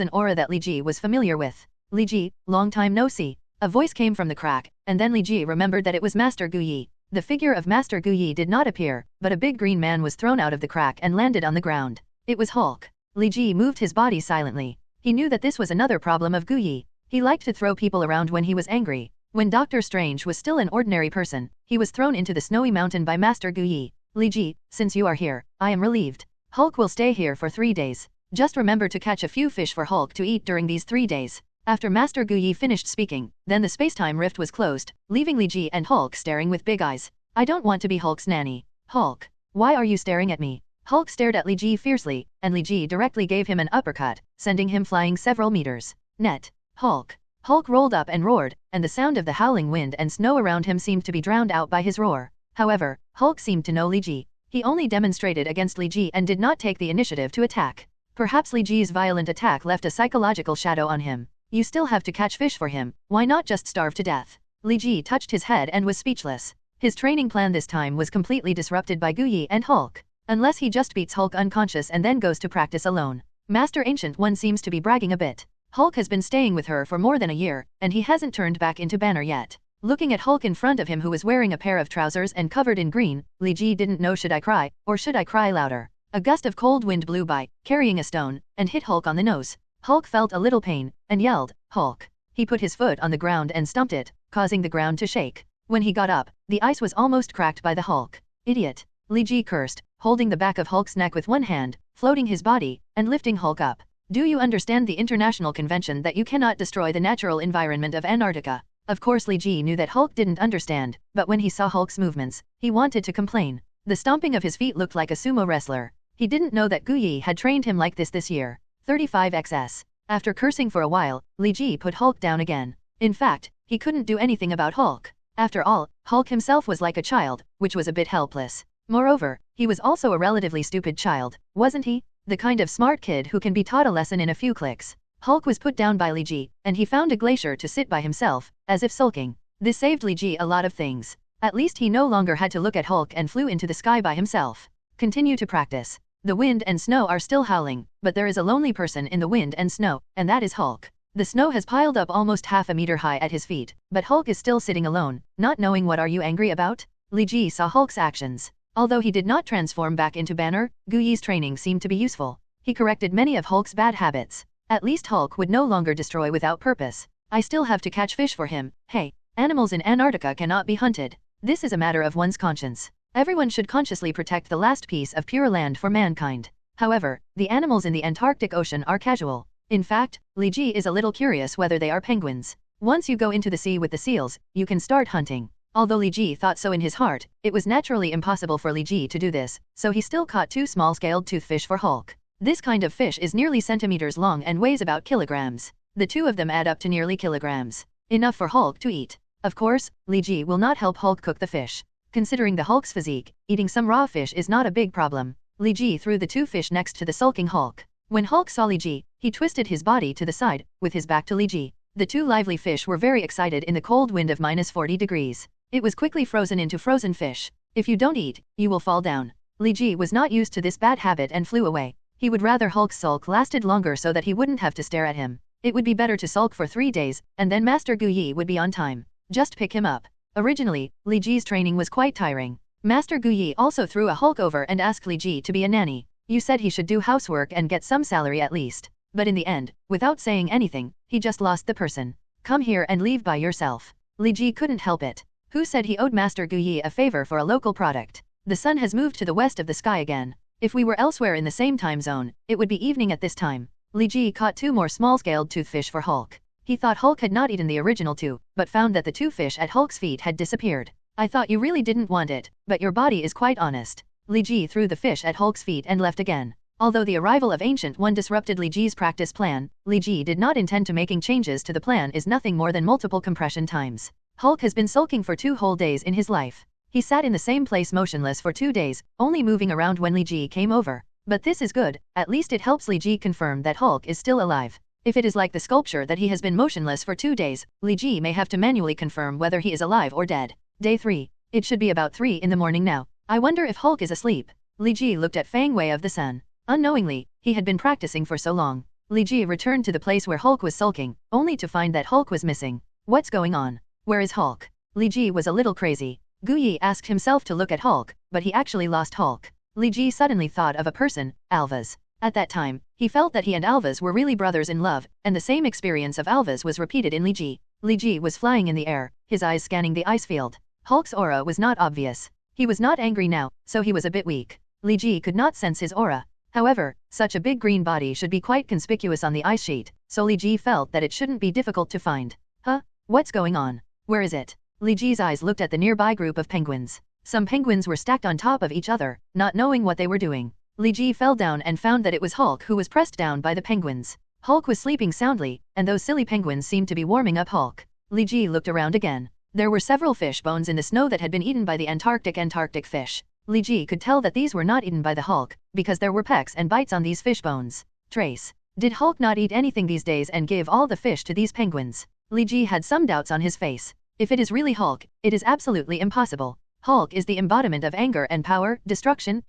an aura that Li Ji was familiar with. Li Ji, long time no see. A voice came from the crack, and then Li Ji remembered that it was Master Gu Yi. The figure of Master Gu Yi did not appear, but a big green man was thrown out of the crack and landed on the ground. It was Hulk. Li Ji moved his body silently. He knew that this was another problem of Gu Yi. He liked to throw people around when he was angry. When Doctor Strange was still an ordinary person, he was thrown into the snowy mountain by Master Gu Yi. Li Ji, since you are here, I am relieved. Hulk will stay here for 3 days. Just remember to catch a few fish for Hulk to eat during these 3 days. After Master Gu Yi finished speaking, then the spacetime rift was closed, leaving Li Ji and Hulk staring with big eyes. I don't want to be Hulk's nanny. Hulk, why are you staring at me? Hulk stared at Li Ji fiercely, and Li Ji directly gave him an uppercut, sending him flying several meters. Net. Hulk. Hulk rolled up and roared, and the sound of the howling wind and snow around him seemed to be drowned out by his roar. However, Hulk seemed to know Li Ji. He only demonstrated against Li Ji and did not take the initiative to attack. Perhaps Li Ji's violent attack left a psychological shadow on him. You still have to catch fish for him, why not just starve to death? Li Ji touched his head and was speechless. His training plan this time was completely disrupted by Gu Yi and Hulk. Unless he just beats Hulk unconscious and then goes to practice alone. Master Ancient One seems to be bragging a bit. Hulk has been staying with her for more than a year, and he hasn't turned back into Banner yet. Looking at Hulk in front of him who was wearing a pair of trousers and covered in green, Li Ji didn't know should I cry, or should I cry louder. A gust of cold wind blew by, carrying a stone, and hit Hulk on the nose. Hulk felt a little pain, and yelled, Hulk. He put his foot on the ground and stomped it, causing the ground to shake. When he got up, the ice was almost cracked by the Hulk. Idiot. Li Ji cursed, holding the back of Hulk's neck with one hand, floating his body, and lifting Hulk up. Do you understand the international convention that you cannot destroy the natural environment of Antarctica? Of course Li Ji knew that Hulk didn't understand, but when he saw Hulk's movements, he wanted to complain. The stomping of his feet looked like a sumo wrestler. He didn't know that Gu Yi had trained him like this year. 35xs. After cursing for a while, Li Ji put Hulk down again. In fact, he couldn't do anything about Hulk. After all, Hulk himself was like a child, which was a bit helpless. Moreover, he was also a relatively stupid child, wasn't he? The kind of smart kid who can be taught a lesson in a few clicks. Hulk was put down by Li Ji, and he found a glacier to sit by himself, as if sulking. This saved Li Ji a lot of things. At least he no longer had to look at Hulk and flew into the sky by himself. Continue to practice. The wind and snow are still howling, but there is a lonely person in the wind and snow, and that is Hulk. The snow has piled up almost half a meter high at his feet, but Hulk is still sitting alone, not knowing what are you angry about? Li Ji saw Hulk's actions. Although he did not transform back into Banner, Gu Yi's training seemed to be useful. He corrected many of Hulk's bad habits. At least Hulk would no longer destroy without purpose. I still have to catch fish for him. Hey, animals in Antarctica cannot be hunted. This is a matter of one's conscience. Everyone should consciously protect the last piece of pure land for mankind. However, the animals in the Antarctic Ocean are casual. In fact, Li Ji is a little curious whether they are penguins. Once you go into the sea with the seals, you can start hunting. Although Li Ji thought so in his heart, it was naturally impossible for Li Ji to do this, so he still caught 2 small-scaled toothfish for Hulk. This kind of fish is nearly centimeters long and weighs about kilograms. The 2 of them add up to nearly kilograms. Enough for Hulk to eat. Of course, Li Ji will not help Hulk cook the fish. Considering the Hulk's physique, eating some raw fish is not a big problem. Li Ji threw the 2 fish next to the sulking Hulk. When Hulk saw Li Ji, he twisted his body to the side, with his back to Li Ji. The 2 lively fish were very excited in the cold wind of -40 degrees. It was quickly frozen into frozen fish. If you don't eat, you will fall down. Li Ji was not used to this bad habit and flew away. He would rather Hulk's sulk lasted longer so that he wouldn't have to stare at him. It would be better to sulk for 3 days, and then Master Gu Yi would be on time. Just pick him up. Originally, Li Ji's training was quite tiring. Master Gu Yi also threw a Hulk over and asked Li Ji to be a nanny. You said he should do housework and get some salary at least. But in the end, without saying anything, he just lost the person. Come here and leave by yourself. Li Ji couldn't help it. Who said he owed Master Gu Yi a favor for a local product? The sun has moved to the west of the sky again. If we were elsewhere in the same time zone, it would be evening at this time. Li Ji caught 2 more small-scaled toothfish for Hulk. He thought Hulk had not eaten the original 2, but found that the 2 fish at Hulk's feet had disappeared. I thought you really didn't want it, but your body is quite honest. Li Ji threw the fish at Hulk's feet and left again. Although the arrival of Ancient One disrupted Li Ji's practice plan, Li Ji did not intend to making changes to the plan is nothing more than multiple compression times. Hulk has been sulking for 2 whole days in his life. He sat in the same place motionless for 2 days, only moving around when Li Ji came over. But this is good, at least it helps Li Ji confirm that Hulk is still alive. If it is like the sculpture that he has been motionless for 2 days, Li Ji may have to manually confirm whether he is alive or dead. Day 3. It should be about 3 in the morning now. I wonder if Hulk is asleep. Li Ji looked at Fang Wei of the Sun. Unknowingly, he had been practicing for so long. Li Ji returned to the place where Hulk was sulking, only to find that Hulk was missing. What's going on? Where is Hulk? Li Ji was a little crazy. Gu Yi asked himself to look at Hulk, but he actually lost Hulk. Li Ji suddenly thought of a person, Alvas. At that time, he felt that he and Alvas were really brothers in love, and the same experience of Alvas was repeated in Li Ji. Li Ji was flying in the air, his eyes scanning the ice field. Hulk's aura was not obvious. He was not angry now, so he was a bit weak. Li Ji could not sense his aura. However, such a big green body should be quite conspicuous on the ice sheet, so Li Ji felt that it shouldn't be difficult to find. Huh? What's going on? Where is it? Li Ji's eyes looked at the nearby group of penguins. Some penguins were stacked on top of each other, not knowing what they were doing. Li Ji fell down and found that it was Hulk who was pressed down by the penguins. Hulk was sleeping soundly, and those silly penguins seemed to be warming up Hulk. Li Ji looked around again. There were several fish bones in the snow that had been eaten by the Antarctic fish. Li Ji could tell that these were not eaten by the Hulk, because there were pecks and bites on these fish bones. Trace. Did Hulk not eat anything these days and give all the fish to these penguins? Li Ji had some doubts on his face. If it is really Hulk, it is absolutely impossible. Hulk is the embodiment of anger and power, destruction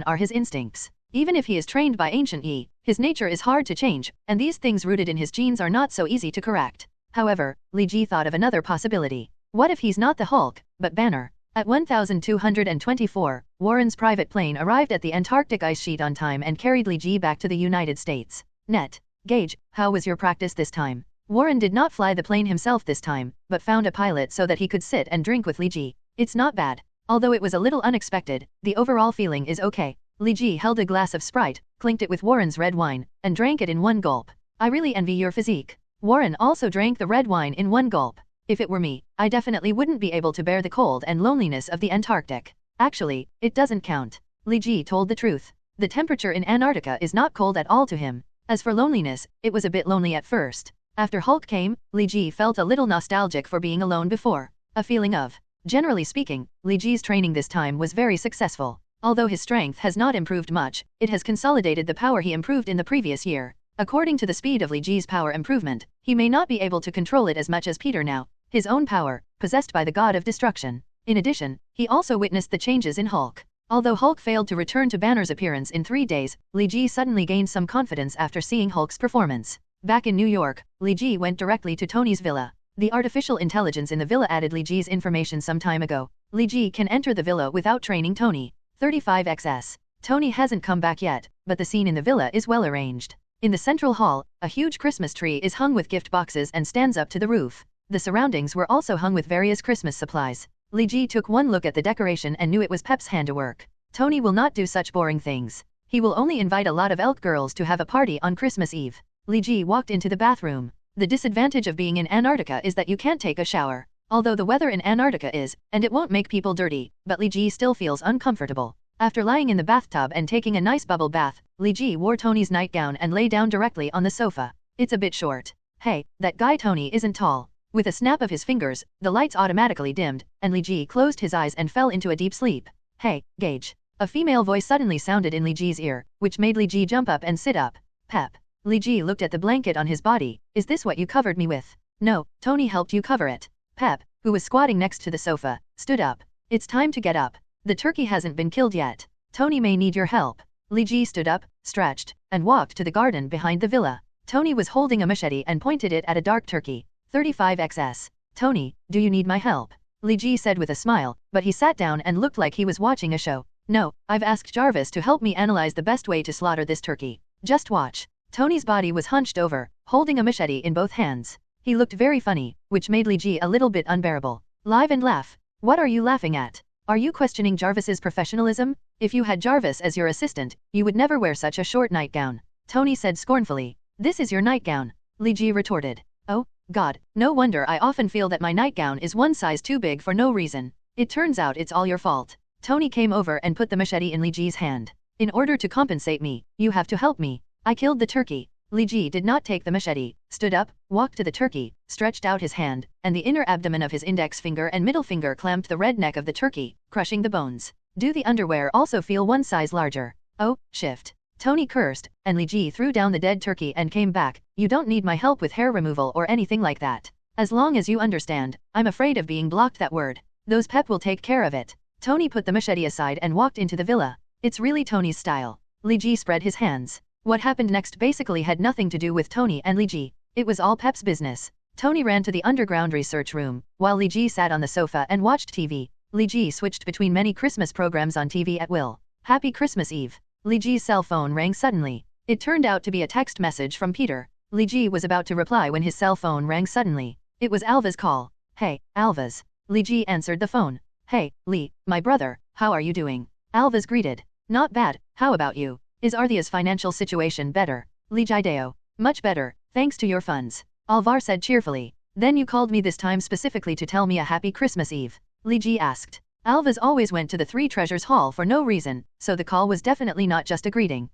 are his instincts. Even if he is trained by Ancient Yi, his nature is hard to change, and these things rooted in his genes are not so easy to correct. However, Li Ji thought of another possibility. What if he's not the Hulk, but Banner? At 1224, Warren's private plane arrived at the Antarctic ice sheet on time and carried Li Ji back to the United States. Net. Gage, how was your practice this time? Warren did not fly the plane himself this time, but found a pilot so that he could sit and drink with Li Ji. It's not bad. Although it was a little unexpected, the overall feeling is okay. Li Ji held a glass of Sprite, clinked it with Warren's red wine, and drank it in one gulp. I really envy your physique. Warren also drank the red wine in one gulp. If it were me, I definitely wouldn't be able to bear the cold and loneliness of the Antarctic. Actually, it doesn't count. Li Ji told the truth. The temperature in Antarctica is not cold at all to him. As for loneliness, it was a bit lonely at first. After Hulk came, Li Ji felt a little nostalgic for being alone before. A feeling of. Generally speaking, Li Ji's training this time was very successful. Although his strength has not improved much, it has consolidated the power he improved in the previous year. According to the speed of Li Ji's power improvement, he may not be able to control it as much as Peter now. His own power, possessed by the god of destruction. In addition, he also witnessed the changes in Hulk. Although Hulk failed to return to Banner's appearance in 3 days, Li Ji suddenly gained some confidence after seeing Hulk's performance. Back in New York, Li Ji went directly to Tony's villa. The artificial intelligence in the villa added Li Ji's information some time ago. Li Ji can enter the villa without training Tony. 35XS. Tony hasn't come back yet, but the scene in the villa is well arranged. In the central hall, a huge Christmas tree is hung with gift boxes and stands up to the roof. The surroundings were also hung with various Christmas supplies. Li Ji took one look at the decoration and knew it was Pep's handiwork. Tony will not do such boring things. He will only invite a lot of elk girls to have a party on Christmas Eve. Li Ji walked into the bathroom. The disadvantage of being in Antarctica is that you can't take a shower. Although the weather in Antarctica is, and it won't make people dirty, but Li Ji still feels uncomfortable. After lying in the bathtub and taking a nice bubble bath, Li Ji wore Tony's nightgown and lay down directly on the sofa. It's a bit short. Hey, that guy Tony isn't tall. With a snap of his fingers, the lights automatically dimmed, and Li Ji closed his eyes and fell into a deep sleep. Hey, Gage. A female voice suddenly sounded in Li Ji's ear, which made Li Ji jump up and sit up. Pep. Li Ji looked at the blanket on his body. Is this what you covered me with? No, Tony helped you cover it. Pep, who was squatting next to the sofa, stood up. It's time to get up. The turkey hasn't been killed yet. Tony may need your help. Li Ji stood up, stretched, and walked to the garden behind the villa. Tony was holding a machete and pointed it at a dark turkey. 35XS. Tony, do you need my help? Li Ji said with a smile, but he sat down and looked like he was watching a show. No, I've asked Jarvis to help me analyze the best way to slaughter this turkey. Just watch. Tony's body was hunched over, holding a machete in both hands. He looked very funny, which made Li Ji a little bit unbearable. Live and laugh. What are you laughing at? Are you questioning Jarvis's professionalism? If you had Jarvis as your assistant, you would never wear such a short nightgown. Tony said scornfully. This is your nightgown. Li Ji retorted. Oh, God, no wonder I often feel that my nightgown is one size too big for no reason. It turns out it's all your fault. Tony came over and put the machete in Li Ji's hand. In order to compensate me, you have to help me. I killed the turkey. Li Ji did not take the machete, stood up, walked to the turkey, stretched out his hand, and the inner abdomen of his index finger and middle finger clamped the red neck of the turkey, crushing the bones. Do the underwear also feel one size larger? Oh, shift. Tony cursed, and Li Ji threw down the dead turkey and came back. You don't need my help with hair removal or anything like that. As long as you understand, I'm afraid of being blocked that word. Those Pep will take care of it. Tony put the machete aside and walked into the villa. It's really Tony's style. Li Ji spread his hands. What happened next basically had nothing to do with Tony and Li Ji. It was all Pep's business. Tony ran to the underground research room, while Li Ji sat on the sofa and watched TV. Li Ji switched between many Christmas programs on TV at will. Happy Christmas Eve. Li Ji's cell phone rang suddenly. It turned out to be a text message from Peter. Li Ji was about to reply when his cell phone rang suddenly. It was Alva's call. Hey, Alva's. Li Ji answered the phone. Hey, Li, my brother, how are you doing? Alva's greeted. Not bad, how about you? Is Arthia's financial situation better? Li Jideo. Much better, thanks to your funds. Alvar said cheerfully. Then you called me this time specifically to tell me a happy Christmas Eve? Li Ji asked. Alva's always went to the Three Treasures Hall for no reason, so the call was definitely not just a greeting.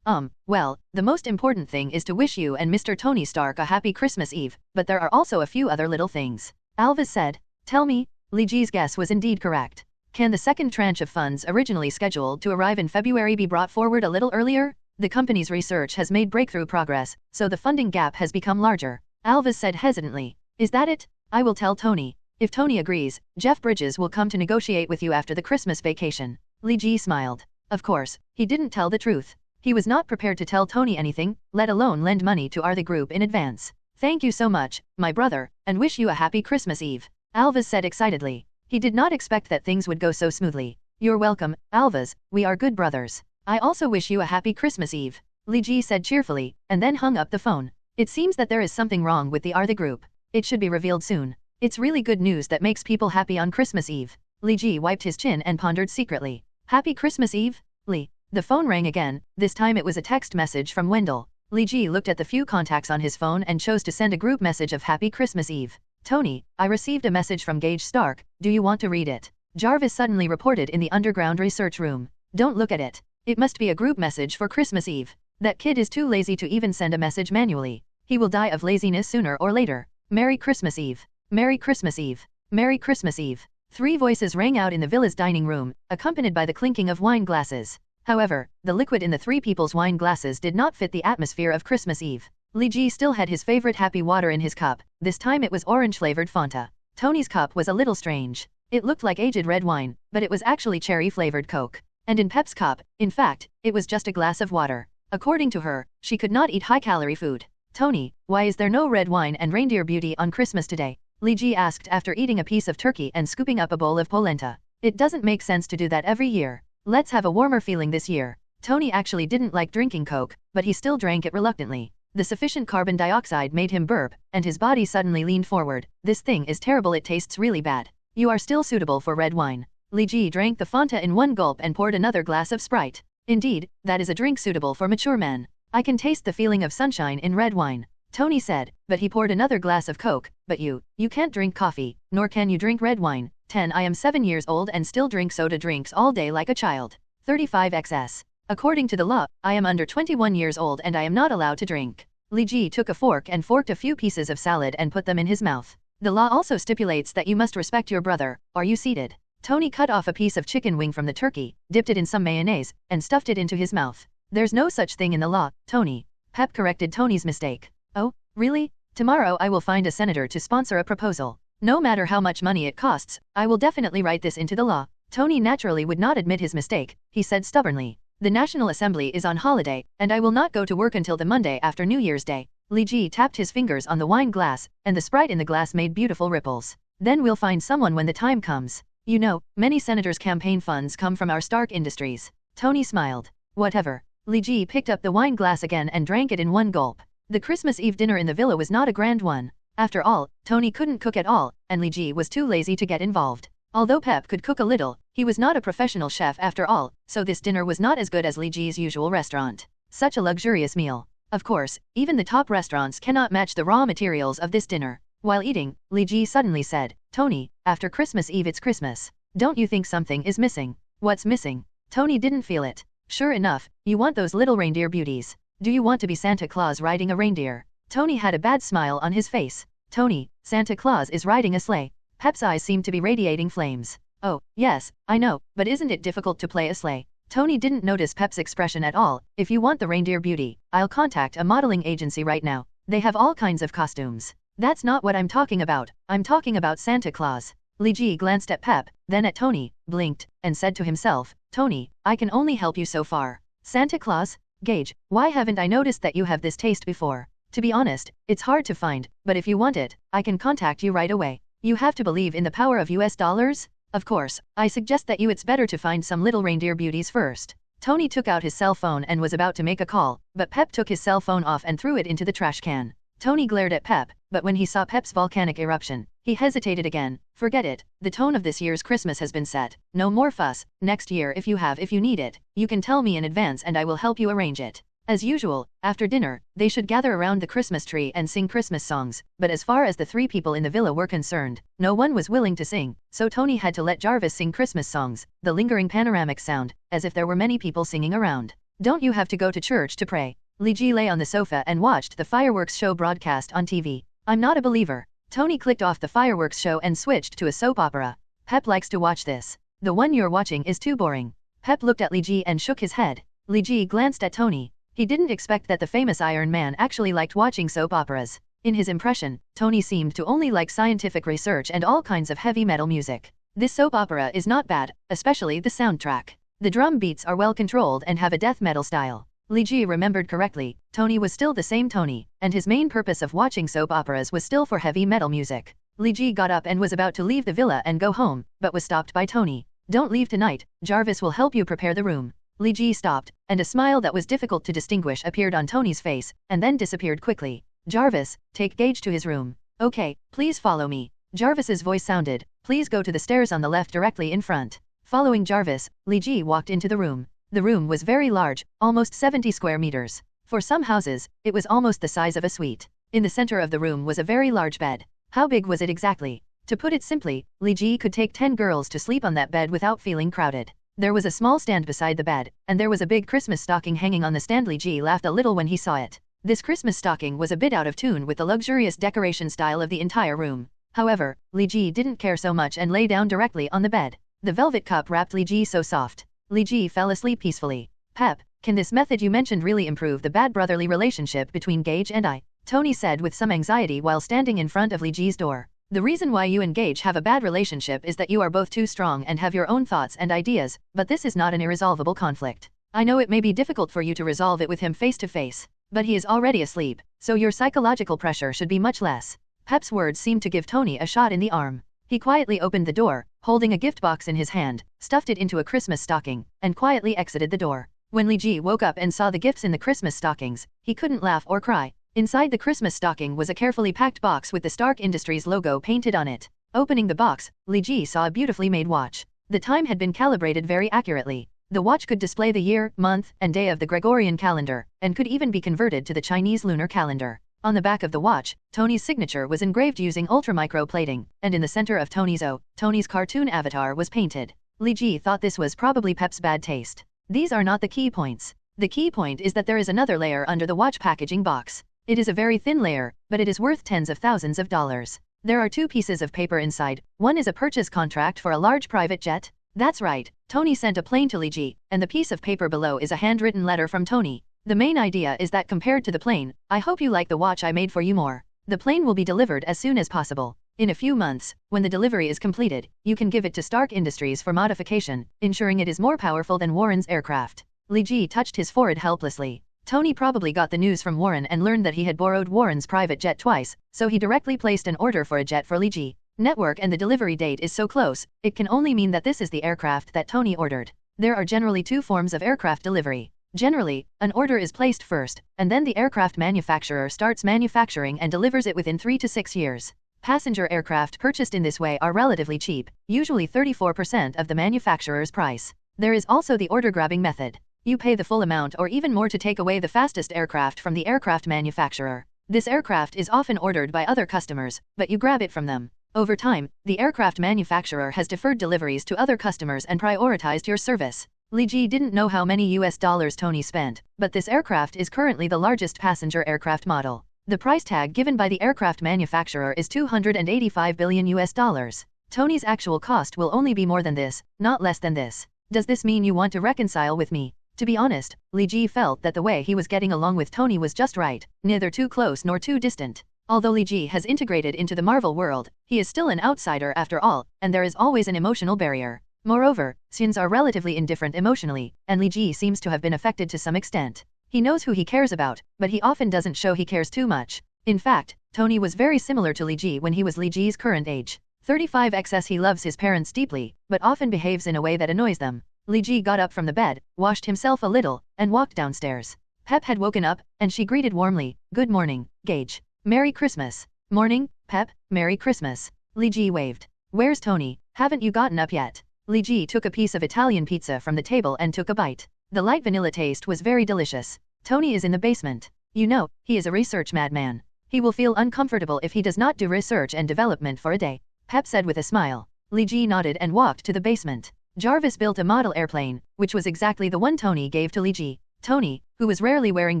Well, the most important thing is to wish you and Mr. Tony Stark a happy Christmas Eve, but there are also a few other little things. Alva said. Tell me. Li Ji's guess was indeed correct. Can the second tranche of funds originally scheduled to arrive in February be brought forward a little earlier? The company's research has made breakthrough progress, so the funding gap has become larger. Alva said hesitantly. Is that it? I will tell Tony. If Tony agrees, Jeff Bridges will come to negotiate with you after the Christmas vacation. Li Ji smiled. Of course, he didn't tell the truth. He was not prepared to tell Tony anything, let alone lend money to Arthi Group in advance. Thank you so much, my brother, and wish you a happy Christmas Eve. Alvas said excitedly. He did not expect that things would go so smoothly. You're welcome, Alvas, we are good brothers. I also wish you a happy Christmas Eve. Li Ji said cheerfully, and then hung up the phone. It seems that there is something wrong with the Arthi Group. It should be revealed soon. It's really good news that makes people happy on Christmas Eve. Li Ji wiped his chin and pondered secretly. Happy Christmas Eve? Li. The phone rang again, this time it was a text message from Wendell. Li Ji looked at the few contacts on his phone and chose to send a group message of Happy Christmas Eve. Tony, I received a message from Gage Stark, do you want to read it? Jarvis suddenly reported in the underground research room. Don't look at it. It must be a group message for Christmas Eve. That kid is too lazy to even send a message manually. He will die of laziness sooner or later. Merry Christmas Eve. Merry Christmas Eve. Merry Christmas Eve. 3 voices rang out in the villa's dining room, accompanied by the clinking of wine glasses. However, the liquid in the 3 people's wine glasses did not fit the atmosphere of Christmas Eve. Li Ji still had his favorite happy water in his cup, this time it was orange-flavored Fanta. Tony's cup was a little strange. It looked like aged red wine, but it was actually cherry-flavored Coke. And in Pep's cup, in fact, it was just a glass of water. According to her, she could not eat high-calorie food. Tony, why is there no red wine and reindeer beauty on Christmas today? Li Ji asked after eating a piece of turkey and scooping up a bowl of polenta. It doesn't make sense to do that every year. Let's have a warmer feeling this year. Tony actually didn't like drinking Coke, but he still drank it reluctantly. The sufficient carbon dioxide made him burp, and his body suddenly leaned forward. This thing is terrible, it tastes really bad. You are still suitable for red wine. Li Ji drank the Fanta in one gulp and poured another glass of Sprite. Indeed, that is a drink suitable for mature men. I can taste the feeling of sunshine in red wine. Tony said, but he poured another glass of Coke. But you can't drink coffee, nor can you drink red wine. 10 I am 7 years old and still drink soda drinks all day like a child. 35XS. According to the law, I am under 21 years old and I am not allowed to drink. Li Ji took a fork and forked a few pieces of salad and put them in his mouth. The law also stipulates that you must respect your brother. Are you seated? Tony cut off a piece of chicken wing from the turkey, dipped it in some mayonnaise, and stuffed it into his mouth. There's no such thing in the law, Tony. Pep corrected Tony's mistake. Oh, really? Tomorrow I will find a senator to sponsor a proposal. No matter how much money it costs, I will definitely write this into the law. Tony naturally would not admit his mistake, he said stubbornly. The National Assembly is on holiday, and I will not go to work until the Monday after New Year's Day. Li Ji tapped his fingers on the wine glass, and the Sprite in the glass made beautiful ripples. Then we'll find someone when the time comes. You know, many senators' campaign funds come from our Stark Industries. Tony smiled. Whatever. Li Ji picked up the wine glass again and drank it in one gulp. The Christmas Eve dinner in the villa was not a grand one. After all, Tony couldn't cook at all, and Li Ji was too lazy to get involved. Although Pep could cook a little, he was not a professional chef after all, so this dinner was not as good as Li Ji's usual restaurant. Such a luxurious meal. Of course, even the top restaurants cannot match the raw materials of this dinner. While eating, Li Ji suddenly said, Tony, after Christmas Eve it's Christmas. Don't you think something is missing? What's missing? Tony didn't feel it. Sure enough, you want those little reindeer beauties. Do you want to be Santa Claus riding a reindeer? Tony had a bad smile on his face. Tony, Santa Claus is riding a sleigh. Pep's eyes seemed to be radiating flames. Oh, yes, I know, but isn't it difficult to play a sleigh? Tony didn't notice Pep's expression at all. If you want the reindeer beauty, I'll contact a modeling agency right now. They have all kinds of costumes. That's not what I'm talking about. I'm talking about Santa Claus. Li Ji glanced at Pep, then at Tony, blinked, and said to himself, Tony, I can only help you so far. Santa Claus? Gage, why haven't I noticed that you have this taste before? To be honest, it's hard to find, but if you want it, I can contact you right away. You have to believe in the power of US dollars? Of course, I suggest that it's better to find some little reindeer beauties first. Tony took out his cell phone and was about to make a call, but Pep took his cell phone off and threw it into the trash can. Tony glared at Pep, but when he saw Pep's volcanic eruption, he hesitated again. Forget it, the tone of this year's Christmas has been set. No more fuss. Next year if you need it, you can tell me in advance and I will help you arrange it. As usual, after dinner, they should gather around the Christmas tree and sing Christmas songs, but as far as the three people in the villa were concerned, no one was willing to sing, so Tony had to let Jarvis sing Christmas songs, the lingering panoramic sound, as if there were many people singing around. Don't you have to go to church to pray? Li Ji lay on the sofa and watched the fireworks show broadcast on TV. I'm not a believer. Tony clicked off the fireworks show and switched to a soap opera. Pep likes to watch this. The one you're watching is too boring. Pep looked at Li Ji and shook his head. Li Ji glanced at Tony. He didn't expect that the famous Iron Man actually liked watching soap operas. In his impression, Tony seemed to only like scientific research and all kinds of heavy metal music. This soap opera is not bad, especially the soundtrack. The drum beats are well controlled and have a death metal style. Li Ji remembered correctly, Tony was still the same Tony, and his main purpose of watching soap operas was still for heavy metal music. Li Ji got up and was about to leave the villa and go home, but was stopped by Tony. Don't leave tonight, Jarvis will help you prepare the room. Li Ji stopped, and a smile that was difficult to distinguish appeared on Tony's face, and then disappeared quickly. Jarvis, take Gage to his room. Okay, please follow me. Jarvis's voice sounded, please go to the stairs on the left directly in front. Following Jarvis, Li Ji walked into the room. The room was very large, almost 70 square meters. For some houses, it was almost the size of a suite. In the center of the room was a very large bed. How big was it exactly? To put it simply, Li Ji could take 10 girls to sleep on that bed without feeling crowded. There was a small stand beside the bed, and there was a big Christmas stocking hanging on the stand. Li Ji laughed a little when he saw it. This Christmas stocking was a bit out of tune with the luxurious decoration style of the entire room. However, Li Ji didn't care so much and lay down directly on the bed. The velvet cup wrapped Li Ji so soft. Li Ji fell asleep peacefully. Pep, can this method you mentioned really improve the bad brotherly relationship between Gage and I? Tony said with some anxiety while standing in front of Li Ji's door. The reason why you and Gage have a bad relationship is that you are both too strong and have your own thoughts and ideas, but this is not an irresolvable conflict. I know it may be difficult for you to resolve it with him face to face, but he is already asleep, so your psychological pressure should be much less. Pep's words seemed to give Tony a shot in the arm. He quietly opened the door, holding a gift box in his hand, stuffed it into a Christmas stocking, and quietly exited the door. When Li Ji woke up and saw the gifts in the Christmas stockings, he couldn't laugh or cry. Inside the Christmas stocking was a carefully packed box with the Stark Industries logo painted on it. Opening the box, Li Ji saw a beautifully made watch. The time had been calibrated very accurately. The watch could display the year, month, and day of the Gregorian calendar, and could even be converted to the Chinese lunar calendar. On the back of the watch, Tony's signature was engraved using ultramicro plating, and in the center of Tony's cartoon avatar was painted. Li Ji thought this was probably Pep's bad taste. These are not the key points. The key point is that there is another layer under the watch packaging box. It is a very thin layer, but it is worth tens of thousands of dollars. There are two pieces of paper inside. One is a purchase contract for a large private jet. That's right. Tony sent a plane to Li Ji, and the piece of paper below is a handwritten letter from Tony. The main idea is that compared to the plane, I hope you like the watch I made for you more. The plane will be delivered as soon as possible. In a few months, when the delivery is completed, you can give it to Stark Industries for modification, ensuring it is more powerful than Warren's aircraft. Li Ji touched his forehead helplessly. Tony probably got the news from Warren and learned that he had borrowed Warren's private jet twice, so he directly placed an order for a jet for Li Ji. Network and the delivery date is so close, it can only mean that this is the aircraft that Tony ordered. There are generally two forms of aircraft delivery. Generally, an order is placed first, and then the aircraft manufacturer starts manufacturing and delivers it within 3 to 6 years. Passenger aircraft purchased in this way are relatively cheap, usually 34% of the manufacturer's price. There is also the order grabbing method. You pay the full amount or even more to take away the fastest aircraft from the aircraft manufacturer. This aircraft is often ordered by other customers, but you grab it from them. Over time, the aircraft manufacturer has deferred deliveries to other customers and prioritized your service. Li Ji didn't know how many US dollars Tony spent, but this aircraft is currently the largest passenger aircraft model. The price tag given by the aircraft manufacturer is 285 billion US dollars. Tony's actual cost will only be more than this, not less than this. Does this mean you want to reconcile with me? To be honest, Li Ji felt that the way he was getting along with Tony was just right, neither too close nor too distant. Although Li Ji has integrated into the Marvel world, he is still an outsider after all, and there is always an emotional barrier. Moreover, Saiyans are relatively indifferent emotionally, and Li Ji seems to have been affected to some extent. He knows who he cares about, but he often doesn't show he cares too much. In fact, Tony was very similar to Li Ji when he was Li Ji's current age. 35xs he loves his parents deeply, but often behaves in a way that annoys them. Li Ji got up from the bed, washed himself a little, and walked downstairs. Pep had woken up, and she greeted warmly, "Good morning, Gage. Merry Christmas." "Morning, Pep, Merry Christmas." Li Ji waved. "Where's Tony? Haven't you gotten up yet?" Li Ji took a piece of Italian pizza from the table and took a bite. The light vanilla taste was very delicious. "Tony is in the basement. You know, he is a research madman. He will feel uncomfortable if he does not do research and development for a day," Pep said with a smile. Li Ji nodded and walked to the basement. Jarvis built a model airplane, which was exactly the one Tony gave to Li Ji. Tony, who was rarely wearing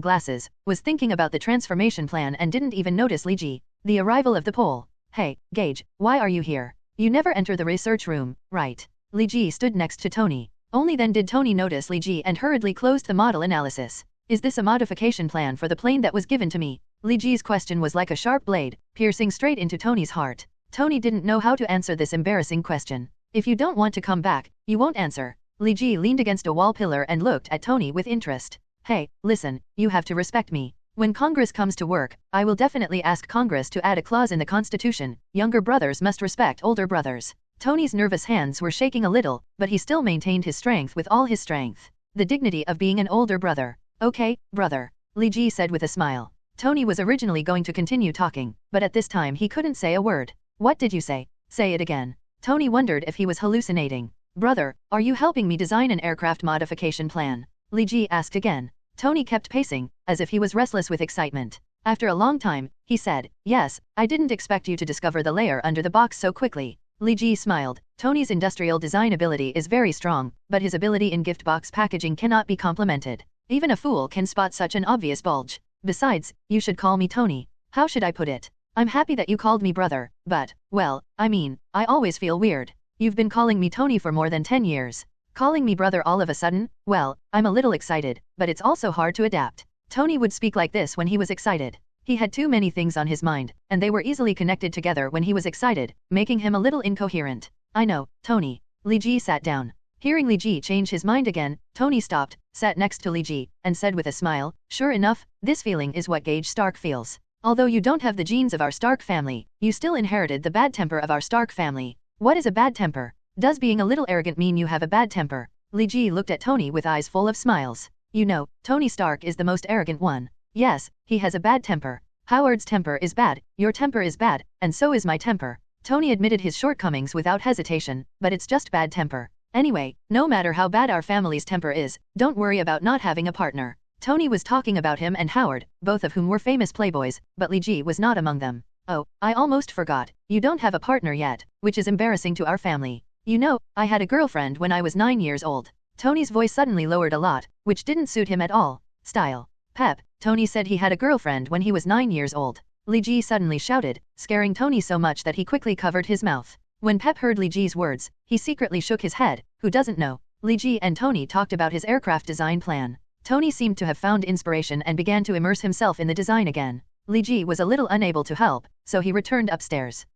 glasses, was thinking about the transformation plan and didn't even notice Li Ji. The arrival of the pole. "Hey, Gage, why are you here? You never enter the research room, right?" Li Ji stood next to Tony. Only then did Tony notice Li Ji and hurriedly closed the model analysis. "Is this a modification plan for the plane that was given to me?" Li Ji's question was like a sharp blade, piercing straight into Tony's heart. Tony didn't know how to answer this embarrassing question. "If you don't want to come back, you won't answer." Li Ji leaned against a wall pillar and looked at Tony with interest. "Hey, listen, you have to respect me. When Congress comes to work, I will definitely ask Congress to add a clause in the Constitution, younger brothers must respect older brothers." Tony's nervous hands were shaking a little, but he still maintained his strength with all his strength. The dignity of being an older brother. "Okay, brother," Li Ji said with a smile. Tony was originally going to continue talking, but at this time he couldn't say a word. "What did you say? Say it again." Tony wondered if he was hallucinating. "Brother, are you helping me design an aircraft modification plan?" Li Ji asked again. Tony kept pacing, as if he was restless with excitement. After a long time, he said, "Yes, I didn't expect you to discover the layer under the box so quickly." Li Ji smiled. Tony's industrial design ability is very strong, but his ability in gift box packaging cannot be complimented. Even a fool can spot such an obvious bulge. Besides, you should call me Tony. How should I put it? I'm happy that you called me brother, but, well, I mean, I always feel weird. You've been calling me Tony for more than 10 years. Calling me brother all of a sudden? Well, I'm a little excited, but it's also hard to adapt." Tony would speak like this when he was excited. He had too many things on his mind, and they were easily connected together when he was excited, making him a little incoherent. "I know, Tony." Li Ji sat down. Hearing Li Ji change his mind again, Tony stopped, sat next to Li Ji, and said with a smile, "Sure enough, this feeling is what Gage Stark feels. Although you don't have the genes of our Stark family, you still inherited the bad temper of our Stark family." "What is a bad temper? Does being a little arrogant mean you have a bad temper?" Li Ji looked at Tony with eyes full of smiles. "You know, Tony Stark is the most arrogant one." "Yes, he has a bad temper. Howard's temper is bad, your temper is bad, and so is my temper." Tony admitted his shortcomings without hesitation, but it's just bad temper. "Anyway, no matter how bad our family's temper is, don't worry about not having a partner." Tony was talking about him and Howard, both of whom were famous playboys, but Li Ji was not among them. "Oh, I almost forgot, you don't have a partner yet, which is embarrassing to our family. You know, I had a girlfriend when I was 9 years old." Tony's voice suddenly lowered a lot, which didn't suit him at all. "Style. Pep, Tony said he had a girlfriend when he was 9 years old." Li Ji suddenly shouted, scaring Tony so much that he quickly covered his mouth. When Pep heard Li Ji's words, he secretly shook his head. Who doesn't know? Li Ji and Tony talked about his aircraft design plan. Tony seemed to have found inspiration and began to immerse himself in the design again. Li Ji was a little unable to help, so he returned upstairs.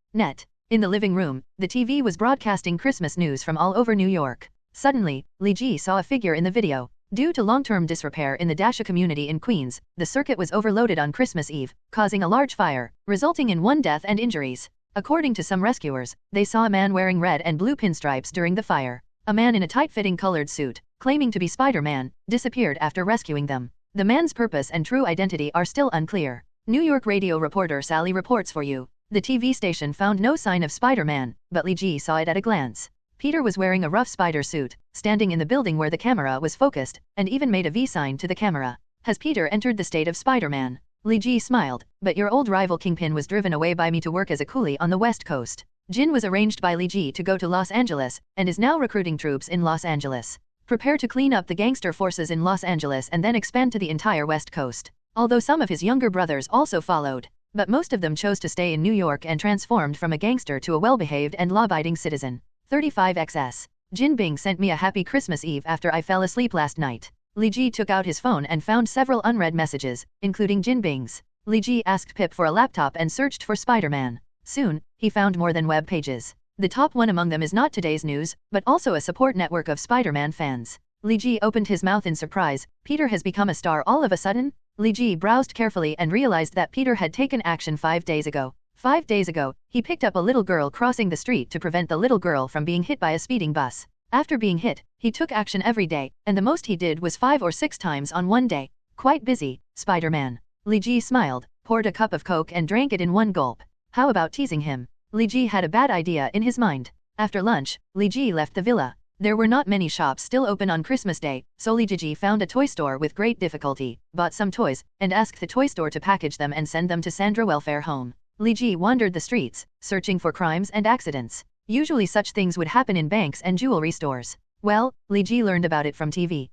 In the living room, the TV was broadcasting Christmas news from all over New York. Suddenly, Li Ji saw a figure in the video. Due to long-term disrepair in the Dasha community in Queens, the circuit was overloaded on Christmas Eve, causing a large fire, resulting in 1 death and injuries. According to some rescuers, they saw a man wearing red and blue pinstripes during the fire. A man in a tight-fitting colored suit, claiming to be Spider-Man, disappeared after rescuing them. The man's purpose and true identity are still unclear. New York radio reporter Sally reports for you. The TV station found no sign of Spider-Man, but Li Ji saw it at a glance. Peter was wearing a rough spider suit, standing in the building where the camera was focused, and even made a V sign to the camera. Has Peter entered the state of Spider-Man? Li Ji smiled, but your old rival Kingpin was driven away by me to work as a coolie on the West Coast. Jin was arranged by Li Ji to go to Los Angeles, and is now recruiting troops in Los Angeles. Prepare to clean up the gangster forces in Los Angeles and then expand to the entire West Coast. Although some of his younger brothers also followed, but most of them chose to stay in New York and transformed from a gangster to a well-behaved and law-abiding citizen. 35XS. Jin Bing sent me a happy Christmas Eve after I fell asleep last night. Li Ji took out his phone and found several unread messages, including Jin Bing's. Li Ji asked Pip for a laptop and searched for Spider-Man. Soon, he found more than web pages. The top one among them is not today's news, but also a support network of Spider-Man fans. Li Ji opened his mouth in surprise. Peter has become a star all of a sudden? Li Ji browsed carefully and realized that Peter had taken action 5 days ago. 5 days ago, he picked up a little girl crossing the street to prevent the little girl from being hit by a speeding bus. After being hit, he took action every day, and the most he did was 5 or 6 times on one day. Quite busy, Spider-Man. Li Ji smiled, poured a cup of Coke and drank it in one gulp. How about teasing him? Li Ji had a bad idea in his mind. After lunch, Li Ji left the villa. There were not many shops still open on Christmas Day, so Li Ji found a toy store with great difficulty, bought some toys, and asked the toy store to package them and send them to Sandra Welfare Home. Li Ji wandered the streets, searching for crimes and accidents. Usually such things would happen in banks and jewelry stores. Well, Li Ji learned about it from TV.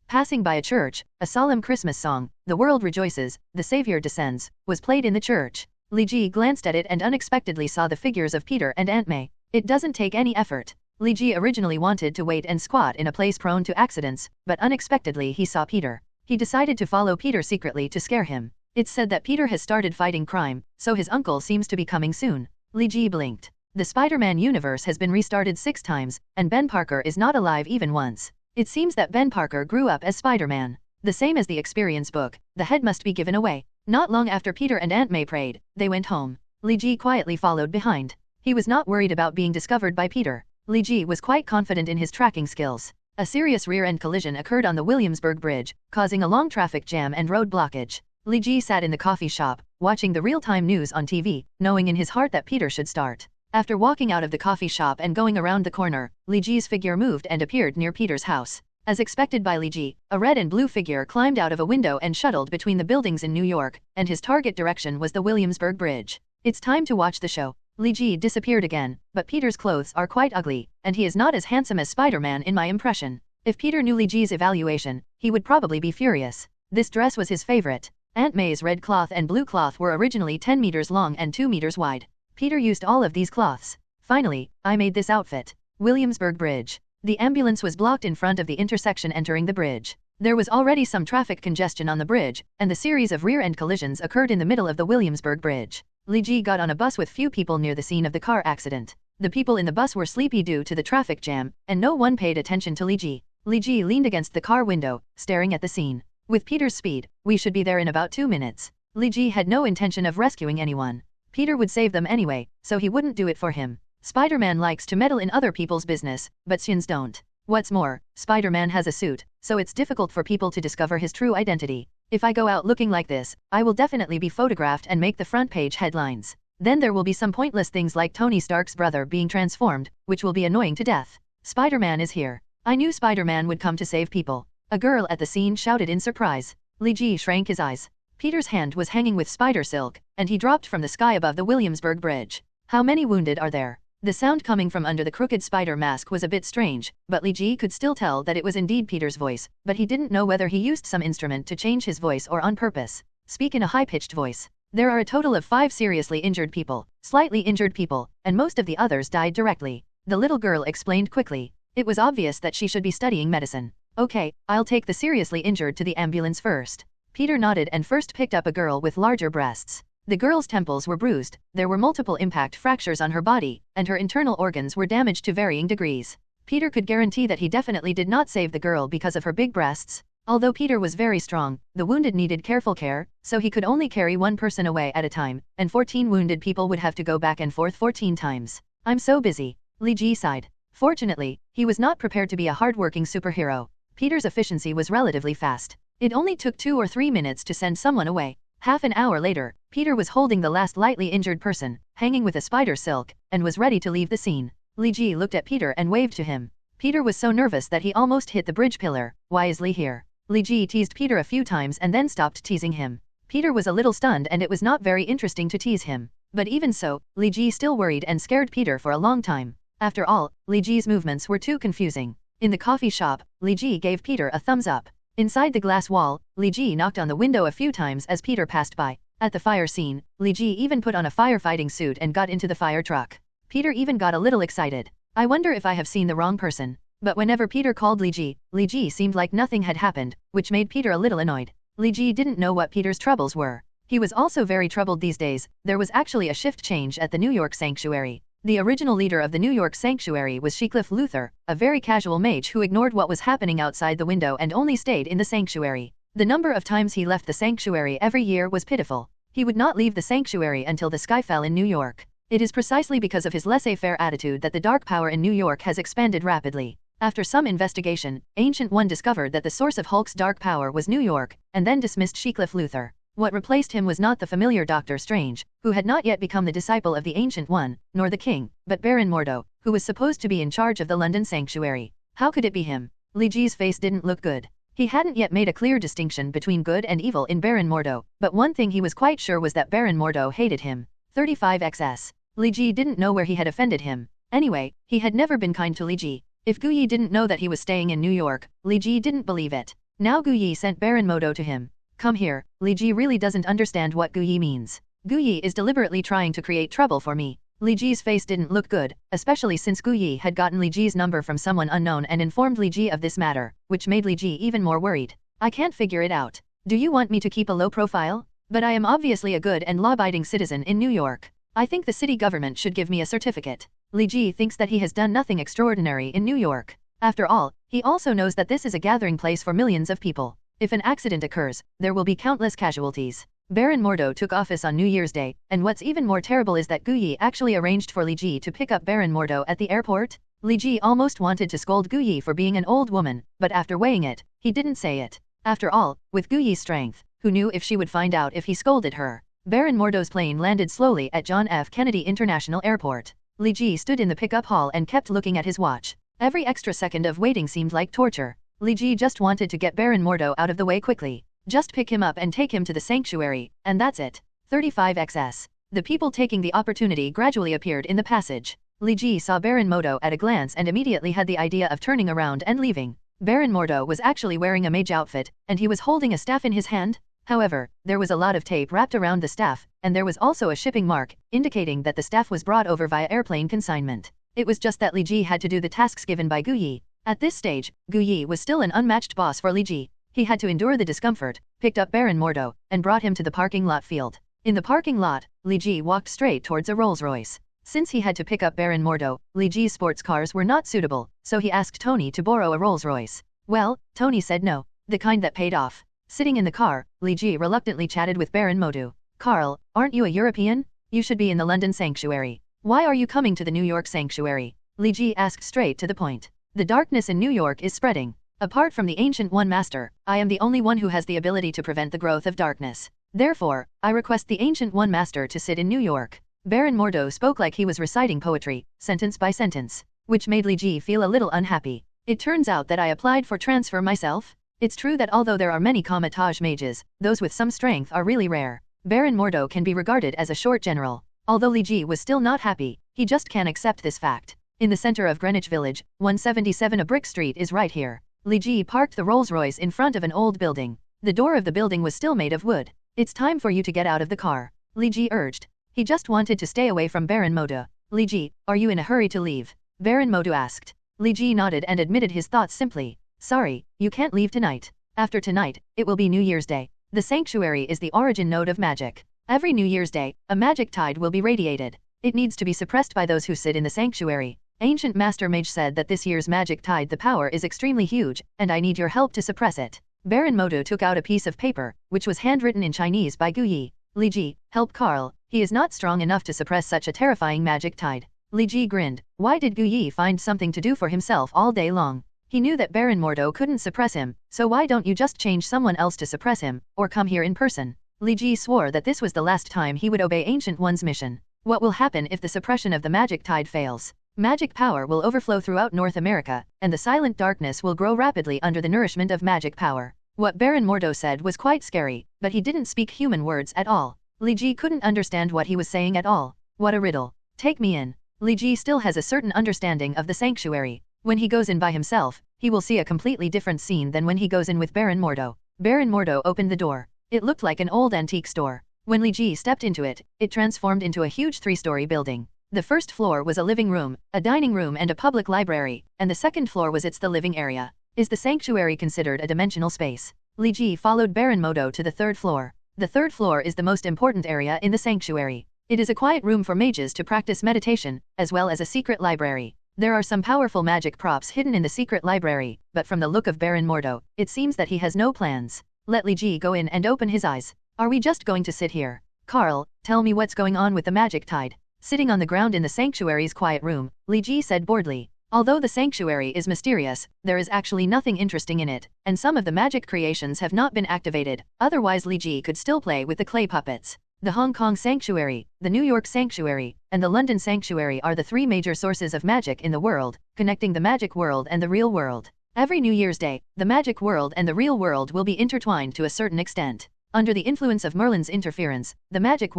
Passing by a church, a solemn Christmas song, "The World Rejoices, the Savior Descends," was played in the church. Li Ji glanced at it and unexpectedly saw the figures of Peter and Aunt May. It doesn't take any effort. Li Ji originally wanted to wait and squat in a place prone to accidents, but unexpectedly he saw Peter. He decided to follow Peter secretly to scare him. It's said that Peter has started fighting crime, so his uncle seems to be coming soon. Li Ji blinked. The Spider-Man universe has been restarted 6 times, and Ben Parker is not alive even once. It seems that Ben Parker grew up as Spider-Man. The same as the experience book, the head must be given away. Not long after Peter and Aunt May prayed, they went home. Li Ji quietly followed behind. He was not worried about being discovered by Peter. Li Ji was quite confident in his tracking skills. A serious rear-end collision occurred on the Williamsburg Bridge, causing a long traffic jam and road blockage. Li Ji sat in the coffee shop, watching the real-time news on TV, knowing in his heart that Peter should start. After walking out of the coffee shop and going around the corner, Li Ji's figure moved and appeared near Peter's house. As expected by Li Ji, a red and blue figure climbed out of a window and shuttled between the buildings in New York, and his target direction was the Williamsburg Bridge. It's time to watch the show. Li Ji disappeared again, but Peter's clothes are quite ugly, and he is not as handsome as Spider-Man in my impression. If Peter knew Li Ji's evaluation, he would probably be furious. This dress was his favorite. Aunt May's red cloth and blue cloth were originally 10 meters long and 2 meters wide. Peter used all of these cloths. Finally, I made this outfit. Williamsburg Bridge. The ambulance was blocked in front of the intersection entering the bridge. There was already some traffic congestion on the bridge, and the series of rear-end collisions occurred in the middle of the Williamsburg Bridge. Li Ji got on a bus with few people near the scene of the car accident. The people in the bus were sleepy due to the traffic jam, and no one paid attention to Li Ji. Li Ji leaned against the car window, staring at the scene. With Peter's speed, we should be there in about 2 minutes. Li Ji had no intention of rescuing anyone. Peter would save them anyway, so he wouldn't do it for him. Spider-Man likes to meddle in other people's business, but Saiyans don't. What's more, Spider-Man has a suit, so it's difficult for people to discover his true identity. If I go out looking like this, I will definitely be photographed and make the front page headlines. Then there will be some pointless things like Tony Stark's brother being transformed, which will be annoying to death. Spider-Man is here. I knew Spider-Man would come to save people. A girl at the scene shouted in surprise. Li Ji shrank his eyes. Peter's hand was hanging with spider silk, and he dropped from the sky above the Williamsburg Bridge. How many wounded are there? The sound coming from under the crooked spider mask was a bit strange, but Li Ji could still tell that it was indeed Peter's voice, but he didn't know whether he used some instrument to change his voice or on purpose. Speak in a high-pitched voice. There are a total of 5 seriously injured people, slightly injured people, and most of the others died directly. The little girl explained quickly. It was obvious that she should be studying medicine. Okay, I'll take the seriously injured to the ambulance first. Peter nodded and first picked up a girl with larger breasts. The girl's temples were bruised, there were multiple impact fractures on her body, and her internal organs were damaged to varying degrees. Peter could guarantee that he definitely did not save the girl because of her big breasts. Although Peter was very strong, the wounded needed careful care, so he could only carry one person away at a time, and 14 wounded people would have to go back and forth 14 times. I'm so busy. Li Ji sighed. Fortunately, he was not prepared to be a hardworking superhero. Peter's efficiency was relatively fast. It only took 2 or 3 minutes to send someone away. Half an hour later, Peter was holding the last lightly injured person, hanging with a spider silk, and was ready to leave the scene. Li Ji looked at Peter and waved to him. Peter was so nervous that he almost hit the bridge pillar. Why is Li here? Li Ji teased Peter a few times and then stopped teasing him. Peter was a little stunned and it was not very interesting to tease him. But even so, Li Ji still worried and scared Peter for a long time. After all, Li Ji's movements were too confusing. In the coffee shop, Li Ji gave Peter a thumbs up. Inside the glass wall, Li Ji knocked on the window a few times as Peter passed by. At the fire scene, Li Ji even put on a firefighting suit and got into the fire truck. Peter even got a little excited. I wonder if I have seen the wrong person. But whenever Peter called Li Ji seemed like nothing had happened, which made Peter a little annoyed. Li Ji didn't know what Peter's troubles were. He was also very troubled these days. There was actually a shift change at the New York Sanctuary. The original leader of the New York Sanctuary was Shecliff Luther, a very casual mage who ignored what was happening outside the window and only stayed in the sanctuary. The number of times he left the sanctuary every year was pitiful. He would not leave the sanctuary until the sky fell in New York. It is precisely because of his laissez-faire attitude that the dark power in New York has expanded rapidly. After some investigation, Ancient One discovered that the source of Hulk's dark power was New York, and then dismissed Shecliff Luther. What replaced him was not the familiar Doctor Strange, who had not yet become the disciple of the Ancient One, nor the King, but Baron Mordo, who was supposed to be in charge of the London Sanctuary. How could it be him? Li Ji's face didn't look good. He hadn't yet made a clear distinction between good and evil in Baron Mordo, but one thing he was quite sure was that Baron Mordo hated him. 35xs. Li Ji didn't know where he had offended him. Anyway, he had never been kind to Li Ji. If Gu Yi didn't know that he was staying in New York, Li Ji didn't believe it. Now Gu Yi sent Baron Mordo to him. Come here, Li Ji really doesn't understand what Gu Yi means. Gu Yi is deliberately trying to create trouble for me. Li Ji's face didn't look good, especially since Gu Yi had gotten Li Ji's number from someone unknown and informed Li Ji of this matter, which made Li Ji even more worried. I can't figure it out. Do you want me to keep a low profile? But I am obviously a good and law-abiding citizen in New York. I think the city government should give me a certificate. Li Ji thinks that he has done nothing extraordinary in New York. After all, he also knows that this is a gathering place for millions of people. If an accident occurs, there will be countless casualties. Baron Mordo took office on New Year's Day, and what's even more terrible is that Gu Yi actually arranged for Li Ji to pick up Baron Mordo at the airport. Li Ji almost wanted to scold Gu Yi for being an old woman, but after weighing it, he didn't say it. After all, with Gu Yi's strength, who knew if she would find out if he scolded her? Baron Mordo's plane landed slowly at John F. Kennedy International Airport. Li Ji stood in the pickup hall and kept looking at his watch. Every extra second of waiting seemed like torture. Li Ji just wanted to get Baron Mordo out of the way quickly. Just pick him up and take him to the sanctuary, and that's it. 35xs. The people taking the opportunity gradually appeared in the passage. Li Ji saw Baron Mordo at a glance and immediately had the idea of turning around and leaving. Baron Mordo was actually wearing a mage outfit, and he was holding a staff in his hand. However, there was a lot of tape wrapped around the staff, and there was also a shipping mark, indicating that the staff was brought over via airplane consignment. It was just that Li Ji had to do the tasks given by Gu Yi. At this stage, Gu Yi was still an unmatched boss for Li Ji. He had to endure the discomfort, picked up Baron Mordo, and brought him to the parking lot field. In the parking lot, Li Ji walked straight towards a Rolls-Royce. Since he had to pick up Baron Mordo, Li Ji's sports cars were not suitable, so he asked Tony to borrow a Rolls-Royce. Well, Tony said no, the kind that paid off. Sitting in the car, Li Ji reluctantly chatted with Baron Mordo. Carl, aren't you a European? You should be in the London Sanctuary. Why are you coming to the New York Sanctuary? Li Ji asked straight to the point. The darkness in New York is spreading. Apart from the Ancient One Master, I am the only one who has the ability to prevent the growth of darkness. Therefore, I request the Ancient One Master to sit in New York. Baron Mordo spoke like he was reciting poetry, sentence by sentence, which made Li Ji feel a little unhappy. It turns out that I applied for transfer myself. It's true that although there are many Kamatage mages, those with some strength are really rare. Baron Mordo can be regarded as a short general. Although Li Ji was still not happy, he just can't accept this fact. In the center of Greenwich Village, 177 a brick street is right here. Li Ji parked the Rolls-Royce in front of an old building. The door of the building was still made of wood. It's time for you to get out of the car. Li Ji urged. He just wanted to stay away from Baron Modo. Li Ji, are you in a hurry to leave? Baron Modo asked. Li Ji nodded and admitted his thoughts simply. Sorry, you can't leave tonight. After tonight, it will be New Year's Day. The sanctuary is the origin node of magic. Every New Year's Day, a magic tide will be radiated. It needs to be suppressed by those who sit in the sanctuary. Ancient Master Mage said that this year's magic tide the power is extremely huge, and I need your help to suppress it. Baron Modo took out a piece of paper, which was handwritten in Chinese by Gu Yi. Li Ji, help Carl, he is not strong enough to suppress such a terrifying magic tide. Li Ji grinned. Why did Gu Yi find something to do for himself all day long? He knew that Baron Mordo couldn't suppress him, so why don't you just change someone else to suppress him, or come here in person? Li Ji swore that this was the last time he would obey Ancient One's mission. What will happen if the suppression of the magic tide fails? Magic power will overflow throughout North America, and the silent darkness will grow rapidly under the nourishment of magic power. What Baron Mordo said was quite scary, but he didn't speak human words at all. Li Ji couldn't understand what he was saying at all. What a riddle. Take me in. Li Ji still has a certain understanding of the sanctuary. When he goes in by himself, he will see a completely different scene than when he goes in with Baron Mordo. Baron Mordo opened the door. It looked like an old antique store. When Li Ji stepped into it, it transformed into a huge 3-story building. The first floor was a living room, a dining room and a public library, and the second floor was the living area. Is the sanctuary considered a dimensional space? Li Ji followed Baron Mordo to the third floor. The third floor is the most important area in the sanctuary. It is a quiet room for mages to practice meditation, as well as a secret library. There are some powerful magic props hidden in the secret library, but from the look of Baron Mordo, it seems that he has no plans. Let Li Ji go in and open his eyes. Are we just going to sit here? Carl, tell me what's going on with the magic tide. Sitting on the ground in the sanctuary's quiet room, Li Ji said boredly. Although the sanctuary is mysterious, there is actually nothing interesting in it, and some of the magic creations have not been activated, otherwise Li Ji could still play with the clay puppets. The Hong Kong Sanctuary, the New York Sanctuary, and the London Sanctuary are the 3 major sources of magic in the world, connecting the magic world and the real world. Every New Year's Day, the magic world and the real world will be intertwined to a certain extent. Under the influence of Merlin's interference, the magic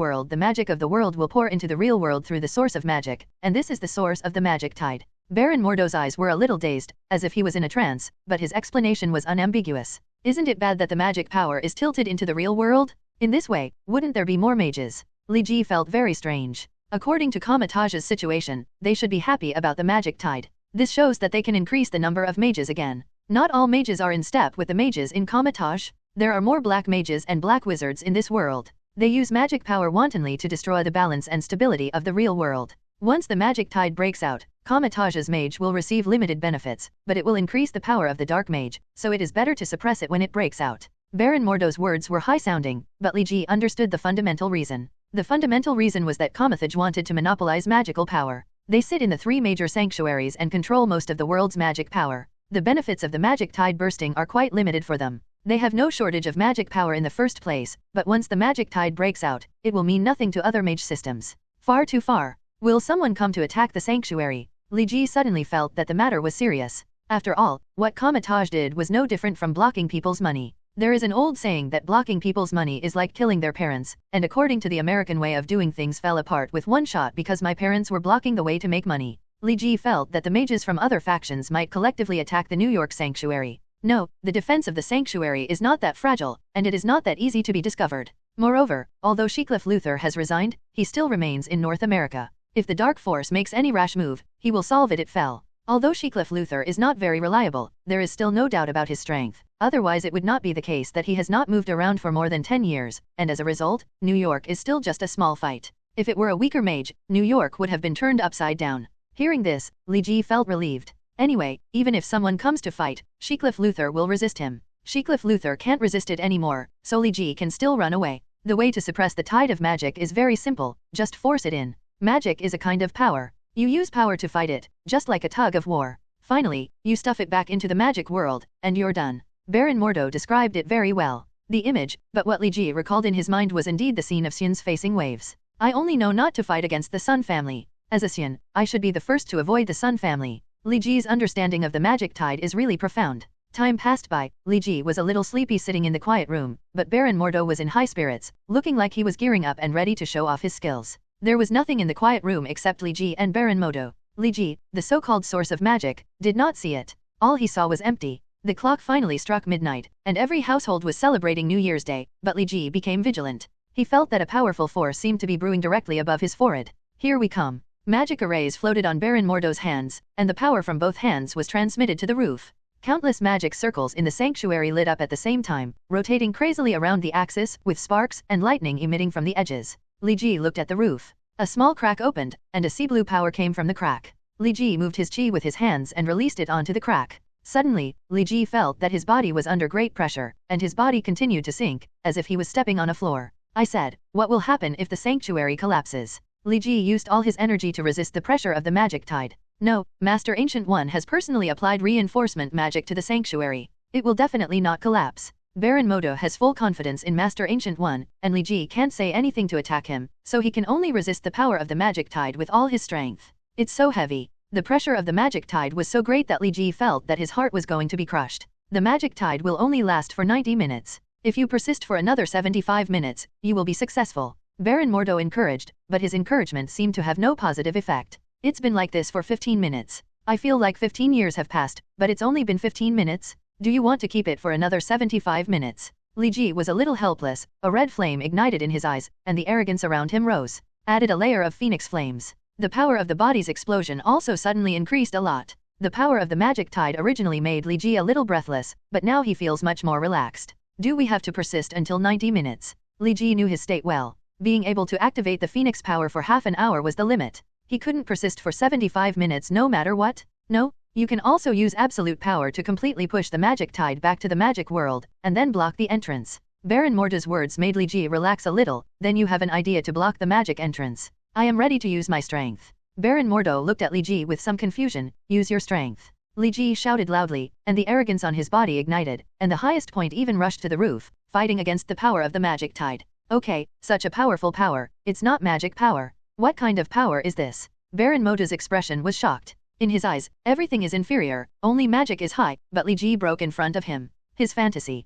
of the world will pour into the real world through the source of magic, and this is the source of the magic tide. Baron Mordo's eyes were a little dazed, as if he was in a trance, but his explanation was unambiguous. Isn't it bad that the magic power is tilted into the real world? In this way, wouldn't there be more mages? Li Ji felt very strange. According to Kamatage's situation, they should be happy about the magic tide. This shows that they can increase the number of mages again. Not all mages are in step with the mages in Kamatage. There are more black mages and black wizards in this world. They use magic power wantonly to destroy the balance and stability of the real world. Once the magic tide breaks out, Kamatage's mage will receive limited benefits, but it will increase the power of the dark mage, so it is better to suppress it when it breaks out. Baron Mordo's words were high-sounding, but Li Ji understood the fundamental reason. The fundamental reason was that Kamatage wanted to monopolize magical power. They sit in the 3 major sanctuaries and control most of the world's magic power. The benefits of the magic tide bursting are quite limited for them. They have no shortage of magic power in the first place, but once the magic tide breaks out, it will mean nothing to other mage systems. Far too far. Will someone come to attack the sanctuary? Li Ji suddenly felt that the matter was serious. After all, what Kamatage did was no different from blocking people's money. There is an old saying that blocking people's money is like killing their parents, and according to the American way of doing things fell apart with one shot because my parents were blocking the way to make money. Li Ji felt that the mages from other factions might collectively attack the New York sanctuary. No, the defense of the sanctuary is not that fragile, and it is not that easy to be discovered. Moreover, although Shecliff Luther has resigned, he still remains in North America. If the Dark Force makes any rash move, he will solve it. It fell. Although Shecliff Luther is not very reliable, there is still no doubt about his strength. Otherwise it would not be the case that he has not moved around for more than 10 years, and as a result, New York is still just a small fight. If it were a weaker mage, New York would have been turned upside down. Hearing this, Li Ji felt relieved. Anyway, even if someone comes to fight, Shecliff Luther will resist him. Shecliff Luther can't resist it anymore, so Li Ji can still run away. The way to suppress the tide of magic is very simple, just force it in. Magic is a kind of power. You use power to fight it, just like a tug of war. Finally, you stuff it back into the magic world, and you're done. Baron Mordo described it very well. The image, but what Li Ji recalled in his mind was indeed the scene of Saiyans facing waves. I only know not to fight against the Sun family. As a Saiyan, I should be the first to avoid the Sun family. Li Ji's understanding of the magic tide is really profound. Time passed by, Li Ji was a little sleepy sitting in the quiet room, but Baron Mordo was in high spirits, looking like he was gearing up and ready to show off his skills. There was nothing in the quiet room except Li Ji and Baron Mordo. Li Ji, the so-called source of magic, did not see it. All he saw was empty. The clock finally struck midnight, and every household was celebrating New Year's Day, but Li Ji became vigilant. He felt that a powerful force seemed to be brewing directly above his forehead. Here we come. Magic arrays floated on Baron Mordo's hands, and the power from both hands was transmitted to the roof. Countless magic circles in the sanctuary lit up at the same time, rotating crazily around the axis, with sparks and lightning emitting from the edges. Li Ji looked at the roof. A small crack opened, and a sea blue power came from the crack. Li Ji moved his chi with his hands and released it onto the crack. Suddenly, Li Ji felt that his body was under great pressure, and his body continued to sink, as if he was stepping on a floor. I said, what will happen if the sanctuary collapses? Li Ji used all his energy to resist the pressure of the magic tide. No, Master Ancient One has personally applied reinforcement magic to the sanctuary. It will definitely not collapse. Baron Mordo has full confidence in Master Ancient One, and Li Ji can't say anything to attack him, so he can only resist the power of the magic tide with all his strength. It's so heavy. The pressure of the magic tide was so great that Li Ji felt that his heart was going to be crushed. The magic tide will only last for 90 minutes. If you persist for another 75 minutes, you will be successful. Baron Mordo encouraged, but his encouragement seemed to have no positive effect. It's been like this for 15 minutes. I feel like 15 years have passed, but it's only been 15 minutes. Do you want to keep it for another 75 minutes? Li Ji was a little helpless, a red flame ignited in his eyes, and the arrogance around him rose. Added a layer of phoenix flames. The power of the body's explosion also suddenly increased a lot. The power of the magic tide originally made Li Ji a little breathless, but now he feels much more relaxed. Do we have to persist until 90 minutes? Li Ji knew his state well. Being able to activate the phoenix power for half an hour was the limit. He couldn't persist for 75 minutes no matter what. No, you can also use absolute power to completely push the magic tide back to the magic world, and then block the entrance. Baron Mordo's words made Li Ji relax a little. Then you have an idea to block the magic entrance. I am ready to use my strength. Baron Mordo looked at Li Ji with some confusion. Use your strength. Li Ji shouted loudly, and the arrogance on his body ignited, and the highest point even rushed to the roof, fighting against the power of the magic tide. Okay, such a powerful power. It's not magic power. What kind of power is this? Baron Mordo's expression was shocked. In his eyes, everything is inferior, only magic is high, but Li Ji broke in front of him. His fantasy.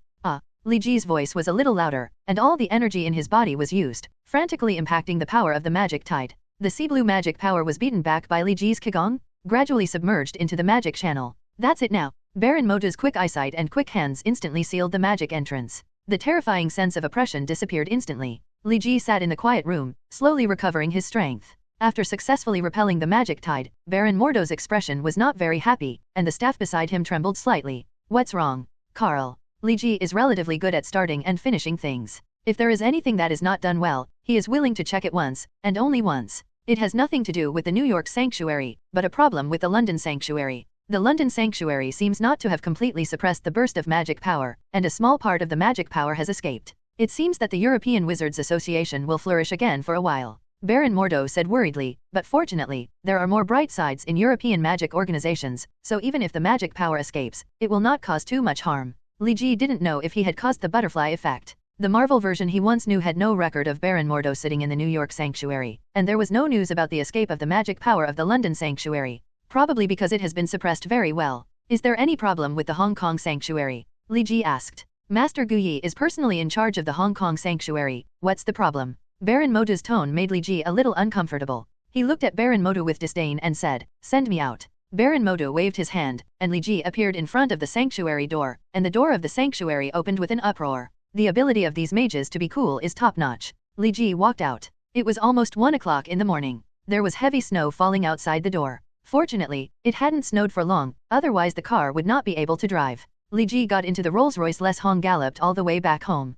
Li Ji's voice was a little louder, and all the energy in his body was used, frantically impacting the power of the magic tide. The sea blue magic power was beaten back by Li Ji's Qigong, gradually submerged into the magic channel. That's it now. Baron Mordo's quick eyesight and quick hands instantly sealed the magic entrance. The terrifying sense of oppression disappeared instantly. Li Ji sat in the quiet room, slowly recovering his strength. After successfully repelling the magic tide, Baron Mordo's expression was not very happy, and the staff beside him trembled slightly. What's wrong, Carl? Li Ji is relatively good at starting and finishing things. If there is anything that is not done well, he is willing to check it once, and only once. It has nothing to do with the New York sanctuary, but a problem with the London sanctuary. The London sanctuary seems not to have completely suppressed the burst of magic power, and a small part of the magic power has escaped. It seems that the European Wizards Association will flourish again for a while. Baron Mordo said worriedly, but fortunately, there are more bright sides in European magic organizations, so even if the magic power escapes, it will not cause too much harm. Li Ji didn't know if he had caused the butterfly effect. The Marvel version he once knew had no record of Baron Mordo sitting in the New York sanctuary, and there was no news about the escape of the magic power of the London sanctuary. Probably because it has been suppressed very well. Is there any problem with the Hong Kong sanctuary? Li Ji asked. Master Gu Yi is personally in charge of the Hong Kong sanctuary. What's the problem? Baron Mordo's tone made Li Ji a little uncomfortable. He looked at Baron Mordo with disdain and said, "Send me out." Baron Mordo waved his hand, and Li Ji appeared in front of the sanctuary door, and the door of the sanctuary opened with an uproar. The ability of these mages to be cool is top-notch. Li Ji walked out. It was almost 1 o'clock in the morning. There was heavy snow falling outside the door. Fortunately, it hadn't snowed for long, otherwise the car would not be able to drive. Li Ji got into the Rolls-Royce Les Hong galloped all the way back home.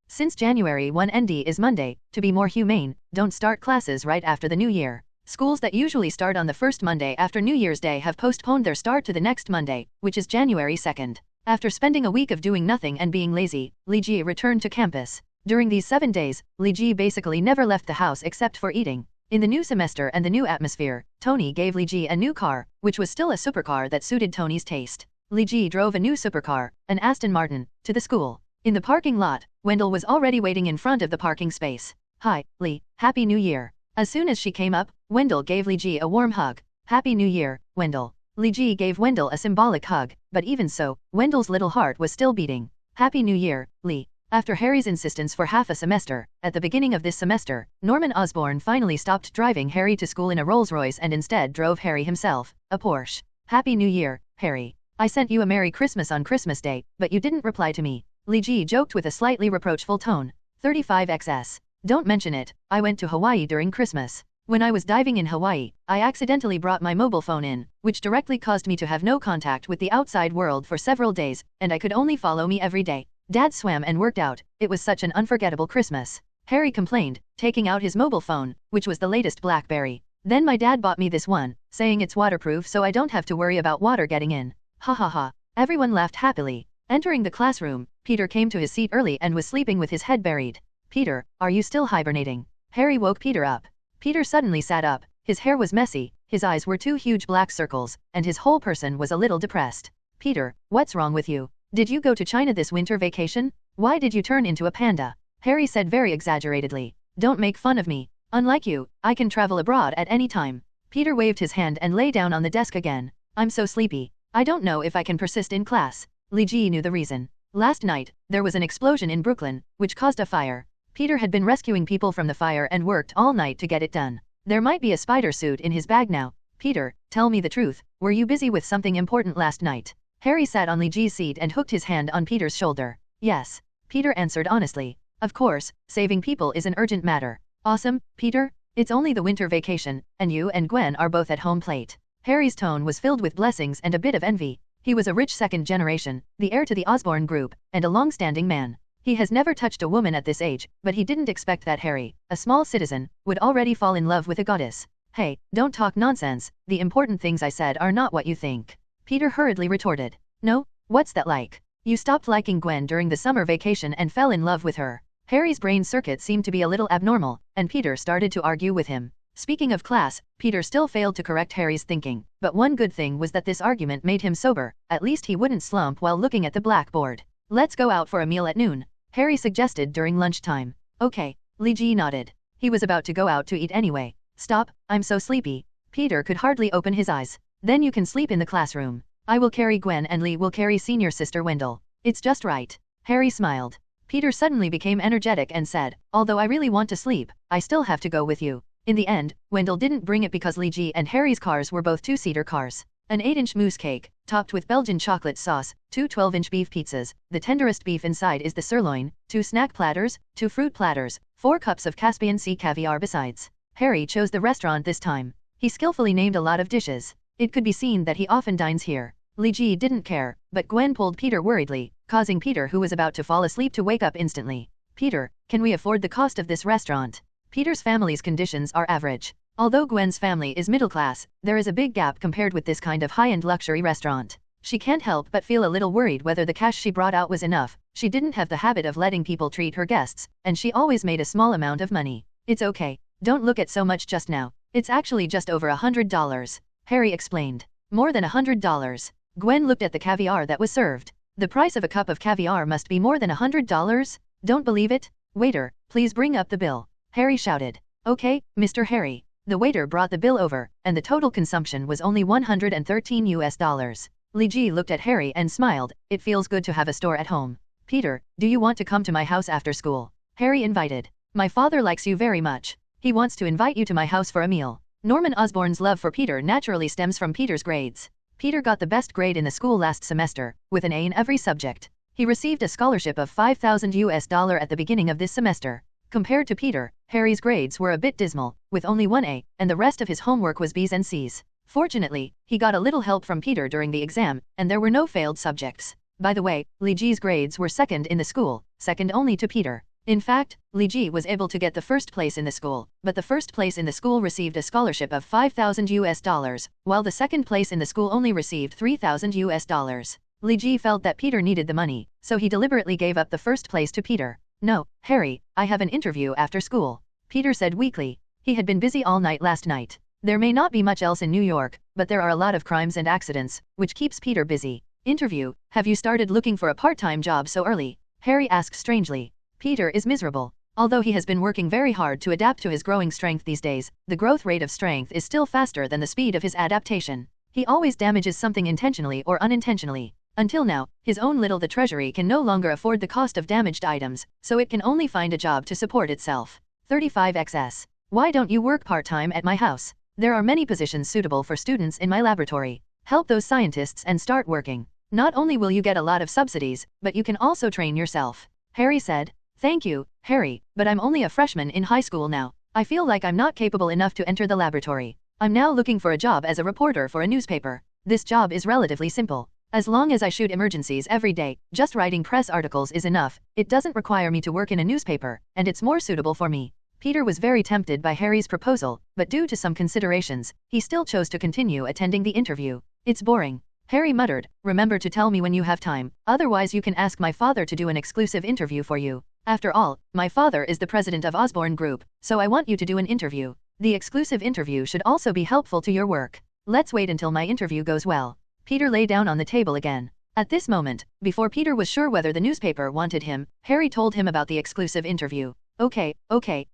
Since January 1 ND is Monday, to be more humane, don't start classes right after the New Year. Schools that usually start on the first Monday after New Year's Day have postponed their start to the next Monday, which is January 2nd. After spending a week of doing nothing and being lazy, Li Ji returned to campus. During these 7 days, Li Ji basically never left the house except for eating. In the new semester and the new atmosphere, Tony gave Li Ji a new car, which was still a supercar that suited Tony's taste. Li Ji drove a new supercar, an Aston Martin, to the school. In the parking lot, Wendell was already waiting in front of the parking space. "Hi, Li, Happy New Year." As soon as she came up, Wendell gave Li Ji a warm hug. "Happy New Year, Wendell." Li Ji gave Wendell a symbolic hug, but even so, Wendell's little heart was still beating. "Happy New Year, Li." After Harry's insistence for half a semester, at the beginning of this semester, Norman Osborn finally stopped driving Harry to school in a Rolls-Royce and instead drove Harry himself, a Porsche. "Happy New Year, Harry. I sent you a Merry Christmas on Christmas Day, but you didn't reply to me." Li Ji joked with a slightly reproachful tone. 35xs. Don't mention it, I went to Hawaii during Christmas. When I was diving in Hawaii, I accidentally brought my mobile phone in, which directly caused me to have no contact with the outside world for several days, and I could only follow me every day. Dad swam and worked out, it was such an unforgettable Christmas. Harry complained, taking out his mobile phone, which was the latest BlackBerry. Then my dad bought me this one, saying it's waterproof so I don't have to worry about water getting in. Ha ha ha. Everyone laughed happily. Entering the classroom, Peter came to his seat early and was sleeping with his head buried. Peter, are you still hibernating? Harry woke Peter up. Peter suddenly sat up, his hair was messy, his eyes were 2 huge black circles, and his whole person was a little depressed. Peter, what's wrong with you? Did you go to China this winter vacation? Why did you turn into a panda? Harry said very exaggeratedly. Don't make fun of me. Unlike you, I can travel abroad at any time. Peter waved his hand and lay down on the desk again. I'm so sleepy. I don't know if I can persist in class. Li Ji knew the reason. Last night, there was an explosion in Brooklyn, which caused a fire. Peter had been rescuing people from the fire and worked all night to get it done. There might be a spider suit in his bag now. Peter, tell me the truth, were you busy with something important last night? Harry sat on Li Ji's seat and hooked his hand on Peter's shoulder. Yes. Peter answered honestly. Of course, saving people is an urgent matter. Awesome, Peter? It's only the winter vacation, and you and Gwen are both at home plate. Harry's tone was filled with blessings and a bit of envy. He was a rich second generation, the heir to the Osborne group, and a long-standing man. He has never touched a woman at this age, but he didn't expect that Harry, a small citizen, would already fall in love with a goddess. Hey, don't talk nonsense, the important things I said are not what you think. Peter hurriedly retorted. No? What's that like? You stopped liking Gwen during the summer vacation and fell in love with her. Harry's brain circuit seemed to be a little abnormal, and Peter started to argue with him. Speaking of class, Peter still failed to correct Harry's thinking, but one good thing was that this argument made him sober, at least he wouldn't slump while looking at the blackboard. Let's go out for a meal at noon, Harry suggested during lunchtime. Okay, Li Ji nodded. He was about to go out to eat anyway. Stop, I'm so sleepy. Peter could hardly open his eyes. Then you can sleep in the classroom. I will carry Gwen and Lee will carry senior sister Wendell. It's just right. Harry smiled. Peter suddenly became energetic and said, although I really want to sleep, I still have to go with you. In the end, Wendell didn't bring it because Li Ji and Harry's cars were both 2-seater cars. An 8-inch mousse cake, topped with Belgian chocolate sauce, 2 12-inch beef pizzas, the tenderest beef inside is the sirloin, 2 snack platters, 2 fruit platters, 4 cups of Caspian Sea caviar besides. Harry chose the restaurant this time. He skillfully named a lot of dishes. It could be seen that he often dines here. Li Ji didn't care, but Gwen pulled Peter worriedly, causing Peter who was about to fall asleep to wake up instantly. Peter, can we afford the cost of this restaurant? Peter's family's conditions are average. Although Gwen's family is middle class, there is a big gap compared with this kind of high-end luxury restaurant. She can't help but feel a little worried whether the cash she brought out was enough. She didn't have the habit of letting people treat her guests, and she always made a small amount of money. It's okay. Don't look at so much just now. It's actually just over $100, Harry explained. More than $100. Gwen looked at the caviar that was served. The price of a cup of caviar must be more than $100? Don't believe it? Waiter, please bring up the bill, Harry shouted. Okay, Mr. Harry. The waiter brought the bill over, and the total consumption was only $113. Li Ji looked at Harry and smiled. It feels good to have a store at home. Peter, do you want to come to my house after school? Harry invited. My father likes you very much. He wants to invite you to my house for a meal. Norman Osborn's love for Peter naturally stems from Peter's grades. Peter got the best grade in the school last semester, with an A in every subject. He received a scholarship of $5,000 at the beginning of this semester. Compared to Peter, Harry's grades were a bit dismal, with only 1 A, and the rest of his homework was B's and C's. Fortunately, he got a little help from Peter during the exam, and there were no failed subjects. By the way, Li Ji's grades were second in the school, second only to Peter. In fact, Li Ji was able to get the first place in the school, but the first place in the school received a scholarship of $5,000, while the second place in the school only received $3,000. Li Ji felt that Peter needed the money, so he deliberately gave up the first place to Peter. No, Harry, I have an interview after school, Peter said weakly. He had been busy all night last night. There may not be much else in New York, but there are a lot of crimes and accidents, which keeps Peter busy. Interview, have you started looking for a part-time job so early? Harry asked strangely. Peter is miserable. Although he has been working very hard to adapt to his growing strength these days, the growth rate of strength is still faster than the speed of his adaptation. He always damages something intentionally or unintentionally. Until now, his own little the treasury can no longer afford the cost of damaged items, so it can only find a job to support itself. 35xs. Why don't you work part-time at my house? There are many positions suitable for students in my laboratory. Help those scientists and start working. Not only will you get a lot of subsidies, but you can also train yourself, Harry said. Thank you, Harry, but I'm only a freshman in high school now. I feel like I'm not capable enough to enter the laboratory. I'm now looking for a job as a reporter for a newspaper. This job is relatively simple. As long as I shoot emergencies every day, just writing press articles is enough. It doesn't require me to work in a newspaper, and it's more suitable for me. Peter was very tempted by Harry's proposal, but due to some considerations, he still chose to continue attending the interview. It's boring. Harry muttered, remember to tell me when you have time, otherwise you can ask my father to do an exclusive interview for you. After all, my father is the president of Osborne Group, so I want you to do an interview. The exclusive interview should also be helpful to your work. Let's wait until my interview goes well. Peter lay down on the table again. At this moment, before Peter was sure whether the newspaper wanted him, Harry told him about the exclusive interview. Okay,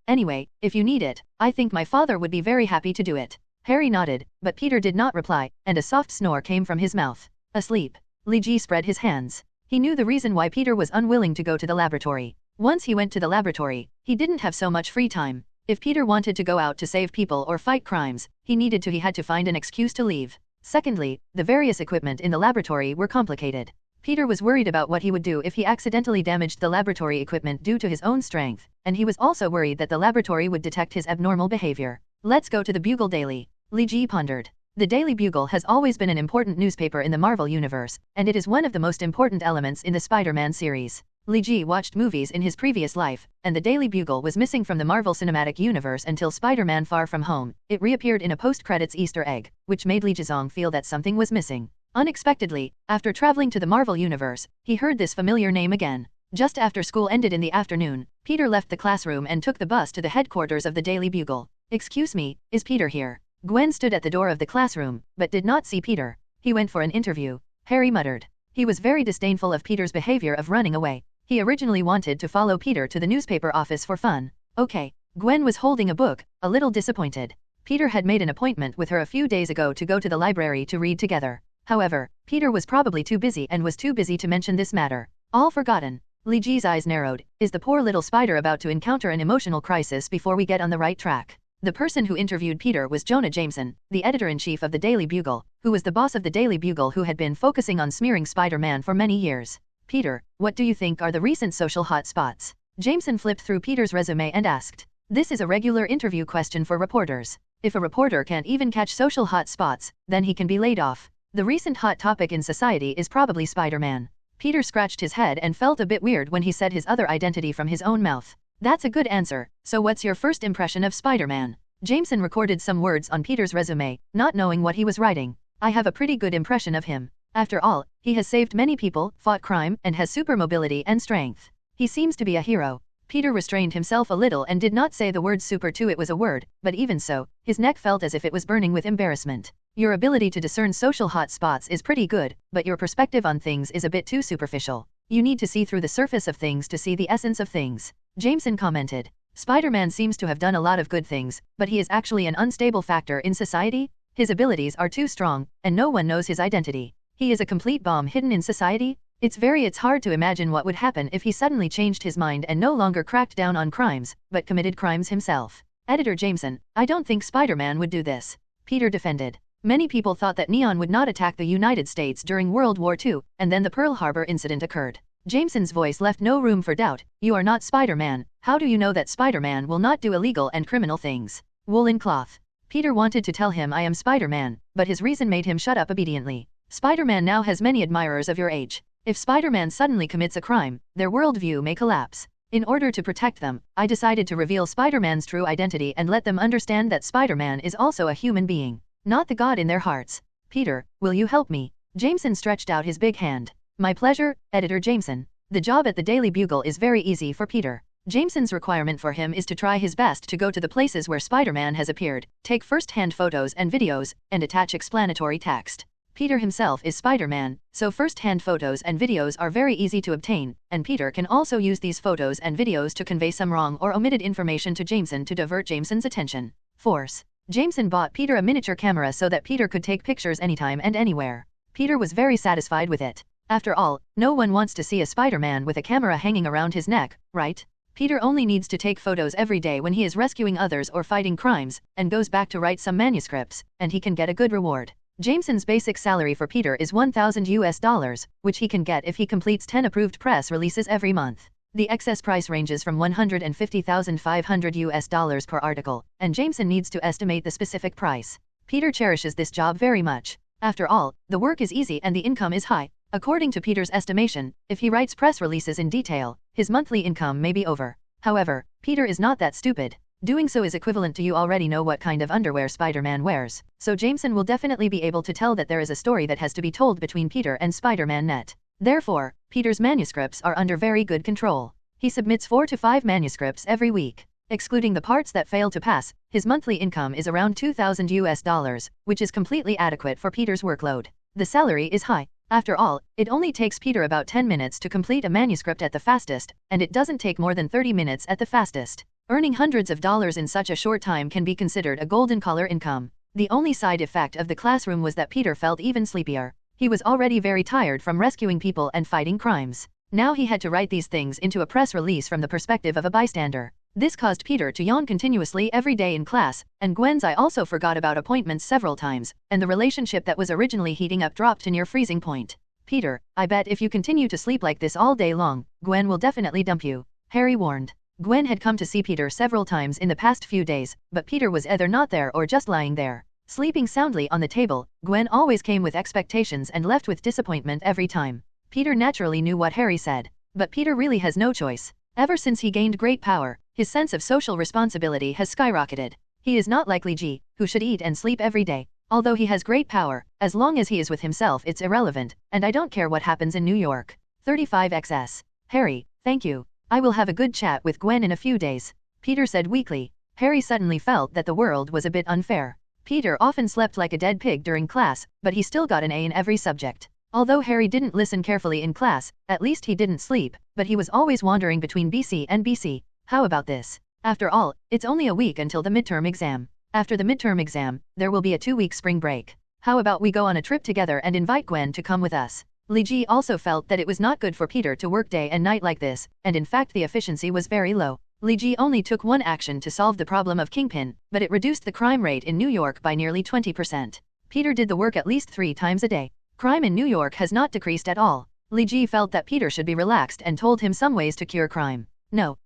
anyway, if you need it, I think my father would be very happy to do it. Harry nodded, but Peter did not reply, and a soft snore came from his mouth. Asleep. Li Ji spread his hands. He knew the reason why Peter was unwilling to go to the laboratory. Once he went to the laboratory, he didn't have so much free time. If Peter wanted to go out to save people or fight crimes, he had to find an excuse to leave. Secondly, the various equipment in the laboratory were complicated. Peter was worried about what he would do if he accidentally damaged the laboratory equipment due to his own strength, and he was also worried that the laboratory would detect his abnormal behavior. Let's go to the Bugle Daily. Li Ji pondered. The Daily Bugle has always been an important newspaper in the Marvel Universe, and it is one of the most important elements in the Spider-Man series. Li Ji watched movies in his previous life, and the Daily Bugle was missing from the Marvel Cinematic Universe until Spider-Man Far From Home. It reappeared in a post-credits Easter egg, which made Li Jizong feel that something was missing. Unexpectedly, after traveling to the Marvel Universe, he heard this familiar name again. Just after school ended in the afternoon, Peter left the classroom and took the bus to the headquarters of the Daily Bugle. Excuse me, is Peter here? Gwen stood at the door of the classroom, but did not see Peter. He went for an interview. Harry muttered. He was very disdainful of Peter's behavior of running away. He originally wanted to follow Peter to the newspaper office for fun. Okay. Gwen was holding a book, a little disappointed. Peter had made an appointment with her a few days ago to go to the library to read together. However, Peter was probably too busy to mention this matter. All forgotten. Li Ji's eyes narrowed. Is the poor little spider about to encounter an emotional crisis before we get on the right track? The person who interviewed Peter was Jonah Jameson, the editor-in-chief of the Daily Bugle, who was the boss of the Daily Bugle who had been focusing on smearing Spider-Man for many years. Peter, what do you think are the recent social hot spots? Jameson flipped through Peter's resume and asked. This is a regular interview question for reporters. If a reporter can't even catch social hot spots, then he can be laid off. The recent hot topic in society is probably Spider-Man. Peter scratched his head and felt a bit weird when he said his other identity from his own mouth. That's a good answer. So what's your first impression of Spider-Man? Jameson recorded some words on Peter's resume, not knowing what he was writing. I have a pretty good impression of him. After all, he has saved many people, fought crime, and has super mobility and strength. He seems to be a hero. Peter restrained himself a little and did not say the word super too. It was a word, but even so, his neck felt as if it was burning with embarrassment. Your ability to discern social hot spots is pretty good, but your perspective on things is a bit too superficial. You need to see through the surface of things to see the essence of things. Jameson commented. Spider-Man seems to have done a lot of good things, but he is actually an unstable factor in society. His abilities are too strong, and no one knows his identity. He is a complete bomb hidden in society. It's hard to imagine what would happen if he suddenly changed his mind and no longer cracked down on crimes, but committed crimes himself. Editor Jameson, I don't think Spider-Man would do this. Peter defended. Many people thought that Neon would not attack the United States during World War II, and then the Pearl Harbor incident occurred. Jameson's voice left no room for doubt. You are not Spider-Man. How do you know that Spider-Man will not do illegal and criminal things? Woolen cloth. Peter wanted to tell him I am Spider-Man, but his reason made him shut up obediently. Spider-Man now has many admirers of your age. If Spider-Man suddenly commits a crime, their worldview may collapse. In order to protect them, I decided to reveal Spider-Man's true identity and let them understand that Spider-Man is also a human being, not the god in their hearts. Peter, will you help me? Jameson stretched out his big hand. My pleasure, Editor Jameson. The job at the Daily Bugle is very easy for Peter. Jameson's requirement for him is to try his best to go to the places where Spider-Man has appeared, take first-hand photos and videos, and attach explanatory text. Peter himself is Spider-Man, so first-hand photos and videos are very easy to obtain, and Peter can also use these photos and videos to convey some wrong or omitted information to Jameson to divert Jameson's attention. Force. Jameson bought Peter a miniature camera so that Peter could take pictures anytime and anywhere. Peter was very satisfied with it. After all, no one wants to see a Spider-Man with a camera hanging around his neck, right? Peter only needs to take photos every day when he is rescuing others or fighting crimes, and goes back to write some manuscripts, and he can get a good reward. Jameson's basic salary for Peter is $1,000 US, which he can get if he completes 10 approved press releases every month. The excess price ranges from $150,500 per article, and Jameson needs to estimate the specific price. Peter cherishes this job very much. After all, the work is easy and the income is high. According to Peter's estimation, if he writes press releases in detail, his monthly income may be over. However, Peter is not that stupid. Doing so is equivalent to you already know what kind of underwear Spider-Man wears, so Jameson will definitely be able to tell that there is a story that has to be told between Peter and Spider-Man net. Therefore, Peter's manuscripts are under very good control. He submits 4 to 5 manuscripts every week. Excluding the parts that fail to pass, his monthly income is around $2,000, which is completely adequate for Peter's workload. The salary is high. After all, it only takes Peter about 10 minutes to complete a manuscript at the fastest, and it doesn't take more than 30 minutes at the fastest. Earning hundreds of dollars in such a short time can be considered a golden-collar income. The only side effect of the classroom was that Peter felt even sleepier. He was already very tired from rescuing people and fighting crimes. Now he had to write these things into a press release from the perspective of a bystander. This caused Peter to yawn continuously every day in class, and Gwen's eye also forgot about appointments several times, and the relationship that was originally heating up dropped to near freezing point. Peter, I bet if you continue to sleep like this all day long, Gwen will definitely dump you, Harry warned. Gwen had come to see Peter several times in the past few days, but Peter was either not there or just lying there. Sleeping soundly on the table, Gwen always came with expectations and left with disappointment every time. Peter naturally knew what Harry said, but Peter really has no choice. Ever since he gained great power, his sense of social responsibility has skyrocketed. He is not like G, who should eat and sleep every day. Although he has great power, as long as he is with himself it's irrelevant, and I don't care what happens in New York. 35XS. Harry, thank you. I will have a good chat with Gwen in a few days, Peter said weakly. Harry suddenly felt that the world was a bit unfair. Peter often slept like a dead pig during class, but he still got an A in every subject. Although Harry didn't listen carefully in class, at least he didn't sleep, but he was always wandering between BC and BC. How about this? After all, it's only a week until the midterm exam. After the midterm exam, there will be a 2-week spring break. How about we go on a trip together and invite Gwen to come with us? Li also felt that it was not good for Peter to work day and night like this, and in fact the efficiency was very low. Li only took one action to solve the problem of Kingpin, but it reduced the crime rate in New York by nearly 20%. Peter did the work at least 3 times a day. Crime in New York has not decreased at all. Li felt that Peter should be relaxed and told him some ways to cure crime. No,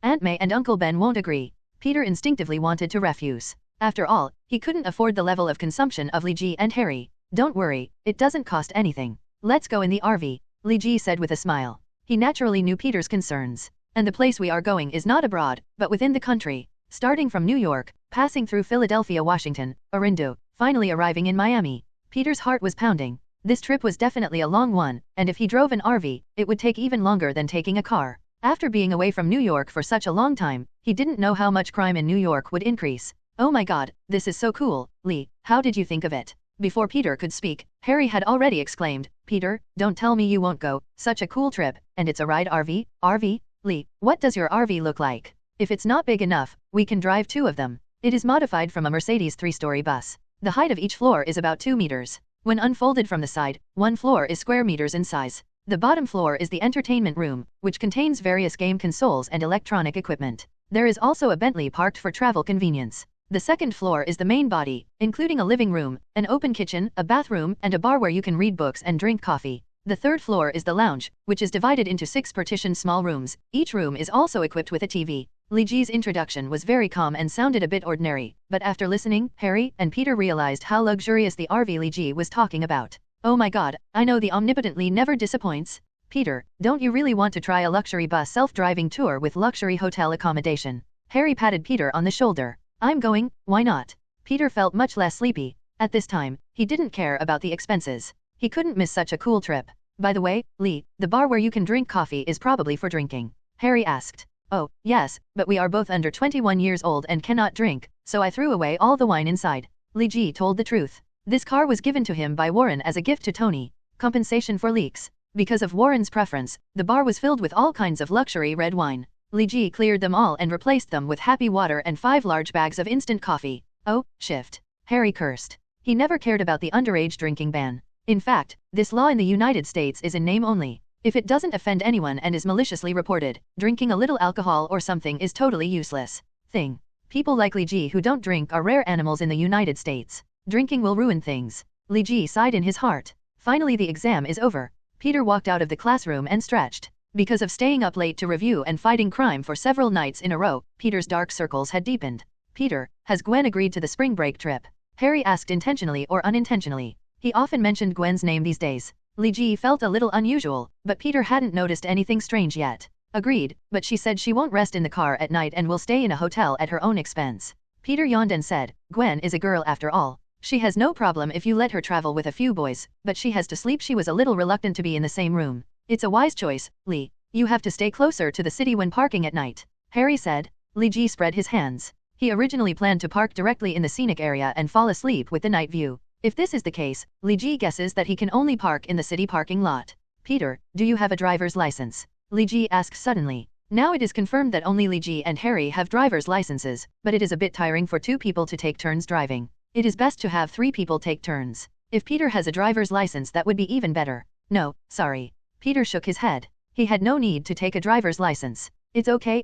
Aunt May and Uncle Ben won't agree. Peter instinctively wanted to refuse. After all, he couldn't afford the level of consumption of Li and Harry. Don't worry, it doesn't cost anything. Let's go in the RV, Li said with a smile. He naturally knew Peter's concerns. And the place we are going is not abroad, but within the country. Starting from New York, passing through Philadelphia, Washington, Orlando, finally arriving in Miami. Peter's heart was pounding. This trip was definitely a long one, and if he drove an RV, it would take even longer than taking a car. After being away from New York for such a long time, he didn't know how much crime in New York would increase. Oh my god, this is so cool, Lee, how did you think of it? Before Peter could speak, Harry had already exclaimed, Peter, don't tell me you won't go, such a cool trip, and it's a ride RV? RV? Lee, what does your RV look like? If it's not big enough, we can drive 2 of them. It is modified from a Mercedes 3-story bus. The height of each floor is about 2 meters. When unfolded from the side, 1 floor is square meters in size. The bottom floor is the entertainment room, which contains various game consoles and electronic equipment. There is also a Bentley parked for travel convenience. The second floor is the main body, including a living room, an open kitchen, a bathroom, and a bar where you can read books and drink coffee. The third floor is the lounge, which is divided into 6 partitioned small rooms. Each room is also equipped with a TV. Li's introduction was very calm and sounded a bit ordinary, but after listening, Harry and Peter realized how luxurious the RV Li was talking about. Oh my god, I know the omnipotent Li never disappoints. Peter, don't you really want to try a luxury bus self-driving tour with luxury hotel accommodation? Harry patted Peter on the shoulder. I'm going, why not? Peter felt much less sleepy. At this time, he didn't care about the expenses. He couldn't miss such a cool trip. By the way, Lee, the bar where you can drink coffee is probably for drinking. Harry asked. Oh, yes, but we are both under 21 years old and cannot drink, so I threw away all the wine inside. Li told the truth. This car was given to him by Warren as a gift to Tony. Compensation for leaks. Because of Warren's preference, the bar was filled with all kinds of luxury red wine. Li cleared them all and replaced them with happy water and 5 large bags of instant coffee. Oh, shift. Harry cursed. He never cared about the underage drinking ban. In fact, this law in the United States is in name only. If it doesn't offend anyone and is maliciously reported, drinking a little alcohol or something is totally useless. Thing. People like Li who don't drink are rare animals in the United States. Drinking will ruin things. Li sighed in his heart. Finally the exam is over. Peter walked out of the classroom and stretched. Because of staying up late to review and fighting crime for several nights in a row, Peter's dark circles had deepened. Peter, has Gwen agreed to the spring break trip? Harry asked intentionally or unintentionally. He often mentioned Gwen's name these days. Li Ji felt a little unusual, but Peter hadn't noticed anything strange yet. Agreed, but she said she won't rest in the car at night and will stay in a hotel at her own expense. Peter yawned and said, Gwen is a girl after all. She has no problem if you let her travel with a few boys, but she has to sleep. She was a little reluctant to be in the same room. It's a wise choice, Li. You have to stay closer to the city when parking at night, Harry said. Li Ji spread his hands. He originally planned to park directly in the scenic area and fall asleep with the night view. If this is the case, Li Ji guesses that he can only park in the city parking lot. Peter, do you have a driver's license? Li Ji asked suddenly. Now it is confirmed that only Li Ji and Harry have driver's licenses, but it is a bit tiring for 2 people to take turns driving. It is best to have 3 people take turns. If Peter has a driver's license, that would be even better. No, sorry. Peter shook his head. He had no need to take a driver's license. It's okay,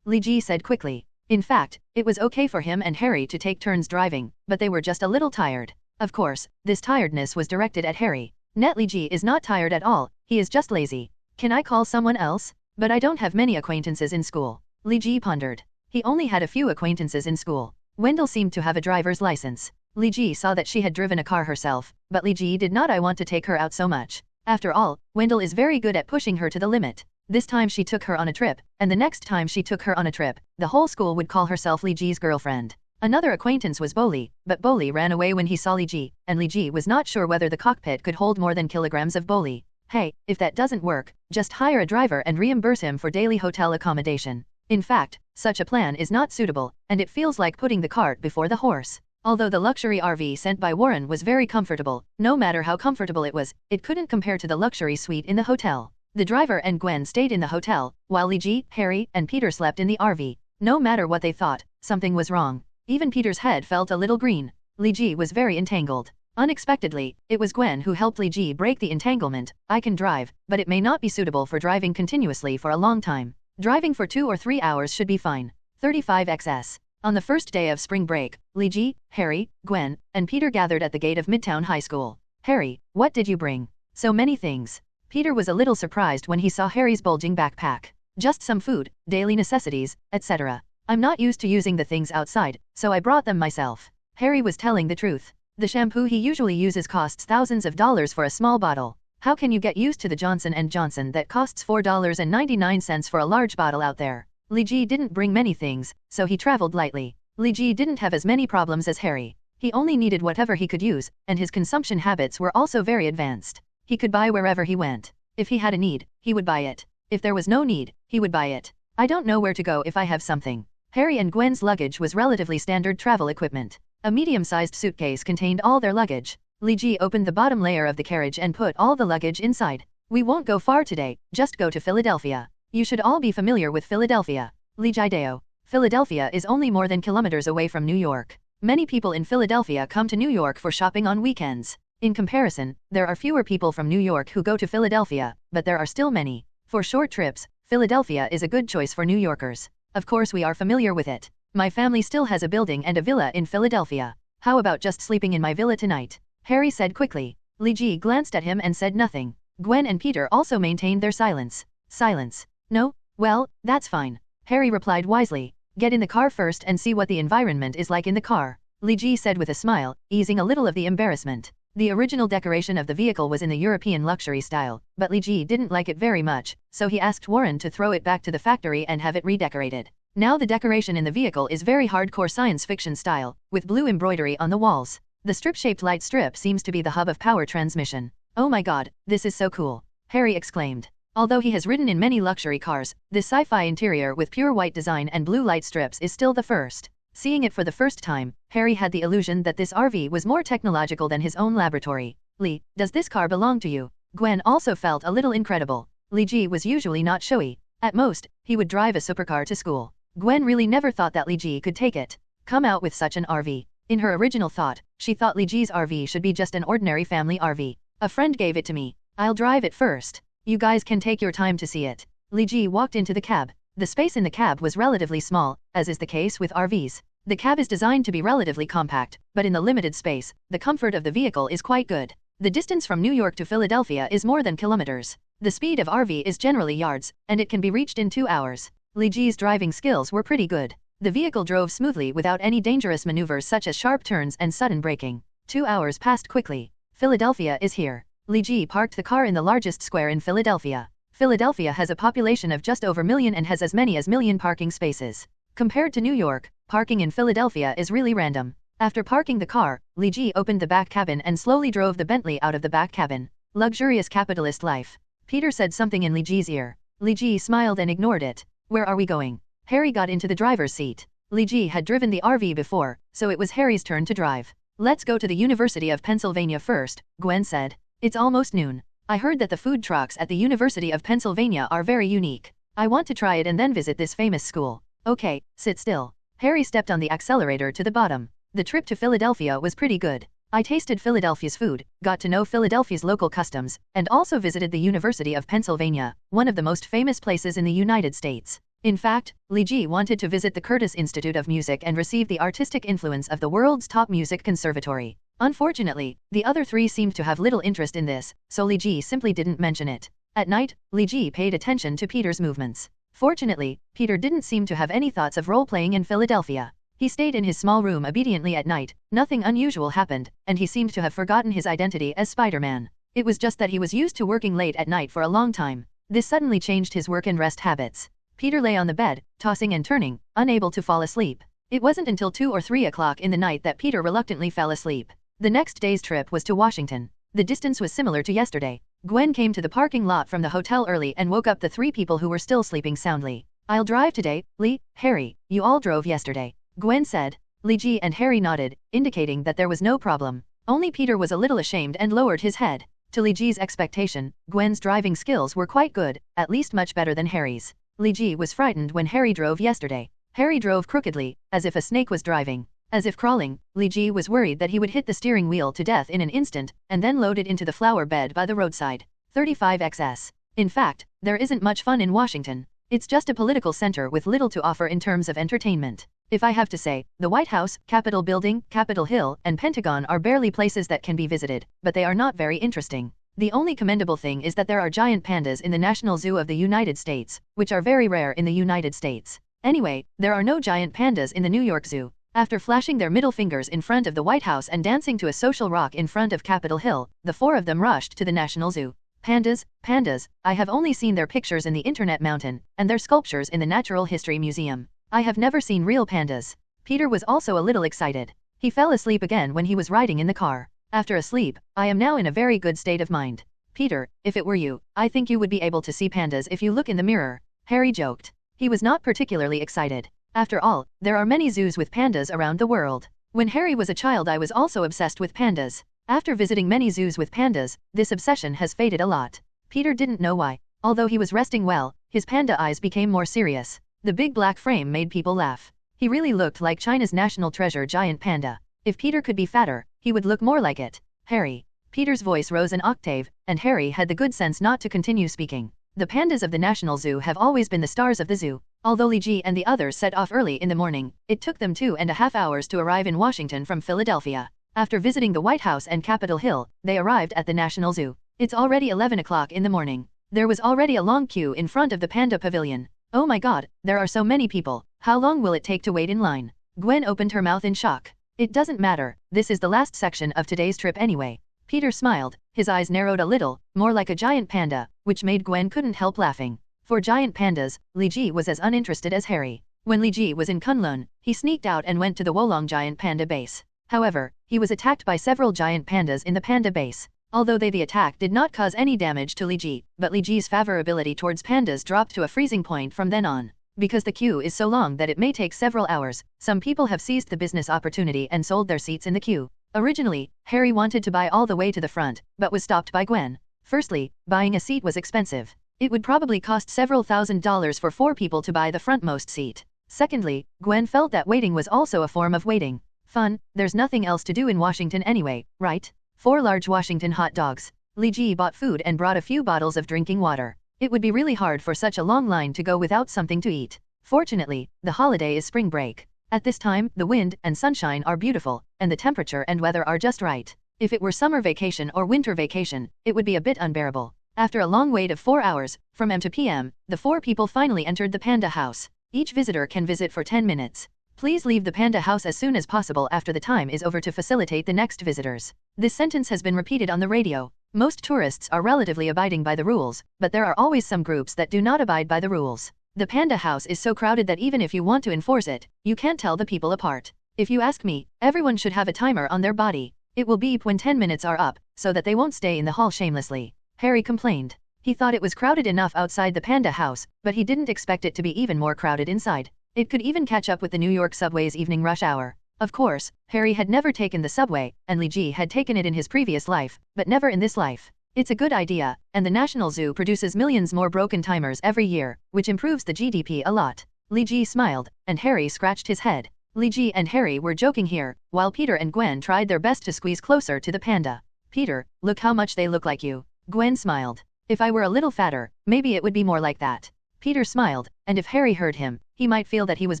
Li Ji said quickly. In fact, it was okay for him and Harry to take turns driving, but they were just a little tired. Of course, this tiredness was directed at Harry. Li Ji is not tired at all, he is just lazy. Can I call someone else? But I don't have many acquaintances in school. Li Ji pondered. He only had a few acquaintances in school. Wendell seemed to have a driver's license. Li Ji saw that she had driven a car herself, but Li Ji did not want to take her out so much. After all, Wendell is very good at pushing her to the limit. This time she took her on a trip, and the next time she took her on a trip, the whole school would call herself Li Ji's girlfriend. Another acquaintance was Boli, but Boli ran away when he saw Li Ji, and Li Ji was not sure whether the cockpit could hold more than kilograms of Boli. Hey, if that doesn't work, just hire a driver and reimburse him for daily hotel accommodation. In fact, such a plan is not suitable, and it feels like putting the cart before the horse. Although the luxury RV sent by Warren was very comfortable, no matter how comfortable it was, it couldn't compare to the luxury suite in the hotel. The driver and Gwen stayed in the hotel, while Li Ji, Harry, and Peter slept in the RV. No matter what they thought, something was wrong. Even Peter's head felt a little green. Li Ji was very entangled. Unexpectedly, it was Gwen who helped Li Ji break the entanglement. I can drive, but it may not be suitable for driving continuously for a long time. Driving for 2 or 3 hours should be fine. 35xs. On the first day of spring break, Li Ji, Harry, Gwen, and Peter gathered at the gate of Midtown High School. Harry, what did you bring? So many things. Peter was a little surprised when he saw Harry's bulging backpack. Just some food, daily necessities, etc. I'm not used to using the things outside, so I brought them myself. Harry was telling the truth. The shampoo he usually uses costs thousands of dollars for a small bottle. How can you get used to the Johnson & Johnson that costs $4.99 for a large bottle out there? Li Ji didn't bring many things, so he traveled lightly. Li Ji didn't have as many problems as Harry. He only needed whatever he could use, and his consumption habits were also very advanced. He could buy wherever he went. If he had a need, he would buy it. If there was no need, he would buy it. I don't know where to go if I have something. Harry and Gwen's luggage was relatively standard travel equipment. A medium-sized suitcase contained all their luggage. Li Ji opened the bottom layer of the carriage and put all the luggage inside. We won't go far today, just go to Philadelphia. You should all be familiar with Philadelphia. Li Jideo. Philadelphia is only more than kilometers away from New York. Many people in Philadelphia come to New York for shopping on weekends. In comparison, there are fewer people from New York who go to Philadelphia, but there are still many. For short trips, Philadelphia is a good choice for New Yorkers. Of course we are familiar with it. My family still has a building and a villa in Philadelphia. How about just sleeping in my villa tonight? Harry said quickly. Li Ji glanced at him and said nothing. Gwen and Peter also maintained their silence. Silence. No? Well, that's fine. Harry replied wisely. Get in the car first and see what the environment is like in the car. Li Ji said with a smile, easing a little of the embarrassment. The original decoration of the vehicle was in the European luxury style, but Li Ji didn't like it very much, so he asked Warren to throw it back to the factory and have it redecorated. Now the decoration in the vehicle is very hardcore science fiction style, with blue embroidery on the walls. The strip-shaped light strip seems to be the hub of power transmission. Oh my god, this is so cool! Harry exclaimed. Although he has ridden in many luxury cars, this sci-fi interior with pure white design and blue light strips is still the first. Seeing it for the first time, Harry had the illusion that this RV was more technological than his own laboratory. Li, does this car belong to you? Gwen also felt a little incredible. Li Ji was usually not showy. At most, he would drive a supercar to school. Gwen really never thought that Li Ji could take it. Come out with such an RV. In her original thought, she thought Li Ji's RV should be just an ordinary family RV. A friend gave it to me. I'll drive it first. You guys can take your time to see it. Li Ji walked into the cab. The space in the cab was relatively small, as is the case with RVs. The cab is designed to be relatively compact, but in the limited space, the comfort of the vehicle is quite good. The distance from New York to Philadelphia is more than kilometers. The speed of RV is generally yards, and it can be reached in 2 hours. Li Ji's driving skills were pretty good. The vehicle drove smoothly without any dangerous maneuvers such as sharp turns and sudden braking. 2 hours passed quickly. Philadelphia is here. Li Ji parked the car in the largest square in Philadelphia. Philadelphia has a population of just over a million and has as many as million parking spaces. Compared to New York, parking in Philadelphia is really random. After parking the car, Li Ji opened the back cabin and slowly drove the Bentley out of the back cabin. Luxurious capitalist life. Peter said something in Li Ji's ear. Li Ji smiled and ignored it. Where are we going? Harry got into the driver's seat. Li Ji had driven the RV before, so it was Harry's turn to drive. Let's go to the University of Pennsylvania first, Gwen said. It's almost noon. I heard that the food trucks at the University of Pennsylvania are very unique. I want to try it and then visit this famous school. Okay, sit still. Harry stepped on the accelerator to the bottom. The trip to Philadelphia was pretty good. I tasted Philadelphia's food, got to know Philadelphia's local customs, and also visited the University of Pennsylvania, one of the most famous places in the United States. In fact, Li Ji wanted to visit the Curtis Institute of Music and receive the artistic influence of the world's top music conservatory. Unfortunately, the other three seemed to have little interest in this, so Li Ji simply didn't mention it. At night, Li Ji paid attention to Peter's movements. Fortunately, Peter didn't seem to have any thoughts of role-playing in Philadelphia. He stayed in his small room obediently at night, nothing unusual happened, and he seemed to have forgotten his identity as Spider-Man. It was just that he was used to working late at night for a long time. This suddenly changed his work and rest habits. Peter lay on the bed, tossing and turning, unable to fall asleep. It wasn't until 2 or 3 o'clock in the night that Peter reluctantly fell asleep. The next day's trip was to Washington. The distance was similar to yesterday. Gwen came to the parking lot from the hotel early and woke up the 3 people who were still sleeping soundly. I'll drive today, Li, Harry, you all drove yesterday, Gwen said. Li Ji and Harry nodded, indicating that there was no problem. Only Peter was a little ashamed and lowered his head. To Li Ji's expectation, Gwen's driving skills were quite good, at least much better than Harry's. Li Ji was frightened when Harry drove yesterday. Harry drove crookedly, as if a snake was driving. As if crawling, Li Ji was worried that he would hit the steering wheel to death in an instant, and then load it into the flower bed by the roadside. 35XS. In fact, there isn't much fun in Washington. It's just a political center with little to offer in terms of entertainment. If I have to say, the White House, Capitol Building, Capitol Hill, and Pentagon are barely places that can be visited, but they are not very interesting. The only commendable thing is that there are giant pandas in the National Zoo of the United States, which are very rare in the United States. Anyway, there are no giant pandas in the New York Zoo. After flashing their middle fingers in front of the White House and dancing to a social rock in front of Capitol Hill, the 4 of them rushed to the National Zoo. Pandas, pandas, I have only seen their pictures in the Internet Mountain, and their sculptures in the Natural History Museum. I have never seen real pandas. Peter was also a little excited. He fell asleep again when he was riding in the car. After a sleep, I am now in a very good state of mind. Peter, if it were you, I think you would be able to see pandas if you look in the mirror, Harry joked. He was not particularly excited. After all, there are many zoos with pandas around the world. When Harry was a child I was also obsessed with pandas. After visiting many zoos with pandas, this obsession has faded a lot. Peter didn't know why. Although he was resting well, his panda eyes became more serious. The big black frame made people laugh. He really looked like China's national treasure giant panda. If Peter could be fatter, he would look more like it. Harry. Peter's voice rose an octave, and Harry had the good sense not to continue speaking. The pandas of the National Zoo have always been the stars of the zoo. Although Li Ji and the others set off early in the morning, it took them 2.5 hours to arrive in Washington from Philadelphia. After visiting the White House and Capitol Hill, they arrived at the National Zoo. It's already 11 o'clock in the morning. There was already a long queue in front of the Panda Pavilion. Oh my god, there are so many people. How long will it take to wait in line? Gwen opened her mouth in shock. It doesn't matter, this is the last section of today's trip anyway. Peter smiled, his eyes narrowed a little, more like a giant panda, which made Gwen couldn't help laughing. For giant pandas, Li Ji was as uninterested as Harry. When Li Ji was in Kunlun, he sneaked out and went to the Wolong giant panda base. However, he was attacked by several giant pandas in the panda base. Although the attack did not cause any damage to Li Ji, but Li Ji's favorability towards pandas dropped to a freezing point from then on. Because the queue is so long that it may take several hours, some people have seized the business opportunity and sold their seats in the queue. Originally, Harry wanted to buy all the way to the front, but was stopped by Gwen. Firstly, buying a seat was expensive. It would probably cost several $1,000s for 4 people to buy the frontmost seat. Secondly, Gwen felt that waiting was also a form of waiting. Fun, there's nothing else to do in Washington anyway, right? 4 large Washington hot dogs. Li Ji bought food and brought a few bottles of drinking water. It would be really hard for such a long line to go without something to eat. Fortunately, the holiday is spring break. At this time, the wind and sunshine are beautiful, and the temperature and weather are just right. If it were summer vacation or winter vacation, it would be a bit unbearable. After a long wait of 4 hours, from M to PM, the 4 people finally entered the panda house. Each visitor can visit for 10 minutes. Please leave the panda house as soon as possible after the time is over to facilitate the next visitors. This sentence has been repeated on the radio. Most tourists are relatively abiding by the rules, but there are always some groups that do not abide by the rules. The panda house is so crowded that even if you want to enforce it, you can't tell the people apart. If you ask me, everyone should have a timer on their body. It will beep when 10 minutes are up, so that they won't stay in the hall shamelessly. Harry complained. He thought it was crowded enough outside the panda house, but he didn't expect it to be even more crowded inside. It could even catch up with the New York subway's evening rush hour. Of course, Harry had never taken the subway, and Li Ji had taken it in his previous life, but never in this life. It's a good idea, and the National Zoo produces millions more broken timers every year, which improves the GDP a lot. Li Ji smiled, and Harry scratched his head. Li Ji and Harry were joking here, while Peter and Gwen tried their best to squeeze closer to the panda. Peter, look how much they look like you. Gwen smiled. If I were a little fatter, maybe it would be more like that. Peter smiled, and if Harry heard him, he might feel that he was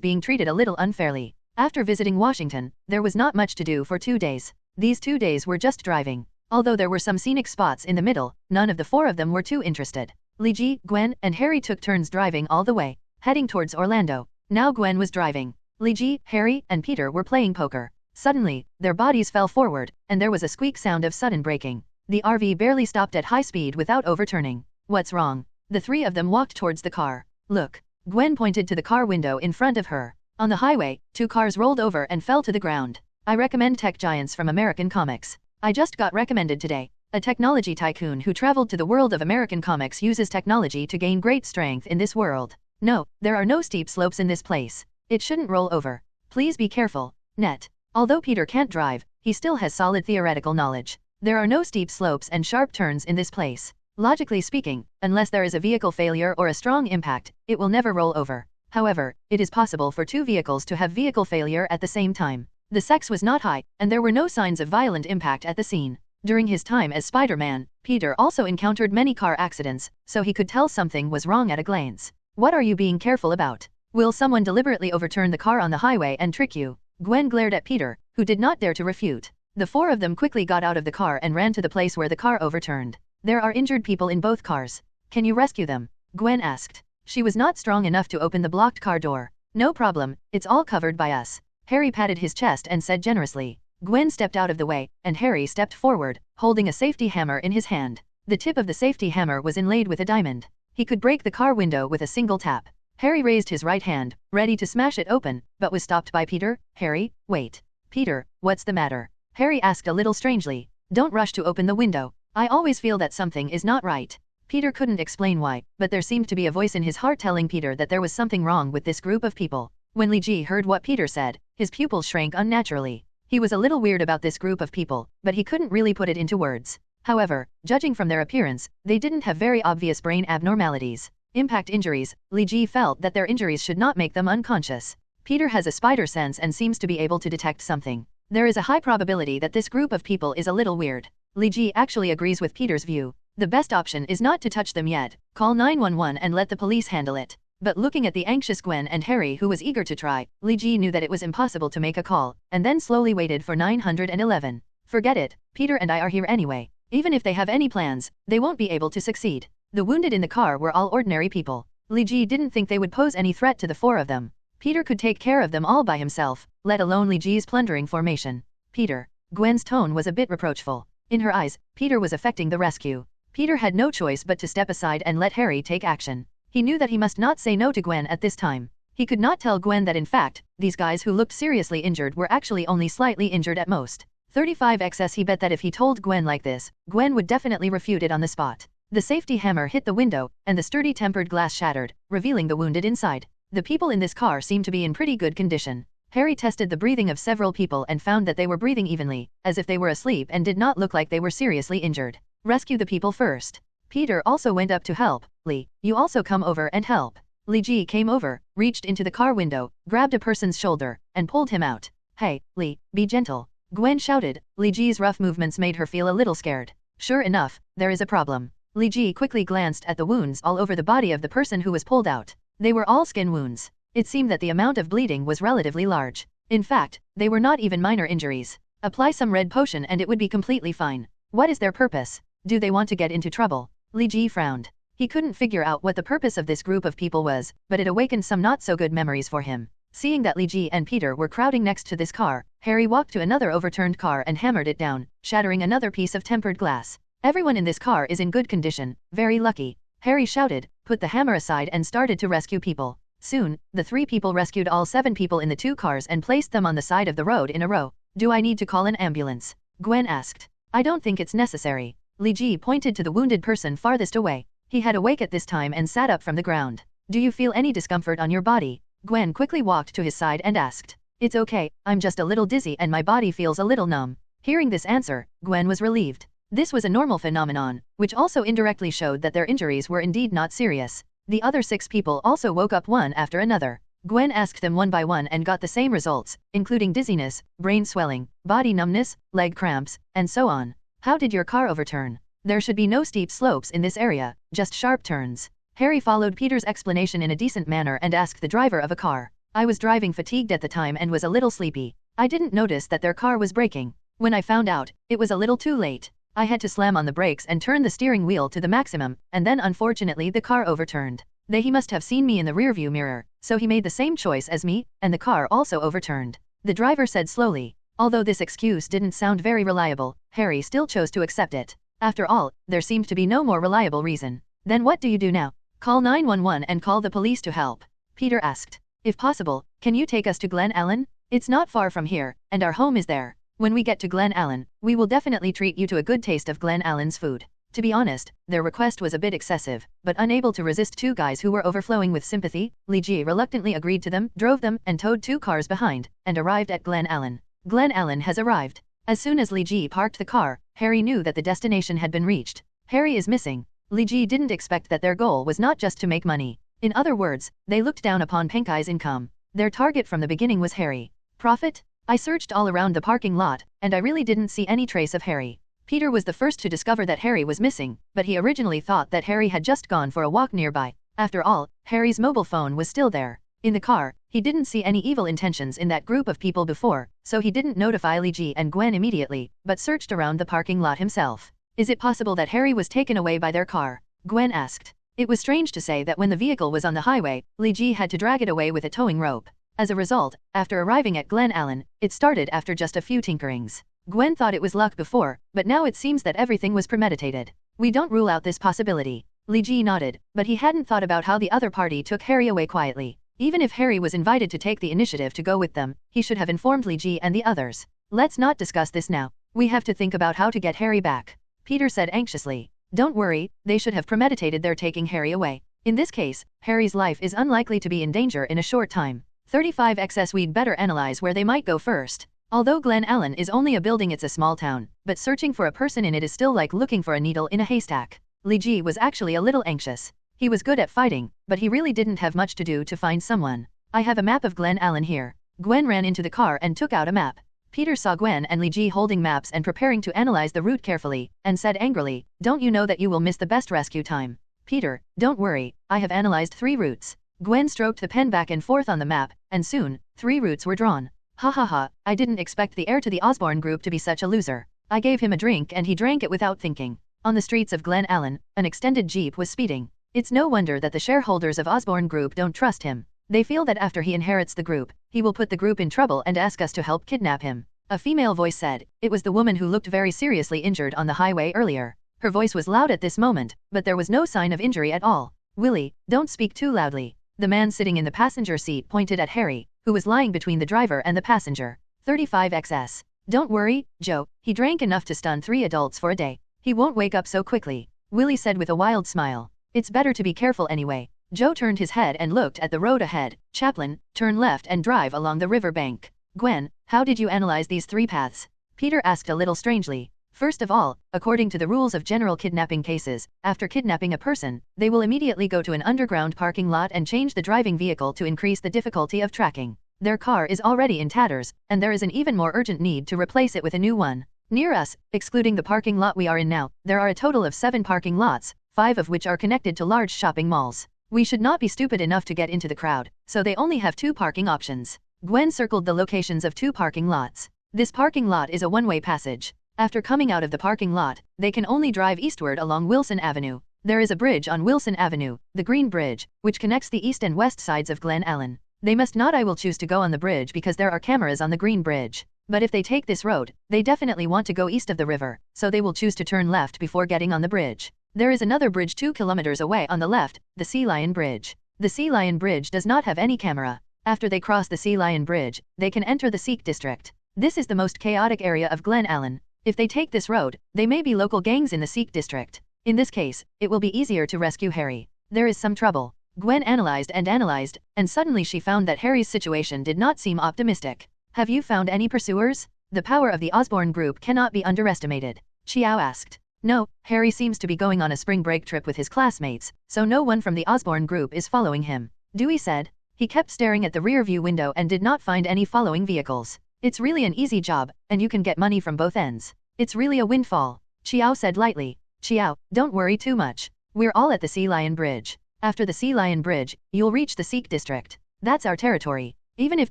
being treated a little unfairly. After visiting Washington, there was not much to do for 2 days. These 2 days were just driving. Although there were some scenic spots in the middle, none of the 4 of them were too interested. Li Ji, Gwen, and Harry took turns driving all the way, heading towards Orlando. Now Gwen was driving. Li Ji, Harry, and Peter were playing poker. Suddenly, their bodies fell forward, and there was a squeak sound of sudden braking. The RV barely stopped at high speed without overturning. What's wrong? The 3 of them walked towards the car. Look. Gwen pointed to the car window in front of her. On the highway, 2 cars rolled over and fell to the ground. I recommend tech giants from American comics. I just got recommended today. A technology tycoon who traveled to the world of American comics uses technology to gain great strength in this world. No, there are no steep slopes in this place. It shouldn't roll over. Please be careful. Net. Although Peter can't drive, he still has solid theoretical knowledge. There are no steep slopes and sharp turns in this place. Logically speaking, unless there is a vehicle failure or a strong impact, it will never roll over. However, it is possible for 2 vehicles to have vehicle failure at the same time. The sex was not high, and there were no signs of violent impact at the scene. During his time as Spider-Man, Peter also encountered many car accidents, so he could tell something was wrong at a glance. What are you being careful about? Will someone deliberately overturn the car on the highway and trick you? Gwen glared at Peter, who did not dare to refute. The 4 of them quickly got out of the car and ran to the place where the car overturned. There are injured people in both cars. Can you rescue them? Gwen asked. She was not strong enough to open the blocked car door. No problem, it's all covered by us. Harry patted his chest and said generously. Gwen stepped out of the way, and Harry stepped forward, holding a safety hammer in his hand. The tip of the safety hammer was inlaid with a diamond. He could break the car window with a single tap. Harry raised his right hand, ready to smash it open, but was stopped by Peter. Harry, wait. Peter, what's the matter? Harry asked a little strangely. Don't rush to open the window. I always feel that something is not right. Peter couldn't explain why, but there seemed to be a voice in his heart telling Peter that there was something wrong with this group of people. When Li Ji heard what Peter said, his pupils shrank unnaturally. He was a little weird about this group of people, but he couldn't really put it into words. However, judging from their appearance, they didn't have very obvious brain abnormalities. Impact injuries, Li Ji felt that their injuries should not make them unconscious. Peter has a spider sense and seems to be able to detect something. There is a high probability that this group of people is a little weird. Li Ji actually agrees with Peter's view. The best option is not to touch them yet. Call 911 and let the police handle it. But looking at the anxious Gwen and Harry who was eager to try, Li Ji knew that it was impossible to make a call, and then slowly waited for 911. Forget it, Peter and I are here anyway. Even if they have any plans, they won't be able to succeed. The wounded in the car were all ordinary people. Li Ji didn't think they would pose any threat to the 4 of them. Peter could take care of them all by himself, let alone Li Ji's plundering formation. Peter. Gwen's tone was a bit reproachful. In her eyes, Peter was affecting the rescue. Peter had no choice but to step aside and let Harry take action. He knew that he must not say no to Gwen at this time. He could not tell Gwen that in fact, these guys who looked seriously injured were actually only slightly injured at most. 35xs he bet that if he told Gwen like this, Gwen would definitely refute it on the spot. The safety hammer hit the window, and the sturdy tempered glass shattered, revealing the wounded inside. The people in this car seemed to be in pretty good condition. Harry tested the breathing of several people and found that they were breathing evenly, as if they were asleep and did not look like they were seriously injured. Rescue the people first. Peter also went up to help. Li, you also come over and help. Li Ji came over, reached into the car window, grabbed a person's shoulder, and pulled him out. Hey, Li, be gentle. Gwen shouted. Li Ji's rough movements made her feel a little scared. Sure enough, there is a problem. Li Ji quickly glanced at the wounds all over the body of the person who was pulled out. They were all skin wounds. It seemed that the amount of bleeding was relatively large. In fact, they were not even minor injuries. Apply some red potion and it would be completely fine. What is their purpose? Do they want to get into trouble? Li Ji frowned. He couldn't figure out what the purpose of this group of people was, but it awakened some not so good memories for him. Seeing that Li Ji and Peter were crowding next to this car, Harry walked to another overturned car and hammered it down, shattering another piece of tempered glass. Everyone in this car is in good condition, very lucky. Harry shouted, put the hammer aside and started to rescue people. Soon, the 3 people rescued all 7 people in the 2 cars and placed them on the side of the road in a row. Do I need to call an ambulance? Gwen asked. I don't think it's necessary. Li Ji pointed to the wounded person farthest away. He had awake at this time and sat up from the ground. Do you feel any discomfort on your body? Gwen quickly walked to his side and asked. It's okay, I'm just a little dizzy and my body feels a little numb. Hearing this answer, Gwen was relieved. This was a normal phenomenon, which also indirectly showed that their injuries were indeed not serious. The other 6 people also woke up one after another. Gwen asked them one by one and got the same results, including dizziness, brain swelling, body numbness, leg cramps, and so on. How did your car overturn? There should be no steep slopes in this area, just sharp turns. Harry followed Peter's explanation in a decent manner and asked the driver of a car. I was driving fatigued at the time and was a little sleepy. I didn't notice that their car was braking. When I found out, it was a little too late. I had to slam on the brakes and turn the steering wheel to the maximum, and then unfortunately the car overturned. He must have seen me in the rearview mirror, so he made the same choice as me, and the car also overturned. The driver said slowly. Although this excuse didn't sound very reliable, Harry still chose to accept it. After all, there seemed to be no more reliable reason. Then what do you do now? Call 911 and call the police to help. Peter asked. If possible, can you take us to Glen Allen? It's not far from here, and our home is there. When we get to Glen Allen, we will definitely treat you to a good taste of Glen Allen's food. To be honest, their request was a bit excessive, but unable to resist 2 guys who were overflowing with sympathy, Li Ji reluctantly agreed to them, drove them, and towed 2 cars behind, and arrived at Glen Allen. Glen Allen has arrived. As soon as Li Ji parked the car, Harry knew that the destination had been reached. Harry is missing. Li Ji didn't expect that their goal was not just to make money. In other words, they looked down upon Penkai's income. Their target from the beginning was Harry. Profit? I searched all around the parking lot, and I really didn't see any trace of Harry. Peter was the first to discover that Harry was missing, but he originally thought that Harry had just gone for a walk nearby. After all, Harry's mobile phone was still there. In the car, he didn't see any evil intentions in that group of people before, so he didn't notify Li Ji and Gwen immediately, but searched around the parking lot himself. Is it possible that Harry was taken away by their car? Gwen asked. It was strange to say that when the vehicle was on the highway, Li Ji had to drag it away with a towing rope. As a result, after arriving at Glen Allen, it started after just a few tinkerings. Gwen thought it was luck before, but now it seems that everything was premeditated. We don't rule out this possibility. Li Ji nodded, but he hadn't thought about how the other party took Harry away quietly. Even if Harry was invited to take the initiative to go with them, he should have informed Li Ji and the others. Let's not discuss this now. We have to think about how to get Harry back. Peter said anxiously. Don't worry, they should have premeditated their taking Harry away. In this case, Harry's life is unlikely to be in danger in a short time. 35XS we'd better analyze where they might go first. Although Glen Allen is only a building, it's a small town, but searching for a person in it is still like looking for a needle in a haystack. Li Ji was actually a little anxious. He was good at fighting, but he really didn't have much to do to find someone. I have a map of Glen Allen here. Gwen ran into the car and took out a map. Peter saw Gwen and Li Ji holding maps and preparing to analyze the route carefully, and said angrily, don't you know that you will miss the best rescue time? Peter, don't worry, I have analyzed 3 routes. Gwen stroked the pen back and forth on the map, and soon, 3 routes were drawn. Ha ha ha, I didn't expect the heir to the Osborne group to be such a loser. I gave him a drink and he drank it without thinking. On the streets of Glen Allen, an extended jeep was speeding. It's no wonder that the shareholders of Osborne Group don't trust him. They feel that after he inherits the group, he will put the group in trouble and ask us to help kidnap him. A female voice said. It was the woman who looked very seriously injured on the highway earlier. Her voice was loud at this moment, but there was no sign of injury at all. Willie, don't speak too loudly. The man sitting in the passenger seat pointed at Harry, who was lying between the driver and the passenger. 35XS. Don't worry, Joe, he drank enough to stun 3 adults for a day. He won't wake up so quickly. Willie said with a wild smile. It's better to be careful anyway. Joe turned his head and looked at the road ahead. Chaplain, turn left and drive along the river bank. Gwen, how did you analyze these 3 paths? Peter asked a little strangely. First of all, according to the rules of general kidnapping cases, after kidnapping a person, they will immediately go to an underground parking lot and change the driving vehicle to increase the difficulty of tracking. Their car is already in tatters, and there is an even more urgent need to replace it with a new one. Near us, excluding the parking lot we are in now, there are a total of 7 parking lots, 5 of which are connected to large shopping malls. We should not be stupid enough to get into the crowd, so they only have 2 parking options. Gwen circled the locations of 2 parking lots. This parking lot is a one-way passage. After coming out of the parking lot, they can only drive eastward along Wilson Avenue. There is a bridge on Wilson Avenue, the Green Bridge, which connects the east and west sides of Glen Ellen. They must not. I will choose to go on the bridge because there are cameras on the Green Bridge. But if they take this road, they definitely want to go east of the river, so they will choose to turn left before getting on the bridge. There is another bridge 2 kilometers away on the left, the Sea Lion Bridge. The Sea Lion Bridge does not have any camera. After they cross the Sea Lion Bridge, they can enter the Sikh district. This is the most chaotic area of Glen Ellen. If they take this road, they may be local gangs in the Sikh district. In this case, it will be easier to rescue Harry. There is some trouble. Gwen analyzed, and suddenly she found that Harry's situation did not seem optimistic. Have you found any pursuers? The power of the Osborne group cannot be underestimated. Xiao asked. No, Harry seems to be going on a spring break trip with his classmates, so no one from the Osborne group is following him, Dewey said. He kept staring at the rear-view window and did not find any following vehicles. It's really an easy job, and you can get money from both ends. It's really a windfall, Xiao said lightly. Xiao, don't worry too much. We're all at the Sea Lion Bridge. After the Sea Lion Bridge, you'll reach the Sikh district. That's our territory. Even if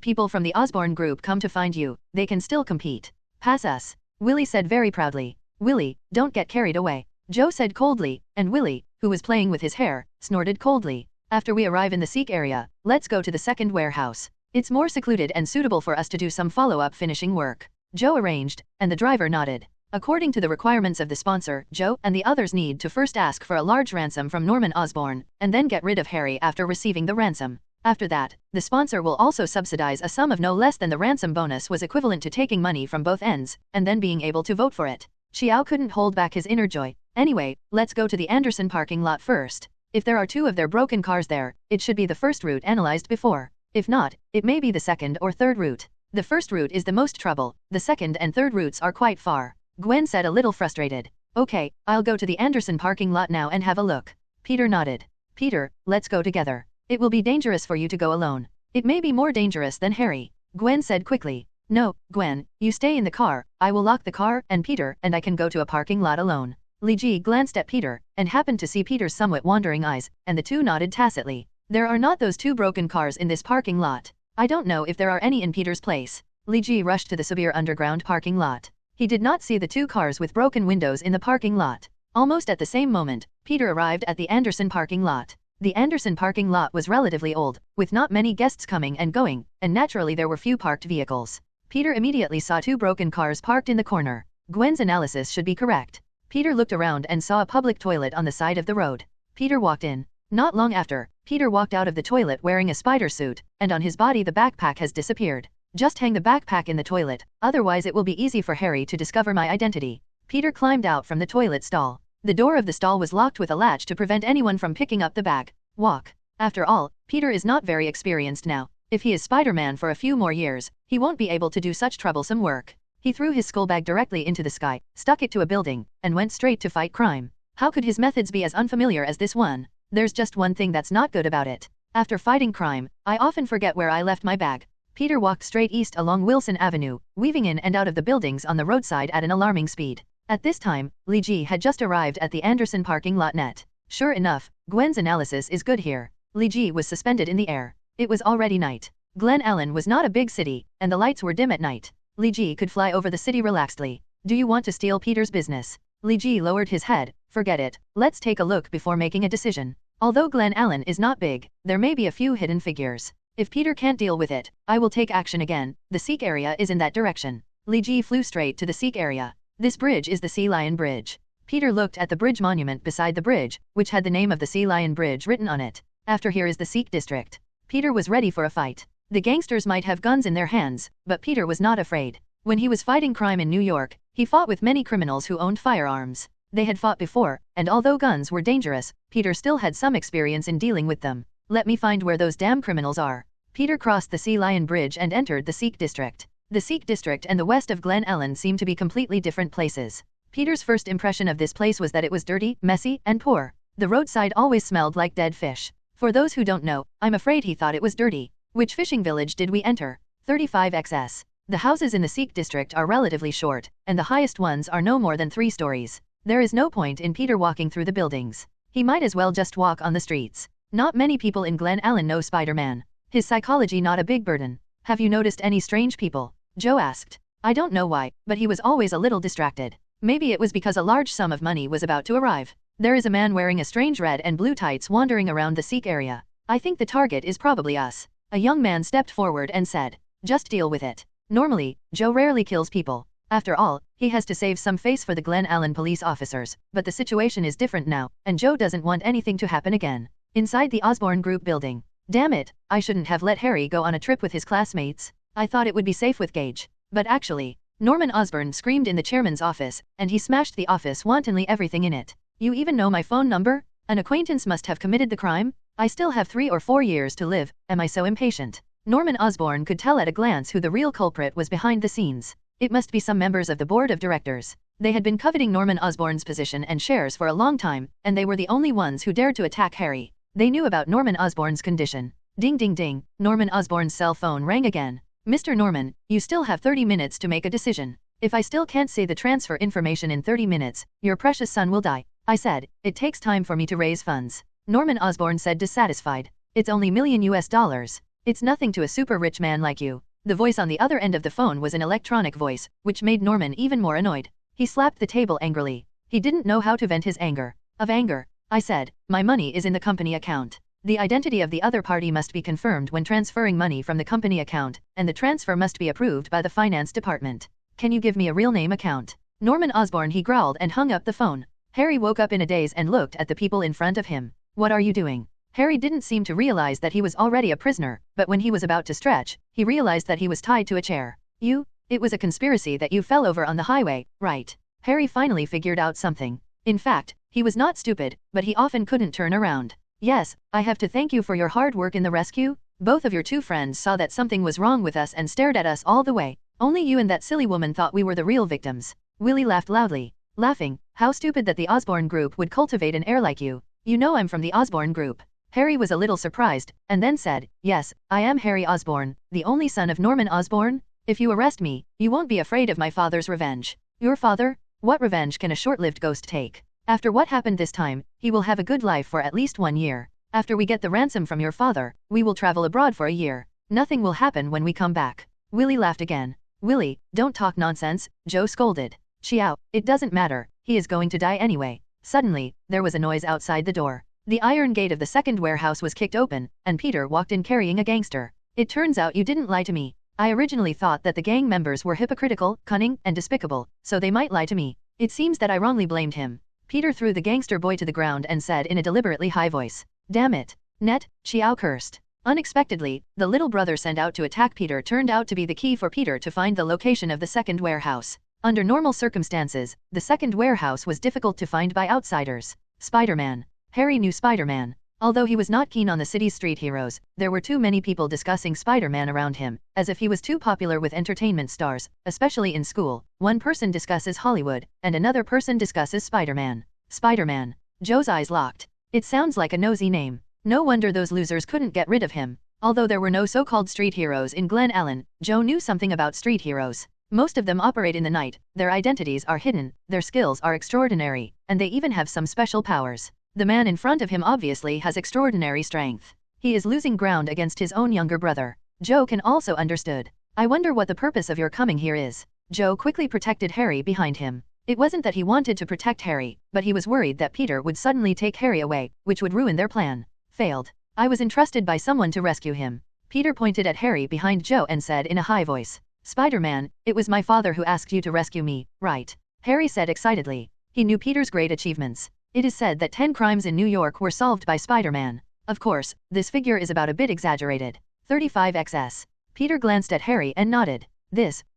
people from the Osborne group come to find you, they can still compete. Pass us, Willie said very proudly. Willie, don't get carried away, Joe said coldly, and Willie, who was playing with his hair, snorted coldly. After we arrive in the Sikh area, let's go to the second warehouse. It's more secluded and suitable for us to do some follow-up finishing work. Joe arranged, and the driver nodded. According to the requirements of the sponsor, Joe and the others need to first ask for a large ransom from Norman Osborn, and then get rid of Harry after receiving the ransom. After that, the sponsor will also subsidize a sum of no less than the ransom bonus was equivalent to taking money from both ends, and then being able to vote for it. Xiao couldn't hold back his inner joy. Anyway, let's go to the Anderson parking lot first. If there are 2 of their broken cars there, it should be the first route analyzed before. If not, it may be the second or third route. The first route is the most trouble, the second and third routes are quite far. Gwen said a little frustrated. Okay, I'll go to the Anderson parking lot now and have a look. Peter nodded. Peter, let's go together. It will be dangerous for you to go alone. It may be more dangerous than Harry, Gwen said quickly. No, Gwen, you stay in the car, I will lock the car, and Peter and I can go to a parking lot alone. Li Ji glanced at Peter, and happened to see Peter's somewhat wandering eyes, and the two nodded tacitly. There are not those 2 broken cars in this parking lot. I don't know if there are any in Peter's place. Li Ji rushed to the severe underground parking lot. He did not see the 2 cars with broken windows in the parking lot. Almost at the same moment, Peter arrived at the Anderson parking lot. The Anderson parking lot was relatively old, with not many guests coming and going, and naturally there were few parked vehicles. Peter immediately saw 2 broken cars parked in the corner. Gwen's analysis should be correct. Peter looked around and saw a public toilet on the side of the road. Peter walked in. Not long after, Peter walked out of the toilet wearing a spider suit, and on his body the backpack has disappeared. Just hang the backpack in the toilet, otherwise it will be easy for Harry to discover my identity. Peter climbed out from the toilet stall. The door of the stall was locked with a latch to prevent anyone from picking up the bag. Walk. After all, Peter is not very experienced now. If he is Spider-Man for a few more years, he won't be able to do such troublesome work. He threw his school bag directly into the sky, stuck it to a building, and went straight to fight crime. How could his methods be as unfamiliar as this one? There's just one thing that's not good about it. After fighting crime, I often forget where I left my bag. Peter walked straight east along Wilson Avenue, weaving in and out of the buildings on the roadside at an alarming speed. At this time, Li Ji had just arrived at the Anderson parking lot net. Sure enough, Gwen's analysis is good here. Li Ji was suspended in the air. It was already night. Glen Ellen was not a big city, and the lights were dim at night. Li Ji could fly over the city relaxedly. Do you want to steal Peter's business? Li Ji lowered his head. Forget it. Let's take a look before making a decision. Although Glen Ellen is not big, there may be a few hidden figures. If Peter can't deal with it, I will take action again. The Sikh area is in that direction. Li Ji flew straight to the Sikh area. This bridge is the Sea Lion Bridge. Peter looked at the bridge monument beside the bridge, which had the name of the Sea Lion Bridge written on it. After here is the Sikh district. Peter was ready for a fight. The gangsters might have guns in their hands, but Peter was not afraid. When he was fighting crime in New York, he fought with many criminals who owned firearms. They had fought before, and although guns were dangerous, Peter still had some experience in dealing with them. Let me find where those damn criminals are. Peter crossed the Sea Lion Bridge and entered the Sikh district. The Sikh district and the west of Glen Ellen seemed to be completely different places. Peter's first impression of this place was that it was dirty, messy, and poor. The roadside always smelled like dead fish. For those who don't know, I'm afraid he thought it was dirty. Which fishing village did we enter? 35XS. The houses in the Sikh district are relatively short, and the highest ones are no more than 3 stories. There is no point in Peter walking through the buildings. He might as well just walk on the streets. Not many people in Glen Ellen know Spider-Man. His psychology not a big burden. Have you noticed any strange people? Joe asked. I don't know why, but he was always a little distracted. Maybe it was because a large sum of money was about to arrive. There is a man wearing a strange red and blue tights wandering around the Sikh area. I think the target is probably us. A young man stepped forward and said, "Just deal with it." Normally, Joe rarely kills people. After all, he has to save some face for the Glen Allen police officers, but the situation is different now, and Joe doesn't want anything to happen again. Inside the Osborn Group building. Damn it, I shouldn't have let Harry go on a trip with his classmates. I thought it would be safe with Gage. But actually, Norman Osborn screamed in the chairman's office, and he smashed the office wantonly, everything in it. You even know my phone number? An acquaintance must have committed the crime? I still have 3 or 4 years to live, am I so impatient? Norman Osborn could tell at a glance who the real culprit was behind the scenes. It must be some members of the board of directors. They had been coveting Norman Osborn's position and shares for a long time, and they were the only ones who dared to attack Harry. They knew about Norman Osborn's condition. Ding ding ding, Norman Osborn's cell phone rang again. Mr. Norman, you still have 30 minutes to make a decision. If I still can't say the transfer information in 30 minutes, your precious son will die. I said, it takes time for me to raise funds. Norman Osborn said, dissatisfied. It's only $1,000,000. It's nothing to a super rich man like you. The voice on the other end of the phone was an electronic voice, which made Norman even more annoyed. He slapped the table angrily. He didn't know how to vent his anger. Of anger, I said, my money is in the company account. The identity of the other party must be confirmed when transferring money from the company account, and the transfer must be approved by the finance department. Can you give me a real name account? Norman Osborn, he growled and hung up the phone. Harry woke up in a daze and looked at the people in front of him. What are you doing? Harry didn't seem to realize that he was already a prisoner, but when he was about to stretch, he realized that he was tied to a chair. It was a conspiracy that you fell over on the highway, right? Harry finally figured out something. In fact, he was not stupid, but he often couldn't turn around. Yes, I have to thank you for your hard work in the rescue. Both of your 2 friends saw that something was wrong with us and stared at us all the way. Only you and that silly woman thought we were the real victims. Willie laughed loudly. Laughing, how stupid that the Osborn Group would cultivate an heir like you. You know I'm from the Osborn Group. Harry was a little surprised, and then said, yes, I am Harry Osborn, the only son of Norman Osborn. If you arrest me, you won't be afraid of my father's revenge. Your father? What revenge can a short-lived ghost take? After what happened this time, he will have a good life for at least 1 year. After we get the ransom from your father, we will travel abroad for a year. Nothing will happen when we come back. Willie laughed again. Willie, don't talk nonsense, Joe scolded. Xiao, it doesn't matter, he is going to die anyway. Suddenly, there was a noise outside the door. The iron gate of the second warehouse was kicked open, and Peter walked in carrying a gangster. It turns out you didn't lie to me. I originally thought that the gang members were hypocritical, cunning, and despicable, so they might lie to me. It seems that I wrongly blamed him. Peter threw the gangster boy to the ground and said in a deliberately high voice, damn it. Net, Xiao cursed. Unexpectedly, the little brother sent out to attack Peter turned out to be the key for Peter to find the location of the second warehouse. Under normal circumstances, the second warehouse was difficult to find by outsiders. Spider-Man. Harry knew Spider-Man. Although he was not keen on the city's street heroes, there were too many people discussing Spider-Man around him, as if he was too popular with entertainment stars, especially in school. One person discusses Hollywood, and another person discusses Spider-Man. Spider-Man. Joe's eyes locked. It sounds like a nosy name. No wonder those losers couldn't get rid of him. Although there were no so-called street heroes in Glen Allen, Joe knew something about street heroes. Most of them operate in the night, their identities are hidden, their skills are extraordinary, and they even have some special powers. The man in front of him obviously has extraordinary strength. He is losing ground against his own younger brother. Joe can also understood. I wonder what the purpose of your coming here is. Joe quickly protected Harry behind him. It wasn't that he wanted to protect Harry, but he was worried that Peter would suddenly take Harry away, which would ruin their plan. Failed. I was entrusted by someone to rescue him. Peter pointed at Harry behind Joe and said in a high voice, Spider-Man, it was my father who asked you to rescue me, right? Harry said excitedly. He knew Peter's great achievements. It is said that 10 crimes in New York were solved by Spider-Man. Of course, this figure is about a bit exaggerated. 35xs. Peter glanced at Harry and nodded.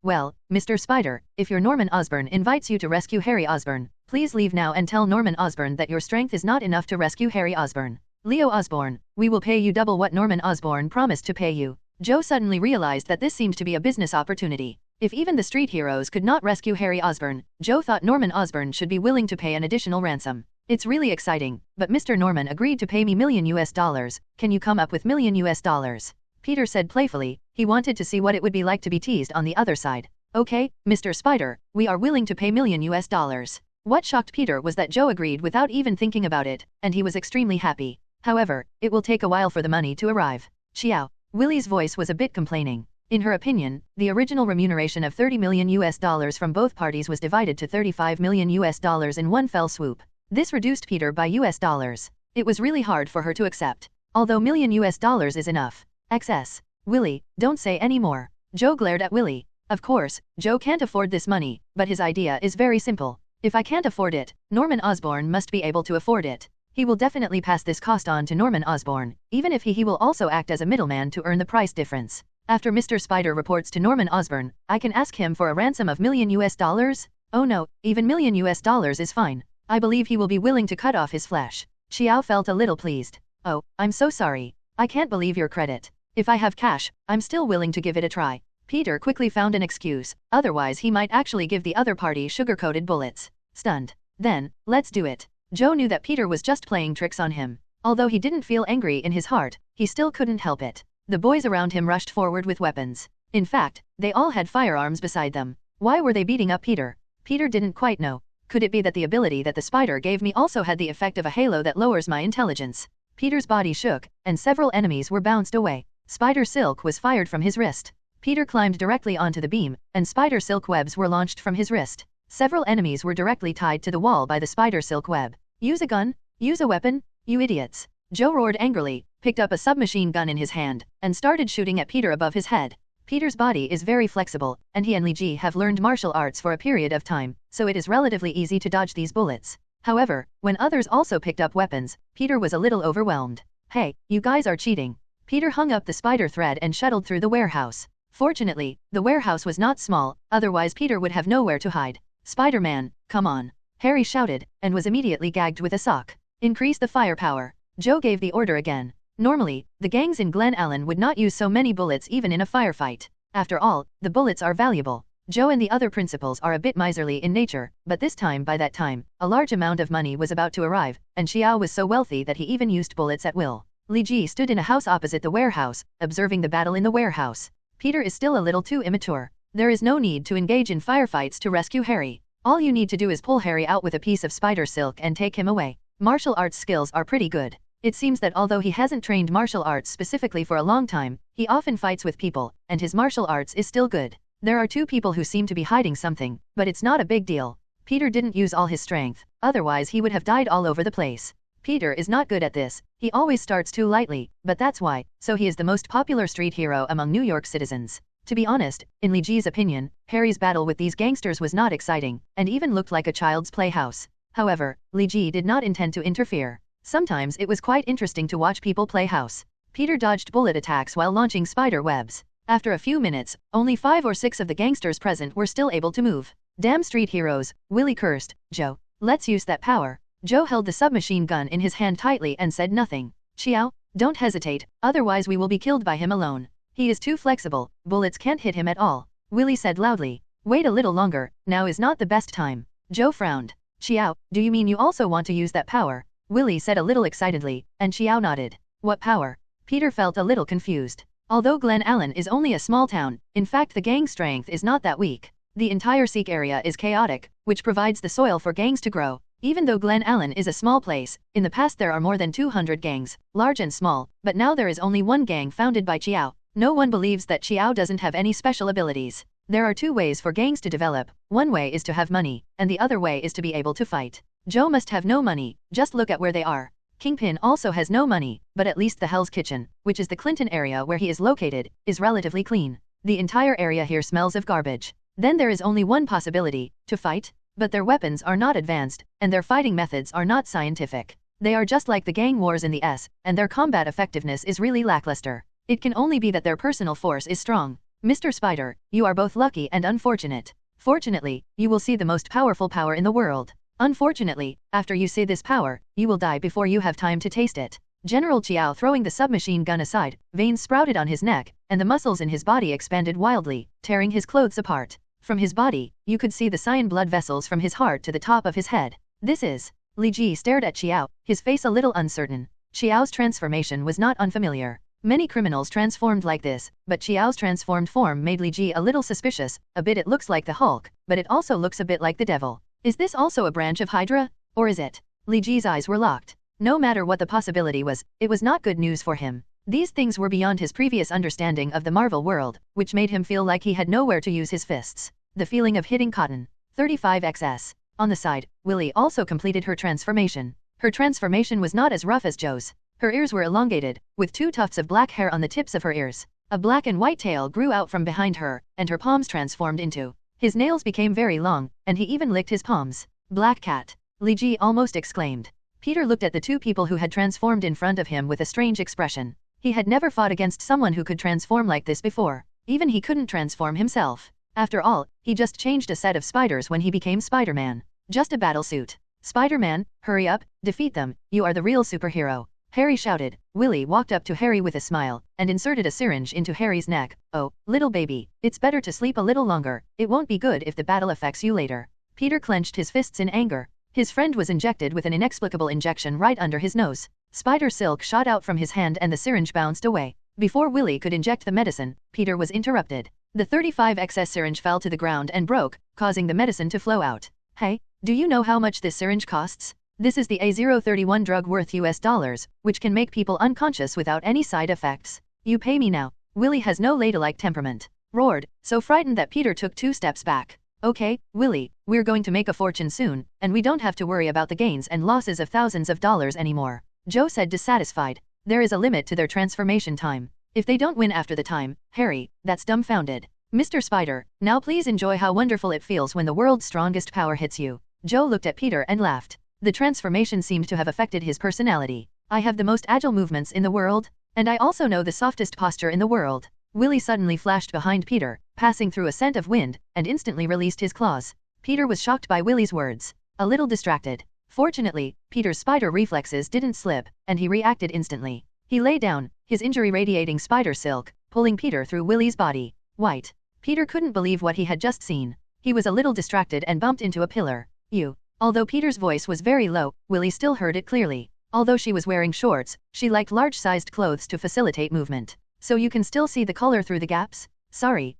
Well, Mr. Spider, if your Norman Osborn invites you to rescue Harry Osborn, please leave now and tell Norman Osborn that your strength is not enough to rescue Harry Osborn. Leo Osborn, we will pay you double what Norman Osborn promised to pay you. Joe suddenly realized that this seemed to be a business opportunity. If even the street heroes could not rescue Harry Osborn, Joe thought Norman Osborn should be willing to pay an additional ransom. It's really exciting, but Mr. Norman agreed to pay me $1,000,000. Can you come up with $1,000,000? Peter said playfully. He wanted to see what it would be like to be teased on the other side. Okay, Mr. Spider, we are willing to pay $1,000,000. What shocked Peter was that Joe agreed without even thinking about it, and he was extremely happy. However, it will take a while for the money to arrive. Xiao. Willie's voice was a bit complaining. In her opinion, the original remuneration of $30 million from both parties was divided to $35 million in one fell swoop. This reduced Peter by $. It was really hard for her to accept. Although million $US is enough. XS. Willie, don't say any more. Joe glared at Willie. Of course, Joe can't afford this money, but his idea is very simple. If I can't afford it, Norman Osborn must be able to afford it. He will definitely pass this cost on to Norman Osborn, even if he will also act as a middleman to earn the price difference. After Mr. Spider reports to Norman Osborn, I can ask him for a ransom of million $. Oh no, even million $. Is fine. I believe he will be willing to cut off his flesh. Xiao felt a little pleased. Oh, I'm so sorry. I can't believe your credit. If I have cash, I'm still willing to give it a try. Peter quickly found an excuse, otherwise he might actually give the other party sugar-coated bullets. Stunned. Then, let's do it. Joe knew that Peter was just playing tricks on him. Although he didn't feel angry in his heart, he still couldn't help it. The boys around him rushed forward with weapons. In fact, they all had firearms beside them. Why were they beating up Peter? Peter didn't quite know. Could it be that the ability that the spider gave me also had the effect of a halo that lowers my intelligence? Peter's body shook, and several enemies were bounced away. Spider silk was fired from his wrist. Peter climbed directly onto the beam, and spider silk webs were launched from his wrist. Several enemies were directly tied to the wall by the spider silk web. Use a gun? Use a weapon? You idiots. Joe roared angrily, picked up a submachine gun in his hand, and started shooting at Peter above his head. Peter's body is very flexible, and he and Li Ji have learned martial arts for a period of time, so it is relatively easy to dodge these bullets. However, when others also picked up weapons, Peter was a little overwhelmed. Hey, you guys are cheating. Peter hung up the spider thread and shuttled through the warehouse. Fortunately, the warehouse was not small, otherwise Peter would have nowhere to hide. Spider-Man, come on. Harry shouted, and was immediately gagged with a sock. Increase the firepower. Joe gave the order again. Normally, the gangs in Glen Allen would not use so many bullets even in a firefight. After all, the bullets are valuable. Joe and the other principals are a bit miserly in nature, but this time by that time, a large amount of money was about to arrive, and Xiao was so wealthy that he even used bullets at will. Li Ji stood in a house opposite the warehouse, observing the battle in the warehouse. Peter is still a little too immature. There is no need to engage in firefights to rescue Harry. All you need to do is pull Harry out with a piece of spider silk and take him away. Martial arts skills are pretty good. It seems that although he hasn't trained martial arts specifically for a long time, he often fights with people, and his martial arts is still good. There are two people who seem to be hiding something, but it's not a big deal. Peter didn't use all his strength, otherwise he would have died all over the place. Peter is not good at this, he always starts too lightly, but that's why, so he is the most popular street hero among New York citizens. To be honest, in Li Ji's opinion, Harry's battle with these gangsters was not exciting, and even looked like a child's playhouse. However, Li Ji did not intend to interfere. Sometimes it was quite interesting to watch people play house. Peter dodged bullet attacks while launching spider webs. After a few minutes, only 5 or 6 of the gangsters present were still able to move. Damn street heroes, Willie cursed. Joe, let's use that power. Joe held the submachine gun in his hand tightly and said nothing. Xiao, don't hesitate, otherwise we will be killed by him alone. He is too flexible, bullets can't hit him at all. Willie said loudly. Wait a little longer, now is not the best time. Joe frowned. Xiao, do you mean you also want to use that power? Willie said a little excitedly, and Xiao nodded. What power? Peter felt a little confused. Although Glen Allen is only a small town, in fact the gang strength is not that weak. The entire Sikh area is chaotic, which provides the soil for gangs to grow. Even though Glen Allen is a small place, in the past there are more than 200 gangs, large and small, but now there is only one gang founded by Xiao. No one believes that Xiao doesn't have any special abilities. There are 2 ways for gangs to develop, one way is to have money, and the other way is to be able to fight. Joe must have no money, just look at where they are. Kingpin also has no money, but at least the Hell's Kitchen, which is the Clinton area where he is located, is relatively clean. The entire area here smells of garbage. Then there is only one possibility, to fight, but their weapons are not advanced, and their fighting methods are not scientific. They are just like the gang wars in the S, and their combat effectiveness is really lackluster. It can only be that their personal force is strong. Mr. Spider, you are both lucky and unfortunate. Fortunately, you will see the most powerful power in the world. Unfortunately, after you see this power, you will die before you have time to taste it. General Xiao throwing the submachine gun aside, veins sprouted on his neck, and the muscles in his body expanded wildly, tearing his clothes apart. From his body, you could see the Saiyan blood vessels from his heart to the top of his head. This is... Li Ji stared at Xiao, his face a little uncertain. Xiao's transformation was not unfamiliar. Many criminals transformed like this, but Xiao's transformed form made Li Ji a little suspicious. A bit it looks like the Hulk, but it also looks a bit like the devil. Is this also a branch of Hydra? Or is it? Li Ji's eyes were locked. No matter what the possibility was, it was not good news for him. These things were beyond his previous understanding of the Marvel world, which made him feel like he had nowhere to use his fists. The feeling of hitting cotton. 35XS. On the side, Willy also completed her transformation. Her transformation was not as rough as Joe's. Her ears were elongated, with 2 tufts of black hair on the tips of her ears. A black and white tail grew out from behind her, and her palms transformed into. His nails became very long, and he even licked his palms. Black cat. Li Ji almost exclaimed. Peter looked at the 2 people who had transformed in front of him with a strange expression. He had never fought against someone who could transform like this before. Even he couldn't transform himself. After all, he just changed a set of spiders when he became Spider-Man. Just a battlesuit. Spider-Man, hurry up, defeat them, you are the real superhero. Harry shouted. Willy walked up to Harry with a smile, and inserted a syringe into Harry's neck. Oh, little baby, it's better to sleep a little longer, it won't be good if the battle affects you later. Peter clenched his fists in anger. His friend was injected with an inexplicable injection right under his nose. Spider silk shot out from his hand and the syringe bounced away. Before Willy could inject the medicine, Peter was interrupted. The 35XS syringe fell to the ground and broke, causing the medicine to flow out. Hey, do you know how much this syringe costs? This is the A031 drug worth $, which can make people unconscious without any side effects. You pay me now. Willy has no ladylike temperament. Roared, so frightened that Peter took 2 steps back. Okay, Willy, we're going to make a fortune soon, and we don't have to worry about the gains and losses of thousands of dollars anymore. Joe said dissatisfied. There is a limit to their transformation time. If they don't win after the time, Harry, that's dumbfounded. Mr. Spider, now please enjoy how wonderful it feels when the world's strongest power hits you. Joe looked at Peter and laughed. The transformation seemed to have affected his personality. I have the most agile movements in the world, and I also know the softest posture in the world. Willy suddenly flashed behind Peter, passing through a scent of wind, and instantly released his claws. Peter was shocked by Willy's words. A little distracted. Fortunately, Peter's spider reflexes didn't slip, and he reacted instantly. He lay down, his injury radiating spider silk, pulling Peter through Willy's body. White. Peter couldn't believe what he had just seen. He was a little distracted and bumped into a pillar. You. Although Peter's voice was very low, Willy still heard it clearly. Although she was wearing shorts, she liked large-sized clothes to facilitate movement. So you can still see the color through the gaps? Sorry,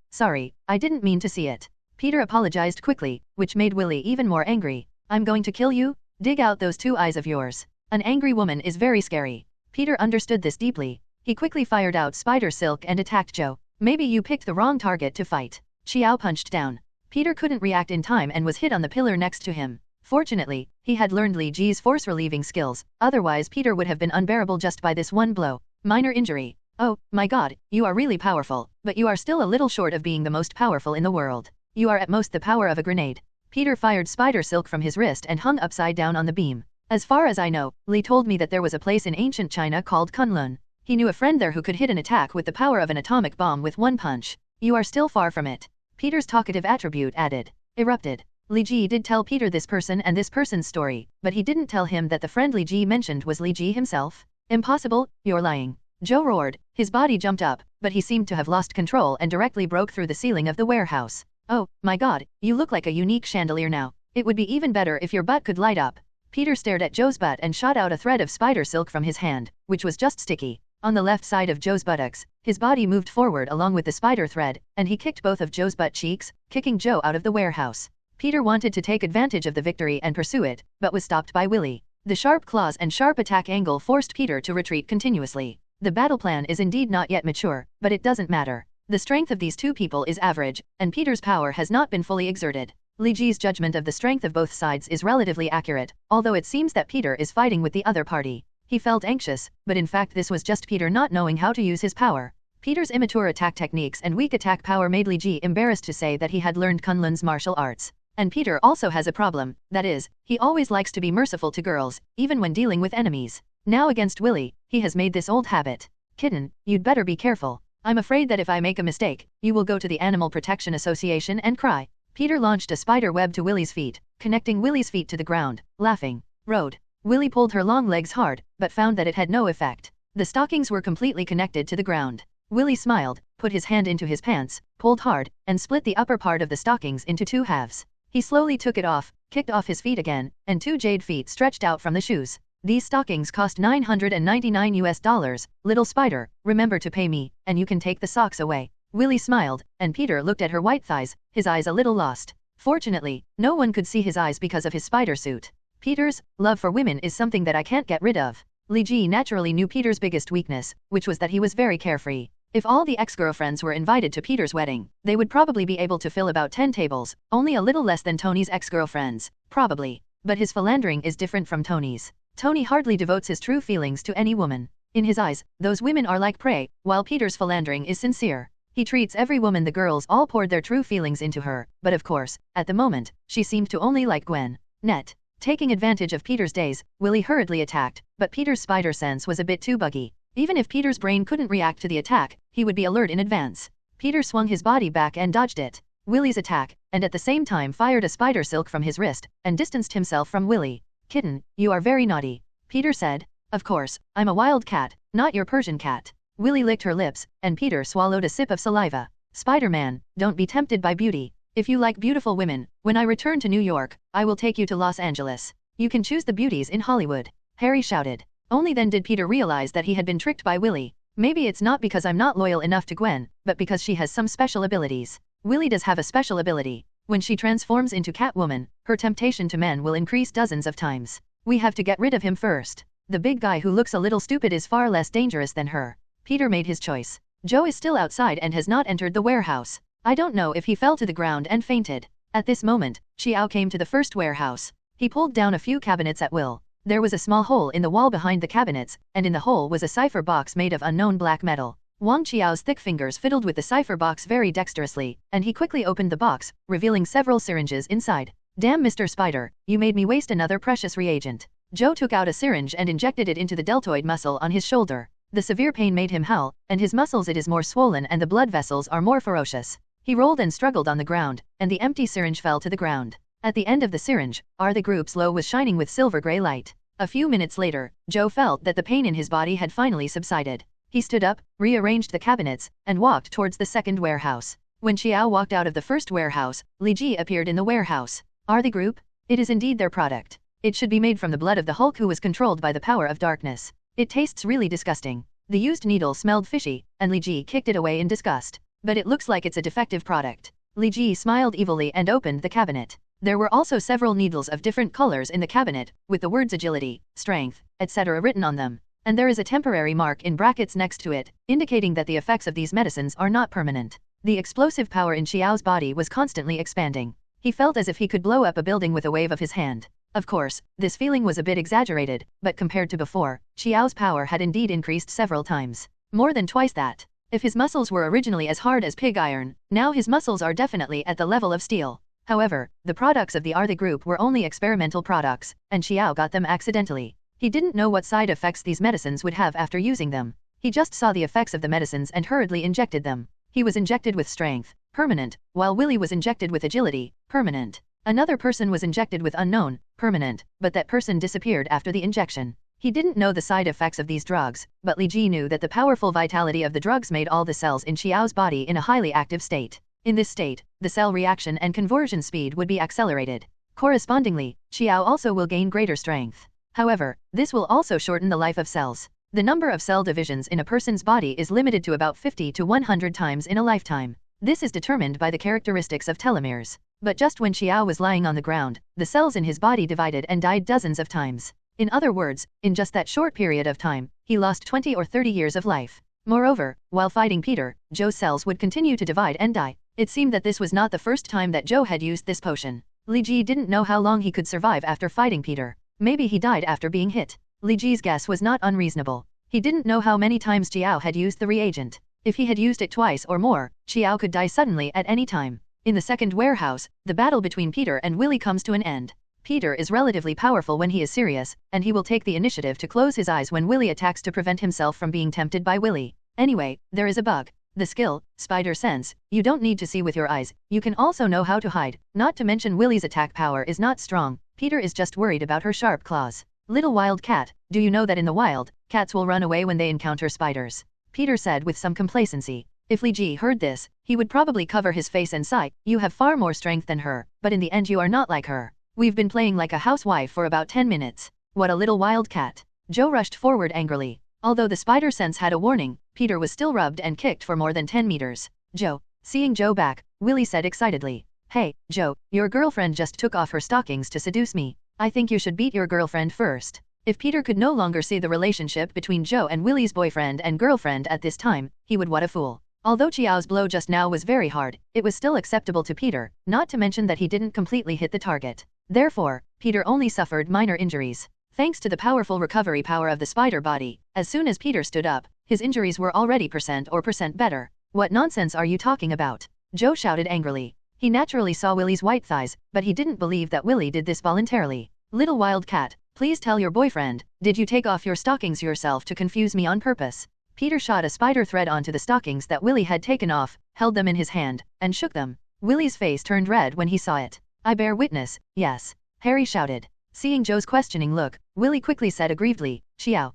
I didn't mean to see it. Peter apologized quickly, which made Willy even more angry. I'm going to kill you? Dig out those 2 eyes of yours. An angry woman is very scary. Peter understood this deeply. He quickly fired out spider silk and attacked Joe. Maybe you picked the wrong target to fight. Chiao punched down. Peter couldn't react in time and was hit on the pillar next to him. Fortunately, he had learned Li Ji's force-relieving skills, otherwise Peter would have been unbearable just by this one blow. Minor injury. Oh, my god, you are really powerful, but you are still a little short of being the most powerful in the world. You are at most the power of a grenade. Peter fired spider silk from his wrist and hung upside down on the beam. As far as I know, Li told me that there was a place in ancient China called Kunlun. He knew a friend there who could hit an attack with the power of an atomic bomb with one punch. You are still far from it. Peter's talkative attribute added. Erupted. Li Ji did tell Peter this person and this person's story, but he didn't tell him that the friend Li Ji mentioned was Li Ji himself. Impossible, you're lying. Joe roared. His body jumped up, but he seemed to have lost control and directly broke through the ceiling of the warehouse. Oh, my god, you look like a unique chandelier now. It would be even better if your butt could light up. Peter stared at Joe's butt and shot out a thread of spider silk from his hand, which was just sticky. On the left side of Joe's buttocks, his body moved forward along with the spider thread, and he kicked both of Joe's butt cheeks, kicking Joe out of the warehouse. Peter wanted to take advantage of the victory and pursue it, but was stopped by Willy. The sharp claws and sharp attack angle forced Peter to retreat continuously. The battle plan is indeed not yet mature, but it doesn't matter. The strength of these 2 people is average, and Peter's power has not been fully exerted. Li Ji's judgment of the strength of both sides is relatively accurate, although it seems that Peter is fighting with the other party. He felt anxious, but in fact this was just Peter not knowing how to use his power. Peter's immature attack techniques and weak attack power made Li Ji embarrassed to say that he had learned Kunlun's martial arts. And Peter also has a problem, that is, he always likes to be merciful to girls, even when dealing with enemies. Now against Willy, he has made this old habit. Kitten, you'd better be careful. I'm afraid that if I make a mistake, you will go to the Animal Protection Association and cry. Peter launched a spider web to Willy's feet, connecting Willy's feet to the ground, laughing. Rode. Willy pulled her long legs hard, but found that it had no effect. The stockings were completely connected to the ground. Willy smiled, put his hand into his pants, pulled hard, and split the upper part of the stockings into 2 halves. He slowly took it off, kicked off his feet again, and 2 jade feet stretched out from the shoes. These stockings cost $999. Little spider, remember to pay me, and you can take the socks away. Willy smiled, and Peter looked at her white thighs, his eyes a little lost. Fortunately, no one could see his eyes because of his spider suit. Peter's love for women is something that I can't get rid of. Li Ji naturally knew Peter's biggest weakness, which was that he was very carefree. If all the ex-girlfriends were invited to Peter's wedding, they would probably be able to fill about 10 tables, only a little less than Tony's ex-girlfriends, probably. But his philandering is different from Tony's. Tony hardly devotes his true feelings to any woman. In his eyes, those women are like prey, while Peter's philandering is sincere. He treats every woman. The girls all poured their true feelings into her, but of course, at the moment, she seemed to only like Gwen. Net. Taking advantage of Peter's daze, Willie hurriedly attacked, but Peter's spider sense was a bit too buggy. Even if Peter's brain couldn't react to the attack, he would be alert in advance. Peter swung his body back and dodged it. Willie's attack, and at the same time fired a spider silk from his wrist, and distanced himself from Willie. Kitten, you are very naughty. Peter said. Of course, I'm a wild cat, not your Persian cat. Willie licked her lips, and Peter swallowed a sip of saliva. Spider-Man, don't be tempted by beauty. If you like beautiful women, when I return to New York, I will take you to Los Angeles. You can choose the beauties in Hollywood. Harry shouted. Only then did Peter realize that he had been tricked by Willie. Maybe it's not because I'm not loyal enough to Gwen, but because she has some special abilities. Willie does have a special ability. When she transforms into Catwoman, her temptation to men will increase dozens of times. We have to get rid of him first. The big guy who looks a little stupid is far less dangerous than her. Peter made his choice. Joe is still outside and has not entered the warehouse. I don't know if he fell to the ground and fainted. At this moment, Xiao came to the first warehouse. He pulled down a few cabinets at will. There was a small hole in the wall behind the cabinets, and in the hole was a cipher box made of unknown black metal. Wang Qiao's thick fingers fiddled with the cipher box very dexterously, and he quickly opened the box, revealing several syringes inside. Damn, Mr. Spider, you made me waste another precious reagent. Joe took out a syringe and injected it into the deltoid muscle on his shoulder. The severe pain made him howl, and his muscles it is more swollen and the blood vessels are more ferocious. He rolled and struggled on the ground, and the empty syringe fell to the ground. At the end of the syringe, the group's low was shining with silver-gray light. A few minutes later, Joe felt that the pain in his body had finally subsided. He stood up, rearranged the cabinets, and walked towards the second warehouse. When Xiao walked out of the first warehouse, Li Ji appeared in the warehouse. The group? It is indeed their product. It should be made from the blood of the Hulk who was controlled by the power of darkness. It tastes really disgusting. The used needle smelled fishy, and Li Ji kicked it away in disgust. But it looks like it's a defective product. Li Ji smiled evilly and opened the cabinet. There were also several needles of different colors in the cabinet, with the words agility, strength, etc. written on them. And there is a temporary mark in brackets next to it, indicating that the effects of these medicines are not permanent. The explosive power in Xiao's body was constantly expanding. He felt as if he could blow up a building with a wave of his hand. Of course, this feeling was a bit exaggerated, but compared to before, Xiao's power had indeed increased several times. More than twice that. If his muscles were originally as hard as pig iron, now his muscles are definitely at the level of steel. However, the products of the group were only experimental products, and Xiao got them accidentally. He didn't know what side effects these medicines would have after using them. He just saw the effects of the medicines and hurriedly injected them. He was injected with strength, permanent, while Willie was injected with agility, permanent. Another person was injected with unknown, permanent, but that person disappeared after the injection. He didn't know the side effects of these drugs, but Li Ji knew that the powerful vitality of the drugs made all the cells in Xiao's body in a highly active state. In this state, the cell reaction and conversion speed would be accelerated. Correspondingly, Xiao also will gain greater strength. However, this will also shorten the life of cells. The number of cell divisions in a person's body is limited to about 50 to 100 times in a lifetime. This is determined by the characteristics of telomeres. But just when Xiao was lying on the ground, the cells in his body divided and died dozens of times. In other words, in just that short period of time, he lost 20 or 30 years of life. Moreover, while fighting Peter, Joe's cells would continue to divide and die. It seemed that this was not the first time that Joe had used this potion. Li Ji didn't know how long he could survive after fighting Peter. Maybe he died after being hit. Li Ji's guess was not unreasonable. He didn't know how many times Xiao had used the reagent. If he had used it twice or more, Xiao could die suddenly at any time. In the second warehouse, the battle between Peter and Willie comes to an end. Peter is relatively powerful when he is serious, and he will take the initiative to close his eyes when Willie attacks to prevent himself from being tempted by Willie. Anyway, there is a bug. The skill, Spider Sense, you don't need to see with your eyes, you can also know how to hide. Not to mention Willie's attack power is not strong. Peter is just worried about her sharp claws. Little wild cat, do you know that in the wild, cats will run away when they encounter spiders? Peter said with some complacency. If Li Ji heard this, he would probably cover his face and sigh, you have far more strength than her, but in the end you are not like her. We've been playing like a housewife for about 10 minutes. What a little wild cat. Joe rushed forward angrily. Although the spider sense had a warning, Peter was still rubbed and kicked for more than 10 meters. Joe. Seeing Joe back, Willie said excitedly. Hey, Joe, your girlfriend just took off her stockings to seduce me. I think you should beat your girlfriend first. If Peter could no longer see the relationship between Joe and Willie's boyfriend and girlfriend at this time, he would what a fool. Although Chiao's blow just now was very hard, it was still acceptable to Peter, not to mention that he didn't completely hit the target. Therefore, Peter only suffered minor injuries. Thanks to the powerful recovery power of the spider body, as soon as Peter stood up, his injuries were already percent better. What nonsense are you talking about? Joe shouted angrily. He naturally saw Willie's white thighs, but he didn't believe that Willie did this voluntarily. Little wild cat, please tell your boyfriend, did you take off your stockings yourself to confuse me on purpose? Peter shot a spider thread onto the stockings that Willie had taken off, held them in his hand, and shook them. Willie's face turned red when he saw it. I bear witness, yes. Harry shouted. Seeing Joe's questioning look, Willie quickly said aggrievedly, Xiao,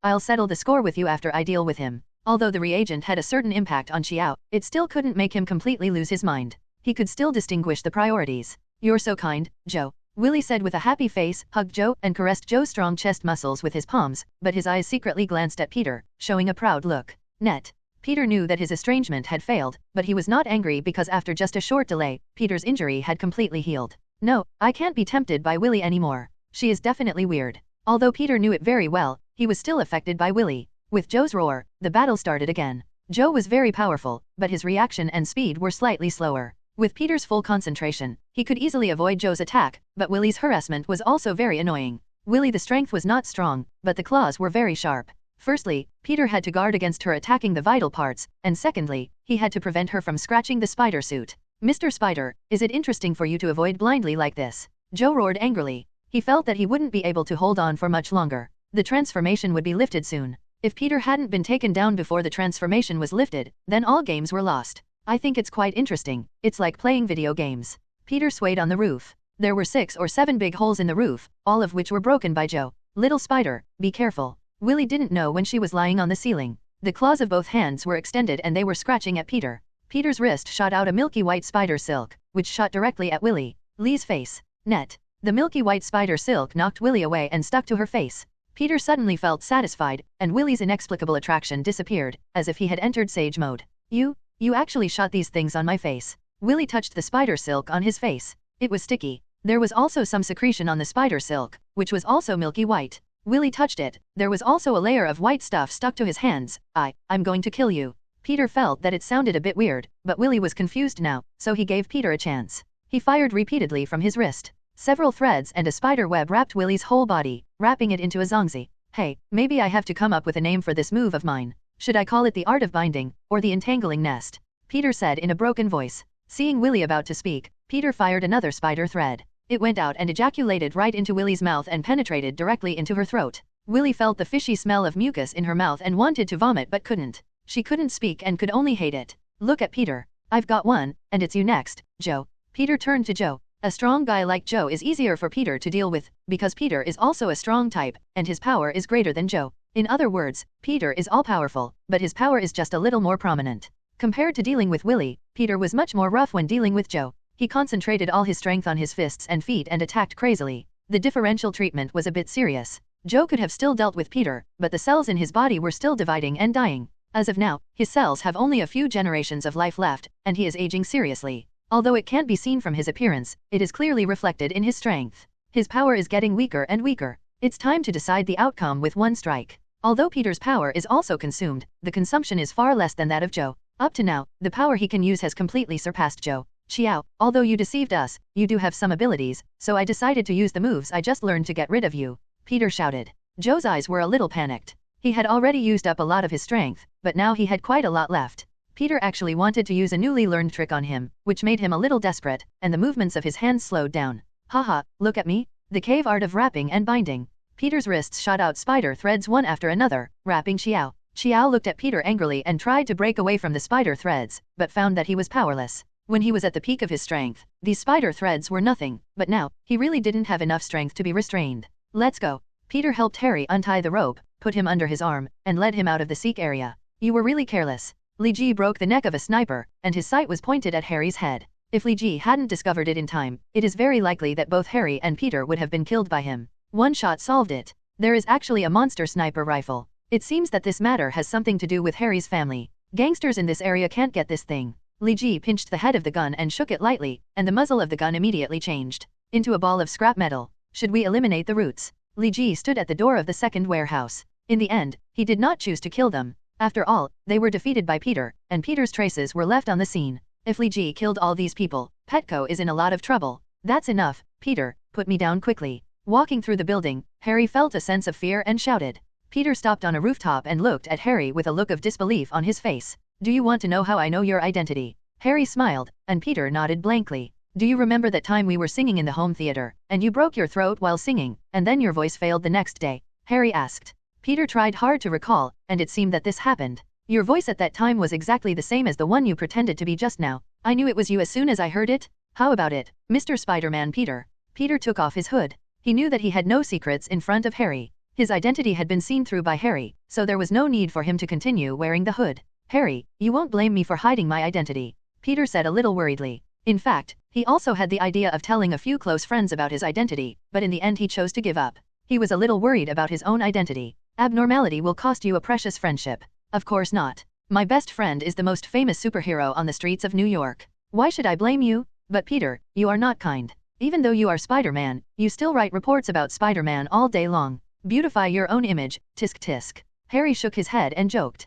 I'll settle the score with you after I deal with him. Although the reagent had a certain impact on Xiao, it still couldn't make him completely lose his mind. He could still distinguish the priorities. You're so kind, Joe. Willie said with a happy face, hugged Joe, and caressed Joe's strong chest muscles with his palms, but his eyes secretly glanced at Peter, showing a proud look. Net. Peter knew that his estrangement had failed, but he was not angry because after just a short delay, Peter's injury had completely healed. No, I can't be tempted by Willie anymore. She is definitely weird. Although Peter knew it very well, he was still affected by Willie. With Joe's roar, the battle started again. Joe was very powerful, but his reaction and speed were slightly slower. With Peter's full concentration, he could easily avoid Joe's attack, but Willie's harassment was also very annoying. Willie the strength was not strong, but the claws were very sharp. Firstly, Peter had to guard against her attacking the vital parts, and secondly, he had to prevent her from scratching the spider suit. Mr. Spider, is it interesting for you to avoid blindly like this? Joe roared angrily. He felt that he wouldn't be able to hold on for much longer. The transformation would be lifted soon. If Peter hadn't been taken down before the transformation was lifted, then all games were lost. I think it's quite interesting. It's like playing video games. Peter swayed on the roof. There were 6 or 7 big holes in the roof, all of which were broken by Joe. Little spider, be careful. Willie didn't know when she was lying on the ceiling. The claws of both hands were extended and they were scratching at Peter. Peter's wrist shot out a milky white spider silk, which shot directly at Willie. Lee's face. Net. The milky white spider silk knocked Willie away and stuck to her face. Peter suddenly felt satisfied, and Willie's inexplicable attraction disappeared, as if he had entered sage mode. You actually shot these things on my face. Willie touched the spider silk on his face. It was sticky. There was also some secretion on the spider silk, which was also milky white. Willie touched it. There was also a layer of white stuff stuck to his hands. I'm going to kill you. Peter felt that it sounded a bit weird, but Willie was confused now, so he gave Peter a chance. He fired repeatedly from his wrist. Several threads and a spider web wrapped Willie's whole body, wrapping it into a zongzi. Hey, maybe I have to come up with a name for this move of mine. Should I call it the art of binding, or the entangling nest? Peter said in a broken voice. Seeing Willie about to speak, Peter fired another spider thread. It went out and ejaculated right into Willie's mouth and penetrated directly into her throat. Willie felt the fishy smell of mucus in her mouth and wanted to vomit but couldn't. She couldn't speak and could only hate it. Look at Peter. I've got one, and it's you next, Joe. Peter turned to Joe. A strong guy like Joe is easier for Peter to deal with, because Peter is also a strong type, and his power is greater than Joe. In other words, Peter is all-powerful, but his power is just a little more prominent. Compared to dealing with Willie, Peter was much more rough when dealing with Joe. He concentrated all his strength on his fists and feet and attacked crazily. The differential treatment was a bit serious. Joe could have still dealt with Peter, but the cells in his body were still dividing and dying. As of now, his cells have only a few generations of life left, and he is aging seriously. Although it can't be seen from his appearance, it is clearly reflected in his strength. His power is getting weaker and weaker. It's time to decide the outcome with one strike. Although Peter's power is also consumed, the consumption is far less than that of Joe. Up to now, the power he can use has completely surpassed Joe. Xiao, although you deceived us, you do have some abilities, so I decided to use the moves I just learned to get rid of you. Peter shouted. Joe's eyes were a little panicked. He had already used up a lot of his strength, but now he had quite a lot left. Peter actually wanted to use a newly learned trick on him, which made him a little desperate, and the movements of his hands slowed down. Haha, look at me. The cave art of wrapping and binding. Peter's wrists shot out spider threads one after another, wrapping Xiao. Xiao looked at Peter angrily and tried to break away from the spider threads, but found that he was powerless. When he was at the peak of his strength, these spider threads were nothing, but now, he really didn't have enough strength to be restrained. Let's go. Peter helped Harry untie the rope, put him under his arm, and led him out of the seek area. You were really careless. Li Ji broke the neck of a sniper, and his sight was pointed at Harry's head. If Li Ji hadn't discovered it in time, it is very likely that both Harry and Peter would have been killed by him. One shot solved it. There is actually a monster sniper rifle. It seems that this matter has something to do with Harry's family. Gangsters in this area can't get this thing. Li Ji pinched the head of the gun and shook it lightly, and the muzzle of the gun immediately changed into a ball of scrap metal. Should we eliminate the roots? Li Ji stood at the door of the second warehouse. In the end, he did not choose to kill them. After all, they were defeated by Peter, and Peter's traces were left on the scene. If Li Ji killed all these people, Petco is in a lot of trouble. That's enough, Peter, put me down quickly. Walking through the building, Harry felt a sense of fear and shouted. Peter stopped on a rooftop and looked at Harry with a look of disbelief on his face. Do you want to know how I know your identity? Harry smiled, and Peter nodded blankly. Do you remember that time we were singing in the home theater, and you broke your throat while singing, and then your voice failed the next day? Harry asked. Peter tried hard to recall, and it seemed that this happened. Your voice at that time was exactly the same as the one you pretended to be just now. I knew it was you as soon as I heard it. How about it, Mr. Spider-Man Peter? Peter took off his hood. He knew that he had no secrets in front of Harry. His identity had been seen through by Harry, so there was no need for him to continue wearing the hood. Harry, you won't blame me for hiding my identity, Peter said a little worriedly. In fact, he also had the idea of telling a few close friends about his identity, but in the end he chose to give up. He was a little worried about his own identity. Abnormality will cost you a precious friendship. Of course not. My best friend is the most famous superhero on the streets of New York. Why should I blame you? But Peter, you are not kind. Even though you are Spider-Man, you still write reports about Spider-Man all day long. Beautify your own image, tisk tisk. Harry shook his head and joked.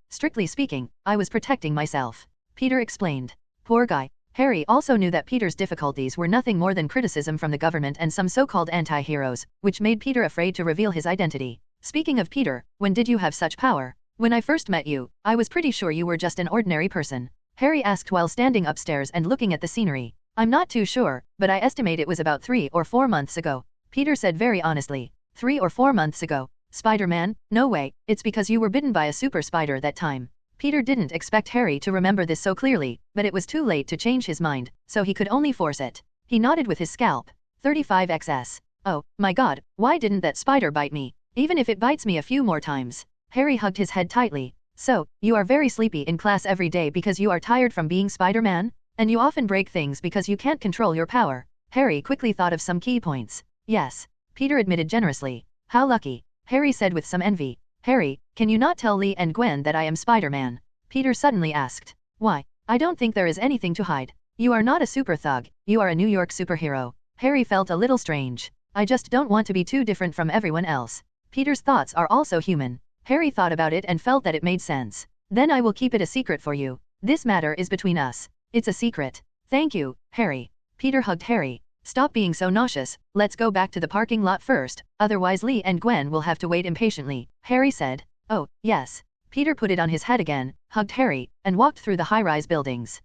Strictly speaking, I was protecting myself. Peter explained. Poor guy. Harry also knew that Peter's difficulties were nothing more than criticism from the government and some so-called anti-heroes, which made Peter afraid to reveal his identity. Speaking of Peter, when did you have such power? When I first met you, I was pretty sure you were just an ordinary person. Harry asked while standing upstairs and looking at the scenery. I'm not too sure, but I estimate it was about 3 or 4 months ago. Peter said very honestly. 3 or 4 months ago. Spider-Man? No way, it's because you were bitten by a super spider that time. Peter didn't expect Harry to remember this so clearly, but it was too late to change his mind, so he could only force it. He nodded with his scalp. 35XS. Oh, my god, why didn't that spider bite me? Even if it bites me a few more times. Harry hugged his head tightly. So, you are very sleepy in class every day because you are tired from being Spider-Man? And you often break things because you can't control your power. Harry quickly thought of some key points. Yes. Peter admitted generously. How lucky. Harry said with some envy. Harry, can you not tell Lee and Gwen that I am Spider-Man? Peter suddenly asked. Why? I don't think there is anything to hide. You are not a super thug, you are a New York superhero. Harry felt a little strange. I just don't want to be too different from everyone else. Peter's thoughts are also human. Harry thought about it and felt that it made sense. Then I will keep it a secret for you. This matter is between us. It's a secret. Thank you, Harry. Peter hugged Harry. Stop being so nauseous, let's go back to the parking lot first, otherwise Lee and Gwen will have to wait impatiently, Harry said. Oh, yes. Peter put it on his head again, hugged Harry, and walked through the high-rise buildings.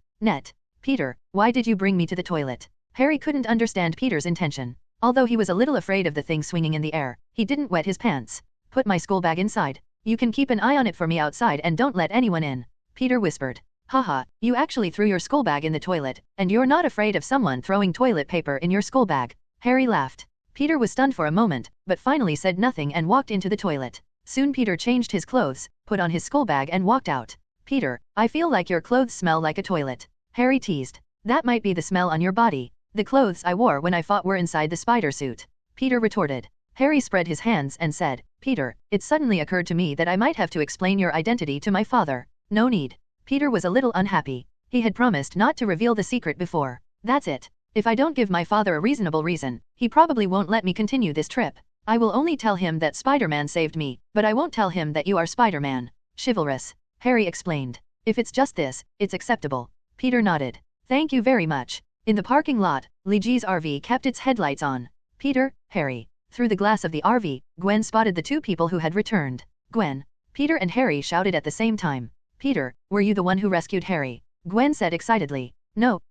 Peter, why did you bring me to the toilet? Harry couldn't understand Peter's intention. Although he was a little afraid of the thing swinging in the air, he didn't wet his pants. Put my school bag inside. You can keep an eye on it for me outside and don't let anyone in, Peter whispered. Haha, you actually threw your school bag in the toilet, and you're not afraid of someone throwing toilet paper in your school bag. Harry laughed. Peter was stunned for a moment, but finally said nothing and walked into the toilet. Soon Peter changed his clothes, put on his school bag and walked out. Peter, I feel like your clothes smell like a toilet. Harry teased. That might be the smell on your body. The clothes I wore when I fought were inside the spider suit. Peter retorted. Harry spread his hands and said, Peter, it suddenly occurred to me that I might have to explain your identity to my father. No need. Peter was a little unhappy. He had promised not to reveal the secret before. That's it. If I don't give my father a reasonable reason, he probably won't let me continue this trip. I will only tell him that Spider-Man saved me, but I won't tell him that you are Spider-Man. Chivalrous. Harry explained. If it's just this, it's acceptable. Peter nodded. Thank you very much. In the parking lot, Li Ji's RV kept its headlights on. Peter, Harry. Through the glass of the RV, Gwen spotted the 2 people who had returned. Gwen. Peter and Harry shouted at the same time. Peter, were you the one who rescued Harry? Gwen said excitedly. No,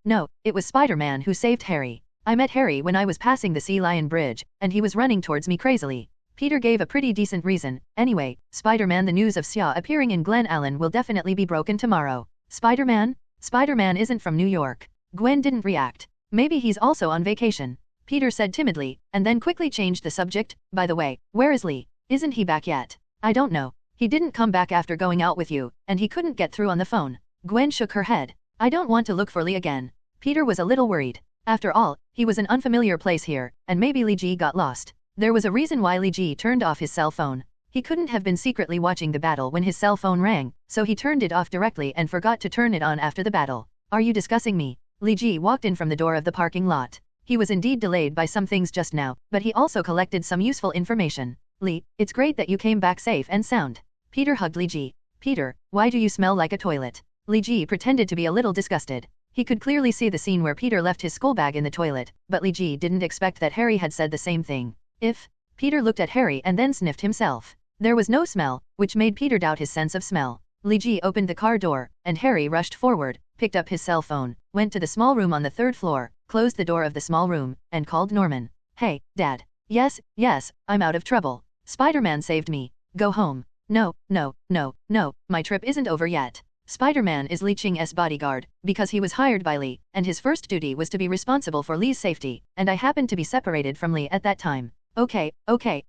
it was Spider-Man who saved Harry. I met Harry when I was passing the Sea Lion Bridge, and he was running towards me crazily. Peter gave a pretty decent reason. Anyway, Spider-Man, the news of Sia appearing in Glen Allen will definitely be broken tomorrow. Spider-Man? Spider-Man isn't from New York. Gwen didn't react. Maybe he's also on vacation. Peter said timidly, and then quickly changed the subject. By the way, where is Lee? Isn't he back yet? I don't know. He didn't come back after going out with you, and he couldn't get through on the phone. Gwen shook her head. I don't want to look for Lee again. Peter was a little worried. After all, he was an unfamiliar place here, and maybe Li Ji got lost. There was a reason why Li Ji turned off his cell phone. He couldn't have been secretly watching the battle when his cell phone rang, so he turned it off directly and forgot to turn it on after the battle. Are you discussing me? Li Ji walked in from the door of the parking lot. He was indeed delayed by some things just now, but he also collected some useful information. Lee, it's great that you came back safe and sound. Peter hugged Li Ji. Peter, why do you smell like a toilet? Li Ji pretended to be a little disgusted. He could clearly see the scene where Peter left his school bag in the toilet, but Li Ji didn't expect that Harry had said the same thing. Peter looked at Harry and then sniffed himself. There was no smell, which made Peter doubt his sense of smell. Li Ji opened the car door, and Harry rushed forward, picked up his cell phone, went to the small room on the 3rd floor, closed the door of the small room, and called Norman. Hey, Dad. Yes, I'm out of trouble. Spider-Man saved me. Go home. No, my trip isn't over yet. Spider-Man is Li Qing's bodyguard, because he was hired by Li, and his first duty was to be responsible for Li's safety, and I happened to be separated from Li at that time. Okay,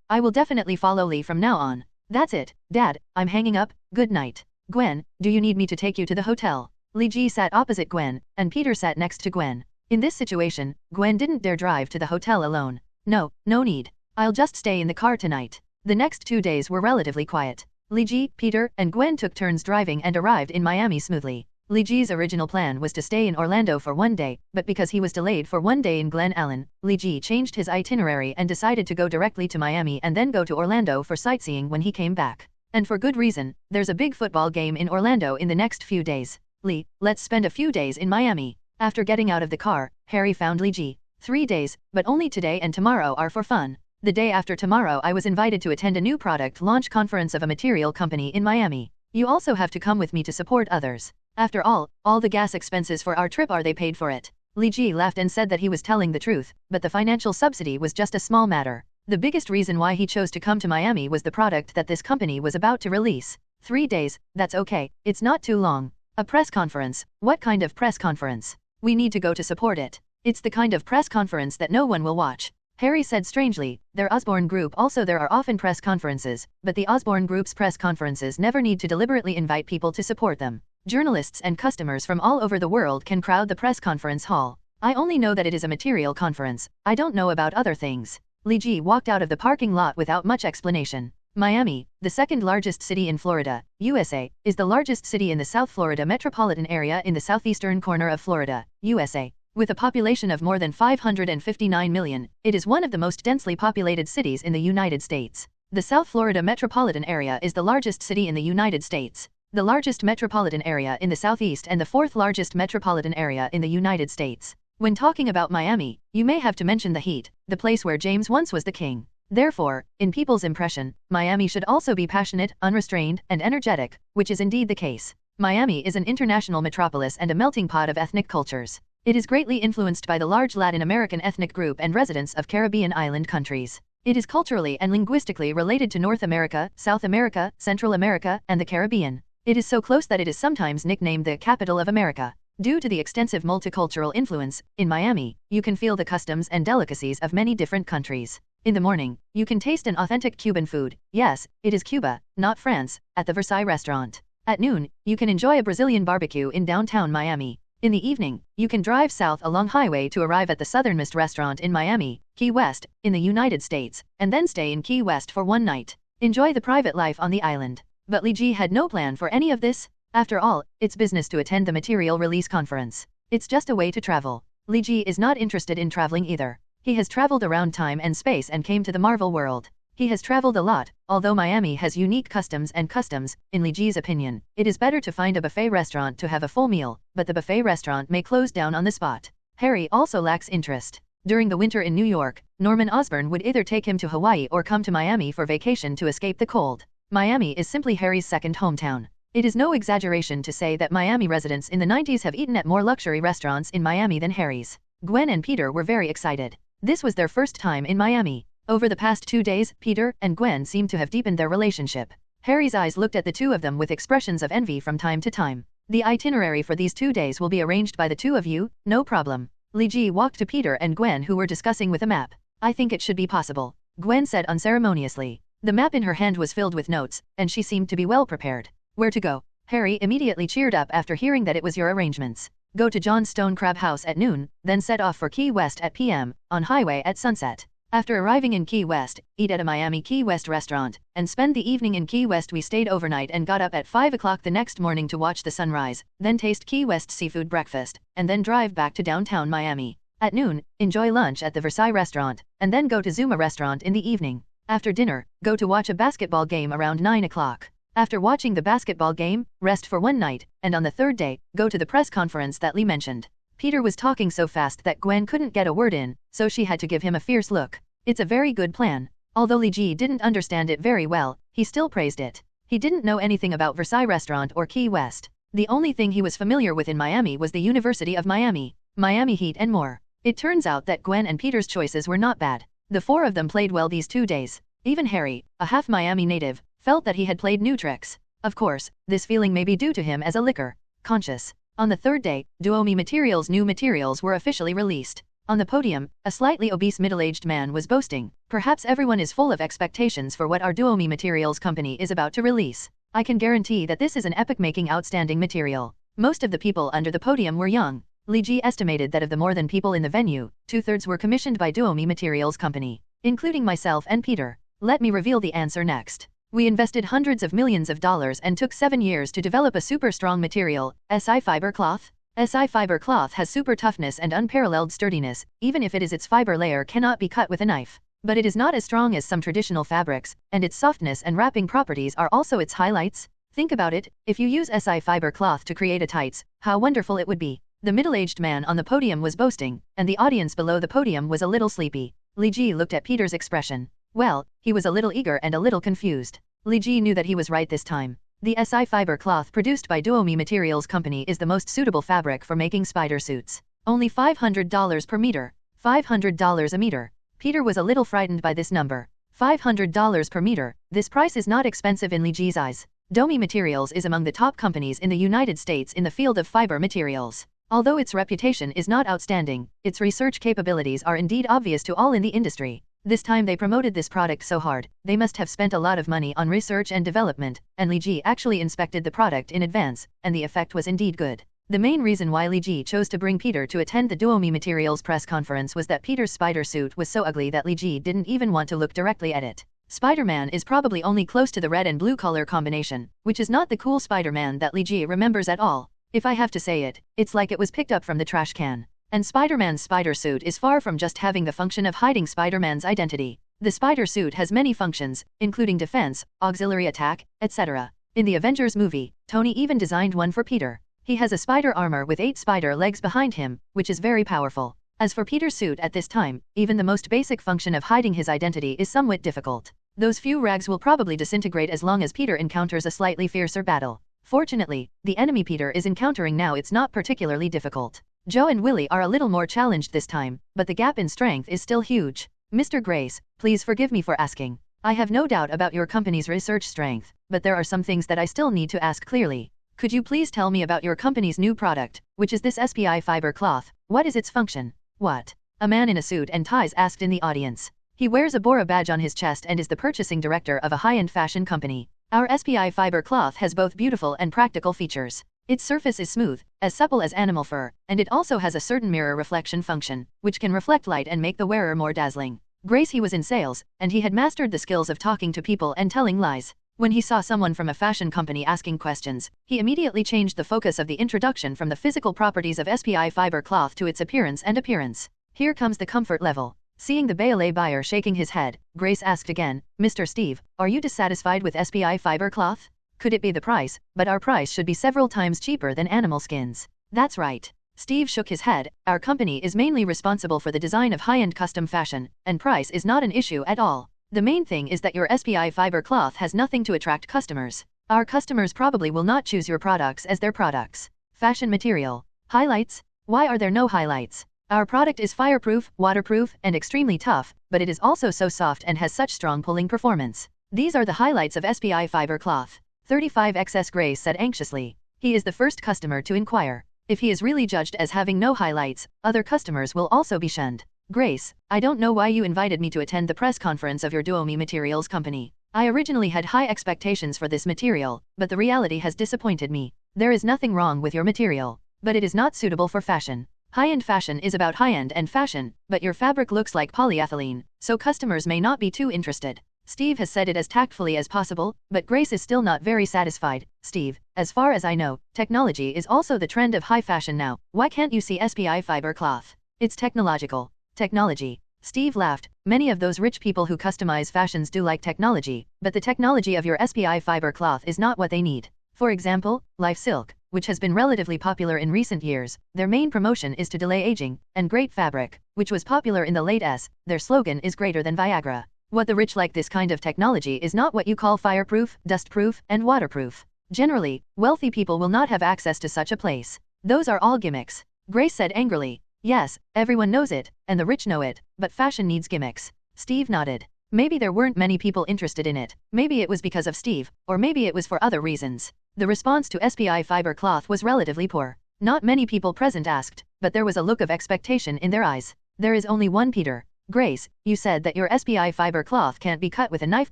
I will definitely follow Li from now on. That's it, Dad, I'm hanging up, good night. Gwen, do you need me to take you to the hotel? Li Ji sat opposite Gwen, and Peter sat next to Gwen. In this situation, Gwen didn't dare drive to the hotel alone. No need. I'll just stay in the car tonight. The next 2 days were relatively quiet. Li Ji, Peter, and Gwen took turns driving and arrived in Miami smoothly. Li Ji's original plan was to stay in Orlando for 1 day, but because he was delayed for 1 day in Glen Allen, Li Ji changed his itinerary and decided to go directly to Miami and then go to Orlando for sightseeing when he came back. And for good reason, there's a big football game in Orlando in the next few days. Li, let's spend a few days in Miami. After getting out of the car, Harry found Li Ji. 3 days, but only today and tomorrow are for fun. The day after tomorrow I was invited to attend a new product launch conference of a material company in Miami. You also have to come with me to support others. After all the gas expenses for our trip they paid for it. Li Ji laughed and said that he was telling the truth, but the financial subsidy was just a small matter. The biggest reason why he chose to come to Miami was the product that this company was about to release. 3 days, that's okay, it's not too long. A press conference, what kind of press conference? We need to go to support it. It's the kind of press conference that no one will watch. Harry said strangely, their Osborne Group also there are often press conferences, but the Osborne Group's press conferences never need to deliberately invite people to support them. Journalists and customers from all over the world can crowd the press conference hall. I only know that it is a material conference, I don't know about other things. Li Ji walked out of the parking lot without much explanation. Miami, the 2nd largest city in Florida, USA, is the largest city in the South Florida metropolitan area in the southeastern corner of Florida, USA. With a population of more than 559 million, it is one of the most densely populated cities in the United States. The South Florida metropolitan area is the largest city in the United States, the largest metropolitan area in the Southeast and the 4th largest metropolitan area in the United States. When talking about Miami, you may have to mention the heat, the place where James once was the king. Therefore, in people's impression, Miami should also be passionate, unrestrained, and energetic, which is indeed the case. Miami is an international metropolis and a melting pot of ethnic cultures. It is greatly influenced by the large Latin American ethnic group and residents of Caribbean island countries. It is culturally and linguistically related to North America, South America, Central America, and the Caribbean. It is so close that it is sometimes nicknamed the capital of America. Due to the extensive multicultural influence, in Miami, you can feel the customs and delicacies of many different countries. In the morning, you can taste an authentic Cuban food, yes, it is Cuba, not France, at the Versailles restaurant. At noon, you can enjoy a Brazilian barbecue in downtown Miami. In the evening, you can drive south along highway to arrive at the Southernmost restaurant in Miami, Key West, in the United States, and then stay in Key West for 1 night. Enjoy the private life on the island. But Li Ji had no plan for any of this. After all, it's business to attend the material release conference. It's just a way to travel. Li Ji is not interested in traveling either. He has traveled around time and space and came to the Marvel world. He has traveled a lot, although Miami has unique customs, in Li Ji's opinion, it is better to find a buffet restaurant to have a full meal, but the buffet restaurant may close down on the spot. Harry also lacks interest. During the winter in New York, Norman Osborn would either take him to Hawaii or come to Miami for vacation to escape the cold. Miami is simply Harry's second hometown. It is no exaggeration to say that Miami residents in the 90s have eaten at more luxury restaurants in Miami than Harry's. Gwen and Peter were very excited. This was their first time in Miami. Over the past 2 days, Peter and Gwen seemed to have deepened their relationship. Harry's eyes looked at the two of them with expressions of envy from time to time. The itinerary for these 2 days will be arranged by the two of you, no problem. Li Ji walked to Peter and Gwen who were discussing with a map. I think it should be possible, Gwen said unceremoniously. The map in her hand was filled with notes, and she seemed to be well prepared. Where to go? Harry immediately cheered up after hearing that it was your arrangements. Go to John's Stone Crab House at noon, then set off for Key West at PM, on highway at sunset. After arriving in Key West, eat at a Miami Key West restaurant, and spend the evening in Key West. We stayed overnight and got up at 5 o'clock the next morning to watch the sunrise, then taste Key West seafood breakfast, and then drive back to downtown Miami. At noon, enjoy lunch at the Versailles restaurant, and then go to Zuma restaurant in the evening. After dinner, go to watch a basketball game around 9 o'clock. After watching the basketball game, rest for one night, and on the third day, go to the press conference that Lee mentioned. Peter was talking so fast that Gwen couldn't get a word in, so she had to give him a fierce look. It's a very good plan. Although Lee Ji didn't understand it very well, he still praised it. He didn't know anything about Versailles restaurant or Key West. The only thing he was familiar with in Miami was the University of Miami, Miami Heat and more. It turns out that Gwen and Peter's choices were not bad. The four of them played well these 2 days. Even Harry, a half Miami native, felt that he had played new tricks. Of course, this feeling may be due to him as a liquor conscious. On the third day, Duomi Materials' new materials were officially released. On the podium, a slightly obese middle-aged man was boasting, "Perhaps everyone is full of expectations for what our Duomi Materials company is about to release. I can guarantee that this is an epic-making outstanding material." Most of the people under the podium were young. Lee Ji estimated that of the more than people in the venue, 2/3 were commissioned by Duomi Materials company, including myself and Peter. Let me reveal the answer next. We invested hundreds of millions of dollars and took 7 years to develop a super strong material, SI fiber cloth. SI fiber cloth has super toughness and unparalleled sturdiness, even if its fiber layer cannot be cut with a knife. But it is not as strong as some traditional fabrics, and its softness and wrapping properties are also its highlights. Think about it, if you use SI fiber cloth to create a tights, how wonderful it would be. The middle-aged man on the podium was boasting, and the audience below the podium was a little sleepy. Lee Ji looked at Peter's expression. Well, he was a little eager and a little confused. Lee Ji knew that he was right this time. The SI fiber cloth produced by Duomi Materials Company is the most suitable fabric for making spider suits. Only $500 per meter. $500 a meter. Peter was a little frightened by this number. $500 per meter. This price is not expensive in Lee Ji's eyes. Duomi Materials is among the top companies in the United States in the field of fiber materials. Although its reputation is not outstanding, its research capabilities are indeed obvious to all in the industry. This time they promoted this product so hard, they must have spent a lot of money on research and development, and Lee Ji actually inspected the product in advance, and the effect was indeed good. The main reason why Lee Ji chose to bring Peter to attend the Duomi Materials press conference was that Peter's spider suit was so ugly that Lee Ji didn't even want to look directly at it. Spider-Man is probably only close to the red and blue color combination, which is not the cool Spider-Man that Lee Ji remembers at all. If I have to say it, it's like it was picked up from the trash can. And Spider-Man's spider suit is far from just having the function of hiding Spider-Man's identity. The spider suit has many functions, including defense, auxiliary attack, etc. In the Avengers movie, Tony even designed one for Peter. He has a spider armor with 8 spider legs behind him, which is very powerful. As for Peter's suit at this time, even the most basic function of hiding his identity is somewhat difficult. Those few rags will probably disintegrate as long as Peter encounters a slightly fiercer battle. Fortunately, the enemy Peter is encountering now it's not particularly difficult. Joe and Willie are a little more challenged this time, but the gap in strength is still huge. Mr. Grace, please forgive me for asking. I have no doubt about your company's research strength, but there are some things that I still need to ask clearly. Could you please tell me about your company's new product, which is this SPI fiber cloth? What is its function? What? A man in a suit and ties asked in the audience. He wears a Bora badge on his chest and is the purchasing director of a high-end fashion company. Our SPI fiber cloth has both beautiful and practical features. Its surface is smooth, as supple as animal fur, and it also has a certain mirror reflection function, which can reflect light and make the wearer more dazzling. Grace he was in sales, and he had mastered the skills of talking to people and telling lies. When he saw someone from a fashion company asking questions, he immediately changed the focus of the introduction from the physical properties of SPI fiber cloth to its appearance. Here comes the comfort level. Seeing the ballet buyer shaking his head, Grace asked again, "Mr. Steve, are you dissatisfied with SPI fiber cloth? Could it be the price? But our price should be several times cheaper than animal skins." "That's right." Steve shook his head. "Our company is mainly responsible for the design of high-end custom fashion, and price is not an issue at all. The main thing is that your SPI fiber cloth has nothing to attract customers. Our customers probably will not choose your products as their products. Fashion material. Highlights? Why are there no highlights? Our product is fireproof, waterproof, and extremely tough, but it is also so soft and has such strong pulling performance. These are the highlights of SPI fiber cloth." 35XS Grace said anxiously. He is the first customer to inquire. If he is really judged as having no highlights, other customers will also be shunned. "Grace, I don't know why you invited me to attend the press conference of your Duomi Materials company. I originally had high expectations for this material, but the reality has disappointed me. There is nothing wrong with your material, but it is not suitable for fashion. High-end fashion is about high-end and fashion, but your fabric looks like polyethylene, so customers may not be too interested." Steve has said it as tactfully as possible, but Grace is still not very satisfied. "Steve, as far as I know, technology is also the trend of high fashion now. Why can't you see SPI fiber cloth? It's technological. Technology. Steve laughed. Many of those rich people who customize fashions do like technology, but the technology of your SPI fiber cloth is not what they need. For example, Life Silk, which has been relatively popular in recent years, their main promotion is to delay aging, and Great Fabric, which was popular in the late S, their slogan is greater than Viagra. What the rich like this kind of technology is not what you call fireproof, dustproof, and waterproof. Generally, wealthy people will not have access to such a place. Those are all gimmicks. Grace said angrily. Yes, everyone knows it, and the rich know it, but fashion needs gimmicks. Steve nodded. Maybe there weren't many people interested in it, maybe it was because of Steve, or maybe it was for other reasons. The response to SPI fiber cloth was relatively poor. Not many people present asked, but there was a look of expectation in their eyes. There is only one Peter. Grace, you said that your SPI fiber cloth can't be cut with a knife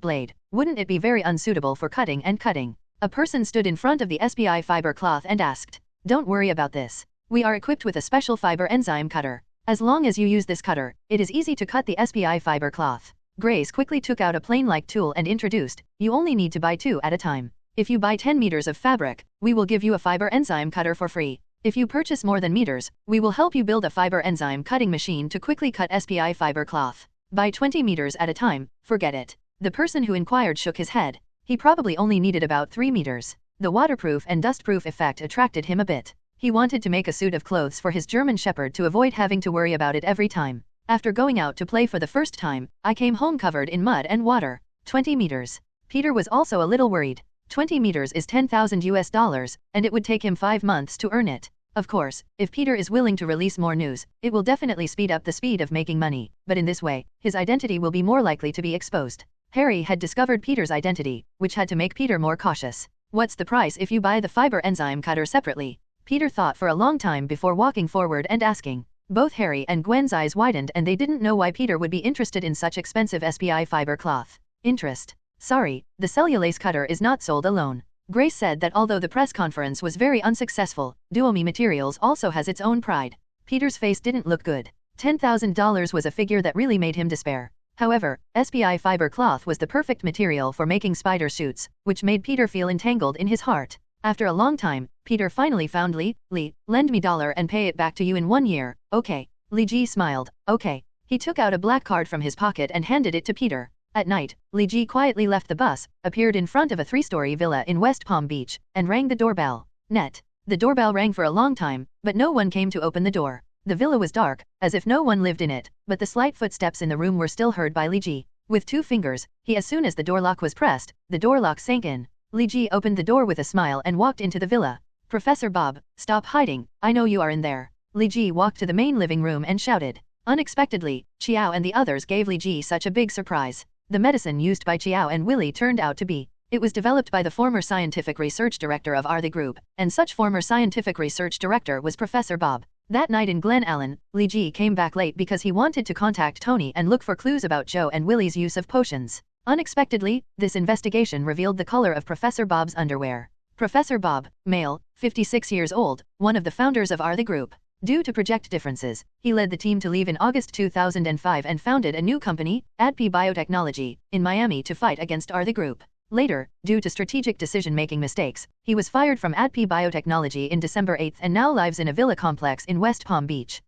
blade. Wouldn't it be very unsuitable for cutting and cutting? A person stood in front of the SPI fiber cloth and asked. Don't worry about this. We are equipped with a special fiber enzyme cutter. As long as you use this cutter, it is easy to cut the SPI fiber cloth. Grace quickly took out a plane-like tool and introduced, you only need to buy 2 at a time. If you buy 10 meters of fabric, we will give you a fiber enzyme cutter for free. If you purchase more than meters, we will help you build a fiber enzyme cutting machine to quickly cut SPI fiber cloth. Buy 20 meters at a time, forget it. The person who inquired shook his head. He probably only needed about 3 meters. The waterproof and dustproof effect attracted him a bit. He wanted to make a suit of clothes for his German Shepherd to avoid having to worry about it every time. After going out to play for the first time, I came home covered in mud and water. 20 meters. Peter was also a little worried. 20 meters is $10,000, and it would take him 5 months to earn it. Of course, if Peter is willing to release more news, it will definitely speed up the speed of making money, but in this way, his identity will be more likely to be exposed. Harry had discovered Peter's identity, which had to make Peter more cautious. What's the price if you buy the fiber enzyme cutter separately? Peter thought for a long time before walking forward and asking. Both Harry and Gwen's eyes widened and they didn't know why Peter would be interested in such expensive SPI fiber cloth. Interest. Sorry, the cellulase cutter is not sold alone. Grace said that although the press conference was very unsuccessful, Duomi Materials also has its own pride. Peter's face didn't look good. $10,000 was a figure that really made him despair. However, SPI fiber cloth was the perfect material for making spider suits, which made Peter feel entangled in his heart. After a long time, Peter finally found Lee, lend me $1 and pay it back to you in 1 year, okay. Li Ji smiled, okay. He took out a black card from his pocket and handed it to Peter. At night, Li Ji quietly left the bus, appeared in front of a 3-story villa in West Palm Beach, and rang the doorbell. The doorbell rang for a long time, but no one came to open the door. The villa was dark, as if no one lived in it, but the slight footsteps in the room were still heard by Li Ji. With 2 fingers, as soon as the door lock was pressed, the door lock sank in. Li Ji opened the door with a smile and walked into the villa. Professor Bob, stop hiding, I know you are in there. Li Ji walked to the main living room and shouted. Unexpectedly, Chiao and the others gave Li Ji such a big surprise. The medicine used by Chiao and Willy turned out to be. It was developed by the former scientific research director of the group, and such former scientific research director was Professor Bob. That night in Glen Allen, Li Ji came back late because he wanted to contact Tony and look for clues about Joe and Willy's use of potions. Unexpectedly, this investigation revealed the color of Professor Bob's underwear. Professor Bob, male, 56 years old, one of the founders of the group. Due to project differences, he led the team to leave in August 2005 and founded a new company, ADP Biotechnology, in Miami to fight against the group. Later, due to strategic decision-making mistakes, he was fired from ADP Biotechnology in December 8 and now lives in a villa complex in West Palm Beach.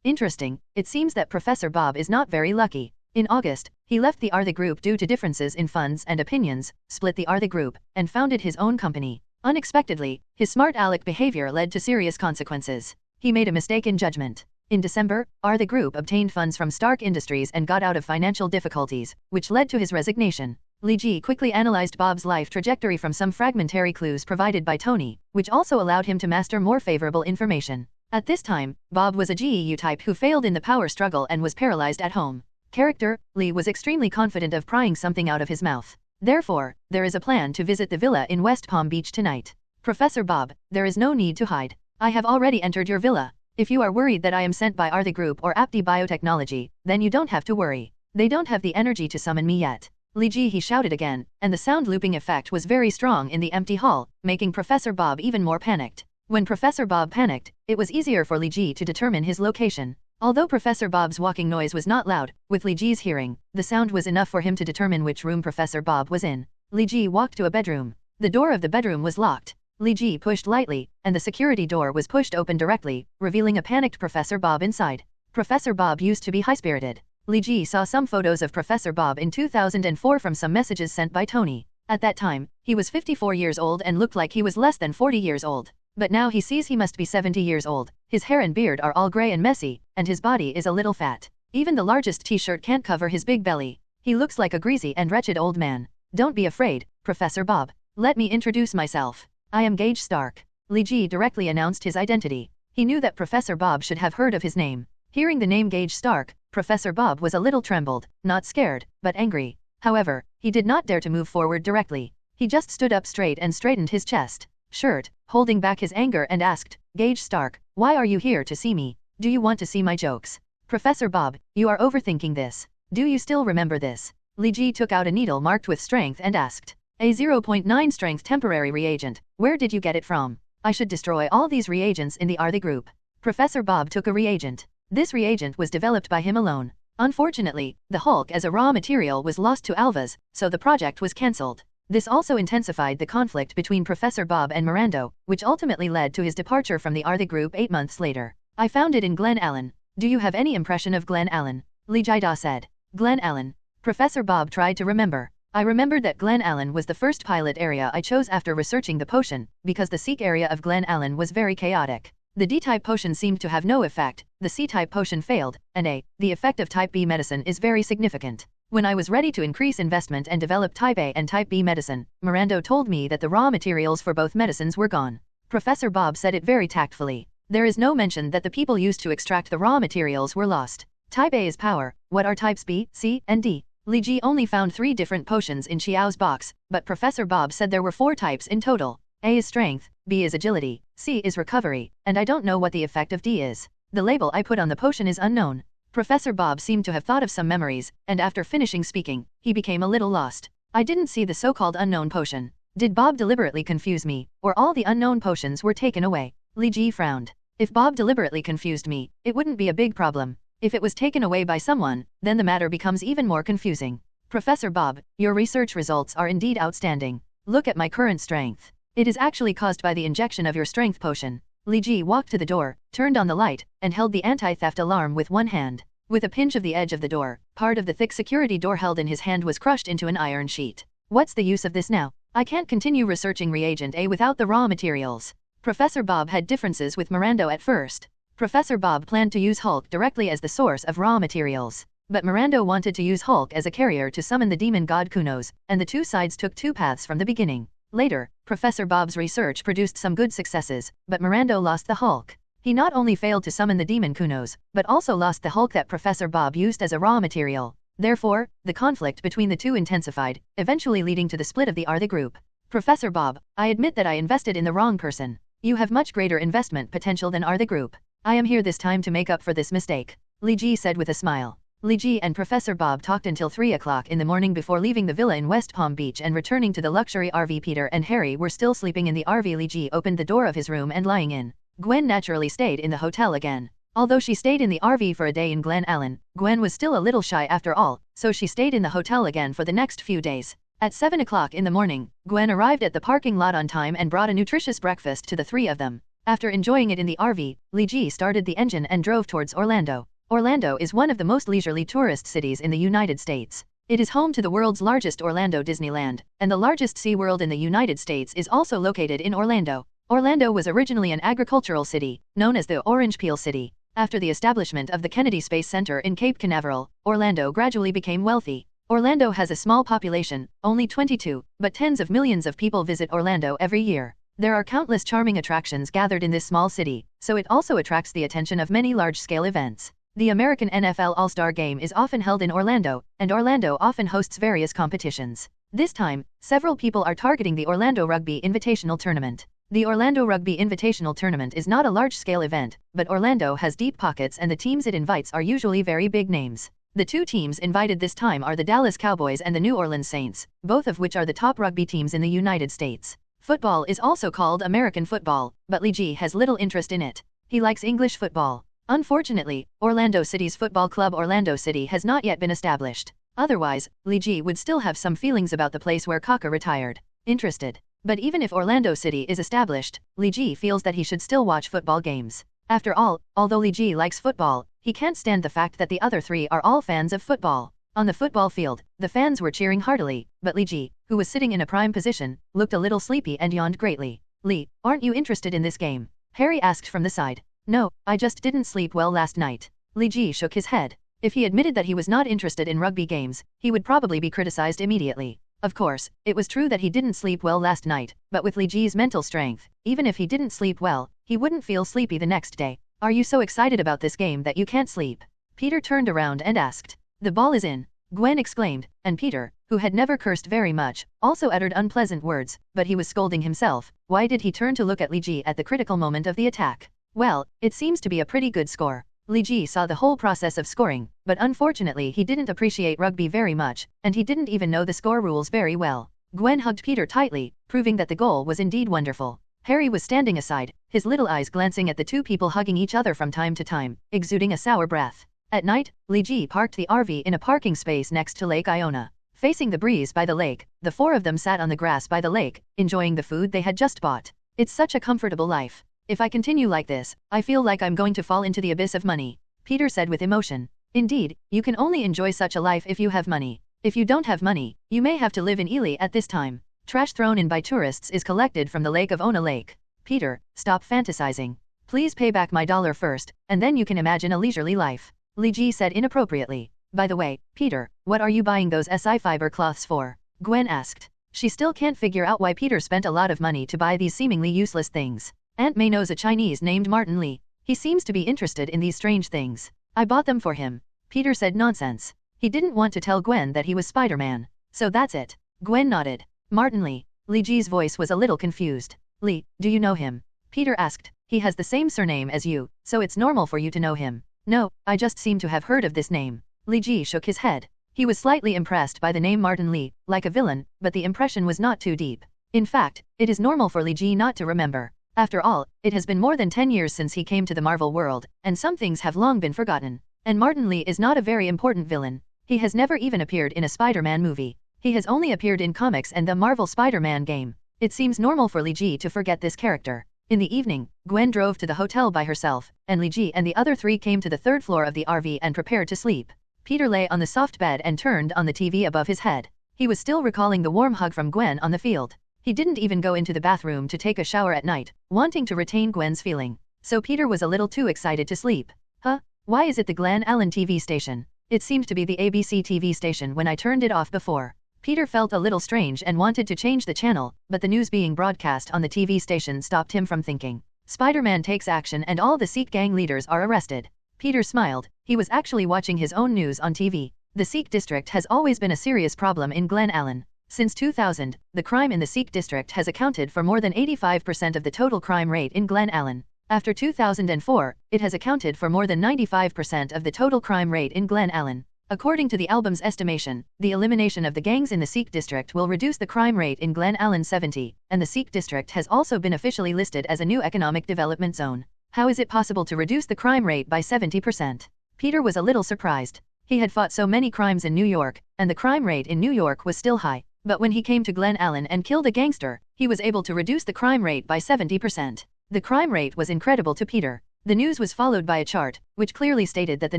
Interesting, it seems that Professor Bob is not very lucky. In August, he left the group due to differences in funds and opinions, split the group, and founded his own company. Unexpectedly, his smart aleck behavior led to serious consequences. He made a mistake in judgment. In December, the group obtained funds from Stark Industries and got out of financial difficulties, which led to his resignation. Li Ji quickly analyzed Bob's life trajectory from some fragmentary clues provided by Tony, which also allowed him to master more favorable information. At this time, Bob was a GEU type who failed in the power struggle and was paralyzed at home. Character, Lee was extremely confident of prying something out of his mouth. Therefore, there is a plan to visit the villa in West Palm Beach tonight. Professor Bob, there is no need to hide. I have already entered your villa. If you are worried that I am sent by the group or ADP Biotechnology, then you don't have to worry. They don't have the energy to summon me yet. Li Ji, he shouted again, and the sound looping effect was very strong in the empty hall, making Professor Bob even more panicked. When Professor Bob panicked, it was easier for Li Ji to determine his location. Although Professor Bob's walking noise was not loud, with Li Ji's hearing, the sound was enough for him to determine which room Professor Bob was in. Li Ji walked to a bedroom. The door of the bedroom was locked. Li Ji pushed lightly, and the security door was pushed open directly, revealing a panicked Professor Bob inside. Professor Bob used to be high-spirited. Li Ji saw some photos of Professor Bob in 2004 from some messages sent by Tony. At that time, he was 54 years old and looked like he was less than 40 years old. But now he sees he must be 70 years old. His hair and beard are all gray and messy, and his body is a little fat. Even the largest t-shirt can't cover his big belly. He looks like a greasy and wretched old man. Don't be afraid, Professor Bob. Let me introduce myself. I am Gage Stark. Li Ji directly announced his identity. He knew that Professor Bob should have heard of his name. Hearing the name Gage Stark, Professor Bob was a little trembled, not scared, but angry. However, he did not dare to move forward directly. He just stood up straight and straightened his chest, shirt, holding back his anger and asked, Gage Stark, why are you here to see me? Do you want to see my jokes? Professor Bob, you are overthinking this. Do you still remember this? Li Ji took out a needle marked with strength and asked, a 0.9 strength temporary reagent, where did you get it from? I should destroy all these reagents in the Arthi group. Professor Bob took a reagent. This reagent was developed by him alone. Unfortunately, the Hulk as a raw material was lost to Alvas, so the project was cancelled. This also intensified the conflict between Professor Bob and Mirando, which ultimately led to his departure from the Arthi group 8 months later. I found it in Glen Allen. Do you have any impression of Glen Allen? Li Jida said. Glen Allen. Professor Bob tried to remember. I remembered that Glen Allen was the first pilot area I chose after researching the potion, because the Seek area of Glen Allen was very chaotic. The D-type potion seemed to have no effect, the C-type potion failed, and the effect of Type B medicine is very significant. When I was ready to increase investment and develop Type A and Type B medicine, Mirando told me that the raw materials for both medicines were gone. Professor Bob said it very tactfully. There is no mention that the people used to extract the raw materials were lost. Type A is power. What are types B, C, and D? Li Ji only found 3 different potions in Xiao's box, but Professor Bob said there were 4 types in total. A is strength, B is agility, C is recovery, and I don't know what the effect of D is. The label I put on the potion is unknown. Professor Bob seemed to have thought of some memories, and after finishing speaking, he became a little lost. I didn't see the so-called unknown potion. Did Bob deliberately confuse me, or all the unknown potions were taken away? Li Ji frowned. If Bob deliberately confused me, it wouldn't be a big problem. If it was taken away by someone, then the matter becomes even more confusing. Professor Bob, your research results are indeed outstanding. Look at my current strength. It is actually caused by the injection of your strength potion. Li Ji walked to the door, turned on the light, and held the anti-theft alarm with one hand. With a pinch of the edge of the door, part of the thick security door held in his hand was crushed into an iron sheet. What's the use of this now? I can't continue researching reagent A without the raw materials. Professor Bob had differences with Mirando at first. Professor Bob planned to use Hulk directly as the source of raw materials. But Mirando wanted to use Hulk as a carrier to summon the demon god Kunos, and the two sides took 2 paths from the beginning. Later, Professor Bob's research produced some good successes, but Mirando lost the Hulk. He not only failed to summon the demon Kunos, but also lost the Hulk that Professor Bob used as a raw material. Therefore, the conflict between the two intensified, eventually leading to the split of the Arthi group. Professor Bob, I admit that I invested in the wrong person. You have much greater investment potential than Arthi group. I am here this time to make up for this mistake. Li Ji said with a smile. Li Ji and Professor Bob talked until 3 o'clock in the morning before leaving the villa in West Palm Beach and returning to the luxury RV. Peter and Harry were still sleeping in the RV. Li Ji opened the door of his room and lying in. Gwen naturally stayed in the hotel again. Although she stayed in the RV for a day in Glen Allen, Gwen was still a little shy after all, so she stayed in the hotel again for the next few days. At 7 o'clock in the morning, Gwen arrived at the parking lot on time and brought a nutritious breakfast to the 3 of them. After enjoying it in the RV, Li Ji started the engine and drove towards Orlando. Orlando is one of the most leisurely tourist cities in the United States. It is home to the world's largest Orlando Disneyland, and the largest SeaWorld in the United States is also located in Orlando. Orlando was originally an agricultural city, known as the Orange Peel City. After the establishment of the Kennedy Space Center in Cape Canaveral, Orlando gradually became wealthy. Orlando has a small population, only 22, but tens of millions of people visit Orlando every year. There are countless charming attractions gathered in this small city, so it also attracts the attention of many large-scale events. The American NFL All-Star Game is often held in Orlando, and Orlando often hosts various competitions. This time, several people are targeting the Orlando Rugby Invitational Tournament. The Orlando Rugby Invitational Tournament is not a large-scale event, but Orlando has deep pockets and the teams it invites are usually very big names. The 2 teams invited this time are the Dallas Cowboys and the New Orleans Saints, both of which are the top rugby teams in the United States. Football is also called American football, but Li Ji has little interest in it. He likes English football. Unfortunately, Orlando City's football club Orlando City has not yet been established. Otherwise, Li Ji would still have some feelings about the place where Kaka retired. Interested. But even if Orlando City is established, Li Ji feels that he should still watch football games. After all, although Li Ji likes football, he can't stand the fact that the other three are all fans of football. On the football field, the fans were cheering heartily, but Li Ji, who was sitting in a prime position, looked a little sleepy and yawned greatly. Li, aren't you interested in this game? Harry asked from the side. No, I just didn't sleep well last night. Li Ji shook his head. If he admitted that he was not interested in rugby games, he would probably be criticized immediately. Of course, it was true that he didn't sleep well last night, but with Li Ji's mental strength, even if he didn't sleep well, he wouldn't feel sleepy the next day. Are you so excited about this game that you can't sleep? Peter turned around and asked. The ball is in, Gwen exclaimed, and Peter, who had never cursed very much, also uttered unpleasant words, but he was scolding himself. Why did he turn to look at Li Ji at the critical moment of the attack? Well, it seems to be a pretty good score. Li Ji saw the whole process of scoring, but unfortunately he didn't appreciate rugby very much, and he didn't even know the score rules very well. Gwen hugged Peter tightly, proving that the goal was indeed wonderful. Harry was standing aside, his little eyes glancing at the two people hugging each other from time to time, exuding a sour breath. At night, Li Ji parked the RV in a parking space next to Lake Iona. Facing the breeze by the lake, the four of them sat on the grass by the lake, enjoying the food they had just bought. It's such a comfortable life. If I continue like this, I feel like I'm going to fall into the abyss of money, Peter said with emotion. Indeed, you can only enjoy such a life if you have money. If you don't have money, you may have to live in Ely at this time. Trash thrown in by tourists is collected from the Lake of Ona Lake. Peter, stop fantasizing. Please pay back my dollar first, and then you can imagine a leisurely life, Li Ji said inappropriately. By the way, Peter, what are you buying those SI fiber cloths for? Gwen asked. She still can't figure out why Peter spent a lot of money to buy these seemingly useless things. Aunt May knows a Chinese named Martin Li. He seems to be interested in these strange things. I bought them for him. Peter said nonsense. He didn't want to tell Gwen that he was Spider-Man. So that's it. Gwen nodded. Martin Li. Li Ji's voice was a little confused. Li, do you know him? Peter asked. He has the same surname as you, so it's normal for you to know him. No, I just seem to have heard of this name. Li Ji shook his head. He was slightly impressed by the name Martin Li, like a villain, but the impression was not too deep. In fact, it is normal for Li Ji not to remember. After all, it has been more than 10 years since he came to the Marvel world, and some things have long been forgotten. And Martin Li is not a very important villain. He has never even appeared in a Spider-Man movie. He has only appeared in comics and the Marvel Spider-Man game. It seems normal for Li Ji to forget this character. In the evening, Gwen drove to the hotel by herself, and Li Ji and the other three came to the third floor of the RV and prepared to sleep. Peter lay on the soft bed and turned on the TV above his head. He was still recalling the warm hug from Gwen on the field. He didn't even go into the bathroom to take a shower at night, wanting to retain Gwen's feeling. So Peter was a little too excited to sleep. Huh? Why is it the Glen Allen TV station? It seemed to be the ABC TV station when I turned it off before. Peter felt a little strange and wanted to change the channel, but the news being broadcast on the TV station stopped him from thinking. Spider-Man takes action and all the Sikh gang leaders are arrested. Peter smiled. He was actually watching his own news on TV. The Sikh district has always been a serious problem in Glen Allen. Since 2000, the crime in the Sikh district has accounted for more than 85% of the total crime rate in Glen Allen. After 2004, it has accounted for more than 95% of the total crime rate in Glen Allen. According to the album's estimation, the elimination of the gangs in the Sikh district will reduce the crime rate in Glen Allen 70, and the Sikh district has also been officially listed as a new economic development zone. How is it possible to reduce the crime rate by 70%? Peter was a little surprised. He had fought so many crimes in New York, and the crime rate in New York was still high. But when he came to Glen Allen and killed a gangster, he was able to reduce the crime rate by 70%. The crime rate was incredible to Peter. The news was followed by a chart, which clearly stated that the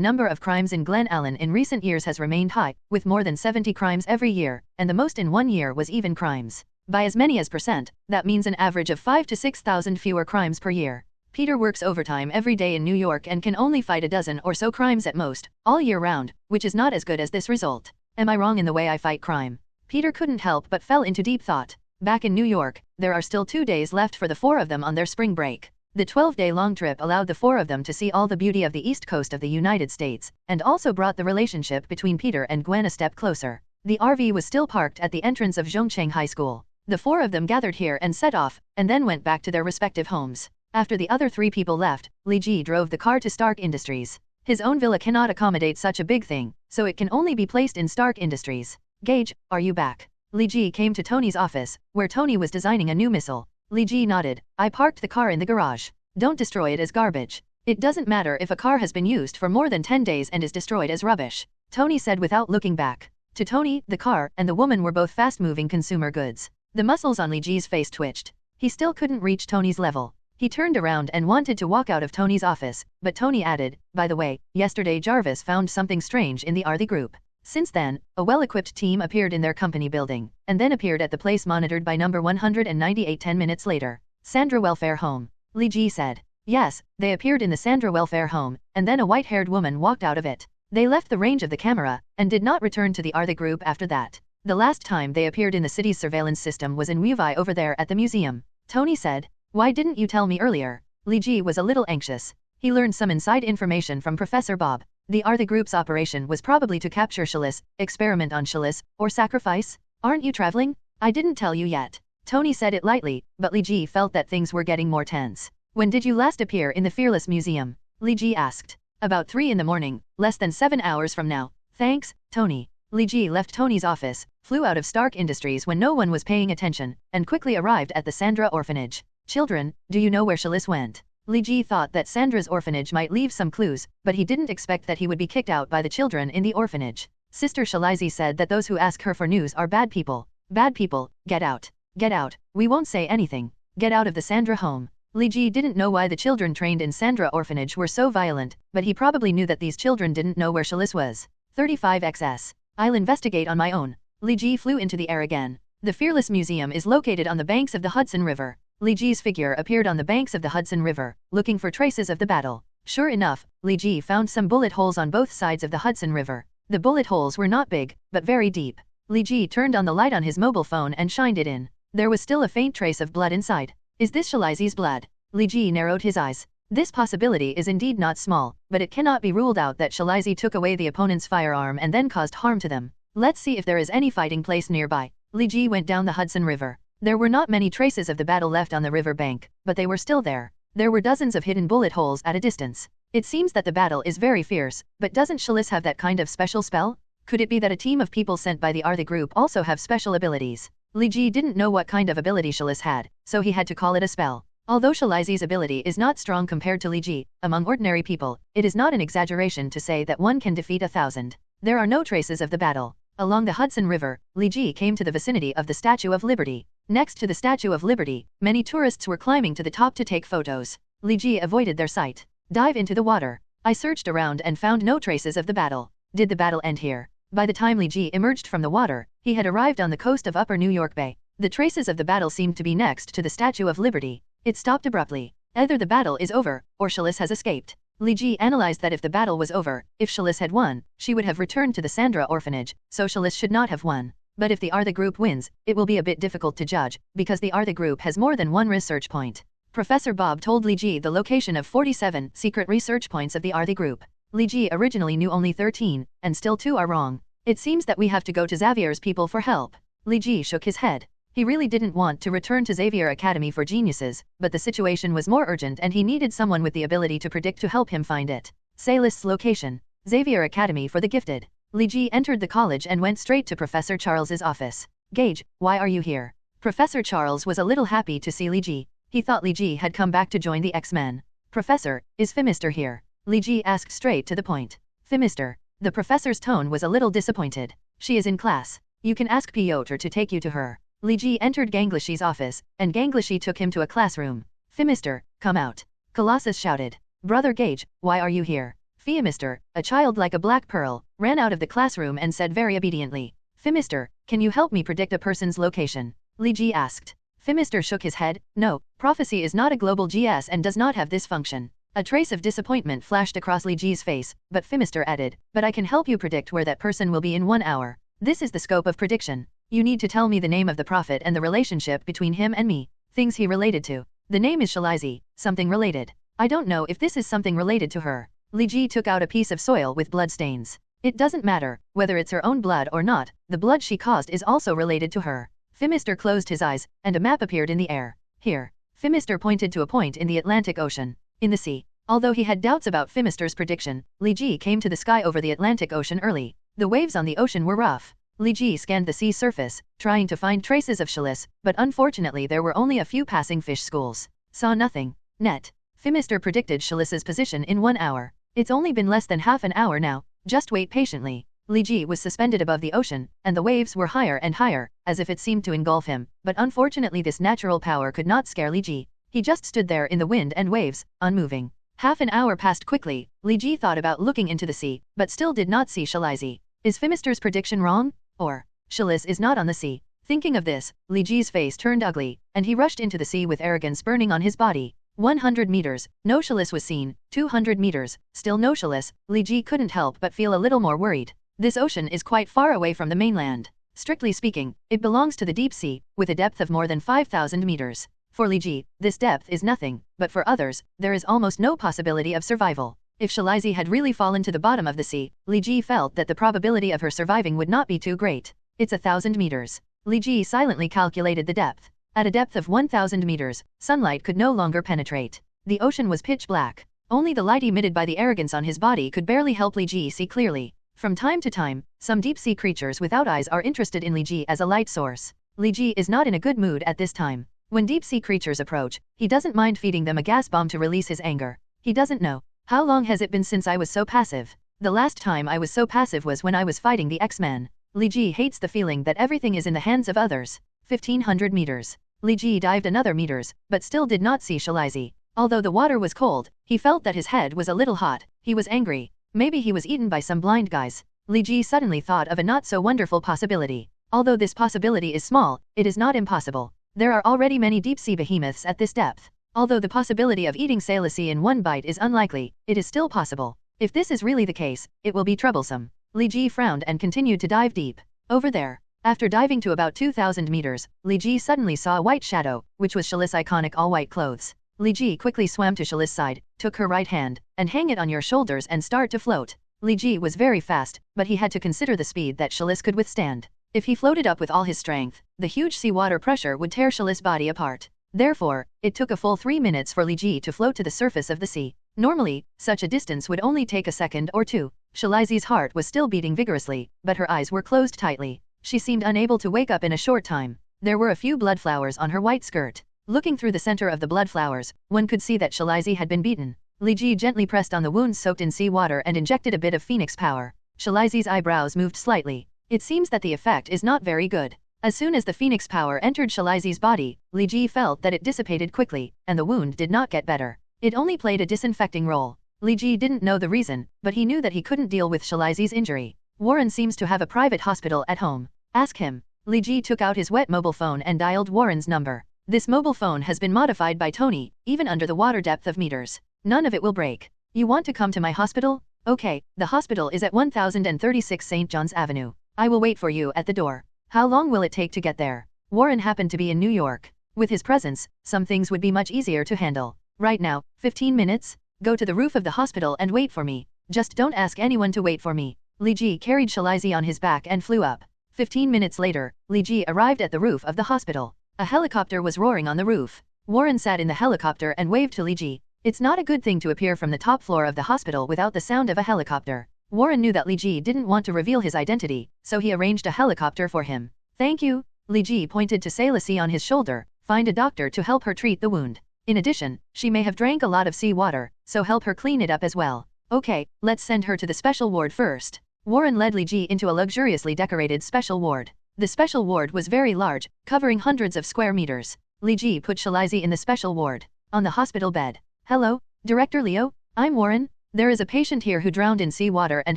number of crimes in Glen Allen in recent years has remained high, with more than 70 crimes every year, and the most in 1 year was even crimes. By as many as percent, that means an average of 5,000 to 6,000 fewer crimes per year. Peter works overtime every day in New York and can only fight a dozen or so crimes at most, all year round, which is not as good as this result. Am I wrong in the way I fight crime? Peter couldn't help but fell into deep thought. Back in New York, there are still 2 days left for the four of them on their spring break. The 12-day-long trip allowed the four of them to see all the beauty of the East Coast of the United States, and also brought the relationship between Peter and Gwen a step closer. The RV was still parked at the entrance of Zhongcheng High School. The four of them gathered here and set off, and then went back to their respective homes. After the other three people left, Li Ji drove the car to Stark Industries. His own villa cannot accommodate such a big thing, so it can only be placed in Stark Industries. Gage, are you back? Li Ji came to Tony's office, where Tony was designing a new missile. Li Ji nodded. I parked the car in the garage. Don't destroy it as garbage. It doesn't matter if a car has been used for more than 10 days and is destroyed as rubbish, Tony said without looking back. To Tony, the car and the woman were both fast-moving consumer goods. The muscles on Li Ji's face twitched. He still couldn't reach Tony's level. He turned around and wanted to walk out of Tony's office, but Tony added, "By the way, yesterday Jarvis found something strange in the Arthi group." Since then, a well-equipped team appeared in their company building, and then appeared at the place monitored by number 198 10 minutes later. Sandra Welfare Home. Li Ji said. Yes, they appeared in the Sandra Welfare Home, and then a white-haired woman walked out of it. They left the range of the camera, and did not return to the Arthi group after that. The last time they appeared in the city's surveillance system was in Wubai over there at the museum. Tony said. Why didn't you tell me earlier? Li Ji was a little anxious. He learned some inside information from Professor Bob. The Arthi group's operation was probably to capture Chalice, experiment on Chalice, or sacrifice. Aren't you traveling? I didn't tell you yet. Tony said it lightly, but Li Ji felt that things were getting more tense. When did you last appear in the Fearless Museum? Li Ji asked. About 3 in the morning, less than 7 hours from now. Thanks, Tony. Li Ji left Tony's office, flew out of Stark Industries when no one was paying attention, and quickly arrived at the Sandra orphanage. Children, do you know where Chalice went? Li Ji thought that Sandra's orphanage might leave some clues, but he didn't expect that he would be kicked out by the children in the orphanage. Sister Shalizi said that those who ask her for news are bad people. Bad people, get out. Get out, we won't say anything. Get out of the Sandra home. Li Ji didn't know why the children trained in Sandra orphanage were so violent, but he probably knew that these children didn't know where Chalice was. 35XS. I'll investigate on my own. Li Ji flew into the air again. The Fearless Museum is located on the banks of the Hudson River. Li Ji's figure appeared on the banks of the Hudson River, looking for traces of the battle. Sure enough, Li Ji found some bullet holes on both sides of the Hudson River. The bullet holes were not big, but very deep. Li Ji turned on the light on his mobile phone and shined it in. There was still a faint trace of blood inside. Is this Shalizi's blood? Li Ji narrowed his eyes. This possibility is indeed not small, but it cannot be ruled out that Shalizi took away the opponent's firearm and then caused harm to them. Let's see if there is any fighting place nearby. Li Ji went down the Hudson River. There were not many traces of the battle left on the river bank, but they were still there. There were dozens of hidden bullet holes at a distance. It seems that the battle is very fierce, but doesn't Chalice have that kind of special spell? Could it be that a team of people sent by the Arthi group also have special abilities? Li Ji didn't know what kind of ability Chalice had, so he had to call it a spell. Although Shalizi's ability is not strong compared to Li Ji, among ordinary people, it is not an exaggeration to say that one can defeat 1,000. There are no traces of the battle. Along the Hudson River, Li Ji came to the vicinity of the Statue of Liberty. Next to the Statue of Liberty, many tourists were climbing to the top to take photos. Li Ji avoided their sight. Dive into the water. I searched around and found no traces of the battle. Did the battle end here? By the time Li Ji emerged from the water, he had arrived on the coast of Upper New York Bay. The traces of the battle seemed to be next to the Statue of Liberty. It stopped abruptly. Either the battle is over, or Chalice has escaped. Li Ji analyzed that if the battle was over, if Chalice had won, she would have returned to the Sandra orphanage, so Chalice should not have won. But if the Arthi group wins, it will be a bit difficult to judge, because the Arthi group has more than one research point. Professor Bob told Li Ji the location of 47 secret research points of the Arthi group. Li Ji originally knew only 13, and still 2 are wrong. It seems that we have to go to Xavier's people for help. Li Ji shook his head. He really didn't want to return to Xavier Academy for Geniuses, but the situation was more urgent and he needed someone with the ability to predict to help him find it. Say list's location. Xavier Academy for the Gifted. Li Ji entered the college and went straight to Professor Charles's office. Gage, why are you here? Professor Charles was a little happy to see Li Ji. He thought Li Ji had come back to join the X-Men. Professor, is Phimister here? Li Ji asked straight to the point. Phimister. The professor's tone was a little disappointed. She is in class. You can ask Piotr to take you to her. Li Ji entered Ganglishi's office, and Ganglishi took him to a classroom. Phimister, come out. Colossus shouted. Brother Gage, why are you here? Phimister, a child like a black pearl, ran out of the classroom and said very obediently. Phimister, can you help me predict a person's location? Li Ji asked. Phimister shook his head. No, prophecy is not a global GS and does not have this function. A trace of disappointment flashed across Li Ji's face, but Phimister added, but I can help you predict where that person will be in 1 hour. This is the scope of prediction. You need to tell me the name of the prophet and the relationship between him and me. Things he related to. The name is Shalizi, something related. I don't know if this is something related to her. Li Ji took out a piece of soil with blood stains. It doesn't matter, whether it's her own blood or not, the blood she caused is also related to her. Phimister closed his eyes, and a map appeared in the air. Here. Phimister pointed to a point in the Atlantic Ocean. In the sea. Although he had doubts about Phimister's prediction, Li Ji came to the sky over the Atlantic Ocean early. The waves on the ocean were rough. Li Ji scanned the sea surface, trying to find traces of Chalice, but unfortunately there were only a few passing fish schools. Saw nothing. Net. Phimister predicted Chalice's position in 1 hour. It's only been less than half an hour now, just wait patiently. Li Ji was suspended above the ocean, and the waves were higher and higher, as if it seemed to engulf him, but unfortunately this natural power could not scare Li Ji. He just stood there in the wind and waves, unmoving. Half an hour passed quickly. Li Ji thought about looking into the sea, but still did not see Shalizi. Is Fimister's prediction wrong? Or, Shalis is not on the sea. Thinking of this, Li Ji's face turned ugly, and he rushed into the sea with arrogance burning on his body. 100 meters, no Shalis was seen. 200 meters, still no Shalis. Li Ji couldn't help but feel a little more worried. This ocean is quite far away from the mainland. Strictly speaking, it belongs to the deep sea, with a depth of more than 5,000 meters. For Li Ji, this depth is nothing, but for others, there is almost no possibility of survival. If Shalizi had really fallen to the bottom of the sea, Li Ji felt that the probability of her surviving would not be too great. It's 1,000 meters. Li Ji silently calculated the depth. At a depth of 1,000 meters, sunlight could no longer penetrate. The ocean was pitch black. Only the light emitted by the arrogance on his body could barely help Li Ji see clearly. From time to time, some deep-sea creatures without eyes are interested in Li Ji as a light source. Li Ji is not in a good mood at this time. When deep-sea creatures approach, he doesn't mind feeding them a gas bomb to release his anger. He doesn't know. How long has it been since I was so passive? The last time I was so passive was when I was fighting the X-Men. Li Ji hates the feeling that everything is in the hands of others. 1,500 meters. Li Ji dived another meters, but still did not see Shalizi. Although the water was cold, he felt that his head was a little hot. He was angry. Maybe he was eaten by some blind guys. Li Ji suddenly thought of a not-so-wonderful possibility. Although this possibility is small, it is not impossible. There are already many deep-sea behemoths at this depth. Although the possibility of eating Sailasi in one bite is unlikely, it is still possible. If this is really the case, it will be troublesome. Li Ji frowned and continued to dive deep. Over there. After diving to about 2,000 meters, Li Ji suddenly saw a white shadow, which was Shali's iconic all-white clothes. Li Ji quickly swam to Shali's side, took her right hand, and hang it on your shoulders and start to float. Li Ji was very fast, but he had to consider the speed that Shalis could withstand. If he floated up with all his strength, the huge seawater pressure would tear Shali's body apart. Therefore, it took a full 3 minutes for Li Ji to float to the surface of the sea. Normally, such a distance would only take a second or two. Shalizi's heart was still beating vigorously, but her eyes were closed tightly. She seemed unable to wake up in a short time. There were a few blood flowers on her white skirt. Looking through the center of the blood flowers, one could see that Shalizi had been beaten. Li Ji gently pressed on the wounds soaked in seawater and injected a bit of phoenix power. Shalizi's eyebrows moved slightly. It seems that the effect is not very good. As soon as the phoenix power entered Shalizi's body, Li Ji felt that it dissipated quickly, and the wound did not get better. It only played a disinfecting role. Li Ji didn't know the reason, but he knew that he couldn't deal with Shalizi's injury. Warren seems to have a private hospital at home. Ask him. Li Ji took out his wet mobile phone and dialed Warren's number. This mobile phone has been modified by Tony, even under the water depth of meters. None of it will break. You want to come to my hospital? Okay, the hospital is at 1036 St. John's Avenue. I will wait for you at the door. How long will it take to get there? Warren happened to be in New York. With his presence, some things would be much easier to handle. Right now, 15 minutes? Go to the roof of the hospital and wait for me. Just don't ask anyone to wait for me. Li Ji carried Shalizi on his back and flew up. 15 minutes later, Li Ji arrived at the roof of the hospital. A helicopter was roaring on the roof. Warren sat in the helicopter and waved to Li Ji. It's not a good thing to appear from the top floor of the hospital without the sound of a helicopter. Warren knew that Li Ji didn't want to reveal his identity, so he arranged a helicopter for him. Thank you. Li Ji pointed to Sailasi on his shoulder. Find a doctor to help her treat the wound. In addition, she may have drank a lot of seawater, so help her clean it up as well. Okay, let's send her to the special ward first. Warren led Li Ji into a luxuriously decorated special ward. The special ward was very large, covering hundreds of square meters. Li Ji put Shalizi in the special ward. On the hospital bed. Hello, Director Leo? I'm Warren. There is a patient here who drowned in seawater and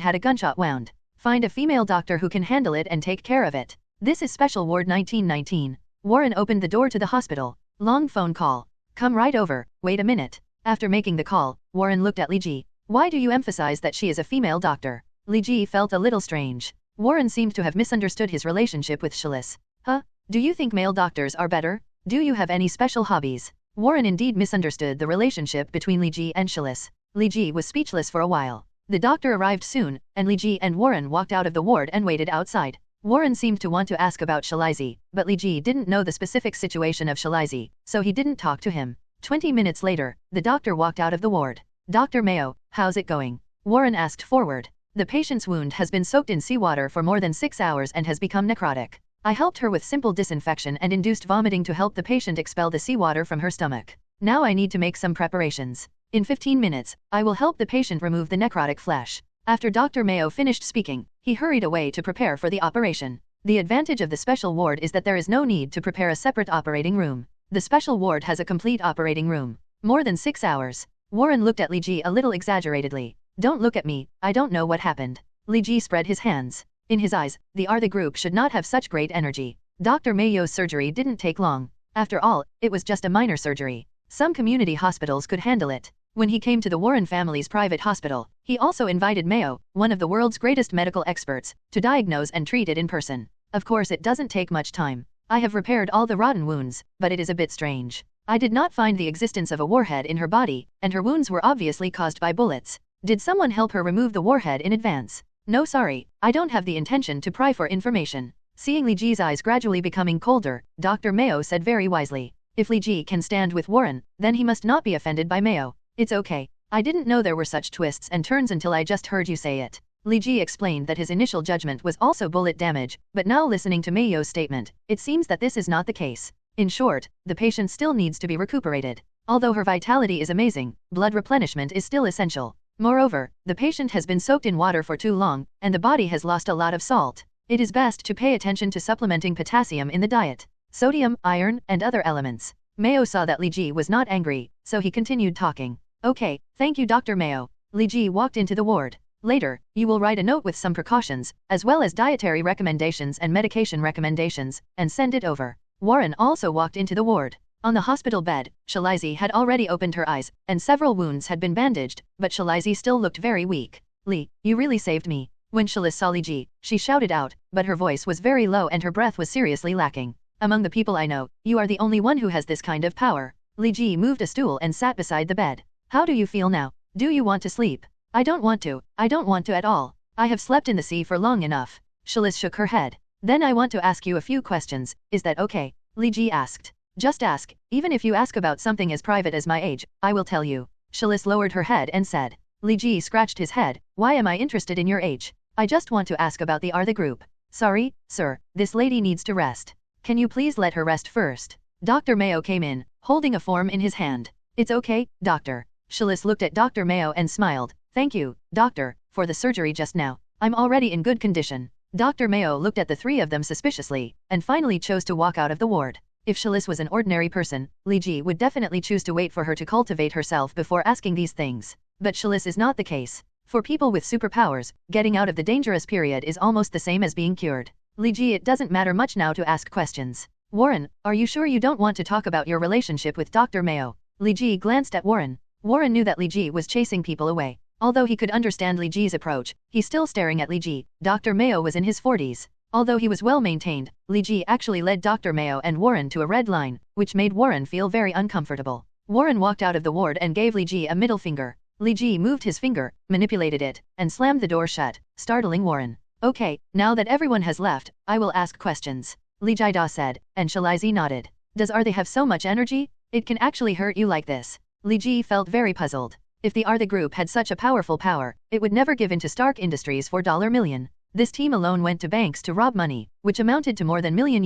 had a gunshot wound. Find a female doctor who can handle it and take care of it. This is Special Ward 1919. Warren opened the door to the hospital. Long phone call. Come right over, wait a minute. After making the call, Warren looked at Li Ji. Why do you emphasize that she is a female doctor? Li Ji felt a little strange. Warren seemed to have misunderstood his relationship with Shalis. Huh? Do you think male doctors are better? Do you have any special hobbies? Warren indeed misunderstood the relationship between Li Ji and Shalis. Li Ji was speechless for a while. The doctor arrived soon, and Li Ji and Warren walked out of the ward and waited outside. Warren seemed to want to ask about Shalizi, but Li Ji didn't know the specific situation of Shalizi, so he didn't talk to him. 20 minutes later, the doctor walked out of the ward. Dr. Mayo, how's it going? Warren asked forward. The patient's wound has been soaked in seawater for more than 6 hours and has become necrotic. I helped her with simple disinfection and induced vomiting to help the patient expel the seawater from her stomach. Now I need to make some preparations. In 15 minutes, I will help the patient remove the necrotic flesh. After Dr. Mayo finished speaking, he hurried away to prepare for the operation. The advantage of the special ward is that there is no need to prepare a separate operating room. The special ward has a complete operating room. More than 6 hours. Warren looked at Li Ji a little exaggeratedly. Don't look at me, I don't know what happened. Li Ji spread his hands. In his eyes, the group should not have such great energy. Dr. Mayo's surgery didn't take long. After all, it was just a minor surgery. Some community hospitals could handle it. When he came to the Warren family's private hospital, he also invited Mayo, one of the world's greatest medical experts, to diagnose and treat it in person. Of course it doesn't take much time. I have repaired all the rotten wounds, but it is a bit strange. I did not find the existence of a warhead in her body, and her wounds were obviously caused by bullets. Did someone help her remove the warhead in advance? No, sorry, I don't have the intention to pry for information. Seeing Li Ji's eyes gradually becoming colder, Dr. Mayo said very wisely. If Li Ji can stand with Warren, then he must not be offended by Mayo. It's okay. I didn't know there were such twists and turns until I just heard you say it. Li Ji explained that his initial judgment was also bullet damage, but now listening to Mayo's statement, it seems that this is not the case. In short, the patient still needs to be recuperated. Although her vitality is amazing, blood replenishment is still essential. Moreover, the patient has been soaked in water for too long, and the body has lost a lot of salt. It is best to pay attention to supplementing potassium in the diet, sodium, iron, and other elements. Mayo saw that Li Ji was not angry, so he continued talking. Okay, thank you Dr. Mayo. Li Ji walked into the ward. Later, you will write a note with some precautions, as well as dietary recommendations and medication recommendations, and send it over. Warren also walked into the ward. On the hospital bed, Shalizi had already opened her eyes, and several wounds had been bandaged, but Shalizi still looked very weak. Li, you really saved me. When Shalis saw Li Ji, she shouted out, but her voice was very low and her breath was seriously lacking. Among the people I know, you are the only one who has this kind of power. Li Ji moved a stool and sat beside the bed. How do you feel now? Do you want to sleep? I don't want to at all. I have slept in the sea for long enough. Shalis shook her head. Then I want to ask you a few questions, is that okay? Li Ji asked. Just ask, even if you ask about something as private as my age, I will tell you. Shalis lowered her head and said. Li Ji scratched his head, why am I interested in your age? I just want to ask about the group. Sorry, sir, this lady needs to rest. Can you please let her rest first? Dr. Mayo came in, holding a form in his hand. It's okay, doctor. Shalis looked at Dr. Mayo and smiled. Thank you, doctor, for the surgery just now. I'm already in good condition. Dr. Mayo looked at the three of them suspiciously, and finally chose to walk out of the ward. If Shalis was an ordinary person, Li Ji would definitely choose to wait for her to cultivate herself before asking these things. But Shalis is not the case. For people with superpowers, getting out of the dangerous period is almost the same as being cured. Li Ji, it doesn't matter much now to ask questions. Warren, are you sure you don't want to talk about your relationship with Dr. Mayo? Li Ji glanced at Warren. Warren knew that Li Ji was chasing people away. Although he could understand Li Ji's approach, he's still staring at Li Ji. Dr. Mayo was in his 40s. Although he was well maintained, Li Ji actually led Dr. Mayo and Warren to a red line, which made Warren feel very uncomfortable. Warren walked out of the ward and gave Li Ji a middle finger. Li Ji moved his finger, manipulated it, and slammed the door shut, startling Warren. Okay, now that everyone has left, I will ask questions. Li Jida said, and Shalizi nodded. Does they have so much energy? It can actually hurt you like this. Li Ji felt very puzzled. If the group had such a powerful power, it would never give in to Stark Industries for $1 million. This team alone went to banks to rob money, which amounted to more than $1 million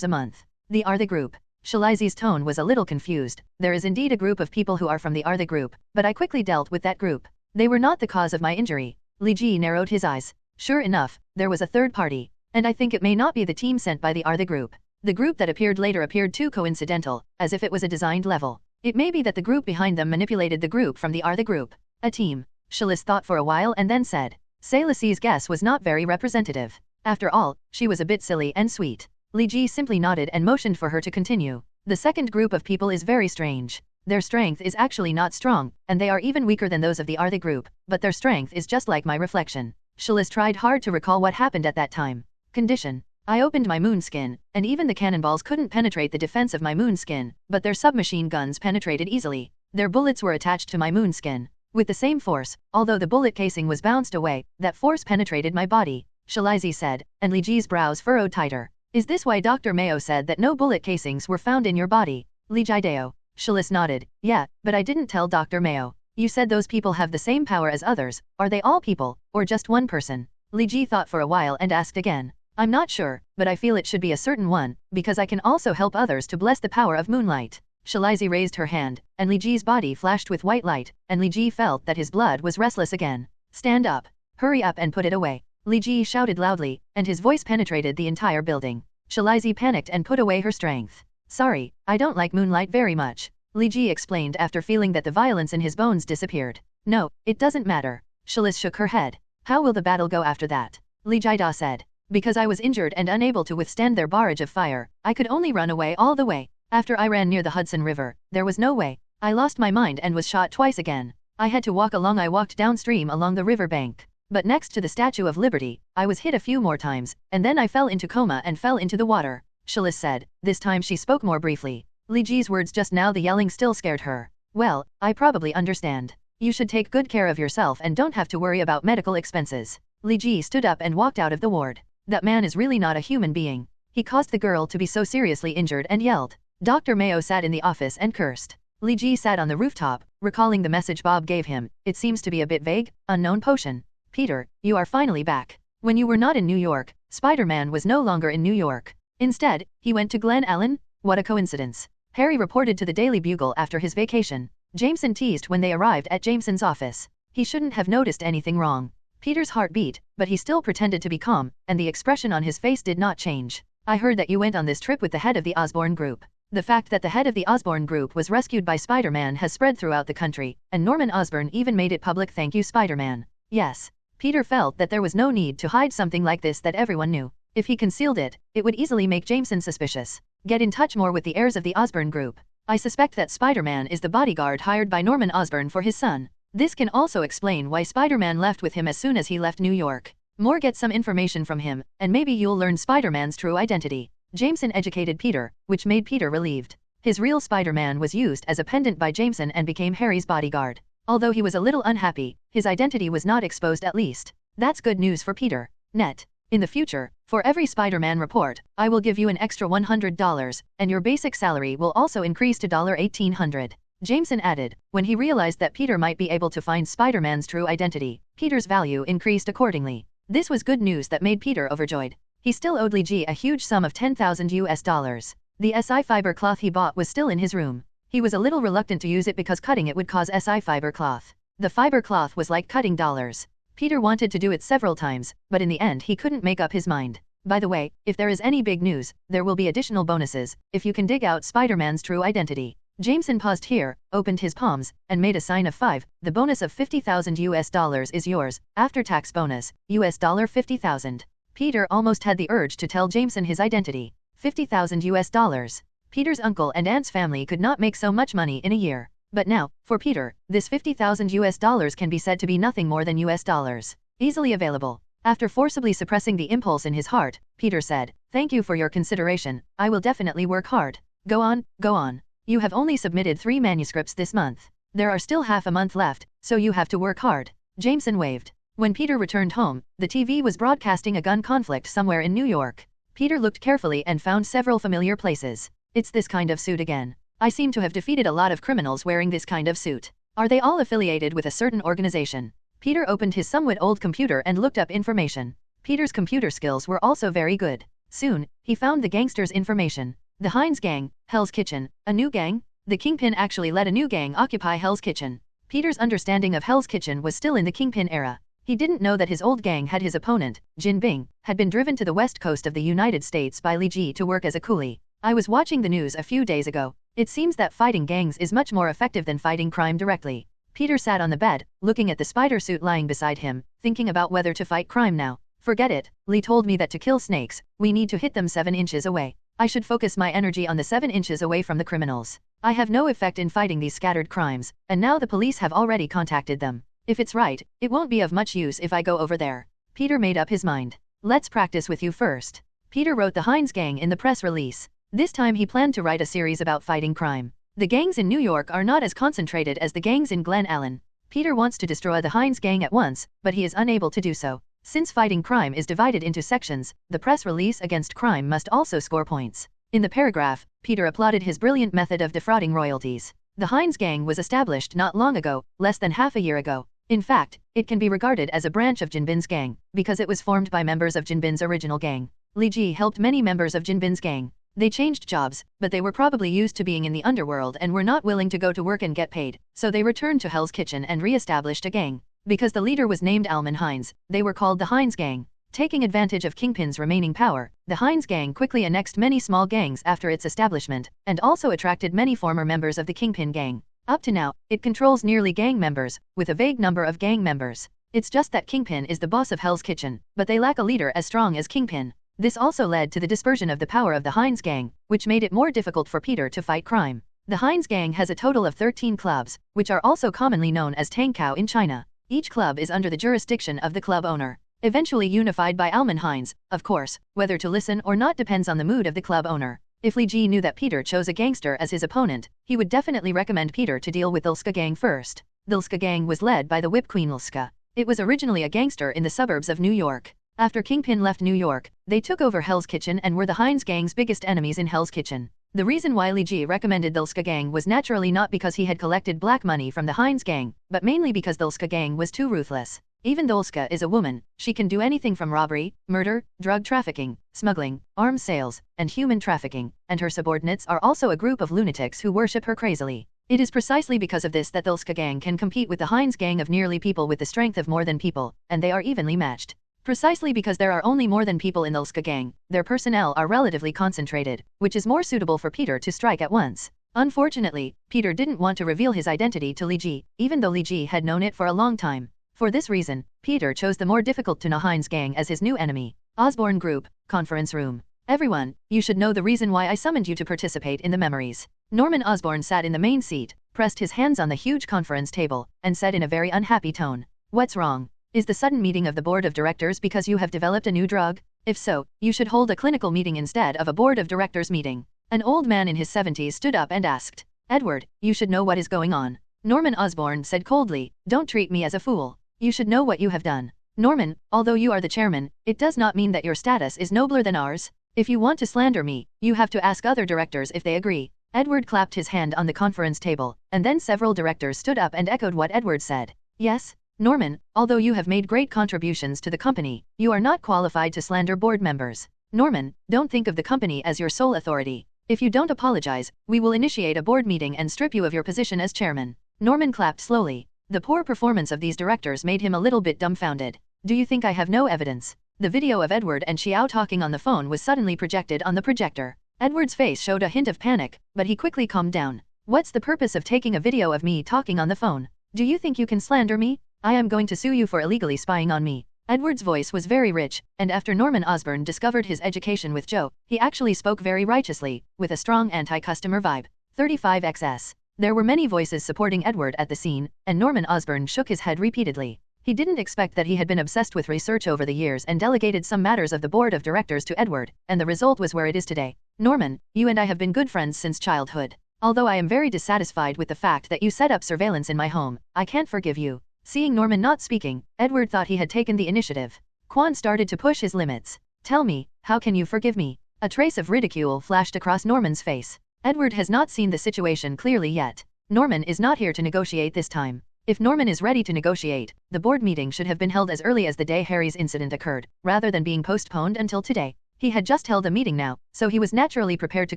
a month. The group. Shalizi's tone was a little confused. There is indeed a group of people who are from the group, but I quickly dealt with that group. They were not the cause of my injury. Li Ji narrowed his eyes. Sure enough, there was a third party. And I think it may not be the team sent by the group. The group that appeared later appeared too coincidental, as if it was a designed level. It may be that the group behind them manipulated the group from the group. A team. Shalis thought for a while and then said. Sailasi's guess was not very representative. After all, she was a bit silly and sweet. Li Ji simply nodded and motioned for her to continue. The second group of people is very strange. Their strength is actually not strong, and they are even weaker than those of the group, but their strength is just like my reflection. Shalis tried hard to recall what happened at that time. Condition. I opened my moon skin, and even the cannonballs couldn't penetrate the defense of my moon skin, but their submachine guns penetrated easily. Their bullets were attached to my moon skin. With the same force, although the bullet casing was bounced away, that force penetrated my body, Shalizi said, and Li Ji's brows furrowed tighter. Is this why Dr. Mayo said that no bullet casings were found in your body? Li Jideo. Shalis nodded. Yeah, but I didn't tell Dr. Mayo. You said those people have the same power as others. Are they all people, or just one person? Li Ji thought for a while and asked again. I'm not sure, but I feel it should be a certain one, because I can also help others to bless the power of moonlight. Shalizi raised her hand, and Li Ji's body flashed with white light, and Li Ji felt that his blood was restless again. Stand up. Hurry up and put it away. Li Ji shouted loudly, and his voice penetrated the entire building. Shalizi panicked and put away her strength. Sorry, I don't like moonlight very much, Li Ji explained after feeling that the violence in his bones disappeared. No, it doesn't matter. Shilis shook her head. How will the battle go after that? Li Jida said. Because I was injured and unable to withstand their barrage of fire, I could only run away all the way. After I ran near the Hudson River, there was no way. I lost my mind and was shot twice again. I had to walk along. I walked downstream along the river bank. But next to the Statue of Liberty, I was hit a few more times, and then I fell into coma and fell into the water, Shilis said. This time she spoke more briefly. Li Ji's words just now, the yelling still scared her. Well, I probably understand. You should take good care of yourself and don't have to worry about medical expenses. Li Ji stood up and walked out of the ward. That man is really not a human being. He caused the girl to be so seriously injured and yelled. Dr. Mayo sat in the office and cursed. Li Ji sat on the rooftop, recalling the message Bob gave him. It seems to be a bit vague. Unknown potion. Peter, you are finally back. When you were not in New York, Spider-Man was no longer in New York. Instead, he went to Glen Allen? What a coincidence. Harry reported to the Daily Bugle after his vacation. Jameson teased when they arrived at Jameson's office. He shouldn't have noticed anything wrong. Peter's heart beat, but he still pretended to be calm, and the expression on his face did not change. I heard that you went on this trip with the head of the Osborn Group. The fact that the head of the Osborn Group was rescued by Spider-Man has spread throughout the country, and Norman Osborn even made it public. Thank you, Spider-Man. Yes. Peter felt that there was no need to hide something like this that everyone knew. If he concealed it, it would easily make Jameson suspicious. Get in touch more with the heirs of the Osborn Group. I suspect that Spider-Man is the bodyguard hired by Norman Osborn for his son. This can also explain why Spider-Man left with him as soon as he left New York. More, get some information from him, and maybe you'll learn Spider-Man's true identity. Jameson educated Peter, which made Peter relieved. His real Spider-Man was used as a pendant by Jameson and became Harry's bodyguard. Although he was a little unhappy, his identity was not exposed at least. That's good news for Peter. Net. In the future, for every Spider-Man report, I will give you an extra $100, and your basic salary will also increase to $1,800. Jameson added. When he realized that Peter might be able to find Spider-Man's true identity, Peter's value increased accordingly. This was good news that made Peter overjoyed. He still owed Li Ji a huge sum of $10,000. The SI fiber cloth he bought was still in his room. He was a little reluctant to use it because cutting it would cause SI fiber cloth. The fiber cloth was like cutting dollars. Peter wanted to do it several times, but in the end he couldn't make up his mind. By the way, if there is any big news, there will be additional bonuses, if you can dig out Spider-Man's true identity. Jameson paused here, opened his palms, and made a sign of 5. The bonus of $50,000 is yours, after-tax bonus, $50,000. Peter almost had the urge to tell Jameson his identity. $50,000. Peter's uncle and aunt's family could not make so much money in a year. But now, for Peter, this $50,000 can be said to be nothing more than $. Easily available. After forcibly suppressing the impulse in his heart, Peter said, "Thank you for your consideration, I will definitely work hard." Go on, go on. You have only submitted 3 manuscripts this month. There are still half a month left, so you have to work hard. Jameson waved. When Peter returned home, the TV was broadcasting a gun conflict somewhere in New York. Peter looked carefully and found several familiar places. It's this kind of suit again. I seem to have defeated a lot of criminals wearing this kind of suit. Are they all affiliated with a certain organization? Peter opened his somewhat old computer and looked up information. Peter's computer skills were also very good. Soon, he found the gangsters' information. The Heinz Gang, Hell's Kitchen, a new gang? The Kingpin actually let a new gang occupy Hell's Kitchen. Peter's understanding of Hell's Kitchen was still in the Kingpin era. He didn't know that his old gang had his opponent, Jin Bing, had been driven to the west coast of the United States by Li Ji to work as a coolie. I was watching the news a few days ago. It seems that fighting gangs is much more effective than fighting crime directly. Peter sat on the bed, looking at the spider suit lying beside him, thinking about whether to fight crime now. Forget it, Lee told me that to kill snakes, we need to hit them 7 inches away. I should focus my energy on the 7 inches away from the criminals. I have no effect in fighting these scattered crimes, and now the police have already contacted them. If it's right, it won't be of much use if I go over there. Peter made up his mind. Let's practice with you first. Peter wrote the Heinz Gang in the press release. This time he planned to write a series about fighting crime. The gangs in New York are not as concentrated as the gangs in Glen Allen. Peter wants to destroy the Heinz Gang at once, but he is unable to do so. Since fighting crime is divided into sections, the press release against crime must also score points. In the paragraph, Peter applauded his brilliant method of defrauding royalties. The Heinz Gang was established not long ago, less than half a year ago. In fact, it can be regarded as a branch of Jinbin's gang, because it was formed by members of Jinbin's original gang. Li Ji helped many members of Jinbin's gang. They changed jobs, but they were probably used to being in the underworld and were not willing to go to work and get paid, so they returned to Hell's Kitchen and re-established a gang. Because the leader was named Alman Heinz, they were called the Heinz Gang. Taking advantage of Kingpin's remaining power, The Heinz Gang quickly annexed many small gangs after its establishment, and also attracted many former members of the Kingpin Gang. Up to now, it controls nearly gang members, with a vague number of gang members. It's just that Kingpin is the boss of Hell's Kitchen, but they lack a leader as strong as Kingpin. This also led to the dispersion of the power of the Heinz Gang, which made it more difficult for Peter to fight crime. The Heinz Gang has a total of 13 clubs, which are also commonly known as Tangkao in China. Each club is under the jurisdiction of the club owner, eventually unified by Alman Heinz. Of course, whether to listen or not depends on the mood of the club owner. If Li Ji knew that Peter chose a gangster as his opponent, he would definitely recommend Peter to deal with the Ilska Gang first. The Ilska Gang was led by the Whip Queen Ilska. It was originally a gangster in the suburbs of New York. After Kingpin left New York, they took over Hell's Kitchen and were the Heinz Gang's biggest enemies in Hell's Kitchen. The reason why Li Ji recommended the Ilska Gang was naturally not because he had collected black money from the Heinz Gang, but mainly because the Ilska Gang was too ruthless. Even though Ilska is a woman, she can do anything from robbery, murder, drug trafficking, smuggling, arms sales, and human trafficking, and her subordinates are also a group of lunatics who worship her crazily. It is precisely because of this that the Ilska Gang can compete with the Heinz Gang of nearly people with the strength of more than people, and they are evenly matched. Precisely because there are only more than people in the Ilska Gang, their personnel are relatively concentrated, which is more suitable for Peter to strike at once. Unfortunately, Peter didn't want to reveal his identity to Li Ji, even though Li Ji had known it for a long time. For this reason, Peter chose the more difficult to know Heinz Gang as his new enemy. Osborne Group, Conference Room. Everyone, you should know the reason why I summoned you to participate in the memories. Norman Osborn sat in the main seat, pressed his hands on the huge conference table, and said in a very unhappy tone, "What's wrong? Is the sudden meeting of the board of directors because you have developed a new drug? If so, you should hold a clinical meeting instead of a board of directors meeting." An old man in his 70s stood up and asked, "Edward, you should know what is going on." Norman Osborn said coldly, "Don't treat me as a fool. You should know what you have done. Norman, although you are the chairman, it does not mean that your status is nobler than ours. If you want to slander me, you have to ask other directors if they agree." Edward clapped his hand on the conference table, and then several directors stood up and echoed what Edward said. "Yes, Norman, although you have made great contributions to the company, you are not qualified to slander board members. Norman, don't think of the company as your sole authority. If you don't apologize, we will initiate a board meeting and strip you of your position as chairman." Norman clapped slowly. The poor performance of these directors made him a little bit dumbfounded. "Do you think I have no evidence?" The video of Edward and Xiao talking on the phone was suddenly projected on the projector. Edward's face showed a hint of panic, but he quickly calmed down. "What's the purpose of taking a video of me talking on the phone? Do you think you can slander me? I am going to sue you for illegally spying on me." Edward's voice was very rich, and after Norman Osborn discovered his education with Joe, he actually spoke very righteously, with a strong anti-customer vibe. 35XS. There were many voices supporting Edward at the scene, and Norman Osborn shook his head repeatedly. He didn't expect that he had been obsessed with research over the years and delegated some matters of the board of directors to Edward, and the result was where it is today. "Norman, you and I have been good friends since childhood. Although I am very dissatisfied with the fact that you set up surveillance in my home, I can't forgive you." Seeing Norman not speaking, Edward thought he had taken the initiative. Quan started to push his limits. "Tell me, how can you forgive me?" A trace of ridicule flashed across Norman's face. Edward has not seen the situation clearly yet. Norman is not here to negotiate this time. If Norman is ready to negotiate, the board meeting should have been held as early as the day Harry's incident occurred, rather than being postponed until today. He had just held a meeting now, so he was naturally prepared to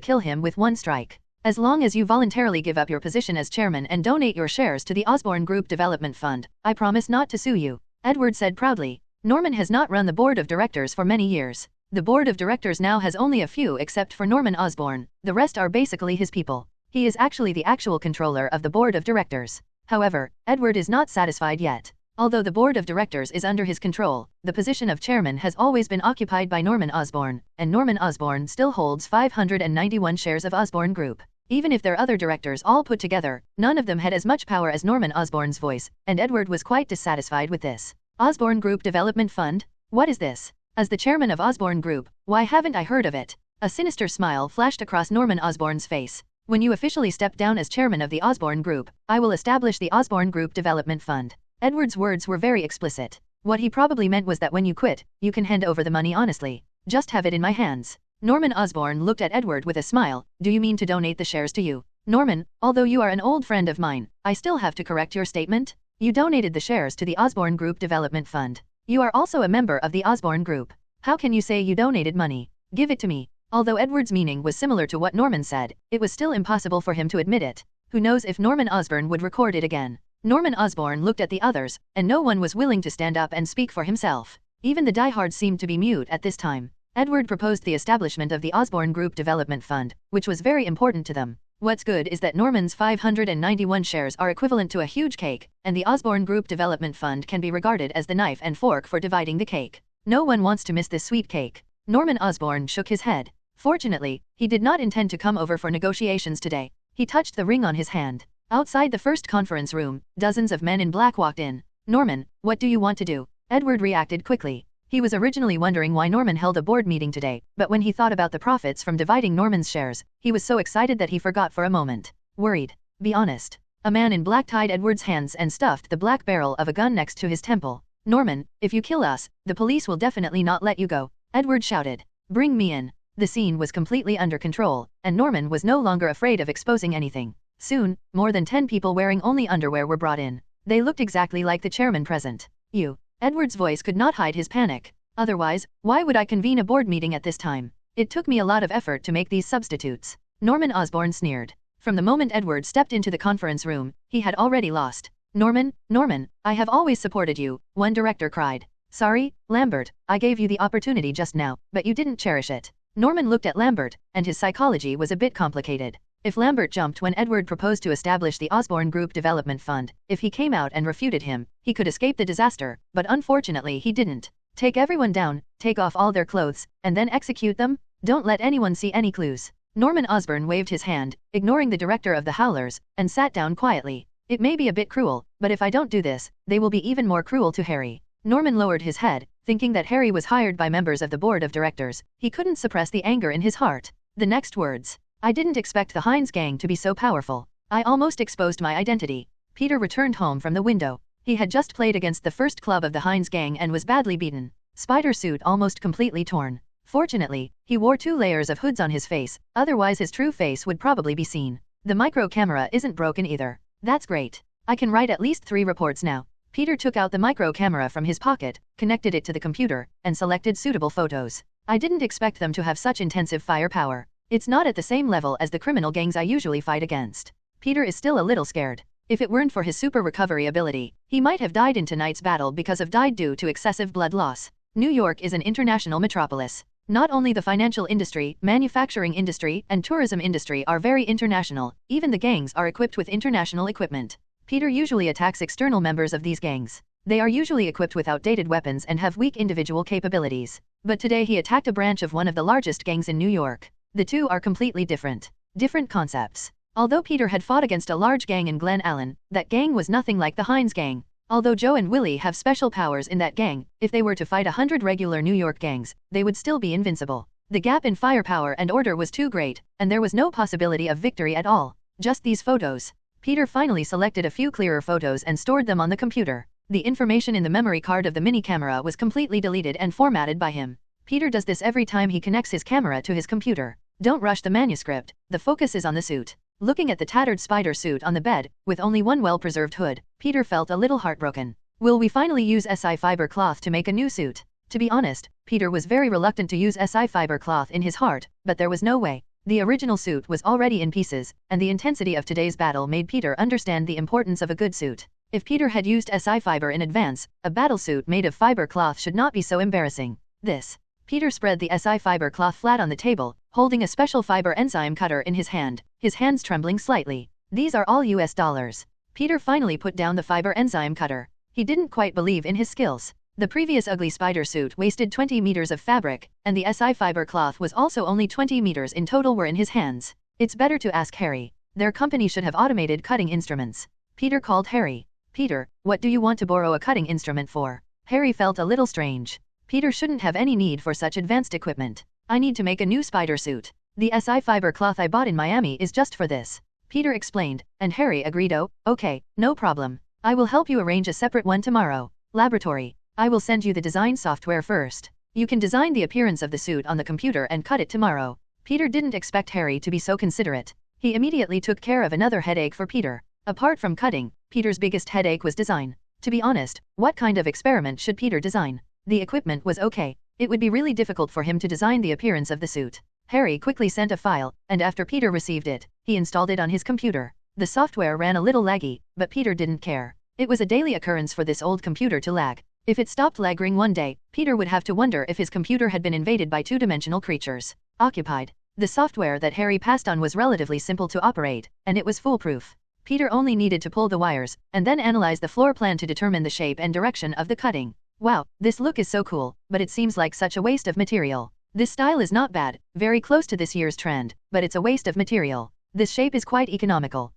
kill him with one strike. "As long as you voluntarily give up your position as chairman and donate your shares to the Osborne Group Development Fund, I promise not to sue you," Edward said proudly. Norman has not run the board of directors for many years. The board of directors now has only a few except for Norman Osborn, the rest are basically his people. He is actually the actual controller of the board of directors. However, Edward is not satisfied yet. Although the board of directors is under his control, the position of chairman has always been occupied by Norman Osborn, and Norman Osborn still holds 591 shares of Osborne Group. Even if their other directors all put together, none of them had as much power as Norman Osborn's voice, and Edward was quite dissatisfied with this. Osborne Group Development Fund? What is this? As the chairman of Osborne Group, why haven't I heard of it? A sinister smile flashed across Norman Osborn's face. "When you officially step down as chairman of the Osborne Group, I will establish the Osborne Group Development Fund." Edward's words were very explicit. What he probably meant was that when you quit, you can hand over the money honestly. "Just have it in my hands." Norman Osborn looked at Edward with a smile. "Do you mean to donate the shares to you?" "Norman, although you are an old friend of mine, I still have to correct your statement. You donated the shares to the Osborne Group Development Fund. You are also a member of the Osborne Group. How can you say you donated money? Give it to me." Although Edward's meaning was similar to what Norman said, it was still impossible for him to admit it. Who knows if Norman Osborn would record it again. Norman Osborn looked at the others, and no one was willing to stand up and speak for himself. Even the diehards seemed to be mute at this time. Edward proposed the establishment of the Osborne Group Development Fund, which was very important to them. What's good is that Norman's 591 shares are equivalent to a huge cake, and the Osborne Group Development Fund can be regarded as the knife and fork for dividing the cake. No one wants to miss this sweet cake. Norman Osborne shook his head. Fortunately, he did not intend to come over for negotiations today. He touched the ring on his hand. Outside the first conference room, dozens of men in black walked in. Norman, what do you want to do? Edward reacted quickly. He was originally wondering why Norman held a board meeting today, but when he thought about the profits from dividing Norman's shares, he was so excited that he forgot for a moment. Worried. Be honest. A man in black tied Edward's hands and stuffed the black barrel of a gun next to his temple. Norman, if you kill us, the police will definitely not let you go. Edward shouted. Bring me in. The scene was completely under control, and Norman was no longer afraid of exposing anything. Soon, more than 10 people wearing only underwear were brought in. They looked exactly like the chairman present. You. Edward's voice could not hide his panic. Otherwise, why would I convene a board meeting at this time? It took me a lot of effort to make these substitutes. Norman Osborne sneered. From the moment Edward stepped into the conference room, he had already lost. Norman, I have always supported you, one director cried. Sorry, Lambert, I gave you the opportunity just now, but you didn't cherish it. Norman looked at Lambert, and his psychology was a bit complicated. If Lambert jumped when Edward proposed to establish the Osborne Group Development Fund, if he came out and refuted him, he could escape the disaster, but unfortunately he didn't. Take everyone down, take off all their clothes, and then execute them? Don't let anyone see any clues. Norman Osborne waved his hand, ignoring the director of the Howlers, and sat down quietly. It may be a bit cruel, but if I don't do this, they will be even more cruel to Harry. Norman lowered his head, thinking that Harry was hired by members of the board of directors. He couldn't suppress the anger in his heart. The next words. I didn't expect the Hines gang to be so powerful. I almost exposed my identity. Peter returned home from the window. He had just played against the first club of the Hines gang and was badly beaten. Spider suit almost completely torn. Fortunately, he wore 2 layers of hoods on his face, otherwise his true face would probably be seen. The micro camera isn't broken either. That's great. I can write at least 3 reports now. Peter took out the micro camera from his pocket, connected it to the computer, and selected suitable photos. I didn't expect them to have such intensive firepower. It's not at the same level as the criminal gangs I usually fight against. Peter is still a little scared. If it weren't for his super recovery ability, he might have died in tonight's battle because of died due to excessive blood loss. New York is an international metropolis. Not only the financial industry, manufacturing industry, and tourism industry are very international, even the gangs are equipped with international equipment. Peter usually attacks external members of these gangs. They are usually equipped with outdated weapons and have weak individual capabilities. But today he attacked a branch of one of the largest gangs in New York. The two are completely different. Different concepts. Although Peter had fought against a large gang in Glen Allen, that gang was nothing like the Hines gang. Although Joe and Willie have special powers in that gang, if they were to fight 100 regular New York gangs, they would still be invincible. The gap in firepower and order was too great, and there was no possibility of victory at all. Just these photos. Peter finally selected a few clearer photos and stored them on the computer. The information in the memory card of the mini camera was completely deleted and formatted by him. Peter does this every time he connects his camera to his computer. Don't rush the manuscript, the focus is on the suit. Looking at the tattered spider suit on the bed, with only one well-preserved hood, Peter felt a little heartbroken. Will we finally use SI fiber cloth to make a new suit? To be honest, Peter was very reluctant to use SI fiber cloth in his heart, but there was no way. The original suit was already in pieces, and the intensity of today's battle made Peter understand the importance of a good suit. If Peter had used SI fiber in advance, a battle suit made of fiber cloth should not be so embarrassing. Peter spread the SI fiber cloth flat on the table, holding a special fiber enzyme cutter in his hand, his hands trembling slightly. These are all US dollars. Peter finally put down the fiber enzyme cutter. He didn't quite believe in his skills. The previous ugly spider suit wasted 20 meters of fabric, and the SI fiber cloth was also only 20 meters in total were in his hands. It's better to ask Harry. Their company should have automated cutting instruments. Peter called Harry. Peter, what do you want to borrow a cutting instrument for? Harry felt a little strange. Peter shouldn't have any need for such advanced equipment. I need to make a new spider suit. The SI fiber cloth I bought in Miami is just for this. Peter explained, and Harry agreed. Oh, okay, no problem. I will help you arrange a separate one tomorrow. Laboratory. I will send you the design software first. You can design the appearance of the suit on the computer and cut it tomorrow. Peter didn't expect Harry to be so considerate. He immediately took care of another headache for Peter. Apart from cutting, Peter's biggest headache was design. To be honest, what kind of experiment should Peter design? The equipment was okay. It would be really difficult for him to design the appearance of the suit. Harry quickly sent a file, and after Peter received it, he installed it on his computer. The software ran a little laggy, but Peter didn't care. It was a daily occurrence for this old computer to lag. If it stopped lagging one day, Peter would have to wonder if his computer had been invaded by two-dimensional creatures. Occupied. The software that Harry passed on was relatively simple to operate, and it was foolproof. Peter only needed to pull the wires, and then analyze the floor plan to determine the shape and direction of the cutting. Wow, this look is so cool, but it seems like such a waste of material. This style is not bad, very close to this year's trend, but it's a waste of material. This shape is quite economical.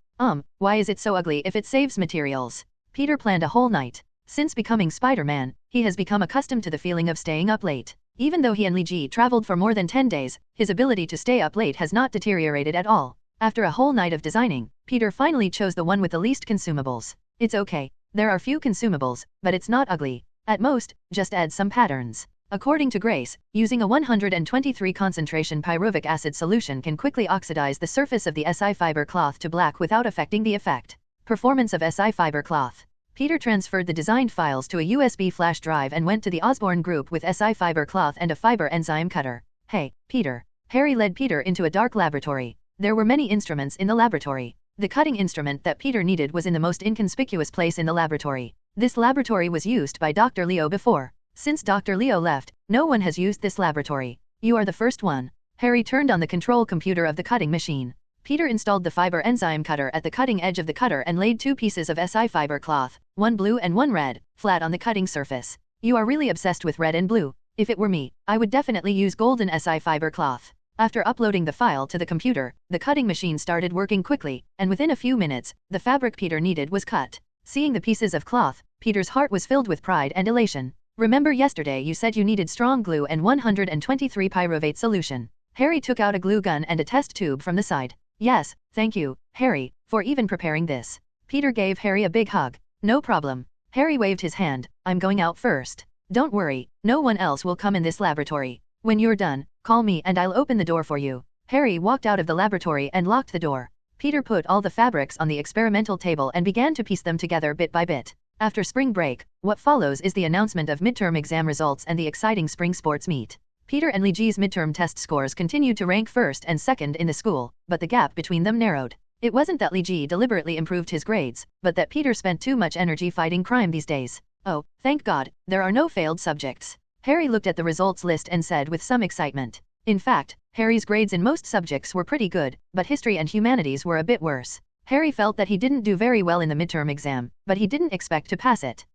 Why is it so ugly if it saves materials? Peter planned a whole night. Since becoming Spider-Man, he has become accustomed to the feeling of staying up late. Even though he and Li Ji traveled for more than 10 days, his ability to stay up late has not deteriorated at all. After a whole night of designing, Peter finally chose the one with the least consumables. It's okay. There are few consumables, but it's not ugly. At most, just add some patterns. According to Grace, using a 123 concentration pyruvic acid solution can quickly oxidize the surface of the SI fiber cloth to black without affecting the effect. Performance of SI fiber cloth. Peter transferred the designed files to a USB flash drive and went to the Osborne group with SI fiber cloth and a fiber enzyme cutter. Hey, Peter. Harry led Peter into a dark laboratory. There were many instruments in the laboratory. The cutting instrument that Peter needed was in the most inconspicuous place in the laboratory. This laboratory was used by Dr. Leo before. Since Dr. Leo left, no one has used this laboratory. You are the first one. Harry turned on the control computer of the cutting machine. Peter installed the fiber enzyme cutter at the cutting edge of the cutter and laid 2 pieces of SI fiber cloth, one blue and one red, flat on the cutting surface. You are really obsessed with red and blue. If it were me, I would definitely use golden SI fiber cloth. After uploading the file to the computer, the cutting machine started working quickly, and within a few minutes, the fabric Peter needed was cut. Seeing the pieces of cloth, Peter's heart was filled with pride and elation. Remember yesterday you said you needed strong glue and 123 pyruvate solution. Harry took out a glue gun and a test tube from the side. Yes, thank you, Harry, for even preparing this. Peter gave Harry a big hug. No problem. Harry waved his hand. I'm going out first. Don't worry, no one else will come in this laboratory. When you're done, call me and I'll open the door for you. Harry walked out of the laboratory and locked the door. Peter put all the fabrics on the experimental table and began to piece them together bit by bit. After spring break, what follows is the announcement of midterm exam results and the exciting spring sports meet. Peter and Li Ji's midterm test scores continued to rank first and second in the school, but the gap between them narrowed. It wasn't that Li Ji deliberately improved his grades, but that Peter spent too much energy fighting crime these days. Oh, thank God, there are no failed subjects. Harry looked at the results list and said with some excitement. In fact, Harry's grades in most subjects were pretty good, but history and humanities were a bit worse. Harry felt that he didn't do very well in the midterm exam, but he didn't expect to pass it.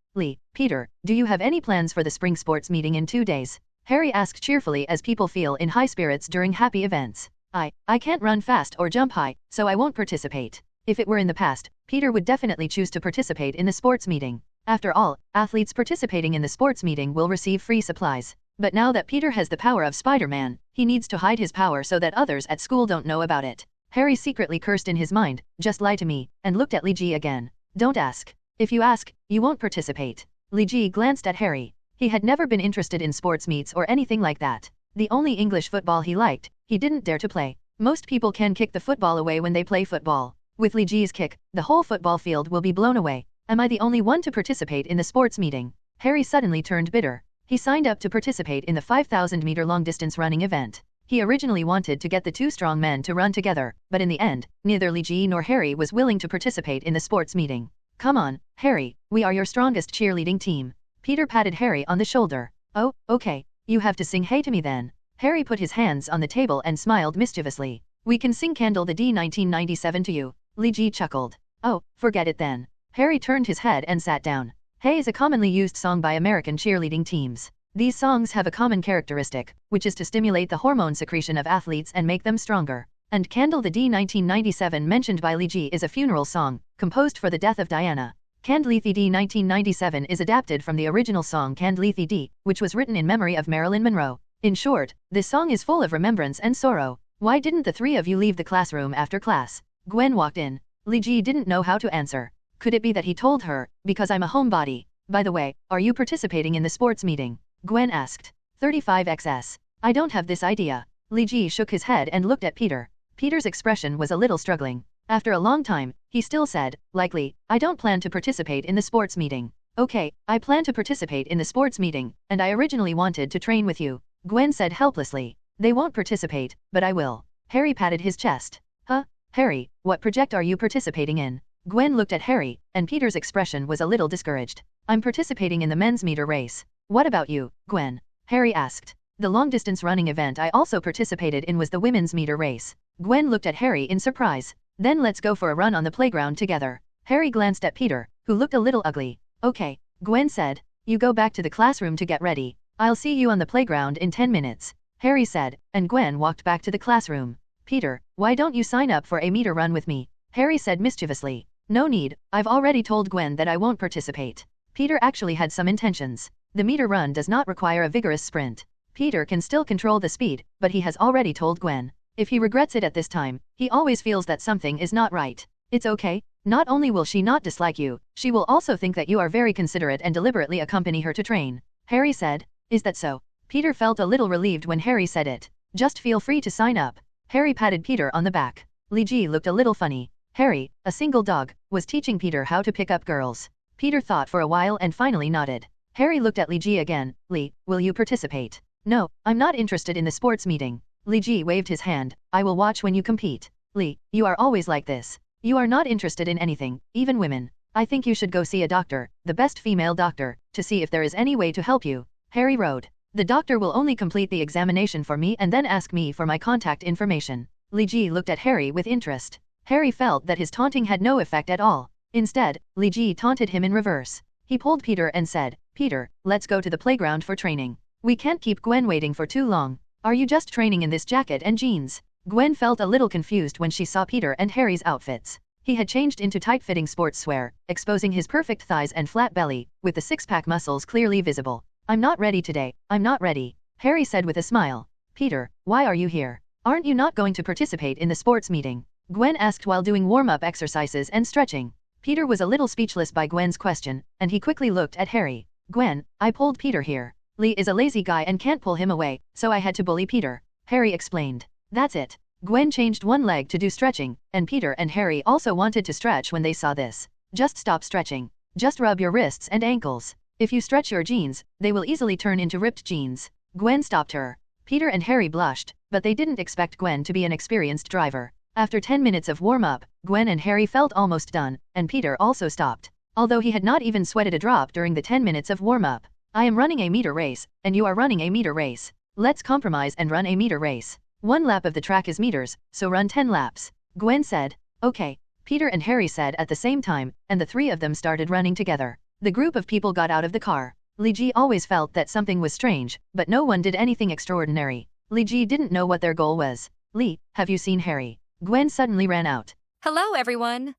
Peter, do you have any plans for the spring sports meeting in 2 days? Harry asked cheerfully as people feel in high spirits during happy events. I can't run fast or jump high, so I won't participate. If it were in the past, Peter would definitely choose to participate in the sports meeting. After all, athletes participating in the sports meeting will receive free supplies. But now that Peter has the power of Spider-Man, he needs to hide his power so that others at school don't know about it. Harry secretly cursed in his mind, just lie to me, and looked at Li Ji again. Don't ask. If you ask, you won't participate. Li Ji glanced at Harry. He had never been interested in sports meets or anything like that. The only English football he liked, he didn't dare to play. Most people can kick the football away when they play football. With Li Ji's kick, the whole football field will be blown away. Am I the only one to participate in the sports meeting? Harry suddenly turned bitter. He signed up to participate in the 5,000-meter long-distance running event. He originally wanted to get the 2 strong men to run together, but in the end, neither Li Ji nor Harry was willing to participate in the sports meeting. Come on, Harry, we are your strongest cheerleading team. Peter patted Harry on the shoulder. Oh, okay, you have to sing Hey to me then. Harry put his hands on the table and smiled mischievously. We can sing Candle the D 1997 to you. Li Ji chuckled. Oh, forget it then. Harry turned his head and sat down. Hey is a commonly used song by American cheerleading teams. These songs have a common characteristic, which is to stimulate the hormone secretion of athletes and make them stronger. And Candle the D 1997 mentioned by Li Ji is a funeral song, composed for the death of Diana. Candlethi D 1997 is adapted from the original song Candlethi D, which was written in memory of Marilyn Monroe. In short, this song is full of remembrance and sorrow. Why didn't the 3 of you leave the classroom after class? Gwen walked in. Li Ji didn't know how to answer. Could it be that he told her, because I'm a homebody? By the way, are you participating in the sports meeting? Gwen asked. 35XS. I don't have this idea. Li Ji shook his head and looked at Peter. Peter's expression was a little struggling. After a long time, he still said, likely, I don't plan to participate in the sports meeting. Okay, I plan to participate in the sports meeting, and I originally wanted to train with you. Gwen said helplessly. They won't participate, but I will. Harry patted his chest. Huh? Harry, what project are you participating in? Gwen looked at Harry, and Peter's expression was a little discouraged. I'm participating in the men's meter race. What about you, Gwen? Harry asked. The long-distance running event I also participated in was the women's meter race. Gwen looked at Harry in surprise. Then let's go for a run on the playground together. Harry glanced at Peter, who looked a little ugly. Okay, Gwen said. You go back to the classroom to get ready. I'll see you on the playground in 10 minutes. Harry said, and Gwen walked back to the classroom. Peter, why don't you sign up for a meter run with me? Harry said mischievously. No need, I've already told Gwen that I won't participate. Peter actually had some intentions. The meter run does not require a vigorous sprint. Peter can still control the speed, but he has already told Gwen. If he regrets it at this time, he always feels that something is not right. It's okay. Not only will she not dislike you, she will also think that you are very considerate and deliberately accompany her to train. Harry said. Is that so? Peter felt a little relieved when Harry said it. Just feel free to sign up. Harry patted Peter on the back. Li Ji looked a little funny. Harry, a single dog, was teaching Peter how to pick up girls. Peter thought for a while and finally nodded. Harry looked at Li Ji again. Li, will you participate? No, I'm not interested in the sports meeting. Li Ji waved his hand. I will watch when you compete. Li, you are always like this. You are not interested in anything, even women. I think you should go see a doctor, the best female doctor, to see if there is any way to help you. Harry wrote. The doctor will only complete the examination for me and then ask me for my contact information. Li Ji looked at Harry with interest. Harry felt that his taunting had no effect at all. Instead, Li Ji taunted him in reverse. He pulled Peter and said, Peter, let's go to the playground for training. We can't keep Gwen waiting for too long. Are you just training in this jacket and jeans? Gwen felt a little confused when she saw Peter and Harry's outfits. He had changed into tight-fitting sportswear, exposing his perfect thighs and flat belly, with the six-pack muscles clearly visible. I'm not ready today, I'm not ready, Harry said with a smile. Peter, why are you here? Aren't you not going to participate in the sports meeting? Gwen asked while doing warm-up exercises and stretching. Peter was a little speechless by Gwen's question, and he quickly looked at Harry. Gwen, I pulled Peter here. Lee is a lazy guy and can't pull him away, so I had to bully Peter, Harry explained. That's it. Gwen changed one leg to do stretching, and Peter and Harry also wanted to stretch when they saw this. Just stop stretching. Just rub your wrists and ankles. If you stretch your jeans, they will easily turn into ripped jeans. Gwen stopped her. Peter and Harry blushed, but they didn't expect Gwen to be an experienced driver. After 10 minutes of warm-up, Gwen and Harry felt almost done, and Peter also stopped. Although he had not even sweated a drop during the 10 minutes of warm-up. I am running a meter race, and you are running a meter race. Let's compromise and run a meter race. 1 lap of the track is meters, so run 10 laps. Gwen said. Okay. Peter and Harry said at the same time, and the three of them started running together. The group of people got out of the car. Li Ji always felt that something was strange, but no one did anything extraordinary. Li Ji didn't know what their goal was. Li, have you seen Harry? Gwen suddenly ran out. Hello, everyone.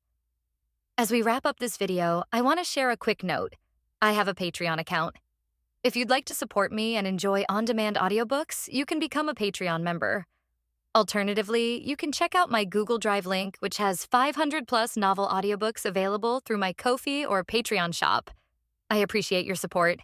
As we wrap up this video, I want to share a quick note. I have a Patreon account. If you'd like to support me and enjoy on-demand audiobooks, you can become a Patreon member. Alternatively, you can check out my Google Drive link, which has 500+ novel audiobooks available through my Ko-fi or Patreon shop. I appreciate your support.